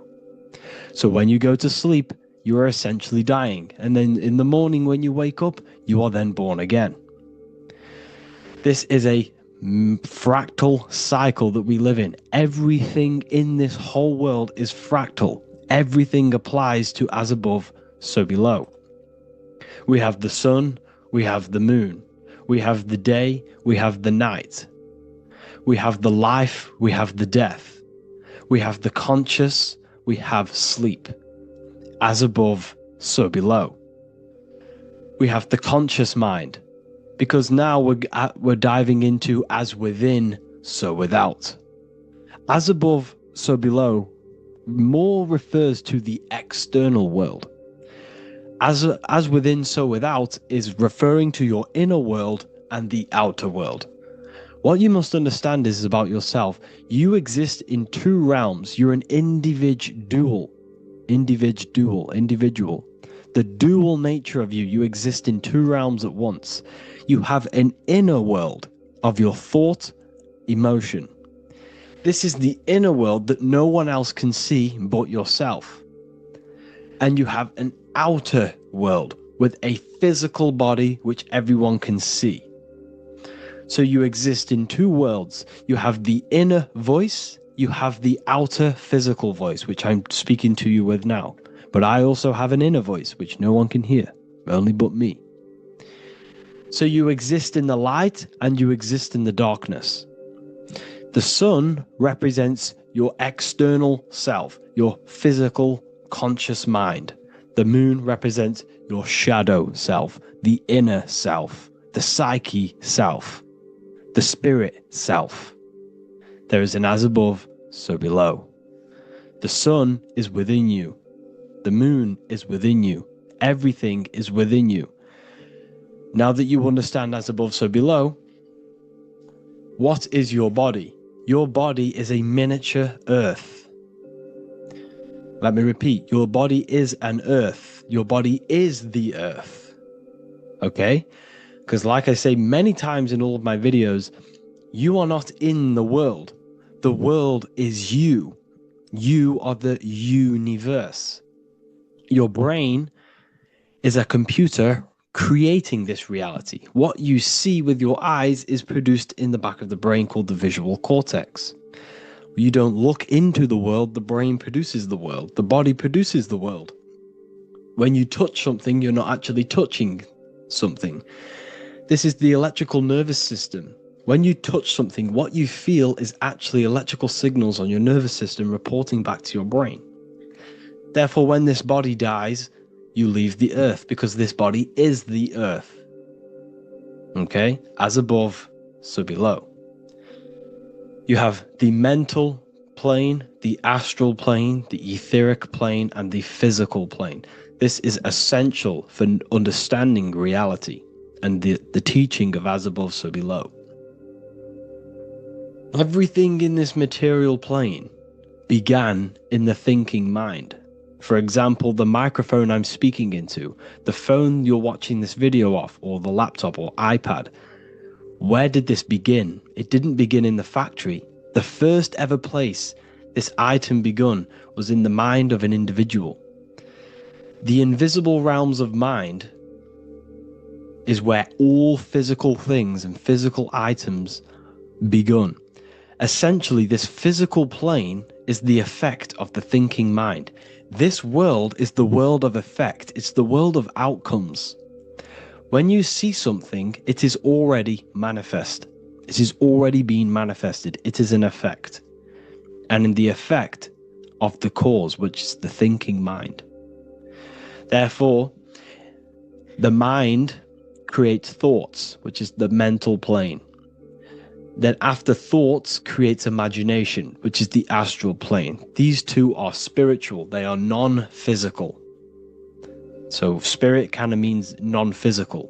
So when you go to sleep, you are essentially dying. And then in the morning when you wake up, you are then born again. This is a fractal cycle that we live in. Everything in this whole world is fractal. Everything applies to as above, so below. We have the sun, we have the moon, we have the day, we have the night. We have the life, we have the death. We have the conscious, we have sleep. As above, so below. We have the conscious mind, because now we're diving into as within, so without. As above, so below more refers to the external world. As within, so without is referring to your inner world and the outer world. What you must understand is about yourself. You exist in two realms. You're an individual. The dual nature of you. You exist in two realms at once. You have an inner world of your thought, emotion. This is the inner world that no one else can see but yourself. And you have an outer world with a physical body which everyone can see. So you exist in two worlds. You have the inner voice, you have the outer physical voice, which I'm speaking to you with now. But I also have an inner voice, which no one can hear, only but me. So you exist in the light and you exist in the darkness. The sun represents your external self, your physical, conscious mind. The moon represents your shadow self, the inner self, the psyche self, the spirit self. There is an as above, so below. The sun is within you. The moon is within you. Everything is within you. Now that you understand as above, so below, what is your body? Your body is a miniature earth. Let me repeat, your body is an earth. Your body is the earth. Okay? Because like I say many times in all of my videos, you are not in the world. The world is you. You are the universe. Your brain is a computer creating this reality. What you see with your eyes is produced in the back of the brain called the visual cortex. You don't look into the world, the brain produces the world. The body produces the world. When you touch something, you're not actually touching something. This is the electrical nervous system. When you touch something, what you feel is actually electrical signals on your nervous system reporting back to your brain. Therefore, when this body dies, you leave the earth because this body is the earth. Okay? As above, so below. You have the mental plane, the astral plane, the etheric plane, and the physical plane. This is essential for understanding reality and the teaching of as above, so below. Everything in this material plane began in the thinking mind. For example, the microphone I'm speaking into, the phone you're watching this video off, or the laptop or iPad. Where did this begin? It didn't begin in the factory. The first ever place this item begun was in the mind of an individual. The invisible realms of mind is where all physical things and physical items begun. Essentially, this physical plane is the effect of the thinking mind. This world is the world of effect. It's the world of outcomes. When you see something, it is already manifest. It is already being manifested. It is an effect. And in the effect of the cause, which is the thinking mind. Therefore, the mind creates thoughts, which is the mental plane. Then after thoughts creates imagination, which is the astral plane. These two are spiritual. They are non-physical. So spirit kind of means non-physical.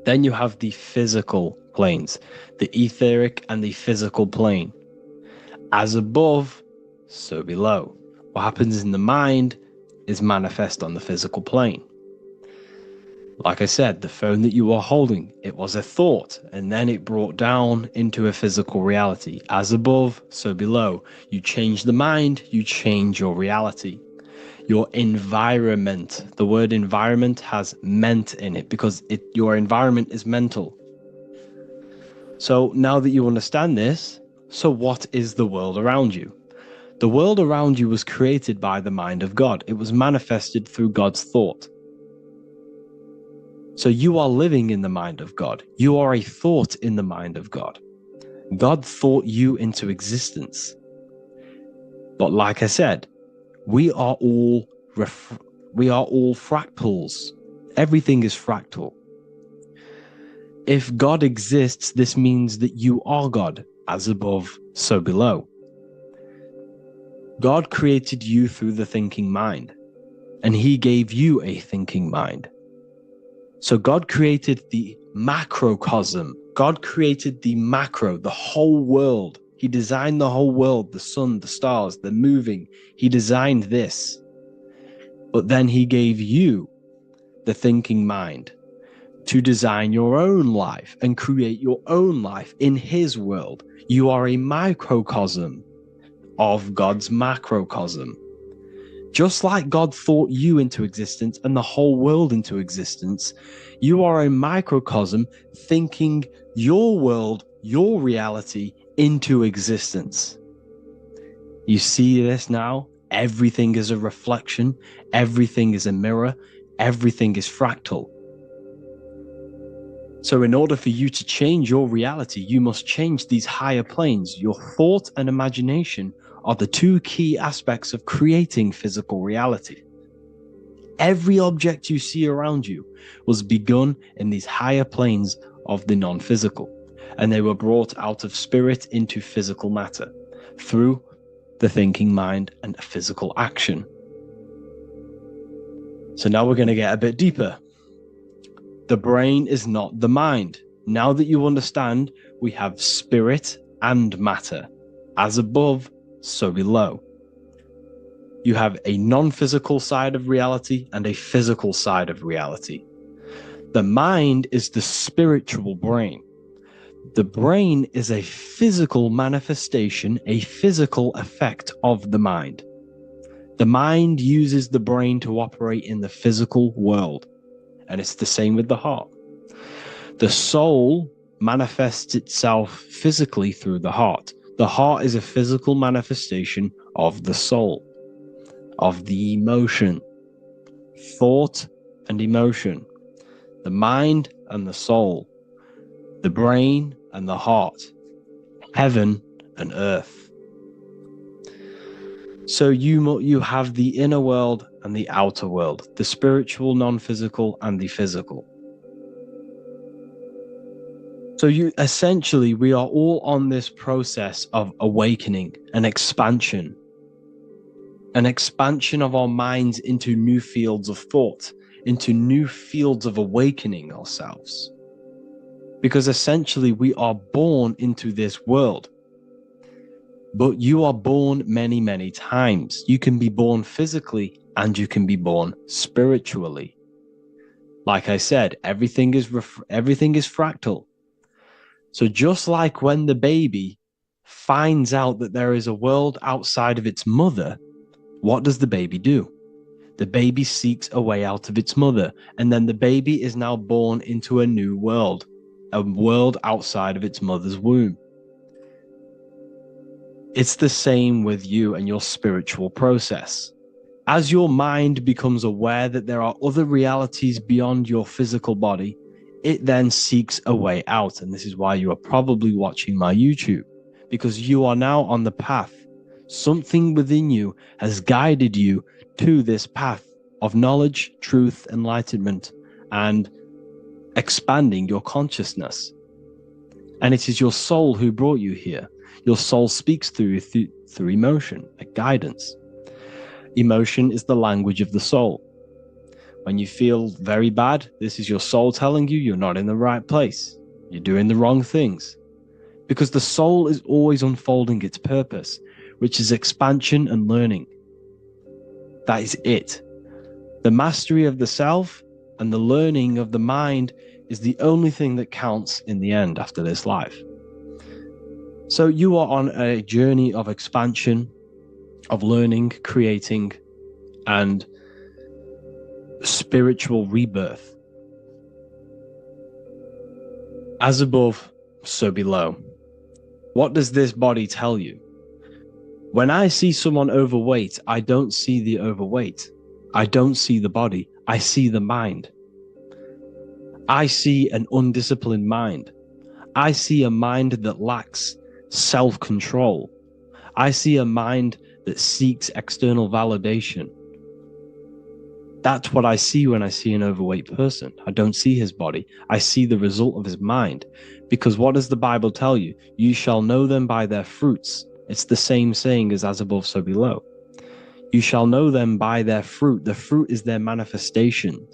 Then you have the physical planes, the etheric and the physical plane. As above, so below. What happens in the mind is manifest on the physical plane. Like I said, the phone that you are holding, it was a thought, and then it brought down into a physical reality. As above, so below. You change the mind, you change your reality. Your environment, the word environment has ment in it because your environment is mental. So now that you understand this, so what is the world around you? The world around you was created by the mind of God. It was manifested through God's thought. So you are living in the mind of God. You are a thought in the mind of God. God thought you into existence. But like I said, we are all fractals. Everything is fractal. If God exists, this means that you are God. As above, so below. God created you through the thinking mind, and he gave you a thinking mind. So God created the macrocosm. God created the macro, the whole world. He designed the whole world, the sun, the stars, the moving. He designed this. But then he gave you the thinking mind to design your own life and create your own life in his world. You are a microcosm of God's macrocosm. Just like God thought you into existence and the whole world into existence, you are a microcosm thinking your world, your reality into existence. You see this now? Everything is a reflection. Everything is a mirror. Everything is fractal. So in order for you to change your reality, you must change these higher planes. Your thought and imagination are the two key aspects of creating physical reality. Every object you see around you was begun in these higher planes of the non-physical, and they were brought out of spirit into physical matter through the thinking mind and physical action. So now we're going to get a bit deeper. The brain is not the mind. Now that you understand, we have spirit and matter. As above, so below. You have a non-physical side of reality and a physical side of reality. The mind is the spiritual brain. The brain is a physical manifestation, a physical effect of the mind. The mind uses the brain to operate in the physical world, and it's the same with the heart. The soul manifests itself physically through the heart. The heart is a physical manifestation of the soul, of the emotion, thought and emotion, the mind and the soul, the brain and the heart, heaven and earth. So you have the inner world and the outer world, the spiritual, non-physical, and the physical. So we are all on this process of awakening, an expansion of our minds into new fields of thought, into new fields of awakening ourselves. Because essentially we are born into this world. But you are born many, many times. You can be born physically and you can be born spiritually. Like I said, everything is fractal. So just like when the baby finds out that there is a world outside of its mother, what does the baby do? The baby seeks a way out of its mother, and then the baby is now born into a new world, a world outside of its mother's womb. It's the same with you and your spiritual process. As your mind becomes aware that there are other realities beyond your physical body, it then seeks a way out. And this is why you are probably watching my YouTube, because you are now on the path. Something within you has guided you to this path of knowledge, truth, enlightenment, and expanding your consciousness. And it is your soul who brought you here. Your soul speaks through emotion, like guidance. Emotion is the language of the soul. When you feel very bad, this is your soul telling you you're not in the right place. You're doing the wrong things. Because the soul is always unfolding its purpose, which is expansion and learning. That is it. The mastery of the self and the learning of the mind is the only thing that counts in the end after this life. So you are on a journey of expansion, of learning, creating, and spiritual rebirth. As above, so below. What does this body tell you? When I see someone overweight, I don't see the overweight. I don't see the body. I see the mind. I see an undisciplined mind. I see a mind that lacks self-control. I see a mind that seeks external validation. That's what I see when I see an overweight person. I don't see his body. I see the result of his mind. Because what does the Bible tell you? You shall know them by their fruits. It's the same saying as above, so below. You shall know them by their fruit. The fruit is their manifestation.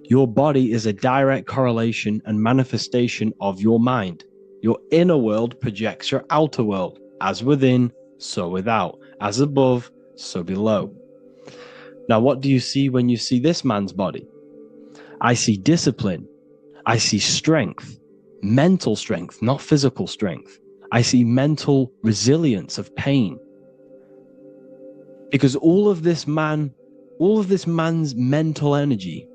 Your body is a direct correlation and manifestation of your mind. Your inner world projects your outer world. As within, so without. As above, so below. Now, what do you see when you see this man's body? I see discipline. I see strength. Mental strength, not physical strength. I see mental resilience of pain. Because all of this man's mental energy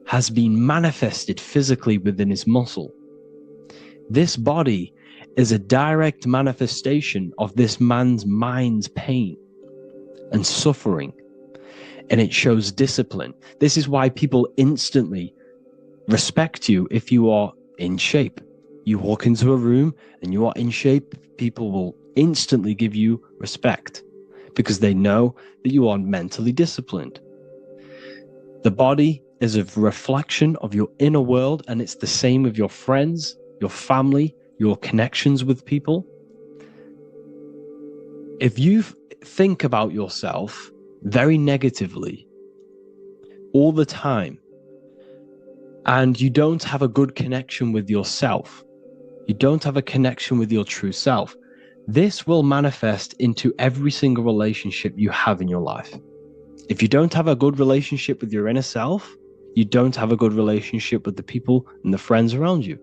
has been manifested physically within his muscle. This body is a direct manifestation of this man's mind's pain and suffering. And it shows discipline. This is why people instantly respect you if you are in shape. You walk into a room and you are in shape, people will instantly give you respect because they know that you are mentally disciplined. The body is a reflection of your inner world, and it's the same with your friends, your family, your connections with people. If you think about yourself very negatively all the time, and you don't have a good connection with yourself, you don't have a connection with your true self, this will manifest into every single relationship you have in your life. If you don't have a good relationship with your inner self, you don't have a good relationship with the people and the friends around you.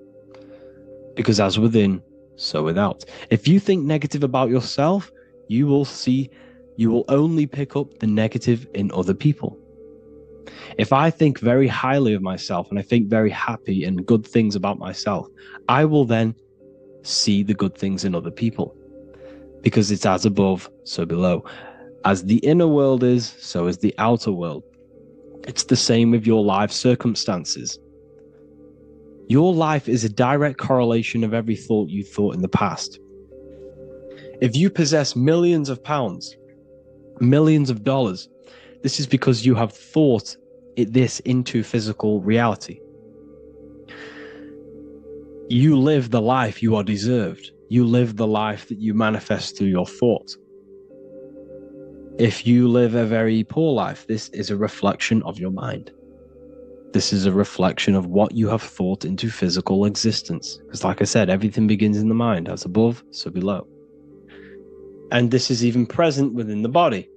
Because as within, so without. If you think negative about yourself, you will only pick up the negative in other people. If I think very highly of myself and I think very happy and good things about myself, I will then see the good things in other people. Because it's as above, so below. As the inner world is, so is the outer world. It's the same with your life circumstances. Your life is a direct correlation of every thought you thought in the past. If you possess millions of pounds, millions of dollars, this is because you have thought this into physical reality. You live the life you are deserved. You live the life that you manifest through your thought. If you live a very poor life, this is a reflection of your mind. This is a reflection of what you have thought into physical existence. Because like I said, everything begins in the mind. As above, so below. And this is even present within the body.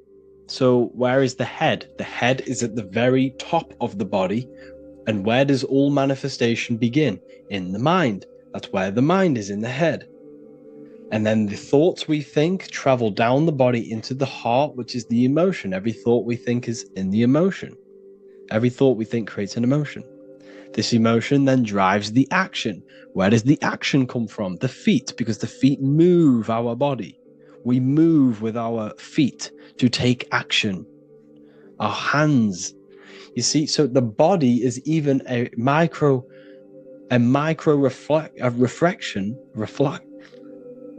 So where is the head? The head is at the very top of the body. And where does all manifestation begin? In the mind. That's where the mind is, in the head. And then the thoughts we think travel down the body into the heart, which is the emotion. Every thought we think is in the emotion. Every thought we think creates an emotion. This emotion then drives the action. Where does the action come from? The feet, because the feet move our body. We move with our feet to take action. Our hands. You see, so the body is even a micro reflection.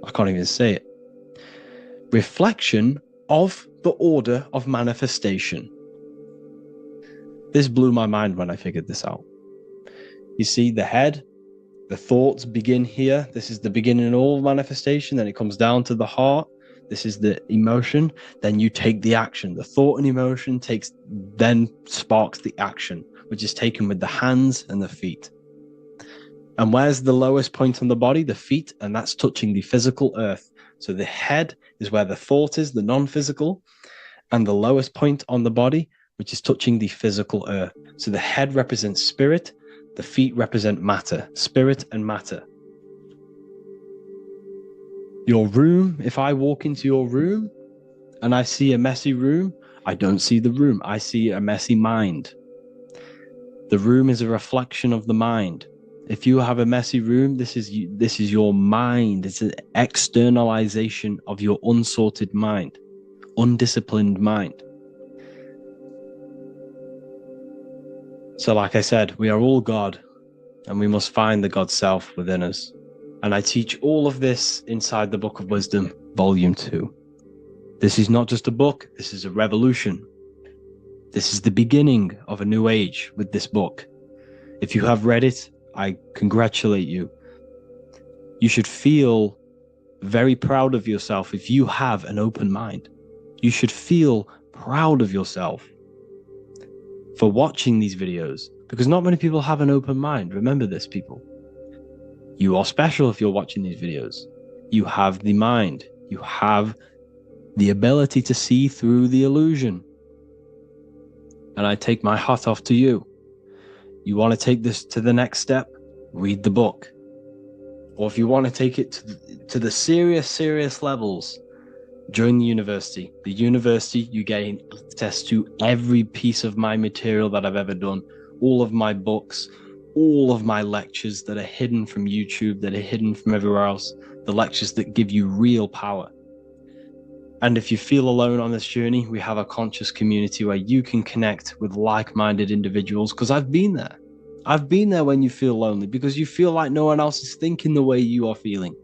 I can't even say it. Reflection of the order of manifestation. This blew my mind when I figured this out. You see, the head, the thoughts begin here. This is the beginning of all manifestation. Then it comes down to the heart. This is the emotion. Then you take the action. The thought and emotion then sparks the action, which is taken with the hands and the feet. And where's the lowest point on the body? The feet, and that's touching the physical earth. So the head is where the thought is, the non-physical, and the lowest point on the body, which is touching the physical earth. So the head represents spirit, the feet represent matter, spirit and matter. Your room, if I walk into your room and I see a messy room, I don't see the room, I see a messy mind. The room is a reflection of the mind. If you have a messy room, this is your mind. It's an externalization of your unsorted mind, undisciplined mind. So like I said, we are all God, and we must find the God self within us. And I teach all of this inside the Book of Wisdom, Volume 2. This is not just a book, this is a revolution. This is the beginning of a new age with this book. If you have read it, I congratulate you. You should feel very proud of yourself if you have an open mind. You should feel proud of yourself for watching these videos, because not many people have an open mind. Remember this, people. You are special if you're watching these videos. You have the mind. You have the ability to see through the illusion. And I take my hat off to you. You want to take this to the next step? Read the book. Or if you want to take it to the serious levels, join the university. The university, you gain access to every piece of my material that I've ever done, all of my books, all of my lectures that are hidden from YouTube, that are hidden from everywhere else, the lectures that give you real power. And if you feel alone on this journey, we have a conscious community where you can connect with like-minded individuals, because I've been there. I've been there when you feel lonely, because you feel like no one else is thinking the way you are feeling.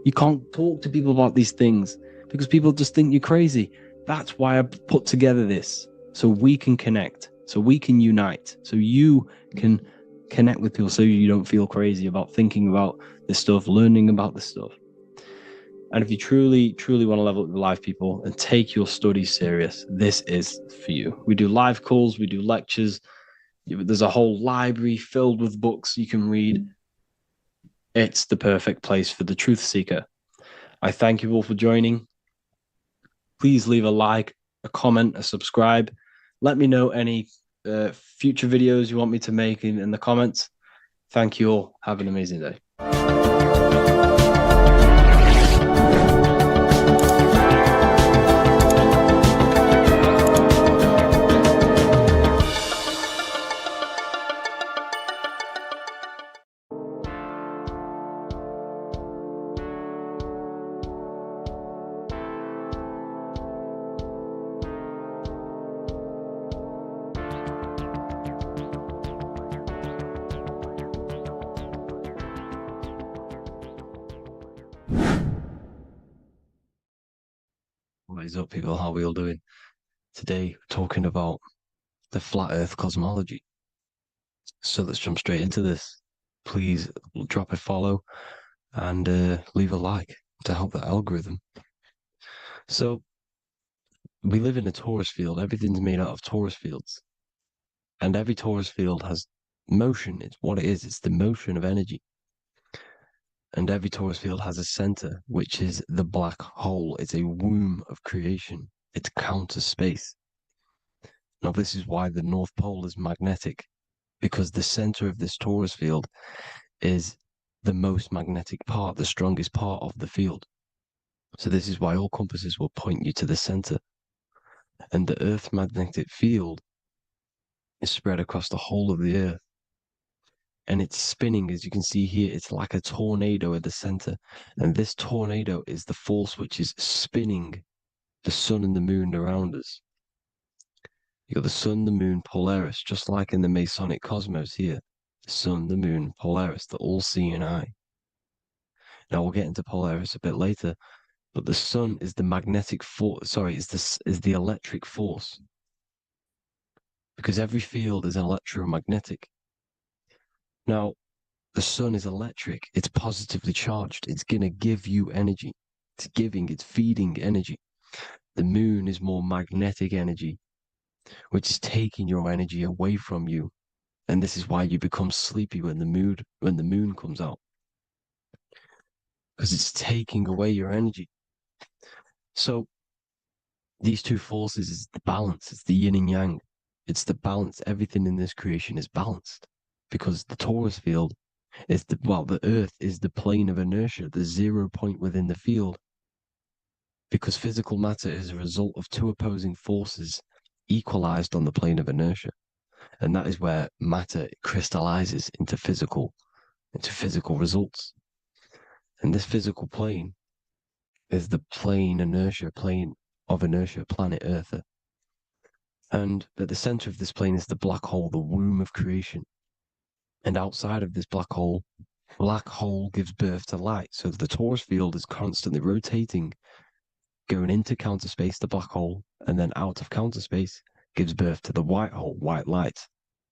You can't talk to people about these things because people just think you're crazy. That's why I put together this, so we can connect, so we can unite, so you can connect with people, so you don't feel crazy about thinking about this stuff, learning about this stuff. And if you truly want to level up your life, people, and take your studies serious, this is for you. We do live calls, we do lectures. There's a whole library filled with books you can read. It's the perfect place for the truth seeker. I thank you all for joining. Please leave a like, a comment, a subscribe. Let me know any future videos you want me to make in the comments. Thank you all. Have an amazing day. What is up, people? How are we all doing? Today, we're talking about the flat earth cosmology. So let's jump straight into this. Please drop a follow and leave a like to help the algorithm. So we live in a torus field. Everything's made out of torus fields. And every torus field has motion. It's what it is. It's the motion of energy. And every torus field has a center, which is the black hole. It's a womb of creation. It's counter space. Now, this is why the North Pole is magnetic, because the center of this torus field is the most magnetic part, the strongest part of the field. So this is why all compasses will point you to the center. And the Earth's magnetic field is spread across the whole of the Earth. And it's spinning, as you can see here, it's like a tornado at the center. And this tornado is the force which is spinning the sun and the moon around us. You got the sun, the moon, Polaris, just like in the Masonic cosmos here. The sun, the moon, Polaris, the all-seeing eye. Now we'll get into Polaris a bit later, but the sun is the magnetic force. Sorry, is the electric force, because every field is electromagnetic. Now, the sun is electric. It's positively charged. It's gonna give you energy. It's feeding energy. The moon is more magnetic energy, which is taking your energy away from you. And this is why you become sleepy when the moon comes out. Because it's taking away your energy. So these two forces is the balance. It's the yin and yang. It's the balance. Everything in this creation is balanced. Because the torus field is the Earth is the plane of inertia, the 0 point within the field. Because physical matter is a result of two opposing forces equalized on the plane of inertia. And that is where matter crystallizes into physical results. And this physical plane is the plane of inertia, planet Earth. And at the center of this plane is the black hole, the womb of creation. And outside of this black hole gives birth to light. So the torus field is constantly rotating, going into counter space, the black hole, and then out of counter space gives birth to the white hole, white light.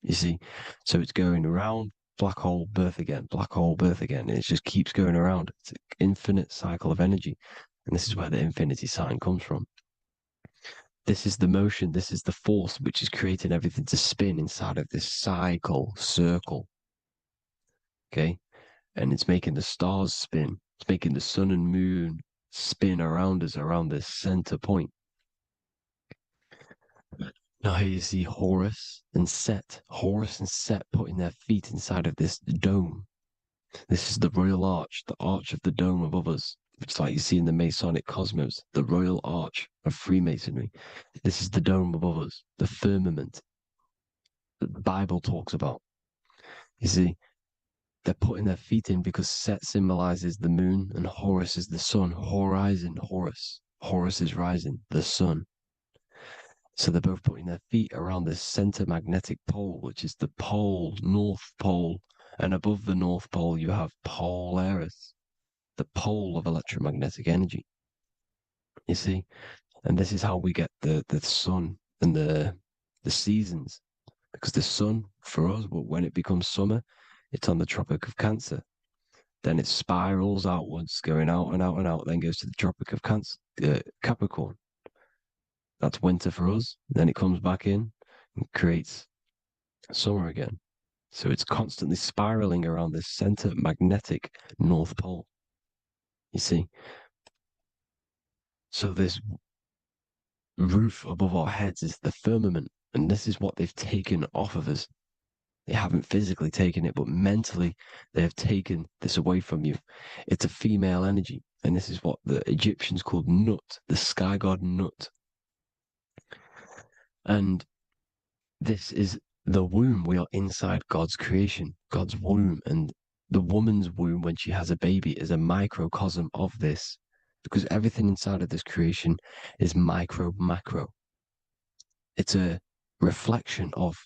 You see? So it's going around, black hole, birth again, black hole, birth again. And it just keeps going around. It's an infinite cycle of energy. And this is where the infinity sign comes from. This is the motion, this is the force which is creating everything to spin inside of this circle. Okay? And it's making the stars spin. It's making the sun and moon spin around us, around this center point. Now here you see Horus and Set. Horus and Set putting their feet inside of this dome. This is the royal arch, the arch of the dome above us, which is like you see in the Masonic cosmos, the royal arch of Freemasonry. This is the dome above us, the firmament that the Bible talks about. You see, they're putting their feet in because Set symbolizes the moon and Horus is the sun. Horizon, Horus. Horus is rising, the sun. So they're both putting their feet around this center magnetic pole, which is the pole, North Pole. And above the North Pole, you have Polaris, the pole of electromagnetic energy. You see? And this is how we get the sun and the seasons. Because the sun, for us, when it becomes summer, it's on the Tropic of Cancer. Then it spirals outwards, going out and out and out, then goes to the Tropic of Capricorn. That's winter for us. Then it comes back in and creates summer again. So it's constantly spiraling around this center magnetic North Pole. You see? So this roof above our heads is the firmament. And this is what they've taken off of us. They haven't physically taken it, but mentally they have taken this away from you. It's a female energy. And this is what the Egyptians called Nut, the sky god Nut. And this is the womb. We are inside God's creation, God's womb. And the woman's womb, when she has a baby, is a microcosm of this. Because everything inside of this creation is macro. It's a reflection of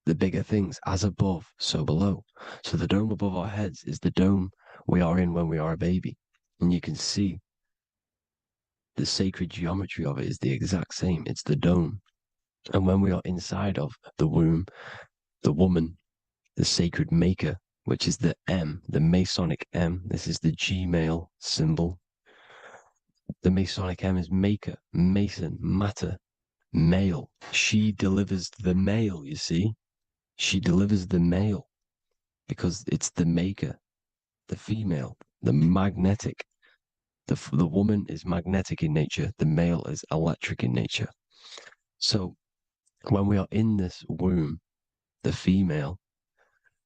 the bigger things, as above, so below. So the dome above our heads is the dome we are in when we are a baby. And you can see the sacred geometry of it is the exact same. It's the dome. And when we are inside of the womb, the woman, the sacred maker, which is the M, the Masonic M, this is the G-male symbol. The Masonic M is maker, mason, matter, male. She delivers the male, you see. She delivers the male because it's the maker. the female, the magnetic. The woman is magnetic in nature, the male is electric in nature. So when we are in this womb, the female,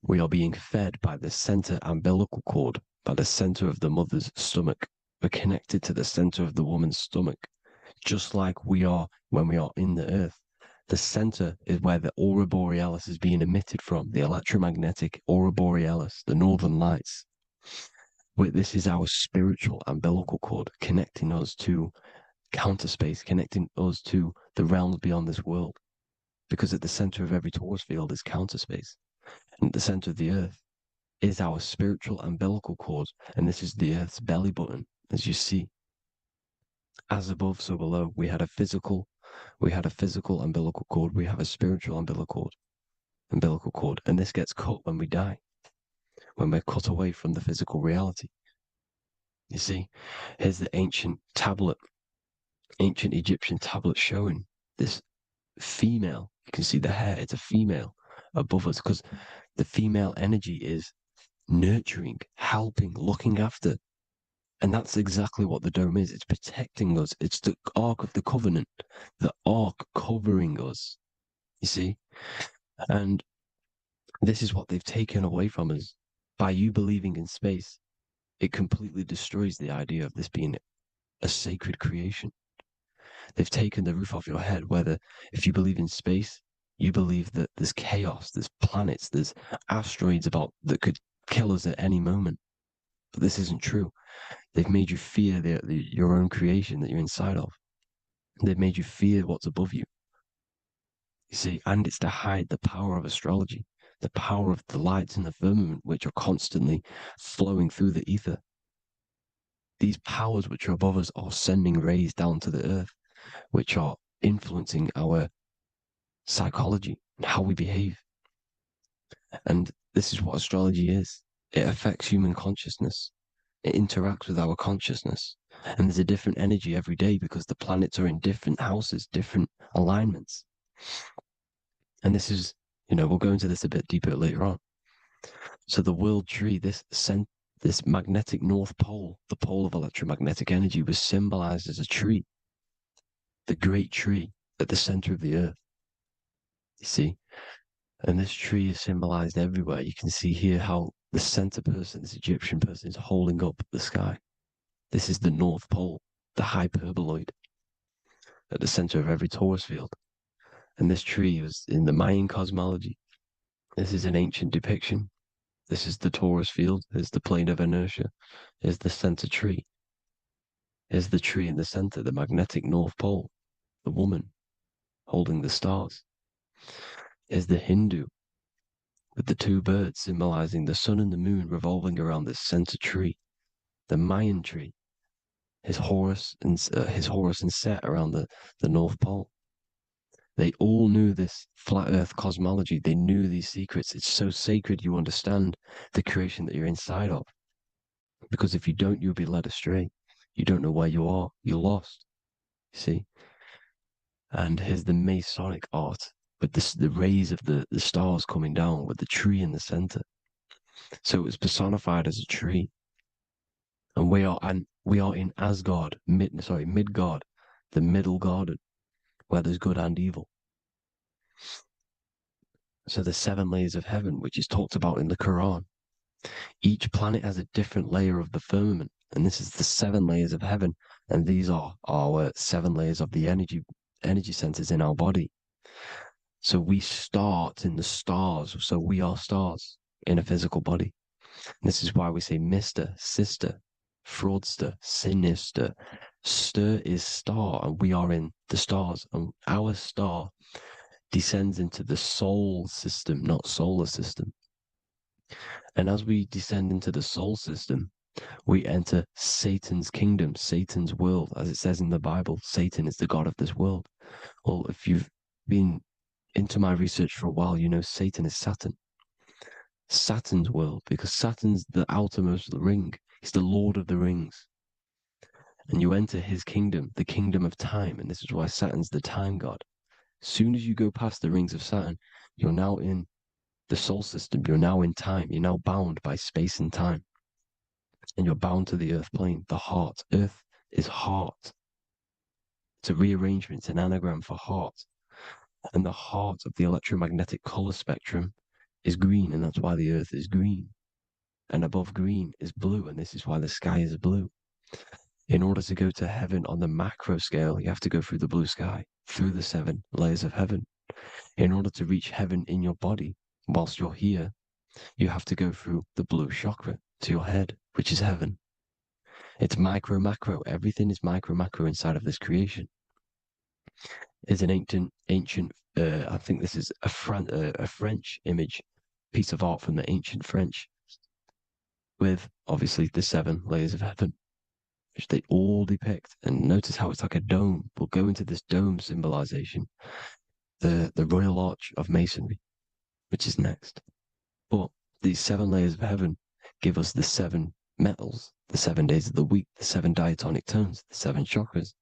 we are being fed by the center umbilical cord, by the center of the mother's stomach. We're connected to the center of the woman's stomach, just like we are when we are in the earth. The center is where the aurora borealis is being emitted from, the electromagnetic aurora borealis, the northern lights. This is our spiritual umbilical cord, connecting us to counter space, connecting us to the realms beyond this world. Because at the center of every torus field is counter space. And at the center of the earth is our spiritual umbilical cord. And this is the earth's belly button, as you see. As above, so below. We had a physical umbilical cord. We have a spiritual umbilical cord. And this gets cut when we die, when we're cut away from the physical reality. You see, here's the ancient Egyptian tablet showing this female. You can see the hair, it's a female above us, because the female energy is nurturing, helping, looking after. And that's exactly what the dome is. It's protecting us. It's the Ark of the Covenant, the Ark covering us, you see? And this is what they've taken away from us. By you believing in space, it completely destroys the idea of this being a sacred creation. They've taken the roof off your head, whether if you believe in space, you believe that there's chaos, there's planets, there's asteroids that could kill us at any moment. But this isn't true. They've made you fear your own creation that you're inside of. They've made you fear what's above you. You see, and it's to hide the power of astrology, the power of the lights in the firmament, which are constantly flowing through the ether. These powers which are above us are sending rays down to the earth, which are influencing our psychology and how we behave. And this is what astrology is. It affects human consciousness. It interacts with our consciousness. And there's a different energy every day because the planets are in different houses, different alignments. And this is, we'll go into this a bit deeper later on. So the world tree, this magnetic north pole, the pole of electromagnetic energy, was symbolized as a tree, the great tree at the center of the earth. You see? And this tree is symbolized everywhere. You can see here how the center person, this Egyptian person, is holding up the sky. This is the North Pole, the hyperboloid, at the center of every torus field. And this tree was in the Mayan cosmology. This is an ancient depiction. This is the torus field. Here's the plane of inertia. Here's the center tree. Here's the tree in the center, the magnetic North Pole, the woman holding the stars. Here's the Hindu with the two birds symbolizing the sun and the moon revolving around this center tree. The Mayan tree, his Horus and Set around the North Pole. They all knew this flat earth cosmology. They knew these secrets. It's so sacred you understand the creation that you're inside of. Because if you don't, you'll be led astray. You don't know where you are. You're lost. You see? And here's the Masonic art with the rays of the stars coming down with the tree in the center. So it was personified as a tree. And we are in Asgard, Midgard, the middle garden, where there's good and evil. So the 7 layers of heaven, which is talked about in the Quran. Each planet has a different layer of the firmament, and this is the 7 layers of heaven, and these are our 7 layers of the energy centers in our body. So we start in the stars, so we are stars in a physical body. And this is why we say Mr., Sister, Fraudster, Sinister. Stir is star, and we are in the stars, and our star descends into the soul system, not solar system. And as we descend into the soul system, we enter Satan's kingdom, Satan's world. As it says in the Bible, Satan is the god of this world. Well, if you've been into my research for a while, you know Satan is Saturn. Saturn's world, because Saturn's the outermost ring. He's the Lord of the Rings. And you enter his kingdom, the kingdom of time. And this is why Saturn's the time god. As soon as you go past the rings of Saturn, you're now in the soul system. You're now in time. You're now bound by space and time. and you're bound to the earth plane, the heart. Earth is heart. It's a rearrangement, it's an anagram for heart. And the heart of the electromagnetic color spectrum is green, and that's why the earth is green. And above green is blue, and this is why the sky is blue. In order to go to heaven on the macro scale, you have to go through the blue sky, through the 7 layers of heaven. In order to reach heaven in your body, whilst you're here, you have to go through the blue chakra to your head, which is heaven. It's micro, macro. Everything is micro, macro inside of this creation. It's an ancient, I think this is a French image, piece of art from the ancient French, with obviously the 7 layers of heaven, which they all depict. And notice how it's like a dome. We'll go into this dome symbolization, the Royal Arch of Masonry, which is next. But these 7 layers of heaven give us the 7 metals, the 7 days of the week, the 7 diatonic tones, the 7 chakras,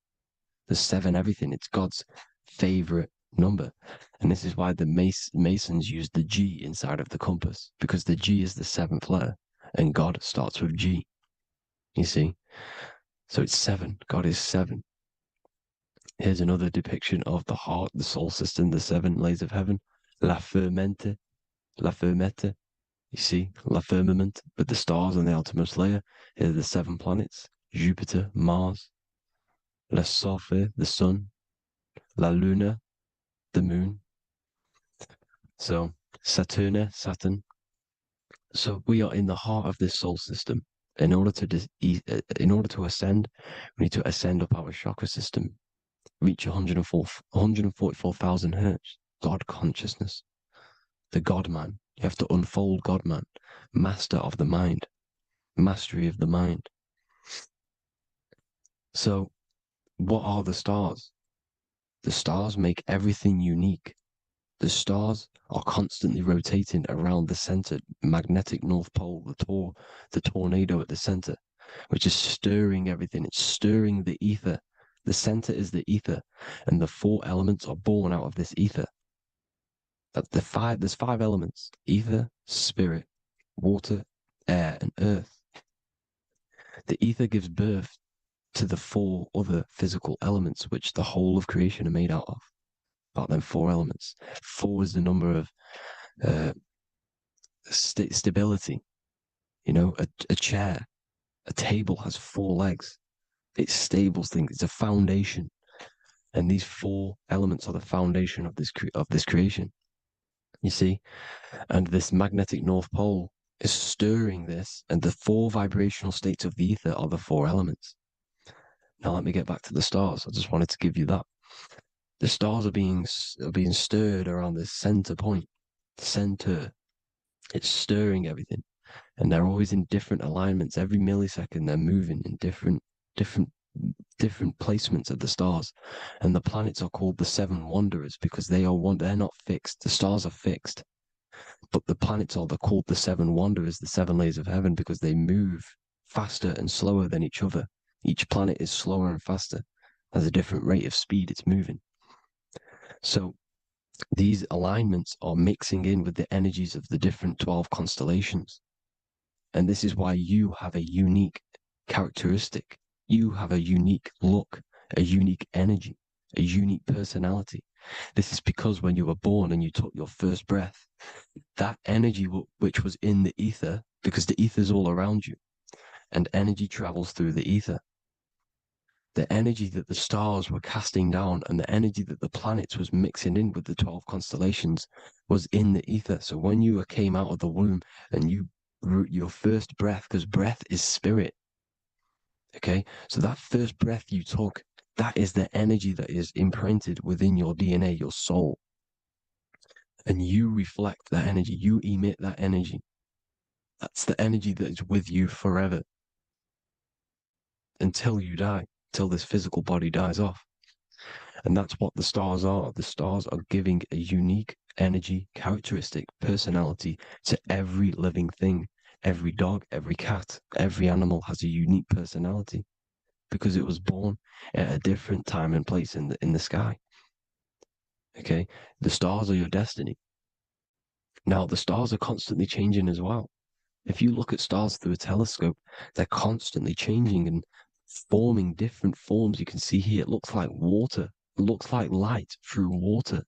the 7 everything. It's God's favorite number. And this is why the Masons use the G inside of the compass, because the G is the 7th letter, and God starts with G. You see? So it's 7. God is 7. Here's another depiction of the heart, the soul system, the 7 layers of heaven. La fermente, la fermette. You see, la firmament, with the stars on the outermost layer. Here are the 7 planets: Jupiter, Mars, la Sophie, the sun, la Luna, the moon. So Saturn. So we are in the heart of this soul system. In order to ascend, we need to ascend up our chakra system, reach 144,000 hertz, God consciousness, the God man. You have to unfold God man, master of the mind, mastery of the mind. So what are the stars? The stars make everything unique. The stars are constantly rotating around the center, magnetic North Pole, the tornado at the center, which is stirring everything. It's stirring the ether. The center is the ether, and the 4 elements are born out of this ether. There's 5 elements: ether, spirit, water, air, and earth. The ether gives birth to the 4 other physical elements, which the whole of creation are made out of. About them 4 elements. 4 is the number of stability. You know, a chair, a table has 4 legs. It stables things. It's a foundation, and these 4 elements are the foundation of this creation. You see, and this magnetic North Pole is stirring this, and the 4 vibrational states of the ether are the 4 elements. Now let me get back to the stars. I just wanted to give you that. The stars are being stirred around this center point. Center. It's stirring everything. And they're always in different alignments. Every millisecond they're moving in different placements of the stars. And the planets are called the 7 wanderers because they're not fixed. The stars are fixed. But the planets they're called the 7 wanderers, the 7 layers of heaven, because they move faster and slower than each other. Each planet is slower and faster. Has a different rate of speed it's moving. So these alignments are mixing in with the energies of the different 12 constellations. And this is why you have a unique characteristic. You have a unique look, a unique energy, a unique personality. This is because when you were born and you took your first breath, that energy which was in the ether, because the ether is all around you, and energy travels through the ether. The energy that the stars were casting down and the energy that the planets was mixing in with the 12 constellations was in the ether. So when you came out of the womb and your first breath, because breath is spirit, okay? So that first breath you took, that is the energy that is imprinted within your DNA, your soul. And you reflect that energy, you emit that energy. That's the energy that is with you forever until you die. Till this physical body dies off. And that's what the stars are. The stars are giving a unique energy, characteristic, personality to every living thing. Every dog, every cat, every animal has a unique personality because it was born at a different time and place in the sky. Okay? The stars are your destiny. Now, the stars are constantly changing as well. If you look at stars through a telescope, they're constantly changing and forming different forms. You can see here, it looks like water. It looks like light through water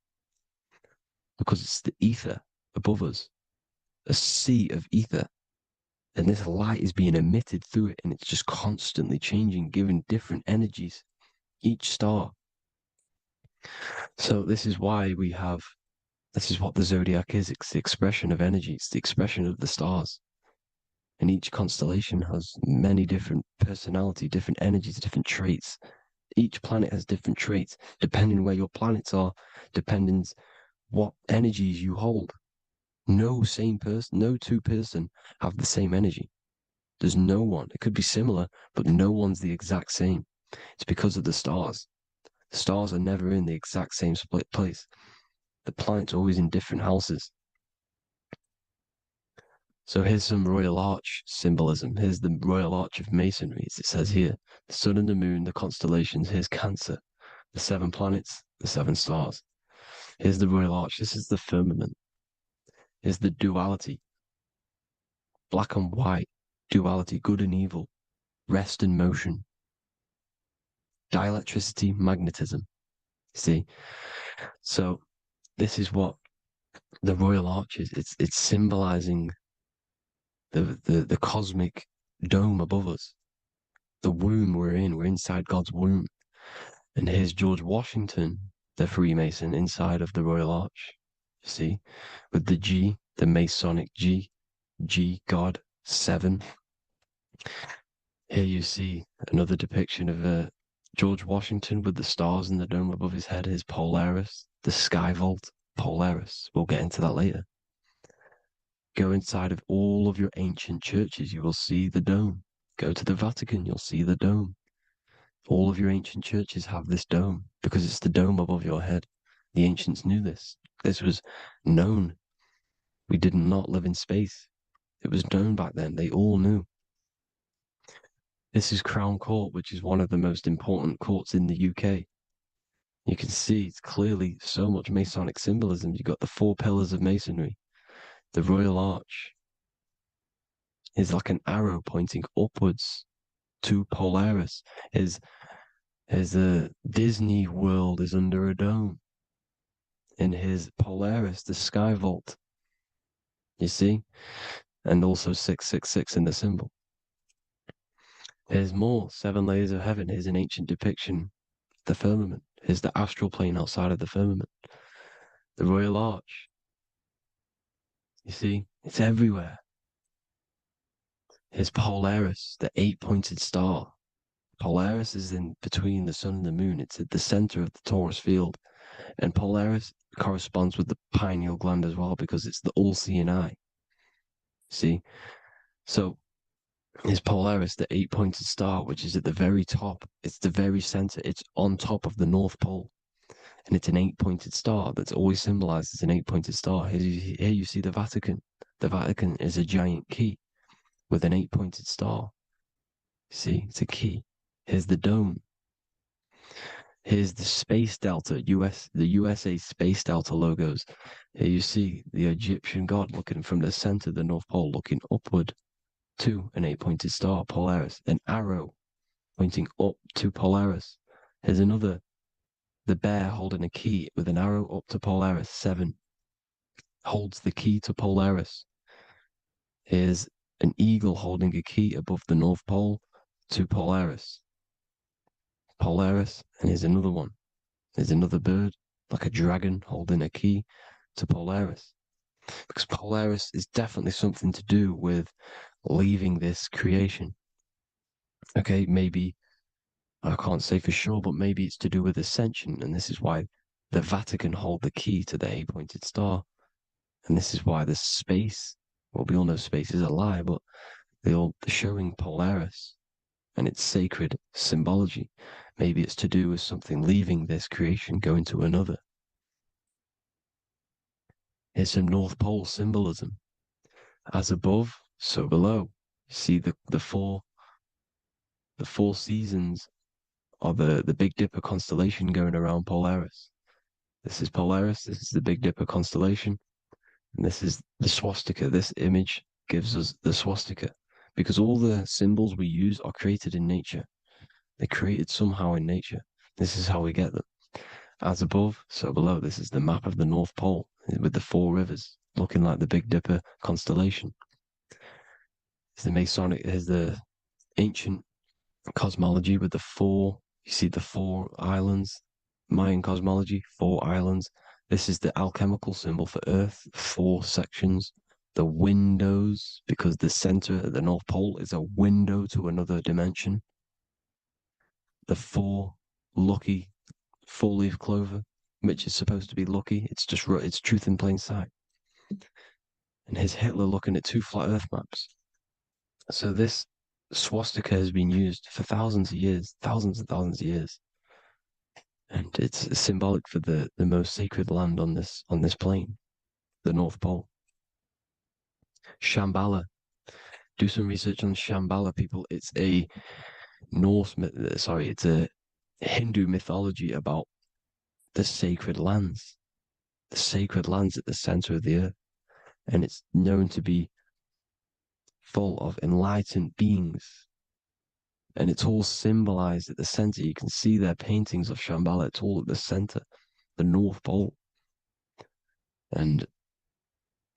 because it's the ether above us, a sea of ether. And this light is being emitted through it, and it's just constantly changing, giving different energies, each star. So this is why this is what the zodiac is. It's the expression of energy. It's the expression of the stars. And each constellation has many different personality, different energies, different traits. Each planet has different traits, depending where your planets are, depending what energies you hold. No same person, no two person have the same energy. There's no one. It could be similar, but no one's the exact same. It's because of the stars. The stars are never in the exact same split place. The planets are always in different houses. So here's some Royal Arch symbolism. Here's the Royal Arch of Masonry, as it says here. The sun and the moon, the constellations. Here's Cancer, the 7 planets, the 7 stars. Here's the Royal Arch. This is the firmament. Here's the duality. Black and white, duality, good and evil, rest and motion, dielectricity, magnetism. See? So this is what the Royal Arch is. It's symbolizing the cosmic dome above us. The womb we're in. We're inside God's womb. And here's George Washington, the Freemason, inside of the Royal Arch. You see? With the G, the Masonic G, God, 7. Here you see another depiction of George Washington with the stars in the dome above his head, his Polaris, the sky vault, Polaris. We'll get into that later. Go inside of all of your ancient churches, you will see the dome. Go to the Vatican, you'll see the dome. All of your ancient churches have this dome because it's the dome above your head. The ancients knew this. This was known. We did not live in space. It was known back then. They all knew. This is Crown Court, which is one of the most important courts in the UK. You can see it's clearly so much Masonic symbolism. You've got the 4 pillars of Masonry. The Royal Arch is like an arrow pointing upwards to Polaris. His Disney World is under a dome. In his Polaris, the sky vault. You see? And also 666 in the symbol. Here's more 7 layers of heaven. Here's an ancient depiction of the firmament. Here's the astral plane outside of the firmament. The Royal Arch. You see, it's everywhere. Here's Polaris, the 8-pointed star. Polaris is in between the sun and the moon. It's at the center of the Taurus field. And Polaris corresponds with the pineal gland as well because it's the all-seeing eye. See? So, here's Polaris, the 8-pointed star, which is at the very top. It's the very center. It's on top of the North Pole. And it's an 8-pointed star that's always symbolized as an 8-pointed star. Here you see the Vatican. The Vatican is a giant key with an 8-pointed star. See, it's a key. Here's the dome. Here's the Space Delta, the USA Space Delta logos. Here you see the Egyptian god looking from the center of the North Pole, looking upward to an 8-pointed star, Polaris. An arrow pointing up to Polaris. Here's another. The bear holding a key with an arrow up to Polaris, 7. Holds the key to Polaris. Here's an eagle holding a key above the North Pole to Polaris. Polaris, and here's another one. There's another bird, like a dragon, holding a key to Polaris. Because Polaris is definitely something to do with leaving this creation. Okay, maybe I can't say for sure, but maybe it's to do with ascension, and this is why the Vatican hold the key to the 8-pointed star. And this is why the space, well, we all know space is a lie, but they're showing Polaris and its sacred symbology. Maybe it's to do with something leaving this creation, going to another. Here's some North Pole symbolism. As above, so below. See the four seasons of the Big Dipper constellation going around Polaris. This is Polaris, this is the Big Dipper constellation, and this is the swastika, this image gives us the swastika, because all the symbols we use are created in nature. They're created somehow in nature. This is how we get them. As above, so below. This is the map of the North Pole with the 4 rivers looking like the Big Dipper constellation. It's the Masonic, there's the ancient cosmology with the 4, you see the 4 islands, Mayan cosmology, 4 islands. This is the alchemical symbol for Earth, 4 sections. The windows, because the center at the North Pole is a window to another dimension. The 4 lucky 4-leaf clover, which is supposed to be lucky. It's just, it's truth in plain sight. And here's Hitler looking at 2 flat Earth maps. So this swastika has been used for thousands of years, thousands and thousands of years. And it's symbolic for the most sacred land on this plane, the North Pole. Shambhala. Do some research on Shambhala, people. It's a it's a Hindu mythology about the sacred lands at the center of the earth. And it's known to be full of enlightened beings. And it's all symbolized at the center. You can see their paintings of Shambhala. It's all at the center, the North Pole. And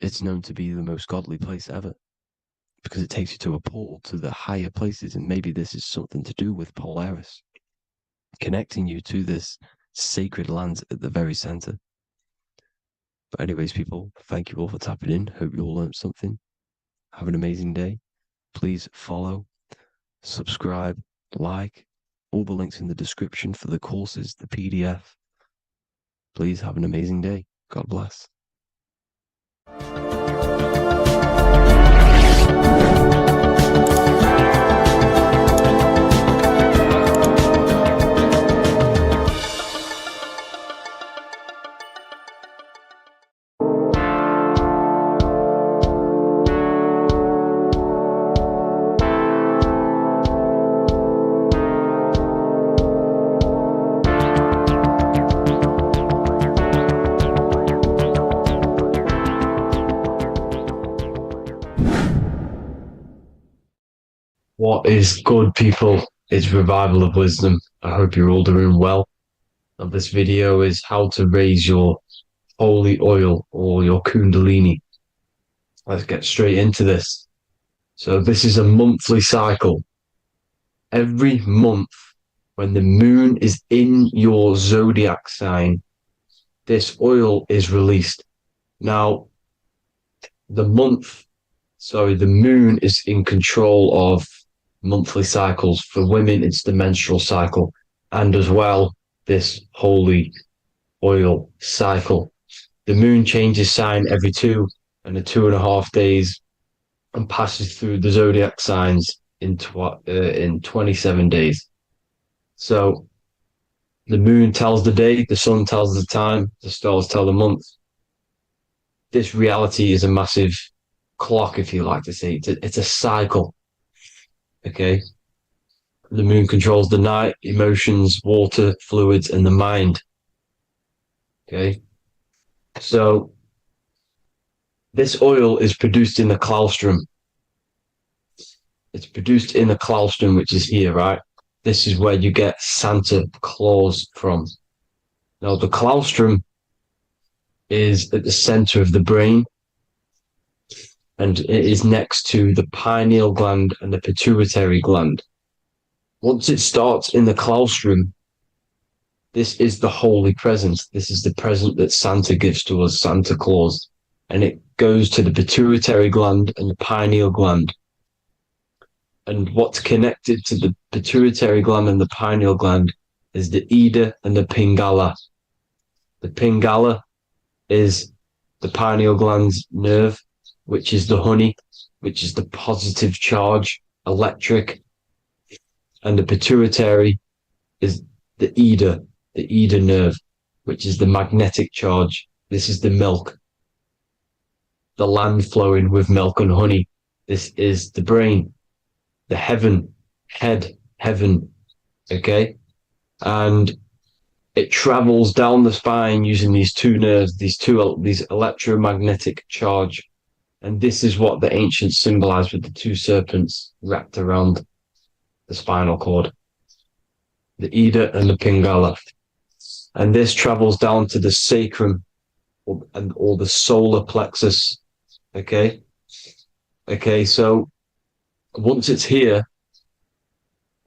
it's known to be the most godly place ever, because it takes you to a portal to the higher places. And maybe this is something to do with Polaris, connecting you to this sacred land at the very center. But anyways, people, thank you all for tapping in. Hope you all learned something. Have an amazing day. Please follow, subscribe, like, all the links in the description for the courses, the PDF. Please have an amazing day. God bless. What is good, people? It's Revival of Wisdom. I hope you're all doing well. And this video is how to raise your holy oil or your kundalini. Let's get straight into this. So this is a monthly cycle. Every month, when the moon is in your zodiac sign, this oil is released. Now, the moon is in control of monthly cycles. For women, it's the menstrual cycle, and as well, this holy oil cycle. The moon changes sign every 2.5 days and passes through the zodiac signs in 27 days. So the moon tells the day, the sun tells the time, the stars tell the month. This reality is a massive clock, if you like to say. It's a cycle. Okay, the moon controls the night, emotions, water, fluids, and the mind. Okay, so this oil is produced in the claustrum. It's produced in the claustrum, which is here, right? This is where you get Santa Claus from. Now, the claustrum is at the center of the brain, and it is next to the pineal gland and the pituitary gland. Once it starts in the claustrum, this is the holy present. This is the present that Santa gives to us, Santa Claus. And it goes to the pituitary gland and the pineal gland. And what's connected to the pituitary gland and the pineal gland is the Ida and the Pingala. The Pingala is the pineal gland's nerve, which is the honey, which is the positive charge, electric. And the pituitary is the Ida nerve, which is the magnetic charge. This is the milk, the land flowing with milk and honey. This is the brain, the heaven, okay? And it travels down the spine using these 2 nerves, these electromagnetic charge. And this is what the ancients symbolized with the two serpents wrapped around the spinal cord, the Ida and the Pingala. And this travels down to the sacrum or the solar plexus. Okay. So once it's here,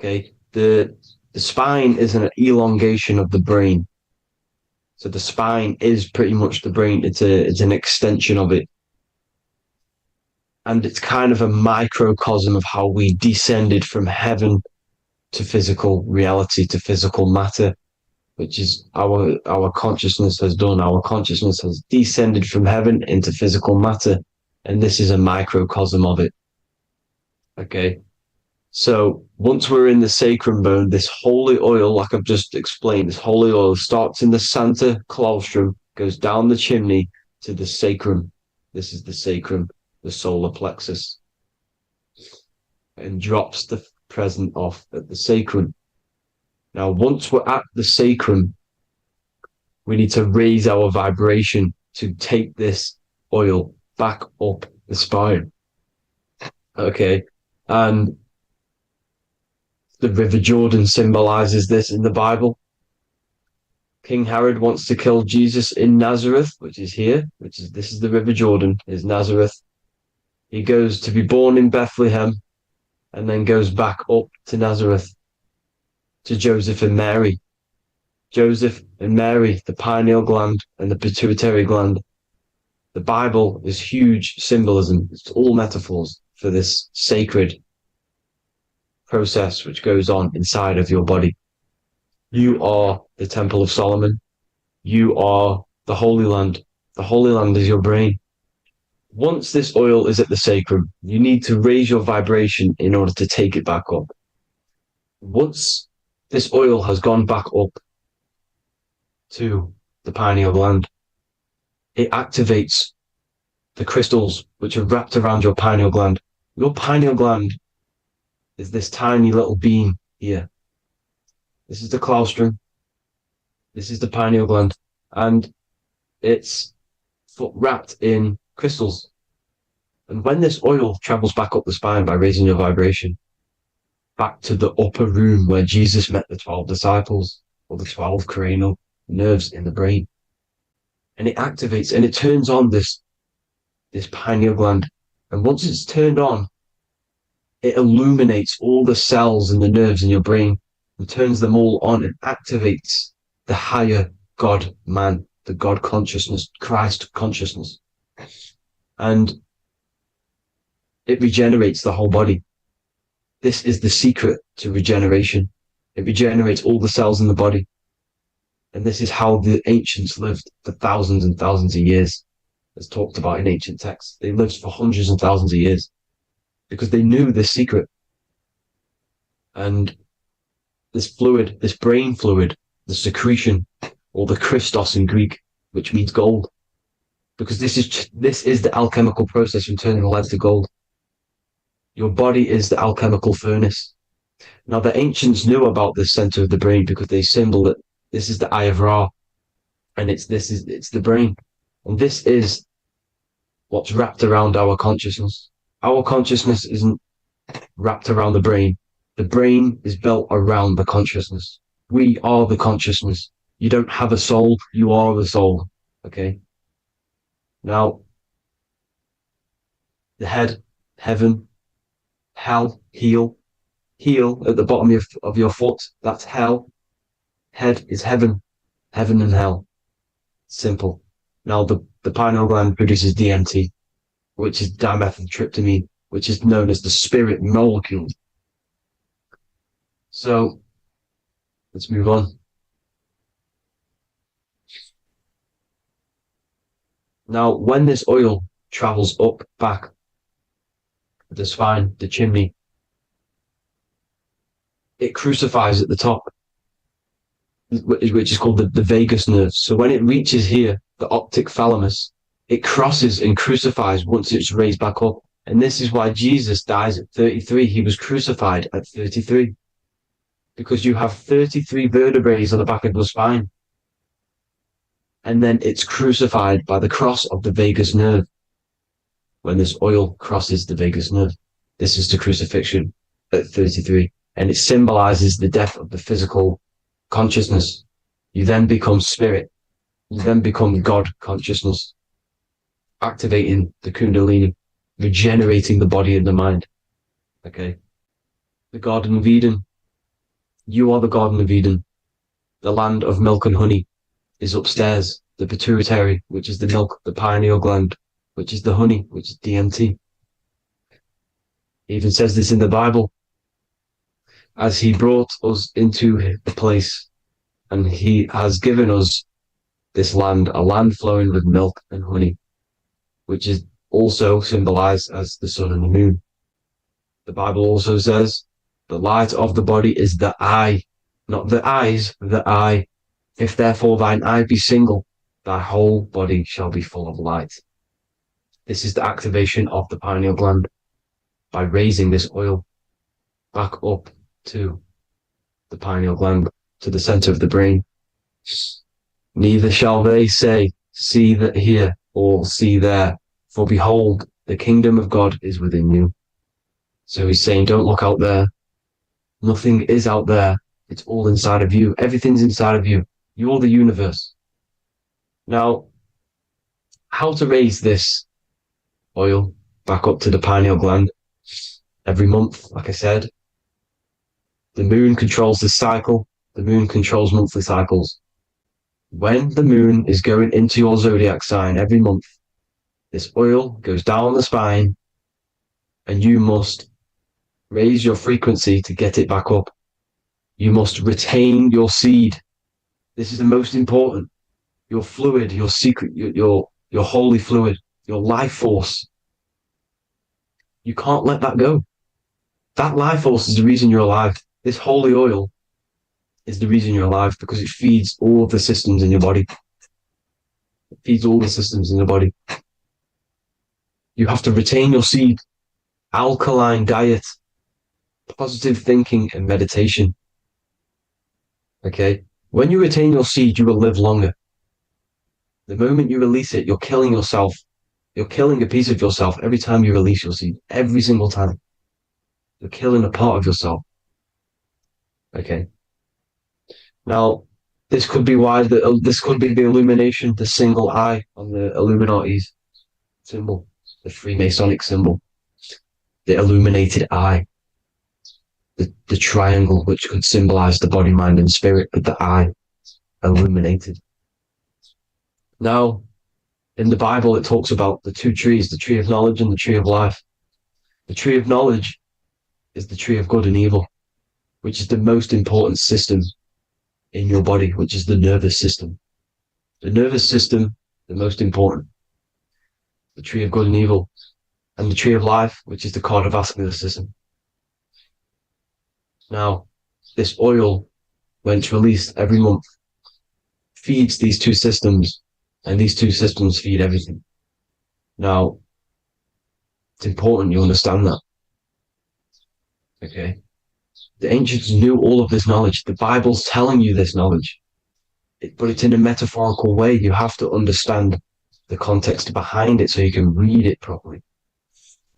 okay, the spine is an elongation of the brain. So the spine is pretty much the brain. It's an extension of it. And it's kind of a microcosm of how we descended from heaven to physical reality, to physical matter, which is our consciousness has done. Our consciousness has descended from heaven into physical matter. And this is a microcosm of it. Okay. So once we're in the sacrum bone, this holy oil, like I've just explained, this holy oil starts in the Santa claustrum, goes down the chimney to the sacrum. This is the sacrum, the solar plexus, and drops the present off at the sacrum. Now, once we're at the sacrum, we need to raise our vibration to take this oil back up the spine. Okay. And the River Jordan symbolizes this in the Bible. King Herod wants to kill Jesus in Nazareth, which is here, this is the River Jordan, is Nazareth. He goes to be born in Bethlehem and then goes back up to Nazareth to Joseph and Mary. Joseph and Mary, the pineal gland and the pituitary gland. The Bible is huge symbolism. It's all metaphors for this sacred process which goes on inside of your body. You are the Temple of Solomon. You are the Holy Land. The Holy Land is your brain. Once this oil is at the sacrum, you need to raise your vibration in order to take it back up. Once this oil has gone back up to the pineal gland, it activates the crystals which are wrapped around your pineal gland. Your pineal gland is this tiny little beam here. This is the claustrum. This is the pineal gland. And it's wrapped in crystals. And when this oil travels back up the spine by raising your vibration, back to the upper room where Jesus met the 12 disciples, or the 12 cranial nerves in the brain, and it activates and it turns on this pineal gland. And once it's turned on, it illuminates all the cells and the nerves in your brain and turns them all on and activates the higher God man, the God consciousness, Christ consciousness. And it regenerates the whole body. This is the secret to regeneration. It regenerates all the cells in the body. And this is how the ancients lived for thousands and thousands of years, as talked about in ancient texts. They lived for hundreds and thousands of years because they knew this secret. And this fluid, this brain fluid, the secretion, or the Christos in Greek, which means gold, because this is the alchemical process from turning lead to gold. Your body is the alchemical furnace. Now, the ancients knew about this center of the brain because they symboled it. This is the Eye of Ra, and it's the brain. And this is what's wrapped around our consciousness. Our consciousness isn't wrapped around the brain. The brain is built around the consciousness. We are the consciousness. You don't have a soul, you are the soul. Okay? Now, the head, heaven, hell, heel at the bottom of your foot, that's hell. Head is heaven and hell. Simple. Now, the pineal gland produces DMT, which is dimethyltryptamine, which is known as the spirit molecule. So, let's move on. Now, when this oil travels up, back, the spine, the chimney, it crucifies at the top, which is called the vagus nerve. So when it reaches here, the optic thalamus, it crosses and crucifies once it's raised back up. And this is why Jesus dies at 33. He was crucified at 33. Because you have 33 vertebrae on the back of the spine. And then it's crucified by the cross of the vagus nerve. when this oil crosses the vagus nerve. This is the crucifixion at 33, and it symbolizes the death of the physical consciousness. You then become spirit. You then become God consciousness, activating the Kundalini, regenerating the body and the mind. Okay. The Garden of Eden. You are the Garden of Eden. The land of milk and honey is upstairs. The pituitary, which is the milk, the pineal gland, which is the honey, which is DMT. It even says this in the Bible. As he brought us into the place, and he has given us this land, a land flowing with milk and honey, which is also symbolized as the sun and the moon. The Bible also says, the light of the body is the eye, not the eyes, the eye. If therefore thine eye be single, thy whole body shall be full of light. This is the activation of the pineal gland by raising this oil back up to the pineal gland, to the center of the brain. Neither shall they say, see that here, or see there, for behold, the kingdom of God is within you. So he's saying, don't look out there. Nothing is out there. It's all inside of you. Everything's inside of you. You're the universe. Now, how to raise this oil back up to the pineal gland? Every month, like I said, the moon controls the cycle. The moon controls monthly cycles. When the moon is going into your zodiac sign every month, this oil goes down the spine, and you must raise your frequency to get it back up. You must retain your seed. This is the most important. Your fluid, your secret, your holy fluid, your life force. You can't let that go. That life force is the reason you're alive. This holy oil is the reason you're alive, because it feeds all of the systems in your body. It feeds all the systems in your body. You have to retain your seed. Alkaline diet, positive thinking, and meditation. Okay? When you retain your seed, you will live longer. The moment you release it, you're killing yourself. You're killing a piece of yourself every time you release your seed. Every single time. You're killing a part of yourself. Okay? Now, this could be why this could be the illumination, the single eye on the Illuminati's symbol, the Freemasonic symbol, the illuminated eye, the triangle, which could symbolize the body, mind, and spirit, but the eye illuminated. Now, in the Bible, it talks about the two trees, the tree of knowledge and the tree of life. The tree of knowledge is the tree of good and evil, which is the most important system in your body, which is the nervous system. The nervous system, the most important. The tree of good and evil. And the tree of life, which is the cardiovascular system. Now, this oil, when it's released every month, feeds these two systems, and these two systems feed everything. Now, it's important you understand that. Okay? The ancients knew all of this knowledge. The Bible's telling you this knowledge. But it's in a metaphorical way. You have to understand the context behind it so you can read it properly.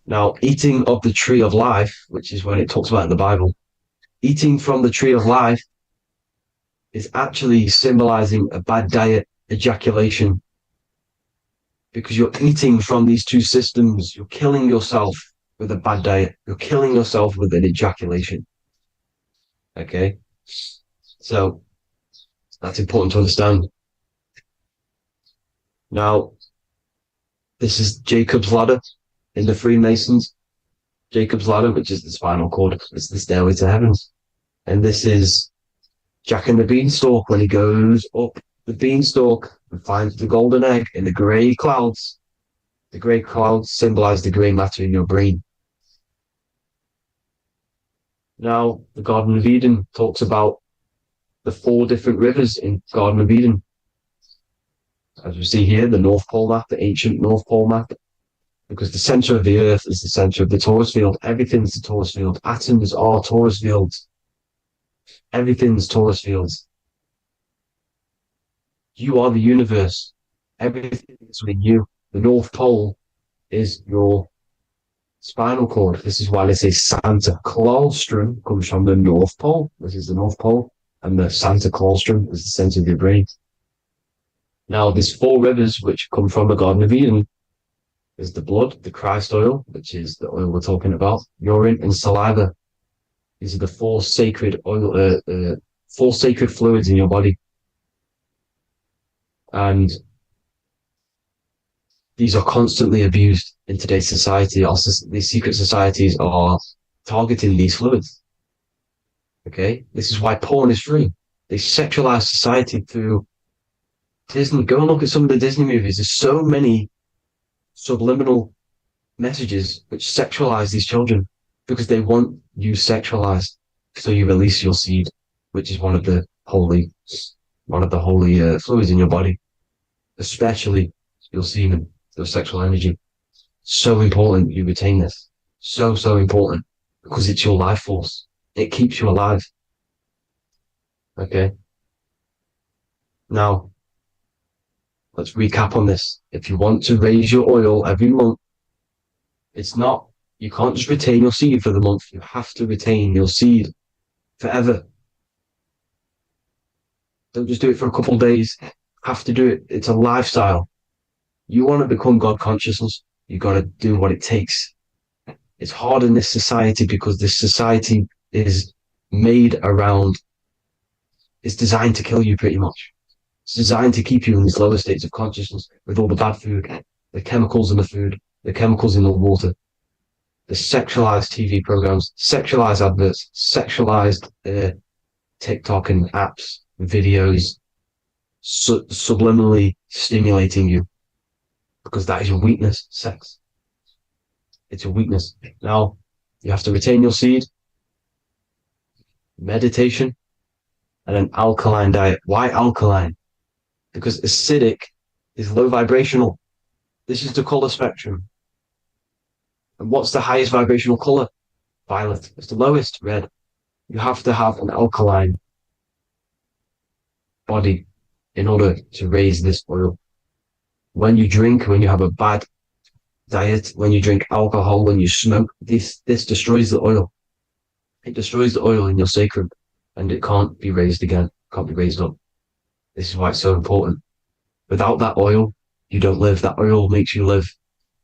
Now, eating of the tree of life, which is when it talks about in the Bible, eating from the tree of life is actually symbolizing a bad diet, ejaculation. Because you're eating from these two systems, you're killing yourself with a bad diet. You're killing yourself with an ejaculation. Okay? So, that's important to understand. Now, this is Jacob's ladder in the Freemasons. Jacob's ladder, which is the spinal cord, it's the stairway to heaven. And this is Jack and the Beanstalk when he goes up the beanstalk and finds the golden egg in the grey clouds. The grey clouds symbolize the grey matter in your brain. Now, the Garden of Eden talks about the 4 different rivers in Garden of Eden. As we see here, the North Pole map, the ancient North Pole map, because the center of the earth is the center of the torus field. Everything's the torus field. Atoms are torus fields. Everything's torus fields. You are the universe. Everything is within you. The North Pole is your spinal cord. This is why they say Santa Claustrum comes from the North Pole. This is the North Pole, and the Santa Claustrum is the center of your brain. Now, there's 4 rivers which come from the Garden of Eden. There's the blood, the Christ oil, which is the oil we're talking about, urine, and saliva. These are the 4 sacred oil, 4 sacred fluids in your body, and these are constantly abused in today's society. Also, these secret societies are targeting these fluids. Okay, this is why porn is free. They sexualize society through Disney. Go and look at some of the Disney movies. There's so many subliminal messages which sexualize these children because they want you sexualized. So you release your seed, which is one of the holy fluids in your body, especially your semen, your sexual energy. So important you retain this. So important because it's your life force. It keeps you alive. Okay. Now, let's recap on this. If you want to raise your oil every month, you can't just retain your seed for the month. You have to retain your seed forever. Don't just do it for a couple of days. You have to do it. It's a lifestyle. You want to become God consciousness, you got to do what it takes. It's hard in this society because this society is it's designed to kill you pretty much. It's designed to keep you in these lower states of consciousness with all the bad food, the chemicals in the food, the chemicals in the water, the sexualized TV programs, sexualized adverts, sexualized TikTok and apps, videos, subliminally stimulating you. Because that is your weakness, sex. It's your weakness. Now, you have to retain your seed, meditation, and an alkaline diet. Why alkaline? Because acidic is low vibrational. This is the color spectrum. And what's the highest vibrational color? Violet. It's the lowest, red. You have to have an alkaline body in order to raise this oil. When you drink, when you have a bad diet, when you drink alcohol, when you smoke, this destroys the oil. It destroys the oil in your sacrum, and it can't be raised again, can't be raised up. This is why it's so important. Without that oil, you don't live. That oil makes you live.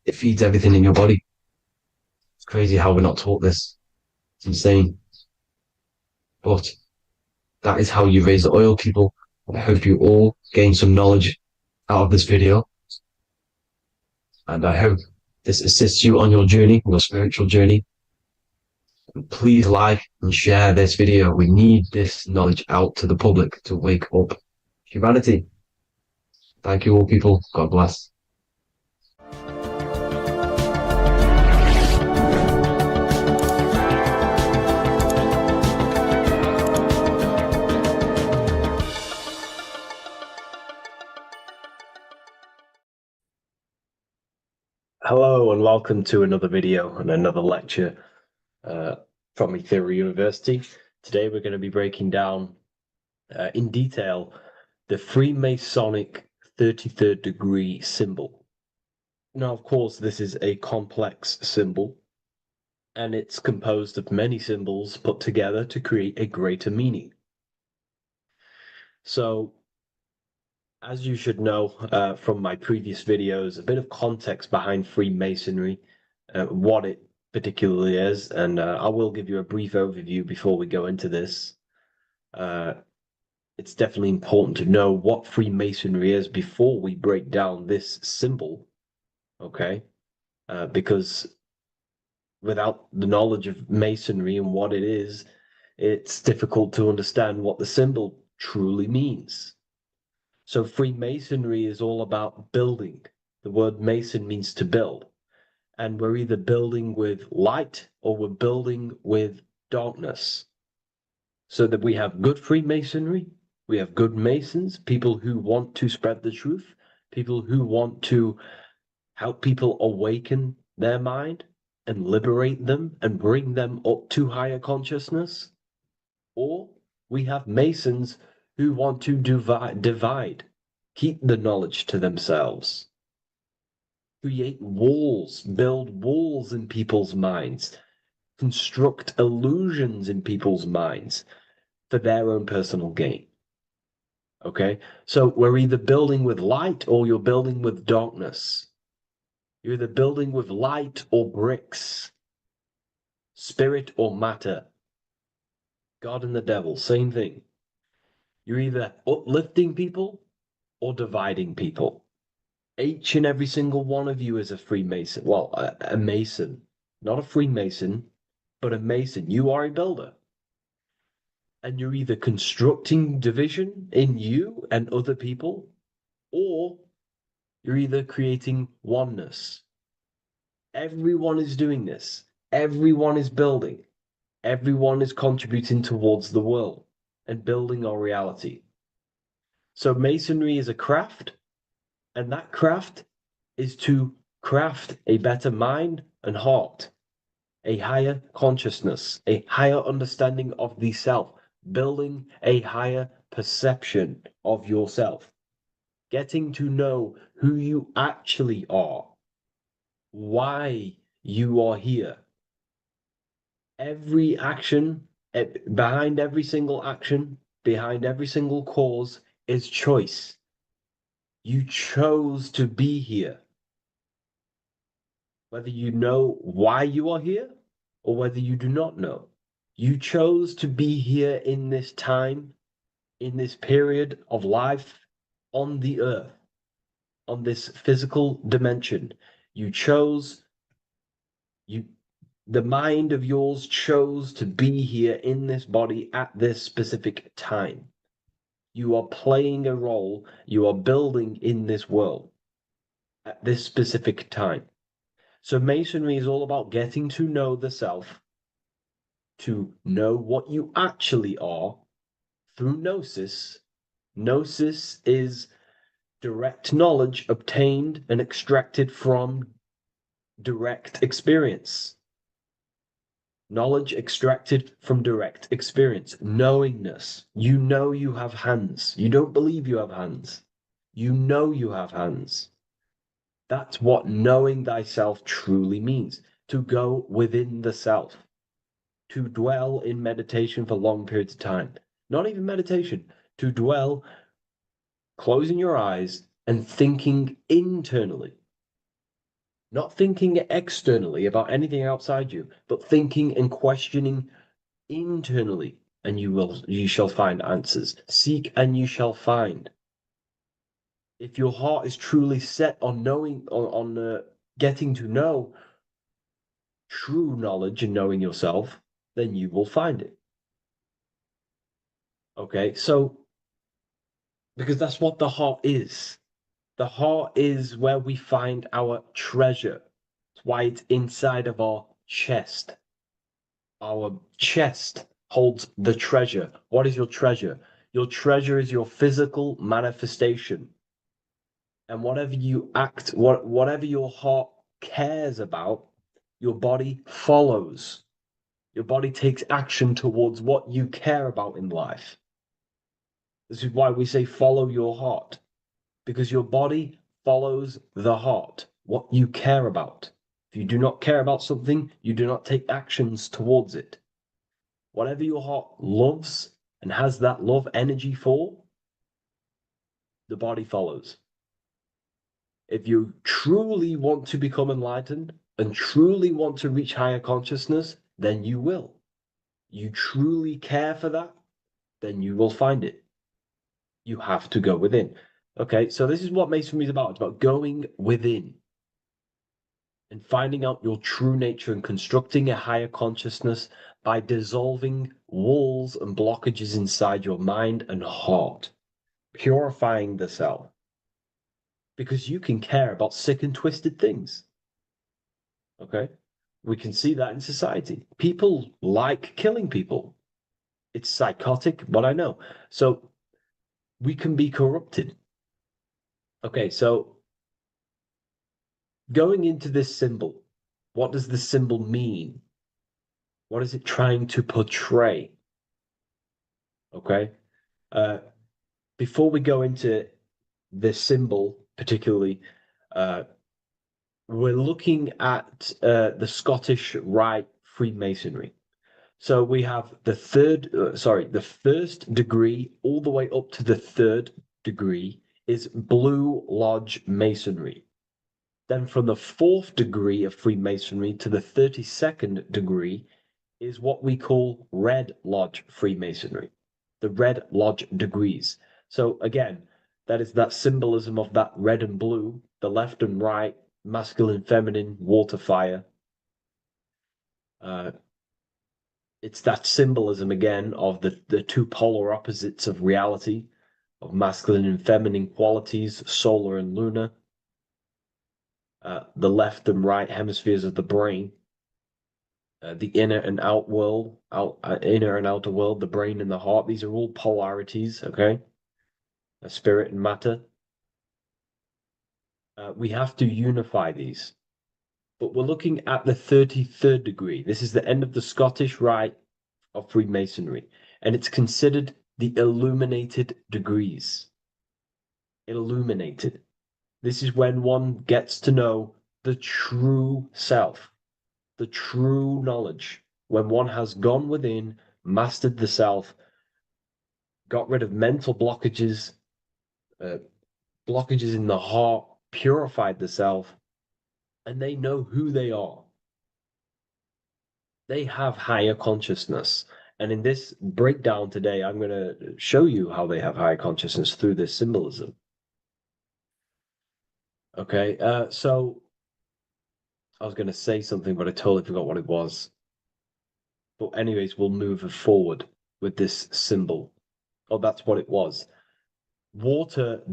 It feeds everything in your body. It's crazy how we're not taught this. It's insane. But that is how you raise the oil, people. I hope you all gain some knowledge out of this video. And I hope this assists you on your journey, your spiritual journey. And please like and share this video. We need this knowledge out to the public to wake up humanity. Thank you all, people. God bless. Hello and welcome to another video and another lecture from Ethereal University. Today we're going to be breaking down in detail the Freemasonic 33rd degree symbol. Now, of course, this is a complex symbol and it's composed of many symbols put together to create a greater meaning. So, as you should know from my previous videos, a bit of context behind Freemasonry, what it particularly is, and I will give you a brief overview before we go into this. It's definitely important to know what Freemasonry is before we break down this symbol, okay? Because without the knowledge of Masonry and what it is, it's difficult to understand what the symbol truly means. So Freemasonry is all about building. The word Mason means to build. And we're either building with light or we're building with darkness. So that we have good Freemasonry, we have good Masons, people who want to spread the truth, people who want to help people awaken their mind and liberate them and bring them up to higher consciousness. Or we have Masons who want to divide, keep the knowledge to themselves. create walls, build walls in people's minds, construct illusions in people's minds for their own personal gain. Okay? So we're either building with light or you're building with darkness. You're either building with light or bricks, spirit or matter. God and the devil, same thing. You're either uplifting people or dividing people. Each and every single one of you is a Freemason. Well, a Mason. Not a Freemason, but a Mason. You are a builder. And you're either constructing division in you and other people, or you're either creating oneness. Everyone is doing this. Everyone is building. Everyone is contributing towards the world and building our reality. So Masonry is a craft, and that craft is to craft a better mind and heart, a higher consciousness, a higher understanding of the self, building a higher perception of yourself, getting to know who you actually are, why you are here. Every action, behind every single action, behind every single cause is choice. You chose to be here. Whether you know why you are here or whether you do not know. You chose to be here in this time, in this period of life on the earth, on this physical dimension. You chose, the mind of yours chose to be here in this body at this specific time. You are playing a role, you are building in this world at this specific time. So Masonry is all about getting to know the self, to know what you actually are through gnosis. Gnosis is direct knowledge obtained and extracted from direct experience. Knowledge extracted from direct experience. Knowingness. You know you have hands. You don't believe you have hands. You know you have hands. That's what knowing thyself truly means. To go within the self. To dwell in meditation for long periods of time. Not even meditation. To dwell, closing your eyes and thinking internally. Not thinking externally about anything outside you, but thinking and questioning internally, and you shall find answers. Seek and you shall find. If your heart is truly set on knowing, on getting to know true knowledge and knowing yourself, then you will find it. Okay, so because that's what the heart is. The heart is where we find our treasure. It's why it's inside of our chest. Our chest holds the treasure. What is your treasure? Your treasure is your physical manifestation. And whatever you act, whatever your heart cares about, your body follows. Your body takes action towards what you care about in life. This is why we say follow your heart, because your body follows the heart, what you care about. If you do not care about something, you do not take actions towards it. Whatever your heart loves and has that love energy for, the body follows. If you truly want to become enlightened and truly want to reach higher consciousness, then you will. You truly care for that, then you will find it. You have to go within. Okay, so this is what Masonry is about. It's about going within and finding out your true nature and constructing a higher consciousness by dissolving walls and blockages inside your mind and heart, purifying the self. Because you can care about sick and twisted things. Okay? We can see that in society. People like killing people. It's psychotic, but I know. So we can be corrupted. Okay, so going into this symbol, what does the symbol mean? What is it trying to portray? Okay? Before we go into this symbol, particularly, we're looking at the Scottish Rite Freemasonry. So we have the the first degree all the way up to the third degree is Blue Lodge Masonry. Then from the fourth degree of Freemasonry to the 32nd degree is what we call Red Lodge Freemasonry, the Red Lodge degrees. So again, that is that symbolism of that red and blue, the left and right, masculine, feminine, water, fire. It's that symbolism again of the two polar opposites of reality, of masculine and feminine qualities, solar and lunar, the left and right hemispheres of the brain, the inner and inner and outer world, the brain and the heart. These are all polarities, okay? Spirit and matter. We have to unify these. But we're looking at the 33rd degree. This is the end of the Scottish Rite of Freemasonry, and it's considered the illuminated degrees. Illuminated. This is when one gets to know the true self, the true knowledge, when one has gone within, mastered the self, got rid of mental blockages, blockages in the heart, purified the self, and they know who they are. They have higher consciousness. And in this breakdown today, I'm going to show you how they have higher consciousness through this symbolism. Okay, so I was going to say something, but I totally forgot what it was. But anyways, we'll move forward with this symbol. Oh, that's what it was. Water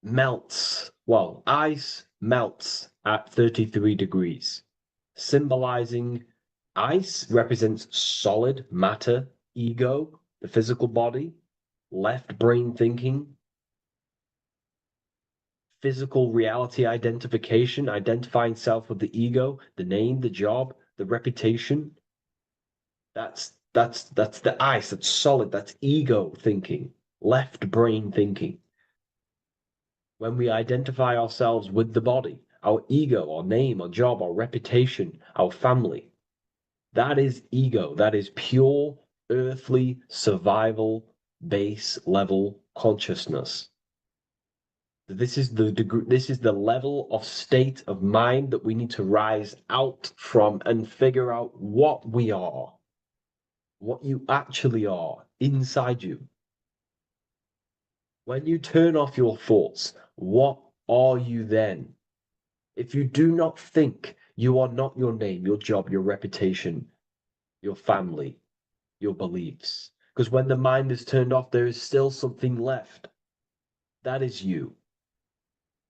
melts, well, ice melts at 33 degrees, symbolizing ice represents solid matter, ego, the physical body, left brain thinking, physical reality identification, identifying self with the ego, the name, the job, the reputation. That's the ice, that's solid, that's ego thinking, left brain thinking. When we identify ourselves with the body, our ego, our name, our job, our reputation, our family, that is ego. That is pure earthly survival base level consciousness. This is the degree, this is the level of state of mind that we need to rise out from and figure out what we are, what you actually are inside you. When you turn off your thoughts, what are you then? If you do not think, you are not your name, your job, your reputation, your family, your beliefs. Because when the mind is turned off, there is still something left. That is you.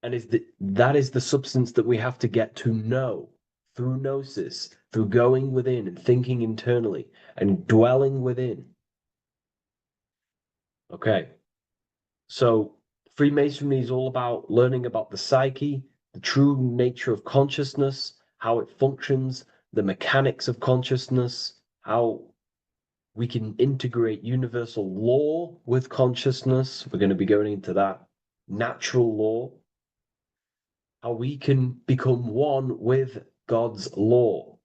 And that is the substance that we have to get to know through gnosis, through going within and thinking internally and dwelling within. Okay. So Freemasonry is all about learning about the psyche, the true nature of consciousness, how it functions, the mechanics of consciousness, how we can integrate universal law with consciousness. We're going to be going into that. Natural law, how we can become one with God's law.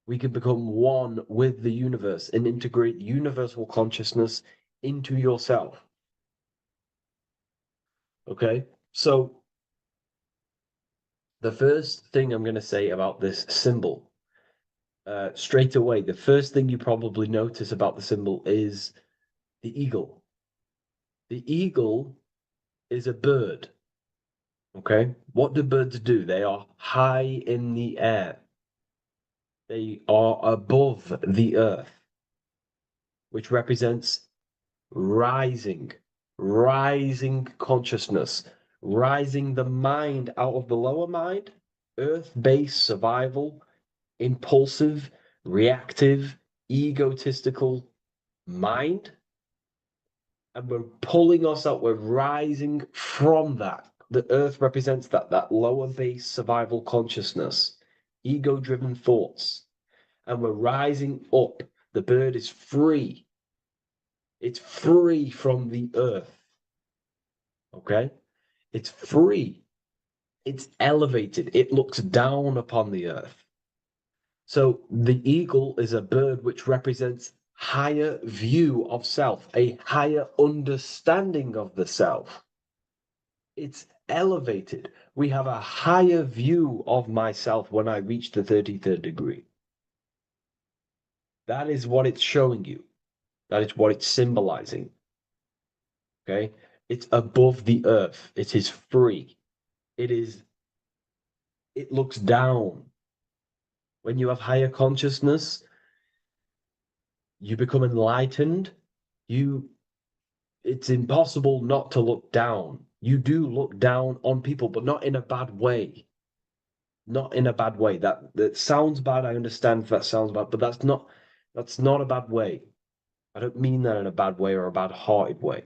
We can become one with the universe and integrate universal consciousness into yourself. Okay, so the first thing I'm going to say about this symbol, straight away, the first thing you probably notice about the symbol is the eagle. The eagle is a bird. Okay, what do birds do? They are high in the air. They are above the earth, which represents rising, rising consciousness, rising the mind out of the lower mind, earth-based survival, impulsive, reactive, egotistical mind. And we're pulling us up, we're rising from that. The earth represents that lower base survival consciousness, ego-driven thoughts. And we're rising up. The bird is free. It's free from the earth. Okay? It's free. It's elevated. It looks down upon the earth. So the eagle is a bird which represents higher view of self, a higher understanding of the self. It's elevated. We have a higher view of myself when I reach the 33rd degree. That is what it's showing you. That is what it's symbolizing. Okay? It's above the earth. It is free. It looks down. When you have higher consciousness, you become enlightened. It's impossible not to look down. You do look down on people, but not in a bad way. Not in a bad way. That sounds bad. I understand if that sounds bad, but that's not a bad way. I don't mean that in a bad way or a bad-hearted way.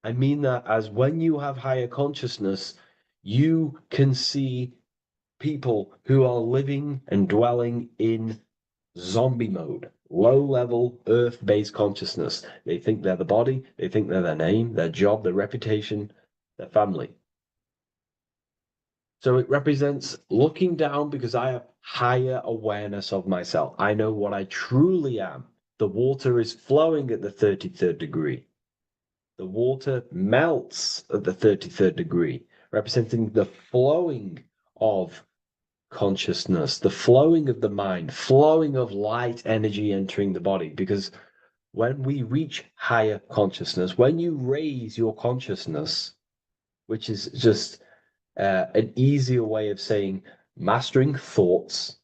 I mean that as when you have higher consciousness, you can see people who are living and dwelling in zombie mode, low-level earth-based consciousness. They think they're the body, they think they're their name, their job, their reputation, their family. So it represents looking down because I have higher awareness of myself. I know what I truly am. The water is flowing at the 33rd degree. The water melts at the 33rd degree, representing the flowing of consciousness, the flowing of the mind, flowing of light energy entering the body. Because when we reach higher consciousness, when you raise your consciousness, which is just an easier way of saying mastering thoughts,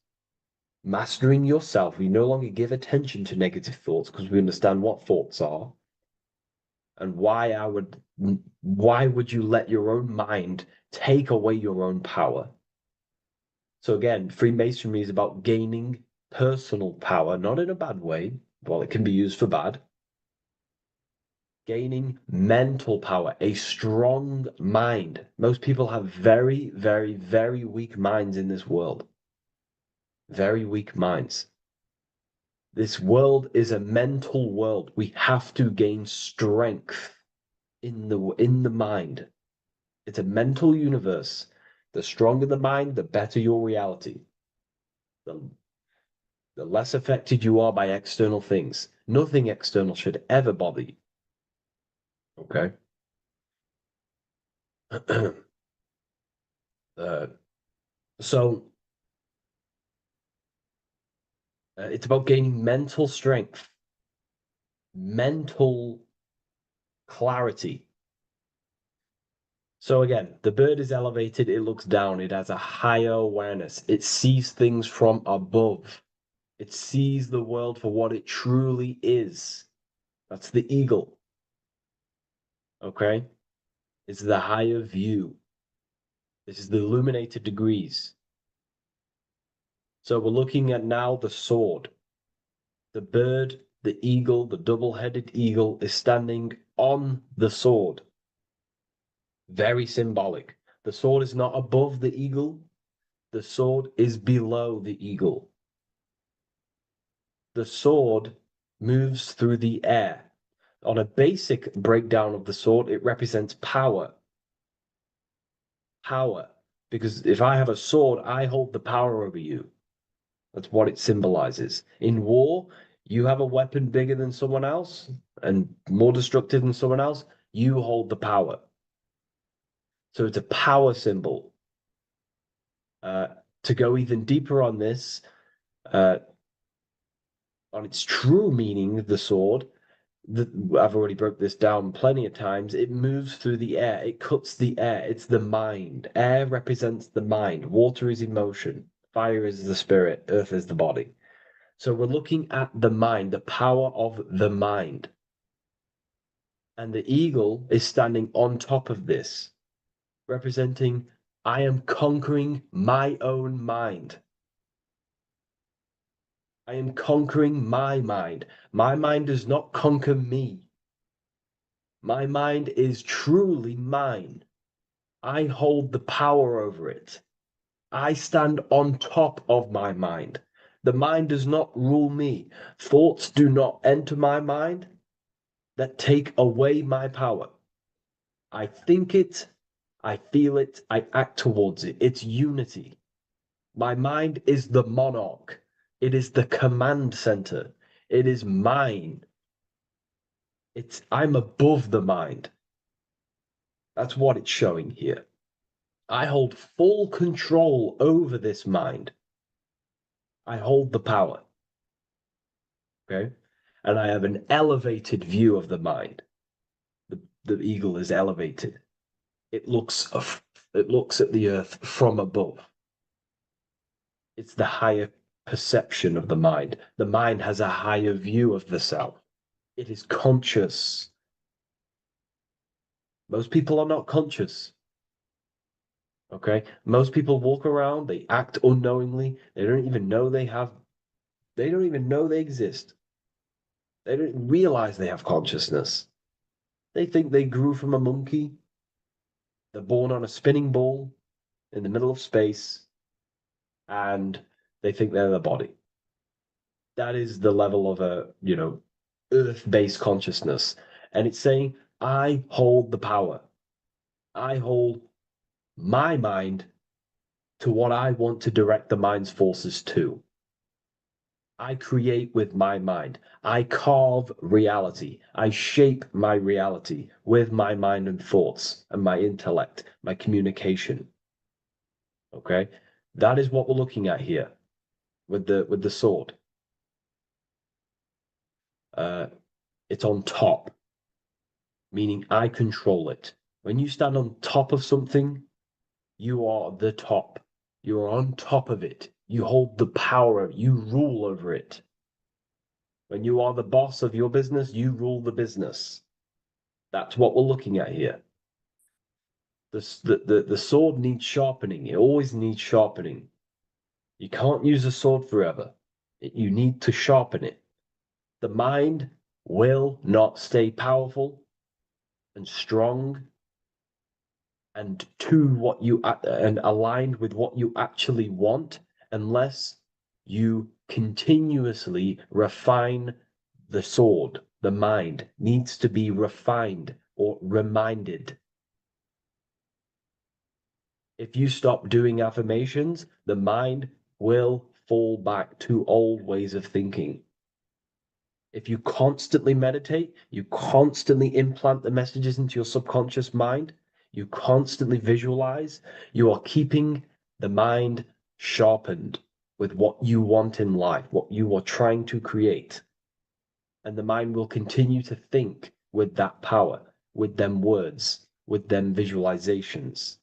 mastering yourself. We no longer give attention to negative thoughts because we understand what thoughts are and why would you let your own mind take away your own power? So again, Freemasonry is about gaining personal power, not in a bad way. Well, it can be used for bad. Gaining mental power, a strong mind. Most people have very, very, very weak minds in this world. Very weak minds. This world is a mental world. We have to gain strength in the mind. It's a mental universe. The stronger the mind, the better your reality. The less affected you are by external things. Nothing external should ever bother you. Okay? So it's about gaining mental strength, mental clarity. So again, the bird is elevated, it looks down, it has a higher awareness, it sees things from above, it sees the world for what it truly is. That's the eagle. Okay? It's the higher view. This is the illuminated degrees. So we're looking at now the sword. The bird, the eagle, the double-headed eagle is standing on the sword. Very symbolic. The sword is not above the eagle. The sword is below the eagle. The sword moves through the air. On a basic breakdown of the sword, it represents power. Power. Because if I have a sword, I hold the power over you. That's what it symbolizes. In war, you have a weapon bigger than someone else and more destructive than someone else, you hold the power. So it's a power symbol. To go even deeper on this, on its true meaning, the sword, I've already broke this down plenty of times. It moves through the air. It cuts the air. It's the mind. Air represents the mind. Water is emotion. Fire is the spirit. Earth is the body. So we're looking at the mind, the power of the mind. And the eagle is standing on top of this, representing, I am conquering my own mind. I am conquering my mind. My mind does not conquer me. My mind is truly mine. I hold the power over it. I stand on top of my mind. The mind does not rule me. Thoughts do not enter my mind that take away my power. I think it, I feel it, I act towards it. It's unity. My mind is the monarch. It is the command center. It is mine. I'm above the mind. That's what it's showing here. I hold full control over this mind. I hold the power. Okay? And I have an elevated view of the mind. The eagle is elevated. It looks at the earth from above. It's the higher perception of the mind. The mind has a higher view of the self. It is conscious. Most people are not conscious. Okay? Most people walk around, they act unknowingly, they don't even know they exist. They don't realize they have consciousness. They think they grew from a monkey. They're born on a spinning ball in the middle of space, and they think they're the body. That is the level of earth-based consciousness. And it's saying, I hold the power. I hold my mind to what I want to direct the mind's forces to. I create with my mind. I carve reality. I shape my reality with my mind and thoughts and my intellect, my communication. Okay? That is what we're looking at here with the sword. It's on top, meaning I control it. When you stand on top of something, you are the top. You are on top of it. You hold the power. You rule over it. When you are the boss of your business, you rule the business. That's what we're looking at here. The sword needs sharpening. It always needs sharpening. You can't use a sword forever. You need to sharpen it. The mind will not stay powerful and strong and and aligned with what you actually want unless you continuously refine the sword. The mind needs to be refined or reminded. If you stop doing affirmations, the mind will fall back to old ways of thinking. If you constantly meditate, you constantly implant the messages into your subconscious mind, you constantly visualize, you are keeping the mind sharpened with what you want in life, what you are trying to create. And the mind will continue to think with that power, with them words, with them visualizations.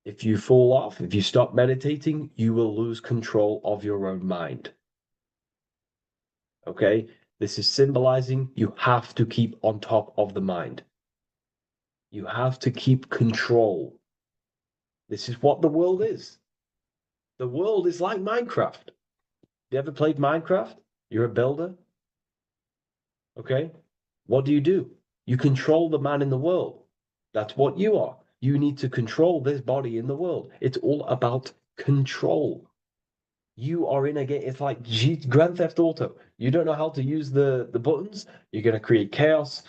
If you fall off, if you stop meditating, you will lose control of your own mind. Okay? This is symbolizing you have to keep on top of the mind. You have to keep control. This is what the world is. The world is like Minecraft. You ever played Minecraft? You're a builder. Okay? What do? You control the man in the world. That's what you are. You need to control this body in the world. It's all about control. You are in a game. It's like Grand Theft Auto. You don't know how to use the buttons. You're going to create chaos,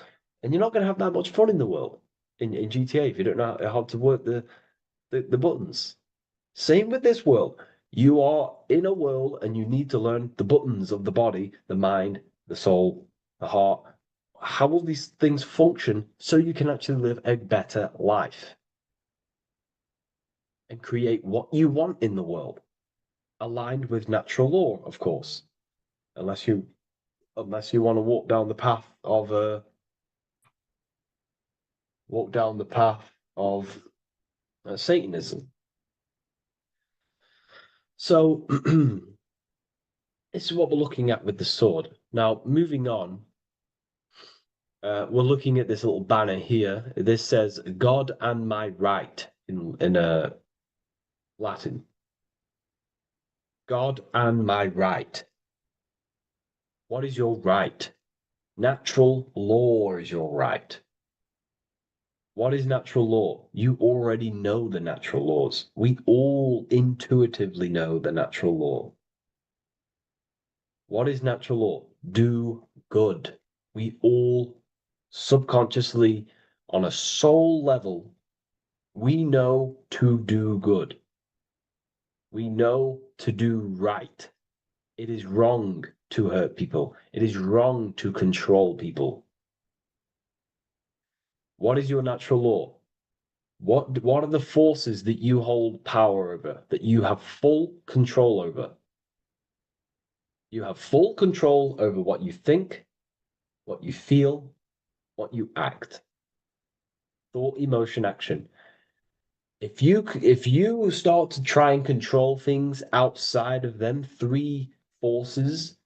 and you're not going to have that much fun in the world in GTA if you don't know how to work the buttons. Same with this world. You are in a world, and you need to learn the buttons of the body, the mind, the soul, the heart. How will these things function so you can actually live a better life and create what you want in the world? Aligned with natural law, of course, unless you want to walk down the path of Satanism. So this is what we're looking at with the sword. Now, moving on, we're looking at this little banner here. This says "God and my right" in Latin. God and my right. What is your right? Natural law is your right. What is natural law? You already know the natural laws. We all intuitively know the natural law. What is natural law? Do good. We all subconsciously On a soul level, we know to do good. We know to do right. It is wrong to hurt people. It is wrong to control people. What is your natural law? What are the forces that you hold power over, that you have full control over? You have full control over what you think, what you feel, what you act. Thought, emotion, action. If you start to try and control things outside of them three forces,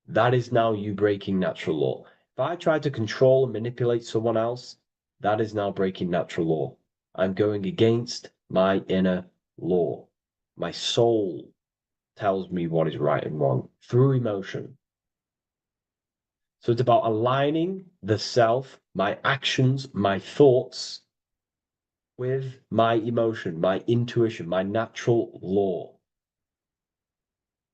that is now you breaking natural law. If I try to control and manipulate someone else, that is now breaking natural law. I'm going against my inner law. My soul tells me what is right and wrong through emotion. So it's about aligning the self, my actions, my thoughts, with my emotion, my intuition, my natural law.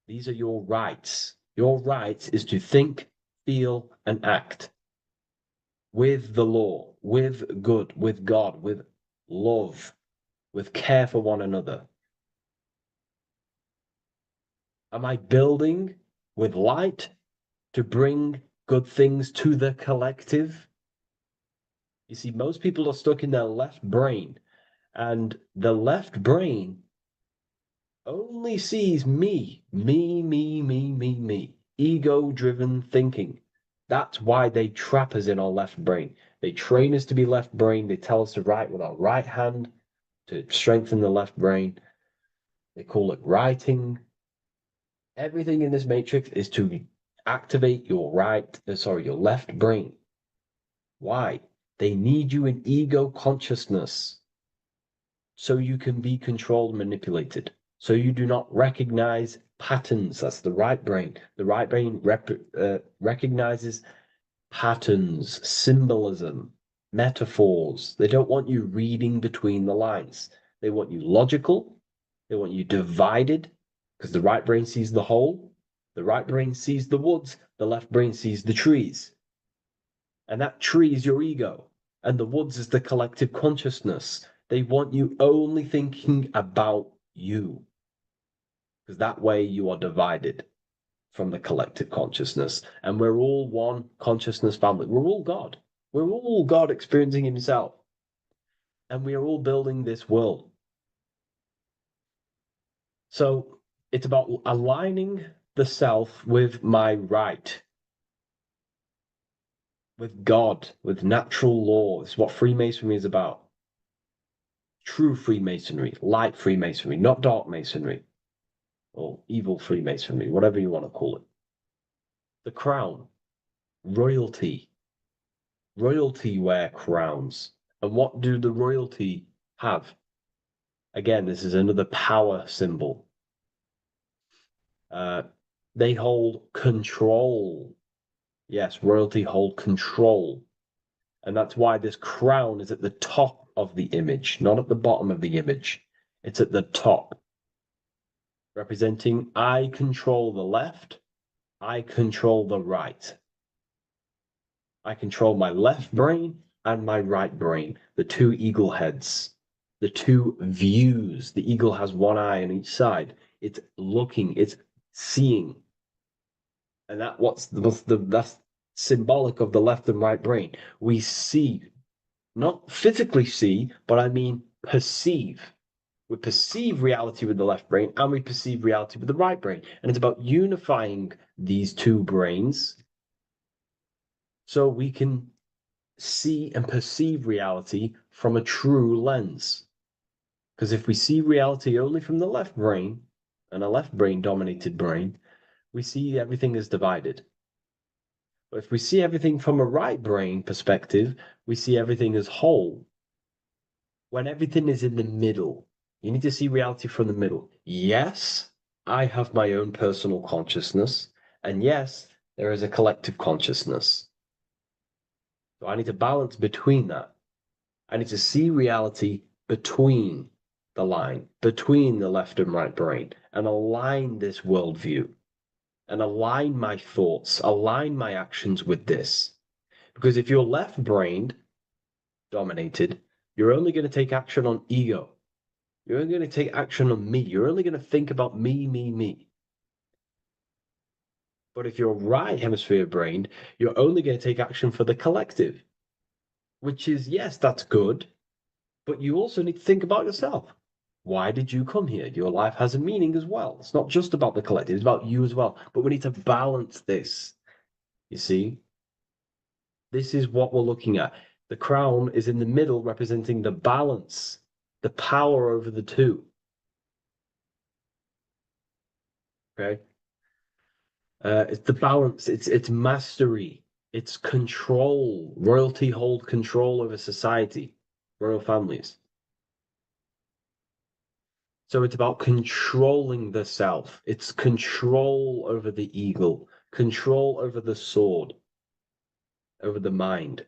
These are your rights. Your right is to think, feel, and act with the law, with good, with God, with love, with care for one another. Am I building with light to bring good things to the collective? You see, most people are stuck in their left brain, and the left brain only sees me, me, ego-driven thinking. That's why they trap us in our left brain. They train us to be left brain. They tell us to write with our right hand to strengthen the left brain. They call it writing. Everything in this matrix is to activate your your left brain. Why? They need you in ego consciousness so you can be controlled and manipulated. So you do not recognize patterns. That's the right brain. The right brain recognizes patterns, symbolism, metaphors. They don't want you reading between the lines. They want you logical. They want you divided, because the right brain sees the whole. The right brain sees the woods. The left brain sees the trees. And that tree is your ego. And the woods is the collective consciousness. They want you only thinking about you. Because that way you are divided from the collective consciousness. And we're all one consciousness family. We're all God. We're all God experiencing himself. And we are all building this world. So it's about aligning the self with my right, with God, with natural law. It's what Freemasonry is about. True Freemasonry, light Freemasonry, not dark Masonry, or evil Freemasonry, whatever you want to call it. The crown, royalty. Royalty wear crowns. And what do the royalty have? Again, this is another power symbol. They hold control. Yes, royalty hold control. And that's why this crown is at the top of the image, not at the bottom of the image. It's at the top, representing I control the left, I control the right. I control my left brain and my right brain, the two eagle heads, the two views. The eagle has one eye on each side. It's looking, it's seeing. And that's symbolic of the left and right brain. We see, not physically see, but I mean perceive. We perceive reality with the left brain and we perceive reality with the right brain. And it's about unifying these two brains so we can see and perceive reality from a true lens. Because if we see reality only from the left brain, and a left brain dominated brain, we see everything as divided. But if we see everything from a right brain perspective, we see everything as whole. When everything is in the middle, you need to see reality from the middle. Yes, I have my own personal consciousness, and yes, there is a collective consciousness. So I need to balance between that. I need to see reality between the line, between the left and right brain, and align this worldview, and align my thoughts, align my actions with this. Because if you're left-brained, dominated, you're only going to take action on ego. You're only going to take action on me. You're only going to think about me, me, me. But if you're right hemisphere brained, you're only going to take action for the collective, which is, yes, that's good, but you also need to think about yourself. Why did you come here? Your life has a meaning as well. It's not just about the collective, it's about you as well. But we need to balance this. You see? This is what we're looking at. The crown is in the middle, representing the balance, the power over the two. Okay? It's the balance, it's mastery, it's control. Royalty hold control over society, royal families. So it's about controlling the self. It's control over the eagle, control over the sword, over the mind.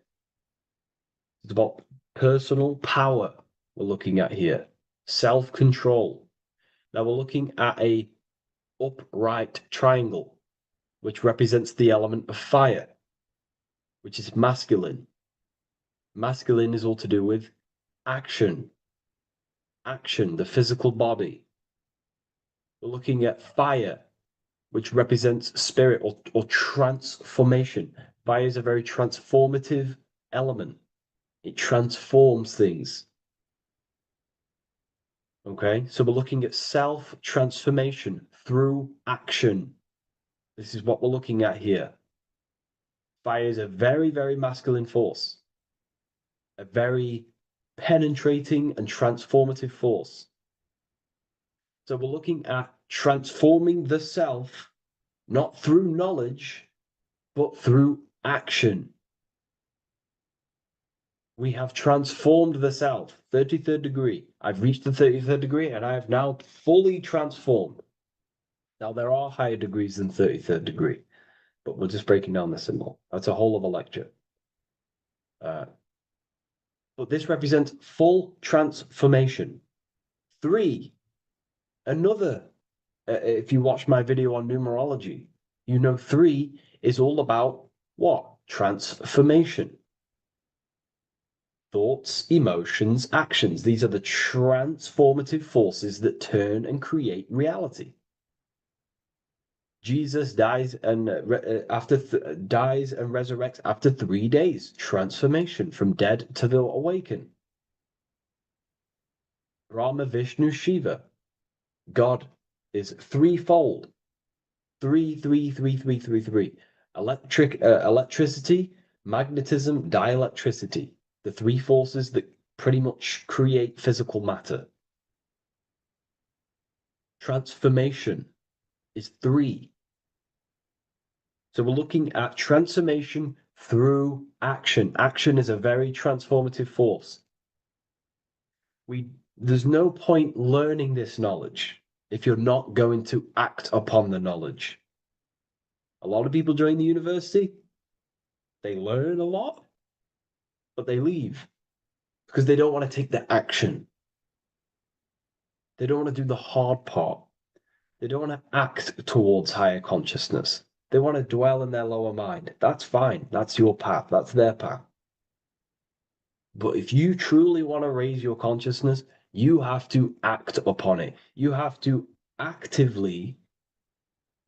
It's about personal power we're looking at here. Self-control. Now we're looking at a upright triangle, which represents the element of fire, which is masculine. Masculine is all to do with action. Action, the physical body. We're looking at fire, which represents spirit or transformation. Fire is a very transformative element. It transforms things. Okay, so we're looking at self-transformation through action. This is what we're looking at here. Fire is a very, very masculine force. A very penetrating and transformative force. So we're looking at transforming the self, not through knowledge, but through action. We have transformed the self, 33rd degree. I've reached the 33rd degree and I have now fully transformed. Now, there are higher degrees than 33rd degree, but we're just breaking down the symbol. That's a whole of a lecture. But this represents full transformation. 3, another, if you watch my video on numerology, you know 3 is all about what? Transformation. Thoughts, emotions, actions. These are the transformative forces that turn and create reality. Jesus dies and dies and resurrects after 3 days. Transformation from dead to the awakened. Brahma, Vishnu, Shiva. God is threefold. 3, 3, 3, 3, 3, 3. Electricity, magnetism, dielectricity. The 3 forces that pretty much create physical matter. Transformation is 3. So we're looking at transformation through action. Action is a very transformative force. There's no point learning this knowledge if you're not going to act upon the knowledge. A lot of people join the university, they learn a lot, but they leave because they don't want to take the action. They don't want to do the hard part. They don't want to act towards higher consciousness. They want to dwell in their lower mind. That's fine. That's your path. That's their path. But if you truly want to raise your consciousness, you have to act upon it. You have to actively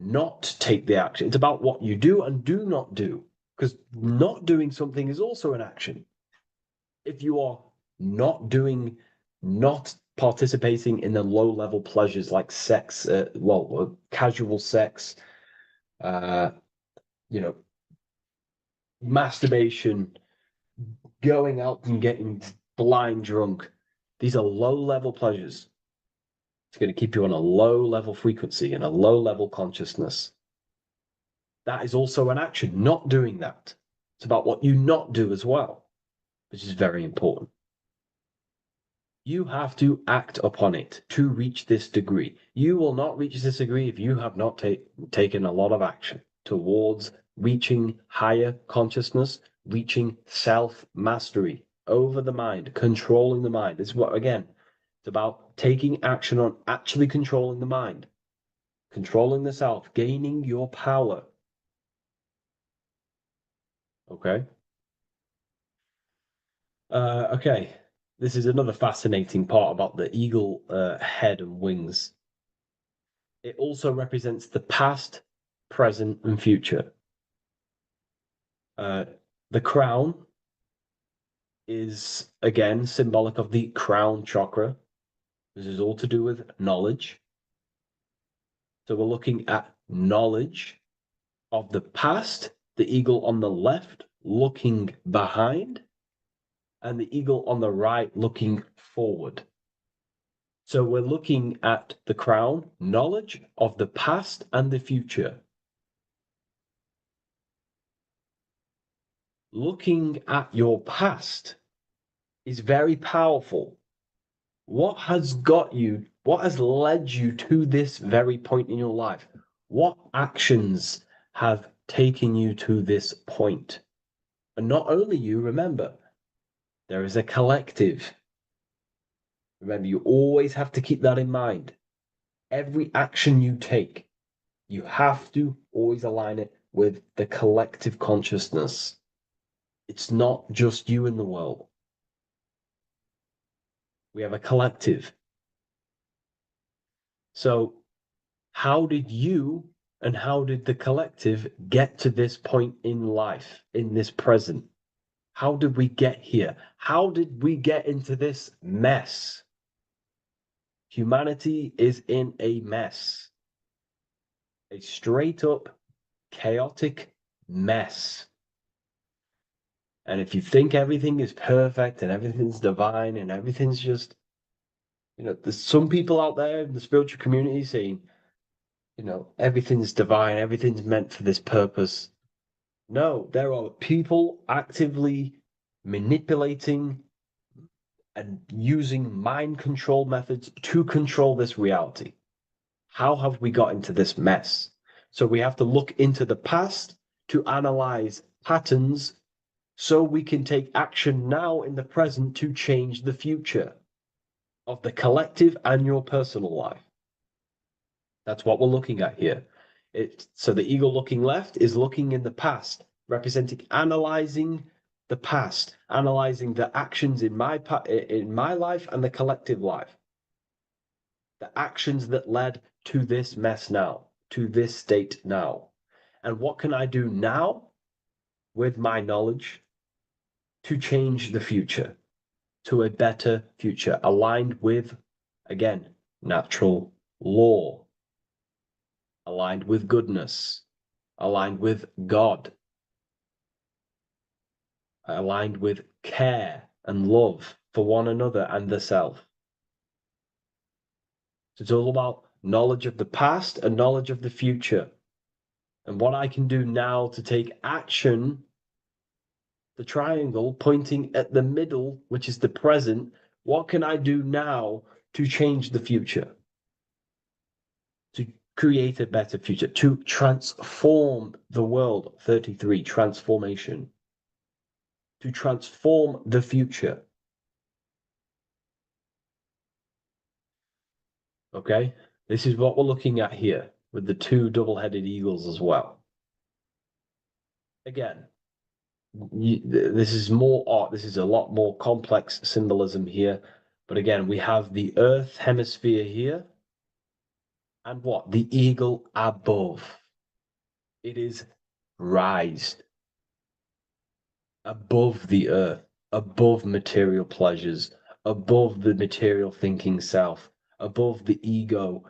not take the action. It's about what you do and do not do, because not doing something is also an action. If you are not participating in the low-level pleasures like sex, casual sex, masturbation, going out and getting blind drunk. These are low-level pleasures. It's going to keep you on a low-level frequency and a low-level consciousness. That is also an action, not doing that. It's about what you not do as well, which is very important. You have to act upon it to reach this degree. You will not reach this degree if you have not taken a lot of action towards reaching higher consciousness, reaching self-mastery over the mind, controlling the mind. This is what, again, it's about taking action on actually controlling the mind, controlling the self, gaining your power. Okay? Okay, this is another fascinating part about the eagle head and wings. It also represents the past, present, and future. The crown is again symbolic of the crown chakra. This is all to do with knowledge. So we're looking at knowledge of the past, the eagle on the left looking behind, and the eagle on the right looking forward. So we're looking at the crown, knowledge of the past and the future. Looking at your past is very powerful. What has led you to this very point in your life? What actions have taken you to this point? And not only you, remember, there is a collective. Remember, you always have to keep that in mind. Every action you take, you have to always align it with the collective consciousness. It's not just you in the world. We have a collective. So, how did you and how did the collective get to this point in life, in this present? How did we get here? How did we get into this mess? Humanity is in a mess. A straight up chaotic mess. And if you think everything is perfect and everything's divine and everything's just, there's some people out there in the spiritual community saying, everything's divine, everything's meant for this purpose. No, there are people actively manipulating and using mind control methods to control this reality. How have we got into this mess? So we have to look into the past to analyze patterns so we can take action now in the present to change the future of the collective and your personal life. That's what we're looking at here. So the eagle looking left is looking in the past, representing analyzing the past, analyzing the actions in my life and the collective life. The actions that led to this mess now, to this state now. And what can I do now with my knowledge to change the future to a better future, aligned with, again, natural law, aligned with goodness, aligned with God, aligned with care and love for one another and the self. So it's all about knowledge of the past and knowledge of the future. And what I can do now to take action, the triangle pointing at the middle, which is the present, what can I do now to change the future? To create a better future, to transform the world. 33, transformation. To transform the future. Okay, this is what we're looking at here with the two double-headed eagles as well. Again, this is more art. This is a lot more complex symbolism here. But again, we have the Earth hemisphere here. And what? The eagle above. It is raised above the earth, above material pleasures, above the material thinking self, above the ego.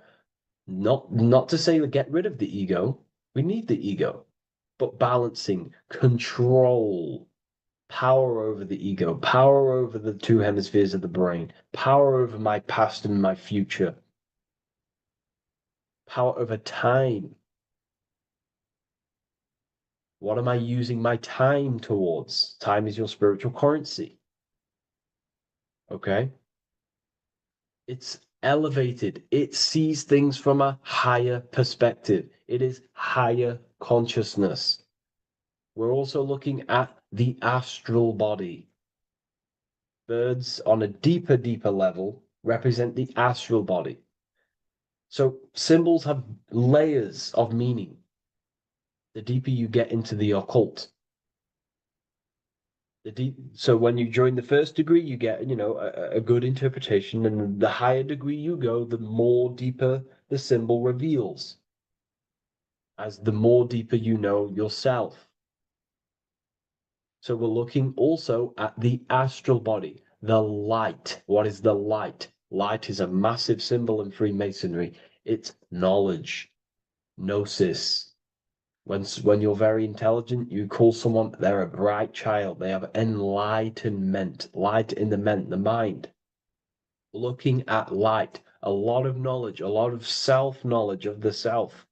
Not to say get rid of the ego. We need the ego, but balancing, control, power over the ego, power over the two hemispheres of the brain, power over my past and my future, power over time. What am I using my time towards? Time is your spiritual currency. Okay? It's elevated. It sees things from a higher perspective. It is higher consciousness. We're also looking at the astral body. Birds on a deeper level represent the astral body. So symbols have layers of meaning. The deeper you get into the occult, So when you join the first degree, you get, a good interpretation, and the higher degree you go, the more deeper the symbol reveals, as the more deeper you know yourself. So we're looking also at the astral body, the light. What is the light? Light is a massive symbol in Freemasonry. It's knowledge, gnosis. When you're very intelligent, you call someone, they're a bright child. They have enlightenment, light in the mind. Looking at light, a lot of knowledge, a lot of self-knowledge of the self,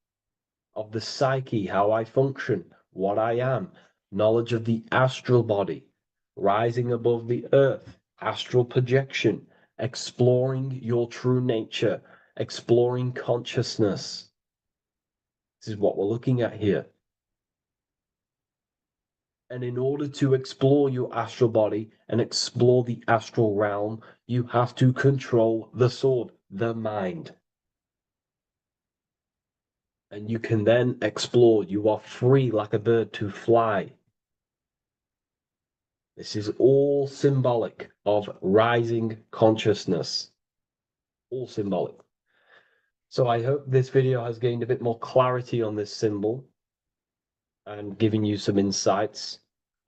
of the psyche, how I function, what I am, knowledge of the astral body, rising above the earth, astral projection, exploring your true nature, exploring consciousness. This is what we're looking at here. And in order to explore your astral body and explore the astral realm, you have to control the sword, the mind. And you can then explore. You are free like a bird to fly. This is all symbolic of rising consciousness. All symbolic. So I hope this video has gained a bit more clarity on this symbol and given you some insights.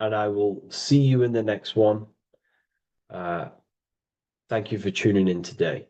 And I will see you in the next one. Thank you for tuning in today.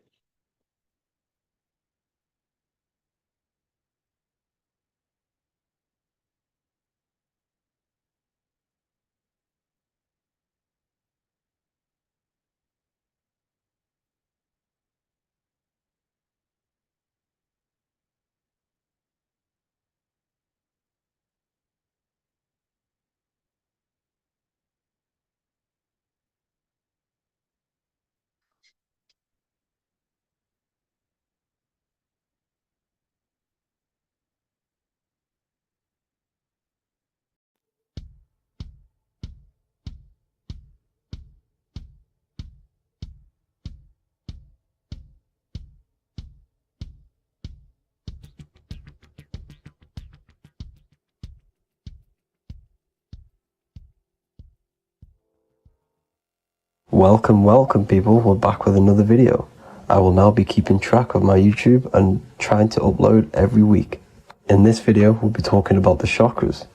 Welcome people, we're back with another video. I will now be keeping track of my YouTube and trying to upload every week. In this video, we'll be talking about the chakras.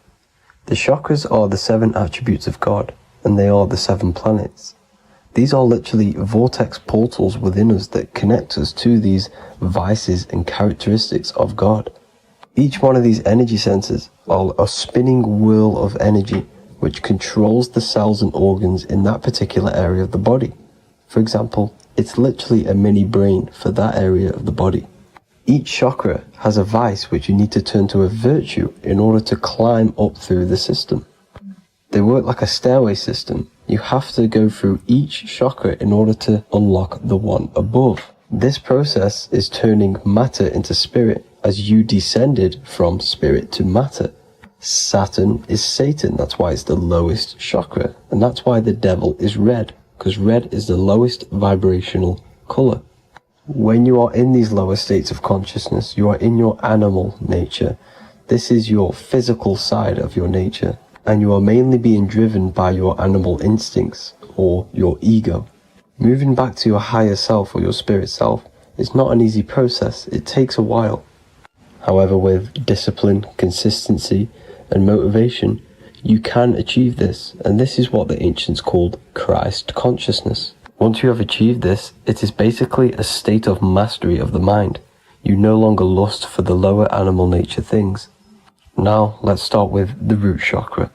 The chakras are the 7 attributes of God, and they are the 7 planets. These are literally vortex portals within us that connect us to these vices and characteristics of God. Each one of these energy centers are a spinning whirl of energy which controls the cells and organs in that particular area of the body. For example, it's literally a mini brain for that area of the body. Each chakra has a vice which you need to turn to a virtue in order to climb up through the system. They work like a stairway system. You have to go through each chakra in order to unlock the one above. This process is turning matter into spirit as you descended from spirit to matter. Saturn is Satan, that's why it's the lowest chakra, and that's why the devil is red, because red is the lowest vibrational color. When you are in these lower states of consciousness, you are in your animal nature. This is your physical side of your nature, and you are mainly being driven by your animal instincts, or your ego. Moving back to your higher self or your spirit self is not an easy process, it takes a while. However, with discipline, consistency, and motivation, you can achieve this, and this is what the ancients called Christ consciousness. Once you have achieved this, it is basically a state of mastery of the mind. You no longer lust for the lower animal nature things. Now, let's start with the root chakra.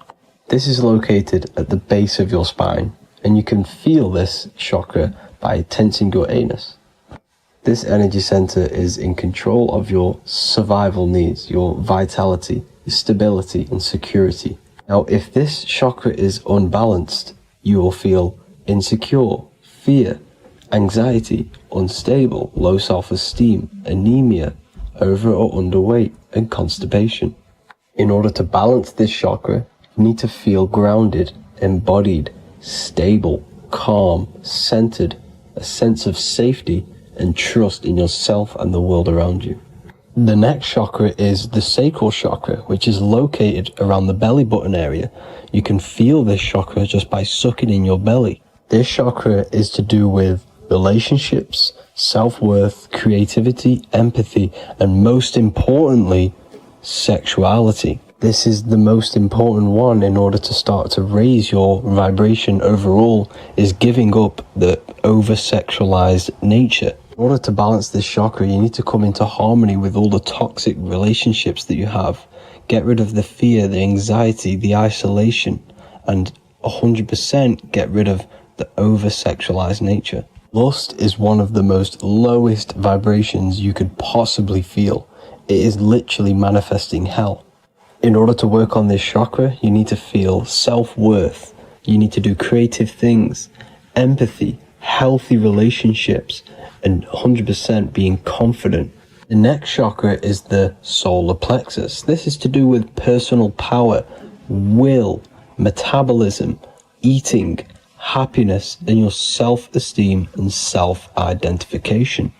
This is located at the base of your spine, and you can feel this chakra by tensing your anus. This energy center is in control of your survival needs, your vitality, stability, and security. Now, if this chakra is unbalanced, you will feel insecure, fear, anxiety, unstable, low self-esteem, anemia, over or underweight, and constipation. In order to balance this chakra, you need to feel grounded, embodied, stable, calm, centered, a sense of safety, and trust in yourself and the world around you. The next chakra is the sacral chakra, which is located around the belly button area. You can feel this chakra just by sucking in your belly. This chakra is to do with relationships, self-worth, creativity, empathy, and most importantly, sexuality. This is the most important one in order to start to raise your vibration overall, is giving up the over-sexualized nature. In order to balance this chakra, you need to come into harmony with all the toxic relationships that you have. Get rid of the fear, the anxiety, the isolation, and 100% get rid of the over-sexualized nature. Lust is one of the most lowest vibrations you could possibly feel. It is literally manifesting hell. In order to work on this chakra, you need to feel self-worth. You need to do creative things, empathy, healthy relationships, and 100% being confident. The next chakra is the solar plexus. This is to do with personal power, will, metabolism, eating, happiness, and your self-esteem and self-identification.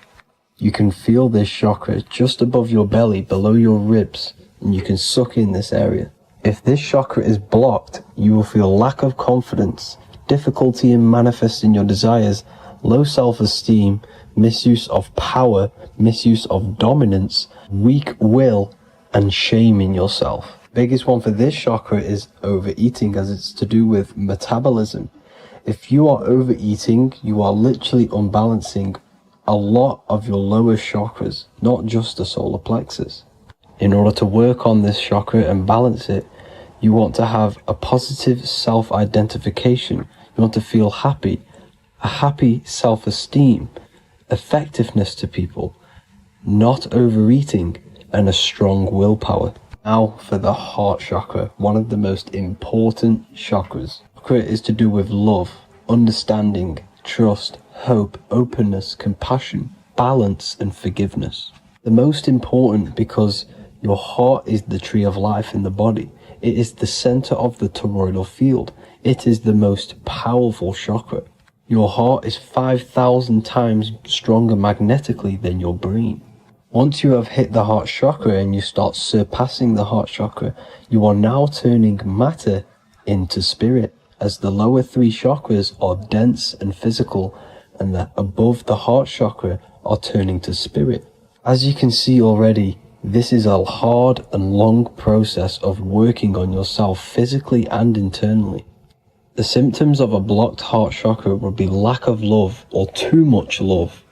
You can feel this chakra just above your belly, below your ribs, and you can suck in this area. If this chakra is blocked, you will feel lack of confidence, difficulty in manifesting your desires, low self-esteem, misuse of power, misuse of dominance, weak will, and shame in yourself. Biggest one for this chakra is overeating, as it's to do with metabolism. If you are overeating, you are literally unbalancing a lot of your lower chakras, not just the solar plexus. In order to work on this chakra and balance it, you want to have a positive self-identification. You want to feel happy, a happy self-esteem, effectiveness to people, not overeating, and a strong willpower. Now for the heart chakra, one of the most important chakras. Chakra is to do with love, understanding, trust, hope, openness, compassion, balance, and forgiveness. The most important because your heart is the tree of life in the body. It is the center of the toroidal field. It is the most powerful chakra. Your heart is 5,000 times stronger magnetically than your brain. Once you have hit the heart chakra and you start surpassing the heart chakra, you are now turning matter into spirit, as the lower three chakras are dense and physical, and the above the heart chakra are turning to spirit. As you can see already, this is a hard and long process of working on yourself physically and internally. The symptoms of a blocked heart chakra would be lack of love or too much love,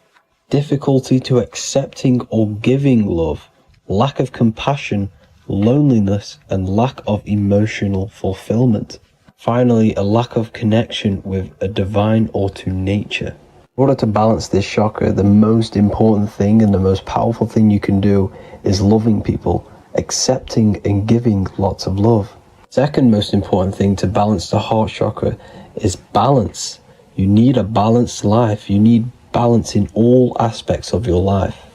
difficulty to accepting or giving love, lack of compassion, loneliness, and lack of emotional fulfillment. Finally, a lack of connection with a divine or to nature. In order to balance this chakra, the most important thing and the most powerful thing you can do is loving people, accepting and giving lots of love. Second most important thing to balance the heart chakra is balance. You need a balanced life. You need balance in all aspects of your life.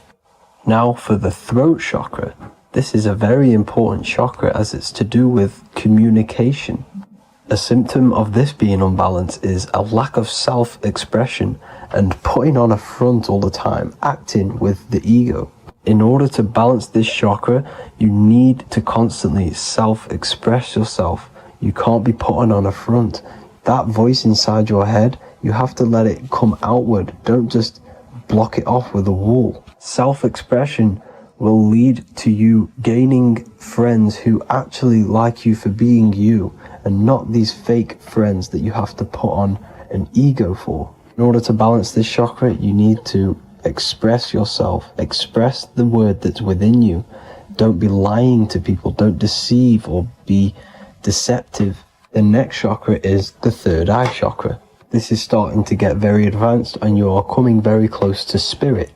Now for the throat chakra. This is a very important chakra as it's to do with communication. A symptom of this being unbalanced is a lack of self-expression and putting on a front all the time, acting with the ego. In order to balance this chakra, you need to constantly self-express yourself. You can't be putting on a front. That voice inside your head, you have to let it come outward. Don't just block it off with a wall. Self-expression will lead to you gaining friends who actually like you for being you, and not these fake friends that you have to put on an ego for. In order to balance this chakra, you need to express yourself, express the word that's within you. Don't be lying to people, don't deceive or be deceptive. The next chakra is the third eye chakra. This is starting to get very advanced and you are coming very close to spirit.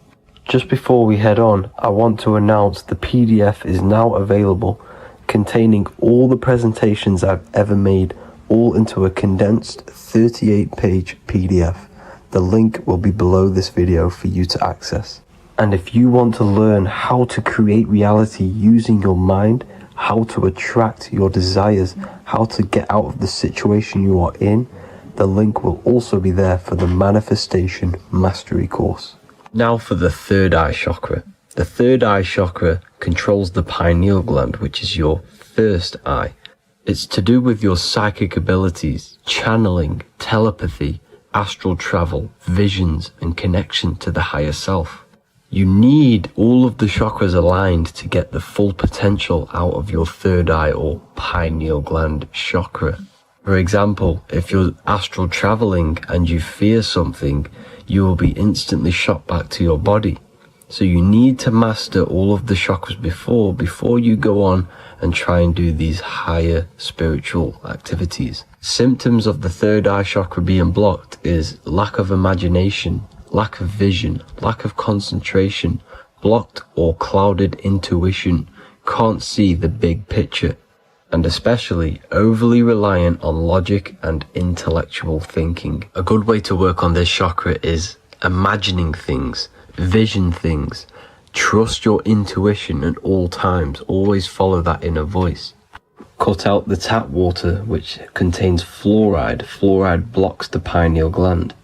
Just before we head on, I want to announce the PDF is now available, containing all the presentations I've ever made, all into a condensed 38-page PDF. The link will be below this video for you to access. And if you want to learn how to create reality using your mind, how to attract your desires, how to get out of the situation you are in, the link will also be there for the Manifestation Mastery course. Now for the third eye chakra. The third eye chakra controls the pineal gland, which is your first eye. It's to do with your psychic abilities, channeling, telepathy, astral travel, visions, and connection to the higher self. You need all of the chakras aligned to get the full potential out of your third eye or pineal gland chakra. For example, if you're astral traveling and you fear something, you will be instantly shot back to your body. So you need to master all of the chakras before you go on and try and do these higher spiritual activities. Symptoms of the third eye chakra being blocked is lack of imagination, lack of vision, lack of concentration, blocked or clouded intuition, can't see the big picture, and especially overly reliant on logic and intellectual thinking. A good way to work on this chakra is imagining things, vision things. Trust your intuition at all times. Always follow that inner voice. Cut out the tap water which contains fluoride. Fluoride blocks the pineal gland.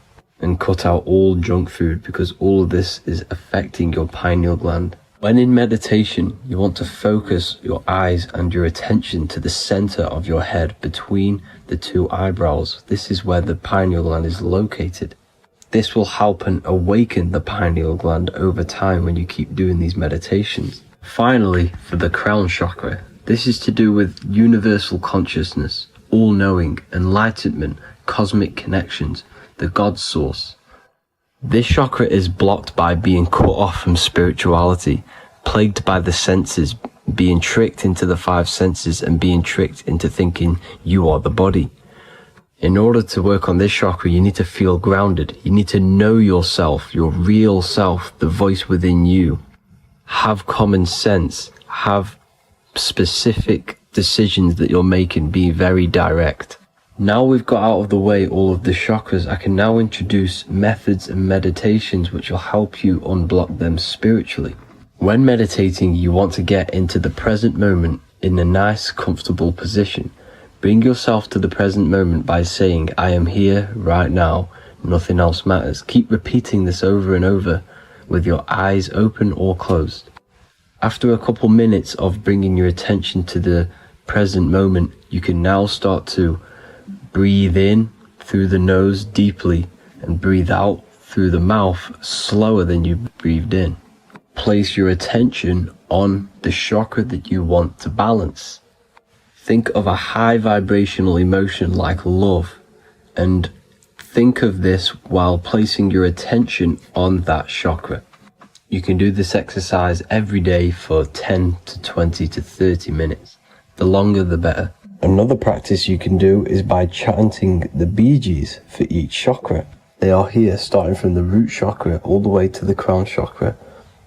And cut out all junk food because all of this is affecting your pineal gland. When in meditation, you want to focus your eyes and your attention to the center of your head between the two eyebrows. This is where the pineal gland is located. This will help and awaken the pineal gland over time when you keep doing these meditations. Finally, for the crown chakra, this is to do with universal consciousness, all-knowing, enlightenment, cosmic connections, the God source. This chakra is blocked by being cut off from spirituality, plagued by the senses, being tricked into the five senses and being tricked into thinking you are the body. In order to work on this chakra, you need to feel grounded. You need to know yourself, your real self, the voice within you. Have common sense. Have specific decisions that you're making. Be very direct. Now we've got out of the way all of the chakras, I can now introduce methods and meditations which will help you unblock them spiritually. When meditating, you want to get into the present moment in a nice, comfortable position. Bring yourself to the present moment by saying, I am here right now, nothing else matters. Keep repeating this over and over with your eyes open or closed. After a couple minutes of bringing your attention to the present moment, you can now start to breathe in through the nose deeply and breathe out through the mouth slower than you breathed in. Place your attention on the chakra that you want to balance. Think of a high vibrational emotion like love, and think of this while placing your attention on that chakra. You can do this exercise every day for 10 to 20 to 30 minutes. The longer the better. Another practice you can do is by chanting the Bijis for each chakra. They are here starting from the root chakra all the way to the crown chakra.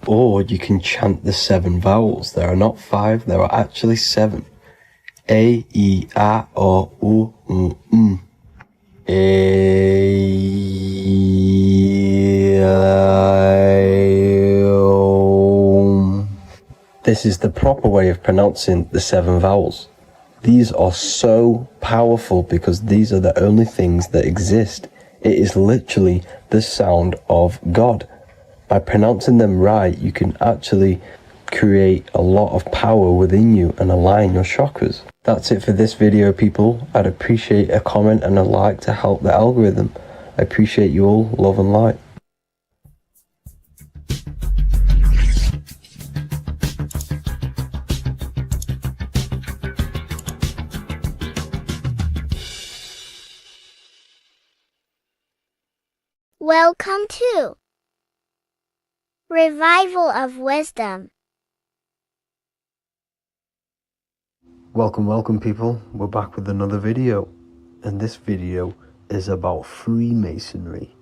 Or you can chant the 7 vowels. There are not 5, there are actually 7. A, I, A, O, U, M. A, I, O. This is the proper way of pronouncing the 7 vowels. These are so powerful because these are the only things that exist. It is literally the sound of God. By pronouncing them right, you can actually create a lot of power within you and align your chakras. That's it for this video, people. I'd appreciate a comment and a like to help the algorithm. I appreciate you all. Love and light. Welcome to Revival of Wisdom. Welcome people, we're back with another video, and this video is about Freemasonry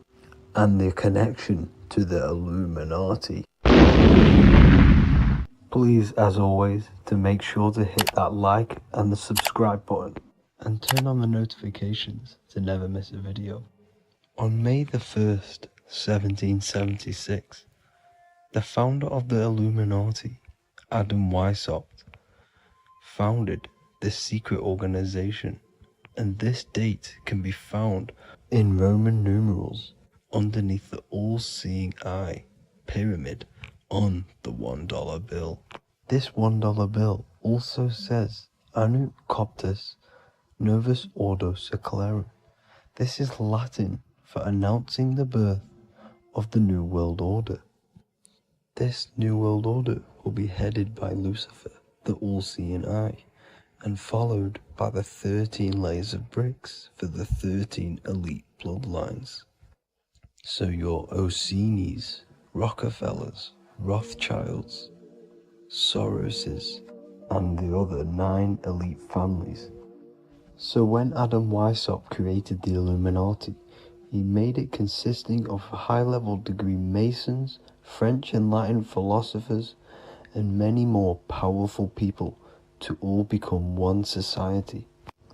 and their connection to the Illuminati. Please, as always, to make sure to hit that like and the subscribe button and turn on the notifications to never miss a video. On May the 1st, 1776, the founder of the Illuminati, Adam Weishaupt, founded this secret organization, and this date can be found in Roman numerals underneath the all-seeing eye pyramid on the $1 bill. This $1 bill also says Anu Coptus Novus Ordo Secularum. This is Latin for announcing the birth of the New World Order. This New World Order will be headed by Lucifer, the all-seeing eye, and followed by the 13 layers of bricks for the 13 elite bloodlines. So your Orsini's, Rockefellers, Rothschilds, Soroses, and the other 9 elite families. So when Adam Weishaupt created the Illuminati, he made it consisting of high-level degree Masons, French and Latin philosophers, and many more powerful people to all become one society.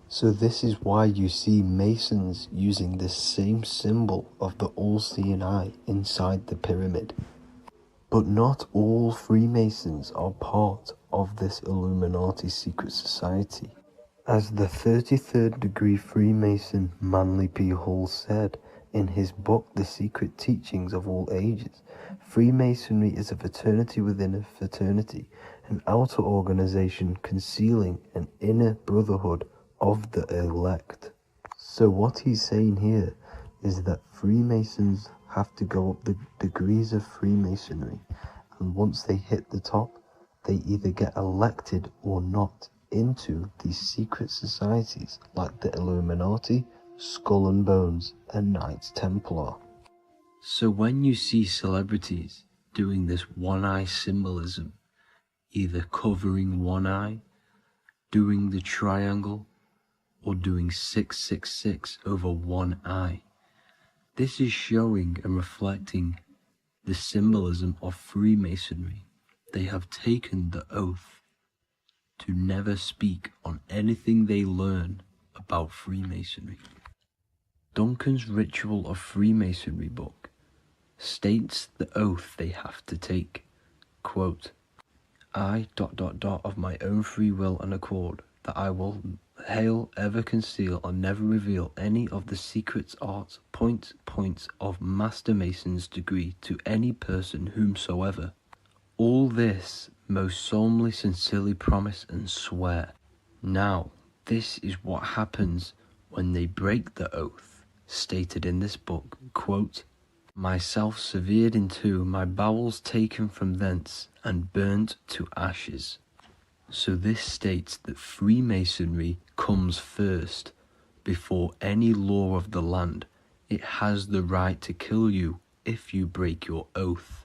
So this is why you see Masons using the same symbol of the all-seeing eye inside the pyramid. But not all Freemasons are part of this Illuminati secret society. As the 33rd degree Freemason Manly P. Hall said in his book The Secret Teachings of All Ages, Freemasonry is a fraternity within a fraternity, an outer organization concealing an inner brotherhood of the elect. So what he's saying here is that Freemasons have to go up the degrees of Freemasonry, and once they hit the top, they either get elected or not into these secret societies like the Illuminati, Skull and Bones, and Knights Templar. So when you see celebrities doing this one-eye symbolism, either covering one eye, doing the triangle, or doing 666 over one eye, this is showing and reflecting the symbolism of Freemasonry. They have taken the oath to never speak on anything they learn about Freemasonry. Duncan's Ritual of Freemasonry book states the oath they have to take. Quote, I ... of my own free will and accord, that I will hail, ever conceal, and never reveal any of the secrets, arts, points of Master Mason's degree to any person whomsoever. All this most solemnly, sincerely promise and swear. Now, this is what happens when they break the oath, stated in this book, quote, myself severed in two, my bowels taken from thence, and burnt to ashes. So this states that Freemasonry comes first, before any law of the land. It has the right to kill you if you break your oath.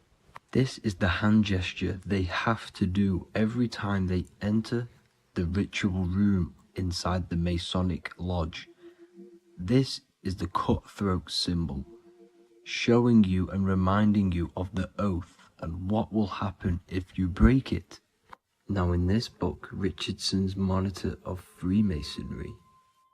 This is the hand gesture they have to do every time they enter the ritual room inside the Masonic lodge. This is the cutthroat symbol, showing you and reminding you of the oath and what will happen if you break it. Now in this book, Richardson's Monitor of Freemasonry,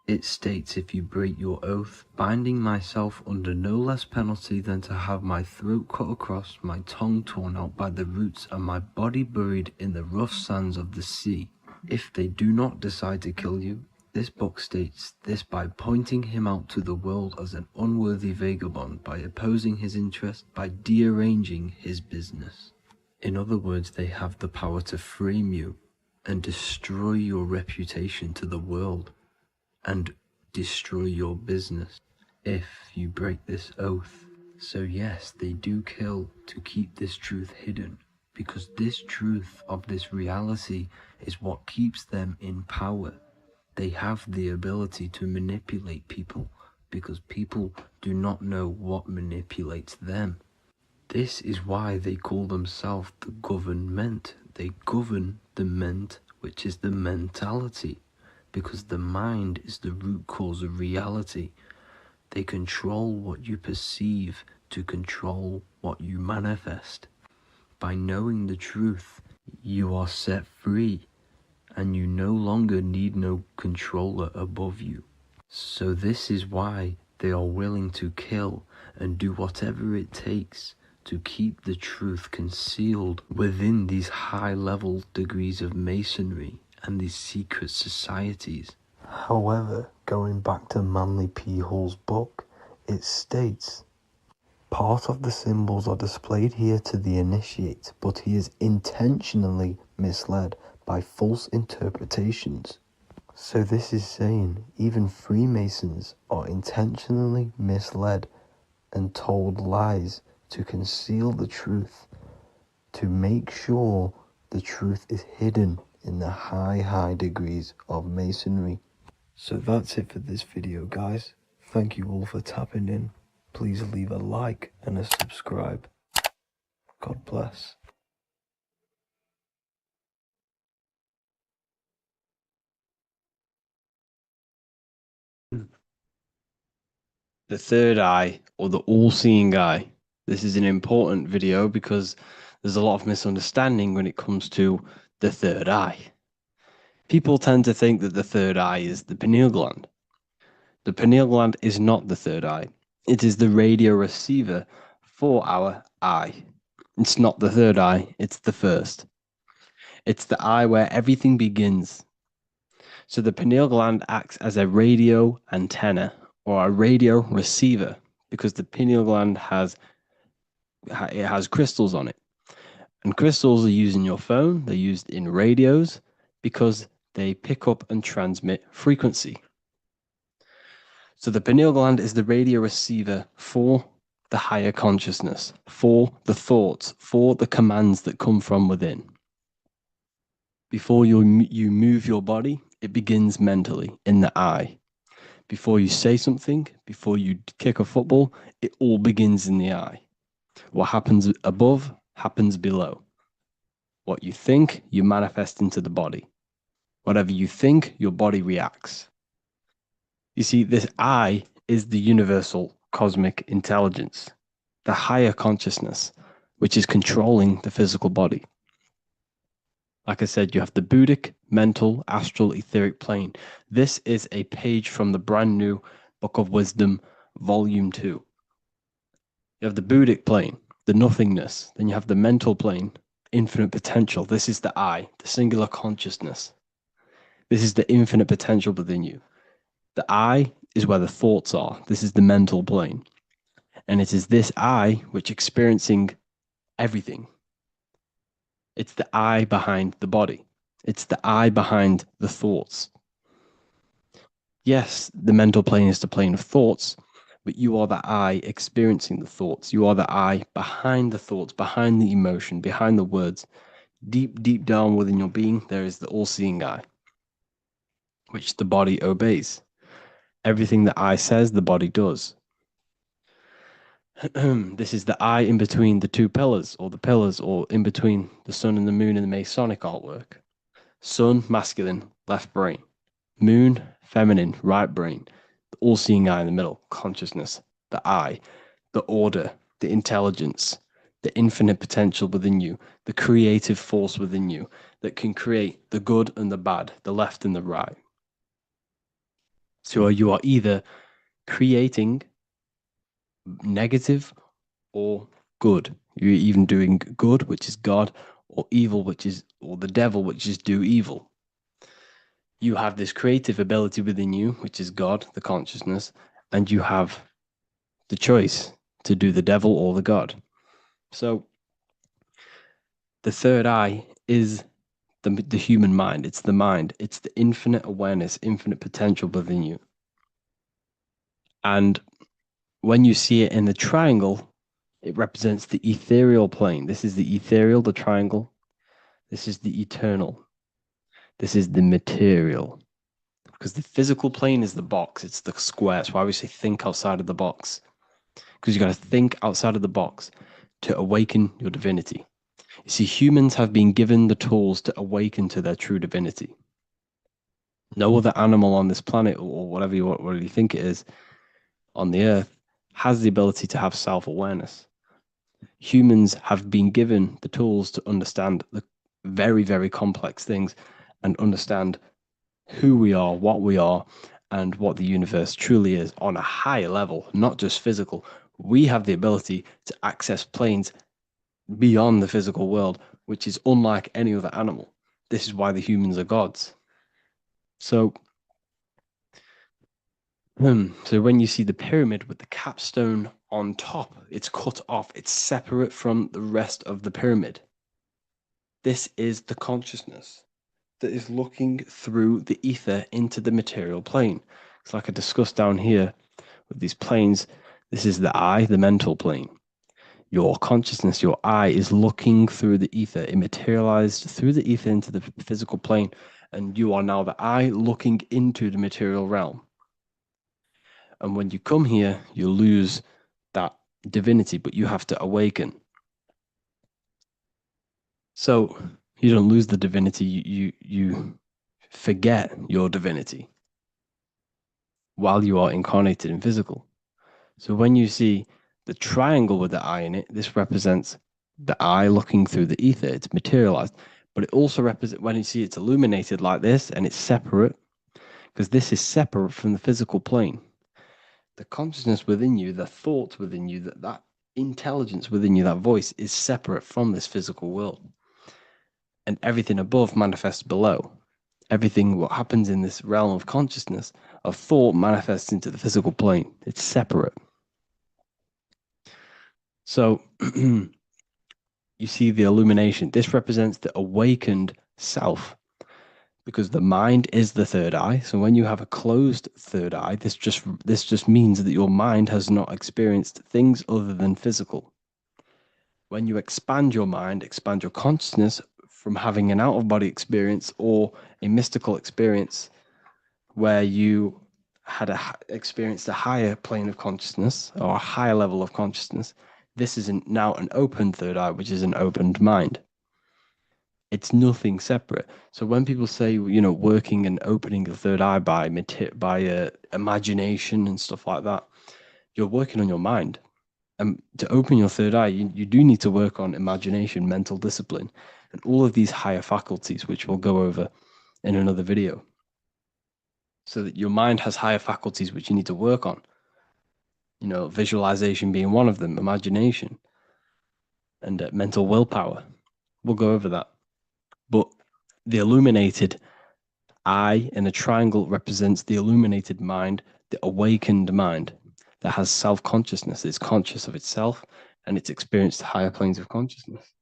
it states, if you break your oath, binding myself under no less penalty than to have my throat cut across, my tongue torn out by the roots, and my body buried in the rough sands of the sea. If they do not decide to kill you, this book states this by pointing him out to the world as an unworthy vagabond, by opposing his interest, by dearranging his business. In other words, they have the power to frame you and destroy your reputation to the world, and destroy your business if you break this oath. So yes, they do kill to keep this truth hidden, because this truth of this reality is what keeps them in power. They have the ability to manipulate people, because people do not know what manipulates them. This is why they call themselves the government. They govern the ment, which is the mentality, because the mind is the root cause of reality. They control what you perceive to control what you manifest. By knowing the truth, you are set free, and you no longer need no controller above you. So this is why they are willing to kill and do whatever it takes to keep the truth concealed within these high-level degrees of masonry and these secret societies. However, going back to Manly P. Hall's book, it states, part of the symbols are displayed here to the initiate, but he is intentionally misled by false interpretations. So this is saying even Freemasons are intentionally misled and told lies to conceal the truth, to make sure the truth is hidden in the high degrees of Masonry. So that's it for this video, guys. Thank you all for tapping in. Please leave a like and a subscribe. God bless. The third eye, or the all-seeing eye. This is an important video because there's a lot of misunderstanding when it comes to the third eye. People tend to think that the third eye is the pineal gland. The pineal gland is not the third eye. It is the radio receiver for our eye. It's not the third eye, it's the first. It's the eye where everything begins. So the pineal gland acts as a radio antenna or a radio receiver because the pineal gland has crystals on it. And crystals are used in your phone, they're used in radios because they pick up and transmit frequency. So the pineal gland is the radio receiver for the higher consciousness, for the thoughts, for the commands that come from within. Before you move your body, it begins mentally in the eye. Before you say something, before you kick a football, it all begins in the eye. What happens above happens below. What you think, you manifest into the body. Whatever you think, your body reacts. You see, this eye is the universal cosmic intelligence, the higher consciousness, which is controlling the physical body. Like I said, you have the Buddhic, mental, astral, etheric plane. This is a page from the brand new Book of Wisdom, Volume 2. You have the Buddhic plane, the nothingness. Then you have the mental plane, infinite potential. This is the I, the singular consciousness. This is the infinite potential within you. The I is where the thoughts are. This is the mental plane. And it is this I which experiencing everything. It's the I behind the body. It's the I behind the thoughts. Yes, the mental plane is the plane of thoughts, but you are the I experiencing the thoughts. You are the I behind the thoughts, behind the emotion, behind the words. Deep down within your being, there is the all-seeing I, which the body obeys. Everything that I says, the body does. This is the eye in between the two pillars, or in between the sun and the moon in the Masonic artwork. Sun, masculine, left brain. Moon, feminine, right brain. The all-seeing eye in the middle, consciousness. The eye, the order, the intelligence, the infinite potential within you, the creative force within you that can create the good and the bad, the left and the right. So you are either creating negative or good. You're even doing good, which is God, or evil, or the devil, which is do evil. You have this creative ability within you, which is God, the consciousness, and you have the choice to do the devil or the God. So the third eye is the human mind. It's the mind. It's the infinite awareness, infinite potential within you. And when you see it in the triangle, it represents the ethereal plane. This is the ethereal, the triangle. This is the eternal. This is the material. Because the physical plane is the box. It's the square. That's why we say think outside of the box. Because you got to think outside of the box to awaken your divinity. You see, humans have been given the tools to awaken to their true divinity. No other animal on this planet, or whatever you think it is, on the earth, has the ability to have self-awareness. Humans have been given the tools to understand the very, very complex things and understand who we are, and what the universe truly is on a higher level, not just physical. We have the ability to access planes beyond the physical world, which is unlike any other animal. This is why the humans are gods. So when you see the pyramid with the capstone on top, it's cut off, it's separate from the rest of the pyramid. This is the consciousness. that is looking through the ether into the material plane. It's like I discussed down here with these planes. This is the eye, the mental plane. Your consciousness, your eye is looking through the ether. It materialized through the ether into the physical plane, and you are now the eye looking into the material realm. And when you come here, you lose that divinity, but you have to awaken. So you don't lose the divinity, you forget your divinity while you are incarnated in physical. So when you see the triangle with the eye in it, this represents the eye looking through the ether. It's materialized, but it also represents, when you see it's illuminated like this and it's separate, because this is separate from the physical plane. The consciousness within you, the thoughts within you, that intelligence within you, that voice is separate from this physical world. And everything above manifests below. Everything what happens in this realm of consciousness, of thought, manifests into the physical plane. It's separate. So you see the illumination. This represents the awakened self, because the mind is the third eye. So when you have a closed third eye, this just means that your mind has not experienced things other than physical. When you expand your mind, expand your consciousness from having an out-of-body experience or a mystical experience where you had experienced a higher plane of consciousness or a higher level of consciousness, this is now an open third eye, which is an opened mind. It's nothing separate. So when people say, working and opening the third eye by imagination and stuff like that, you're working on your mind. And to open your third eye, you do need to work on imagination, mental discipline, and all of these higher faculties, which we'll go over in another video. So that your mind has higher faculties which you need to work on. Visualization being one of them, imagination, and mental willpower. We'll go over that. But the illuminated eye in a triangle represents the illuminated mind, the awakened mind that has self-consciousness, it's conscious of itself, and it's experienced higher planes of consciousness.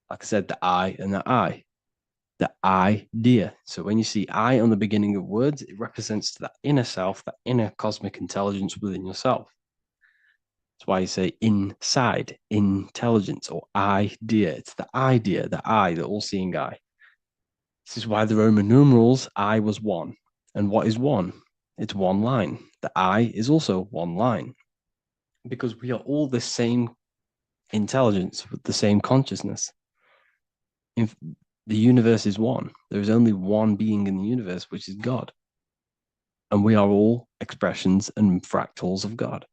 Like I said, the I and the I. The idea. So when you see I on the beginning of words, it represents that inner self, that inner cosmic intelligence within yourself. That's why you say inside, intelligence, or idea. It's the idea, the I, the all-seeing eye. This is why the Roman numerals, I was one. And what is one? It's one line. The I is also one line. Because we are all the same intelligence with the same consciousness. The universe is one. There is only one being in the universe, which is God. And we are all expressions and fractals of God.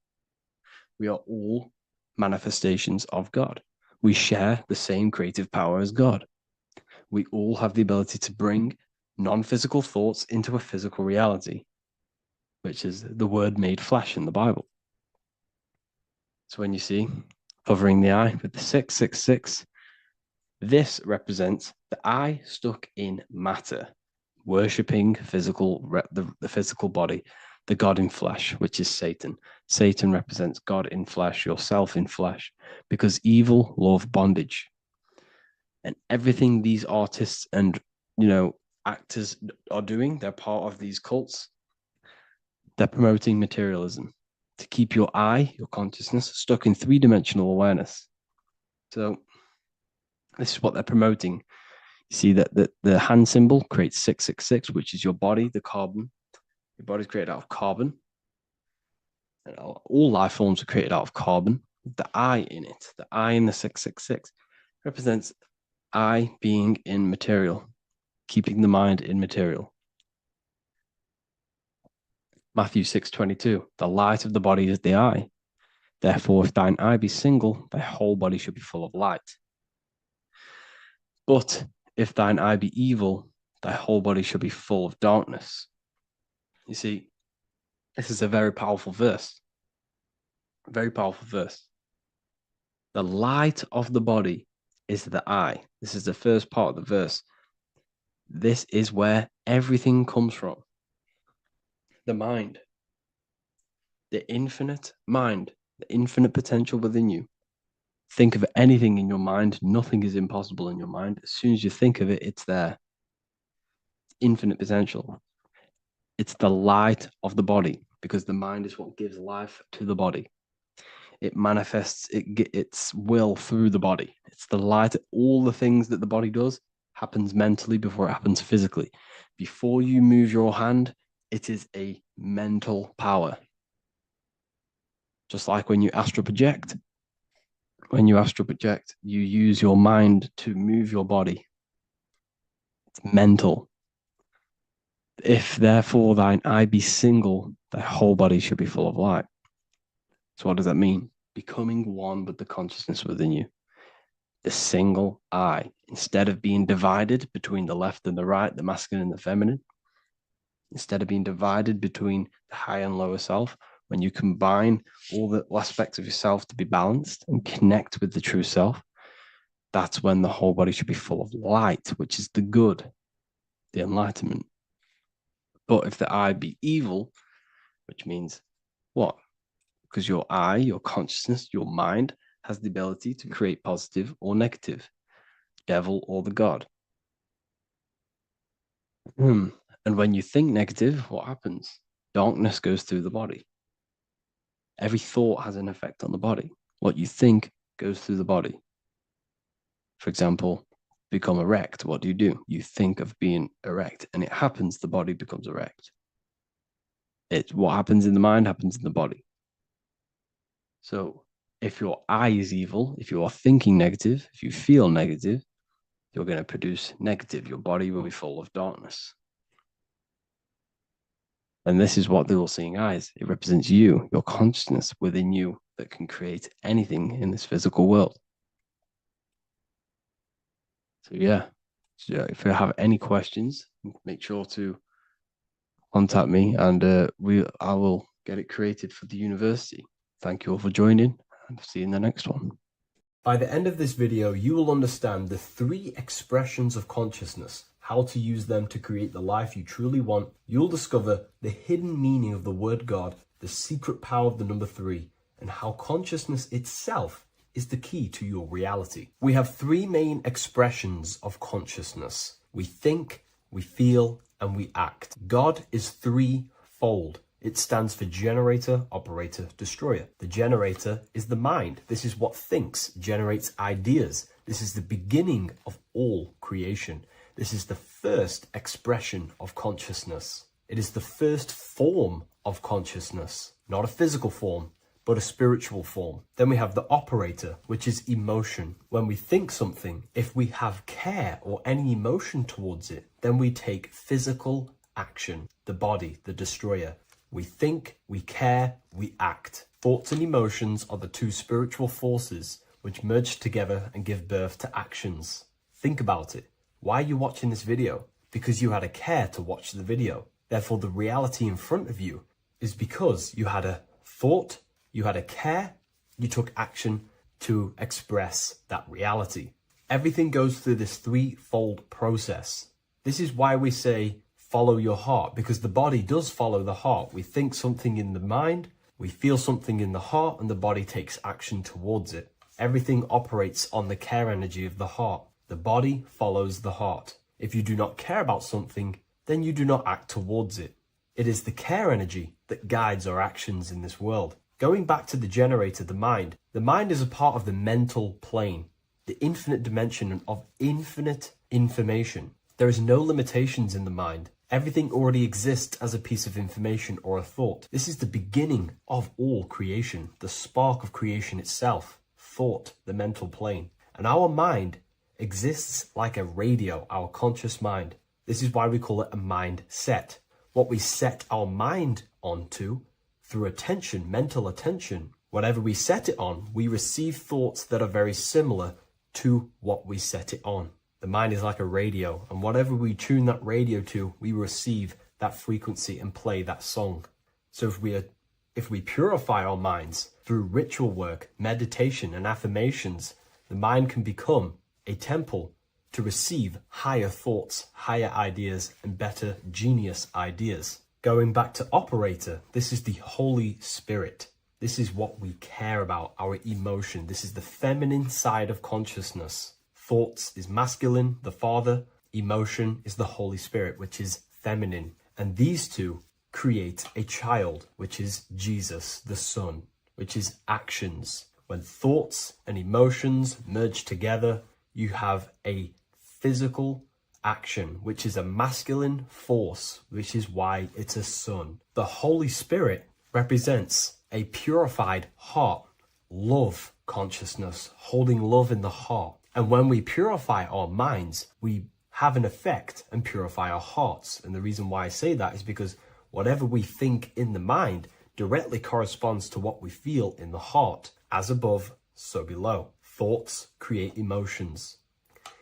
We are all manifestations of God. We share the same creative power as God. We all have the ability to bring non-physical thoughts into a physical reality, which is the word made flesh in the Bible. So when you see covering the eye with the 666, this represents the eye stuck in matter, worshipping the physical body, the God in flesh, which is Satan. Satan represents God in flesh, yourself in flesh, because evil love bondage. And everything these artists and actors are doing, they're part of these cults. They're promoting materialism to keep your eye, your consciousness, stuck in three-dimensional awareness. So this is what they're promoting. You see that the hand symbol creates 666, which is your body, the carbon. Your body's created out of carbon. And all life forms are created out of carbon. The I in it, the I in the 666, represents I being in material, keeping the mind in material. Matthew 6:22, the light of the body is the eye. Therefore, if thine eye be single, thy whole body should be full of light. But if thine eye be evil, thy whole body should be full of darkness. You see, this is a very powerful verse. A very powerful verse. The light of the body is the eye. This is the first part of the verse. This is where everything comes from. The mind. The infinite mind, the infinite potential within you. Think of anything in your mind. Nothing is impossible in your mind. As soon as you think of it, it's there. Infinite potential. It's the light of the body, because the mind is what gives life to the body. It manifests its will through the body. It's the light. All the things that the body does happens mentally before it happens physically. Before you move your hand, it is a mental power. Just like when you astral project. When you astral project, you use your mind to move your body. It's mental. If therefore thine eye be single, thy whole body should be full of light. So what does that mean? Becoming one with the consciousness within you. The single eye. Instead of being divided between the left and the right, the masculine and the feminine, instead of being divided between the higher and lower self, when you combine all the aspects of yourself to be balanced and connect with the true self, that's when the whole body should be full of light, which is the good, the enlightenment. But if the eye be evil, which means what? Because your eye, your consciousness, your mind has the ability to create positive or negative, devil or the god. And when you think negative, what happens? Darkness goes through the body. Every thought has an effect on the body. What you think goes through the body. For example, become erect. What do? You think of being erect, and it happens, the body becomes erect. What happens in the mind happens in the body. So if your eye is evil, if you are thinking negative, if you feel negative, you're going to produce negative. Your body will be full of darkness. And this is what the all-seeing eye is. It represents you, your consciousness within you that can create anything in this physical world. So yeah, if you have any questions, make sure to contact me, and I will get it created for the university. Thank you all for joining, and see you in the next one. By the end of this video, you will understand the 3 expressions of consciousness, how to use them to create the life you truly want. You'll discover the hidden meaning of the word God, the secret power of the number 3, and how consciousness itself is the key to your reality. We have 3 main expressions of consciousness. We think, we feel, and we act. God is 3-fold. It stands for generator, operator, destroyer. The generator is the mind. This is what thinks, generates ideas. This is the beginning of all creation. This is the first expression of consciousness. It is the first form of consciousness, not a physical form, but a spiritual form. Then we have the operator, which is emotion. When we think something, if we have care or any emotion towards it, then we take physical action. The body, the destroyer. We think, we care, we act. Thoughts and emotions are the 2 spiritual forces which merge together and give birth to actions. Think about it. Why are you watching this video? Because you had a care to watch the video. Therefore, the reality in front of you is because you had a thought, you had a care, you took action to express that reality. Everything goes through this 3-fold process. This is why we say, follow your heart, because the body does follow the heart. We think something in the mind, we feel something in the heart, and the body takes action towards it. Everything operates on the care energy of the heart. The body follows the heart. If you do not care about something, then you do not act towards it. It is the care energy that guides our actions in this world. Going back to the generator, the mind is a part of the mental plane, the infinite dimension of infinite information. There is no limitations in the mind. Everything already exists as a piece of information or a thought. This is the beginning of all creation, the spark of creation itself, thought, the mental plane. And our mind exists like a radio, our conscious mind. This is why we call it a mindset. What we set our mind onto through attention, mental attention, whatever we set it on, we receive thoughts that are very similar to what we set it on. The mind is like a radio, and whatever we tune that radio to, we receive that frequency and play that song. So if we purify our minds through ritual work, meditation, and affirmations, the mind can become a temple to receive higher thoughts, higher ideas, and better genius ideas. Going back to operator, this is the Holy Spirit. This is what we care about, our emotion. This is the feminine side of consciousness. Thoughts is masculine, the Father. Emotion is the Holy Spirit, which is feminine. And these two create a child, which is Jesus, the Son, which is actions. When thoughts and emotions merge together, you have a physical action, which is a masculine force, which is why it's a son. The Holy Spirit represents a purified heart, love consciousness, holding love in the heart. And when we purify our minds, we have an effect and purify our hearts. And the reason why I say that is because whatever we think in the mind directly corresponds to what we feel in the heart. As above, so below. Thoughts create emotions.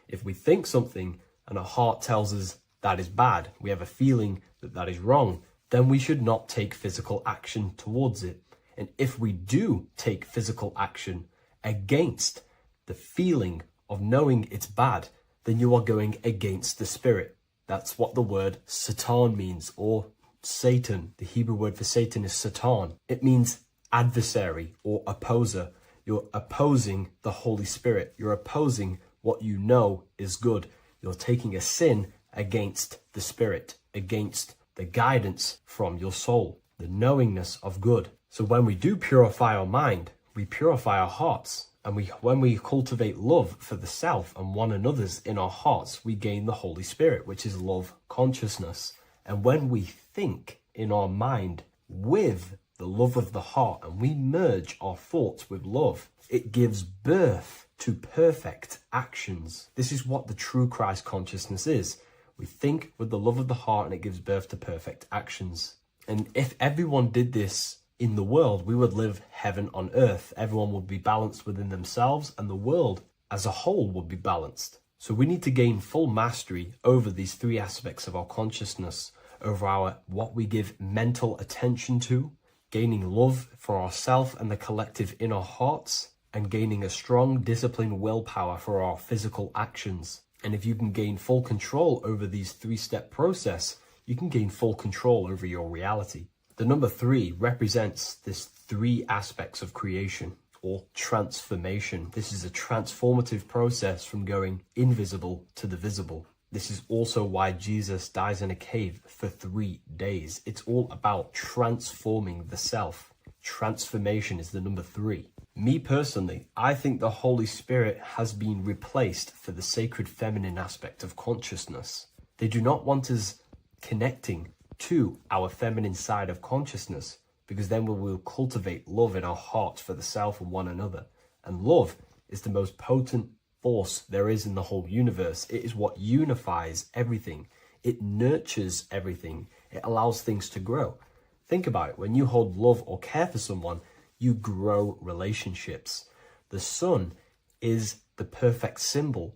If we think something and our heart tells us that is bad, we have a feeling that that is wrong, then we should not take physical action towards it. And if we do take physical action against the feeling of knowing it's bad, then you are going against the spirit. That's what the word Satan means, or Satan. The Hebrew word for Satan is Satan. It means adversary or opposer. You're opposing the Holy Spirit. You're opposing what you know is good. You're taking a sin against the spirit, against the guidance from your soul, the knowingness of good. So when we do purify our mind, we purify our hearts. And when we cultivate love for the self and one another's in our hearts, we gain the Holy Spirit, which is love consciousness. And when we think in our mind with the love of the heart and we merge our thoughts with love, it gives birth to perfect actions. This is what the true Christ consciousness is. We think with the love of the heart and it gives birth to perfect actions. And if everyone did this in the world, we would live heaven on earth. Everyone would be balanced within themselves and the world as a whole would be balanced. So we need to gain full mastery over these three aspects of our consciousness, over our what we give mental attention to, gaining love for ourself and the collective in our hearts, and gaining a strong disciplined willpower for our physical actions. And if you can gain full control over these three-step process, you can gain full control over your reality. The number 3 represents this 3 aspects of creation or transformation. This is a transformative process from going invisible to the visible. This is also why Jesus dies in a cave for 3 days. It's all about transforming the self. Transformation is the number 3. Me personally, I think the Holy Spirit has been replaced for the sacred feminine aspect of consciousness. They do not want us connecting to our feminine side of consciousness, because then we will cultivate love in our hearts for the self and one another. And love is the most potent force there is in the whole universe. It is what unifies everything. It nurtures everything. It allows things to grow. Think about it. When you hold love or care for someone, you grow relationships. The sun is the perfect symbol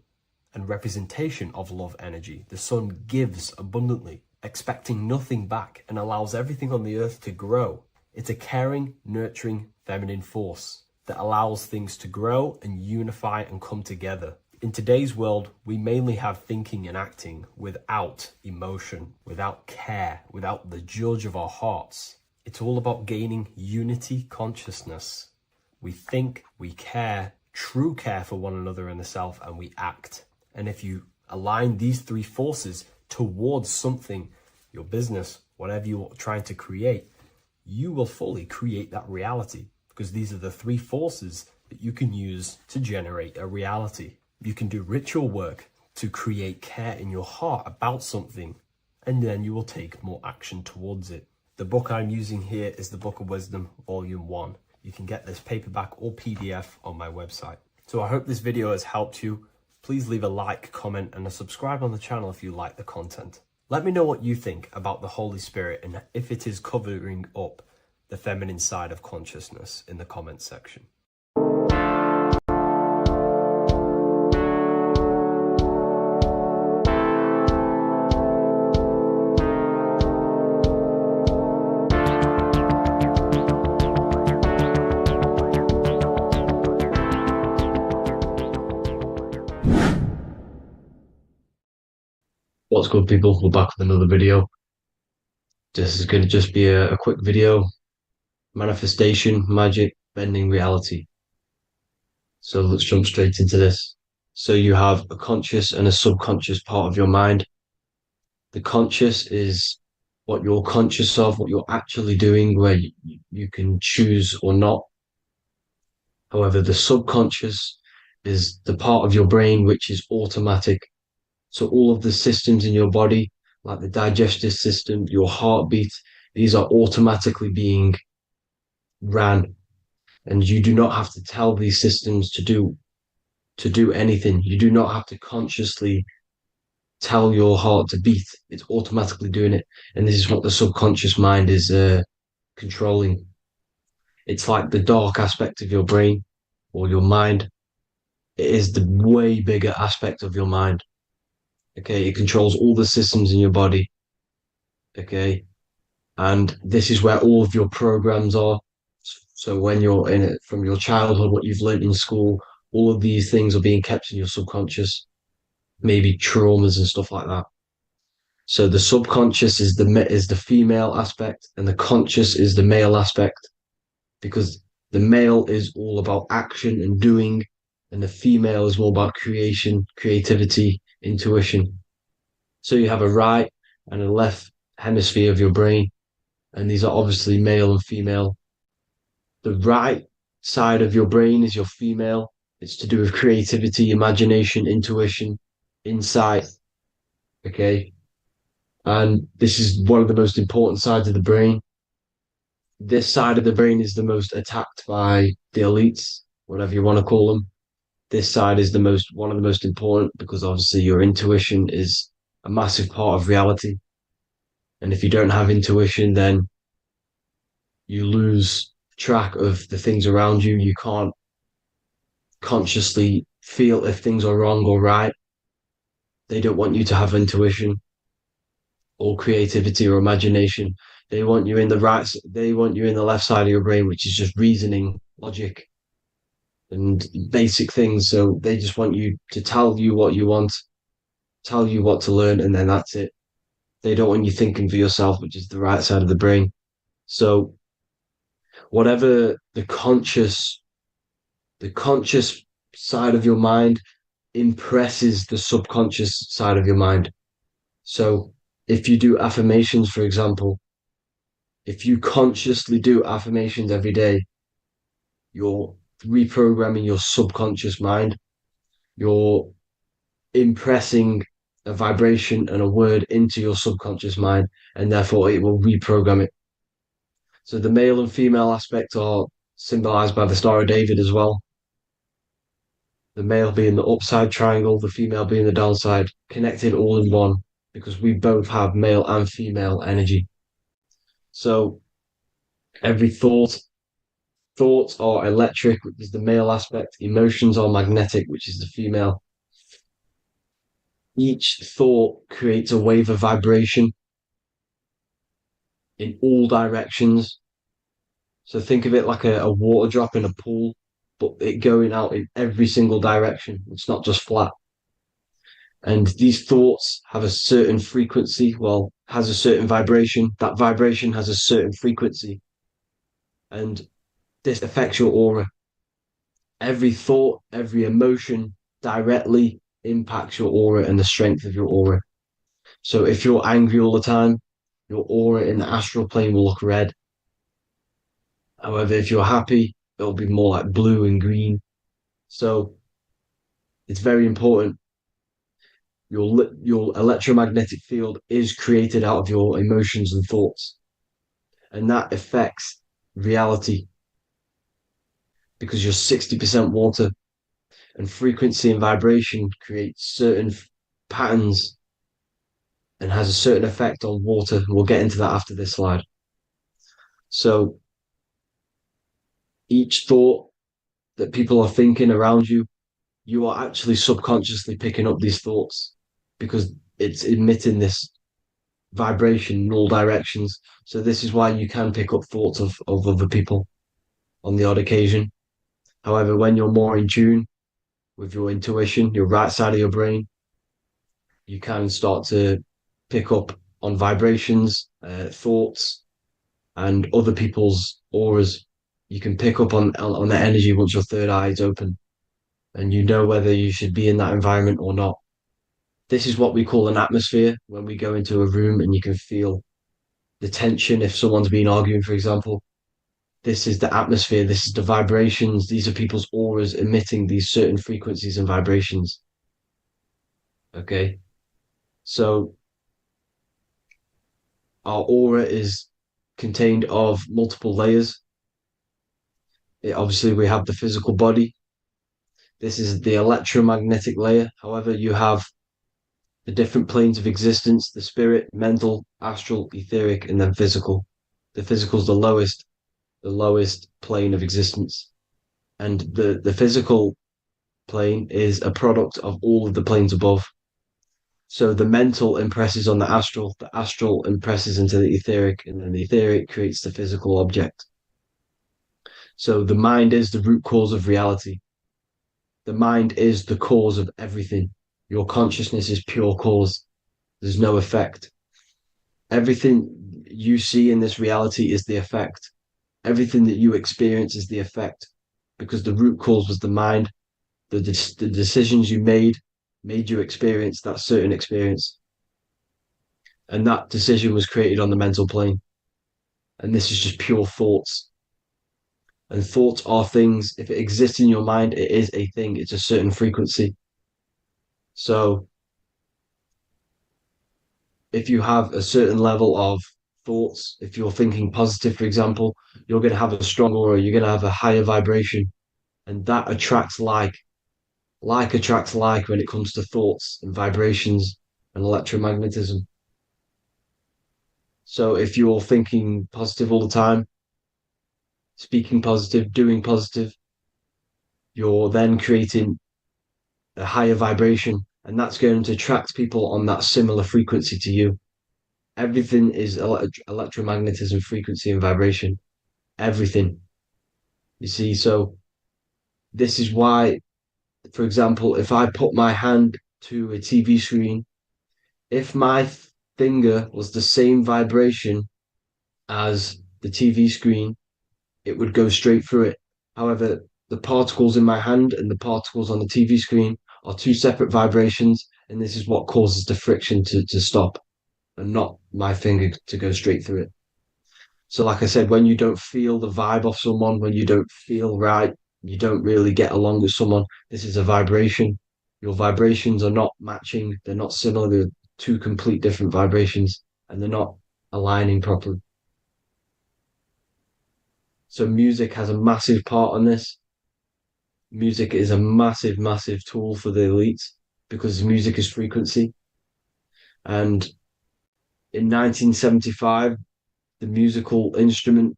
and representation of love energy. The sun gives abundantly, expecting nothing back, and allows everything on the earth to grow. It's a caring, nurturing, feminine force that allows things to grow and unify and come together. In today's world, we mainly have thinking and acting without emotion, without care, without the judge of our hearts. It's all about gaining unity consciousness. We think, we care, true care for one another and the self, and we act. And if you align these 3 forces towards something, your business, whatever you're trying to create, you will fully create that reality, because these are the 3 forces that you can use to generate a reality. You can do ritual work to create care in your heart about something, and then you will take more action towards it. The book I'm using here is the Book of Wisdom, Volume 1. You can get this paperback or PDF on my website. So I hope this video has helped you. Please leave a like, comment, and a subscribe on the channel if you like the content. Let me know what you think about the Holy Spirit and if it is covering up the feminine side of consciousness in the comments section. What's good, people? We're back with another video. This is going to just be a quick video. manifestation, magic, bending reality. So let's jump straight into this. So you have a conscious and a subconscious part of your mind. The conscious is what you're conscious of, what you're actually doing, where you can choose or not. However, the subconscious is the part of your brain which is automatic. So all of the systems in your body, like the digestive system, your heartbeat, these are automatically being ran. And you do not have to tell these systems to do anything. You do not have to consciously tell your heart to beat. It's automatically doing it. And this is what the subconscious mind is controlling. It's like the dark aspect of your brain or your mind. It is the way bigger aspect of your mind. Okay, it controls all the systems in your body. Okay, and this is where all of your programs are. So when you're in it from your childhood, what you've learned in school, all of these things are being kept in your subconscious, maybe traumas and stuff like that. So the subconscious is the female aspect, and the conscious is the male aspect, because the male is all about action and doing, and the female is more about creation, creativity, intuition. So you have a right and a left hemisphere of your brain, and these are obviously male and female. The right side of your brain is your female. It's to do with creativity, imagination, intuition, insight. Okay. And this is one of the most important sides of the brain. This side of the brain is the most attacked by the elites, whatever you want to call them. This side is one of the most important because obviously your intuition is a massive part of reality. And if you don't have intuition, then you lose track of the things around you. You can't consciously feel if things are wrong or right. They don't want you to have intuition or creativity or imagination. They want you in the left side of your brain, which is just reasoning, logic, and basic things. So they just want you to tell you what you want, tell you what to learn, and then that's it. They don't want you thinking for yourself, which is the right side of the brain. So whatever the conscious side of your mind impresses the subconscious side of your mind. So if you do affirmations, for example, if you consciously do affirmations every day, you're reprogramming your subconscious mind. You're impressing a vibration and a word into your subconscious mind, and therefore it will reprogram it. So the male and female aspect are symbolized by the Star of David as well. The male being the upside triangle, the female being the downside, connected all in one, because we both have male and female energy. So every thoughts are electric, which is the male aspect. Emotions are magnetic, which is the female. Each thought creates a wave of vibration in all directions. So think of it like a water drop in a pool, but it going out in every single direction. It's not just flat. And these thoughts have a certain frequency, has a certain vibration. That vibration has a certain frequency. And this affects your aura. Every thought, every emotion directly impacts your aura and the strength of your aura. So if you're angry all the time, your aura in the astral plane will look red. However, if you're happy, it'll be more like blue and green. So it's very important. Your electromagnetic field is created out of your emotions and thoughts. And that affects reality because you're 60% water, and frequency and vibration create certain patterns and has a certain effect on water. We'll get into that after this slide. So each thought that people are thinking around you, you are actually subconsciously picking up these thoughts because it's emitting this vibration in all directions. So this is why you can pick up thoughts of other people on the odd occasion. However, when you're more in tune with your intuition, your right side of your brain, you can start to pick up on vibrations, thoughts, and other people's auras. You can pick up on their energy once your third eye is open, and you know whether you should be in that environment or not. This is what we call an atmosphere when we go into a room and you can feel the tension if someone's been arguing, for example. This is the atmosphere, this is the vibrations, these are people's auras emitting these certain frequencies and vibrations. Okay, so our aura is contained of multiple layers. Obviously, we have the physical body. This is the electromagnetic layer. However, you have the different planes of existence, the spirit, mental, astral, etheric, and then physical. The physical is the lowest plane of existence. And the physical plane is a product of all of the planes above. So the mental impresses on the astral impresses into the etheric, and then the etheric creates the physical object. So the mind is the root cause of reality. The mind is the cause of everything. Your consciousness is pure cause. There's no effect. Everything you see in this reality is the effect. Everything that you experience is the effect, because the root cause was the mind. The decisions you made you experience that certain experience. And that decision was created on the mental plane. And this is just pure thoughts. And thoughts are things. If it exists in your mind, it is a thing. It's a certain frequency. So if you have a certain level of thoughts, if you're thinking positive, for example, you're going to have a strong aura, you're going to have a higher vibration. And that attracts like. Like attracts like when it comes to thoughts and vibrations and electromagnetism. So if you're thinking positive all the time, speaking positive, doing positive, you're then creating a higher vibration, and that's going to attract people on that similar frequency to you. Everything is electromagnetism, frequency, and vibration. Everything. You see, so this is why, for example, if I put my hand to a TV screen, if my finger was the same vibration as the TV screen, it would go straight through it. However, the particles in my hand and the particles on the TV screen are two separate vibrations, and this is what causes the friction to stop and not my finger to go straight through it. So, like I said, when you don't feel the vibe of someone, when you don't feel right, you don't really get along with someone, this is a vibration. Your vibrations are not matching, they're not similar, they're two complete different vibrations, and they're not aligning properly. So music has a massive part on this. Music is a massive, massive tool for the elites because music is frequency. And in 1975, the musical instrument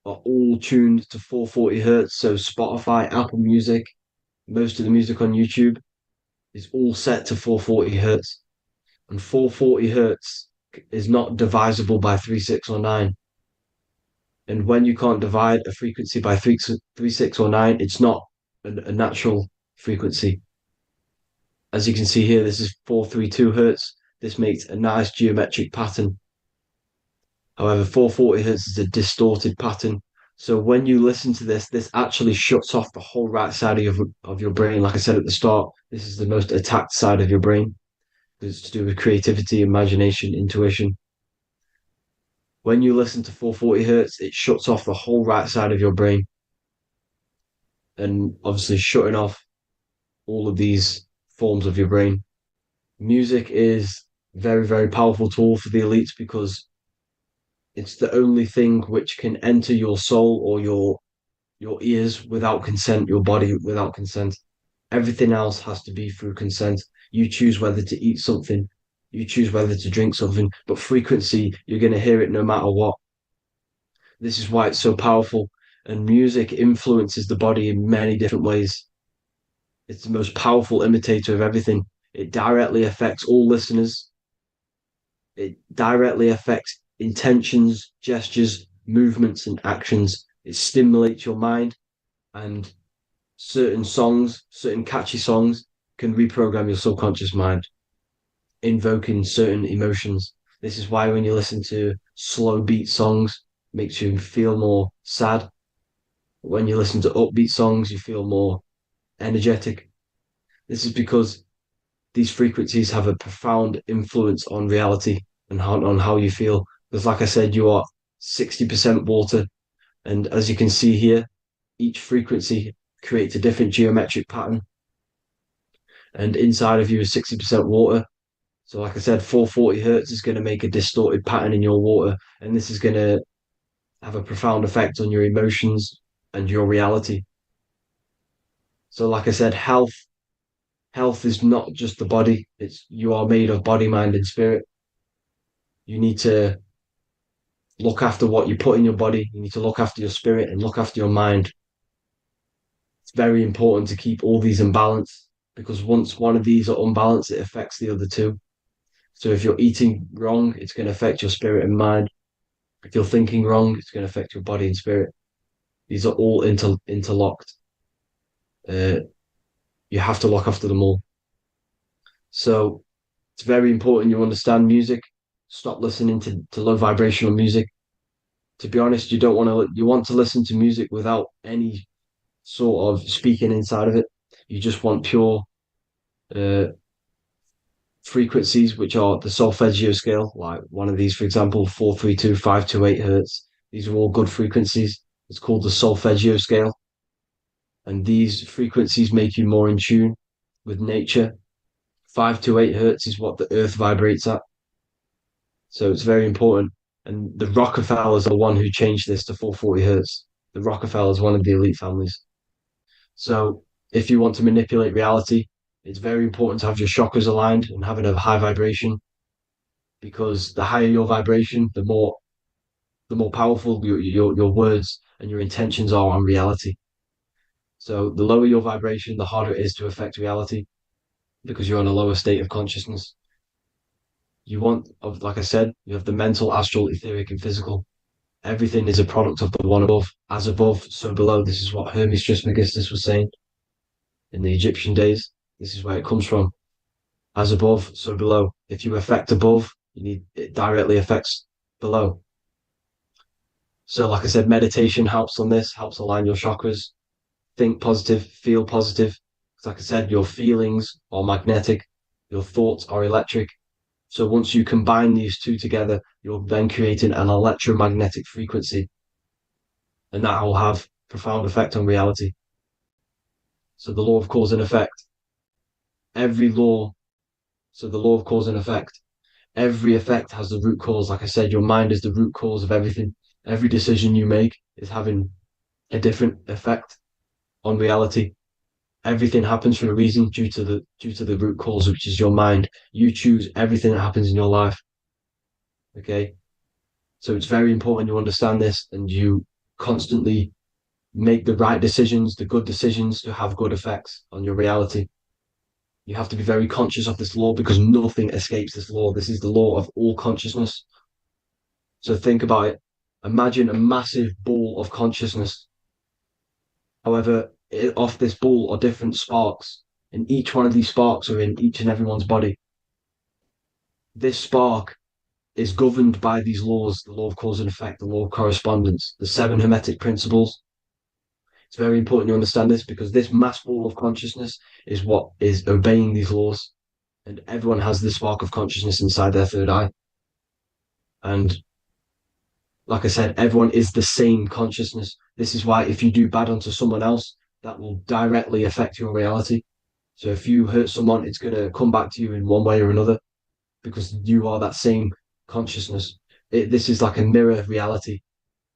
are all tuned to 440 hertz. So Spotify, Apple Music, most of the music on YouTube is all set to 440 hertz. And 440 hertz is not divisible by 3, 6, or 9. And when you can't divide a frequency by 3, 6, or 9, it's not a natural frequency. As you can see here, this is 432 hertz. This makes a nice geometric pattern. However, 440 hertz is a distorted pattern. So when you listen to this, this actually shuts off the whole right side of your brain. Like I said at the start, this is the most attacked side of your brain. It's to do with creativity, imagination, intuition. When you listen to 440 hertz, it shuts off the whole right side of your brain. And obviously shutting off all of these forms of your brain. Music is a very, very powerful tool for the elites because it's the only thing which can enter your soul or your ears without consent, your body without consent. Everything else has to be through consent. You choose whether to eat something, you choose whether to drink something, but frequency, you're going to hear it no matter what. This is why it's so powerful. And music influences the body in many different ways. It's the most powerful imitator of everything. It directly affects all listeners. It directly affects intentions, gestures, movements, and actions. It stimulates your mind, and certain songs, certain catchy songs, can reprogram your subconscious mind, invoking certain emotions. This is why when you listen to slow beat songs, makes you feel more sad. When you listen to upbeat songs, you feel more energetic. This is because these frequencies have a profound influence on reality and on how you feel. Because, like I said, you are 60% water. And as you can see here, each frequency creates a different geometric pattern. And inside of you is 60% water. So, like I said, 440 hertz is going to make a distorted pattern in your water. And this is going to have a profound effect on your emotions and your reality. So, like I said, health is not just the body. It's you are made of body, mind, and spirit. You need to look after what you put in your body. You need to look after your spirit and look after your mind. It's very important to keep all these in balance because once one of these are unbalanced, it affects the other two. So if you're eating wrong, it's going to affect your spirit and mind. If you're thinking wrong, it's going to affect your body and spirit. These are all interlocked. You have to look after them all. So it's very important you understand music. Stop listening to low vibrational music. To be honest, you want to listen to music without any sort of speaking inside of it. You just want pure uh, frequencies, which are the solfeggio scale, like one of these, for example, 432, 528 hertz. These are all good frequencies. It's called the solfeggio scale. And these frequencies make you more in tune with nature. 528 hertz is what the earth vibrates at. So it's very important. And the Rockefellers are the one who changed this to 440 hertz. The Rockefellers, one of the elite families. So if you want to manipulate reality, it's very important to have your chakras aligned and having a high vibration, because the higher your vibration, the more powerful your words and your intentions are on reality. So the lower your vibration, the harder it is to affect reality because you're in a lower state of consciousness. Like I said, you have the mental, astral, etheric, and physical. Everything is a product of the one above. As above, so below. This is what Hermes Trismegistus was saying in the Egyptian days. This is where it comes from. As above, so below. If you affect above, it directly affects below. So, like I said, meditation helps on this, helps align your chakras. Think positive, feel positive. Like I said, your feelings are magnetic, your thoughts are electric. So once you combine these two together, you're then creating an electromagnetic frequency. And that will have profound effect on reality. So the law of cause and effect. The law of cause and effect. Every effect has the root cause. Like I said, your mind is the root cause of everything. Every decision you make is having a different effect on reality. Everything happens for a reason due to the root cause, which is your mind. You choose everything that happens in your life. Okay? So it's very important you understand this and you constantly make the right decisions, the good decisions to have good effects on your reality. You have to be very conscious of this law because nothing escapes this law. This is the law of all consciousness. So think about it. Imagine a massive ball of consciousness. However, off this ball are different sparks, and each one of these sparks are in each and everyone's body. This spark is governed by these laws, the law of cause and effect, the law of correspondence, the seven hermetic principles. It's very important you understand this because this mass ball of consciousness is what is obeying these laws, and everyone has this spark of consciousness inside their third eye. And like I said, everyone is the same consciousness. This is why if you do bad onto someone else, that will directly affect your reality. So if you hurt someone, it's going to come back to you in one way or another because you are that same consciousness. This is like a mirror reality,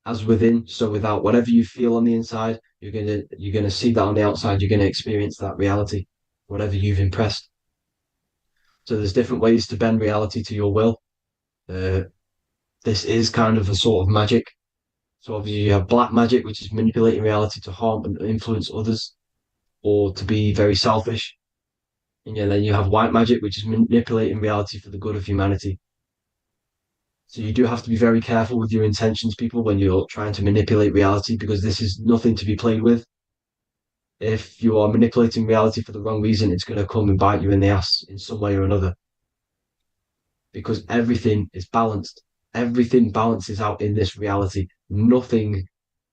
as within, so without. Whatever you feel on the inside, you're gonna see that on the outside. You're gonna experience that reality, whatever you've impressed. So there's different ways to bend reality to your will. This is kind of a sort of magic. So obviously you have black magic, which is manipulating reality to harm and influence others, or to be very selfish. And then you have white magic, which is manipulating reality for the good of humanity. So you do have to be very careful with your intentions, people, when you're trying to manipulate reality, because this is nothing to be played with. If you are manipulating reality for the wrong reason, it's going to come and bite you in the ass in some way or another. Because everything is balanced. Everything balances out in this reality. nothing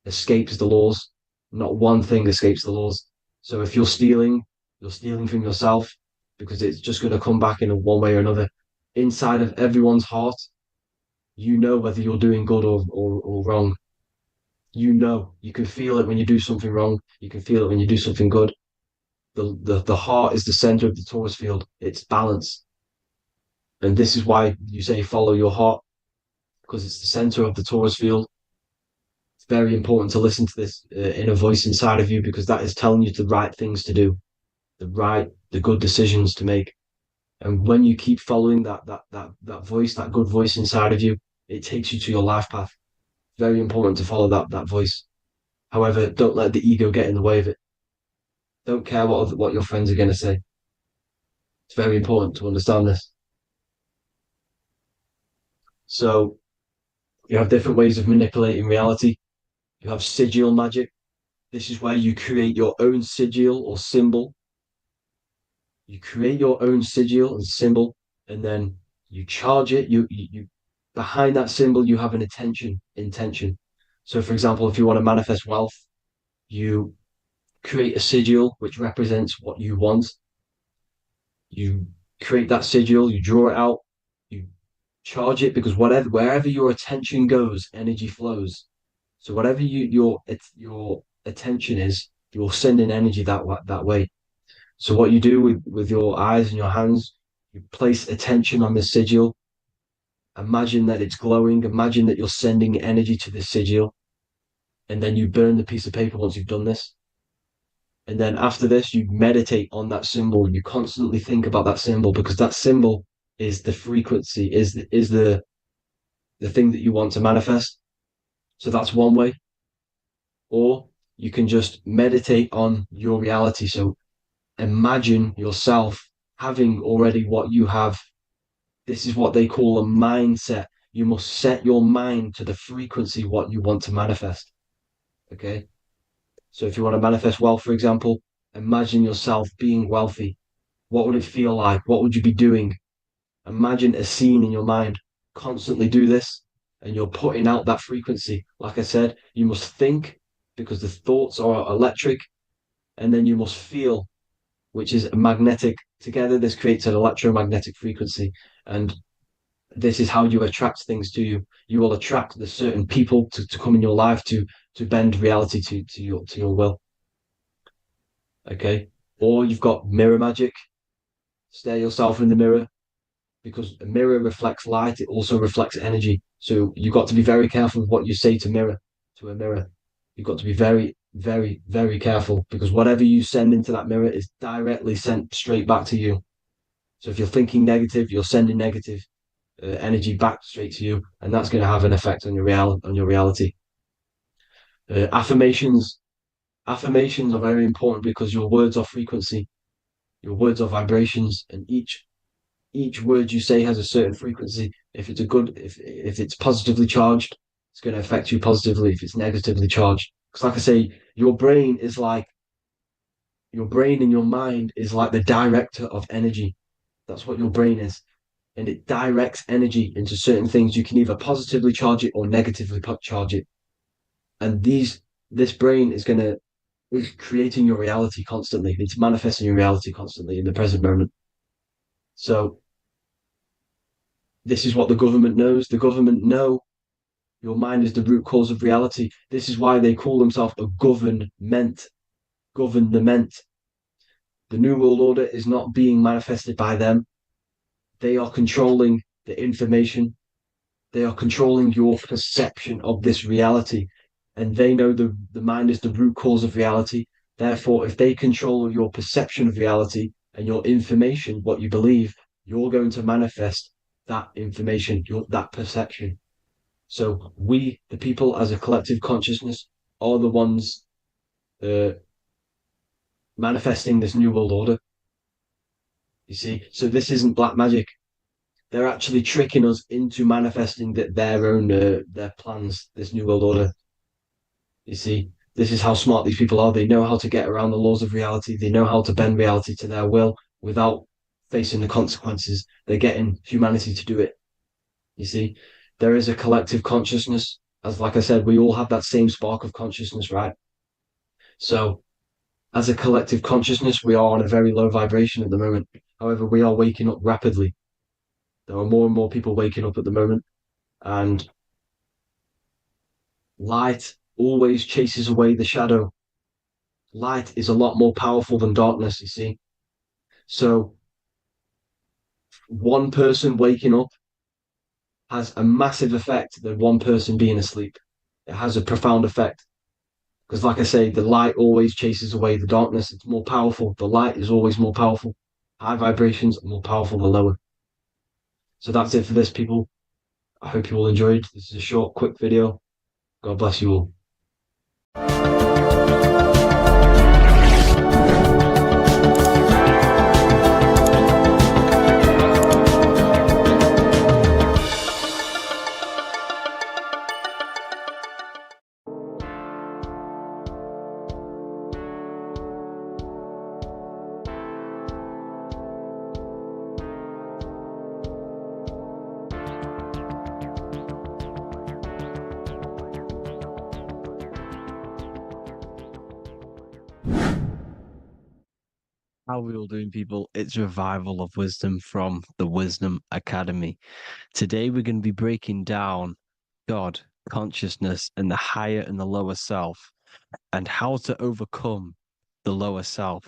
escapes the laws. Not one thing escapes the laws. So if you're stealing from yourself, because it's just going to come back in one way or another. Inside of everyone's heart, you know whether you're doing good or wrong. You can feel it when you do something wrong. You can feel it when you do something good. The heart is the center of the torus field. It's balance. And this is why you say follow your heart, because it's the center of the torus field. It's very important to listen to this inner voice inside of you, because that is telling you the right things to do, the good decisions to make. And when you keep following that voice, that good voice inside of you, it takes you to your life path. Very important to follow that voice. However, don't let the ego get in the way of it. Don't care what your friends are going to say. It's very important to understand this. So you have different ways of manipulating reality. You have sigil magic. This is where you create your own sigil or symbol. You create your own sigil and symbol, and then you charge it. You behind that symbol, you have an intention. So, for example, if you want to manifest wealth, you create a sigil which represents what you want. You create that sigil, you draw it out, you charge it, because wherever your attention goes, energy flows. So whatever your attention is, you're sending energy that way. So what you do with your eyes and your hands, you place attention on the sigil. Imagine that it's glowing. Imagine that you're sending energy to the sigil. And then you burn the piece of paper once you've done this. And then after this, you meditate on that symbol. You constantly think about that symbol, because that symbol is the frequency, is the thing that you want to manifest. So that's one way. Or you can just meditate on your reality. So imagine yourself having already what you have. This is what they call a mindset. You must set your mind to the frequency what you want to manifest. Okay? So if you want to manifest wealth, for example, imagine yourself being wealthy. What would it feel like? What would you be doing? Imagine a scene in your mind. Constantly do this, and you're putting out that frequency. Like I said, you must think, because the thoughts are electric, and then you must feel, which is magnetic. Together, this creates an electromagnetic frequency, and this is how you attract things to you. You will attract the certain people to come in your life to bend reality to your will. Okay? Or you've got mirror magic. Stare yourself in the mirror, because a mirror reflects light. It also reflects energy. So you've got to be very careful with what you say to a mirror. You've got to be very, very, very careful, because whatever you send into that mirror is directly sent straight back to you. So if you're thinking negative, you're sending negative energy back straight to you, and that's going to have an effect on your reality. Affirmations are very important, because your words are frequency, your words are vibrations, and each word you say has a certain frequency. If it's positively charged, it's going to affect you positively. If it's negatively charged, because like I say, your brain and your mind is like the director of energy. That's what your brain is. And it directs energy into certain things. You can either positively charge it or negatively charge it. And this brain is creating your reality constantly. It's manifesting your reality constantly in the present moment. So this is what the government knows. The government know your mind is the root cause of reality. This is why they call themselves a government. Government. The New World Order is not being manifested by them. They are controlling the information. They are controlling your perception of this reality. And they know the mind is the root cause of reality. Therefore, if they control your perception of reality and your information, what you believe, you're going to manifest that information, that perception. So we, the people as a collective consciousness, are the ones manifesting this New World Order. You see, so this isn't black magic. They're actually tricking us into manifesting their own their plans, this New World Order. You see, this is how smart these people are. They know how to get around the laws of reality. They know how to bend reality to their will without facing the consequences. They're getting humanity to do it. You see, there is a collective consciousness. As like I said, we all have that same spark of consciousness, right? So as a collective consciousness, we are on a very low vibration at the moment. However, we are waking up rapidly. There are more and more people waking up at the moment, and light always chases away the shadow. Light is a lot more powerful than darkness, you see. So one person waking up has a massive effect than one person being asleep. It has a profound effect. Because, like I say, the light always chases away the darkness. It's more powerful. The light is always more powerful. High vibrations are more powerful than lower. So that's it for this, people. I hope you all enjoyed. This is a short, quick video. God bless you all. How are we all doing, people? It's Revival of Wisdom from the Wisdom Academy. Today we're going to be breaking down God, consciousness, and the higher and the lower self, and how to overcome the lower self.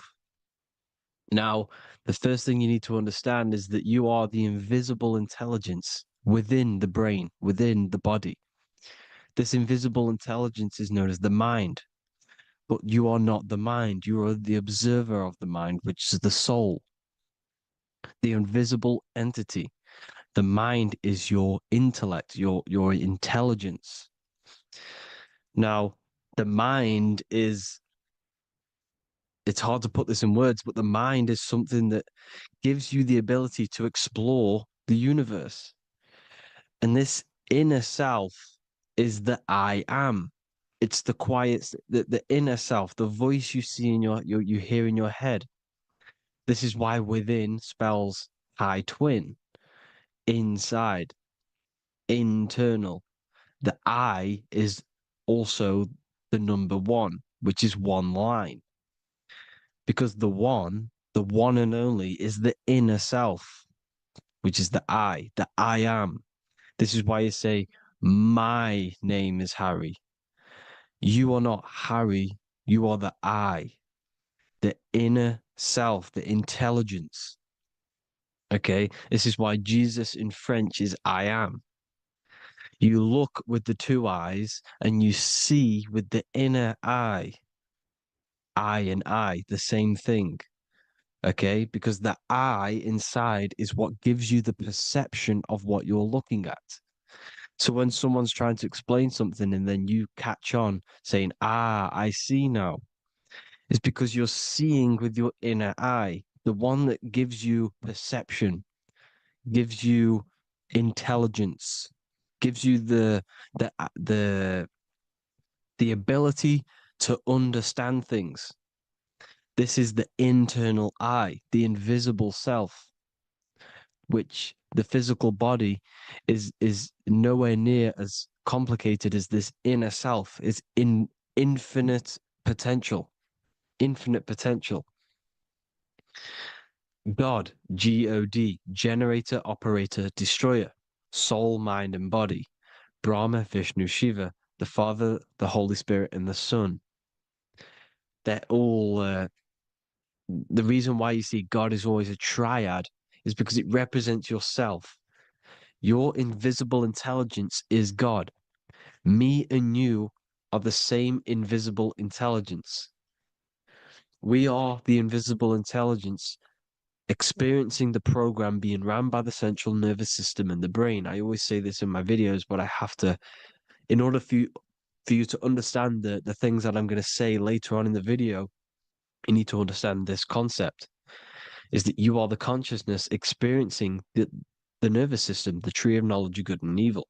Now, the first thing you need to understand is that you are the invisible intelligence within the brain, within the body. This invisible intelligence is known as the mind. But you are not the mind. You are the observer of the mind, which is the soul, the invisible entity. The mind is your intellect, your intelligence. Now, the mind is, it's hard to put this in words, but the mind is something that gives you the ability to explore the universe. And this inner self is the I am. It's the quiet, the inner self, the voice you see in you hear in your head. This is why within spells high twin, inside, internal. The I is also the number one, which is one line. Because the one and only, is the inner self, which is the I am. This is why you say, my name is Harry. You are not Harry, you are the I, the inner self, the intelligence. Okay, this is why Jesus in French is I am. You look with the two eyes and you see with the inner eye. I and I, the same thing. Okay, because the I inside is what gives you the perception of what you're looking at. So when someone's trying to explain something and then you catch on saying, I see now, it's because you're seeing with your inner eye, the one that gives you perception, gives you intelligence, gives you the ability to understand things. This is the internal eye, the invisible self, which the physical body is nowhere near as complicated as this inner self. Is in infinite potential, infinite potential. God, God, generator, operator, destroyer, soul, mind, and body. Brahma, Vishnu, Shiva, the Father, the Holy Spirit, and the Son. They're all, the reason why you see God is always a triad is because it represents yourself. Your invisible intelligence is God. Me and you are the same invisible intelligence. We are the invisible intelligence experiencing the program being ran by the central nervous system and the brain. I always say this in my videos, but I have to, in order for you to understand the things that I'm going to say later on in the video, you need to understand this concept, is that you are the consciousness experiencing the nervous system, the tree of knowledge of good and evil,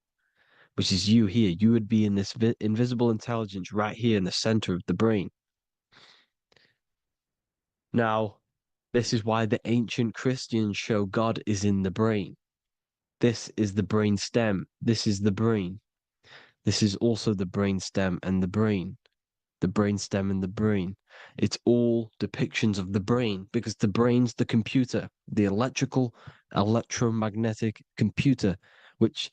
which is you here. You would be in this invisible intelligence right here in the center of the brain. Now, this is why the ancient Christians show God is in the brain. This is the brain stem. This is the brain. This is also the brain stem and the brain. The brain stem and the brain. It's all depictions of the brain because the brain's the computer, the electromagnetic computer, which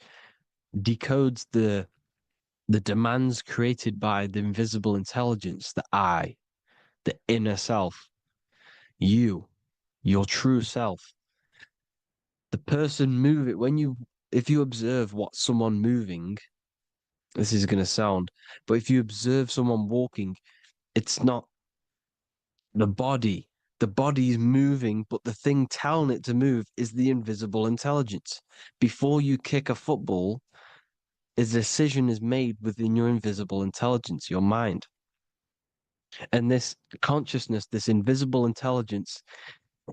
decodes the demands created by the invisible intelligence, the I, the inner self, you, your true self. The person moving, if you observe what someone moving, this is going to sound, but if you observe someone walking, it's not the body. The body is moving, but the thing telling it to move is the invisible intelligence. Before you kick a football, a decision is made within your invisible intelligence, your mind. And this consciousness, this invisible intelligence,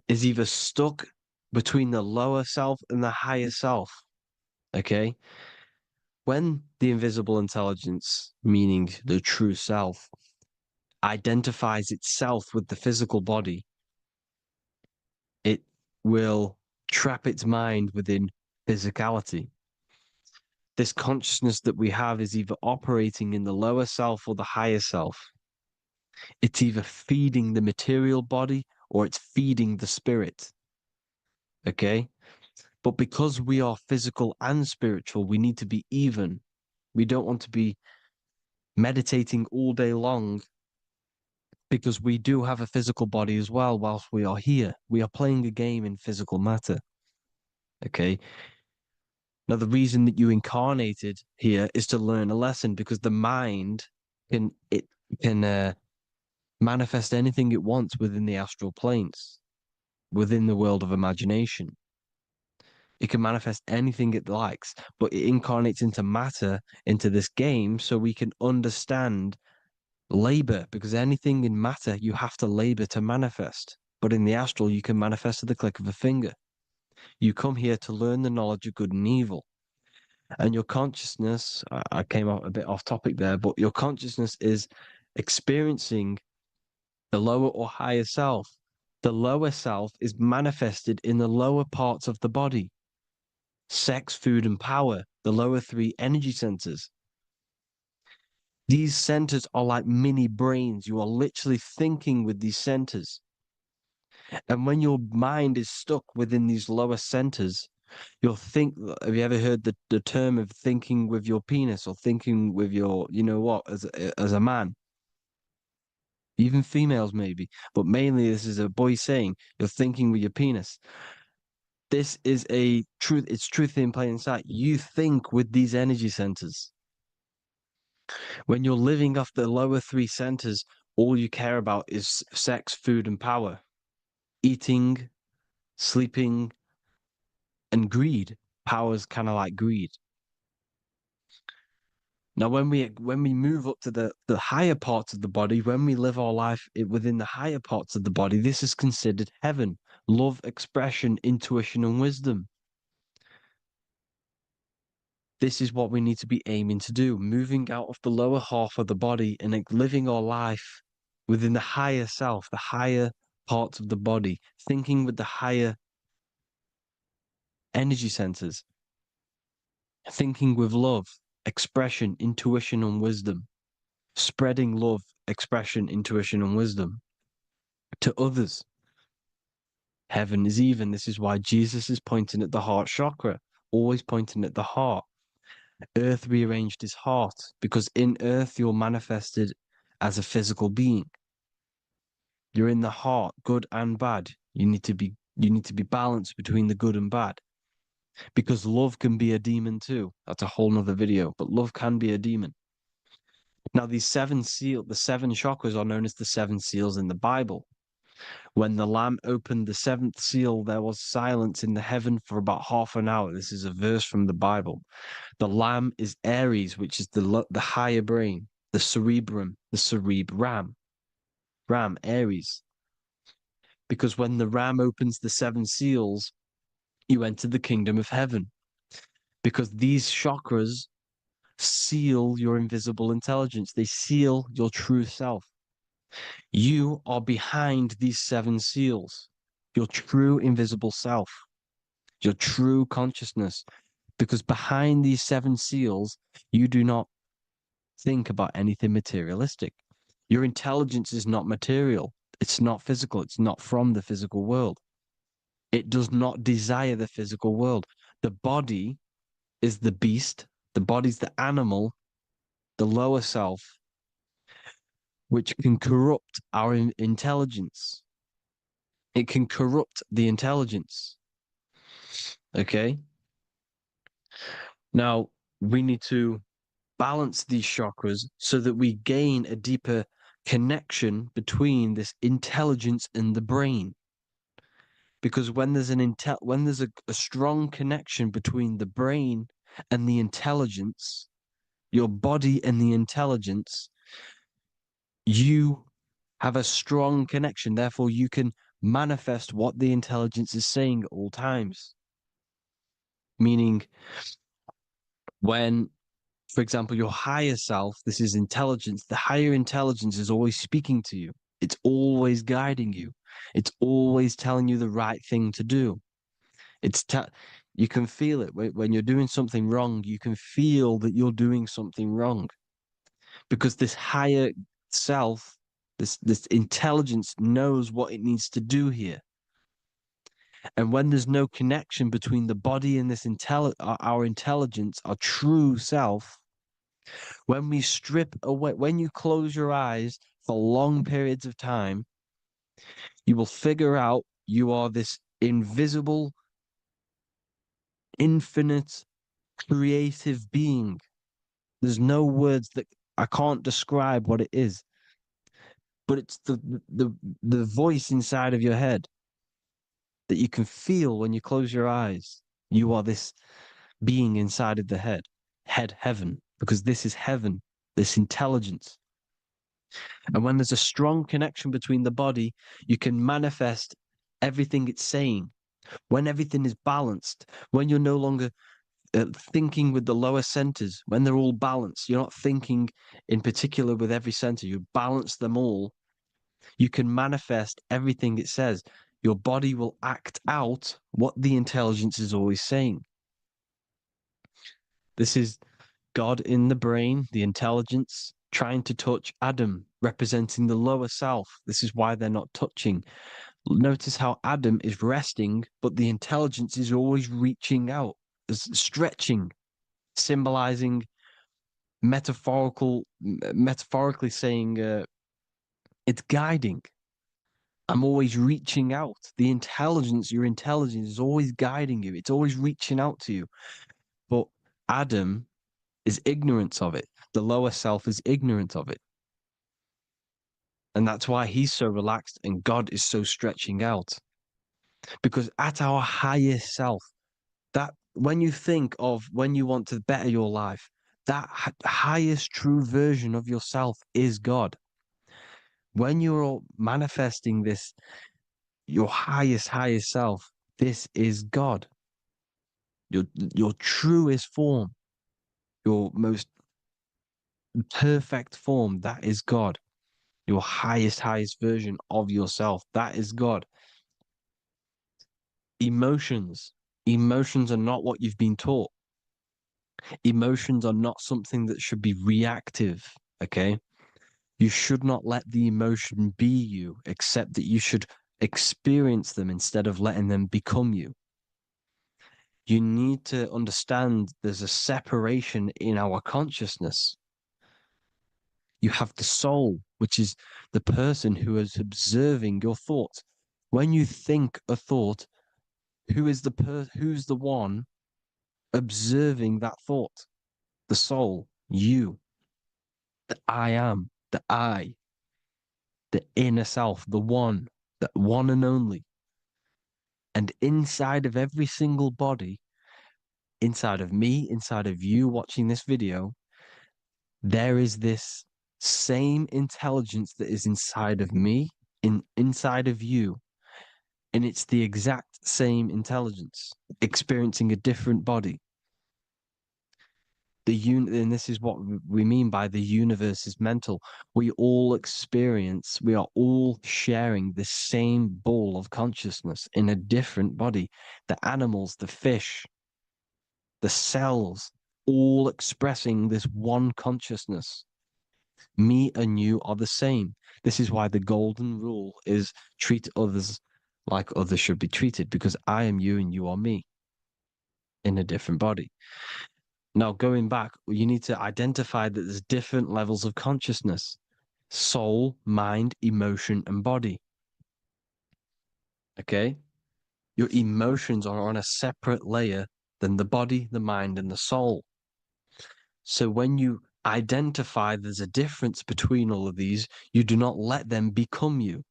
is either stuck between the lower self and the higher self. Okay? When the invisible intelligence, meaning the true self, identifies itself with the physical body, it will trap its mind within physicality. This consciousness that we have is either operating in the lower self or the higher self. It's either feeding the material body or it's feeding the spirit. Okay? But because we are physical and spiritual, we need to be even. We don't want to be meditating all day long because we do have a physical body as well whilst we are here. We are playing a game in physical matter. Okay? Now, the reason that you incarnated here is to learn a lesson because the mind can manifest anything it wants within the astral planes, within the world of imagination. It can manifest anything it likes, but it incarnates into matter, into this game, so we can understand labor, because anything in matter, you have to labor to manifest. But in the astral, you can manifest at the click of a finger. You come here to learn the knowledge of good and evil. And your consciousness, I came out a bit off topic there, but your consciousness is experiencing the lower or higher self. The lower self is manifested in the lower parts of the body. Sex, food, and power, the lower three energy centers. These centers are like mini brains. You are literally thinking with these centers. And when your mind is stuck within these lower centers, you'll think, have you ever heard the term of thinking with your penis or thinking with your, you know what, as a man? Even females maybe, but mainly this is a boy saying, you're thinking with your penis. This is a truth, it's truth in plain sight. You think with these energy centers. When you're living off the lower three centers, all you care about is sex, food, and power. Eating, sleeping, and greed. Power's kind of like greed. Now, when we move up to the higher parts of the body, when we live our life within the higher parts of the body, this is considered heaven. Love, expression, intuition, and wisdom. This is what we need to be aiming to do, moving out of the lower half of the body and living our life within the higher self, the higher parts of the body, thinking with the higher energy centers, thinking with love, expression, intuition, and wisdom, spreading love, expression, intuition, and wisdom to others. Heaven is even. This is why Jesus is pointing at the heart chakra, always pointing at the heart. Earth rearranged his heart because in earth you're manifested as a physical being. You're in the heart, good and bad. You need to be balanced between the good and bad. Because love can be a demon too. That's a whole nother video, but love can be a demon. Now, the seven chakras are known as the seven seals in the Bible. When the Lamb opened the seventh seal, there was silence in the heaven for about half an hour. This is a verse from the Bible. The Lamb is Aries, which is the higher brain, the cerebrum, Ram, Aries. Because when the Ram opens the seven seals, you enter the kingdom of heaven. Because these chakras seal your invisible intelligence. They seal your true self. You are behind these seven seals, your true invisible self, your true consciousness. Because behind these seven seals, you do not think about anything materialistic. Your intelligence is not material. It's not physical. It's not from the physical world. It does not desire the physical world. The body is the beast. The body's the animal, the lower self, which can corrupt our intelligence. It can corrupt the intelligence. Okay? Now, we need to balance these chakras so that we gain a deeper connection between this intelligence and the brain. Because when there's a strong connection between the brain and the intelligence, your body and the intelligence, you have a strong connection. Therefore, you can manifest what the intelligence is saying at all times. Meaning, when, for example, your higher self, this is intelligence, the higher intelligence is always speaking to you. It's always guiding you. It's always telling you the right thing to do. You can feel it when you're doing something wrong. You can feel that you're doing something wrong because this higher self, this intelligence knows what it needs to do here. And when there's no connection between the body and this our intelligence, our true self, when we strip away, when you close your eyes for long periods of time, you will figure out you are this invisible, infinite, creative being. There's no words that I can't describe what it is, but it's the voice inside of your head that you can feel when you close your eyes. You are this being inside of the heaven, because this is heaven, this intelligence. And when there's a strong connection between the body, you can manifest everything it's saying. When everything is balanced, when you're no longer thinking with the lower centers, when they're all balanced, you're not thinking in particular with every center, you balance them all, you can manifest everything it says. Your body will act out what the intelligence is always saying. This is God in the brain, the intelligence, trying to touch Adam, representing the lower self. This is why they're not touching. Notice how Adam is resting, but the intelligence is always reaching out, stretching, symbolizing metaphorically saying it's guiding. I'm always reaching out. The intelligence, your intelligence is always guiding you. It's always reaching out to you. But Adam is ignorant of it. The lower self is ignorant of it. And that's why he's so relaxed and God is so stretching out. Because at our highest self, that when you think of when you want to better your life, that highest true version of yourself is God. When you're manifesting this, your highest self, this is God. Your truest form, your most perfect form, that is God. Your highest version of yourself, that is God. Emotions are not what you've been taught. Emotions are not something that should be reactive, okay? You should not let the emotion be you, except that you should experience them instead of letting them become you. You need to understand there's a separation in our consciousness. You have the soul, which is the person who is observing your thoughts. When you think a thought, who's the one observing that thought? The soul, you, the I am, the I, the inner self, the one and only. And inside of every single body, inside of me, inside of you watching this video, there is this same intelligence that is inside of me, inside of you. And it's the exact same intelligence, experiencing a different body. And this is what we mean by the universe is mental. We are all sharing the same ball of consciousness in a different body. The animals, the fish, the cells, all expressing this one consciousness. Me and you are the same. This is why the golden rule is treat others like others should be treated, because I am you and you are me in a different body. Now, going back, you need to identify that there's different levels of consciousness: soul, mind, emotion, and body. Okay? Your emotions are on a separate layer than the body, the mind, and the soul. So when you identify there's a difference between all of these, you do not let them become you.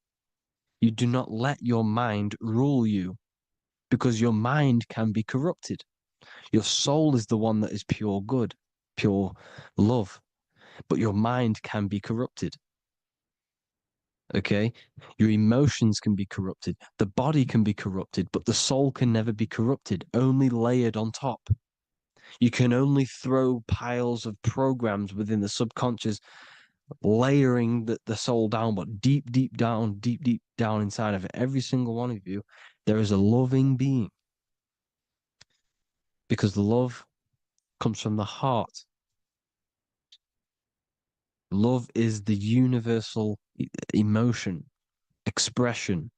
You do not let your mind rule you, because your mind can be corrupted. Your soul is the one that is pure good, pure love, but your mind can be corrupted. Okay? Your emotions can be corrupted. The body can be corrupted, but the soul can never be corrupted, only layered on top. You can only throw piles of programs within the subconscious, layering the soul down, but deep, deep down inside of every single one of you, there is a loving being. Because love comes from the heart. Love is the universal emotion, expression.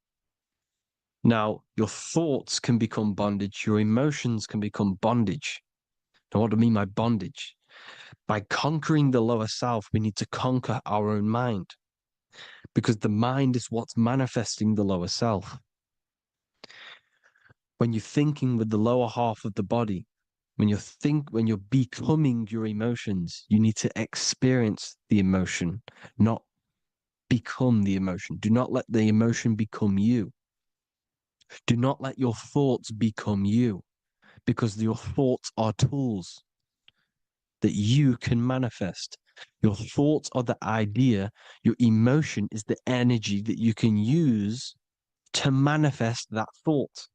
Now, your thoughts can become bondage, your emotions can become bondage. Now, what do I mean by bondage? By conquering the lower self, we need to conquer our own mind, because the mind is what's manifesting the lower self. When you're thinking with the lower half of the body, when you're becoming your emotions, you need to experience the emotion, not become the emotion. Do not let the emotion become you. Do not let your thoughts become you, because your thoughts are tools that you can manifest. Your thoughts are the idea. Your emotion is the energy that you can use to manifest that thought.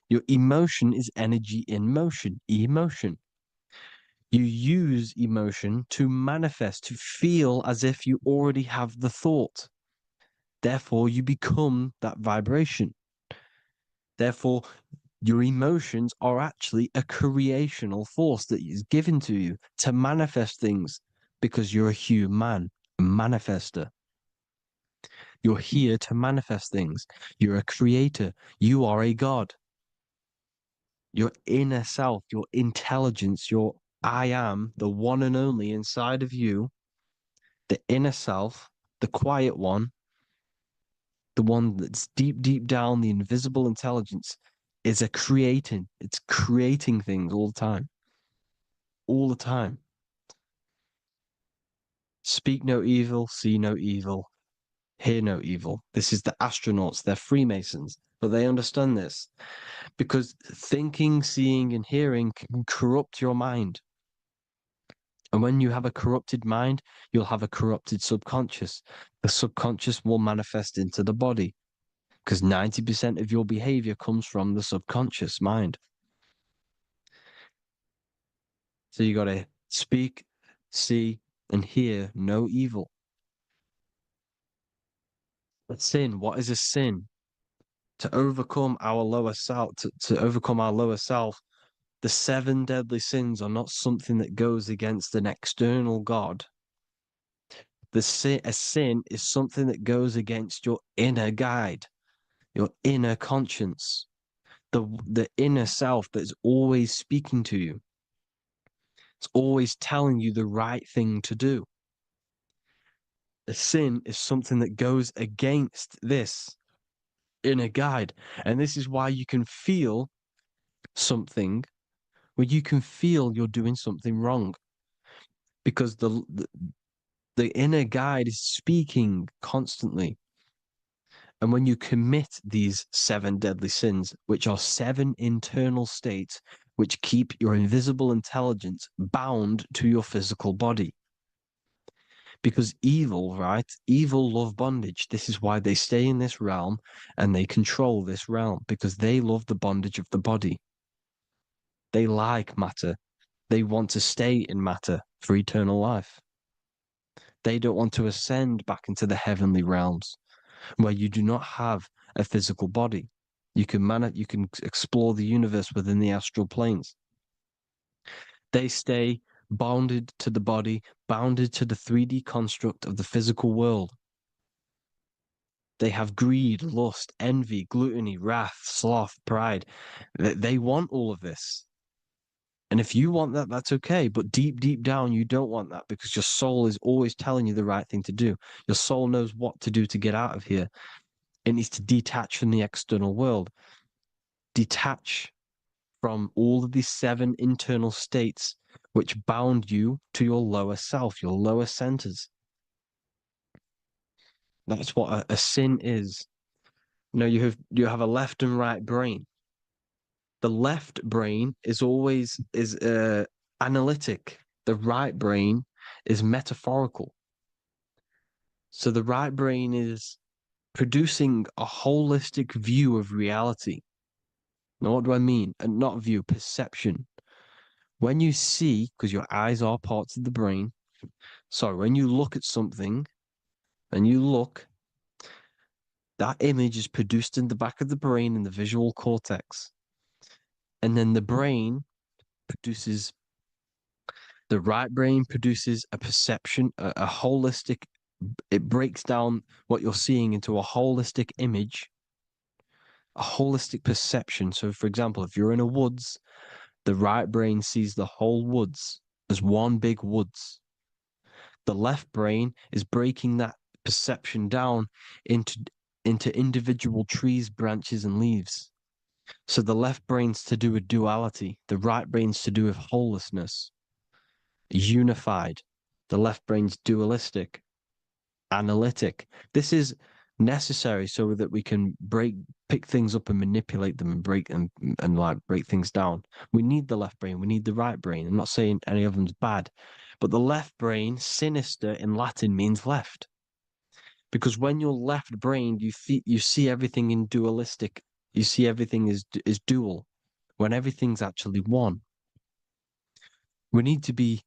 Your emotion is energy in motion, emotion. You use emotion to manifest, to feel as if you already have the thought. Therefore, you become that vibration. Therefore, your emotions are actually a creational force that is given to you to manifest things, because you're a human, a manifester. You're here to manifest things. You're a creator. You are a god. Your inner self, your intelligence, your I am, the one and only inside of you, the inner self, the quiet one, the one that's deep, deep down, the invisible intelligence, is it's creating things all the time. All the time. Speak no evil, see no evil, hear no evil. This is the astronauts, they're Freemasons, but they understand this, because thinking, seeing, and hearing can corrupt your mind. And when you have a corrupted mind, you'll have a corrupted subconscious. The subconscious will manifest into the body, because 90% of your behavior comes from the subconscious mind. So you got to speak, see, and hear no evil. But sin, what is a sin? To overcome our lower self, to overcome our lower self, the 7 deadly sins are not something that goes against an external God. A sin is something that goes against your inner guide, your inner conscience, the inner self that's always speaking to you. It's always telling you the right thing to do. A sin is something that goes against this inner guide. And this is why you can feel something where you can feel you're doing something wrong, because the inner guide is speaking constantly. And when you commit these 7 deadly sins, which are 7 internal states which keep your invisible intelligence bound to your physical body. Because evil, right? Evil love bondage. This is why they stay in this realm and they control this realm, because they love the bondage of the body. They like matter. They want to stay in matter for eternal life. They don't want to ascend back into the heavenly realms where you do not have a physical body. You can explore the universe within the astral planes. They stay bounded to the body, bounded to the 3D construct of the physical world. They have greed, lust, envy, gluttony, wrath, sloth, pride. They want all of this. And if you want that, that's okay. But deep, deep down, you don't want that because your soul is always telling you the right thing to do. Your soul knows what to do to get out of here. It needs to detach from the external world. Detach from all of these 7 internal states which bound you to your lower self, your lower centers. That's what a sin is. You know, you have a left and right brain. The left brain is always analytic. The right brain is metaphorical. So the right brain is producing a holistic view of reality. Now, what do I mean? And not view, perception. When you see, because your eyes are parts of the brain, sorry, when you look at something and you look, that image is produced in the back of the brain in the visual cortex. And then the right brain produces a perception, a holistic, it breaks down what you're seeing into a holistic image, a holistic perception. So, for example, if you're in a woods, the right brain sees the whole woods as one big woods. The left brain is breaking that perception down into individual trees, branches, and leaves. So the left brain's to do with duality, the right brain's to do with wholeness, unified. The left brain's dualistic, analytic. This is necessary so that we can pick things up and manipulate them and break things down. We need the left brain. We need the right brain. I'm not saying any of them's bad, but the left brain, sinister in Latin, means left. Because when you're left-brained, you see everything in dualistic. You see everything is dual, when everything's actually one. We need to be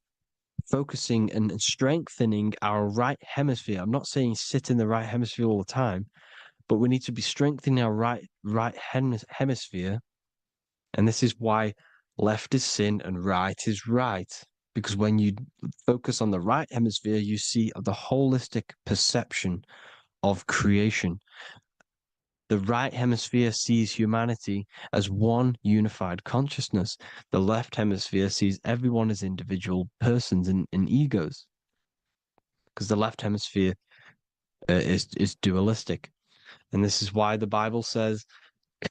focusing and strengthening our right hemisphere. I'm not saying sit in the right hemisphere all the time, but we need to be strengthening our right hemisphere. And this is why left is sin and right is right. Because when you focus on the right hemisphere, you see the holistic perception of creation. The right hemisphere sees humanity as one unified consciousness. The left hemisphere sees everyone as individual persons and egos. Because the left hemisphere is dualistic. And this is why the Bible says,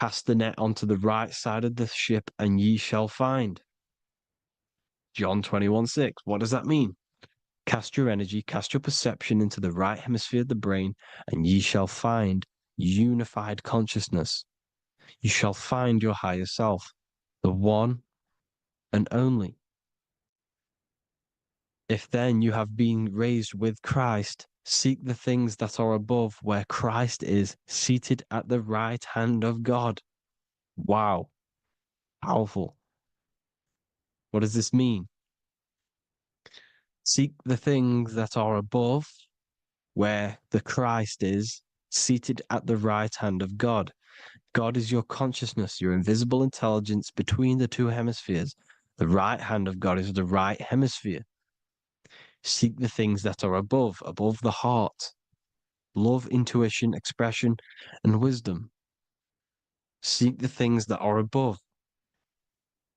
cast the net onto the right side of the ship and ye shall find. John 21:6. What does that mean? Cast your energy, cast your perception into the right hemisphere of the brain, and ye shall find unified consciousness. You shall find your higher self, the one and only. If then you have been raised with Christ, seek the things that are above, where Christ is seated at the right hand of God. Wow. Powerful. What does this mean? Seek the things that are above, where the Christ is seated at the right hand of God. God is your consciousness, your invisible intelligence between the 2 hemispheres. The right hand of God is the right hemisphere. Seek the things that are above the heart. Love, intuition, expression, and wisdom. Seek the things that are above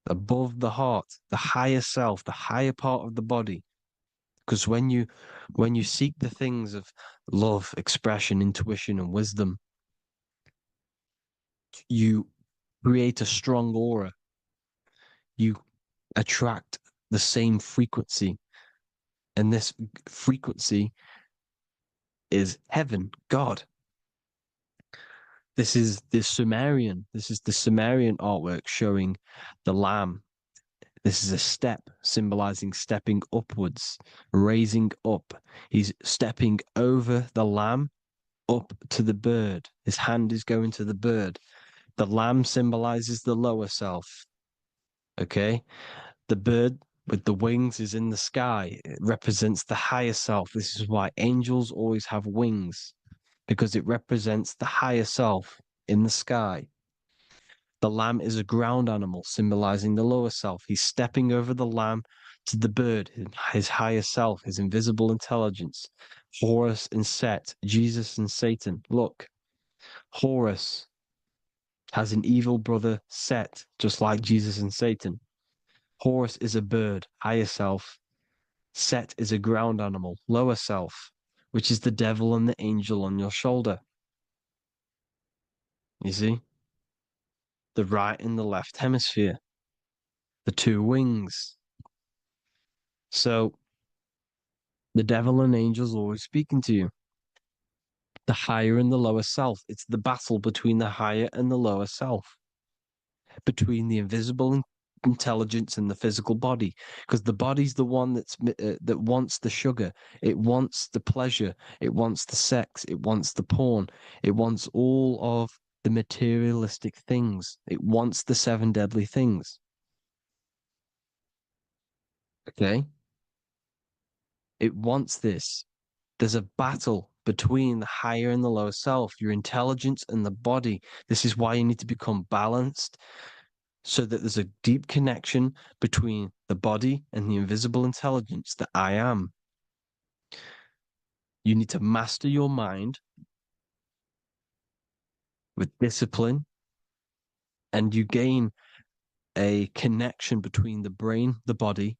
the heart, the higher self, the higher part of the body. Because when you seek the things of love, expression, intuition, and wisdom, you create a strong aura. You attract the same frequency. And this frequency is heaven, God. This is the Sumerian artwork showing the Lamb. This is a step symbolizing stepping upwards, raising up. He's stepping over the Lamb up to the bird. His hand is going to the bird. The Lamb symbolizes the lower self. Okay? The bird with the wings is in the sky. It represents the higher self. This is why angels always have wings, because it represents the higher self in the sky. The lamb is a ground animal, symbolizing the lower self. He's stepping over the lamb to the bird, his higher self, his invisible intelligence. Horus and Set, Jesus and Satan. Look, Horus has an evil brother, Set, just like Jesus and Satan. Horus is a bird, higher self. Set is a ground animal, lower self, which is the devil and the angel on your shoulder. You see? The right and the left hemisphere, the two wings. So the devil and angels always speaking to you. The higher and the lower self. It's the battle between the higher and the lower self, between the invisible intelligence and the physical body, because the body's the one that wants the sugar, it wants the pleasure, it wants the sex, it wants the porn, it wants all of the materialistic things, it wants the seven deadly things. Okay, it wants this. There's a battle between the higher and the lower self, your intelligence and the body. This is why you need to become balanced, so that there's a deep connection between the body and the invisible intelligence, the I am. You need to master your mind with discipline, and you gain a connection between the brain, the body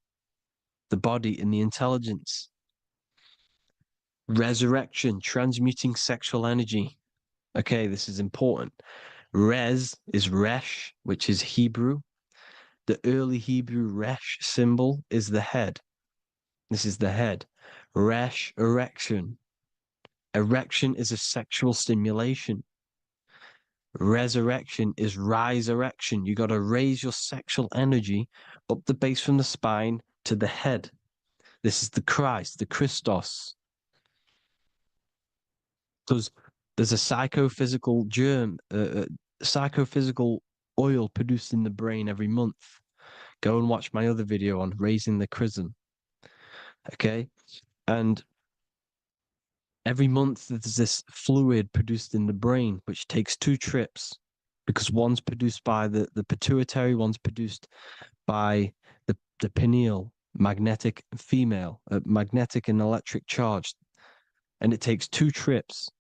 and the intelligence. Resurrection, transmuting sexual energy. Okay, this is important. Res is Resh, which is Hebrew. The early Hebrew Resh symbol is the head. This is the head. Resh, erection. Erection is a sexual stimulation. Resurrection is rise erection. You got to raise your sexual energy up the base from the spine to the head. This is the Christ, the Christos. There's a psychophysical germ, psychophysical oil produced in the brain every month. Go and watch my other video on raising the chrism. Okay? And every month there's this fluid produced in the brain, which takes 2 trips, because one's produced by the pituitary, one's produced by the pineal, magnetic female, magnetic and electric charge. And it takes 2 trips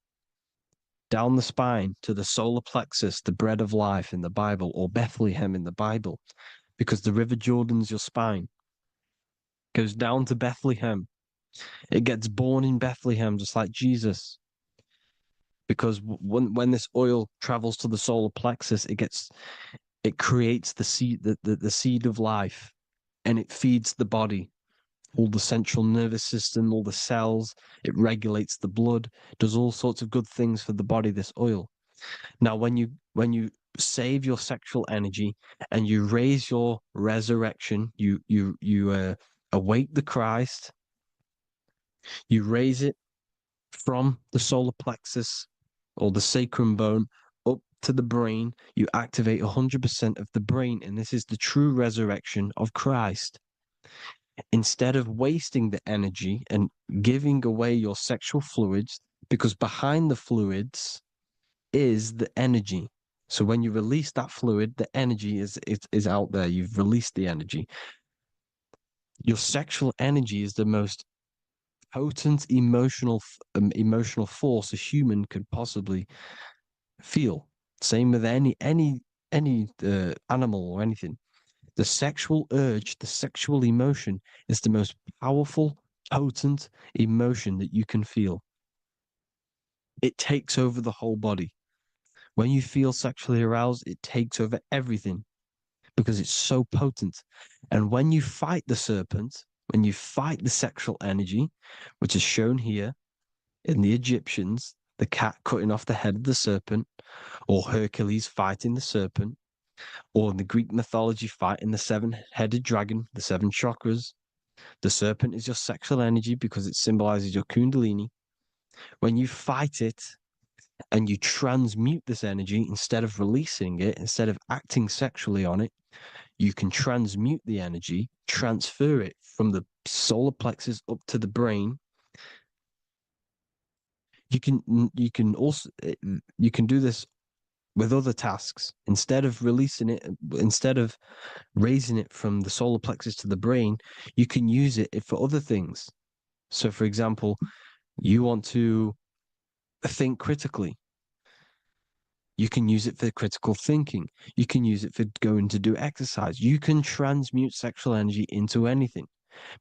down the spine to the solar plexus, the bread of life in the Bible, or Bethlehem in the Bible, because the River Jordan's your spine. Goes down to Bethlehem. It gets born in Bethlehem, just like Jesus. Because when this oil travels to the solar plexus, it creates the seed, the seed of life, and it feeds the body, all the central nervous system, all the cells. It regulates the blood, does all sorts of good things for the body, this oil. Now, when you save your sexual energy and you raise your resurrection, you awake the Christ, you raise it from the solar plexus or the sacrum bone up to the brain, you activate 100% of the brain, and this is the true resurrection of Christ. Instead of wasting the energy and giving away your sexual fluids, because behind the fluids is the energy. So when you release that fluid, the energy is out there. You've released the energy. Your sexual energy is the most potent emotional force a human could possibly feel. Same with any animal or anything. The sexual urge, the sexual emotion is the most powerful, potent emotion that you can feel. It takes over the whole body. When you feel sexually aroused, it takes over everything because it's so potent. And when you fight the serpent, when you fight the sexual energy, which is shown here in the Egyptians, the cat cutting off the head of the serpent, or Hercules fighting the serpent, or in the Greek mythology fighting the 7-headed dragon, the 7 chakras. The serpent is your sexual energy because it symbolizes your kundalini. When you fight it and you transmute this energy, instead of releasing it, instead of acting sexually on it, you can transmute the energy, transfer it from the solar plexus up to the brain. You can do this with other tasks. Instead of releasing it, instead of raising it from the solar plexus to the brain, you can use it for other things. So, for example, you want to think critically. You can use it for critical thinking. You can use it for going to do exercise. You can transmute sexual energy into anything.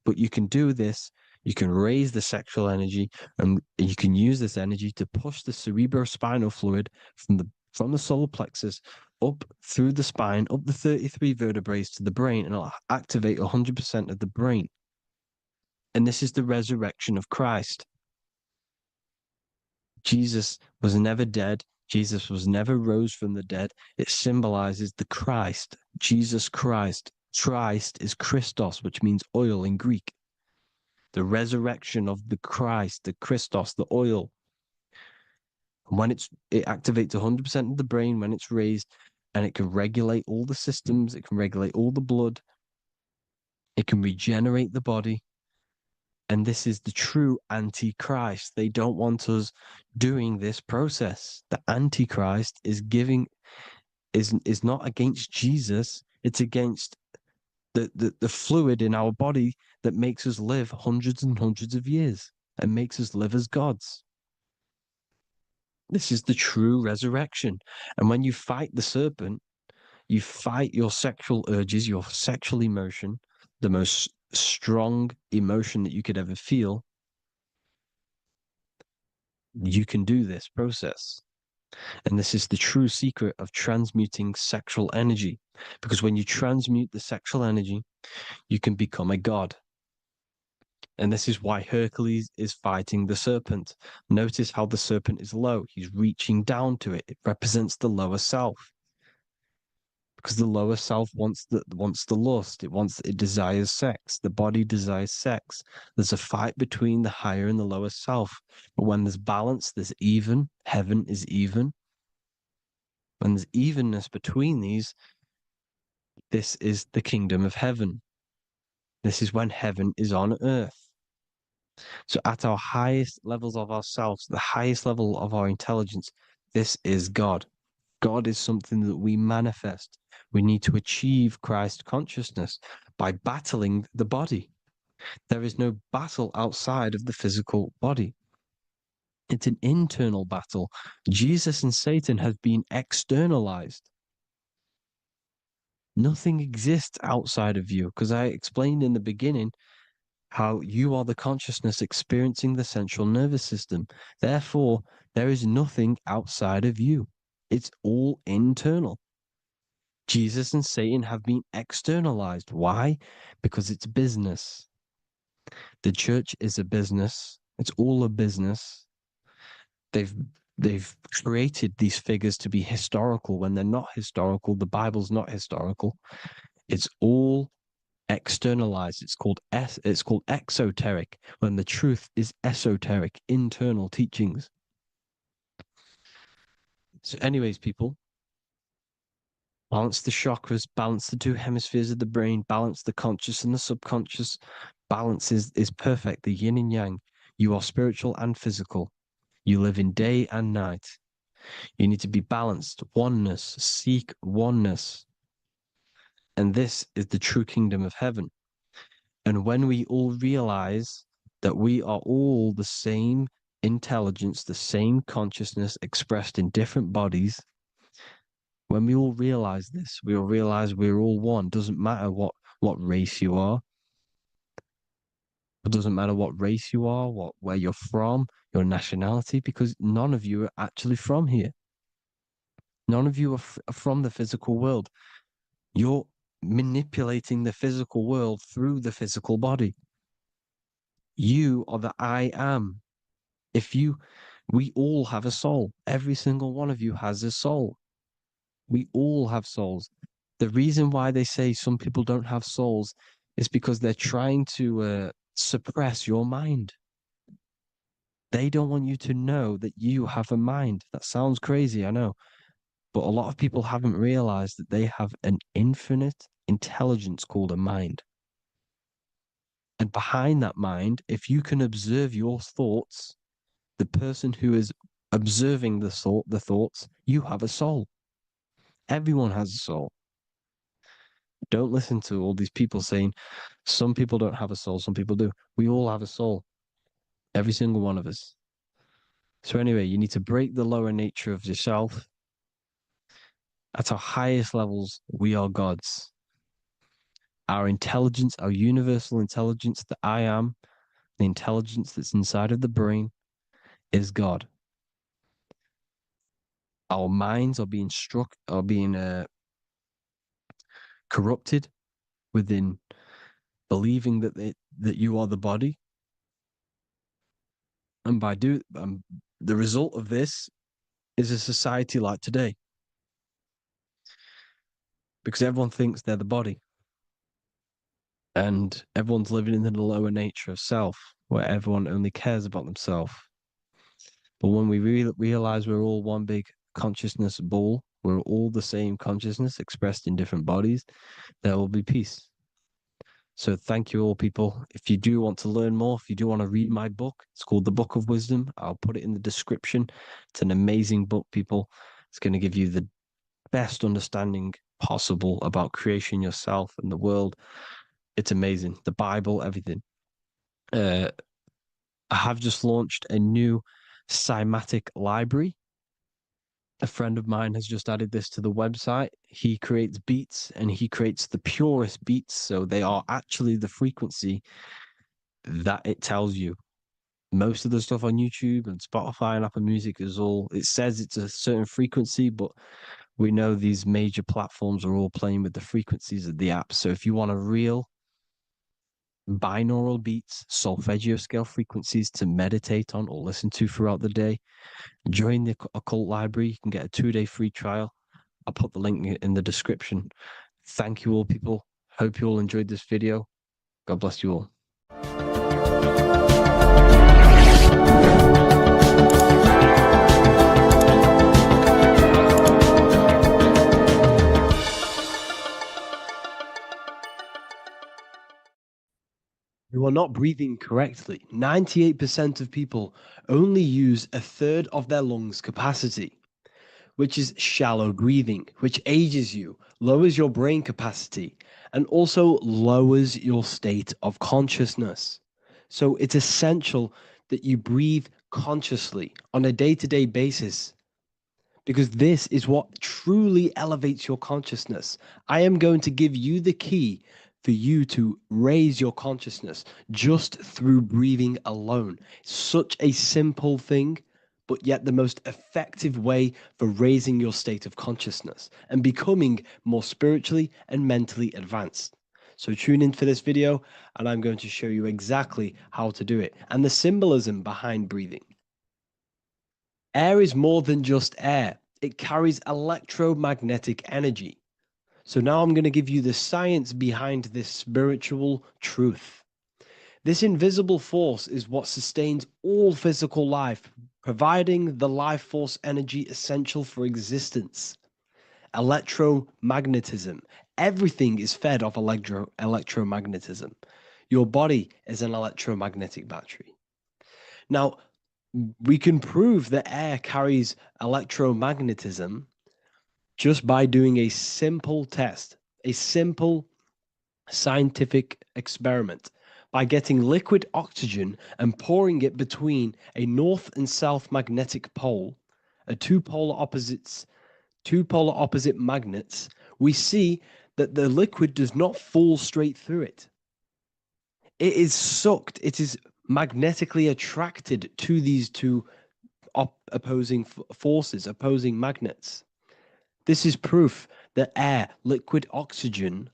But you can do this, you can raise the sexual energy, and you can use this energy to push the cerebrospinal fluid from the solar plexus up through the spine, up the 33 vertebrae to the brain, and it'll activate 100% of the brain. And this is the resurrection of Christ. Jesus was never dead. Jesus was never rose from the dead. It symbolizes the Christ, Jesus Christ. Christ is Christos, which means oil in Greek. The resurrection of the Christ, the Christos, the oil. When it activates 100% of the brain when it's raised, and it can regulate all the systems, it can regulate all the blood, it can regenerate the body. And this is the true Antichrist. They don't want us doing this process. The Antichrist is not against Jesus, it's against the fluid in our body that makes us live hundreds and hundreds of years and makes us live as gods. This is the true resurrection. And when you fight the serpent, you fight your sexual urges, your sexual emotion, the most strong emotion that you could ever feel. You can do this process. And this is the true secret of transmuting sexual energy. Because when you transmute the sexual energy, you can become a god. And this is why Hercules is fighting the serpent. Notice how the serpent is low. He's reaching down to it. It represents the lower self. Because the lower self wants the lust. It desires sex. The body desires sex. There's a fight between the higher and the lower self. But when there's balance, there's even. Heaven is even. When there's evenness between these, this is the kingdom of heaven. This is when heaven is on earth. So at our highest levels of ourselves, the highest level of our intelligence, this is God. God is something that we manifest. We need to achieve Christ consciousness by battling the body. There is no battle outside of the physical body. It's an internal battle. Jesus and Satan have been externalized. Nothing exists outside of you, because I explained in the beginning how you are the consciousness experiencing the central nervous system. Therefore, there is nothing outside of you. It's all internal. Jesus and Satan have been externalized. Why? Because it's business. The church is a business. It's all a business. They've created these figures to be historical when they're not historical. The Bible's not historical. It's all externalized. It's called exoteric, when the truth is esoteric, internal teachings. So anyways, people, balance the chakras, balance the two hemispheres of the brain, balance the conscious and the subconscious. Balance is perfect, the yin and yang. You are spiritual and physical. You live in day and night. You need to be balanced. Oneness. Seek oneness. And this is the true kingdom of heaven. And when we all realize that we are all the same intelligence, the same consciousness expressed in different bodies, when we all realize this, we all realize we're all one. Doesn't matter what race you are. It doesn't matter what race you are, where you're from, your nationality, because none of you are actually from here. None of you are from the physical world. You're manipulating the physical world through the physical body. You are the I am. We all have a soul. Every single one of you has a soul. We all have souls. The reason why they say some people don't have souls is because they're trying to suppress your mind. They don't want you to know that you have a mind. That sounds crazy, I know. But a lot of people haven't realized that they have an infinite intelligence called a mind. And behind that mind, if you can observe your thoughts, the person who is observing the thoughts, you have a soul. Everyone has a soul. Don't listen to all these people saying some people don't have a soul, some people do. We all have a soul. Every single one of us. So anyway, you need to break the lower nature of yourself. At our highest levels, we are gods. Our intelligence, our universal intelligence, the I am, the intelligence that's inside of the brain, is God. Our minds are being corrupted within believing that you are the body, and the result of this is a society like today, because everyone thinks they're the body, and everyone's living in the lower nature of self, where everyone only cares about themselves. But when we realize we're all one big consciousness ball, we're all the same consciousness expressed in different bodies, there will be peace. So thank you all, people. If you do want to learn more, if you do want to read my book, it's called The Book of Wisdom. I'll put it in the description. It's an amazing book, people. It's going to give you the best understanding possible about creation, yourself, and the world. It's amazing. The Bible, everything. I have just launched a new cymatic library. A friend of mine has just added this to the website. He creates beats, and he creates the purest beats. So they are actually the frequency that it tells you. Most of the stuff on YouTube and Spotify and Apple Music it says it's a certain frequency, but we know these major platforms are all playing with the frequencies of the app. So if you want a real binaural beats, solfeggio scale frequencies to meditate on or listen to throughout the day, join the Occult library. You can get a 2-day free trial. I'll put the link in the description. Thank you all, people. Hope you all enjoyed this video. God bless you all. You are not breathing correctly. 98% of people only use a third of their lungs capacity, which is shallow breathing, which ages you, lowers your brain capacity, and also lowers your state of consciousness. So it's essential that you breathe consciously on a day-to-day basis, because this is what truly elevates your consciousness. I am going to give you the key for you to raise your consciousness just through breathing alone. Such a simple thing, but yet the most effective way for raising your state of consciousness and becoming more spiritually and mentally advanced. So tune in for this video, and I'm going to show you exactly how to do it and the symbolism behind breathing. Air is more than just air. It carries electromagnetic energy. So now I'm going to give you the science behind this spiritual truth. This invisible force is what sustains all physical life, providing the life force energy essential for existence. Electromagnetism. Everything is fed off electromagnetism. Your body is an electromagnetic battery. Now, we can prove that air carries electromagnetism just by doing a simple test, a simple scientific experiment, by getting liquid oxygen and pouring it between a north and south magnetic pole, two polar opposite magnets. We see that the liquid does not fall straight through it. It is sucked, it is magnetically attracted to these two opposing forces, opposing magnets. This is proof that air, liquid oxygen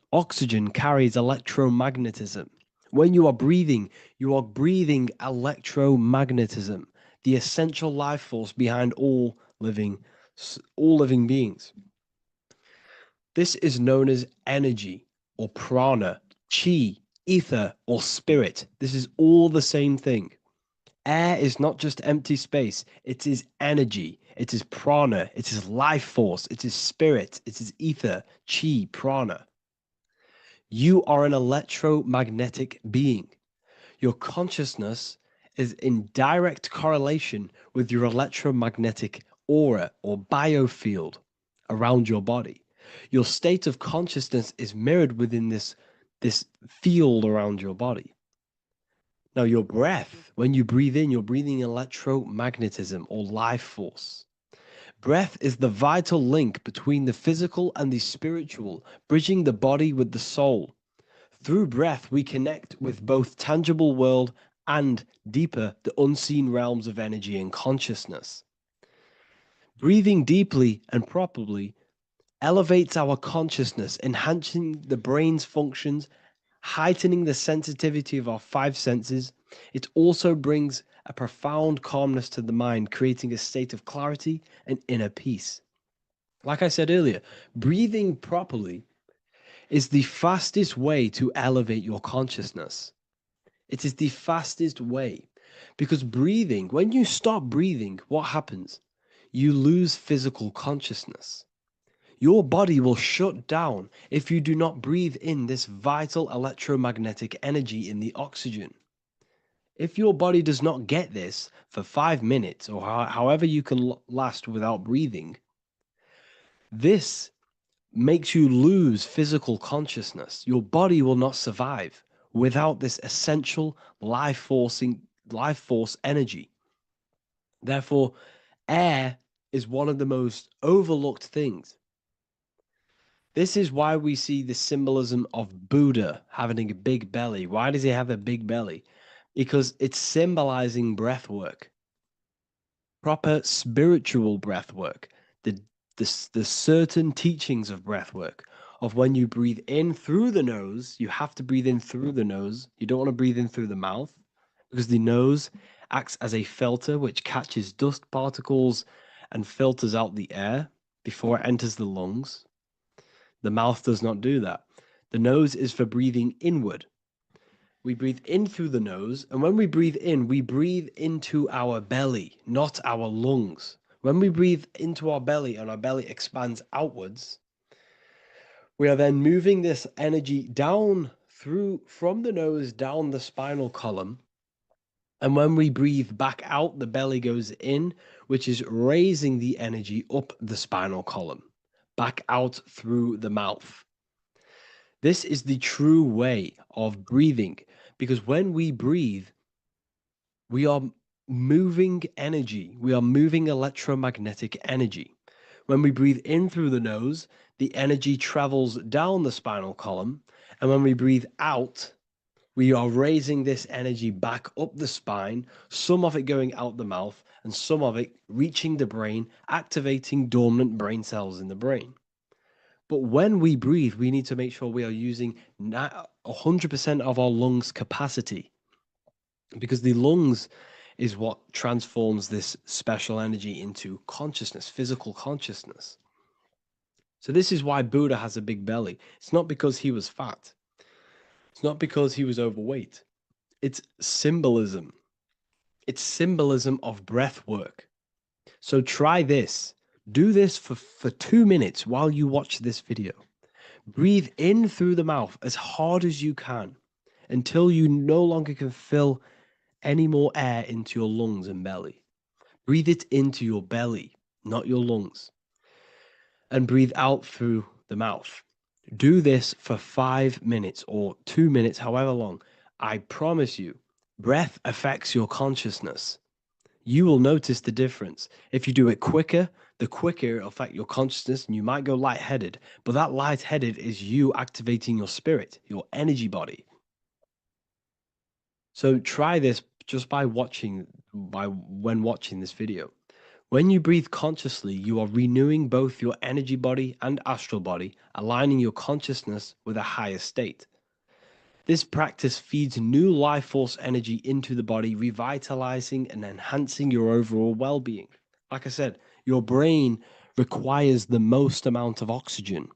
carries electromagnetism. When you are breathing electromagnetism, the essential life force behind all living beings. This is known as energy or prana, chi, ether, or spirit. This is all the same thing. Air is not just empty space. It is energy. It is prana. It is life force. It is spirit. It is ether, chi, prana. You are an electromagnetic being. Your consciousness is in direct correlation with your electromagnetic aura or biofield around your body. Your state of consciousness is mirrored within this field around your body. Now, your breath, when you breathe in, you're breathing electromagnetism or life force. Breath is the vital link between the physical and the spiritual, bridging the body with the soul. Through breath, we connect with both tangible world and deeper, the unseen realms of energy and consciousness. Breathing deeply and properly elevates our consciousness, enhancing the brain's functions, heightening the sensitivity of our five senses. It also brings a profound calmness to the mind, creating a state of clarity and inner peace. Like I said earlier, breathing properly is the fastest way to elevate your consciousness. It is the fastest way because breathing, when you stop breathing, what happens? You lose physical consciousness. Your body will shut down if you do not breathe in this vital electromagnetic energy in the oxygen. If your body does not get this for 5 minutes or however you can last without breathing, this makes you lose physical consciousness. Your body will not survive without this essential life force energy. Therefore, air is one of the most overlooked things. This is why we see the symbolism of Buddha having a big belly. Why does he have a big belly? Because it's symbolizing breath work, proper spiritual breath work, the certain teachings of breath work, of when you breathe in through the nose, you have to breathe in through the nose. You don't want to breathe in through the mouth because the nose acts as a filter which catches dust particles and filters out the air before it enters the lungs. The mouth does not do that. The nose is for breathing inward. We breathe in through the nose, and when we breathe in, we breathe into our belly, not our lungs. When we breathe into our belly and our belly expands outwards, we are then moving this energy down from the nose down the spinal column. And when we breathe back out, the belly goes in, which is raising the energy up the spinal column, back out through the mouth. This is the true way of breathing, because when we breathe, we are moving energy. We are moving electromagnetic energy. When we breathe in through the nose, the energy travels down the spinal column. And when we breathe out, we are raising this energy back up the spine, some of it going out the mouth, and some of it reaching the brain, activating dormant brain cells in the brain. But when we breathe, we need to make sure we are using 100% of our lungs' capacity, because the lungs is what transforms this special energy into consciousness, physical consciousness. So this is why Buddha has a big belly. It's not because he was fat. It's not because he was overweight. It's symbolism. It's symbolism of breath work. So try this. Do this for 2 minutes while you watch this video. Breathe in through the mouth as hard as you can until you no longer can fill any more air into your lungs and belly. Breathe it into your belly, not your lungs. And breathe out through the mouth. Do this for 5 minutes or 2 minutes, however long. I promise you, breath affects your consciousness. You will notice the difference. If you do it quicker, the quicker it'll affect your consciousness and you might go lightheaded. But that lightheaded is you activating your spirit, your energy body. So try this just when watching this video. When you breathe consciously, you are renewing both your energy body and astral body, aligning your consciousness with a higher state. This practice feeds new life force energy into the body, revitalizing and enhancing your overall well-being. Like I said, your brain requires the most amount of oxygen.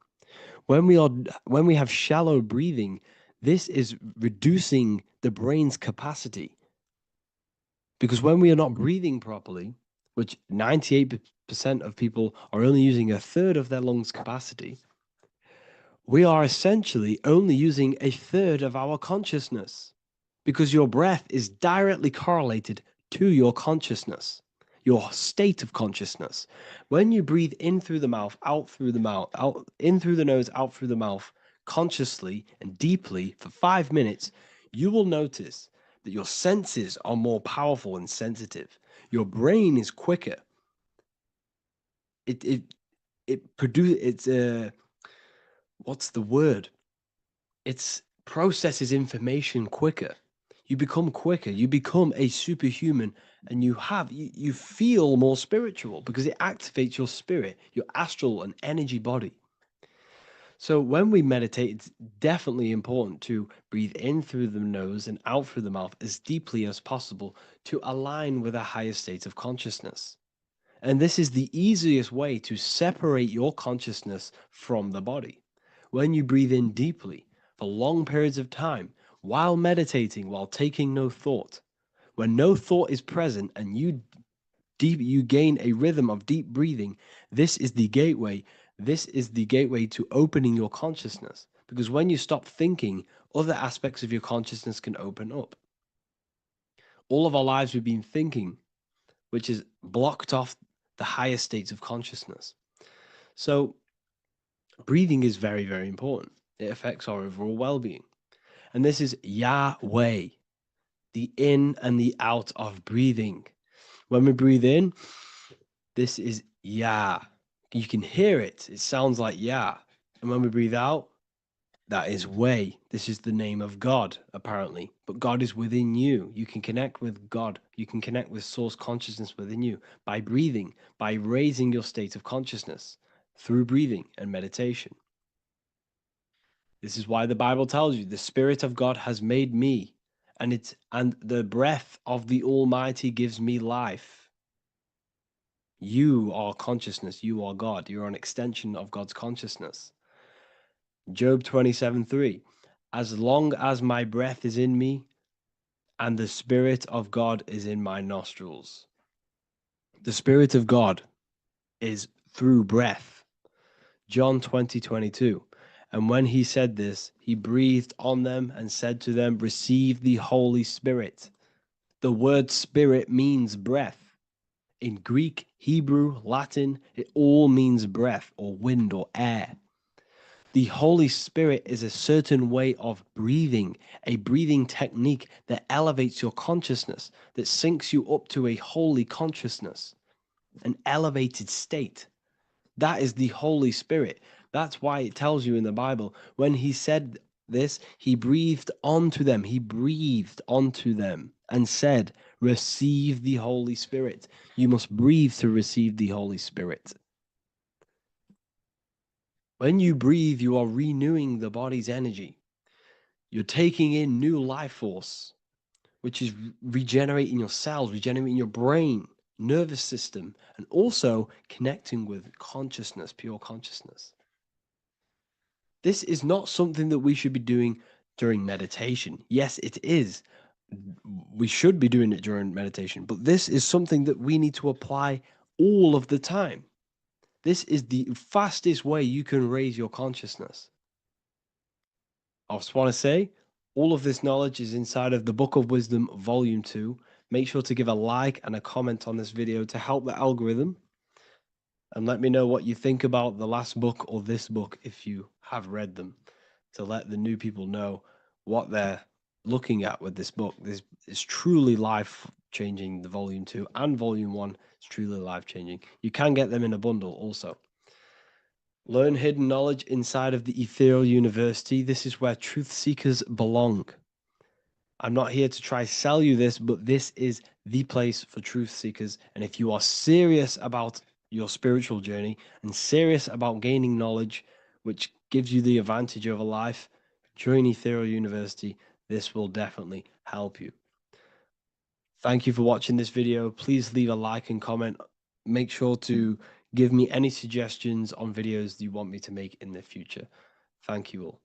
When we have shallow breathing, this is reducing the brain's capacity. Because when we are not breathing properly, which 98% of people are only using a third of their lungs capacity, we are essentially only using a third of our consciousness, because your breath is directly correlated to your consciousness. your state of consciousness. When you breathe in through the mouth, out through the mouth, out in through the nose, out through the mouth, consciously and deeply for 5 minutes, you will notice that your senses are more powerful and sensitive. Your brain is quicker. What's the word? It processes information quicker. You become quicker. You become a superhuman, and you feel more spiritual because it activates your spirit, your astral and energy body. So when we meditate, it's definitely important to breathe in through the nose and out through the mouth as deeply as possible to align with a higher state of consciousness. And this is the easiest way to separate your consciousness from the body. When you breathe in deeply for long periods of time, while meditating, while taking no thought, when no thought is present and you gain a rhythm of deep breathing, this is the gateway. This is the gateway to opening your consciousness. Because when you stop thinking, other aspects of your consciousness can open up. All of our lives we've been thinking, which is blocked off the higher states of consciousness. So breathing is very, very important. It affects our overall well-being. And this is Yahweh, the in and the out of breathing. When we breathe in, this is Yah. You can hear it. It sounds like Yah. And when we breathe out, that is Way. This is the name of God, apparently. But God is within you. You can connect with God. You can connect with source consciousness within you by breathing, by raising your state of consciousness through breathing and meditation. This is why the Bible tells you the Spirit of God has made me, and the breath of the Almighty gives me life. You are consciousness. You are God. You're an extension of God's consciousness. Job 27:3. As long as my breath is in me and the Spirit of God is in my nostrils. The Spirit of God is through breath. John 20:22. And when he said this, he breathed on them and said to them, receive the Holy Spirit. The word spirit means breath. In Greek, Hebrew, Latin, it all means breath or wind or air. The Holy Spirit is a certain way of breathing, a breathing technique that elevates your consciousness, that syncs you up to a holy consciousness, an elevated state. That is the Holy Spirit. That's why it tells you in the Bible, when he said this, he breathed onto them. He breathed onto them and said, receive the Holy Spirit. You must breathe to receive the Holy Spirit. When you breathe, you are renewing the body's energy. You're taking in new life force, which is regenerating your cells, regenerating your brain, nervous system, and also connecting with consciousness, pure consciousness. This is not something that we should be doing during meditation. Yes, it is. We should be doing it during meditation, but this is something that we need to apply all of the time. This is the fastest way you can raise your consciousness. I just want to say, all of this knowledge is inside of the Book of Wisdom, Volume 2. Make sure to give a like and a comment on this video to help the algorithm. And let me know what you think about the last book or this book if you have read them, to let the new people know what they're looking at with this book. This is truly life-changing, the Volume 2 and Volume 1 is truly life-changing. You can get them in a bundle also. Learn hidden knowledge inside of the Ethereal University. This is where truth seekers belong. I'm not here to try sell you this, but this is the place for truth seekers. And if you are serious about your spiritual journey and serious about gaining knowledge, which gives you the advantage over life, join Ethereal University. This will definitely help you. Thank you for watching this video. Please leave a like and comment. Make sure to give me any suggestions on videos you want me to make in the future. Thank you all.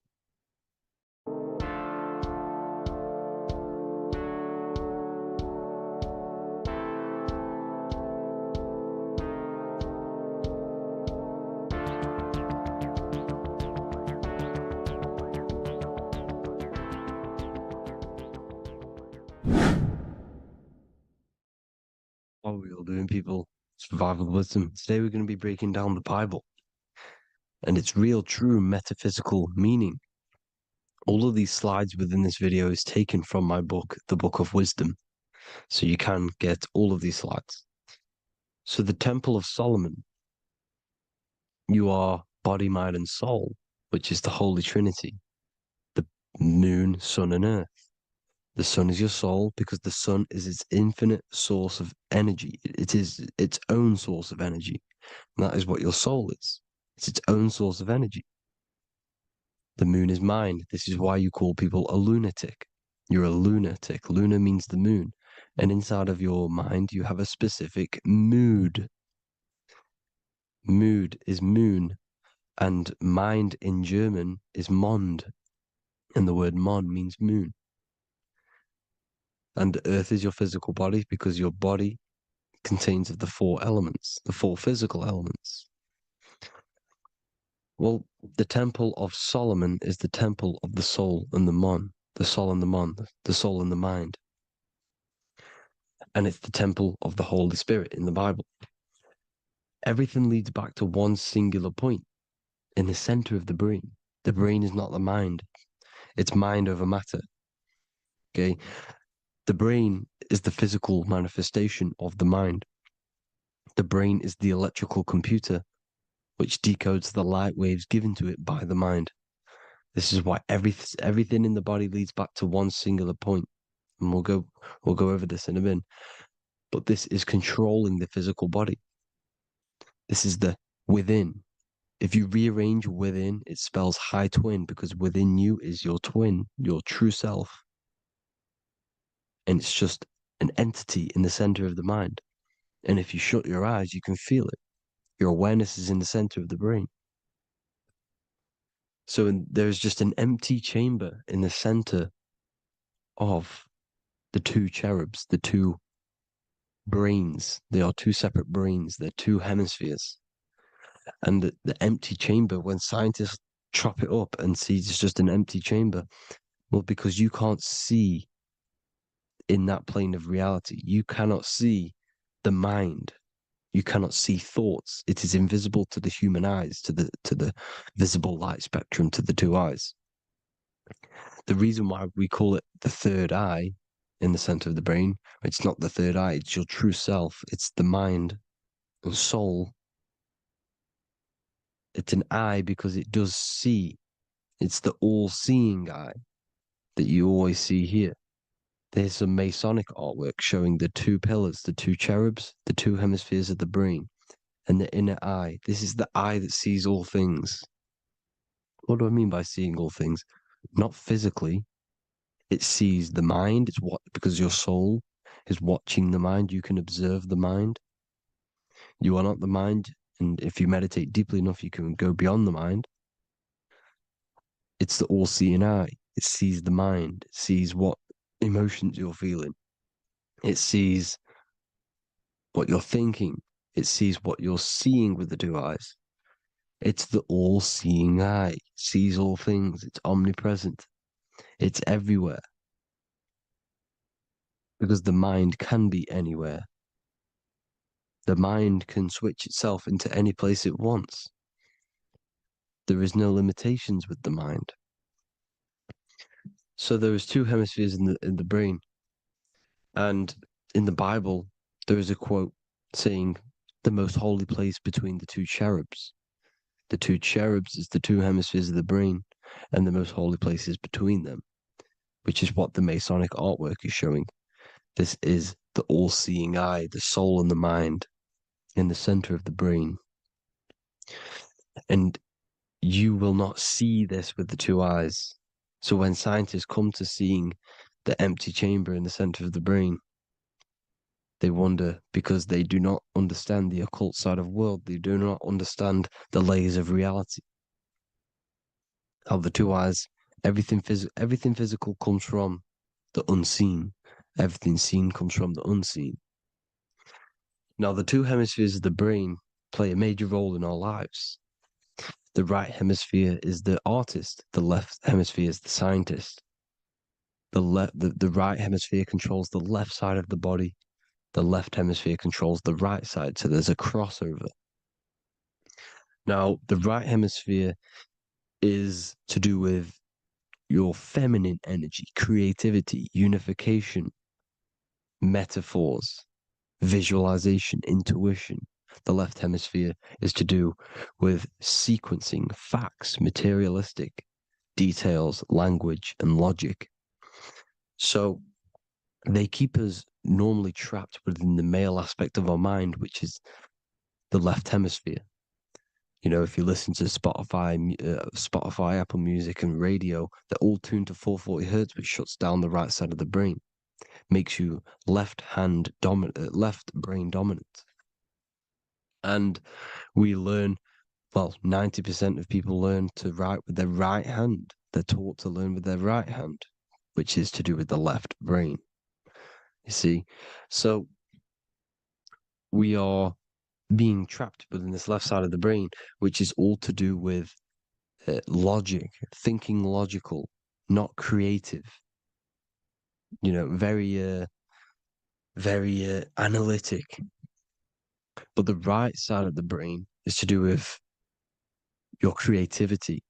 How are we all doing, people? Survival wisdom. Today we're going to be breaking down the Bible and its real, true metaphysical meaning. All of these slides within this video is taken from my book, The Book of Wisdom, so you can get all of these slides. So the Temple of Solomon, you are body, mind, and soul, which is the Holy Trinity, the moon, sun, and earth. The sun is your soul because the sun is its infinite source of energy. It is its own source of energy. And that is what your soul is. It's its own source of energy. The moon is mind. This is why you call people a lunatic. You're a lunatic. Luna means the moon. And inside of your mind, you have a specific mood. Mood is moon. And mind in German is Mond. And the word Mond means moon. And earth is your physical body because your body contains of the four elements, the four physical elements. Well, the Temple of Solomon is the temple of the soul and the mon, the soul and the mon, the soul and the mind. And it's the temple of the Holy Spirit in the Bible. Everything leads back to one singular point in the center of the brain. The brain is not the mind. It's mind over matter. Okay? The brain is the physical manifestation of the mind. The brain is the electrical computer which decodes the light waves given to it by the mind. This is why everything in the body leads back to one singular point. And we'll go over this in a minute. But this is controlling the physical body. This is the within. If you rearrange within, it spells high twin because within you is your twin, your true self. And it's just an entity in the center of the mind. And if you shut your eyes, you can feel it. Your awareness is in the center of the brain. So there's just an empty chamber in the center of the two cherubs, the two brains. They are two separate brains. They're two hemispheres. And the empty chamber, when scientists chop it up and see it's just an empty chamber, well, because you can't see in that plane of reality. You cannot see the mind. You cannot see thoughts. It is invisible to the human eyes, to the visible light spectrum, to the two eyes. The reason why we call it the third eye in the center of the brain, it's not the third eye, it's your true self. It's the mind and soul. It's an eye because it does see. It's the all-seeing eye that you always see here. There's some Masonic artwork showing the two pillars, the two cherubs, the two hemispheres of the brain, and the inner eye. This is the eye that sees all things. What do I mean by seeing all things? Not physically. It sees the mind. It's what, because your soul is watching the mind. You can observe the mind. You are not the mind. And if you meditate deeply enough, you can go beyond the mind. It's the all-seeing eye. It sees the mind. It sees what emotions you're feeling. It sees what you're thinking. It sees what you're seeing with the two eyes. It's the all-seeing eye. It sees all things. It's omnipresent. It's everywhere. Because the mind can be anywhere. The mind can switch itself into any place it wants. There is no limitations with the mind. So there is two hemispheres in the brain. And in the Bible, there is a quote saying the most holy place between the two cherubs. The two cherubs is the two hemispheres of the brain, and the most holy place is between them, which is what the Masonic artwork is showing. This is the all-seeing eye, the soul and the mind in the center of the brain. And you will not see this with the two eyes. So when scientists come to seeing the empty chamber in the center of the brain, they wonder because they do not understand the occult side of the world. They do not understand the layers of reality. How the two eyes, everything physical comes from the unseen. Everything seen comes from the unseen. Now, the two hemispheres of the brain play a major role in our lives. The right hemisphere is the artist. The left hemisphere is the scientist. The right hemisphere controls the left side of the body. the left hemisphere controls the right side, so there's a crossover. Now, the right hemisphere is to do with your feminine energy, creativity, unification, metaphors, visualization, intuition. The left hemisphere is to do with sequencing, facts, materialistic details, language, and logic. So they keep us normally trapped within the male aspect of our mind, which is the left hemisphere. You know, if you listen to Spotify, Apple Music, and radio, they're all tuned to 440 hertz, which shuts down the right side of the brain, makes you left brain dominant. And we learn, well, 90% of people learn to write with their right hand. They're taught to learn with their right hand, which is to do with the left brain. You see, so we are being trapped within this left side of the brain, which is all to do with logic, thinking logical, not creative. You know, very analytic. But the right side of the brain is to do with your creativity.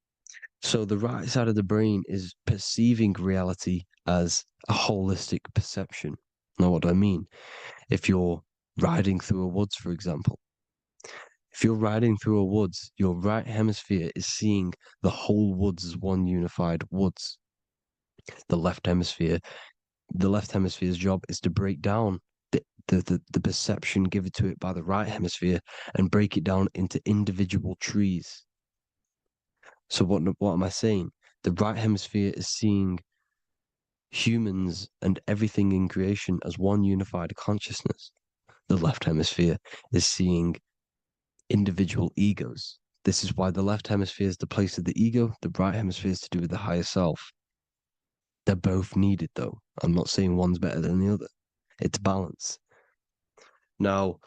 So the right side of the brain is perceiving reality as a holistic perception. Now, what do I mean? If you're riding through a woods, for example, if you're riding through a woods, your right hemisphere is seeing the whole woods as one unified woods. The left hemisphere's job is to break down the perception given to it by the right hemisphere and break it down into individual trees. So what am I saying? The right hemisphere is seeing humans and everything in creation as one unified consciousness. The left hemisphere is seeing individual egos. This is why the left hemisphere is the place of the ego, the right hemisphere is to do with the higher self. They're both needed, though. I'm not saying one's better than the other. It's balance. Now,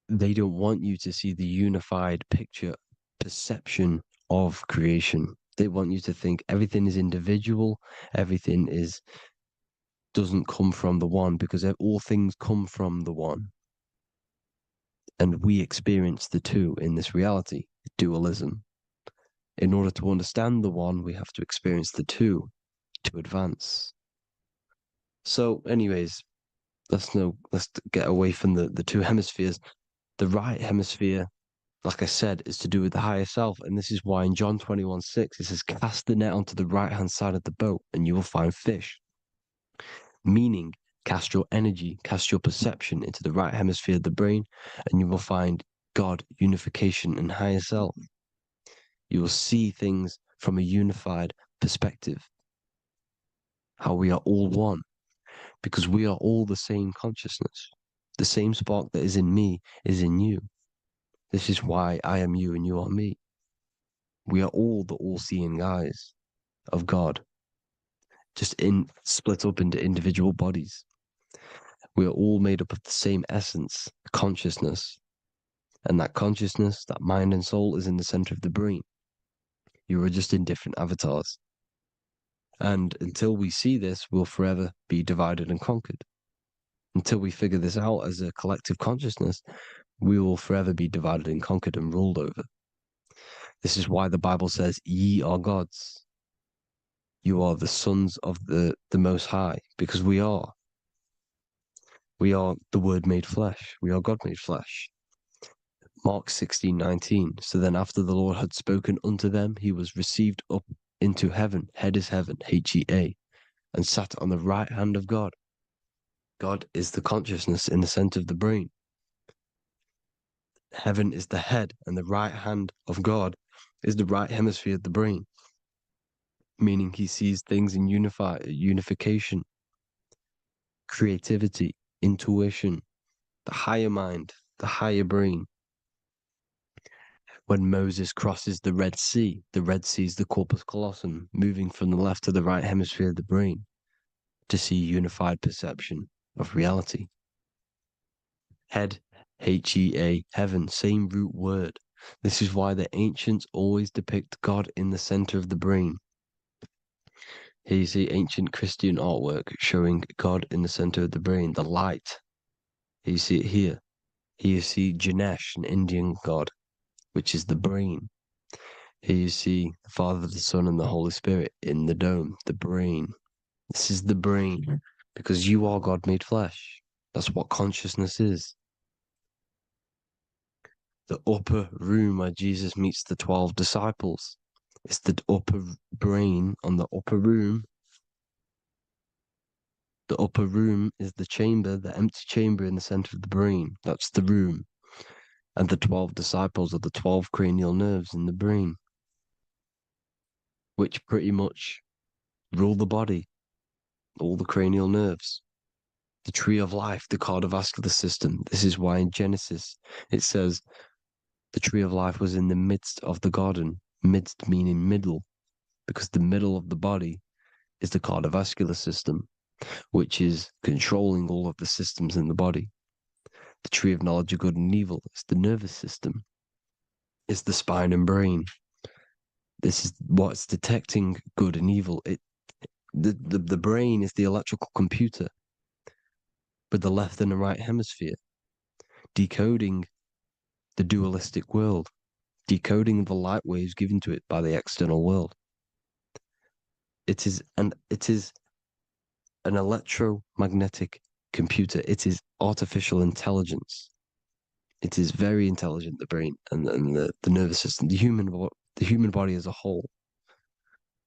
they don't want you to see the unified picture, perception of creation. They want you to think everything is individual, everything doesn't come from the one, because all things come from the one. And we experience the two in this reality, dualism. In order to understand the one, we have to experience the two to advance. So, anyways, let's get away from the two hemispheres. The right hemisphere, like I said, is to do with the higher self. And this is why in John 21:6, it says, cast the net onto the right-hand side of the boat and you will find fish. Meaning, cast your energy, cast your perception into the right hemisphere of the brain, and you will find God, unification, and higher self. You will see things from a unified perspective. How we are all one. Because we are all the same consciousness. The same spark that is in me is in you. This is why I am you and you are me. We are all the all-seeing eyes of God, just split up into individual bodies. We are all made up of the same essence, consciousness. And that consciousness, that mind and soul, is in the center of the brain. You are just in different avatars. And until we see this, we'll forever be divided and conquered. Until we figure this out as a collective consciousness, we will forever be divided and conquered and ruled over. This is why the Bible says, ye are gods. You are the sons of the Most High, because we are. We are the Word made flesh. We are God made flesh. Mark 16:19. So then after the Lord had spoken unto them, he was received up into heaven. Head is heaven, H-E-A, and sat on the right hand of God. God is the consciousness in the center of the brain. Heaven is the head, and the right hand of God is the right hemisphere of the brain, meaning he sees things in unification, creativity, intuition, the higher mind, the higher brain. When Moses crosses the Red Sea is the corpus callosum, moving from the left to the right hemisphere of the brain to see unified perception of reality. Head, H-E-A, heaven, same root word. This is why the ancients always depict God in the center of the brain. Here you see ancient Christian artwork showing God in the center of the brain, the light. Here you see it here. Here you see Ganesh, an Indian god, which is the brain. Here you see the Father, the Son, and the Holy Spirit in the dome, the brain. This is the brain, because you are God made flesh. That's what consciousness is. The upper room where Jesus meets the 12 disciples. It's the upper brain on the upper room. The upper room is the chamber, the empty chamber in the center of the brain. That's the room. And the 12 disciples are the 12 cranial nerves in the brain, which pretty much rule the body, all the cranial nerves. The tree of life, the cardiovascular system. This is why in Genesis it says the tree of life was in the midst of the garden. Midst meaning middle, because the middle of the body is the cardiovascular system, which is controlling all of the systems in the body. The tree of knowledge of good and evil is the nervous system. It's the spine and brain. This is what's detecting good and evil. The brain is the electrical computer with the left and the right hemisphere, decoding the dualistic world, decoding the light waves given to it by the external world. It is an electromagnetic computer. It is artificial intelligence. It is very intelligent, the brain and the nervous system, the human body as a whole.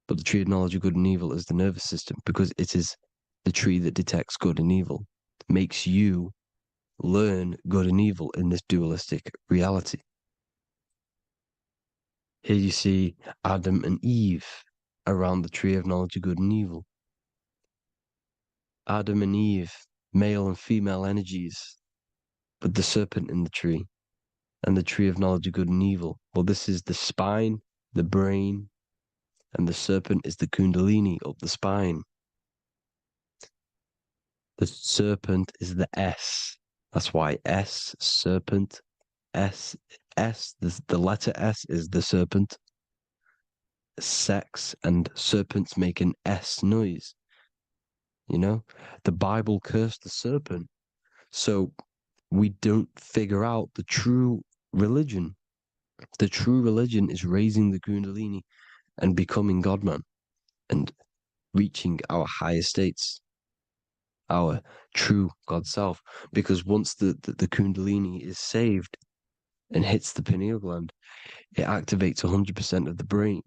But the tree of knowledge of good and evil is the nervous system, because it is the tree that detects good and evil, makes you learn good and evil in this dualistic reality. Here you see Adam and Eve around the tree of knowledge of good and evil. Adam and Eve, male and female energies, with the serpent in the tree, and the tree of knowledge of good and evil. Well, this is the spine, the brain, and the serpent is the kundalini of the spine. The serpent is the S. That's why S, serpent, S, the letter S is the serpent. Sex and serpents make an S noise. You know, the Bible cursed the serpent. So we don't figure out the true religion. The true religion is raising the kundalini and becoming God-man and reaching our higher states, our true God self. Because once the kundalini is saved and hits the pineal gland, it activates 100% of the brain,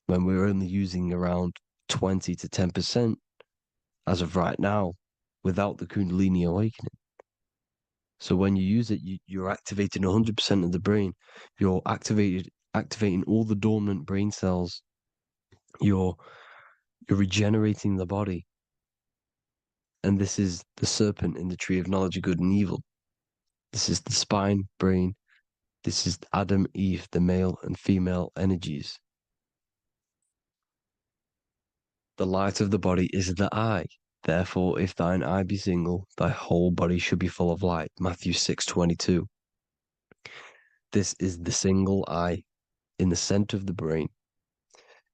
when we're only using around 20 to 10% as of right now without the kundalini awakening. So when you use it, you're activating 100% of the brain. You're activating all the dormant brain cells. You're regenerating the body. And this is the serpent in the tree of knowledge of good and evil. This is the spine, brain. This is Adam, Eve, the male and female energies. The light of the body is the eye. Therefore, if thine eye be single, thy whole body should be full of light. Matthew 6:22. This is the single eye in the center of the brain.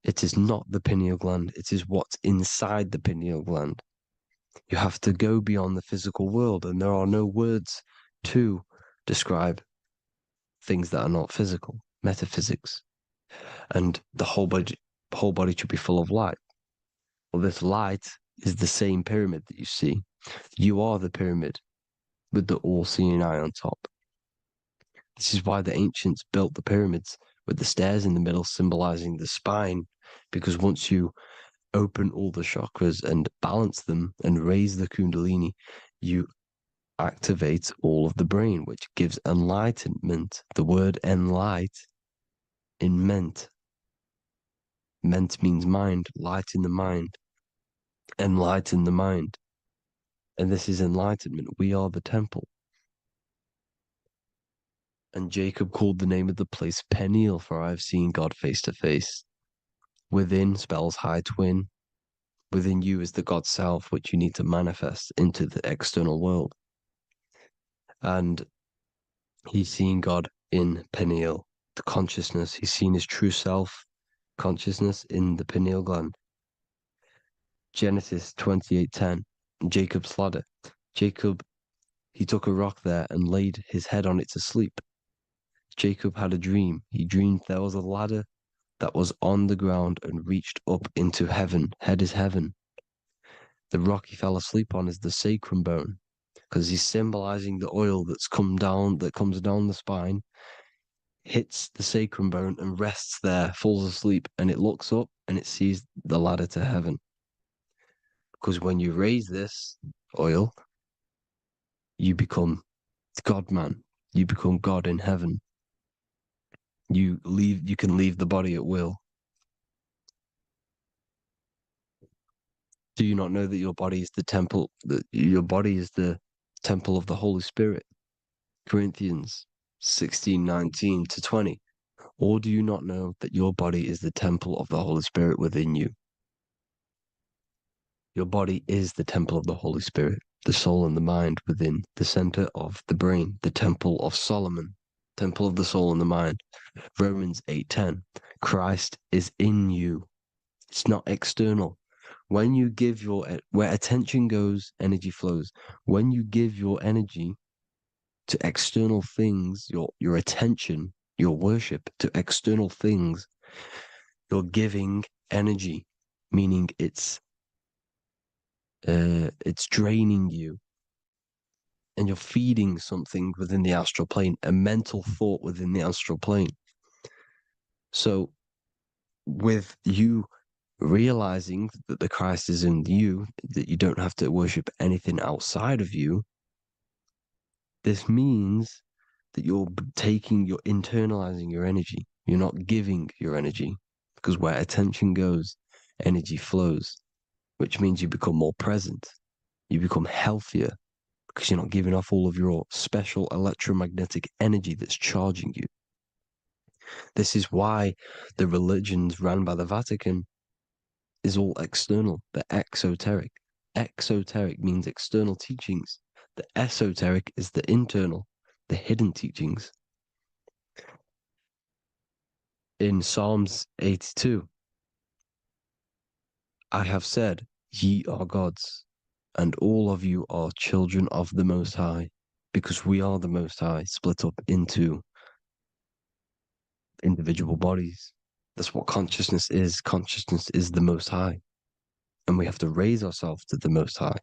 It is not the pineal gland. It is what's inside the pineal gland. You have to go beyond the physical world, and there are no words to describe things that are not physical. Metaphysics. And the whole body should be full of light. Well, this light is the same pyramid that you see. You are the pyramid with the all-seeing eye on top. This is why the ancients built the pyramids with the stairs in the middle symbolizing the spine, because once you open all the chakras and balance them and raise the kundalini, you activate all of the brain, which gives enlightenment. The word enlight in ment. Ment means mind, light in the mind. Enlighten the mind. And this is enlightenment. We are the temple. And Jacob called the name of the place Pineal, for I have seen God face to face. Within spells high twin. Within you is the God self, which you need to manifest into the external world. And he's seen God in Pineal, the consciousness. He's seen his true self, consciousness, in the pineal gland. Genesis 28:10, Jacob's ladder. Jacob, he took a rock there and laid his head on it to sleep. Jacob had a dream. He dreamed there was a ladder that was on the ground and reached up into heaven. Head is heaven. The rock he fell asleep on is the sacrum bone, because he's symbolizing the oil that comes down the spine, hits the sacrum bone and rests there, falls asleep, and it looks up and it sees the ladder to heaven. Because when you raise this oil, you become God man. You become God in heaven. You can leave the body at will. Do you not know that your body is the temple, that your body is the temple of the Holy Spirit? Corinthians 16:19-20. Or do you not know that your body is the temple of the Holy Spirit within you? Your body is the temple of the Holy Spirit, the soul and the mind within the center of the brain, the temple of Solomon, temple of the soul and the mind. Romans 8:10. Christ is in you. It's not external. When you give where attention goes, energy flows. When you give your energy to external things, your attention, your worship to external things, you're giving energy, meaning it's draining you, and you're feeding something within the astral plane, a mental thought within the astral plane. So with you realizing that the Christ is in you, that you don't have to worship anything outside of you, this means that you're internalizing your energy. You're not giving your energy, because where attention goes, energy flows, which means you become more present. You become healthier because you're not giving off all of your special electromagnetic energy that's charging you. This is why the religions ran by the Vatican is all external. They're exoteric. Exoteric means external teachings. The esoteric is the internal, the hidden teachings. In Psalms 82, I have said, ye are gods, and all of you are children of the Most High, because we are the Most High, split up into individual bodies. That's what consciousness is. Consciousness is the Most High, and we have to raise ourselves to the Most High.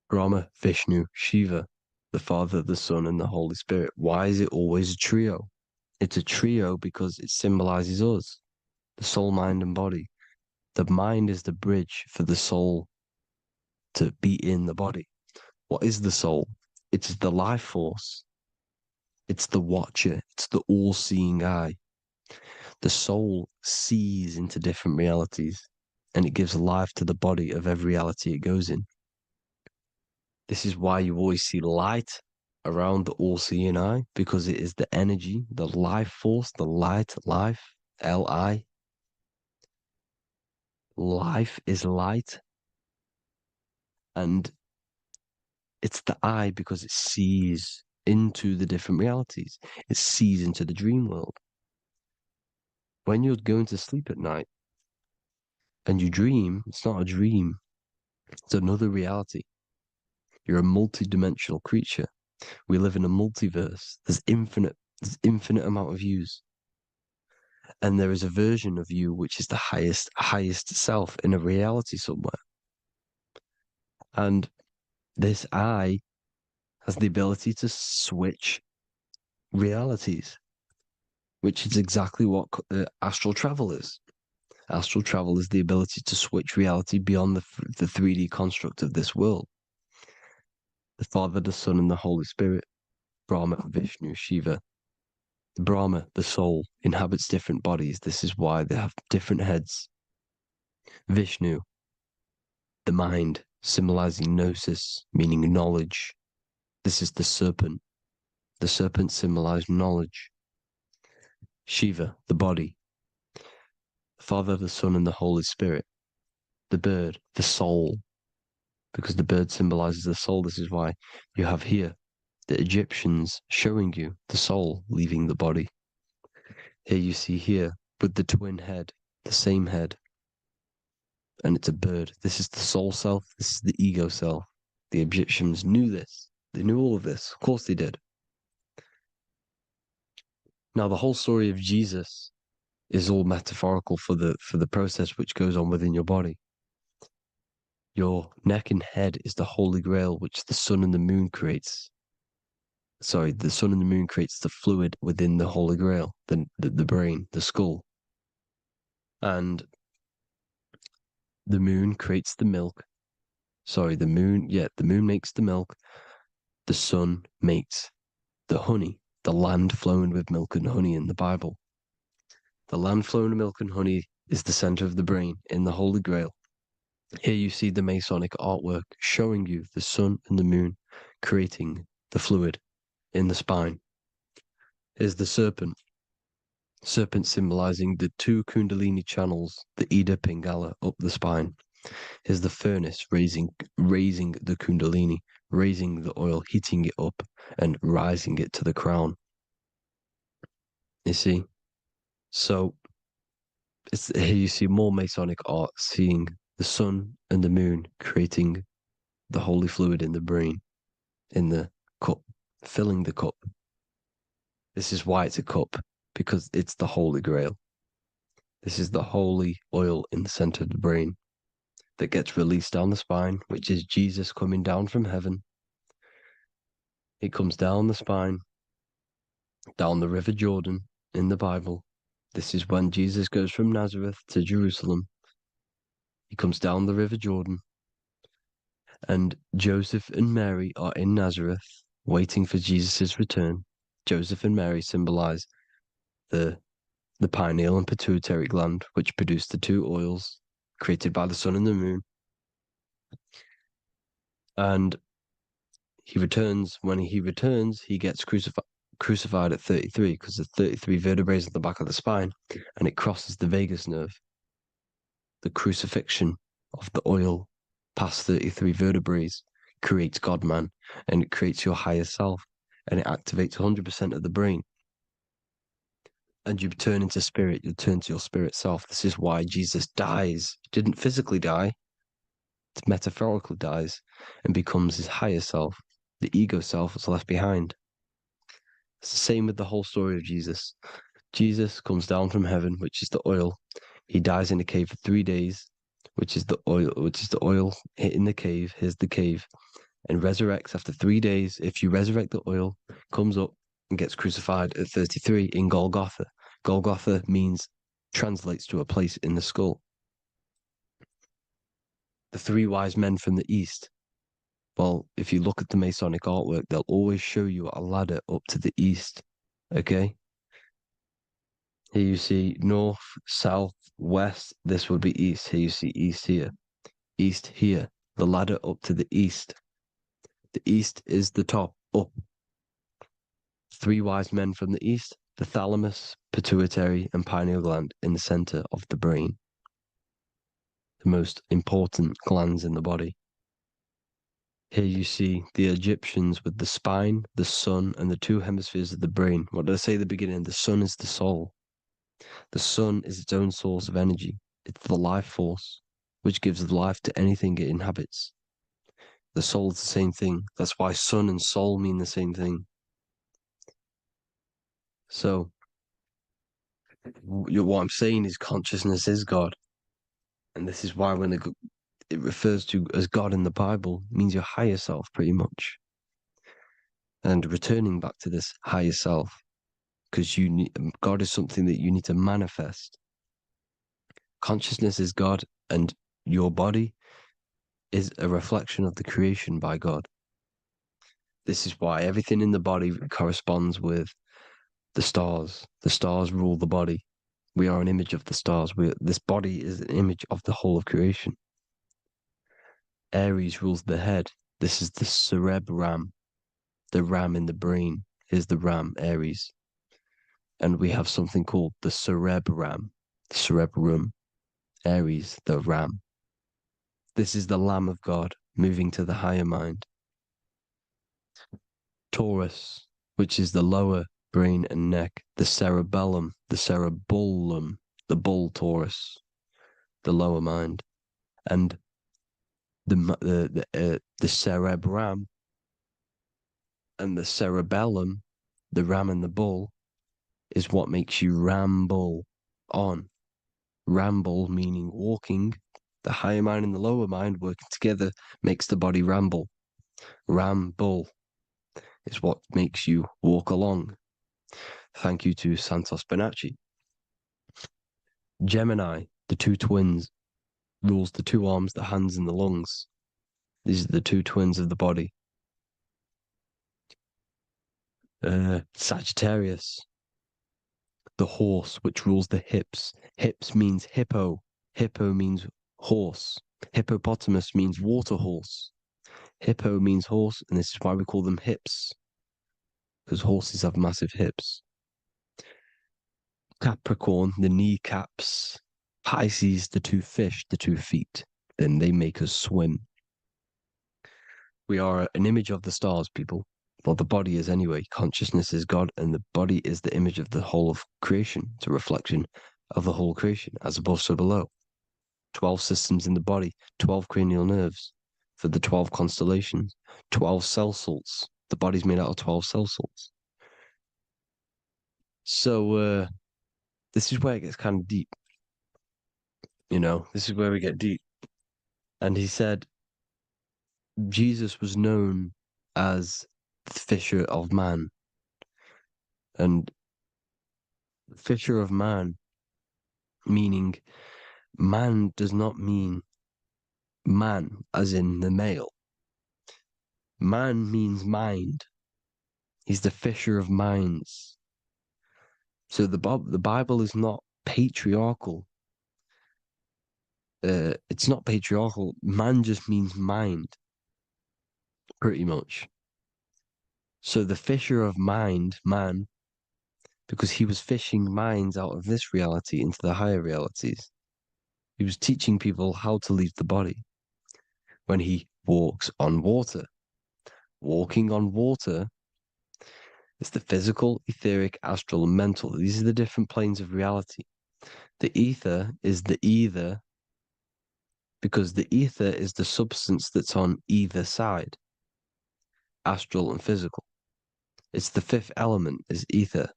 Brahma, Vishnu, Shiva, the Father, the Son, and the Holy Spirit. Why is it always a trio? It's a trio because it symbolizes us, the soul, mind, and body. The mind is the bridge for the soul to be in the body. What is the soul? It's the life force. It's the watcher. It's the all-seeing eye. The soul sees into different realities, and it gives life to the body of every reality it goes in. This is why you always see light around the all-seeing eye, because it is the energy, the life force, the light, life, L-I. Life is light. And it's the eye because it sees into the different realities. It sees into the dream world. When you're going to sleep at night and you dream, it's not a dream. It's another reality. You're a multi-dimensional creature. We live in a multiverse. There's infinite amount of yous. And there is a version of you which is the highest self in a reality somewhere. And this eye has the ability to switch realities, which is exactly what astral travel is. Astral travel is the ability to switch reality beyond the 3D construct of this world. The Father, the Son, and the Holy Spirit, Brahma, Vishnu, Shiva. Brahma, the soul, inhabits different bodies. This is why they have different heads. Vishnu, the mind, symbolizing gnosis, meaning knowledge. This is the serpent. The serpent symbolized knowledge. Shiva, the body. Father, the Son, and the Holy Spirit. The bird, the soul, because the bird symbolizes the soul. This is why you have here the Egyptians showing you the soul leaving the body. Here you see here with the twin head, the same head, and it's a bird. This is the soul self. This is the ego self. The Egyptians knew this. They knew all of this. Of course they did. Now, the whole story of Jesus is all metaphorical for the process which goes on within your body. Your neck and head is the holy grail which the sun and the moon creates. Sorry, the sun and the moon creates the fluid within the holy grail, the brain, the skull. And the moon creates the milk. Sorry, the moon makes the milk. The sun makes the honey, the land flowing with milk and honey in the Bible. The land flowing with milk and honey is the center of the brain in the Holy Grail. Here you see the Masonic artwork showing you the sun and the moon creating the fluid in the spine. Here's the serpent. Serpent symbolizing the two Kundalini channels, the Ida Pingala up the spine. Here's the furnace raising the Kundalini, raising the oil, heating it up and rising it to the crown. You see? So here you see more Masonic art, seeing the sun and the moon creating the holy fluid in the brain, in the cup, filling the cup. This is why it's a cup, because it's the Holy Grail. This is the holy oil in the center of the brain that gets released down the spine, which is Jesus coming down from heaven. It comes down the spine, down the River Jordan in the Bible. This is when Jesus goes from Nazareth to Jerusalem. He comes down the River Jordan, and Joseph and Mary are in Nazareth waiting for Jesus' return. Joseph and Mary symbolize the pineal and pituitary gland, which produce the two oils created by the sun and the moon. And he returns. When he returns, he gets crucified at 33, because there's 33 vertebrae at the back of the spine, and it crosses the vagus nerve. The crucifixion of the oil past 33 vertebrae creates God-man, and it creates your higher self, and it activates 100% of the brain. And you turn into spirit, you turn to your spirit self. This is why Jesus dies. He didn't physically die, it's metaphorically dies, and becomes his higher self. The ego self is left behind. It's the same with the whole story of Jesus. Jesus comes down from heaven, which is the oil. He dies in a cave for 3 days, which is the oil hitting the cave. Here's the cave. And resurrects after 3 days. If you resurrect the oil, comes up and gets crucified at 33 in Golgotha. Golgotha translates to a place in the skull. The three wise men from the east. Well, if you look at the Masonic artwork, they'll always show you a ladder up to the east. Okay? Here you see north, south, west. This would be east. Here you see east here. East here. The ladder up to the east. The east is the top, up. Three wise men from the east. The thalamus, pituitary, and pineal gland in the center of the brain. The most important glands in the body. Here you see the Egyptians with the spine, the sun, and the two hemispheres of the brain. What did I say at the beginning? The sun is the soul. The sun is its own source of energy. It's the life force, which gives life to anything it inhabits. The soul is the same thing. That's why sun and soul mean the same thing. So, what I'm saying is consciousness is God. And this is why when it refers to as God in the Bible, means your higher self, pretty much. And returning back to this higher self, because God is something that you need to manifest. Consciousness is God, and your body is a reflection of the creation by God. This is why everything in the body corresponds with the stars. The stars rule the body. We are an image of the stars. This body is an image of the whole of creation. Aries rules the head. This is the cerebrum, the ram in the brain. Here's the ram, Aries. And we have something called the cerebrum, Aries, the ram. This is the Lamb of God moving to the higher mind. Taurus, which is the lower brain and neck, the cerebellum, the bull Taurus, the lower mind. And the cerebrum and the cerebellum, the ram and the bull, is what makes you ramble on. Ramble meaning walking. The higher mind and the lower mind working together makes the body ramble. Ramble is what makes you walk along. Thank you to Santos Bonacci. Gemini, the two twins, rules the two arms, the hands, and the lungs. These are the two twins of the body. Sagittarius, the horse, which rules the hips. Hips means hippo. Hippo means horse. Hippopotamus means water horse. Hippo means horse, and this is why we call them hips, because horses have massive hips. Capricorn, the kneecaps. Pisces, the two fish, the 2 feet. Then they make us swim. We are an image of the stars, people. Well, the body is anyway. Consciousness is God, and the body is the image of the whole of creation. It's a reflection of the whole creation, as above, so below. 12 systems in the body, 12 cranial nerves for the 12 constellations, 12 cell salts. The body's made out of 12 cell salts. So, this is where it gets kind of deep. This is where we get deep. And he said Jesus was known as the fisher of man. And fisher of man, meaning man does not mean man as in the male. Man means mind. He's the fisher of minds. So the Bible is not patriarchal. It's not patriarchal. Man just means mind, pretty much. So the fisher of mind, man, because he was fishing minds out of this reality into the higher realities. He was teaching people how to leave the body when he walks on water. Walking on water is the physical, etheric, astral, and mental. These are the different planes of reality. The ether is the either, because the ether is the substance that's on either side, astral and physical. It's the 5th element, is ether.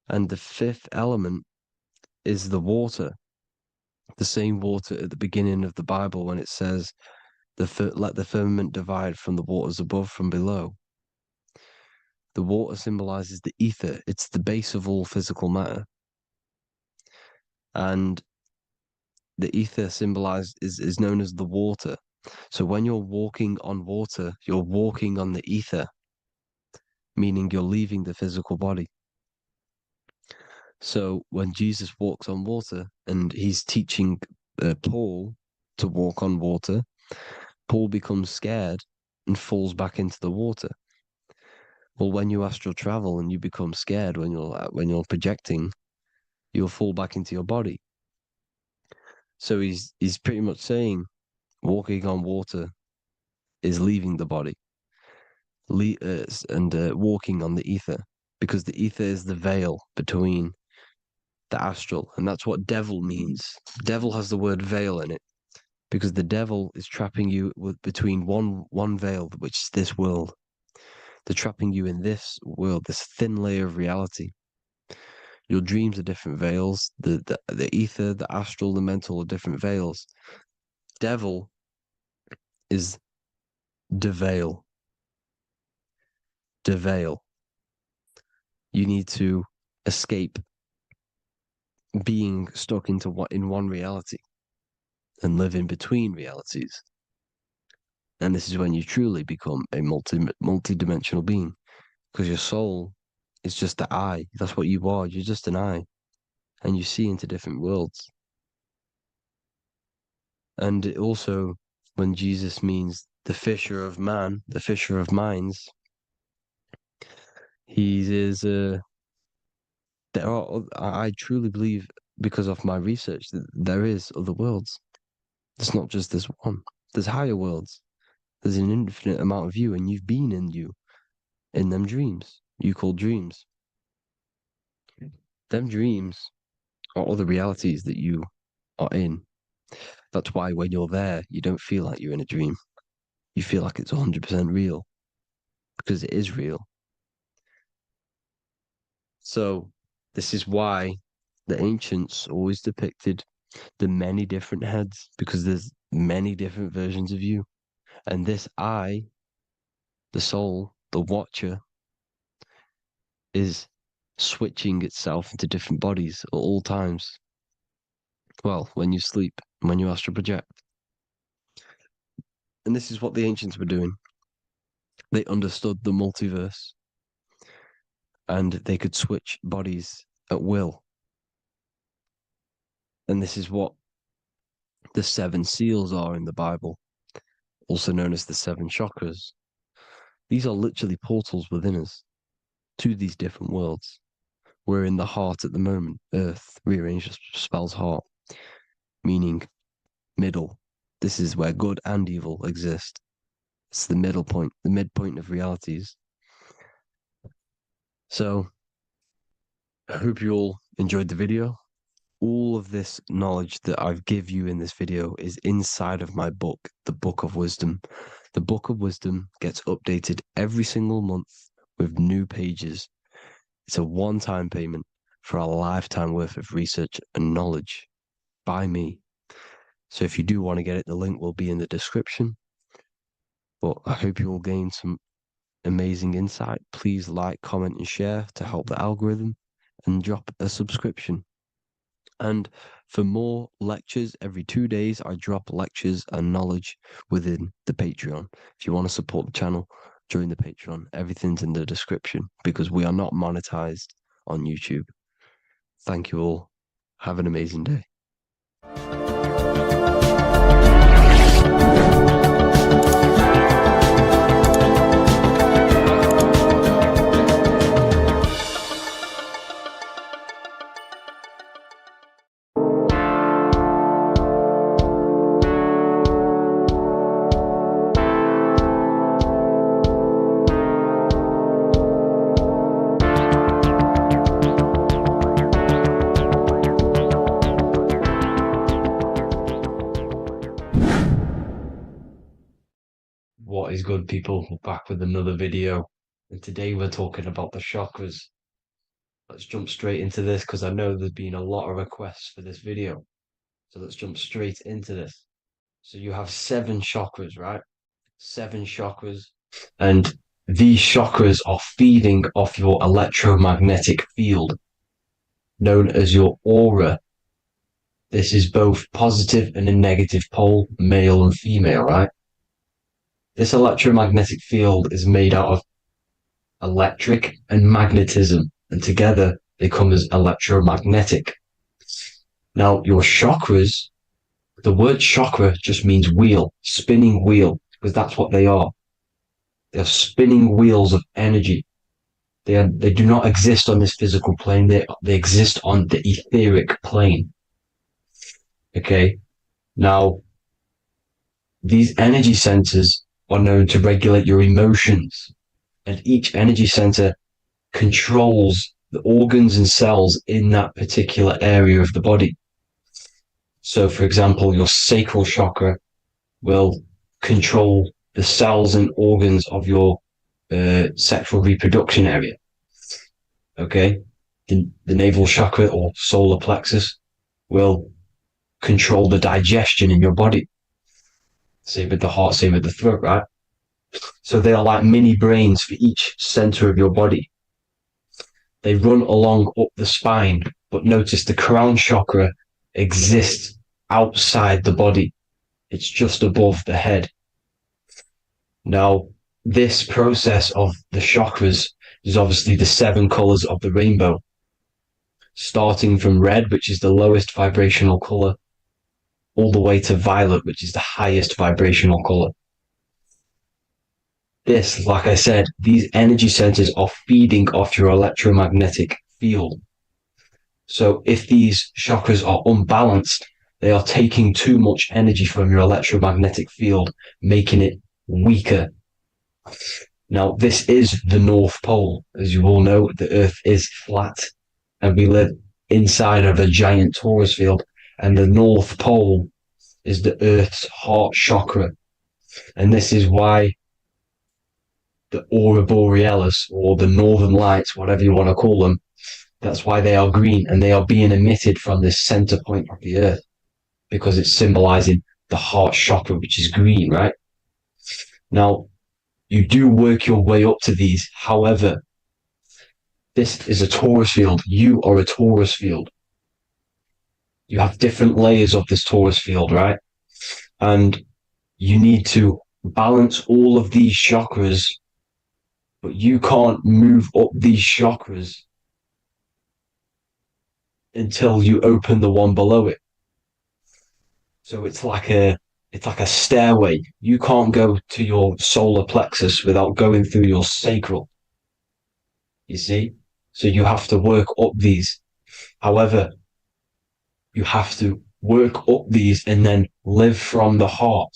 And the 5th element is the water. The same water at the beginning of the Bible when it says, let the firmament divide from the waters above from below. The water symbolizes the ether. It's the base of all physical matter. And the ether symbolized is known as the water. So when you're walking on water, you're walking on the ether, meaning you're leaving the physical body. So when Jesus walks on water and he's teaching Paul to walk on water, Paul becomes scared and falls back into the water. Well, when you astral travel and you become scared when you're projecting, you'll fall back into your body. So he's pretty much saying walking on water is leaving the body, and walking on the ether, because the ether is the veil between the astral, and that's what devil means. Devil has the word veil in it, because the devil is trapping you between one veil, which is this world. They're trapping you in this world, this thin layer of reality. Your dreams are different veils. The ether, the astral, the mental are different veils. Devil is the veil. The veil. You need to escape being stuck in one reality and live in between realities. And this is when you truly become a multi-dimensional being, because your soul is just the eye. That's what you are. You're just an eye, and you see into different worlds. And it also, when Jesus means the fisher of man, the fisher of minds, I truly believe, because of my research, that there is other worlds. It's not just this one. There's higher worlds. There's an infinite amount of you, and you've been in them dreams. You call dreams. Them dreams are other realities that you are in. That's why when you're there, you don't feel like you're in a dream. You feel like it's 100% real, because it is real. So this is why the ancients always depicted the many different heads, because there's many different versions of you. And this I, the soul, the watcher, is switching itself into different bodies at all times. Well, when you sleep, when you astral project. And this is what the ancients were doing. They understood the multiverse, and they could switch bodies at will. And this is what the 7 seals are in the Bible, also known as the 7 chakras. These are literally portals within us to these different worlds. We're in the heart at the moment. Earth, rearranged, spells heart, meaning middle. This is where good and evil exist. It's the middle point, the midpoint of realities. So, I hope you all enjoyed the video. All of this knowledge that I've give you in this video is inside of my book, the Book of Wisdom. The Book of Wisdom gets updated every single month with new pages. It's a one-time payment for a lifetime worth of research and knowledge by me. So if you do want to get it, the link will be in the description. But I hope you will gain some amazing insight. Please like, comment, and share to help the algorithm, and drop a subscription. And for more lectures, every 2 days, I drop lectures and knowledge within the Patreon. If you want to support the channel, join the Patreon. Everything's in the description, because we are not monetized on YouTube. Thank you all. Have an amazing day. What is good, people? We're back with another video, and today we're talking about the chakras. Let's jump straight into this, because I know there's been a lot of requests for this video. So let's jump straight into this. So you have 7 chakras, right? 7 chakras, and these chakras are feeding off your electromagnetic field, known as your aura. This is both positive and a negative pole, male and female, right? This electromagnetic field is made out of electric and magnetism, and together they come as electromagnetic. Now, your chakras, the word chakra just means wheel, spinning wheel, because that's what they are. They are spinning wheels of energy. They do not exist on this physical plane. They exist on the etheric plane. Okay. Now, these energy centers are known to regulate your emotions, and each energy center controls the organs and cells in that particular area of the body. So, for example, your sacral chakra will control the cells and organs of your sexual reproduction area. Okay, the navel chakra or solar plexus will control the digestion in your body. Same with the heart, same with the throat, right? So they are like mini brains for each center of your body. They run along up the spine, but notice the crown chakra exists outside the body. It's just above the head. Now, this process of the chakras is obviously the 7 colors of the rainbow, starting from red, which is the lowest vibrational color, all the way to violet, which is the highest vibrational color. This, like I said, these energy centers are feeding off your electromagnetic field. So if these chakras are unbalanced, they are taking too much energy from your electromagnetic field, making it weaker. Now, this is the North Pole. As you all know, the Earth is flat, and we live inside of a giant torus field, and the North Pole is the Earth's heart chakra. And this is why the aurora borealis, or the northern lights, whatever you want to call them, that's why they are green, and they are being emitted from this center point of the Earth, because it's symbolizing the heart chakra, which is green, right? Now, you do work your way up to these. However, this is a torus field. You are a torus field. You have different layers of this torus field, right? And you need to balance all of these chakras, but you can't move up these chakras until you open the one below it. So it's like a stairway. You can't go to your solar plexus without going through your sacral. You see? So you have to work up these. However, you have to work up these and then live from the heart,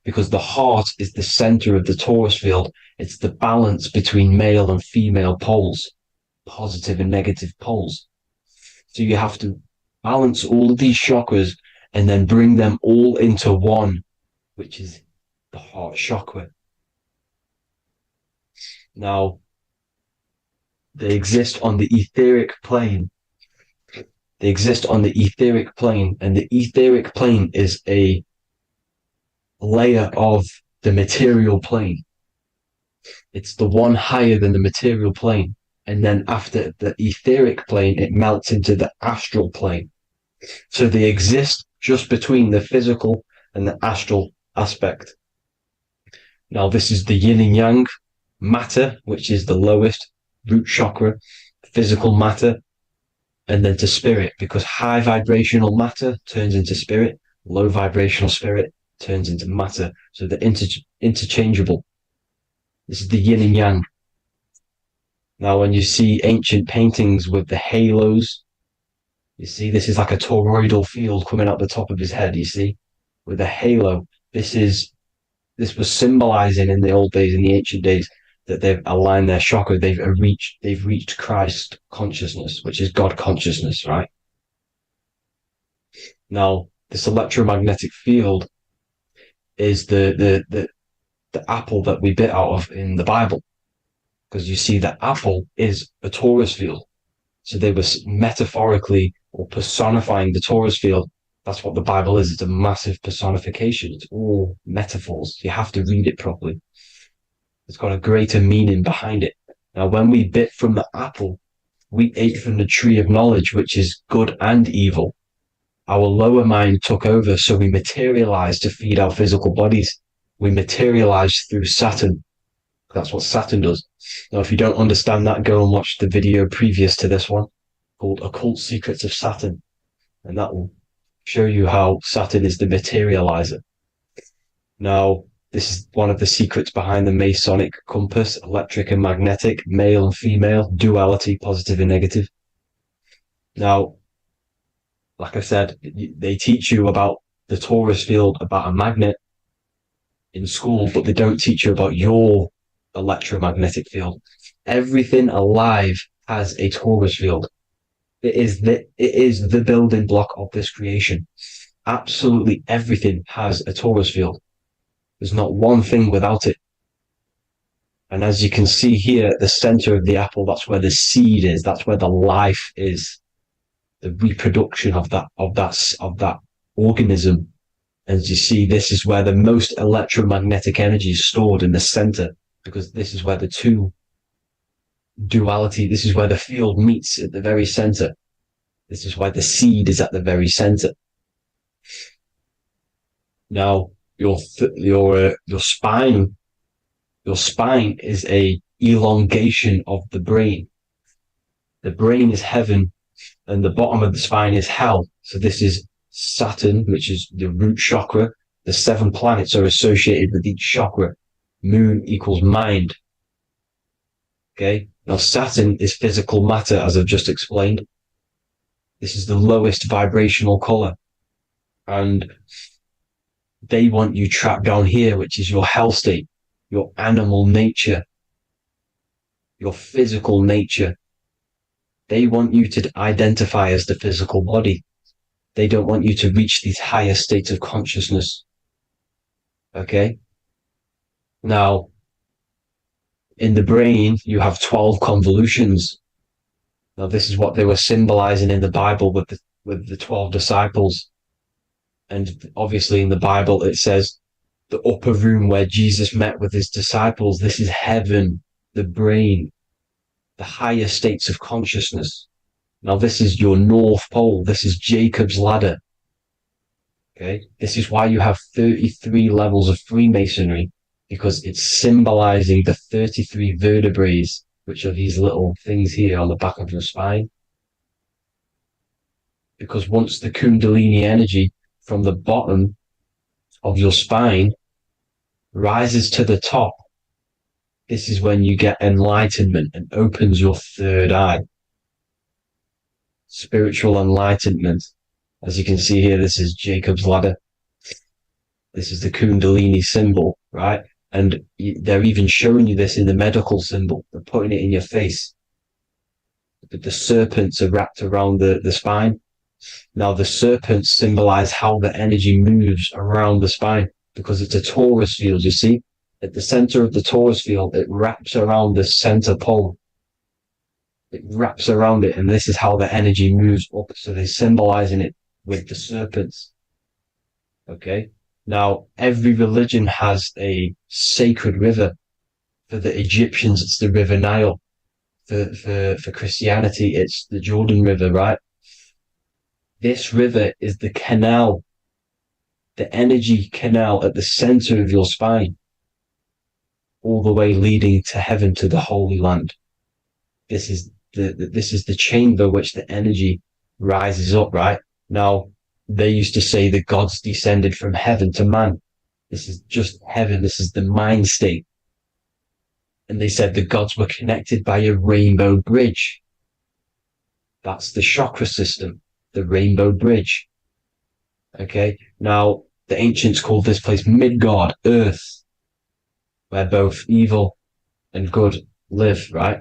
because the heart is the center of the torus field. It's the balance between male and female poles, positive and negative poles. So you have to balance all of these chakras and then bring them all into one, which is the heart chakra. Now, they exist on the etheric plane. They exist on the etheric plane, and the etheric plane is a layer of the material plane. It's the one higher than the material plane. And then after the etheric plane, it melts into the astral plane. So they exist just between the physical and the astral aspect. Now, this is the yin and yang matter, which is the lowest root chakra, physical matter, and then to spirit, because high vibrational matter turns into spirit, low vibrational spirit turns into matter. So they're interchangeable. This is the yin and yang. Now, when you see ancient paintings with the halos, you see this is like a toroidal field coming out the top of his head, you see, with a halo. This was symbolizing in the old days, in the ancient days, that they've aligned their chakra, they've reached Christ consciousness, which is God consciousness, right? Now, this electromagnetic field is the apple that we bit out of in the Bible, because you see that apple is a torus field. So they were metaphorically or personifying the torus field. That's what the Bible is. It's a massive personification. It's all metaphors. You have to read it properly. It's got a greater meaning behind it. Now, when we bit from the apple, we ate from the tree of knowledge, which is good and evil. Our lower mind took over, so we materialized to feed our physical bodies. We materialized through Saturn. That's what Saturn does. Now, if you don't understand that, go and watch the video previous to this one called Occult Secrets of Saturn. And that will show you how Saturn is the materializer. Now, this is one of the secrets behind the Masonic compass, electric and magnetic, male and female, duality, positive and negative. Now, like I said, they teach you about the torus field, about a magnet in school, but they don't teach you about your electromagnetic field. Everything alive has a torus field. It is the building block of this creation. Absolutely everything has a torus field. There's not one thing without it. And as you can see here at the center of the apple, that's where the seed is. That's where the life is. The reproduction of that organism. As you see, this is where the most electromagnetic energy is stored, in the center, because this is where the two duality, this is where the field meets at the very center. This is why the seed is at the very center. Now, your spine is a elongation of the brain. The brain is heaven, and the bottom of the spine is hell. So this is Saturn, which is the root chakra. The 7 planets are associated with each chakra. Moon equals mind. Okay. Now, Saturn is physical matter, as I've just explained. This is the lowest vibrational color. And they want you trapped down here, which is your hell state, your animal nature, your physical nature. They want you to identify as the physical body. They don't want you to reach these higher states of consciousness. Okay? Now, in the brain, you have 12 convolutions. Now, this is what they were symbolizing in the Bible with the 12 disciples. And obviously in the Bible, it says the upper room where Jesus met with his disciples. This is heaven, the brain, the higher states of consciousness. Now, this is your North Pole. This is Jacob's ladder. Okay. This is why you have 33 levels of Freemasonry, because it's symbolizing the 33 vertebrae, which are these little things here on the back of your spine. Because once the Kundalini energy from the bottom of your spine rises to the top, this is when you get enlightenment and opens your third eye. Spiritual enlightenment. As you can see here, this is Jacob's ladder. This is the Kundalini symbol, right? And they're even showing you this in the medical symbol. They're putting it in your face. The serpents are wrapped around the spine. Now, the serpents symbolize how the energy moves around the spine, because it's a torus field, you see? At the center of the torus field, it wraps around the center pole. It wraps around it, and this is how the energy moves up. So they're symbolizing it with the serpents. Okay? Now, every religion has a sacred river. For the Egyptians, it's the River Nile. For Christianity, it's the Jordan River, right? This river is the canal, the energy canal at the center of your spine, all the way leading to heaven, to the Holy Land. This is the chamber which the energy rises up, right? Now, they used to say the gods descended from heaven to man. This is just heaven. This is the mind state. And they said the gods were connected by a rainbow bridge. That's the chakra system, the rainbow bridge. Okay. Now, the ancients called this place Midgard, Earth, where both evil and good live, right?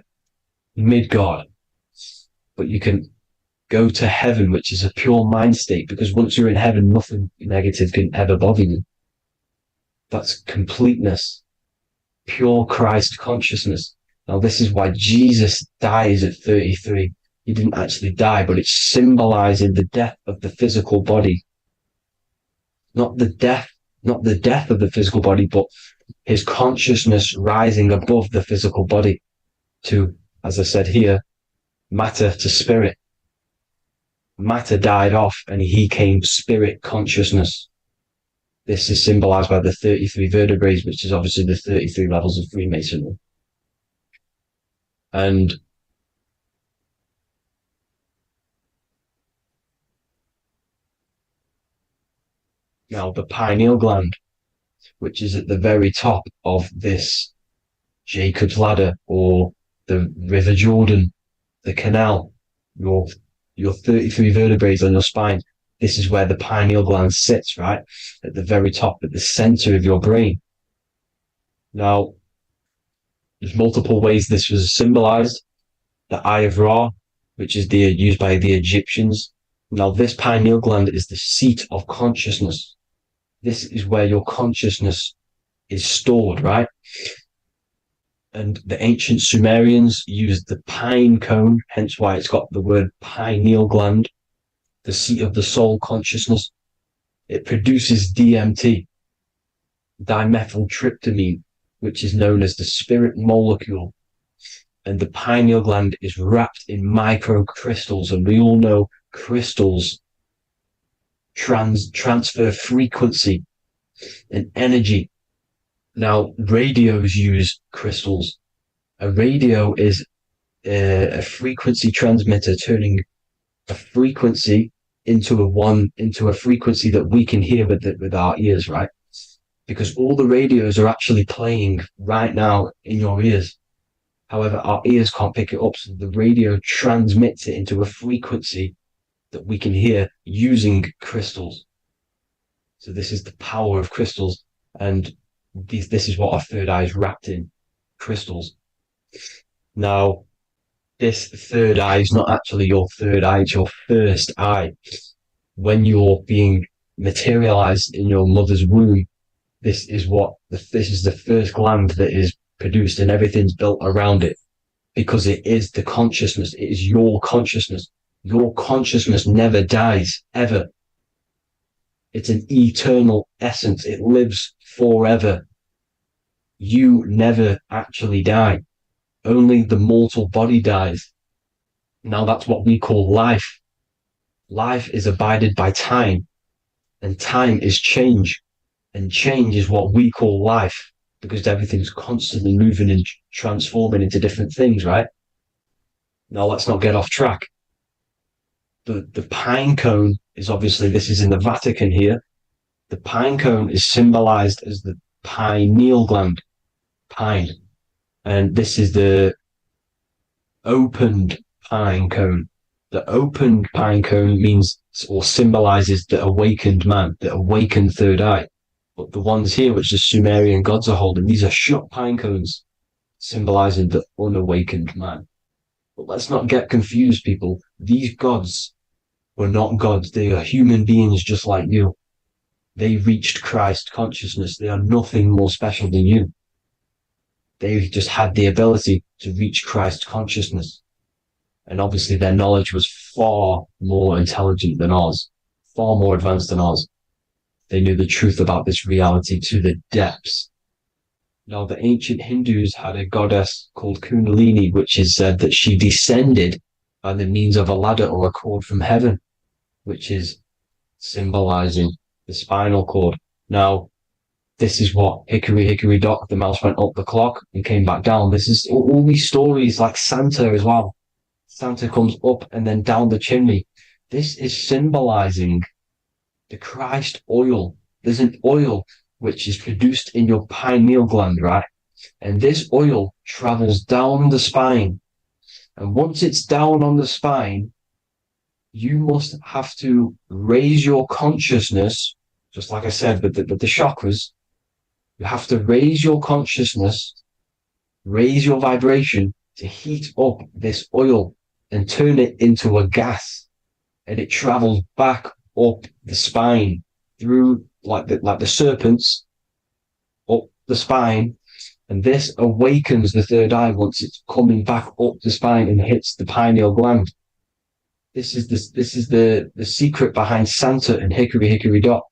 Midgard. But you can go to heaven, which is a pure mind state, because once you're in heaven, nothing negative can ever bother you. That's completeness, pure Christ consciousness. Now, this is why Jesus dies at 33. He didn't actually die, but it's symbolizing the death of the physical body. Not the death of the physical body, but his consciousness rising above the physical body to, as I said here, matter to spirit. Matter died off and he came spirit consciousness. This is symbolized by the 33 vertebrae, which is obviously the 33 levels of Freemasonry. And now the pineal gland, which is at the very top of this Jacob's ladder, or the River Jordan, the canal, your 33 vertebrae on your spine. This is where the pineal gland sits, right? At the very top, at the center of your brain. Now, there's multiple ways this was symbolized. The Eye of Ra, which is used by the Egyptians. Now, this pineal gland is the seat of consciousness. This is where your consciousness is stored, right? And the ancient Sumerians used the pine cone, hence why it's got the word pineal gland, the seat of the soul consciousness. It produces DMT, dimethyltryptamine, which is known as the spirit molecule. And the pineal gland is wrapped in microcrystals, and we all know crystals transfer frequency and energy. Now, radios use crystals. A radio is a frequency transmitter, turning a frequency into a frequency that we can hear with our ears, right? Because all the radios are actually playing right now in your ears. However, our ears can't pick it up, so the radio transmits it into a frequency that we can hear using crystals. So this is the power of crystals, and this is what our third eye is wrapped in, crystals. Now, this third eye is not actually your third eye, it's your first eye. when you're being materialized in your mother's womb, this is the first gland that is produced, and everything's built around it, because it is the consciousness. It is your consciousness. Your consciousness never dies, ever. It's an eternal essence. It lives forever. You never actually die. Only the mortal body dies. Now that's what we call life. Life is abided by time, and time is change. And change is what we call life, because everything's constantly moving and transforming into different things, right? Now let's not get off track. The pine cone is obviously, this is in the Vatican here. The pine cone is symbolized as the pineal gland, pine. And this is the opened pine cone. The opened pine cone means, or symbolizes, the awakened man, the awakened third eye. But the ones here, which the Sumerian gods are holding, these are shut pine cones, symbolizing the unawakened man. But let's not get confused, people. These gods were not gods. They are human beings just like you. They reached Christ consciousness. They are nothing more special than you. They just had the ability to reach Christ consciousness. And obviously their knowledge was far more intelligent than ours, far more advanced than ours. They knew the truth about this reality to the depths. Now, the ancient Hindus had a goddess called Kundalini, which is said that she descended by the means of a ladder or a cord from heaven, which is symbolizing the spinal cord. Now, this is what hickory hickory dock, the mouse went up the clock and came back down. This is all these stories, like Santa as well. Santa comes up and then down the chimney. This is symbolizing the Christ oil. There's an oil which is produced in your pineal gland, right? And this oil travels down the spine. And once it's down on the spine, you must have to raise your consciousness, just like I said with the chakras. You have to raise your consciousness, raise your vibration to heat up this oil and turn it into a gas. And it travels back up the spine through like the serpents up the spine, and this awakens the third eye once it's coming back up the spine and hits the pineal gland. This is the secret behind Santa and hickory hickory dock,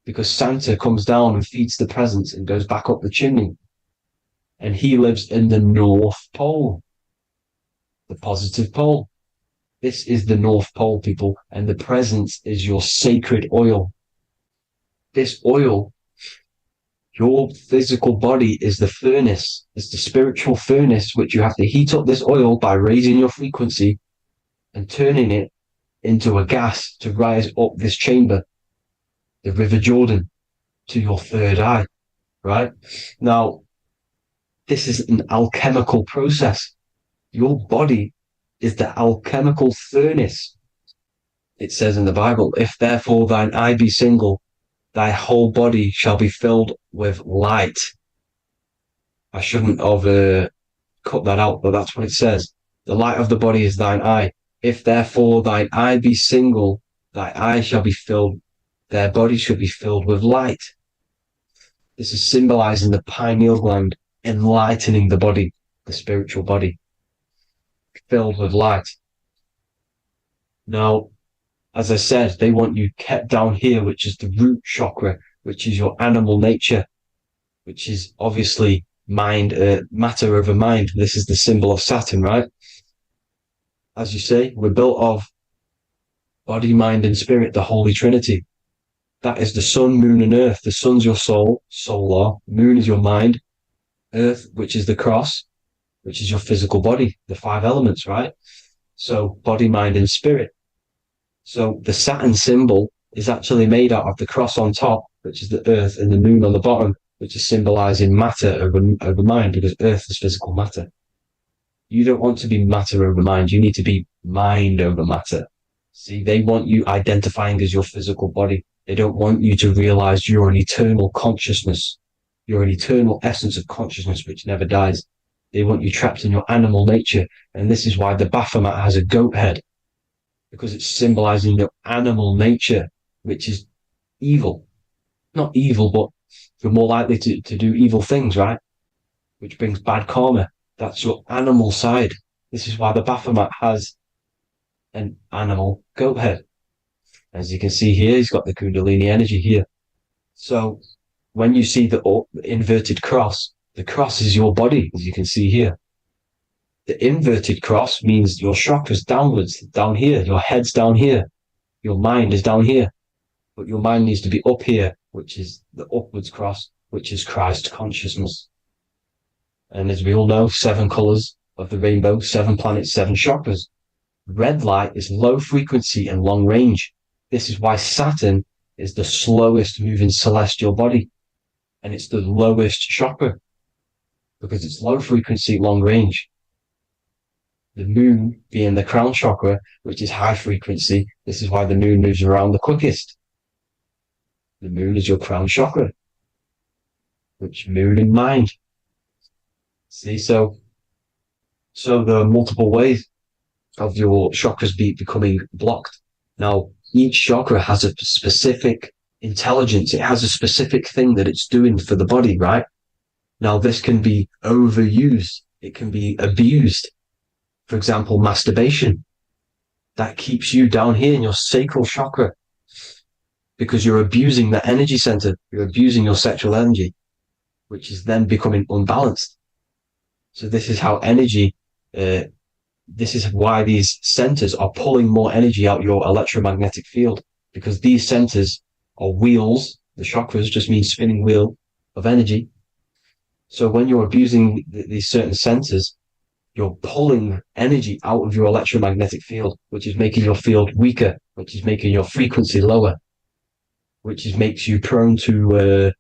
because Santa comes down and feeds the presents and goes back up the chimney, and he lives in the North Pole, the positive pole. This is the North Pole, people, and the presence is your sacred oil. This oil, your physical body, is the furnace. It's the spiritual furnace, which you have to heat up this oil by raising your frequency and turning it into a gas to rise up this chamber, the River Jordan, to your third eye, right? Now, this is an alchemical process. Your body is the alchemical furnace. It says in the Bible, if therefore thine eye be single, thy whole body shall be filled with light. I shouldn't have cut that out, but that's what it says. The light of the body is thine eye. If therefore thine eye be single, thy eye shall be filled, their body shall be filled with light. This is symbolizing the pineal gland, enlightening the body, the spiritual body, filled with light. Now, as I said, they want you kept down here, which is the root chakra, which is your animal nature, which is obviously mind, matter over mind. This is the symbol of Saturn, right? As you say, we're built of body, mind, and spirit, the Holy Trinity. That is the sun, moon, and earth. The sun's your soul, solar. Moon is your mind. Earth, which is the cross, which is your physical body, the 5 elements, right? So body, mind, and spirit. So the Saturn symbol is actually made out of the cross on top, which is the earth, and the moon on the bottom, which is symbolizing matter over mind, because earth is physical matter. You don't want to be matter over mind. You need to be mind over matter. See, they want you identifying as your physical body. They don't want you to realize you're an eternal consciousness. You're an eternal essence of consciousness which never dies. They want you trapped in your animal nature. And this is why the Baphomet has a goat head, because it's symbolizing your animal nature. which is evil. Not evil, but you're more likely to do evil things, right? Which brings bad karma. That's your animal side. This is why the Baphomet has an animal goat head. As you can see here, he's got the Kundalini energy here. So when you see the inverted cross, the cross is your body, as you can see here. The inverted cross means your chakras downwards, down here. Your head's down here. Your mind is down here. But your mind needs to be up here, which is the upwards cross, which is Christ consciousness. And as we all know, 7 colors of the rainbow, 7 planets, 7 chakras. Red light is low frequency and long range. This is why Saturn is the slowest moving celestial body. And it's the lowest chakra, because it's low frequency, long range. The moon being the crown chakra, which is high frequency. This is why the moon moves around the quickest. The moon is your crown chakra, which moon in mind. See, so there are multiple ways of your chakras becoming blocked. Now, each chakra has a specific intelligence. It has a specific thing that it's doing for the body, right? Now, this can be overused. It can be abused. For example, masturbation. That keeps you down here in your sacral chakra because you're abusing the energy center. You're abusing your sexual energy, which is then becoming unbalanced. So this is how energy, this is why these centers are pulling more energy out your electromagnetic field, because these centers are wheels. The chakras just mean spinning wheel of energy. So when you're abusing these certain centers, you're pulling energy out of your electromagnetic field, which is making your field weaker, which is making your frequency lower, which makes you prone to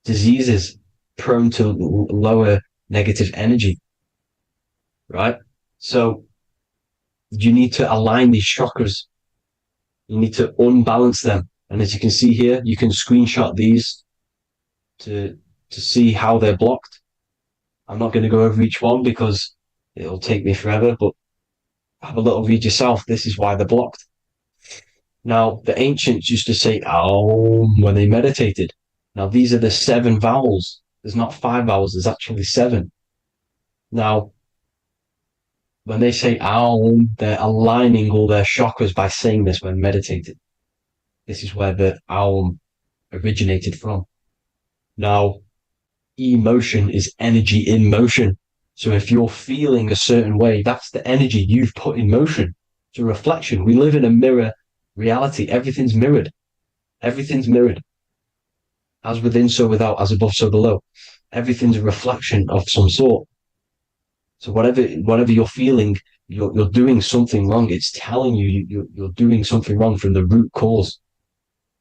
diseases, prone to lower negative energy, right? So you need to align these chakras. You need to unbalance them. And as you can see here, you can screenshot these to see how they're blocked. I'm not going to go over each one because it'll take me forever, but have a little read yourself. This is why they're blocked. Now, the ancients used to say Aum when they meditated. Now, these are the 7 vowels. There's not 5 vowels, there's actually 7. Now, when they say Aum, they're aligning all their chakras by saying this when meditated. This is where the Aum originated from. Now, emotion is energy in motion. So if you're feeling a certain way, that's the energy you've put in motion. It's a reflection. We live in a mirror reality. Everything's mirrored. Everything's mirrored. As within, so without, as above, so below. Everything's a reflection of some sort. So whatever you're feeling, you're doing something wrong. It's telling you you're doing something wrong from the root cause.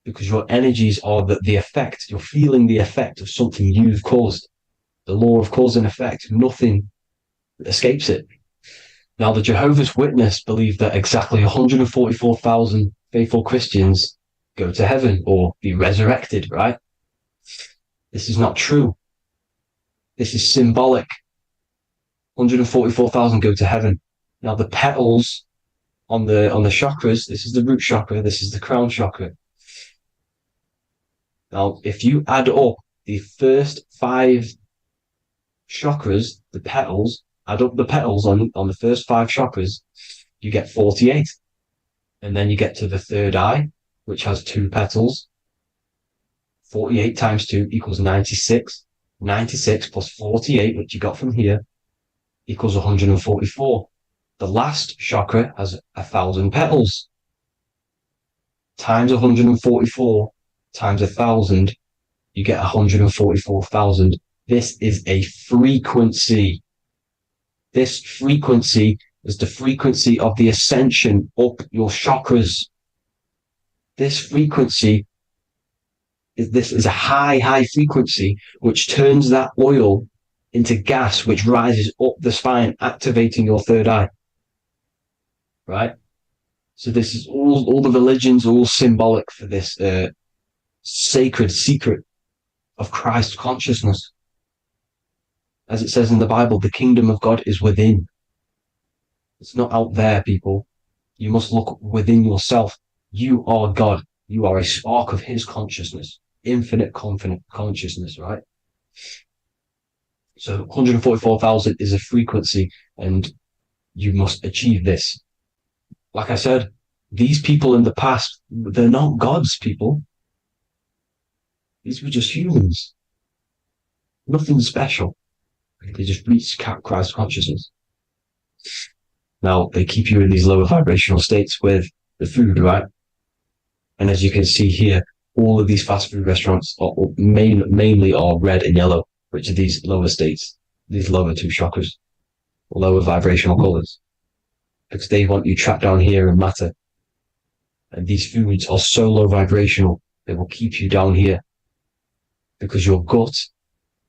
Because your energies are the effect. You're feeling the effect of something you've caused. The law of cause and effect. Nothing escapes it. Now, the Jehovah's Witness believe that exactly 144,000 faithful Christians go to heaven or be resurrected, right? This is not true. This is symbolic. 144,000 go to heaven. Now, the petals on the chakras, this is the root chakra, this is the crown chakra. Now, if you add up the first 5 chakras, the petals, add up the petals on the first 5 chakras, you get 48. And then you get to the third eye, which has 2 petals. 48 times 2 equals 96. 96 plus 48, which you got from here, equals 144. The last chakra has 1,000 petals. Times 144 times 1,000, you get 144,000. This is a frequency. This frequency is the frequency of the ascension up your chakras. This frequency is a high frequency, which turns that oil into gas, which rises up the spine, activating your third eye. Right? So this is all the religions are all symbolic for this sacred secret of Christ consciousness. As it says in the Bible, the kingdom of God is within. It's not out there, people. You must look within yourself. You are God. You are a spark of his consciousness, infinite consciousness, right? So 144,000 is a frequency, and you must achieve this. Like I said, these people in the past, they're not gods, people. These were just humans. Nothing special. They just reach Christ consciousness. Now, they keep you in these lower vibrational states with the food, right? And as you can see here, all of these fast food restaurants are mainly are red and yellow, which are these lower states, these lower two chakras, lower vibrational colors, because they want you trapped down here in matter. And these foods are so low vibrational, they will keep you down here because your gut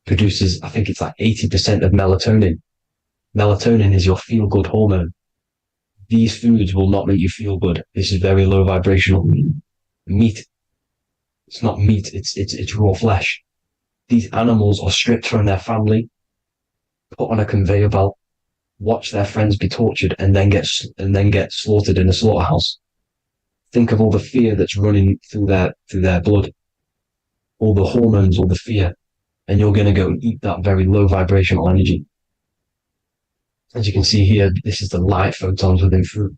produces, I think it's like 80% of melatonin. Melatonin is your feel-good hormone. These foods will not make you feel good. This is very low vibrational. Meat. It's not meat, it's raw flesh. These animals are stripped from their family, put on a conveyor belt, watch their friends be tortured, and then get slaughtered in a slaughterhouse. Think of all the fear that's running through their blood, all the hormones, all the fear, and you're going to go and eat that very low vibrational energy. As you can see here, this is the light photons within fruit.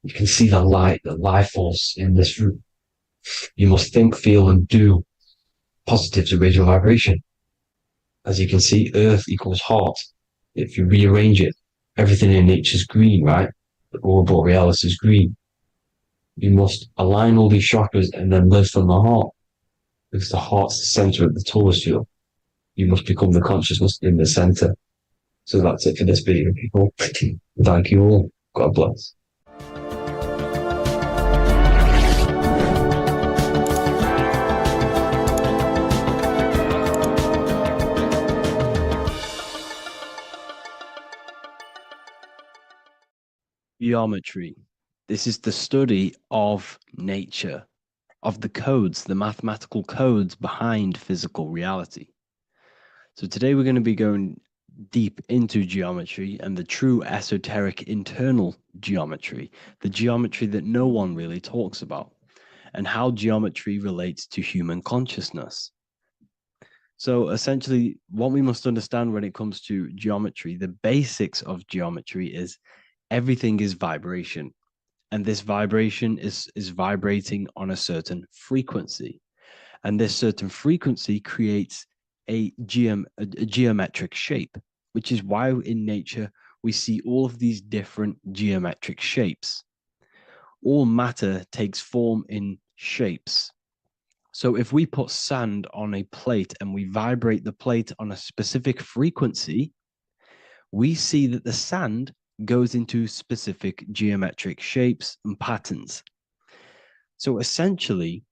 You can see the light, the life force in this fruit. You must think, feel, and do positive to raise your vibration. As you can see, earth equals heart. If you rearrange it, everything in nature is green, right? The aurora borealis is green. You must align all these chakras and then live from the heart, because the heart's the center of the Taurus field. You must become the consciousness in the center. So that's it for this video, people. Thank you all. God bless. Geometry. This is the study of nature, of the codes, the mathematical codes behind physical reality. So today we're going to be going deep into geometry and the true esoteric internal geometry, the geometry that no one really talks about, and how geometry relates to human consciousness. So essentially, what we must understand when it comes to geometry, the basics of geometry is everything is vibration. And this vibration is vibrating on a certain frequency. And this certain frequency creates a geometric shape, which is why in nature we see all of these different geometric shapes. All matter takes form in shapes. So if we put sand on a plate and we vibrate the plate on a specific frequency, we see that the sand goes into specific geometric shapes and patterns. So essentially,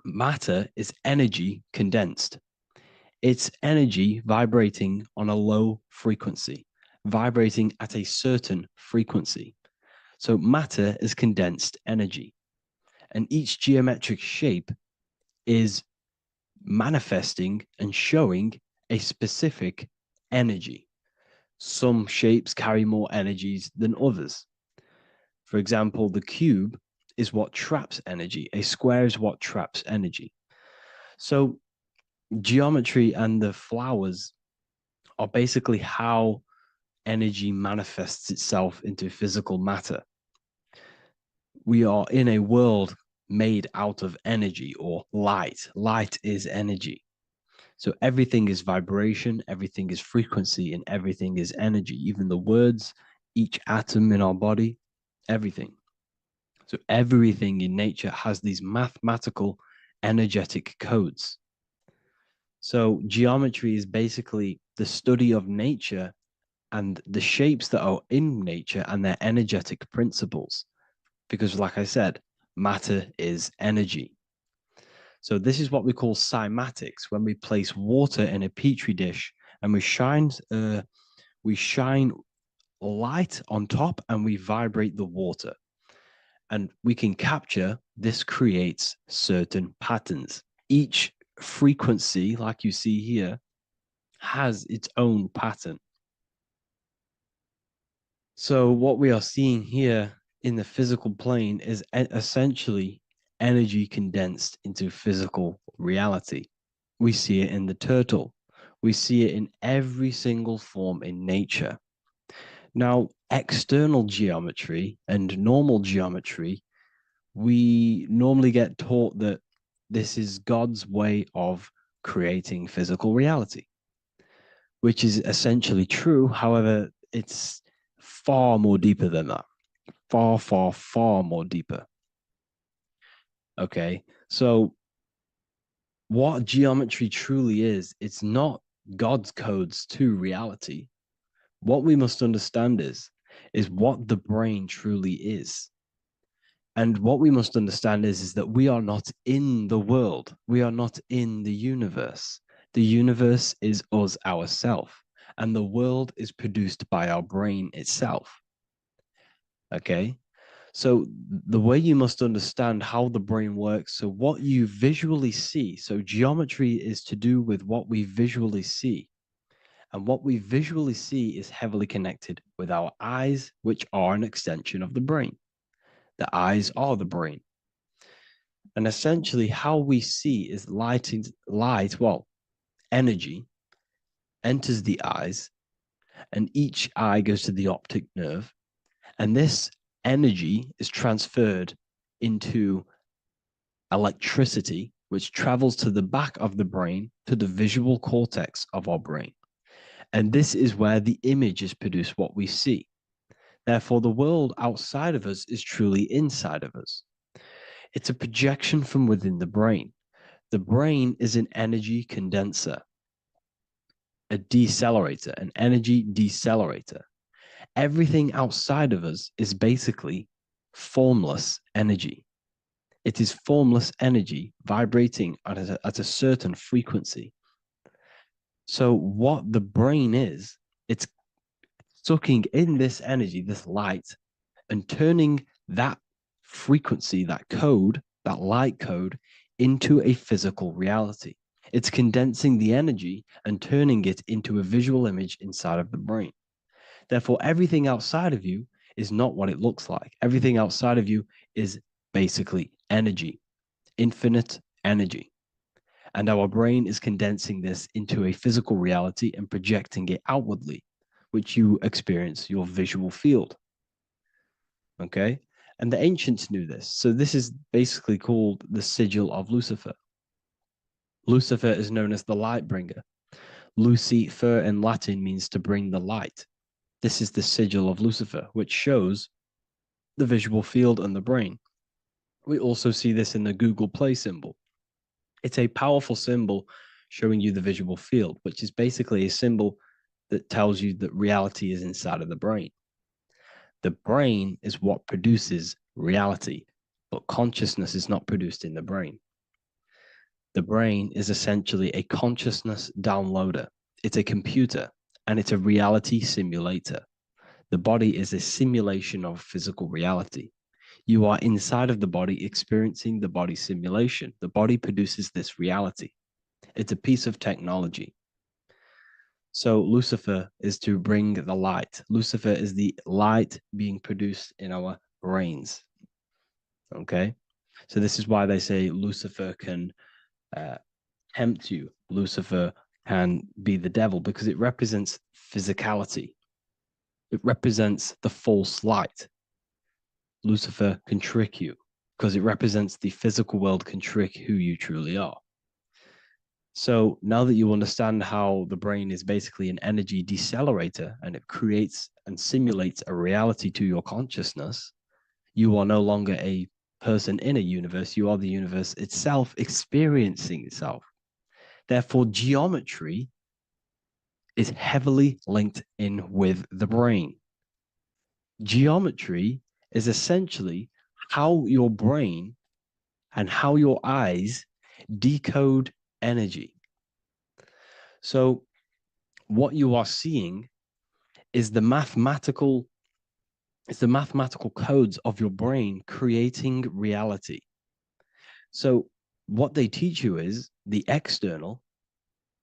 matter is energy condensed. It's energy vibrating on a low frequency, vibrating at a certain frequency. So matter is condensed energy. And each geometric shape is manifesting and showing a specific energy. Some shapes carry more energies than others. For example, the cube is what traps energy. A square is what traps energy. So geometry and the flowers are basically how energy manifests itself into physical matter. We are in a world made out of energy or light. Light is energy. So everything is vibration, everything is frequency, and everything is energy. Even the words, each atom in our body, everything. So everything in nature has these mathematical, energetic codes. So geometry is basically the study of nature and the shapes that are in nature and their energetic principles. Because like I said, matter is energy. So this is what we call cymatics, when we place water in a petri dish and we shine light on top and we vibrate the water. And we can capture, this creates certain patterns. Each frequency, like you see here, has its own pattern. So what we are seeing here in the physical plane is essentially energy condensed into physical reality. We see it in the turtle. We see it in every single form in nature. Now, external geometry and normal geometry, we normally get taught that this is God's way of creating physical reality, which is essentially true. However, it's far more deeper than that. Far, far, far more deeper. Okay, so what geometry truly is, it's not God's codes to reality. What we must understand is what the brain truly is. And what we must understand is that we are not in the world. We are not in the universe. The universe is us ourselves, and the world is produced by our brain itself. Okay? So the way you must understand how the brain works, so what you visually see, so geometry is to do with what we visually see. And what we visually see is heavily connected with our eyes, which are an extension of the brain. The eyes are the brain. And essentially how we see is energy enters the eyes, and each eye goes to the optic nerve. And this energy is transferred into electricity, which travels to the back of the brain, to the visual cortex of our brain. And this is where the image is produced, what we see. Therefore, the world outside of us is truly inside of us. It's a projection from within the brain. The brain is an energy condenser, a decelerator, an energy decelerator. Everything outside of us is basically formless energy. It is formless energy vibrating at a certain frequency. So what the brain is, it's sucking in this energy, this light, and turning that frequency, that code, that light code, into a physical reality. It's condensing the energy and turning it into a visual image inside of the brain. Therefore, everything outside of you is not what it looks like. Everything outside of you is basically energy, infinite energy. And our brain is condensing this into a physical reality and projecting it outwardly, which you experience your visual field. Okay? And the ancients knew this. So this is basically called the sigil of Lucifer. Lucifer is known as the light bringer. Lucifer in Latin means to bring the light. This is the sigil of Lucifer, which shows the visual field and the brain. We also see this in the Google Play symbol. It's a powerful symbol showing you the visual field, which is basically a symbol that tells you that reality is inside of the brain. The brain is what produces reality, but consciousness is not produced in the brain. The brain is essentially a consciousness downloader. It's a computer, and it's a reality simulator. The body is a simulation of physical reality. You are inside of the body experiencing the body simulation. The body produces this reality. It's a piece of technology. So Lucifer is to bring the light. Lucifer is the light being produced in our brains. Okay? So this is why they say Lucifer can tempt you. Lucifer can be the devil because it represents physicality. It represents the false light. Lucifer can trick you because it represents the physical world can trick who you truly are. So now that you understand how the brain is basically an energy decelerator and it creates and simulates a reality to your consciousness, you are no longer a person in a universe. You are the universe itself experiencing itself. Therefore, geometry is heavily linked in with the brain. Geometry is essentially how your brain and how your eyes decode energy. So what you are seeing is the mathematical codes of your brain creating reality. So what they teach you is the external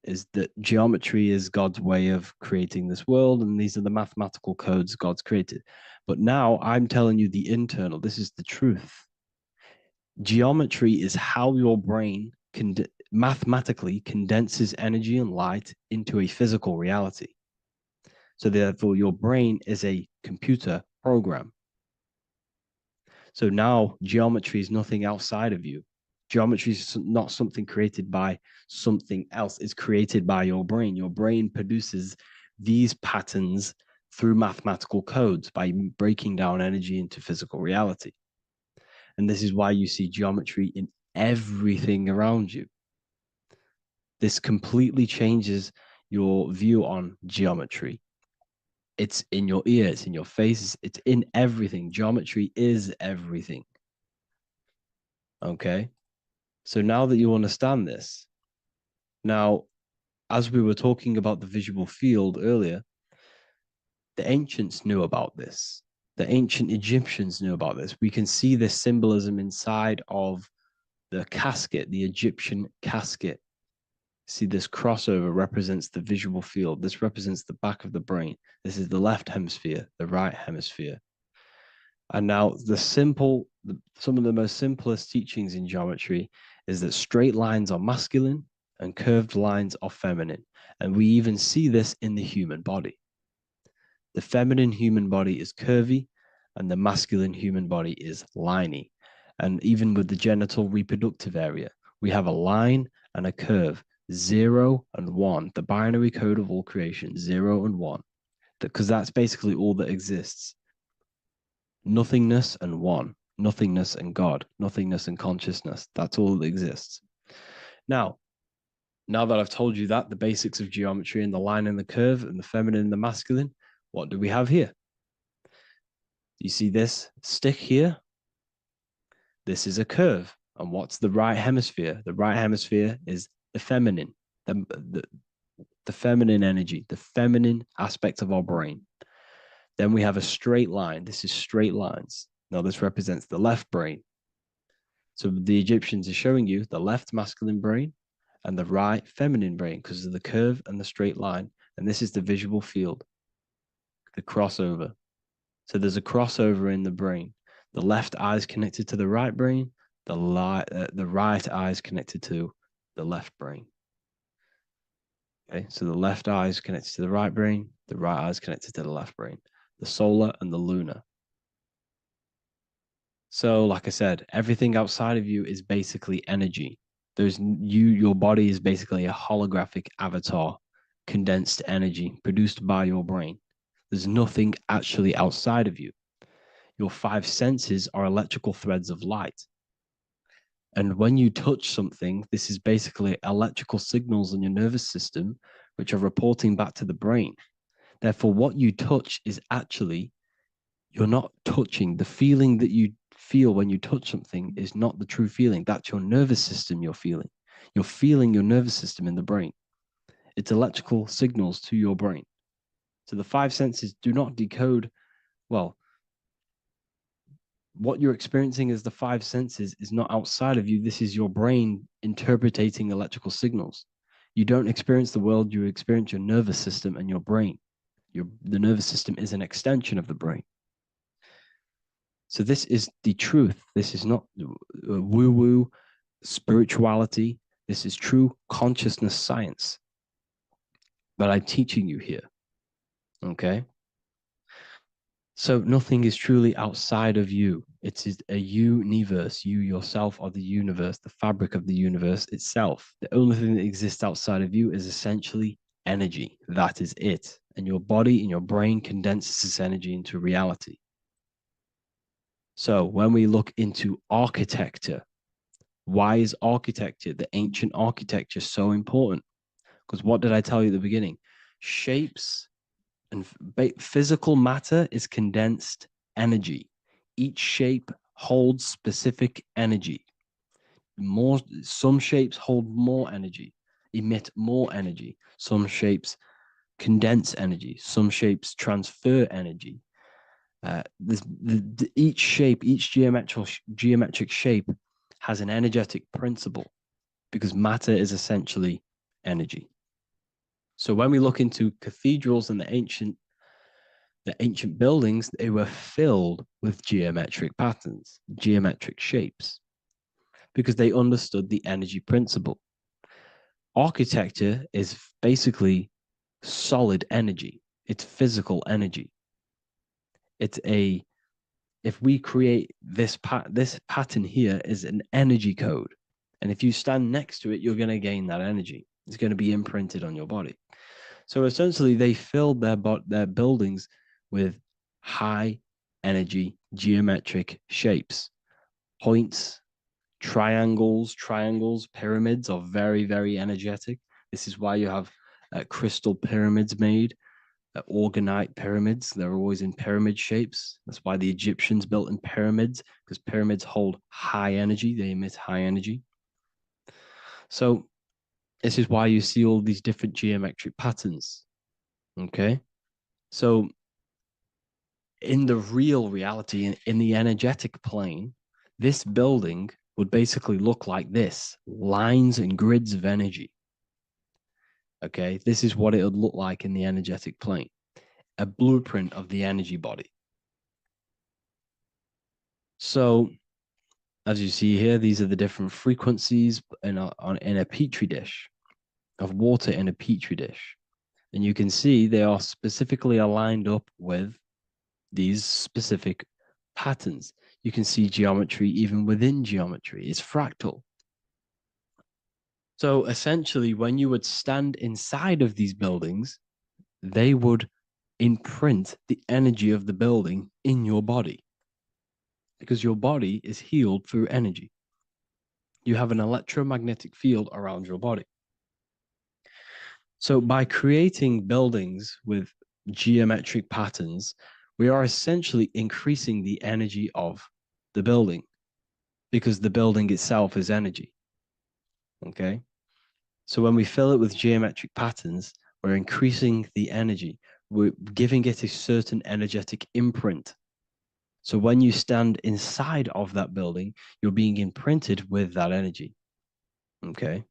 is that geometry is God's way of creating this world, and these are the mathematical codes God's created. But now I'm telling you the internal. This is the truth. Geometry is how your brain mathematically condenses energy and light into a physical reality. So therefore, your brain is a computer program. So now geometry is nothing outside of you. Geometry is not something created by something else. It's created by your brain. Your brain produces these patterns through mathematical codes by breaking down energy into physical reality. And this is why you see geometry in everything around you. This completely changes your view on geometry. It's in your ear, it's in your face, it's in everything. Geometry is everything. Okay? So now that you understand this, now, as we were talking about the visual field earlier, the ancients knew about this. The ancient Egyptians knew about this. We can see this symbolism inside of the casket, the Egyptian casket. See, this crossover represents the visual field. This represents the back of the brain. This is the left hemisphere, the right hemisphere. And now some of the most simplest teachings in geometry is that straight lines are masculine and curved lines are feminine. And we even see this in the human body. The feminine human body is curvy and the masculine human body is liney. And even with the genital reproductive area, we have a line and a curve, 0 and 1, the binary code of all creation, 0 and 1, because that's basically all that exists. Nothingness and one, nothingness and God, nothingness and consciousness. That's all that exists. Now that I've told you that, the basics of geometry and the line and the curve and the feminine and the masculine, what do we have here? You see this stick here? This is a curve. And what's the right hemisphere? The right hemisphere is the feminine, the feminine energy, the feminine aspect of our brain. Then we have a straight line. This is straight lines. Now this represents the left brain. So the Egyptians are showing you the left masculine brain and the right feminine brain because of the curve and the straight line. And this is the visual field, the crossover. So there's a crossover in the brain. The left eye is connected to the right brain. The right eye is connected to the left brain. Okay, so the left eye is connected to the right brain. The right eye is connected to the left brain. The solar and the lunar. So, like I said, everything outside of you is basically energy. Your body is basically a holographic avatar, condensed energy produced by your brain. There's nothing actually outside of you. Your 5 senses are electrical threads of light. And when you touch something, this is basically electrical signals in your nervous system, which are reporting back to the brain. Therefore, what you touch is actually, you're not touching. The feeling that you feel when you touch something is not the true feeling. That's your nervous system you're feeling. You're feeling your nervous system in the brain. It's electrical signals to your brain. So the 5 senses do not decode, well, what you're experiencing as the 5 senses is not outside of you. This is your brain interpreting electrical signals. You don't experience the world, you experience your nervous system and your brain. The nervous system is an extension of the brain. So this is the truth. This is not woo-woo spirituality. This is true consciousness science that I'm teaching you here. Okay? So nothing is truly outside of you. It is a universe. You yourself are the universe, the fabric of the universe itself. The only thing that exists outside of you is essentially energy. That is it. And your body and your brain condenses this energy into reality. So when we look into architecture, why is architecture, the ancient architecture, so important? Because what did I tell you at the beginning? Shapes and physical matter is condensed energy. Each shape holds specific energy. Some shapes hold more energy, emit more energy. Some shapes condense energy. Some shapes transfer energy. Each shape, each geometric shape has an energetic principle because matter is essentially energy. So when we look into cathedrals and the ancient buildings, they were filled with geometric patterns, geometric shapes. because they understood the energy principle. Architecture is basically solid energy. It's physical energy. If we create this pattern here is an energy code. And if you stand next to it, you're going to gain that energy. It's going to be imprinted on your body. So essentially, they filled their buildings with high energy geometric shapes, points, triangles, pyramids are very, very energetic. This is why you have crystal pyramids made, organite pyramids. They're always in pyramid shapes. That's why the Egyptians built in pyramids, because pyramids hold high energy. They emit high energy. So this is why you see all these different geometric patterns. Okay. So in the real reality, in the energetic plane, this building would basically look like this: lines and grids of energy. Okay, this is what it would look like in the energetic plane, a blueprint of the energy body. So as you see here, these are the different frequencies in a petri dish, of water in a petri dish. And you can see they are specifically aligned up with these specific patterns. You can see geometry even within geometry. It's fractal. So essentially, when you would stand inside of these buildings, they would imprint the energy of the building in your body, because your body is healed through energy. You have an electromagnetic field around your body. So by creating buildings with geometric patterns, we are essentially increasing the energy of the building, because the building itself is energy. Okay. So when we fill it with geometric patterns, we're increasing the energy. We're giving it a certain energetic imprint. So when you stand inside of that building, you're being imprinted with that energy. Okay.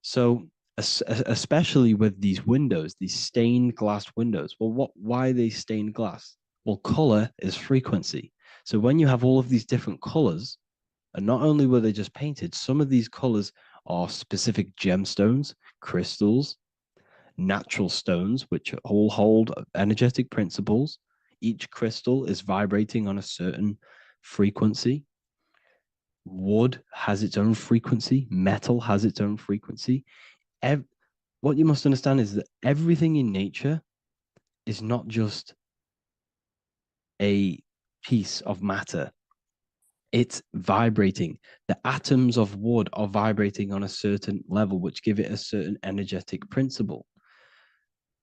So especially with these windows, these stained glass windows. Well, why are they stained glass? Well, color is frequency. So when you have all of these different colors, and not only were they just painted, some of these colors are specific gemstones, crystals, natural stones, which all hold energetic principles. Each crystal is vibrating on a certain frequency. Wood has its own frequency. Metal has its own frequency. What you must understand is that everything in nature is not just a piece of matter. It's vibrating. The atoms of wood are vibrating on a certain level, which give it a certain energetic principle.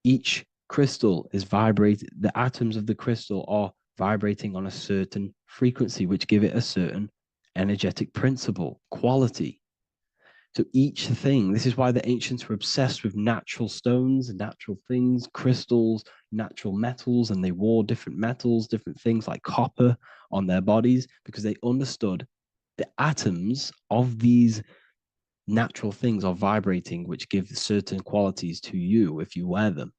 Each crystal is vibrating. The atoms of the crystal are vibrating on a certain frequency, which give it a certain energetic principle, quality. So each thing, this is why the ancients were obsessed with natural stones, natural things, crystals, natural metals, and they wore different metals, different things like copper on their bodies, because they understood the atoms of these natural things are vibrating, which give certain qualities to you if you wear them.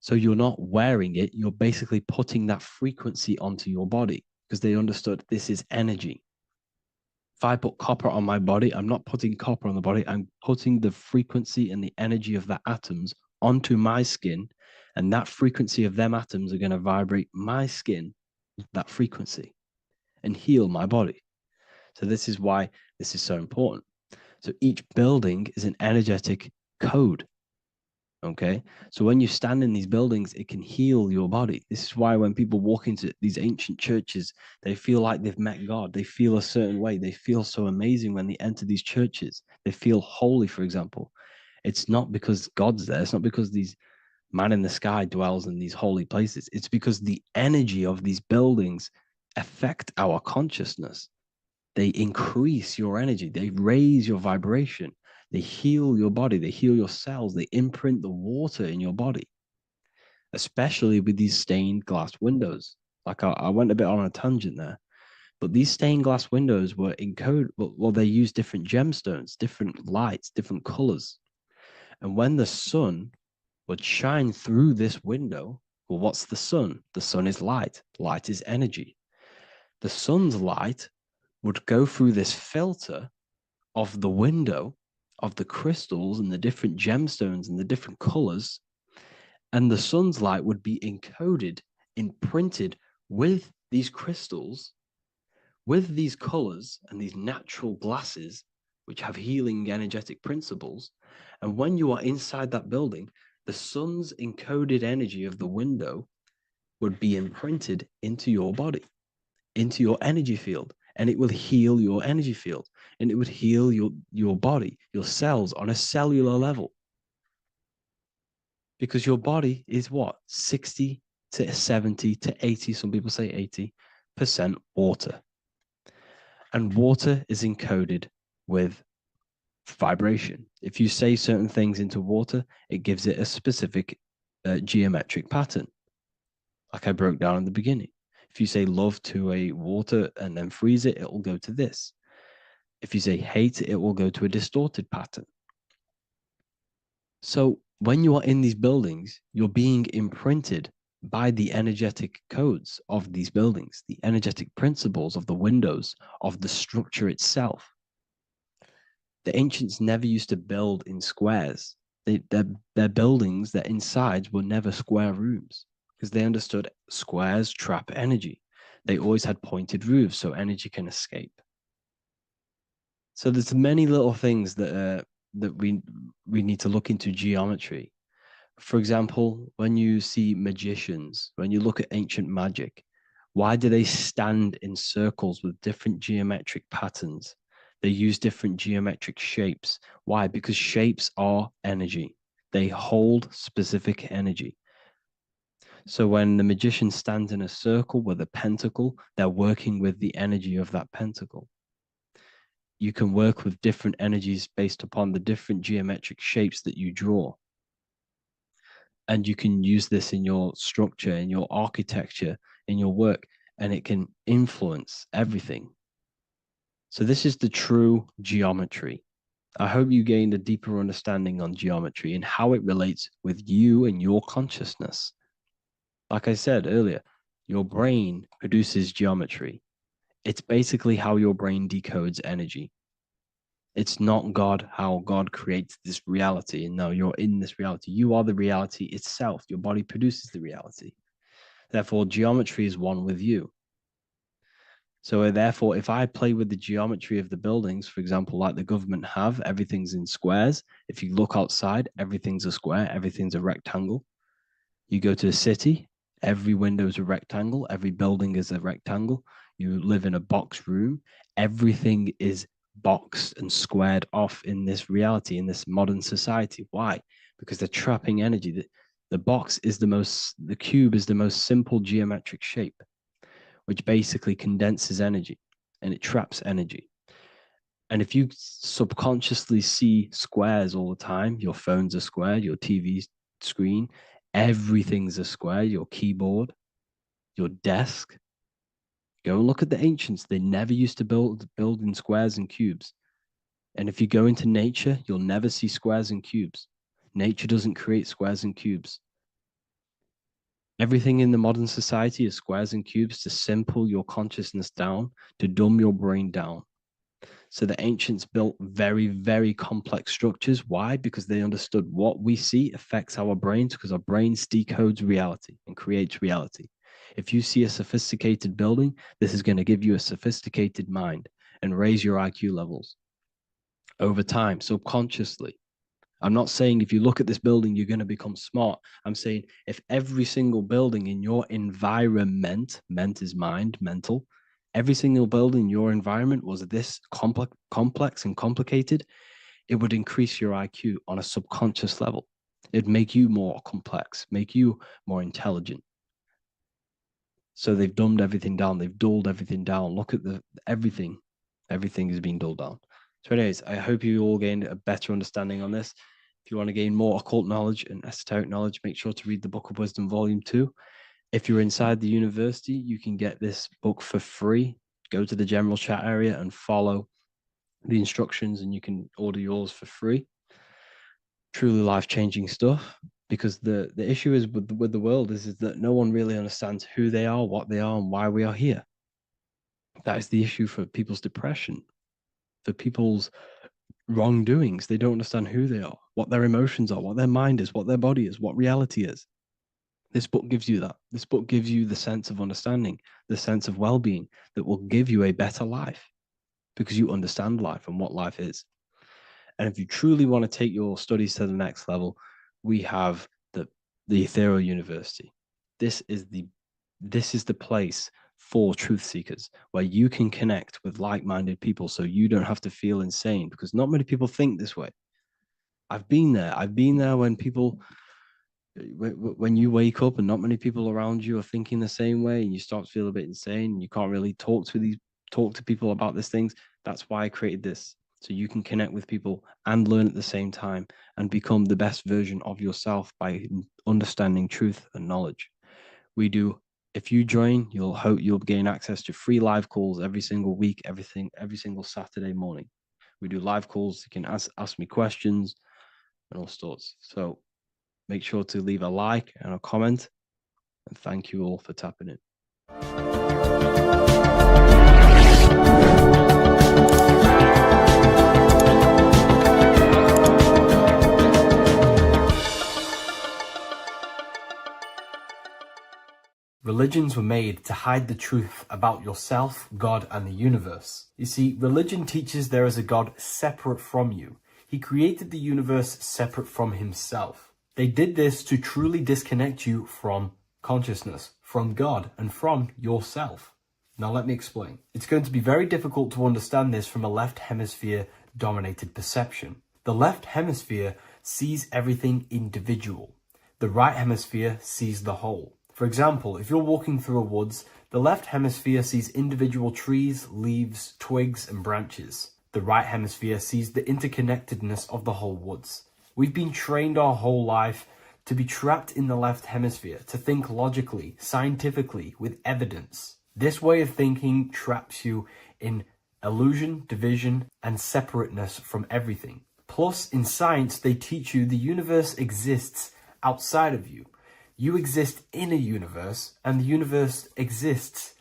So you're not wearing it, you're basically putting that frequency onto your body, because they understood this is energy. If I put copper on my body, I'm not putting copper on the body. I'm putting the frequency and the energy of the atoms onto my skin. And that frequency of them atoms are going to vibrate my skin, that frequency, and heal my body. So this is why this is so important. So each building is an energetic code. Okay. So when you stand in these buildings, it can heal your body. This is why when people walk into these ancient churches, they feel like they've met God. They feel a certain way. They feel so amazing when they enter these churches. They feel holy, for example. It's not because God's there. It's not because these man in the sky dwells in these holy places. It's because the energy of these buildings affect our consciousness. They increase your energy. They raise your vibration. They heal your body. They heal your cells. They imprint the water in your body, especially with these stained glass windows. Like I went a bit on a tangent there, but these stained glass windows were encoded. Well, they use different gemstones, different lights, different colors. And when the sun would shine through this window, well, what's the sun? The sun is light. Light is energy. The sun's light would go through this filter of the window of the crystals and the different gemstones and the different colors, and the sun's light would be encoded, imprinted with these crystals, with these colors and these natural glasses, which have healing energetic principles. And when you are inside that building, the sun's encoded energy of the window would be imprinted into your body, into your energy field, and it will heal your energy field, and it would heal your body, your cells on a cellular level. Because your body is what? 60 to 70 to 80, some people say 80% water. And water is encoded with vibration. If you say certain things into water, it gives it a specific geometric pattern, like I broke down in the beginning. If you say love to a water and then freeze it, it will go to this. If you say hate, it will go to a distorted pattern. So when you are in these buildings, you're being imprinted by the energetic codes of these buildings, the energetic principles of the windows, of the structure itself. The ancients never used to build in squares. Their buildings, their insides were never square rooms, because they understood squares trap energy. They always had pointed roofs so energy can escape. So there's many little things that we need to look into geometry. For example, when you see magicians, when you look at ancient magic, why do they stand in circles with different geometric patterns? They use different geometric shapes. Why? Because shapes are energy. They hold specific energy. So when the magician stands in a circle with a pentacle, they're working with the energy of that pentacle. You can work with different energies based upon the different geometric shapes that you draw. And you can use this in your structure, in your architecture, in your work, and it can influence everything. So this is the true geometry. I hope you gained a deeper understanding on geometry and how it relates with you and your consciousness. Like I said earlier, your brain produces geometry. It's basically how your brain decodes energy. It's not God, how God creates this reality. And no, you're in this reality. You are the reality itself. Your body produces the reality. Therefore, geometry is one with you. So therefore, if I play with the geometry of the buildings, for example, like the government have, everything's in squares. If you look outside, everything's a square, everything's a rectangle. You go to a city, every window is a rectangle, every building is a rectangle. You live in a box room, everything is boxed and squared off in this reality, in this modern society. Why? Because they're trapping energy. The box is the cube is the most simple geometric shape, which basically condenses energy and it traps energy. And if you subconsciously see squares all the time, your phone's a square, your TV screen, everything's a square, your keyboard, your desk. Go and look at the ancients. They never used to build in squares and cubes. And if you go into nature, you'll never see squares and cubes. Nature doesn't create squares and cubes. Everything in the modern society is squares and cubes to simple your consciousness down, to dumb your brain down. So the ancients built very, very complex structures. Why? Because they understood what we see affects our brains, because our brains decodes reality and creates reality. If you see a sophisticated building, this is going to give you a sophisticated mind and raise your IQ levels over time, subconsciously. I'm not saying if you look at this building, you're going to become smart. I'm saying if every single building in your environment, ment is mind, mental, every single building in your environment was this complex and complicated, it would increase your IQ on a subconscious level. It'd make you more complex, make you more intelligent. So they've dumbed everything down. They've dulled everything down. Look at everything. Everything is being dulled down. So anyways, I hope you all gained a better understanding on this. If you want to gain more occult knowledge and esoteric knowledge, make sure to read the Book of Wisdom, Volume 2. If you're inside the university, you can get this book for free. Go to the general chat area and follow the instructions and you can order yours for free. Truly life-changing stuff. Because the issue is with the world is that no one really understands who they are, what they are, and why we are here. That is the issue for people's depression, for people's wrongdoings. They don't understand who they are, what their emotions are, what their mind is, what their body is, what reality is. This book gives you that. This book gives you the sense of understanding, the sense of well-being that will give you a better life because you understand life and what life is. And if you truly want to take your studies to the next level, we have the Ethereal University. This is the place for truth seekers where you can connect with like-minded people so you don't have to feel insane, because not many people think this way. I've been there when you wake up and not many people around you are thinking the same way, and you start to feel a bit insane and you can't really talk to people about these things. That's why I created this, so you can connect with people and learn at the same time and become the best version of yourself by understanding truth and knowledge. If you join, you'll gain access to free live calls every single week, every single Saturday morning. We do live calls. You can ask me questions and all sorts. So make sure to leave a like and a comment, and thank you all for tapping in. Religions were made to hide the truth about yourself, God, and the universe. You see, religion teaches there is a God separate from you. He created the universe separate from himself. They did this to truly disconnect you from consciousness, from God, and from yourself. Now let me explain. It's going to be very difficult to understand this from a left hemisphere dominated perception. The left hemisphere sees everything individual. The right hemisphere sees the whole. For example, if you're walking through a woods, the left hemisphere sees individual trees, leaves, twigs, and branches. The right hemisphere sees the interconnectedness of the whole woods. We've been trained our whole life to be trapped in the left hemisphere, to think logically, scientifically, with evidence. This way of thinking traps you in illusion, division, and separateness from everything. Plus, in science, they teach you the universe exists outside of you. You exist in a universe, and the universe exists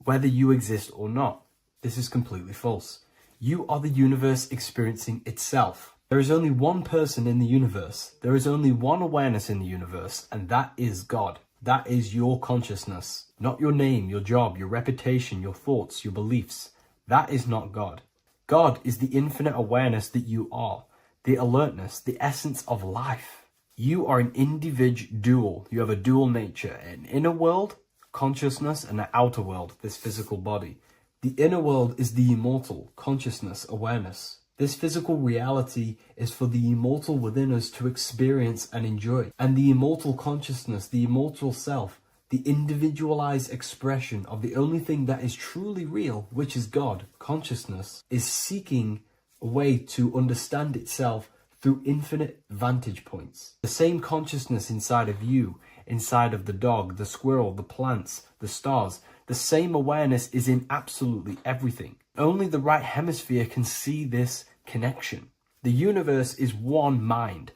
whether you exist or not. This is completely false. You are the universe experiencing itself. There is only one person in the universe. There is only one awareness in the universe, and that is God. That is your consciousness. Not your name, your job, your reputation, your thoughts, your beliefs. That is not God. God is the infinite awareness that you are, the alertness, the essence of life. You are an individual. You have a dual nature, an inner world, consciousness, and an outer world, this physical body. The inner world is the immortal, consciousness, awareness. This physical reality is for the immortal within us to experience and enjoy. And the immortal consciousness, the immortal self, the individualized expression of the only thing that is truly real, which is God, consciousness, is seeking a way to understand itself through infinite vantage points. The same consciousness inside of you, inside of the dog, the squirrel, the plants, the stars, the same awareness is in absolutely everything. Only the right hemisphere can see this connection. The universe is one mind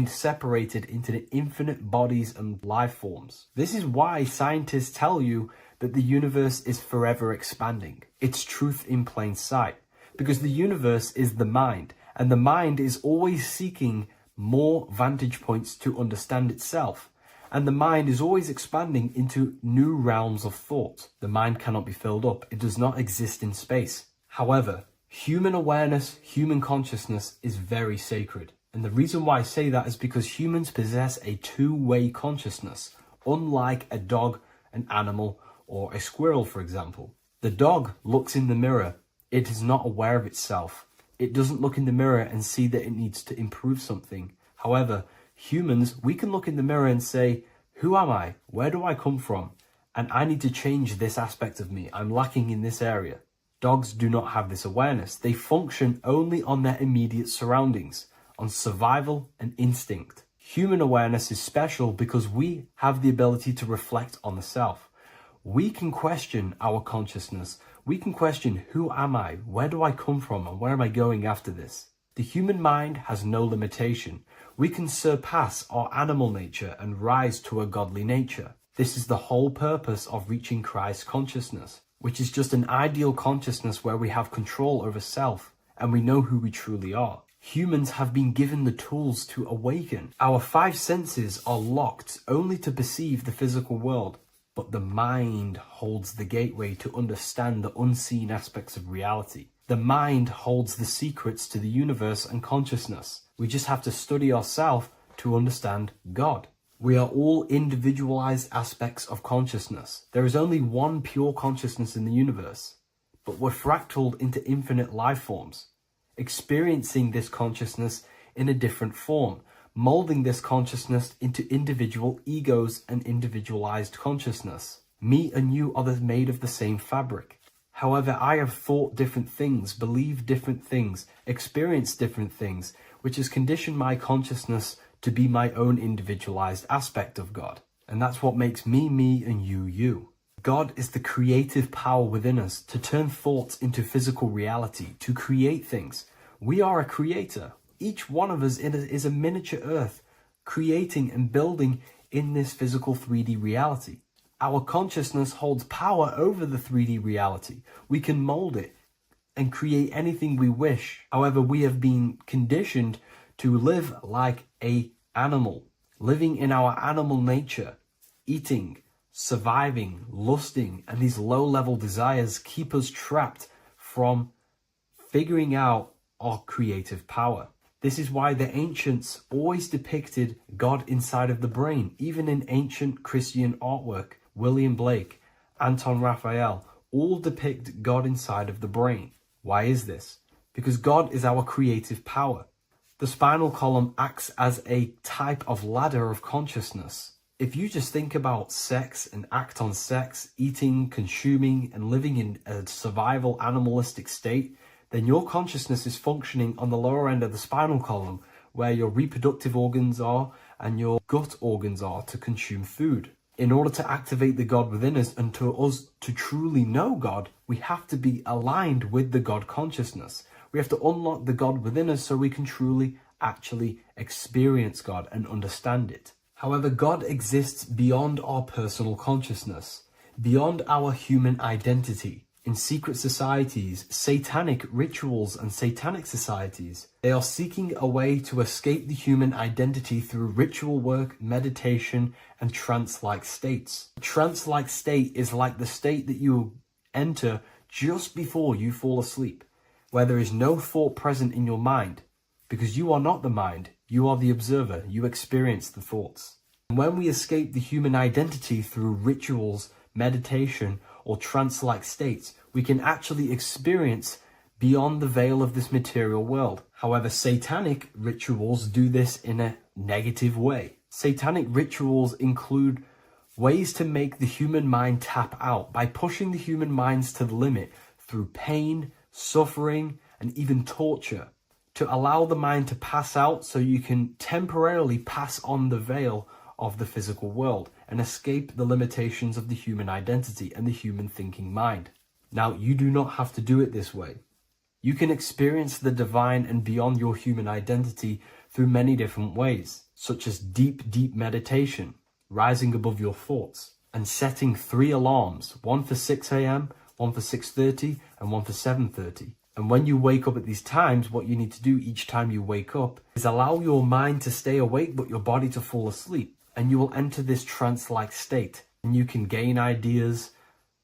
separated into the infinite bodies and life forms. This is why scientists tell you that the universe is forever expanding. It's truth in plain sight, because the universe is the mind. And the mind is always seeking more vantage points to understand itself. And the mind is always expanding into new realms of thought. The mind cannot be filled up. It does not exist in space. However, human awareness, human consciousness is very sacred. And the reason why I say that is because humans possess a two-way consciousness, unlike a dog, an animal, or a squirrel, for example. The dog looks in the mirror. It is not aware of itself. It doesn't look in the mirror and see that it needs to improve something. However, humans, we can look in the mirror and say, who am I? Where do I come from? And I need to change this aspect of me. I'm lacking in this area. Dogs do not have this awareness. They function only on their immediate surroundings, on survival and instinct. Human awareness is special because we have the ability to reflect on the self. We can question our consciousness. We can question, who am I? Where do I come from? And where am I going after this? The human mind has no limitation. We can surpass our animal nature and rise to a godly nature. This is the whole purpose of reaching Christ consciousness. which is just an ideal consciousness where we have control over self and we know who we truly are. Humans have been given the tools to awaken. Our five senses are locked only to perceive the physical world, but the mind holds the gateway to understand the unseen aspects of reality. The mind holds the secrets to the universe and consciousness. We just have to study ourselves to understand God. We are all individualized aspects of consciousness. There is only one pure consciousness in the universe, but we're fractaled into infinite life forms, experiencing this consciousness in a different form, molding this consciousness into individual egos and individualized consciousness. Me and you are made of the same fabric. However, I have thought different things, believed different things, experienced different things, which has conditioned my consciousness to be my own individualized aspect of God. And that's what makes me, me, and you, you. God is the creative power within us to turn thoughts into physical reality, to create things. We are a creator. Each one of us is a miniature earth, creating and building in this physical 3D reality. Our consciousness holds power over the 3D reality. We can mold it and create anything we wish. However, we have been conditioned to live like an animal, living in our animal nature, eating, surviving, lusting, and these low-level desires keep us trapped from figuring out our creative power. This is why the ancients always depicted God inside of the brain. Even in ancient Christian artwork, William Blake, Anton Raphael, all depict God inside of the brain. Why is this? Because God is our creative power. The spinal column acts as a type of ladder of consciousness. If you just think about sex and act on sex, eating, consuming, and living in a survival animalistic state, then your consciousness is functioning on the lower end of the spinal column, where your reproductive organs are and your gut organs are to consume food. In order to activate the God within us and to us to truly know God, we have to be aligned with the God consciousness. We have to unlock the God within us so we can truly actually experience God and understand it. However, God exists beyond our personal consciousness, beyond our human identity. In secret societies, satanic rituals and satanic societies, they are seeking a way to escape the human identity through ritual work, meditation, and trance-like states. A trance-like state is like the state that you enter just before you fall asleep, where there is no thought present in your mind, because you are not the mind, you are the observer, you experience the thoughts. And when we escape the human identity through rituals, meditation, or trance-like states, we can actually experience beyond the veil of this material world. However, satanic rituals do this in a negative way. Satanic rituals include ways to make the human mind tap out by pushing the human minds to the limit through pain, suffering, and even torture, to allow the mind to pass out so you can temporarily pass on the veil of the physical world and escape the limitations of the human identity and the human thinking mind. Now, you do not have to do it this way. You can experience the divine and beyond your human identity through many different ways, such as deep, deep meditation, rising above your thoughts, and setting 3 alarms, one for 6 a.m., one for 6:30, and one for 7:30. And when you wake up at these times, what you need to do each time you wake up is allow your mind to stay awake but your body to fall asleep. And you will enter this trance-like state. And you can gain ideas,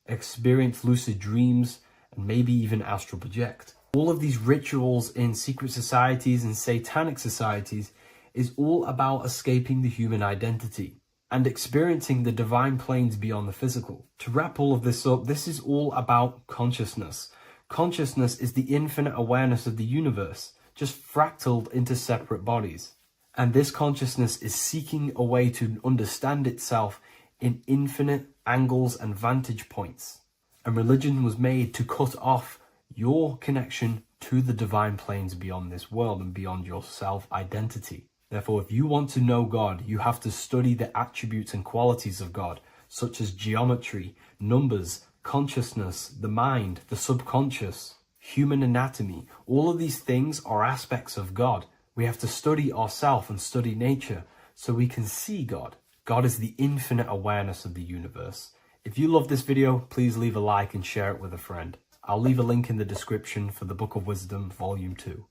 experience lucid dreams, and maybe even astral project. All of these rituals in secret societies and satanic societies is all about escaping the human identity and experiencing the divine planes beyond the physical. To wrap all of this up, this is all about consciousness. Consciousness is the infinite awareness of the universe, just fractaled into separate bodies. And this consciousness is seeking a way to understand itself in infinite angles and vantage points. And religion was made to cut off your connection to the divine planes beyond this world and beyond your self-identity. Therefore, if you want to know God, you have to study the attributes and qualities of God, such as geometry, numbers, consciousness, the mind, the subconscious, human anatomy. All of these things are aspects of God. We have to study ourselves and study nature so we can see God. God is the infinite awareness of the universe. If you love this video, please leave a like and share it with a friend. I'll leave a link in the description for the Book of Wisdom, Volume 2.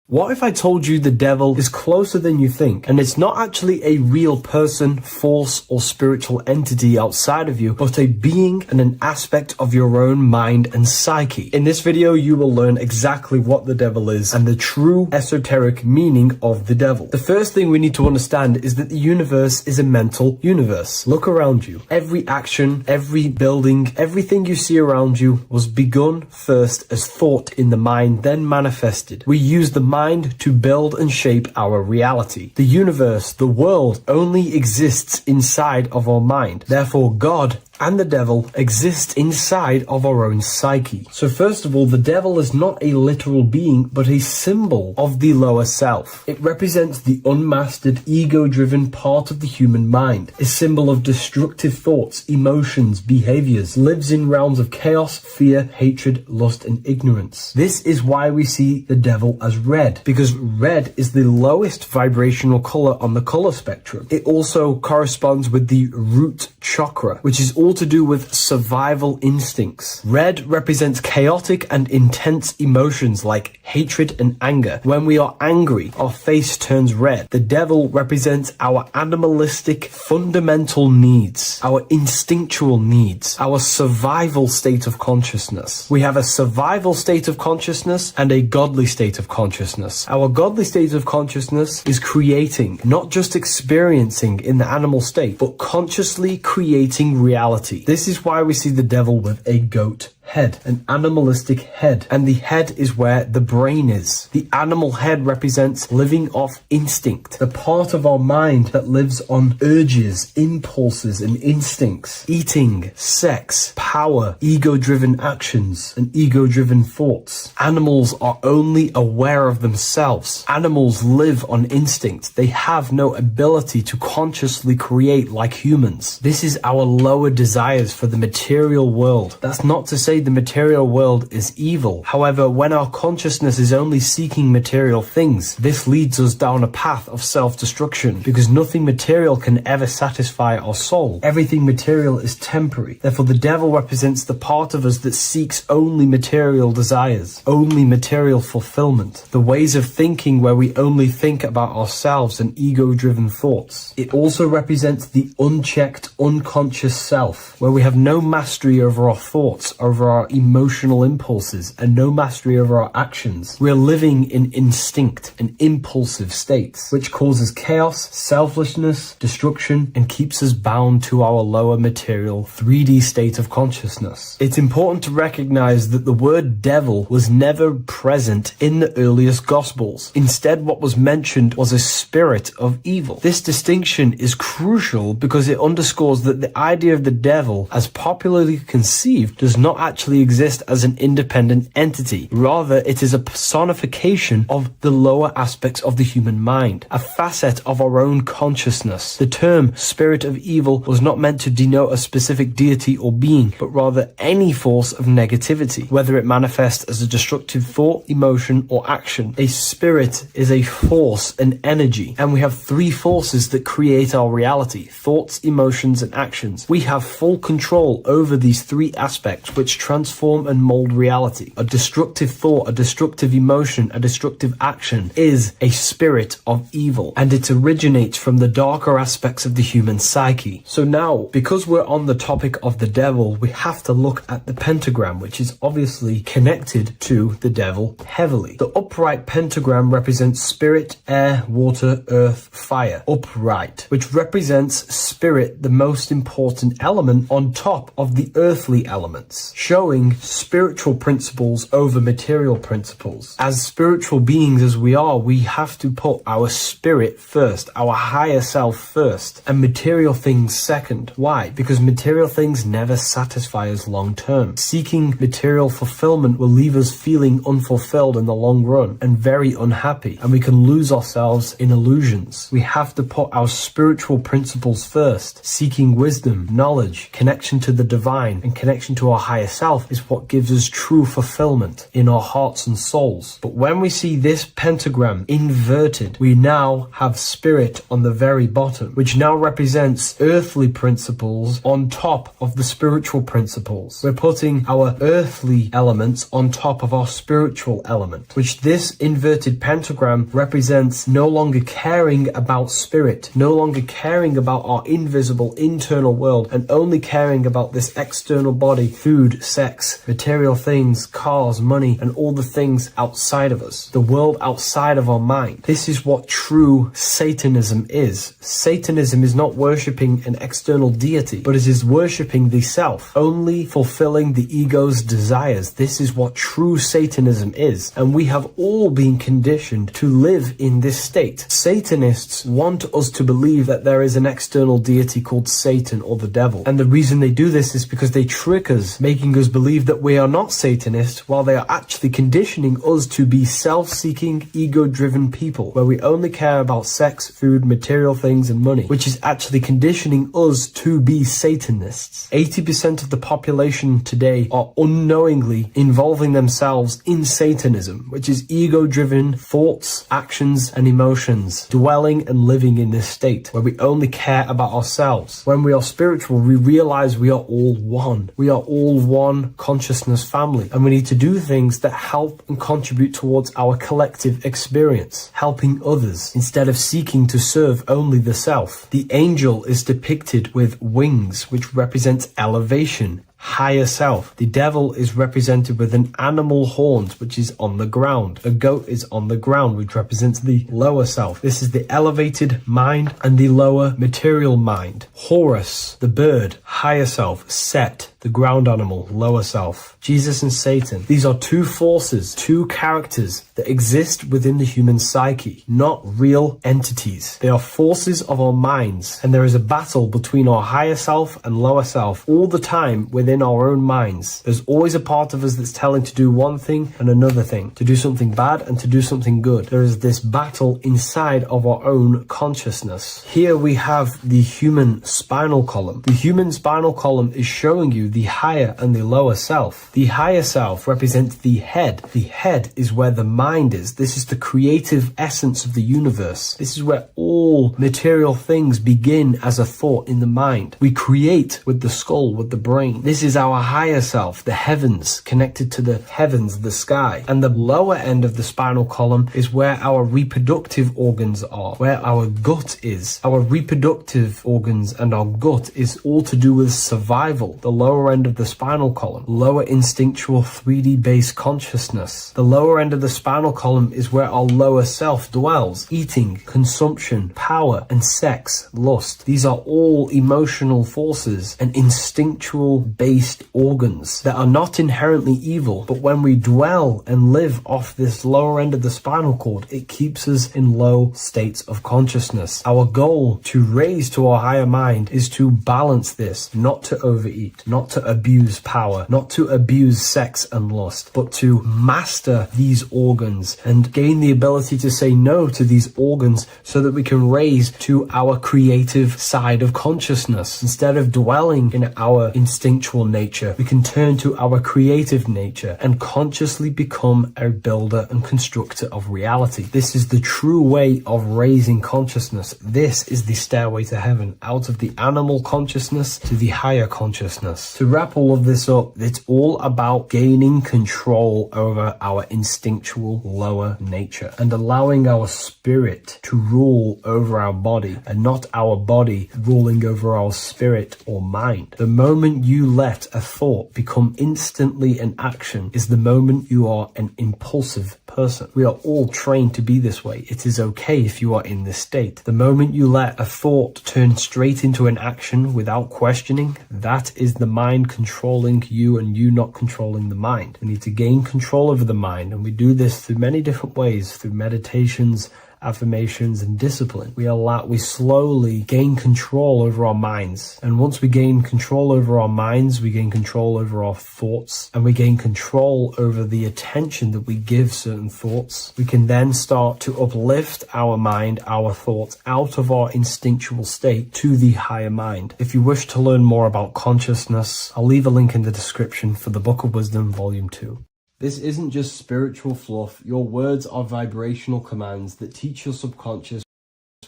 What if I told you the devil is closer than you think, and it's not actually a real person, force, or spiritual entity outside of you, but a being and an aspect of your own mind and psyche? In this video, you will learn exactly what the devil is and the true esoteric meaning of the devil. The first thing we need to understand is that the universe is a mental universe. Look around you. Every action, every building, everything you see around you was begun first as thought in the mind, then manifested. We use the mind to build and shape our reality. The universe, the world, only exists inside of our mind. Therefore, God and the devil exist inside of our own psyche. So first of all, the devil is not a literal being, but a symbol of the lower self. It represents the unmastered, ego-driven part of the human mind, a symbol of destructive thoughts, emotions, behaviors, lives in realms of chaos, fear, hatred, lust, and ignorance. This is why we see the devil as red, because red is the lowest vibrational color on the color spectrum. It also corresponds with the root chakra, which is all to do with survival instincts. Red represents chaotic and intense emotions like hatred and anger. When we are angry, our face turns red. The devil represents our animalistic fundamental needs, our instinctual needs, our survival state of consciousness. We have a survival state of consciousness and a godly state of consciousness. Our godly state of consciousness is creating, not just experiencing in the animal state, but consciously creating reality. This is why we see the devil with a goat head, an animalistic head, and the head is where the brain is. The animal head represents living off instinct, the part of our mind that lives on urges, impulses, and instincts, eating, sex, power, ego-driven actions, and ego-driven thoughts. Animals are only aware of themselves. Animals live on instinct. They have no ability to consciously create like humans. This is our lower desires for the material world. That's not to say the material world is evil. However, when our consciousness is only seeking material things, this leads us down a path of self-destruction, because nothing material can ever satisfy our soul. Everything material is temporary. Therefore, the devil represents the part of us that seeks only material desires, only material fulfillment, the ways of thinking where we only think about ourselves and ego-driven thoughts. It also represents the unchecked, unconscious self, where we have no mastery over our thoughts, over our emotional impulses, and no mastery over our actions. We're living in instinct and impulsive states, which causes chaos, selflessness, destruction, and keeps us bound to our lower material 3D state of consciousness. It's important to recognize that the word devil was never present in the earliest Gospels. Instead, what was mentioned was a spirit of evil. This distinction is crucial because it underscores that the idea of the devil, as popularly conceived, does not actually exist as an independent entity. Rather, it is a personification of the lower aspects of the human mind, a facet of our own consciousness. The term spirit of evil was not meant to denote a specific deity or being, but rather any force of negativity, whether it manifests as a destructive thought, emotion, or action. A spirit is a force, an energy, and we have three forces that create our reality: thoughts, emotions, and actions. We have full control over these three aspects, which transform and mold reality. A destructive thought, a destructive emotion, a destructive action is a spirit of evil, and it originates from the darker aspects of the human psyche. So now, because we're on the topic of the devil, we have to look at the pentagram, which is obviously connected to the devil heavily. The upright pentagram represents spirit, air, water, earth, fire. Upright, which represents spirit, the most important element on top of the earthly elements, showing spiritual principles over material principles. As spiritual beings as we are, we have to put our spirit first, our higher self first, and material things second. Why? Because material things never satisfy us long term. Seeking material fulfillment will leave us feeling unfulfilled in the long run and very unhappy, and we can lose ourselves in illusions. We have to put our spiritual principles first, seeking wisdom, knowledge, connection to the divine, and connection to our higher self, itself is what gives us true fulfillment in our hearts and souls. But when we see this pentagram inverted, we now have spirit on the very bottom, which now represents earthly principles on top of the spiritual principles. We're putting our earthly elements on top of our spiritual element, which this inverted pentagram represents no longer caring about spirit, no longer caring about our invisible internal world, and only caring about this external body, food, sex, material things, cars, money, and all the things outside of us, the world outside of our mind. This is what true Satanism is. Satanism is not worshipping an external deity, but it is worshipping the self, only fulfilling the ego's desires. This is what true Satanism is, and we have all been conditioned to live in this state. Satanists want us to believe that there is an external deity called Satan or the devil, and the reason they do this is because they trick us, making us believe that we are not Satanists, while they are actually conditioning us to be self-seeking, ego-driven people, where we only care about sex, food, material things, and money, which is actually conditioning us to be Satanists. 80% of the population today are unknowingly involving themselves in Satanism, which is ego-driven thoughts, actions, and emotions, dwelling and living in this state where we only care about ourselves. When we are spiritual, we realize we are all one. We are all one consciousness family, and we need to do things that help and contribute towards our collective experience, helping others instead of seeking to serve only the self. The angel is depicted with wings, which represents elevation, higher self. The devil is represented with an animal horns, which is on the ground. A goat is on the ground, which represents the lower self. This is the elevated mind and the lower material mind. Horus, the bird, higher self. Set, the ground animal, lower self. Jesus and Satan. These are two forces, two characters that exist within the human psyche, not real entities. They are forces of our minds, and there is a battle between our higher self and lower self all the time within our own minds. There's always a part of us that's telling to do one thing and another thing, to do something bad and to do something good. There is this battle inside of our own consciousness. Here we have the human spinal column. The human spinal column is showing you the higher and the lower self. The higher self represents the head. The head is where the mind is. This is the creative essence of the universe. This is where all material things begin as a thought in the mind. We create with the skull, with the brain. This is our higher self, the heavens, connected to the heavens, the sky. And the lower end of the spinal column is where our reproductive organs are, where our gut is. Our reproductive organs and our gut is all to do with survival. The lower end of the spinal column, lower instinctual 3D based consciousness. The lower end of the spinal column is where our lower self dwells. Eating, consumption, power, and sex, lust. These are all emotional forces and instinctual based organs that are not inherently evil, but when we dwell and live off this lower end of the spinal cord, it keeps us in low states of consciousness. Our goal to raise to our higher mind is to balance this, not to overeat, not to abuse power, not to abuse sex and lust, but to master these organs and gain the ability to say no to these organs so that we can raise to our creative side of consciousness. Instead of dwelling in our instinctual nature, we can turn to our creative nature and consciously become a builder and constructor of reality. This is the true way of raising consciousness. This is the stairway to heaven, out of the animal consciousness to the higher consciousness. To wrap all of this up, it's all about gaining control over our instinctual lower nature and allowing our spirit to rule over our body and not our body ruling over our spirit or mind. The moment you let a thought become instantly an action is the moment you are an impulsive person. We are all trained to be this way. It is okay if you are in this state. The moment you let a thought turn straight into an action without questioning, that is the mind controlling you and you not controlling the mind. We need to gain control over the mind, and we do this through many different ways, through meditations, affirmations, and discipline. We slowly gain control over our minds. And once we gain control over our minds, we gain control over our thoughts, and we gain control over the attention that we give certain thoughts. We can then start to uplift our mind, our thoughts, out of our instinctual state to the higher mind. If you wish to learn more about consciousness, I'll leave a link in the description for the Book of Wisdom, Volume 2. This isn't just spiritual fluff. Your words are vibrational commands that teach your subconscious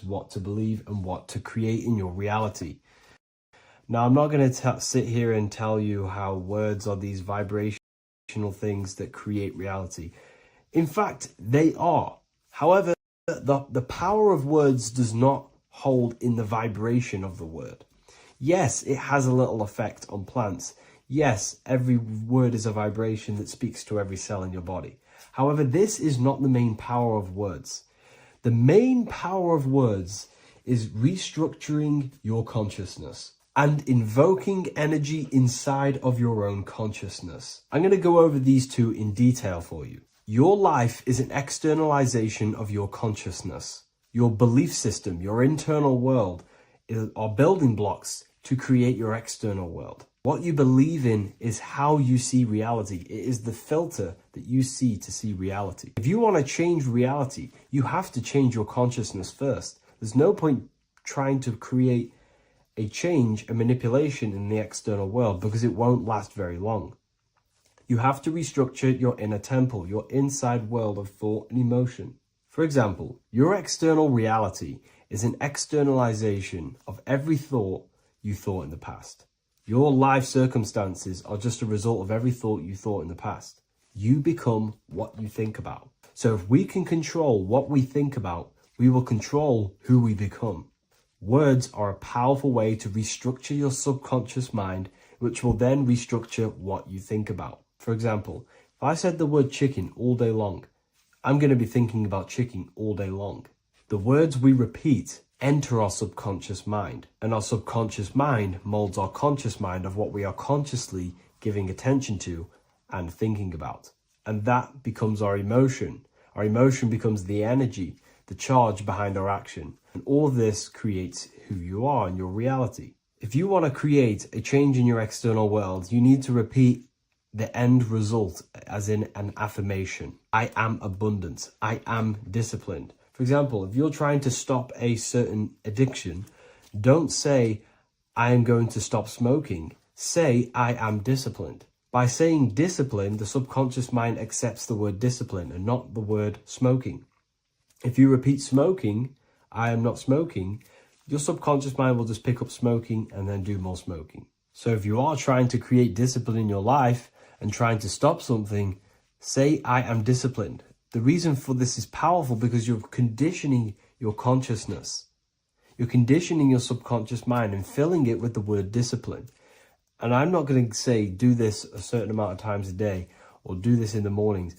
what to believe and what to create in your reality. Now, I'm not going to sit here and tell you how words are these vibrational things that create reality. In fact, they are. However, the power of words does not hold in the vibration of the word. Yes, it has a little effect on plants. Yes, every word is a vibration that speaks to every cell in your body. However, this is not the main power of words. The main power of words is restructuring your consciousness and invoking energy inside of your own consciousness. I'm going to go over these two in detail for you. Your life is an externalization of your consciousness. Your belief system, your internal world, are building blocks to create your external world. What you believe in is how you see reality. It is the filter that you see to see reality. If you want to change reality, you have to change your consciousness first. There's no point trying to create a change, a manipulation in the external world, because it won't last very long. You have to restructure your inner temple, your inside world of thought and emotion. For example, your external reality is an externalization of every thought you thought in the past. Your life circumstances are just a result of every thought you thought in the past. You become what you think about. So if we can control what we think about, we will control who we become. Words are a powerful way to restructure your subconscious mind, which will then restructure what you think about. For example, if I said the word chicken all day long, I'm going to be thinking about chicken all day long. The words we repeat enter our subconscious mind, and our subconscious mind molds our conscious mind of what we are consciously giving attention to and thinking about. And that becomes our emotion. Our emotion becomes the energy, the charge behind our action. And all of this creates who you are and your reality. If you want to create a change in your external world, you need to repeat the end result as in an affirmation. I am abundant. I am disciplined. For example, if you're trying to stop a certain addiction, don't say, I am going to stop smoking. Say, I am disciplined. By saying discipline, the subconscious mind accepts the word discipline and not the word smoking. If you repeat smoking, I am not smoking, your subconscious mind will just pick up smoking and then do more smoking. So if you are trying to create discipline in your life and trying to stop something, say, I am disciplined. The reason for this is powerful because you're conditioning your consciousness. You're conditioning your subconscious mind and filling it with the word discipline. And I'm not going to say do this a certain amount of times a day or do this in the mornings.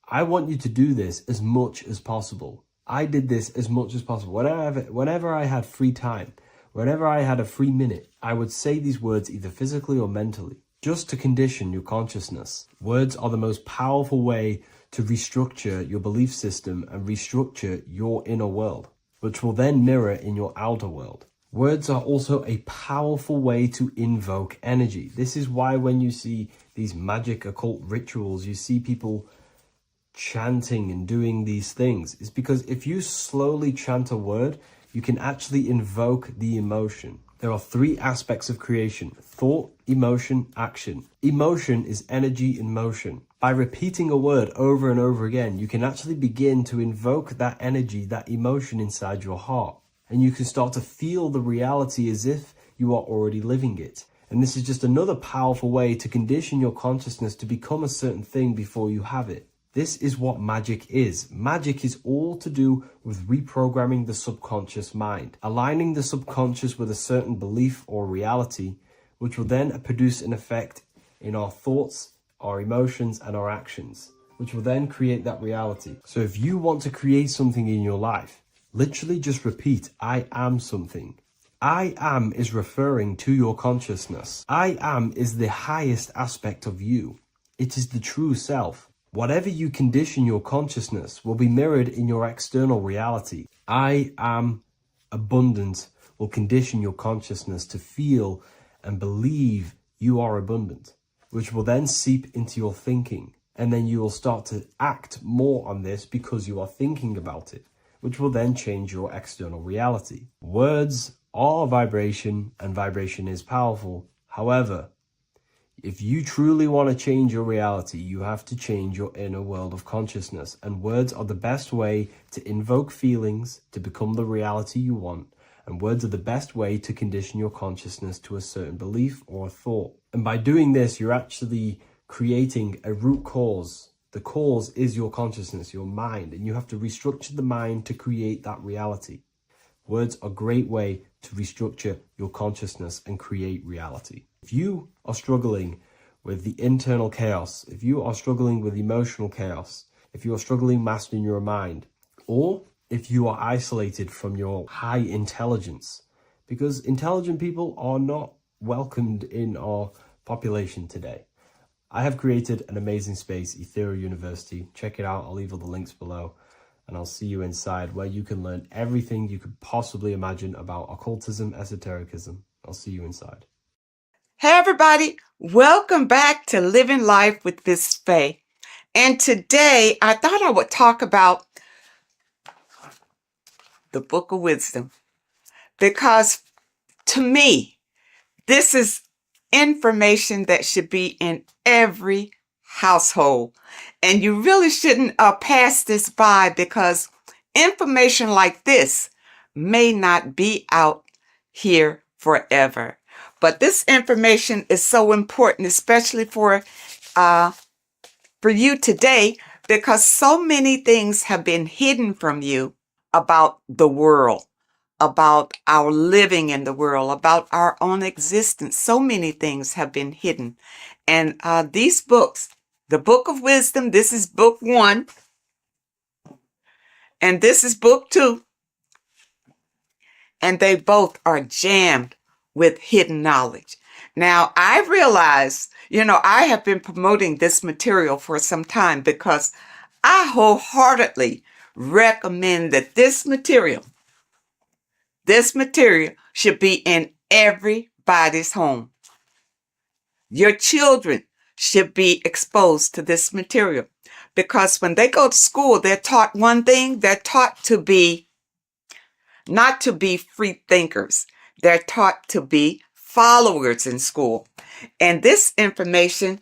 I want you to do this as much as possible. I did this as much as possible. Whenever I had free time, whenever I had a free minute, I would say these words either physically or mentally, just to condition your consciousness. Words are the most powerful way to restructure your belief system and restructure your inner world, which will then mirror in your outer world. Words are also a powerful way to invoke energy. This is why when you see these magic occult rituals, you see people chanting and doing these things. It's because if you slowly chant a word, you can actually invoke the emotion. There are three aspects of creation: thought, emotion, action. Emotion is energy in motion. By repeating a word over and over again, you can actually begin to invoke that energy, that emotion inside your heart. And you can start to feel the reality as if you are already living it. And this is just another powerful way to condition your consciousness to become a certain thing before you have it. This is what magic is. Magic is all to do with reprogramming the subconscious mind, aligning the subconscious with a certain belief or reality, which will then produce an effect in our thoughts, our emotions, and our actions, which will then create that reality. So if you want to create something in your life, literally just repeat, I am something. I am is referring to your consciousness. I am is the highest aspect of you. It is the true self. Whatever you condition your consciousness will be mirrored in your external reality. I am abundant will condition your consciousness to feel and believe you are abundant, which will then seep into your thinking. And then you will start to act more on this because you are thinking about it, which will then change your external reality. Words are vibration, and vibration is powerful. However, if you truly want to change your reality, you have to change your inner world of consciousness. And words are the best way to invoke feelings to become the reality you want. And words are the best way to condition your consciousness to a certain belief or a thought. And by doing this, you're actually creating a root cause. The cause is your consciousness, your mind, and you have to restructure the mind to create that reality. Words are a great way to restructure your consciousness and create reality. If you are struggling with the internal chaos, if you are struggling with emotional chaos, if you are struggling mastering your mind, or if you are isolated from your high intelligence, because intelligent people are not welcomed in our population today. I have created an amazing space, Ethereal University. Check it out. I'll leave all the links below. And I'll see you inside, where you can learn everything you could possibly imagine about occultism, esotericism. I'll see you inside. Hey everybody, welcome back to Living Life with Miss Faye. And today I thought I would talk about the Book of Wisdom, because to me, this is information that should be in every household. And you really shouldn't pass this by, because information like this may not be out here forever. But this information is so important, especially for you today, because so many things have been hidden from you about the world, about our living in the world, about our own existence. So many things have been hidden. And these books, the Book of Wisdom, this is book 1, and this is book 2. And they both are jammed with hidden knowledge. Now, I realize, I have been promoting this material for some time, because I wholeheartedly recommend that this material should be in everybody's home. Your children should be exposed to this material, because when they go to school, they're taught one thing. They're taught to be not to be free thinkers. They're taught to be followers in school. And this information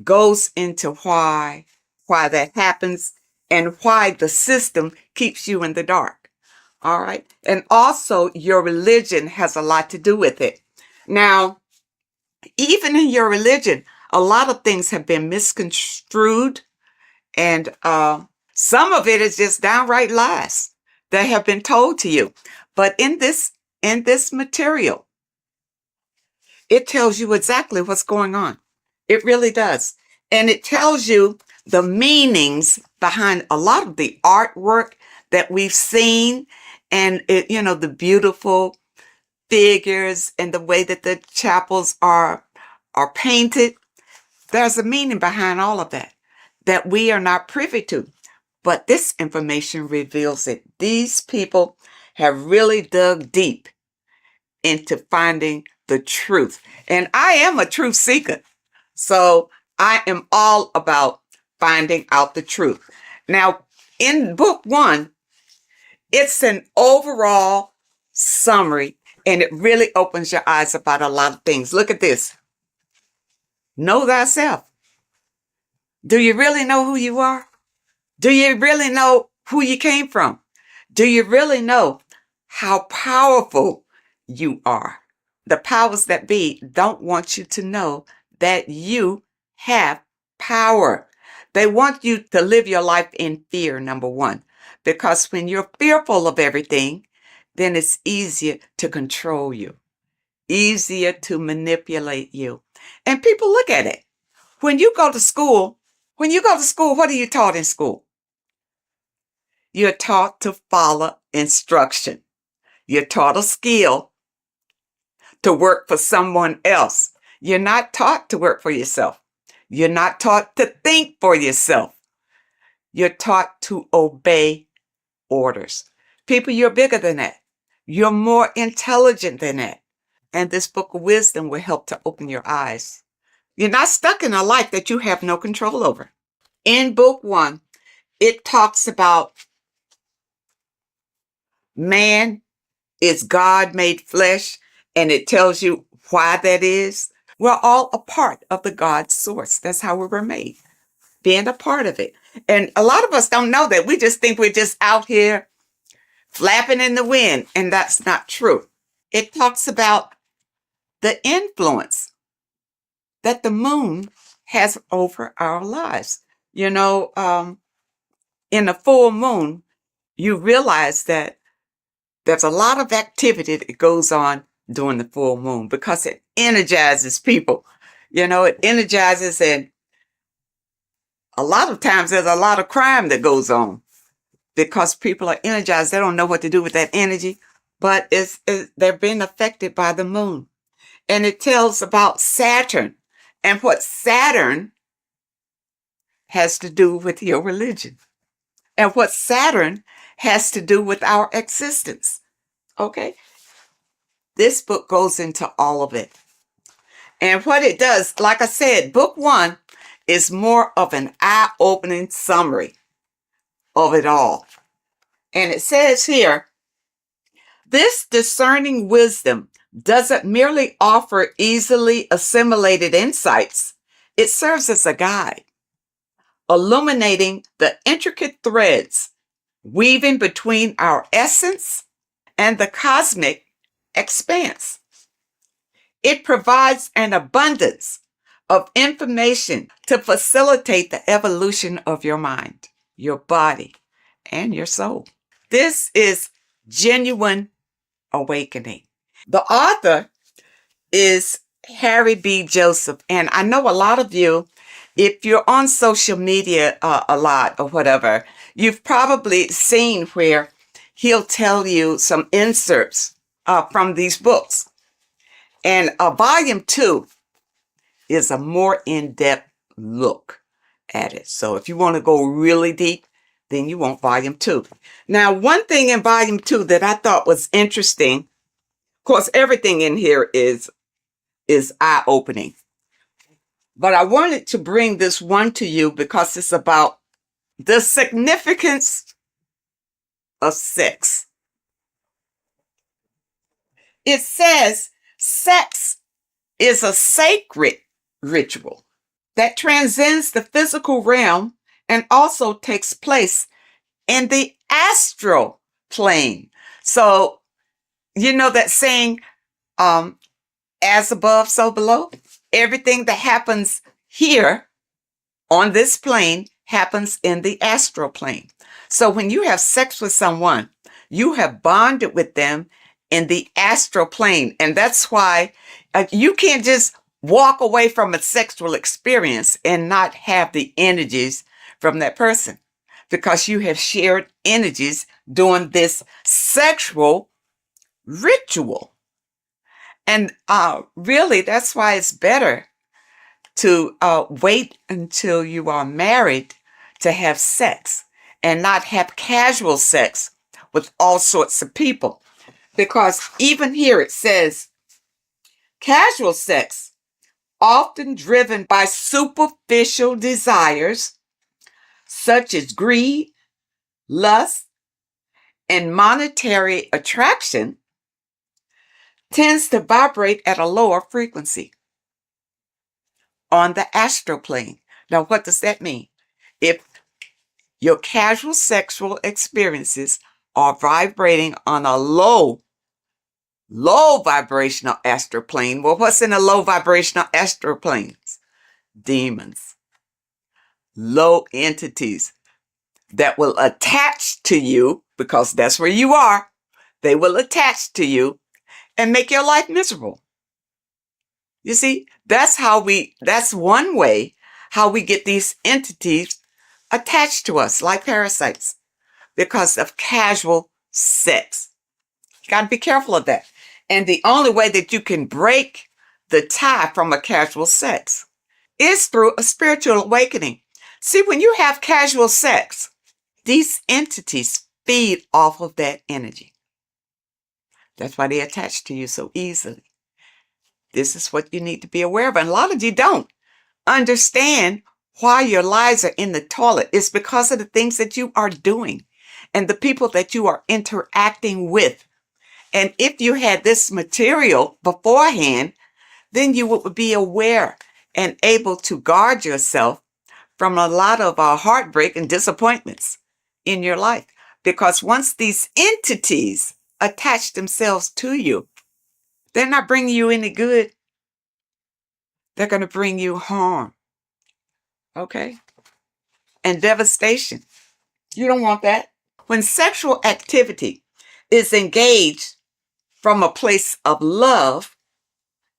goes into why that happens, and why the system keeps you in the dark. All right. And also your religion has a lot to do with it. Now, even in your religion, a lot of things have been misconstrued, and some of it is just downright lies that have been told to you. But in this material, it tells you exactly what's going on. It really does. And it tells you the meanings behind a lot of the artwork that we've seen, and the beautiful figures and the way that the chapels are painted. There's a meaning behind all of that we are not privy to. But this information reveals it. These people have really dug deep into finding the truth. And I am a truth seeker. So I am all about finding out the truth. Now, in book 1, it's an overall summary, and it really opens your eyes about a lot of things. Look at this. Know thyself. Do you really know who you are? Do you really know who you came from? Do you really know how powerful you are? The powers that be don't want you to know that you have power. They want you to live your life in fear, number 1. Because when you're fearful of everything, then it's easier to control you, easier to manipulate you. And people look at it. When you go to school, what are you taught in school? You're taught to follow instruction. You're taught a skill to work for someone else. You're not taught to work for yourself. You're not taught to think for yourself. You're taught to obey orders. People, you're bigger than that. You're more intelligent than that. And this book of wisdom will help to open your eyes. You're not stuck in a life that you have no control over. In book 1, it talks about man is God made flesh, and it tells you why that is. We're all a part of the God source. That's how we were made, being a part of it. And a lot of us don't know that. We just think we're just out here flapping in the wind, and that's not true. It talks about the influence that the moon has over our lives. You know, in a full moon, you realize that there's a lot of activity that goes on during the full moon because it energizes people. You know, it energizes, and a lot of times there's a lot of crime that goes on because people are energized. They don't know what to do with that energy, but they're being affected by the moon. And it tells about Saturn and what Saturn has to do with your religion and what Saturn has to do with our existence. Okay? This book goes into all of it. And what it does, like I said, book 1 is more of an eye-opening summary of it all. And it says here, this discerning wisdom doesn't merely offer easily assimilated insights. It serves as a guide, illuminating the intricate threads weaving between our essence and the cosmic expanse. It provides an abundance of information to facilitate the evolution of your mind, your body, and your soul. This is genuine awakening. The author is Harry B. Joseph, and I know a lot of you, if you're on social media a lot or whatever, you've probably seen where he'll tell you some inserts from these books. And volume 2 is a more in-depth look at it. So if you want to go really deep, then you want volume 2. Now, one thing in volume 2 that I thought was interesting, of course, everything in here is eye-opening. But I wanted to bring this one to you because it's about the significance of sex. It says sex is a sacred ritual that transcends the physical realm and also takes place in the astral plane. So, you know that saying, as above, so below? Everything that happens here on this plane happens in the astral plane. So when you have sex with someone, you have bonded with them in the astral plane. And that's why you can't just walk away from a sexual experience and not have the energies from that person, because you have shared energies during this sexual ritual. And really, that's why it's better to wait until you are married to have sex and not have casual sex with all sorts of people. Because even here it says, casual sex, often driven by superficial desires such as greed, lust, and monetary attraction, tends to vibrate at a lower frequency on the astral plane. Now, what does that mean? If your casual sexual experiences are vibrating on a low vibrational astral plane, well, what's in a low vibrational astral planes? Demons, low entities that will attach to you, because that's where you are. They will attach to you and make your life miserable. You see, that's one way how we get these entities attached to us like parasites, because of casual sex. You got to be careful of that. And the only way that you can break the tie from a casual sex is through a spiritual awakening. See, when you have casual sex, these entities feed off of that energy. That's why they attach to you so easily. This is what you need to be aware of. And a lot of you don't understand why your lives are in the toilet. It's because of the things that you are doing and the people that you are interacting with. And if you had this material beforehand, then you would be aware and able to guard yourself from a lot of heartbreak and disappointments in your life. Because once these entities attach themselves to you, they're not bringing you any good. They're going to bring you harm. Okay? And devastation. You don't want that. When sexual activity is engaged from a place of love,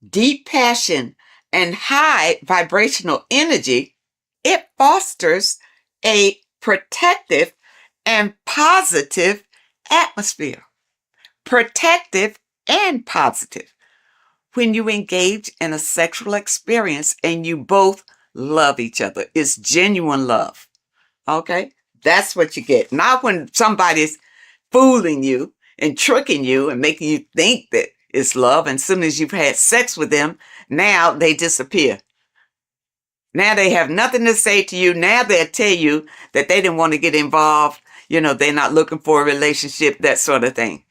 deep passion, and high vibrational energy, it fosters a protective and positive atmosphere. Protective and positive. When you engage in a sexual experience and you both love each other, it's genuine love. Okay? That's what you get. Not when somebody's fooling you and tricking you and making you think that it's love. And as soon as you've had sex with them, now they disappear. Now they have nothing to say to you. Now they'll tell you that they didn't want to get involved. You know, they're not looking for a relationship, that sort of thing.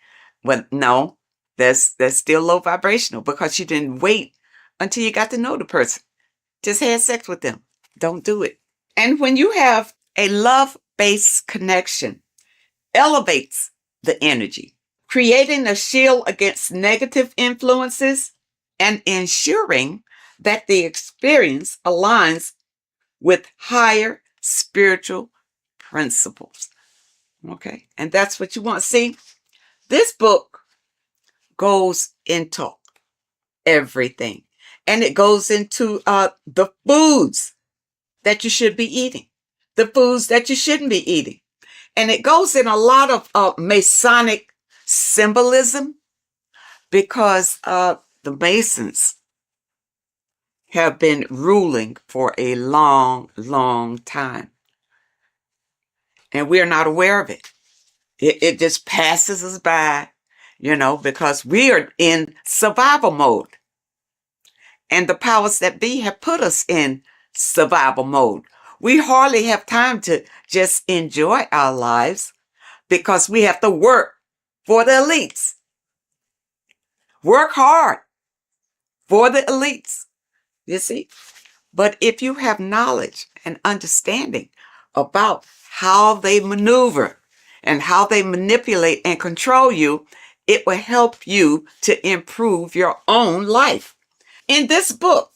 But no, that's still low vibrational because you didn't wait until you got to know the person. Just had sex with them. Don't do it. And when you have a love-based connection, elevates the energy, creating a shield against negative influences and ensuring that the experience aligns with higher spiritual principles. Okay, and that's what you want. See, this book goes into everything, and it goes into the foods that you should be eating, the foods that you shouldn't be eating. And it goes in a lot of Masonic symbolism because the Masons have been ruling for a long, long time. And we're not aware of it. It just passes us by, you know, because we are in survival mode. And the powers that be have put us in survival mode. We hardly have time to just enjoy our lives because we have to work for the elites. Work hard for the elites, you see. But if you have knowledge and understanding about how they maneuver and how they manipulate and control you, it will help you to improve your own life. In this book,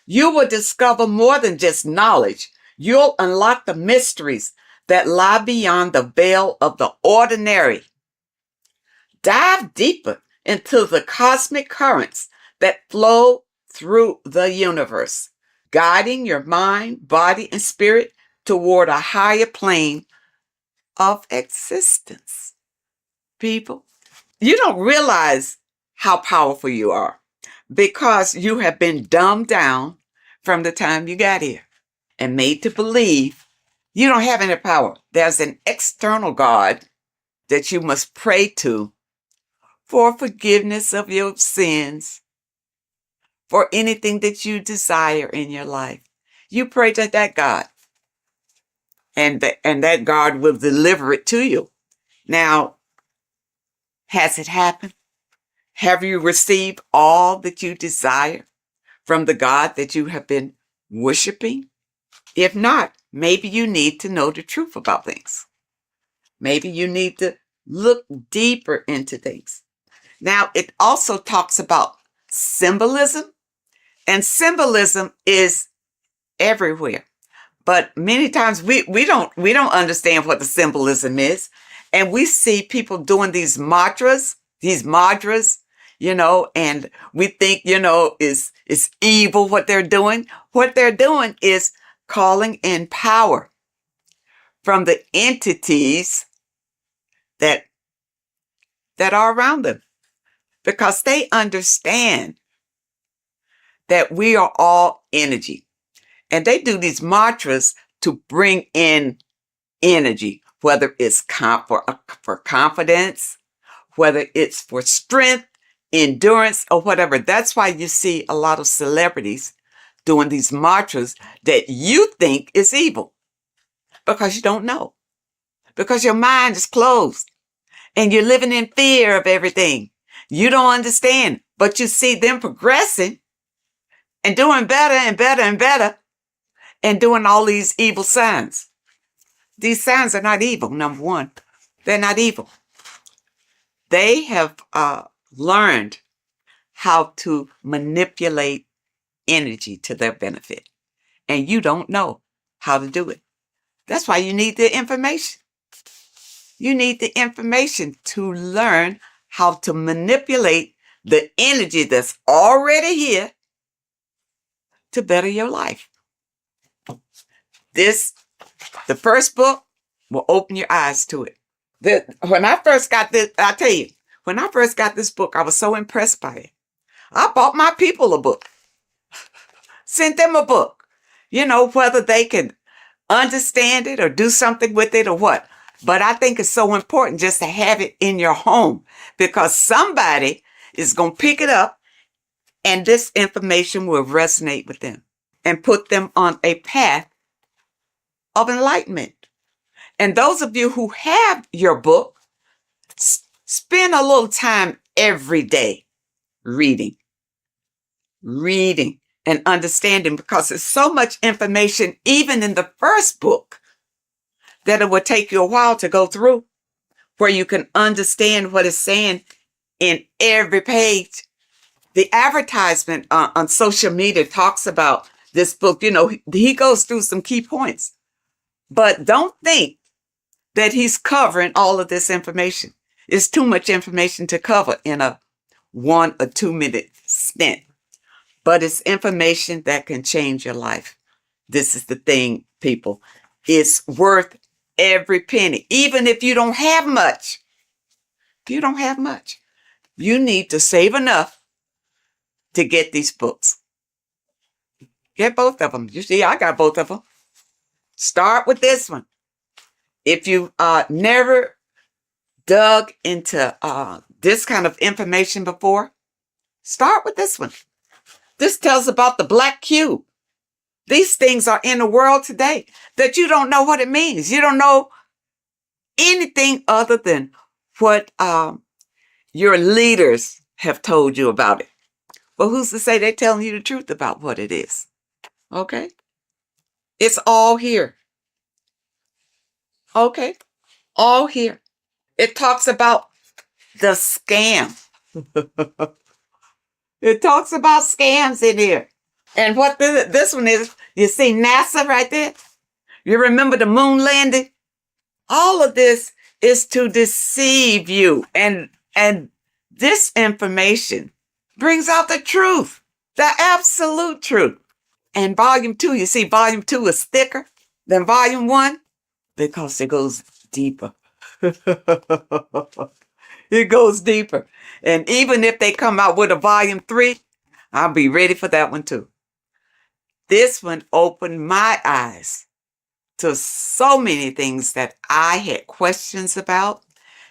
you will discover more than just knowledge. You'll unlock the mysteries that lie beyond the veil of the ordinary. Dive deeper into the cosmic currents that flow through the universe, guiding your mind, body, and spirit toward a higher plane of existence. People, you don't realize how powerful you are because you have been dumbed down from the time you got here and made to believe you don't have any power. There's an external God that you must pray to for forgiveness of your sins, for anything that you desire in your life. You pray to that God, and that God will deliver it to you. Now, has it happened? Have you received all that you desire from the God that you have been worshiping? If not, maybe you need to know the truth about things. Maybe you need to look deeper into things. Now, it also talks about symbolism, and symbolism is everywhere. But many times we don't understand what the symbolism is. And we see people doing these mantras, you know, and we think, you know, it's evil what they're doing. What they're doing is calling in power from the entities that are around them, because they understand that we are all energy. And they do these mantras to bring in energy, whether it's for confidence, whether it's for strength, endurance, or whatever. That's why you see a lot of celebrities doing these mantras that you think is evil, because you don't know, because your mind is closed and you're living in fear of everything. You don't understand, but you see them progressing and doing better and better and better and doing all these evil signs. These signs are not evil, number one. They're not evil. They have learned how to manipulate energy to their benefit. And you don't know how to do it. That's why you need the information. You need the information to learn how to manipulate the energy that's already here to better your life. The first book will open your eyes to it. When I first got this, I tell you, when I first got this book, I was so impressed by it. I bought my people a book, sent them a book, whether they can understand it or do something with it or what. But I think it's so important just to have it in your home, because somebody is going to pick it up and this information will resonate with them and put them on a path of enlightenment. And those of you who have your book, spend a little time every day reading and understanding, because there's so much information, even in the first book, that it will take you a while to go through, where you can understand what it's saying in every page. The advertisement on social media talks about this book. He goes through some key points, but don't think that he's covering all of this information. It's too much information to cover in a 1 or 2 minute stint, but it's information that can change your life. This is the thing, people. It's worth every penny, even if you don't have much. If you don't have much, you need to save enough to get these books. Get both of them. You see, I got both of them. Start with this one. If you never dug into this kind of information before, start with this one. This tells about the black cube. These things are in the world today that you don't know what it means. You don't know anything other than what your leaders have told you about it. But who's to say they're telling you the truth about what it is? Okay? It's all here. Okay? All here. It talks about the scam. It talks about scams in here. And what this one is, you see NASA right there? You remember the moon landing? All of this is to deceive you. And this information brings out the truth, the absolute truth. And volume 2, you see volume 2 is thicker than volume 1 because it goes deeper. It goes deeper. And even if they come out with a volume 3, I'll be ready for that one too. This one opened my eyes to so many things that I had questions about,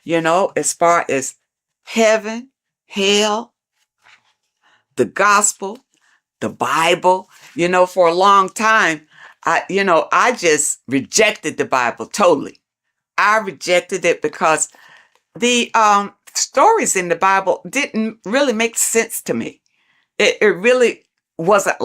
as far as heaven, hell, the gospel, the Bible. For a long time, I just rejected the Bible totally. I rejected it because the stories in the Bible didn't really make sense to me. It really wasn't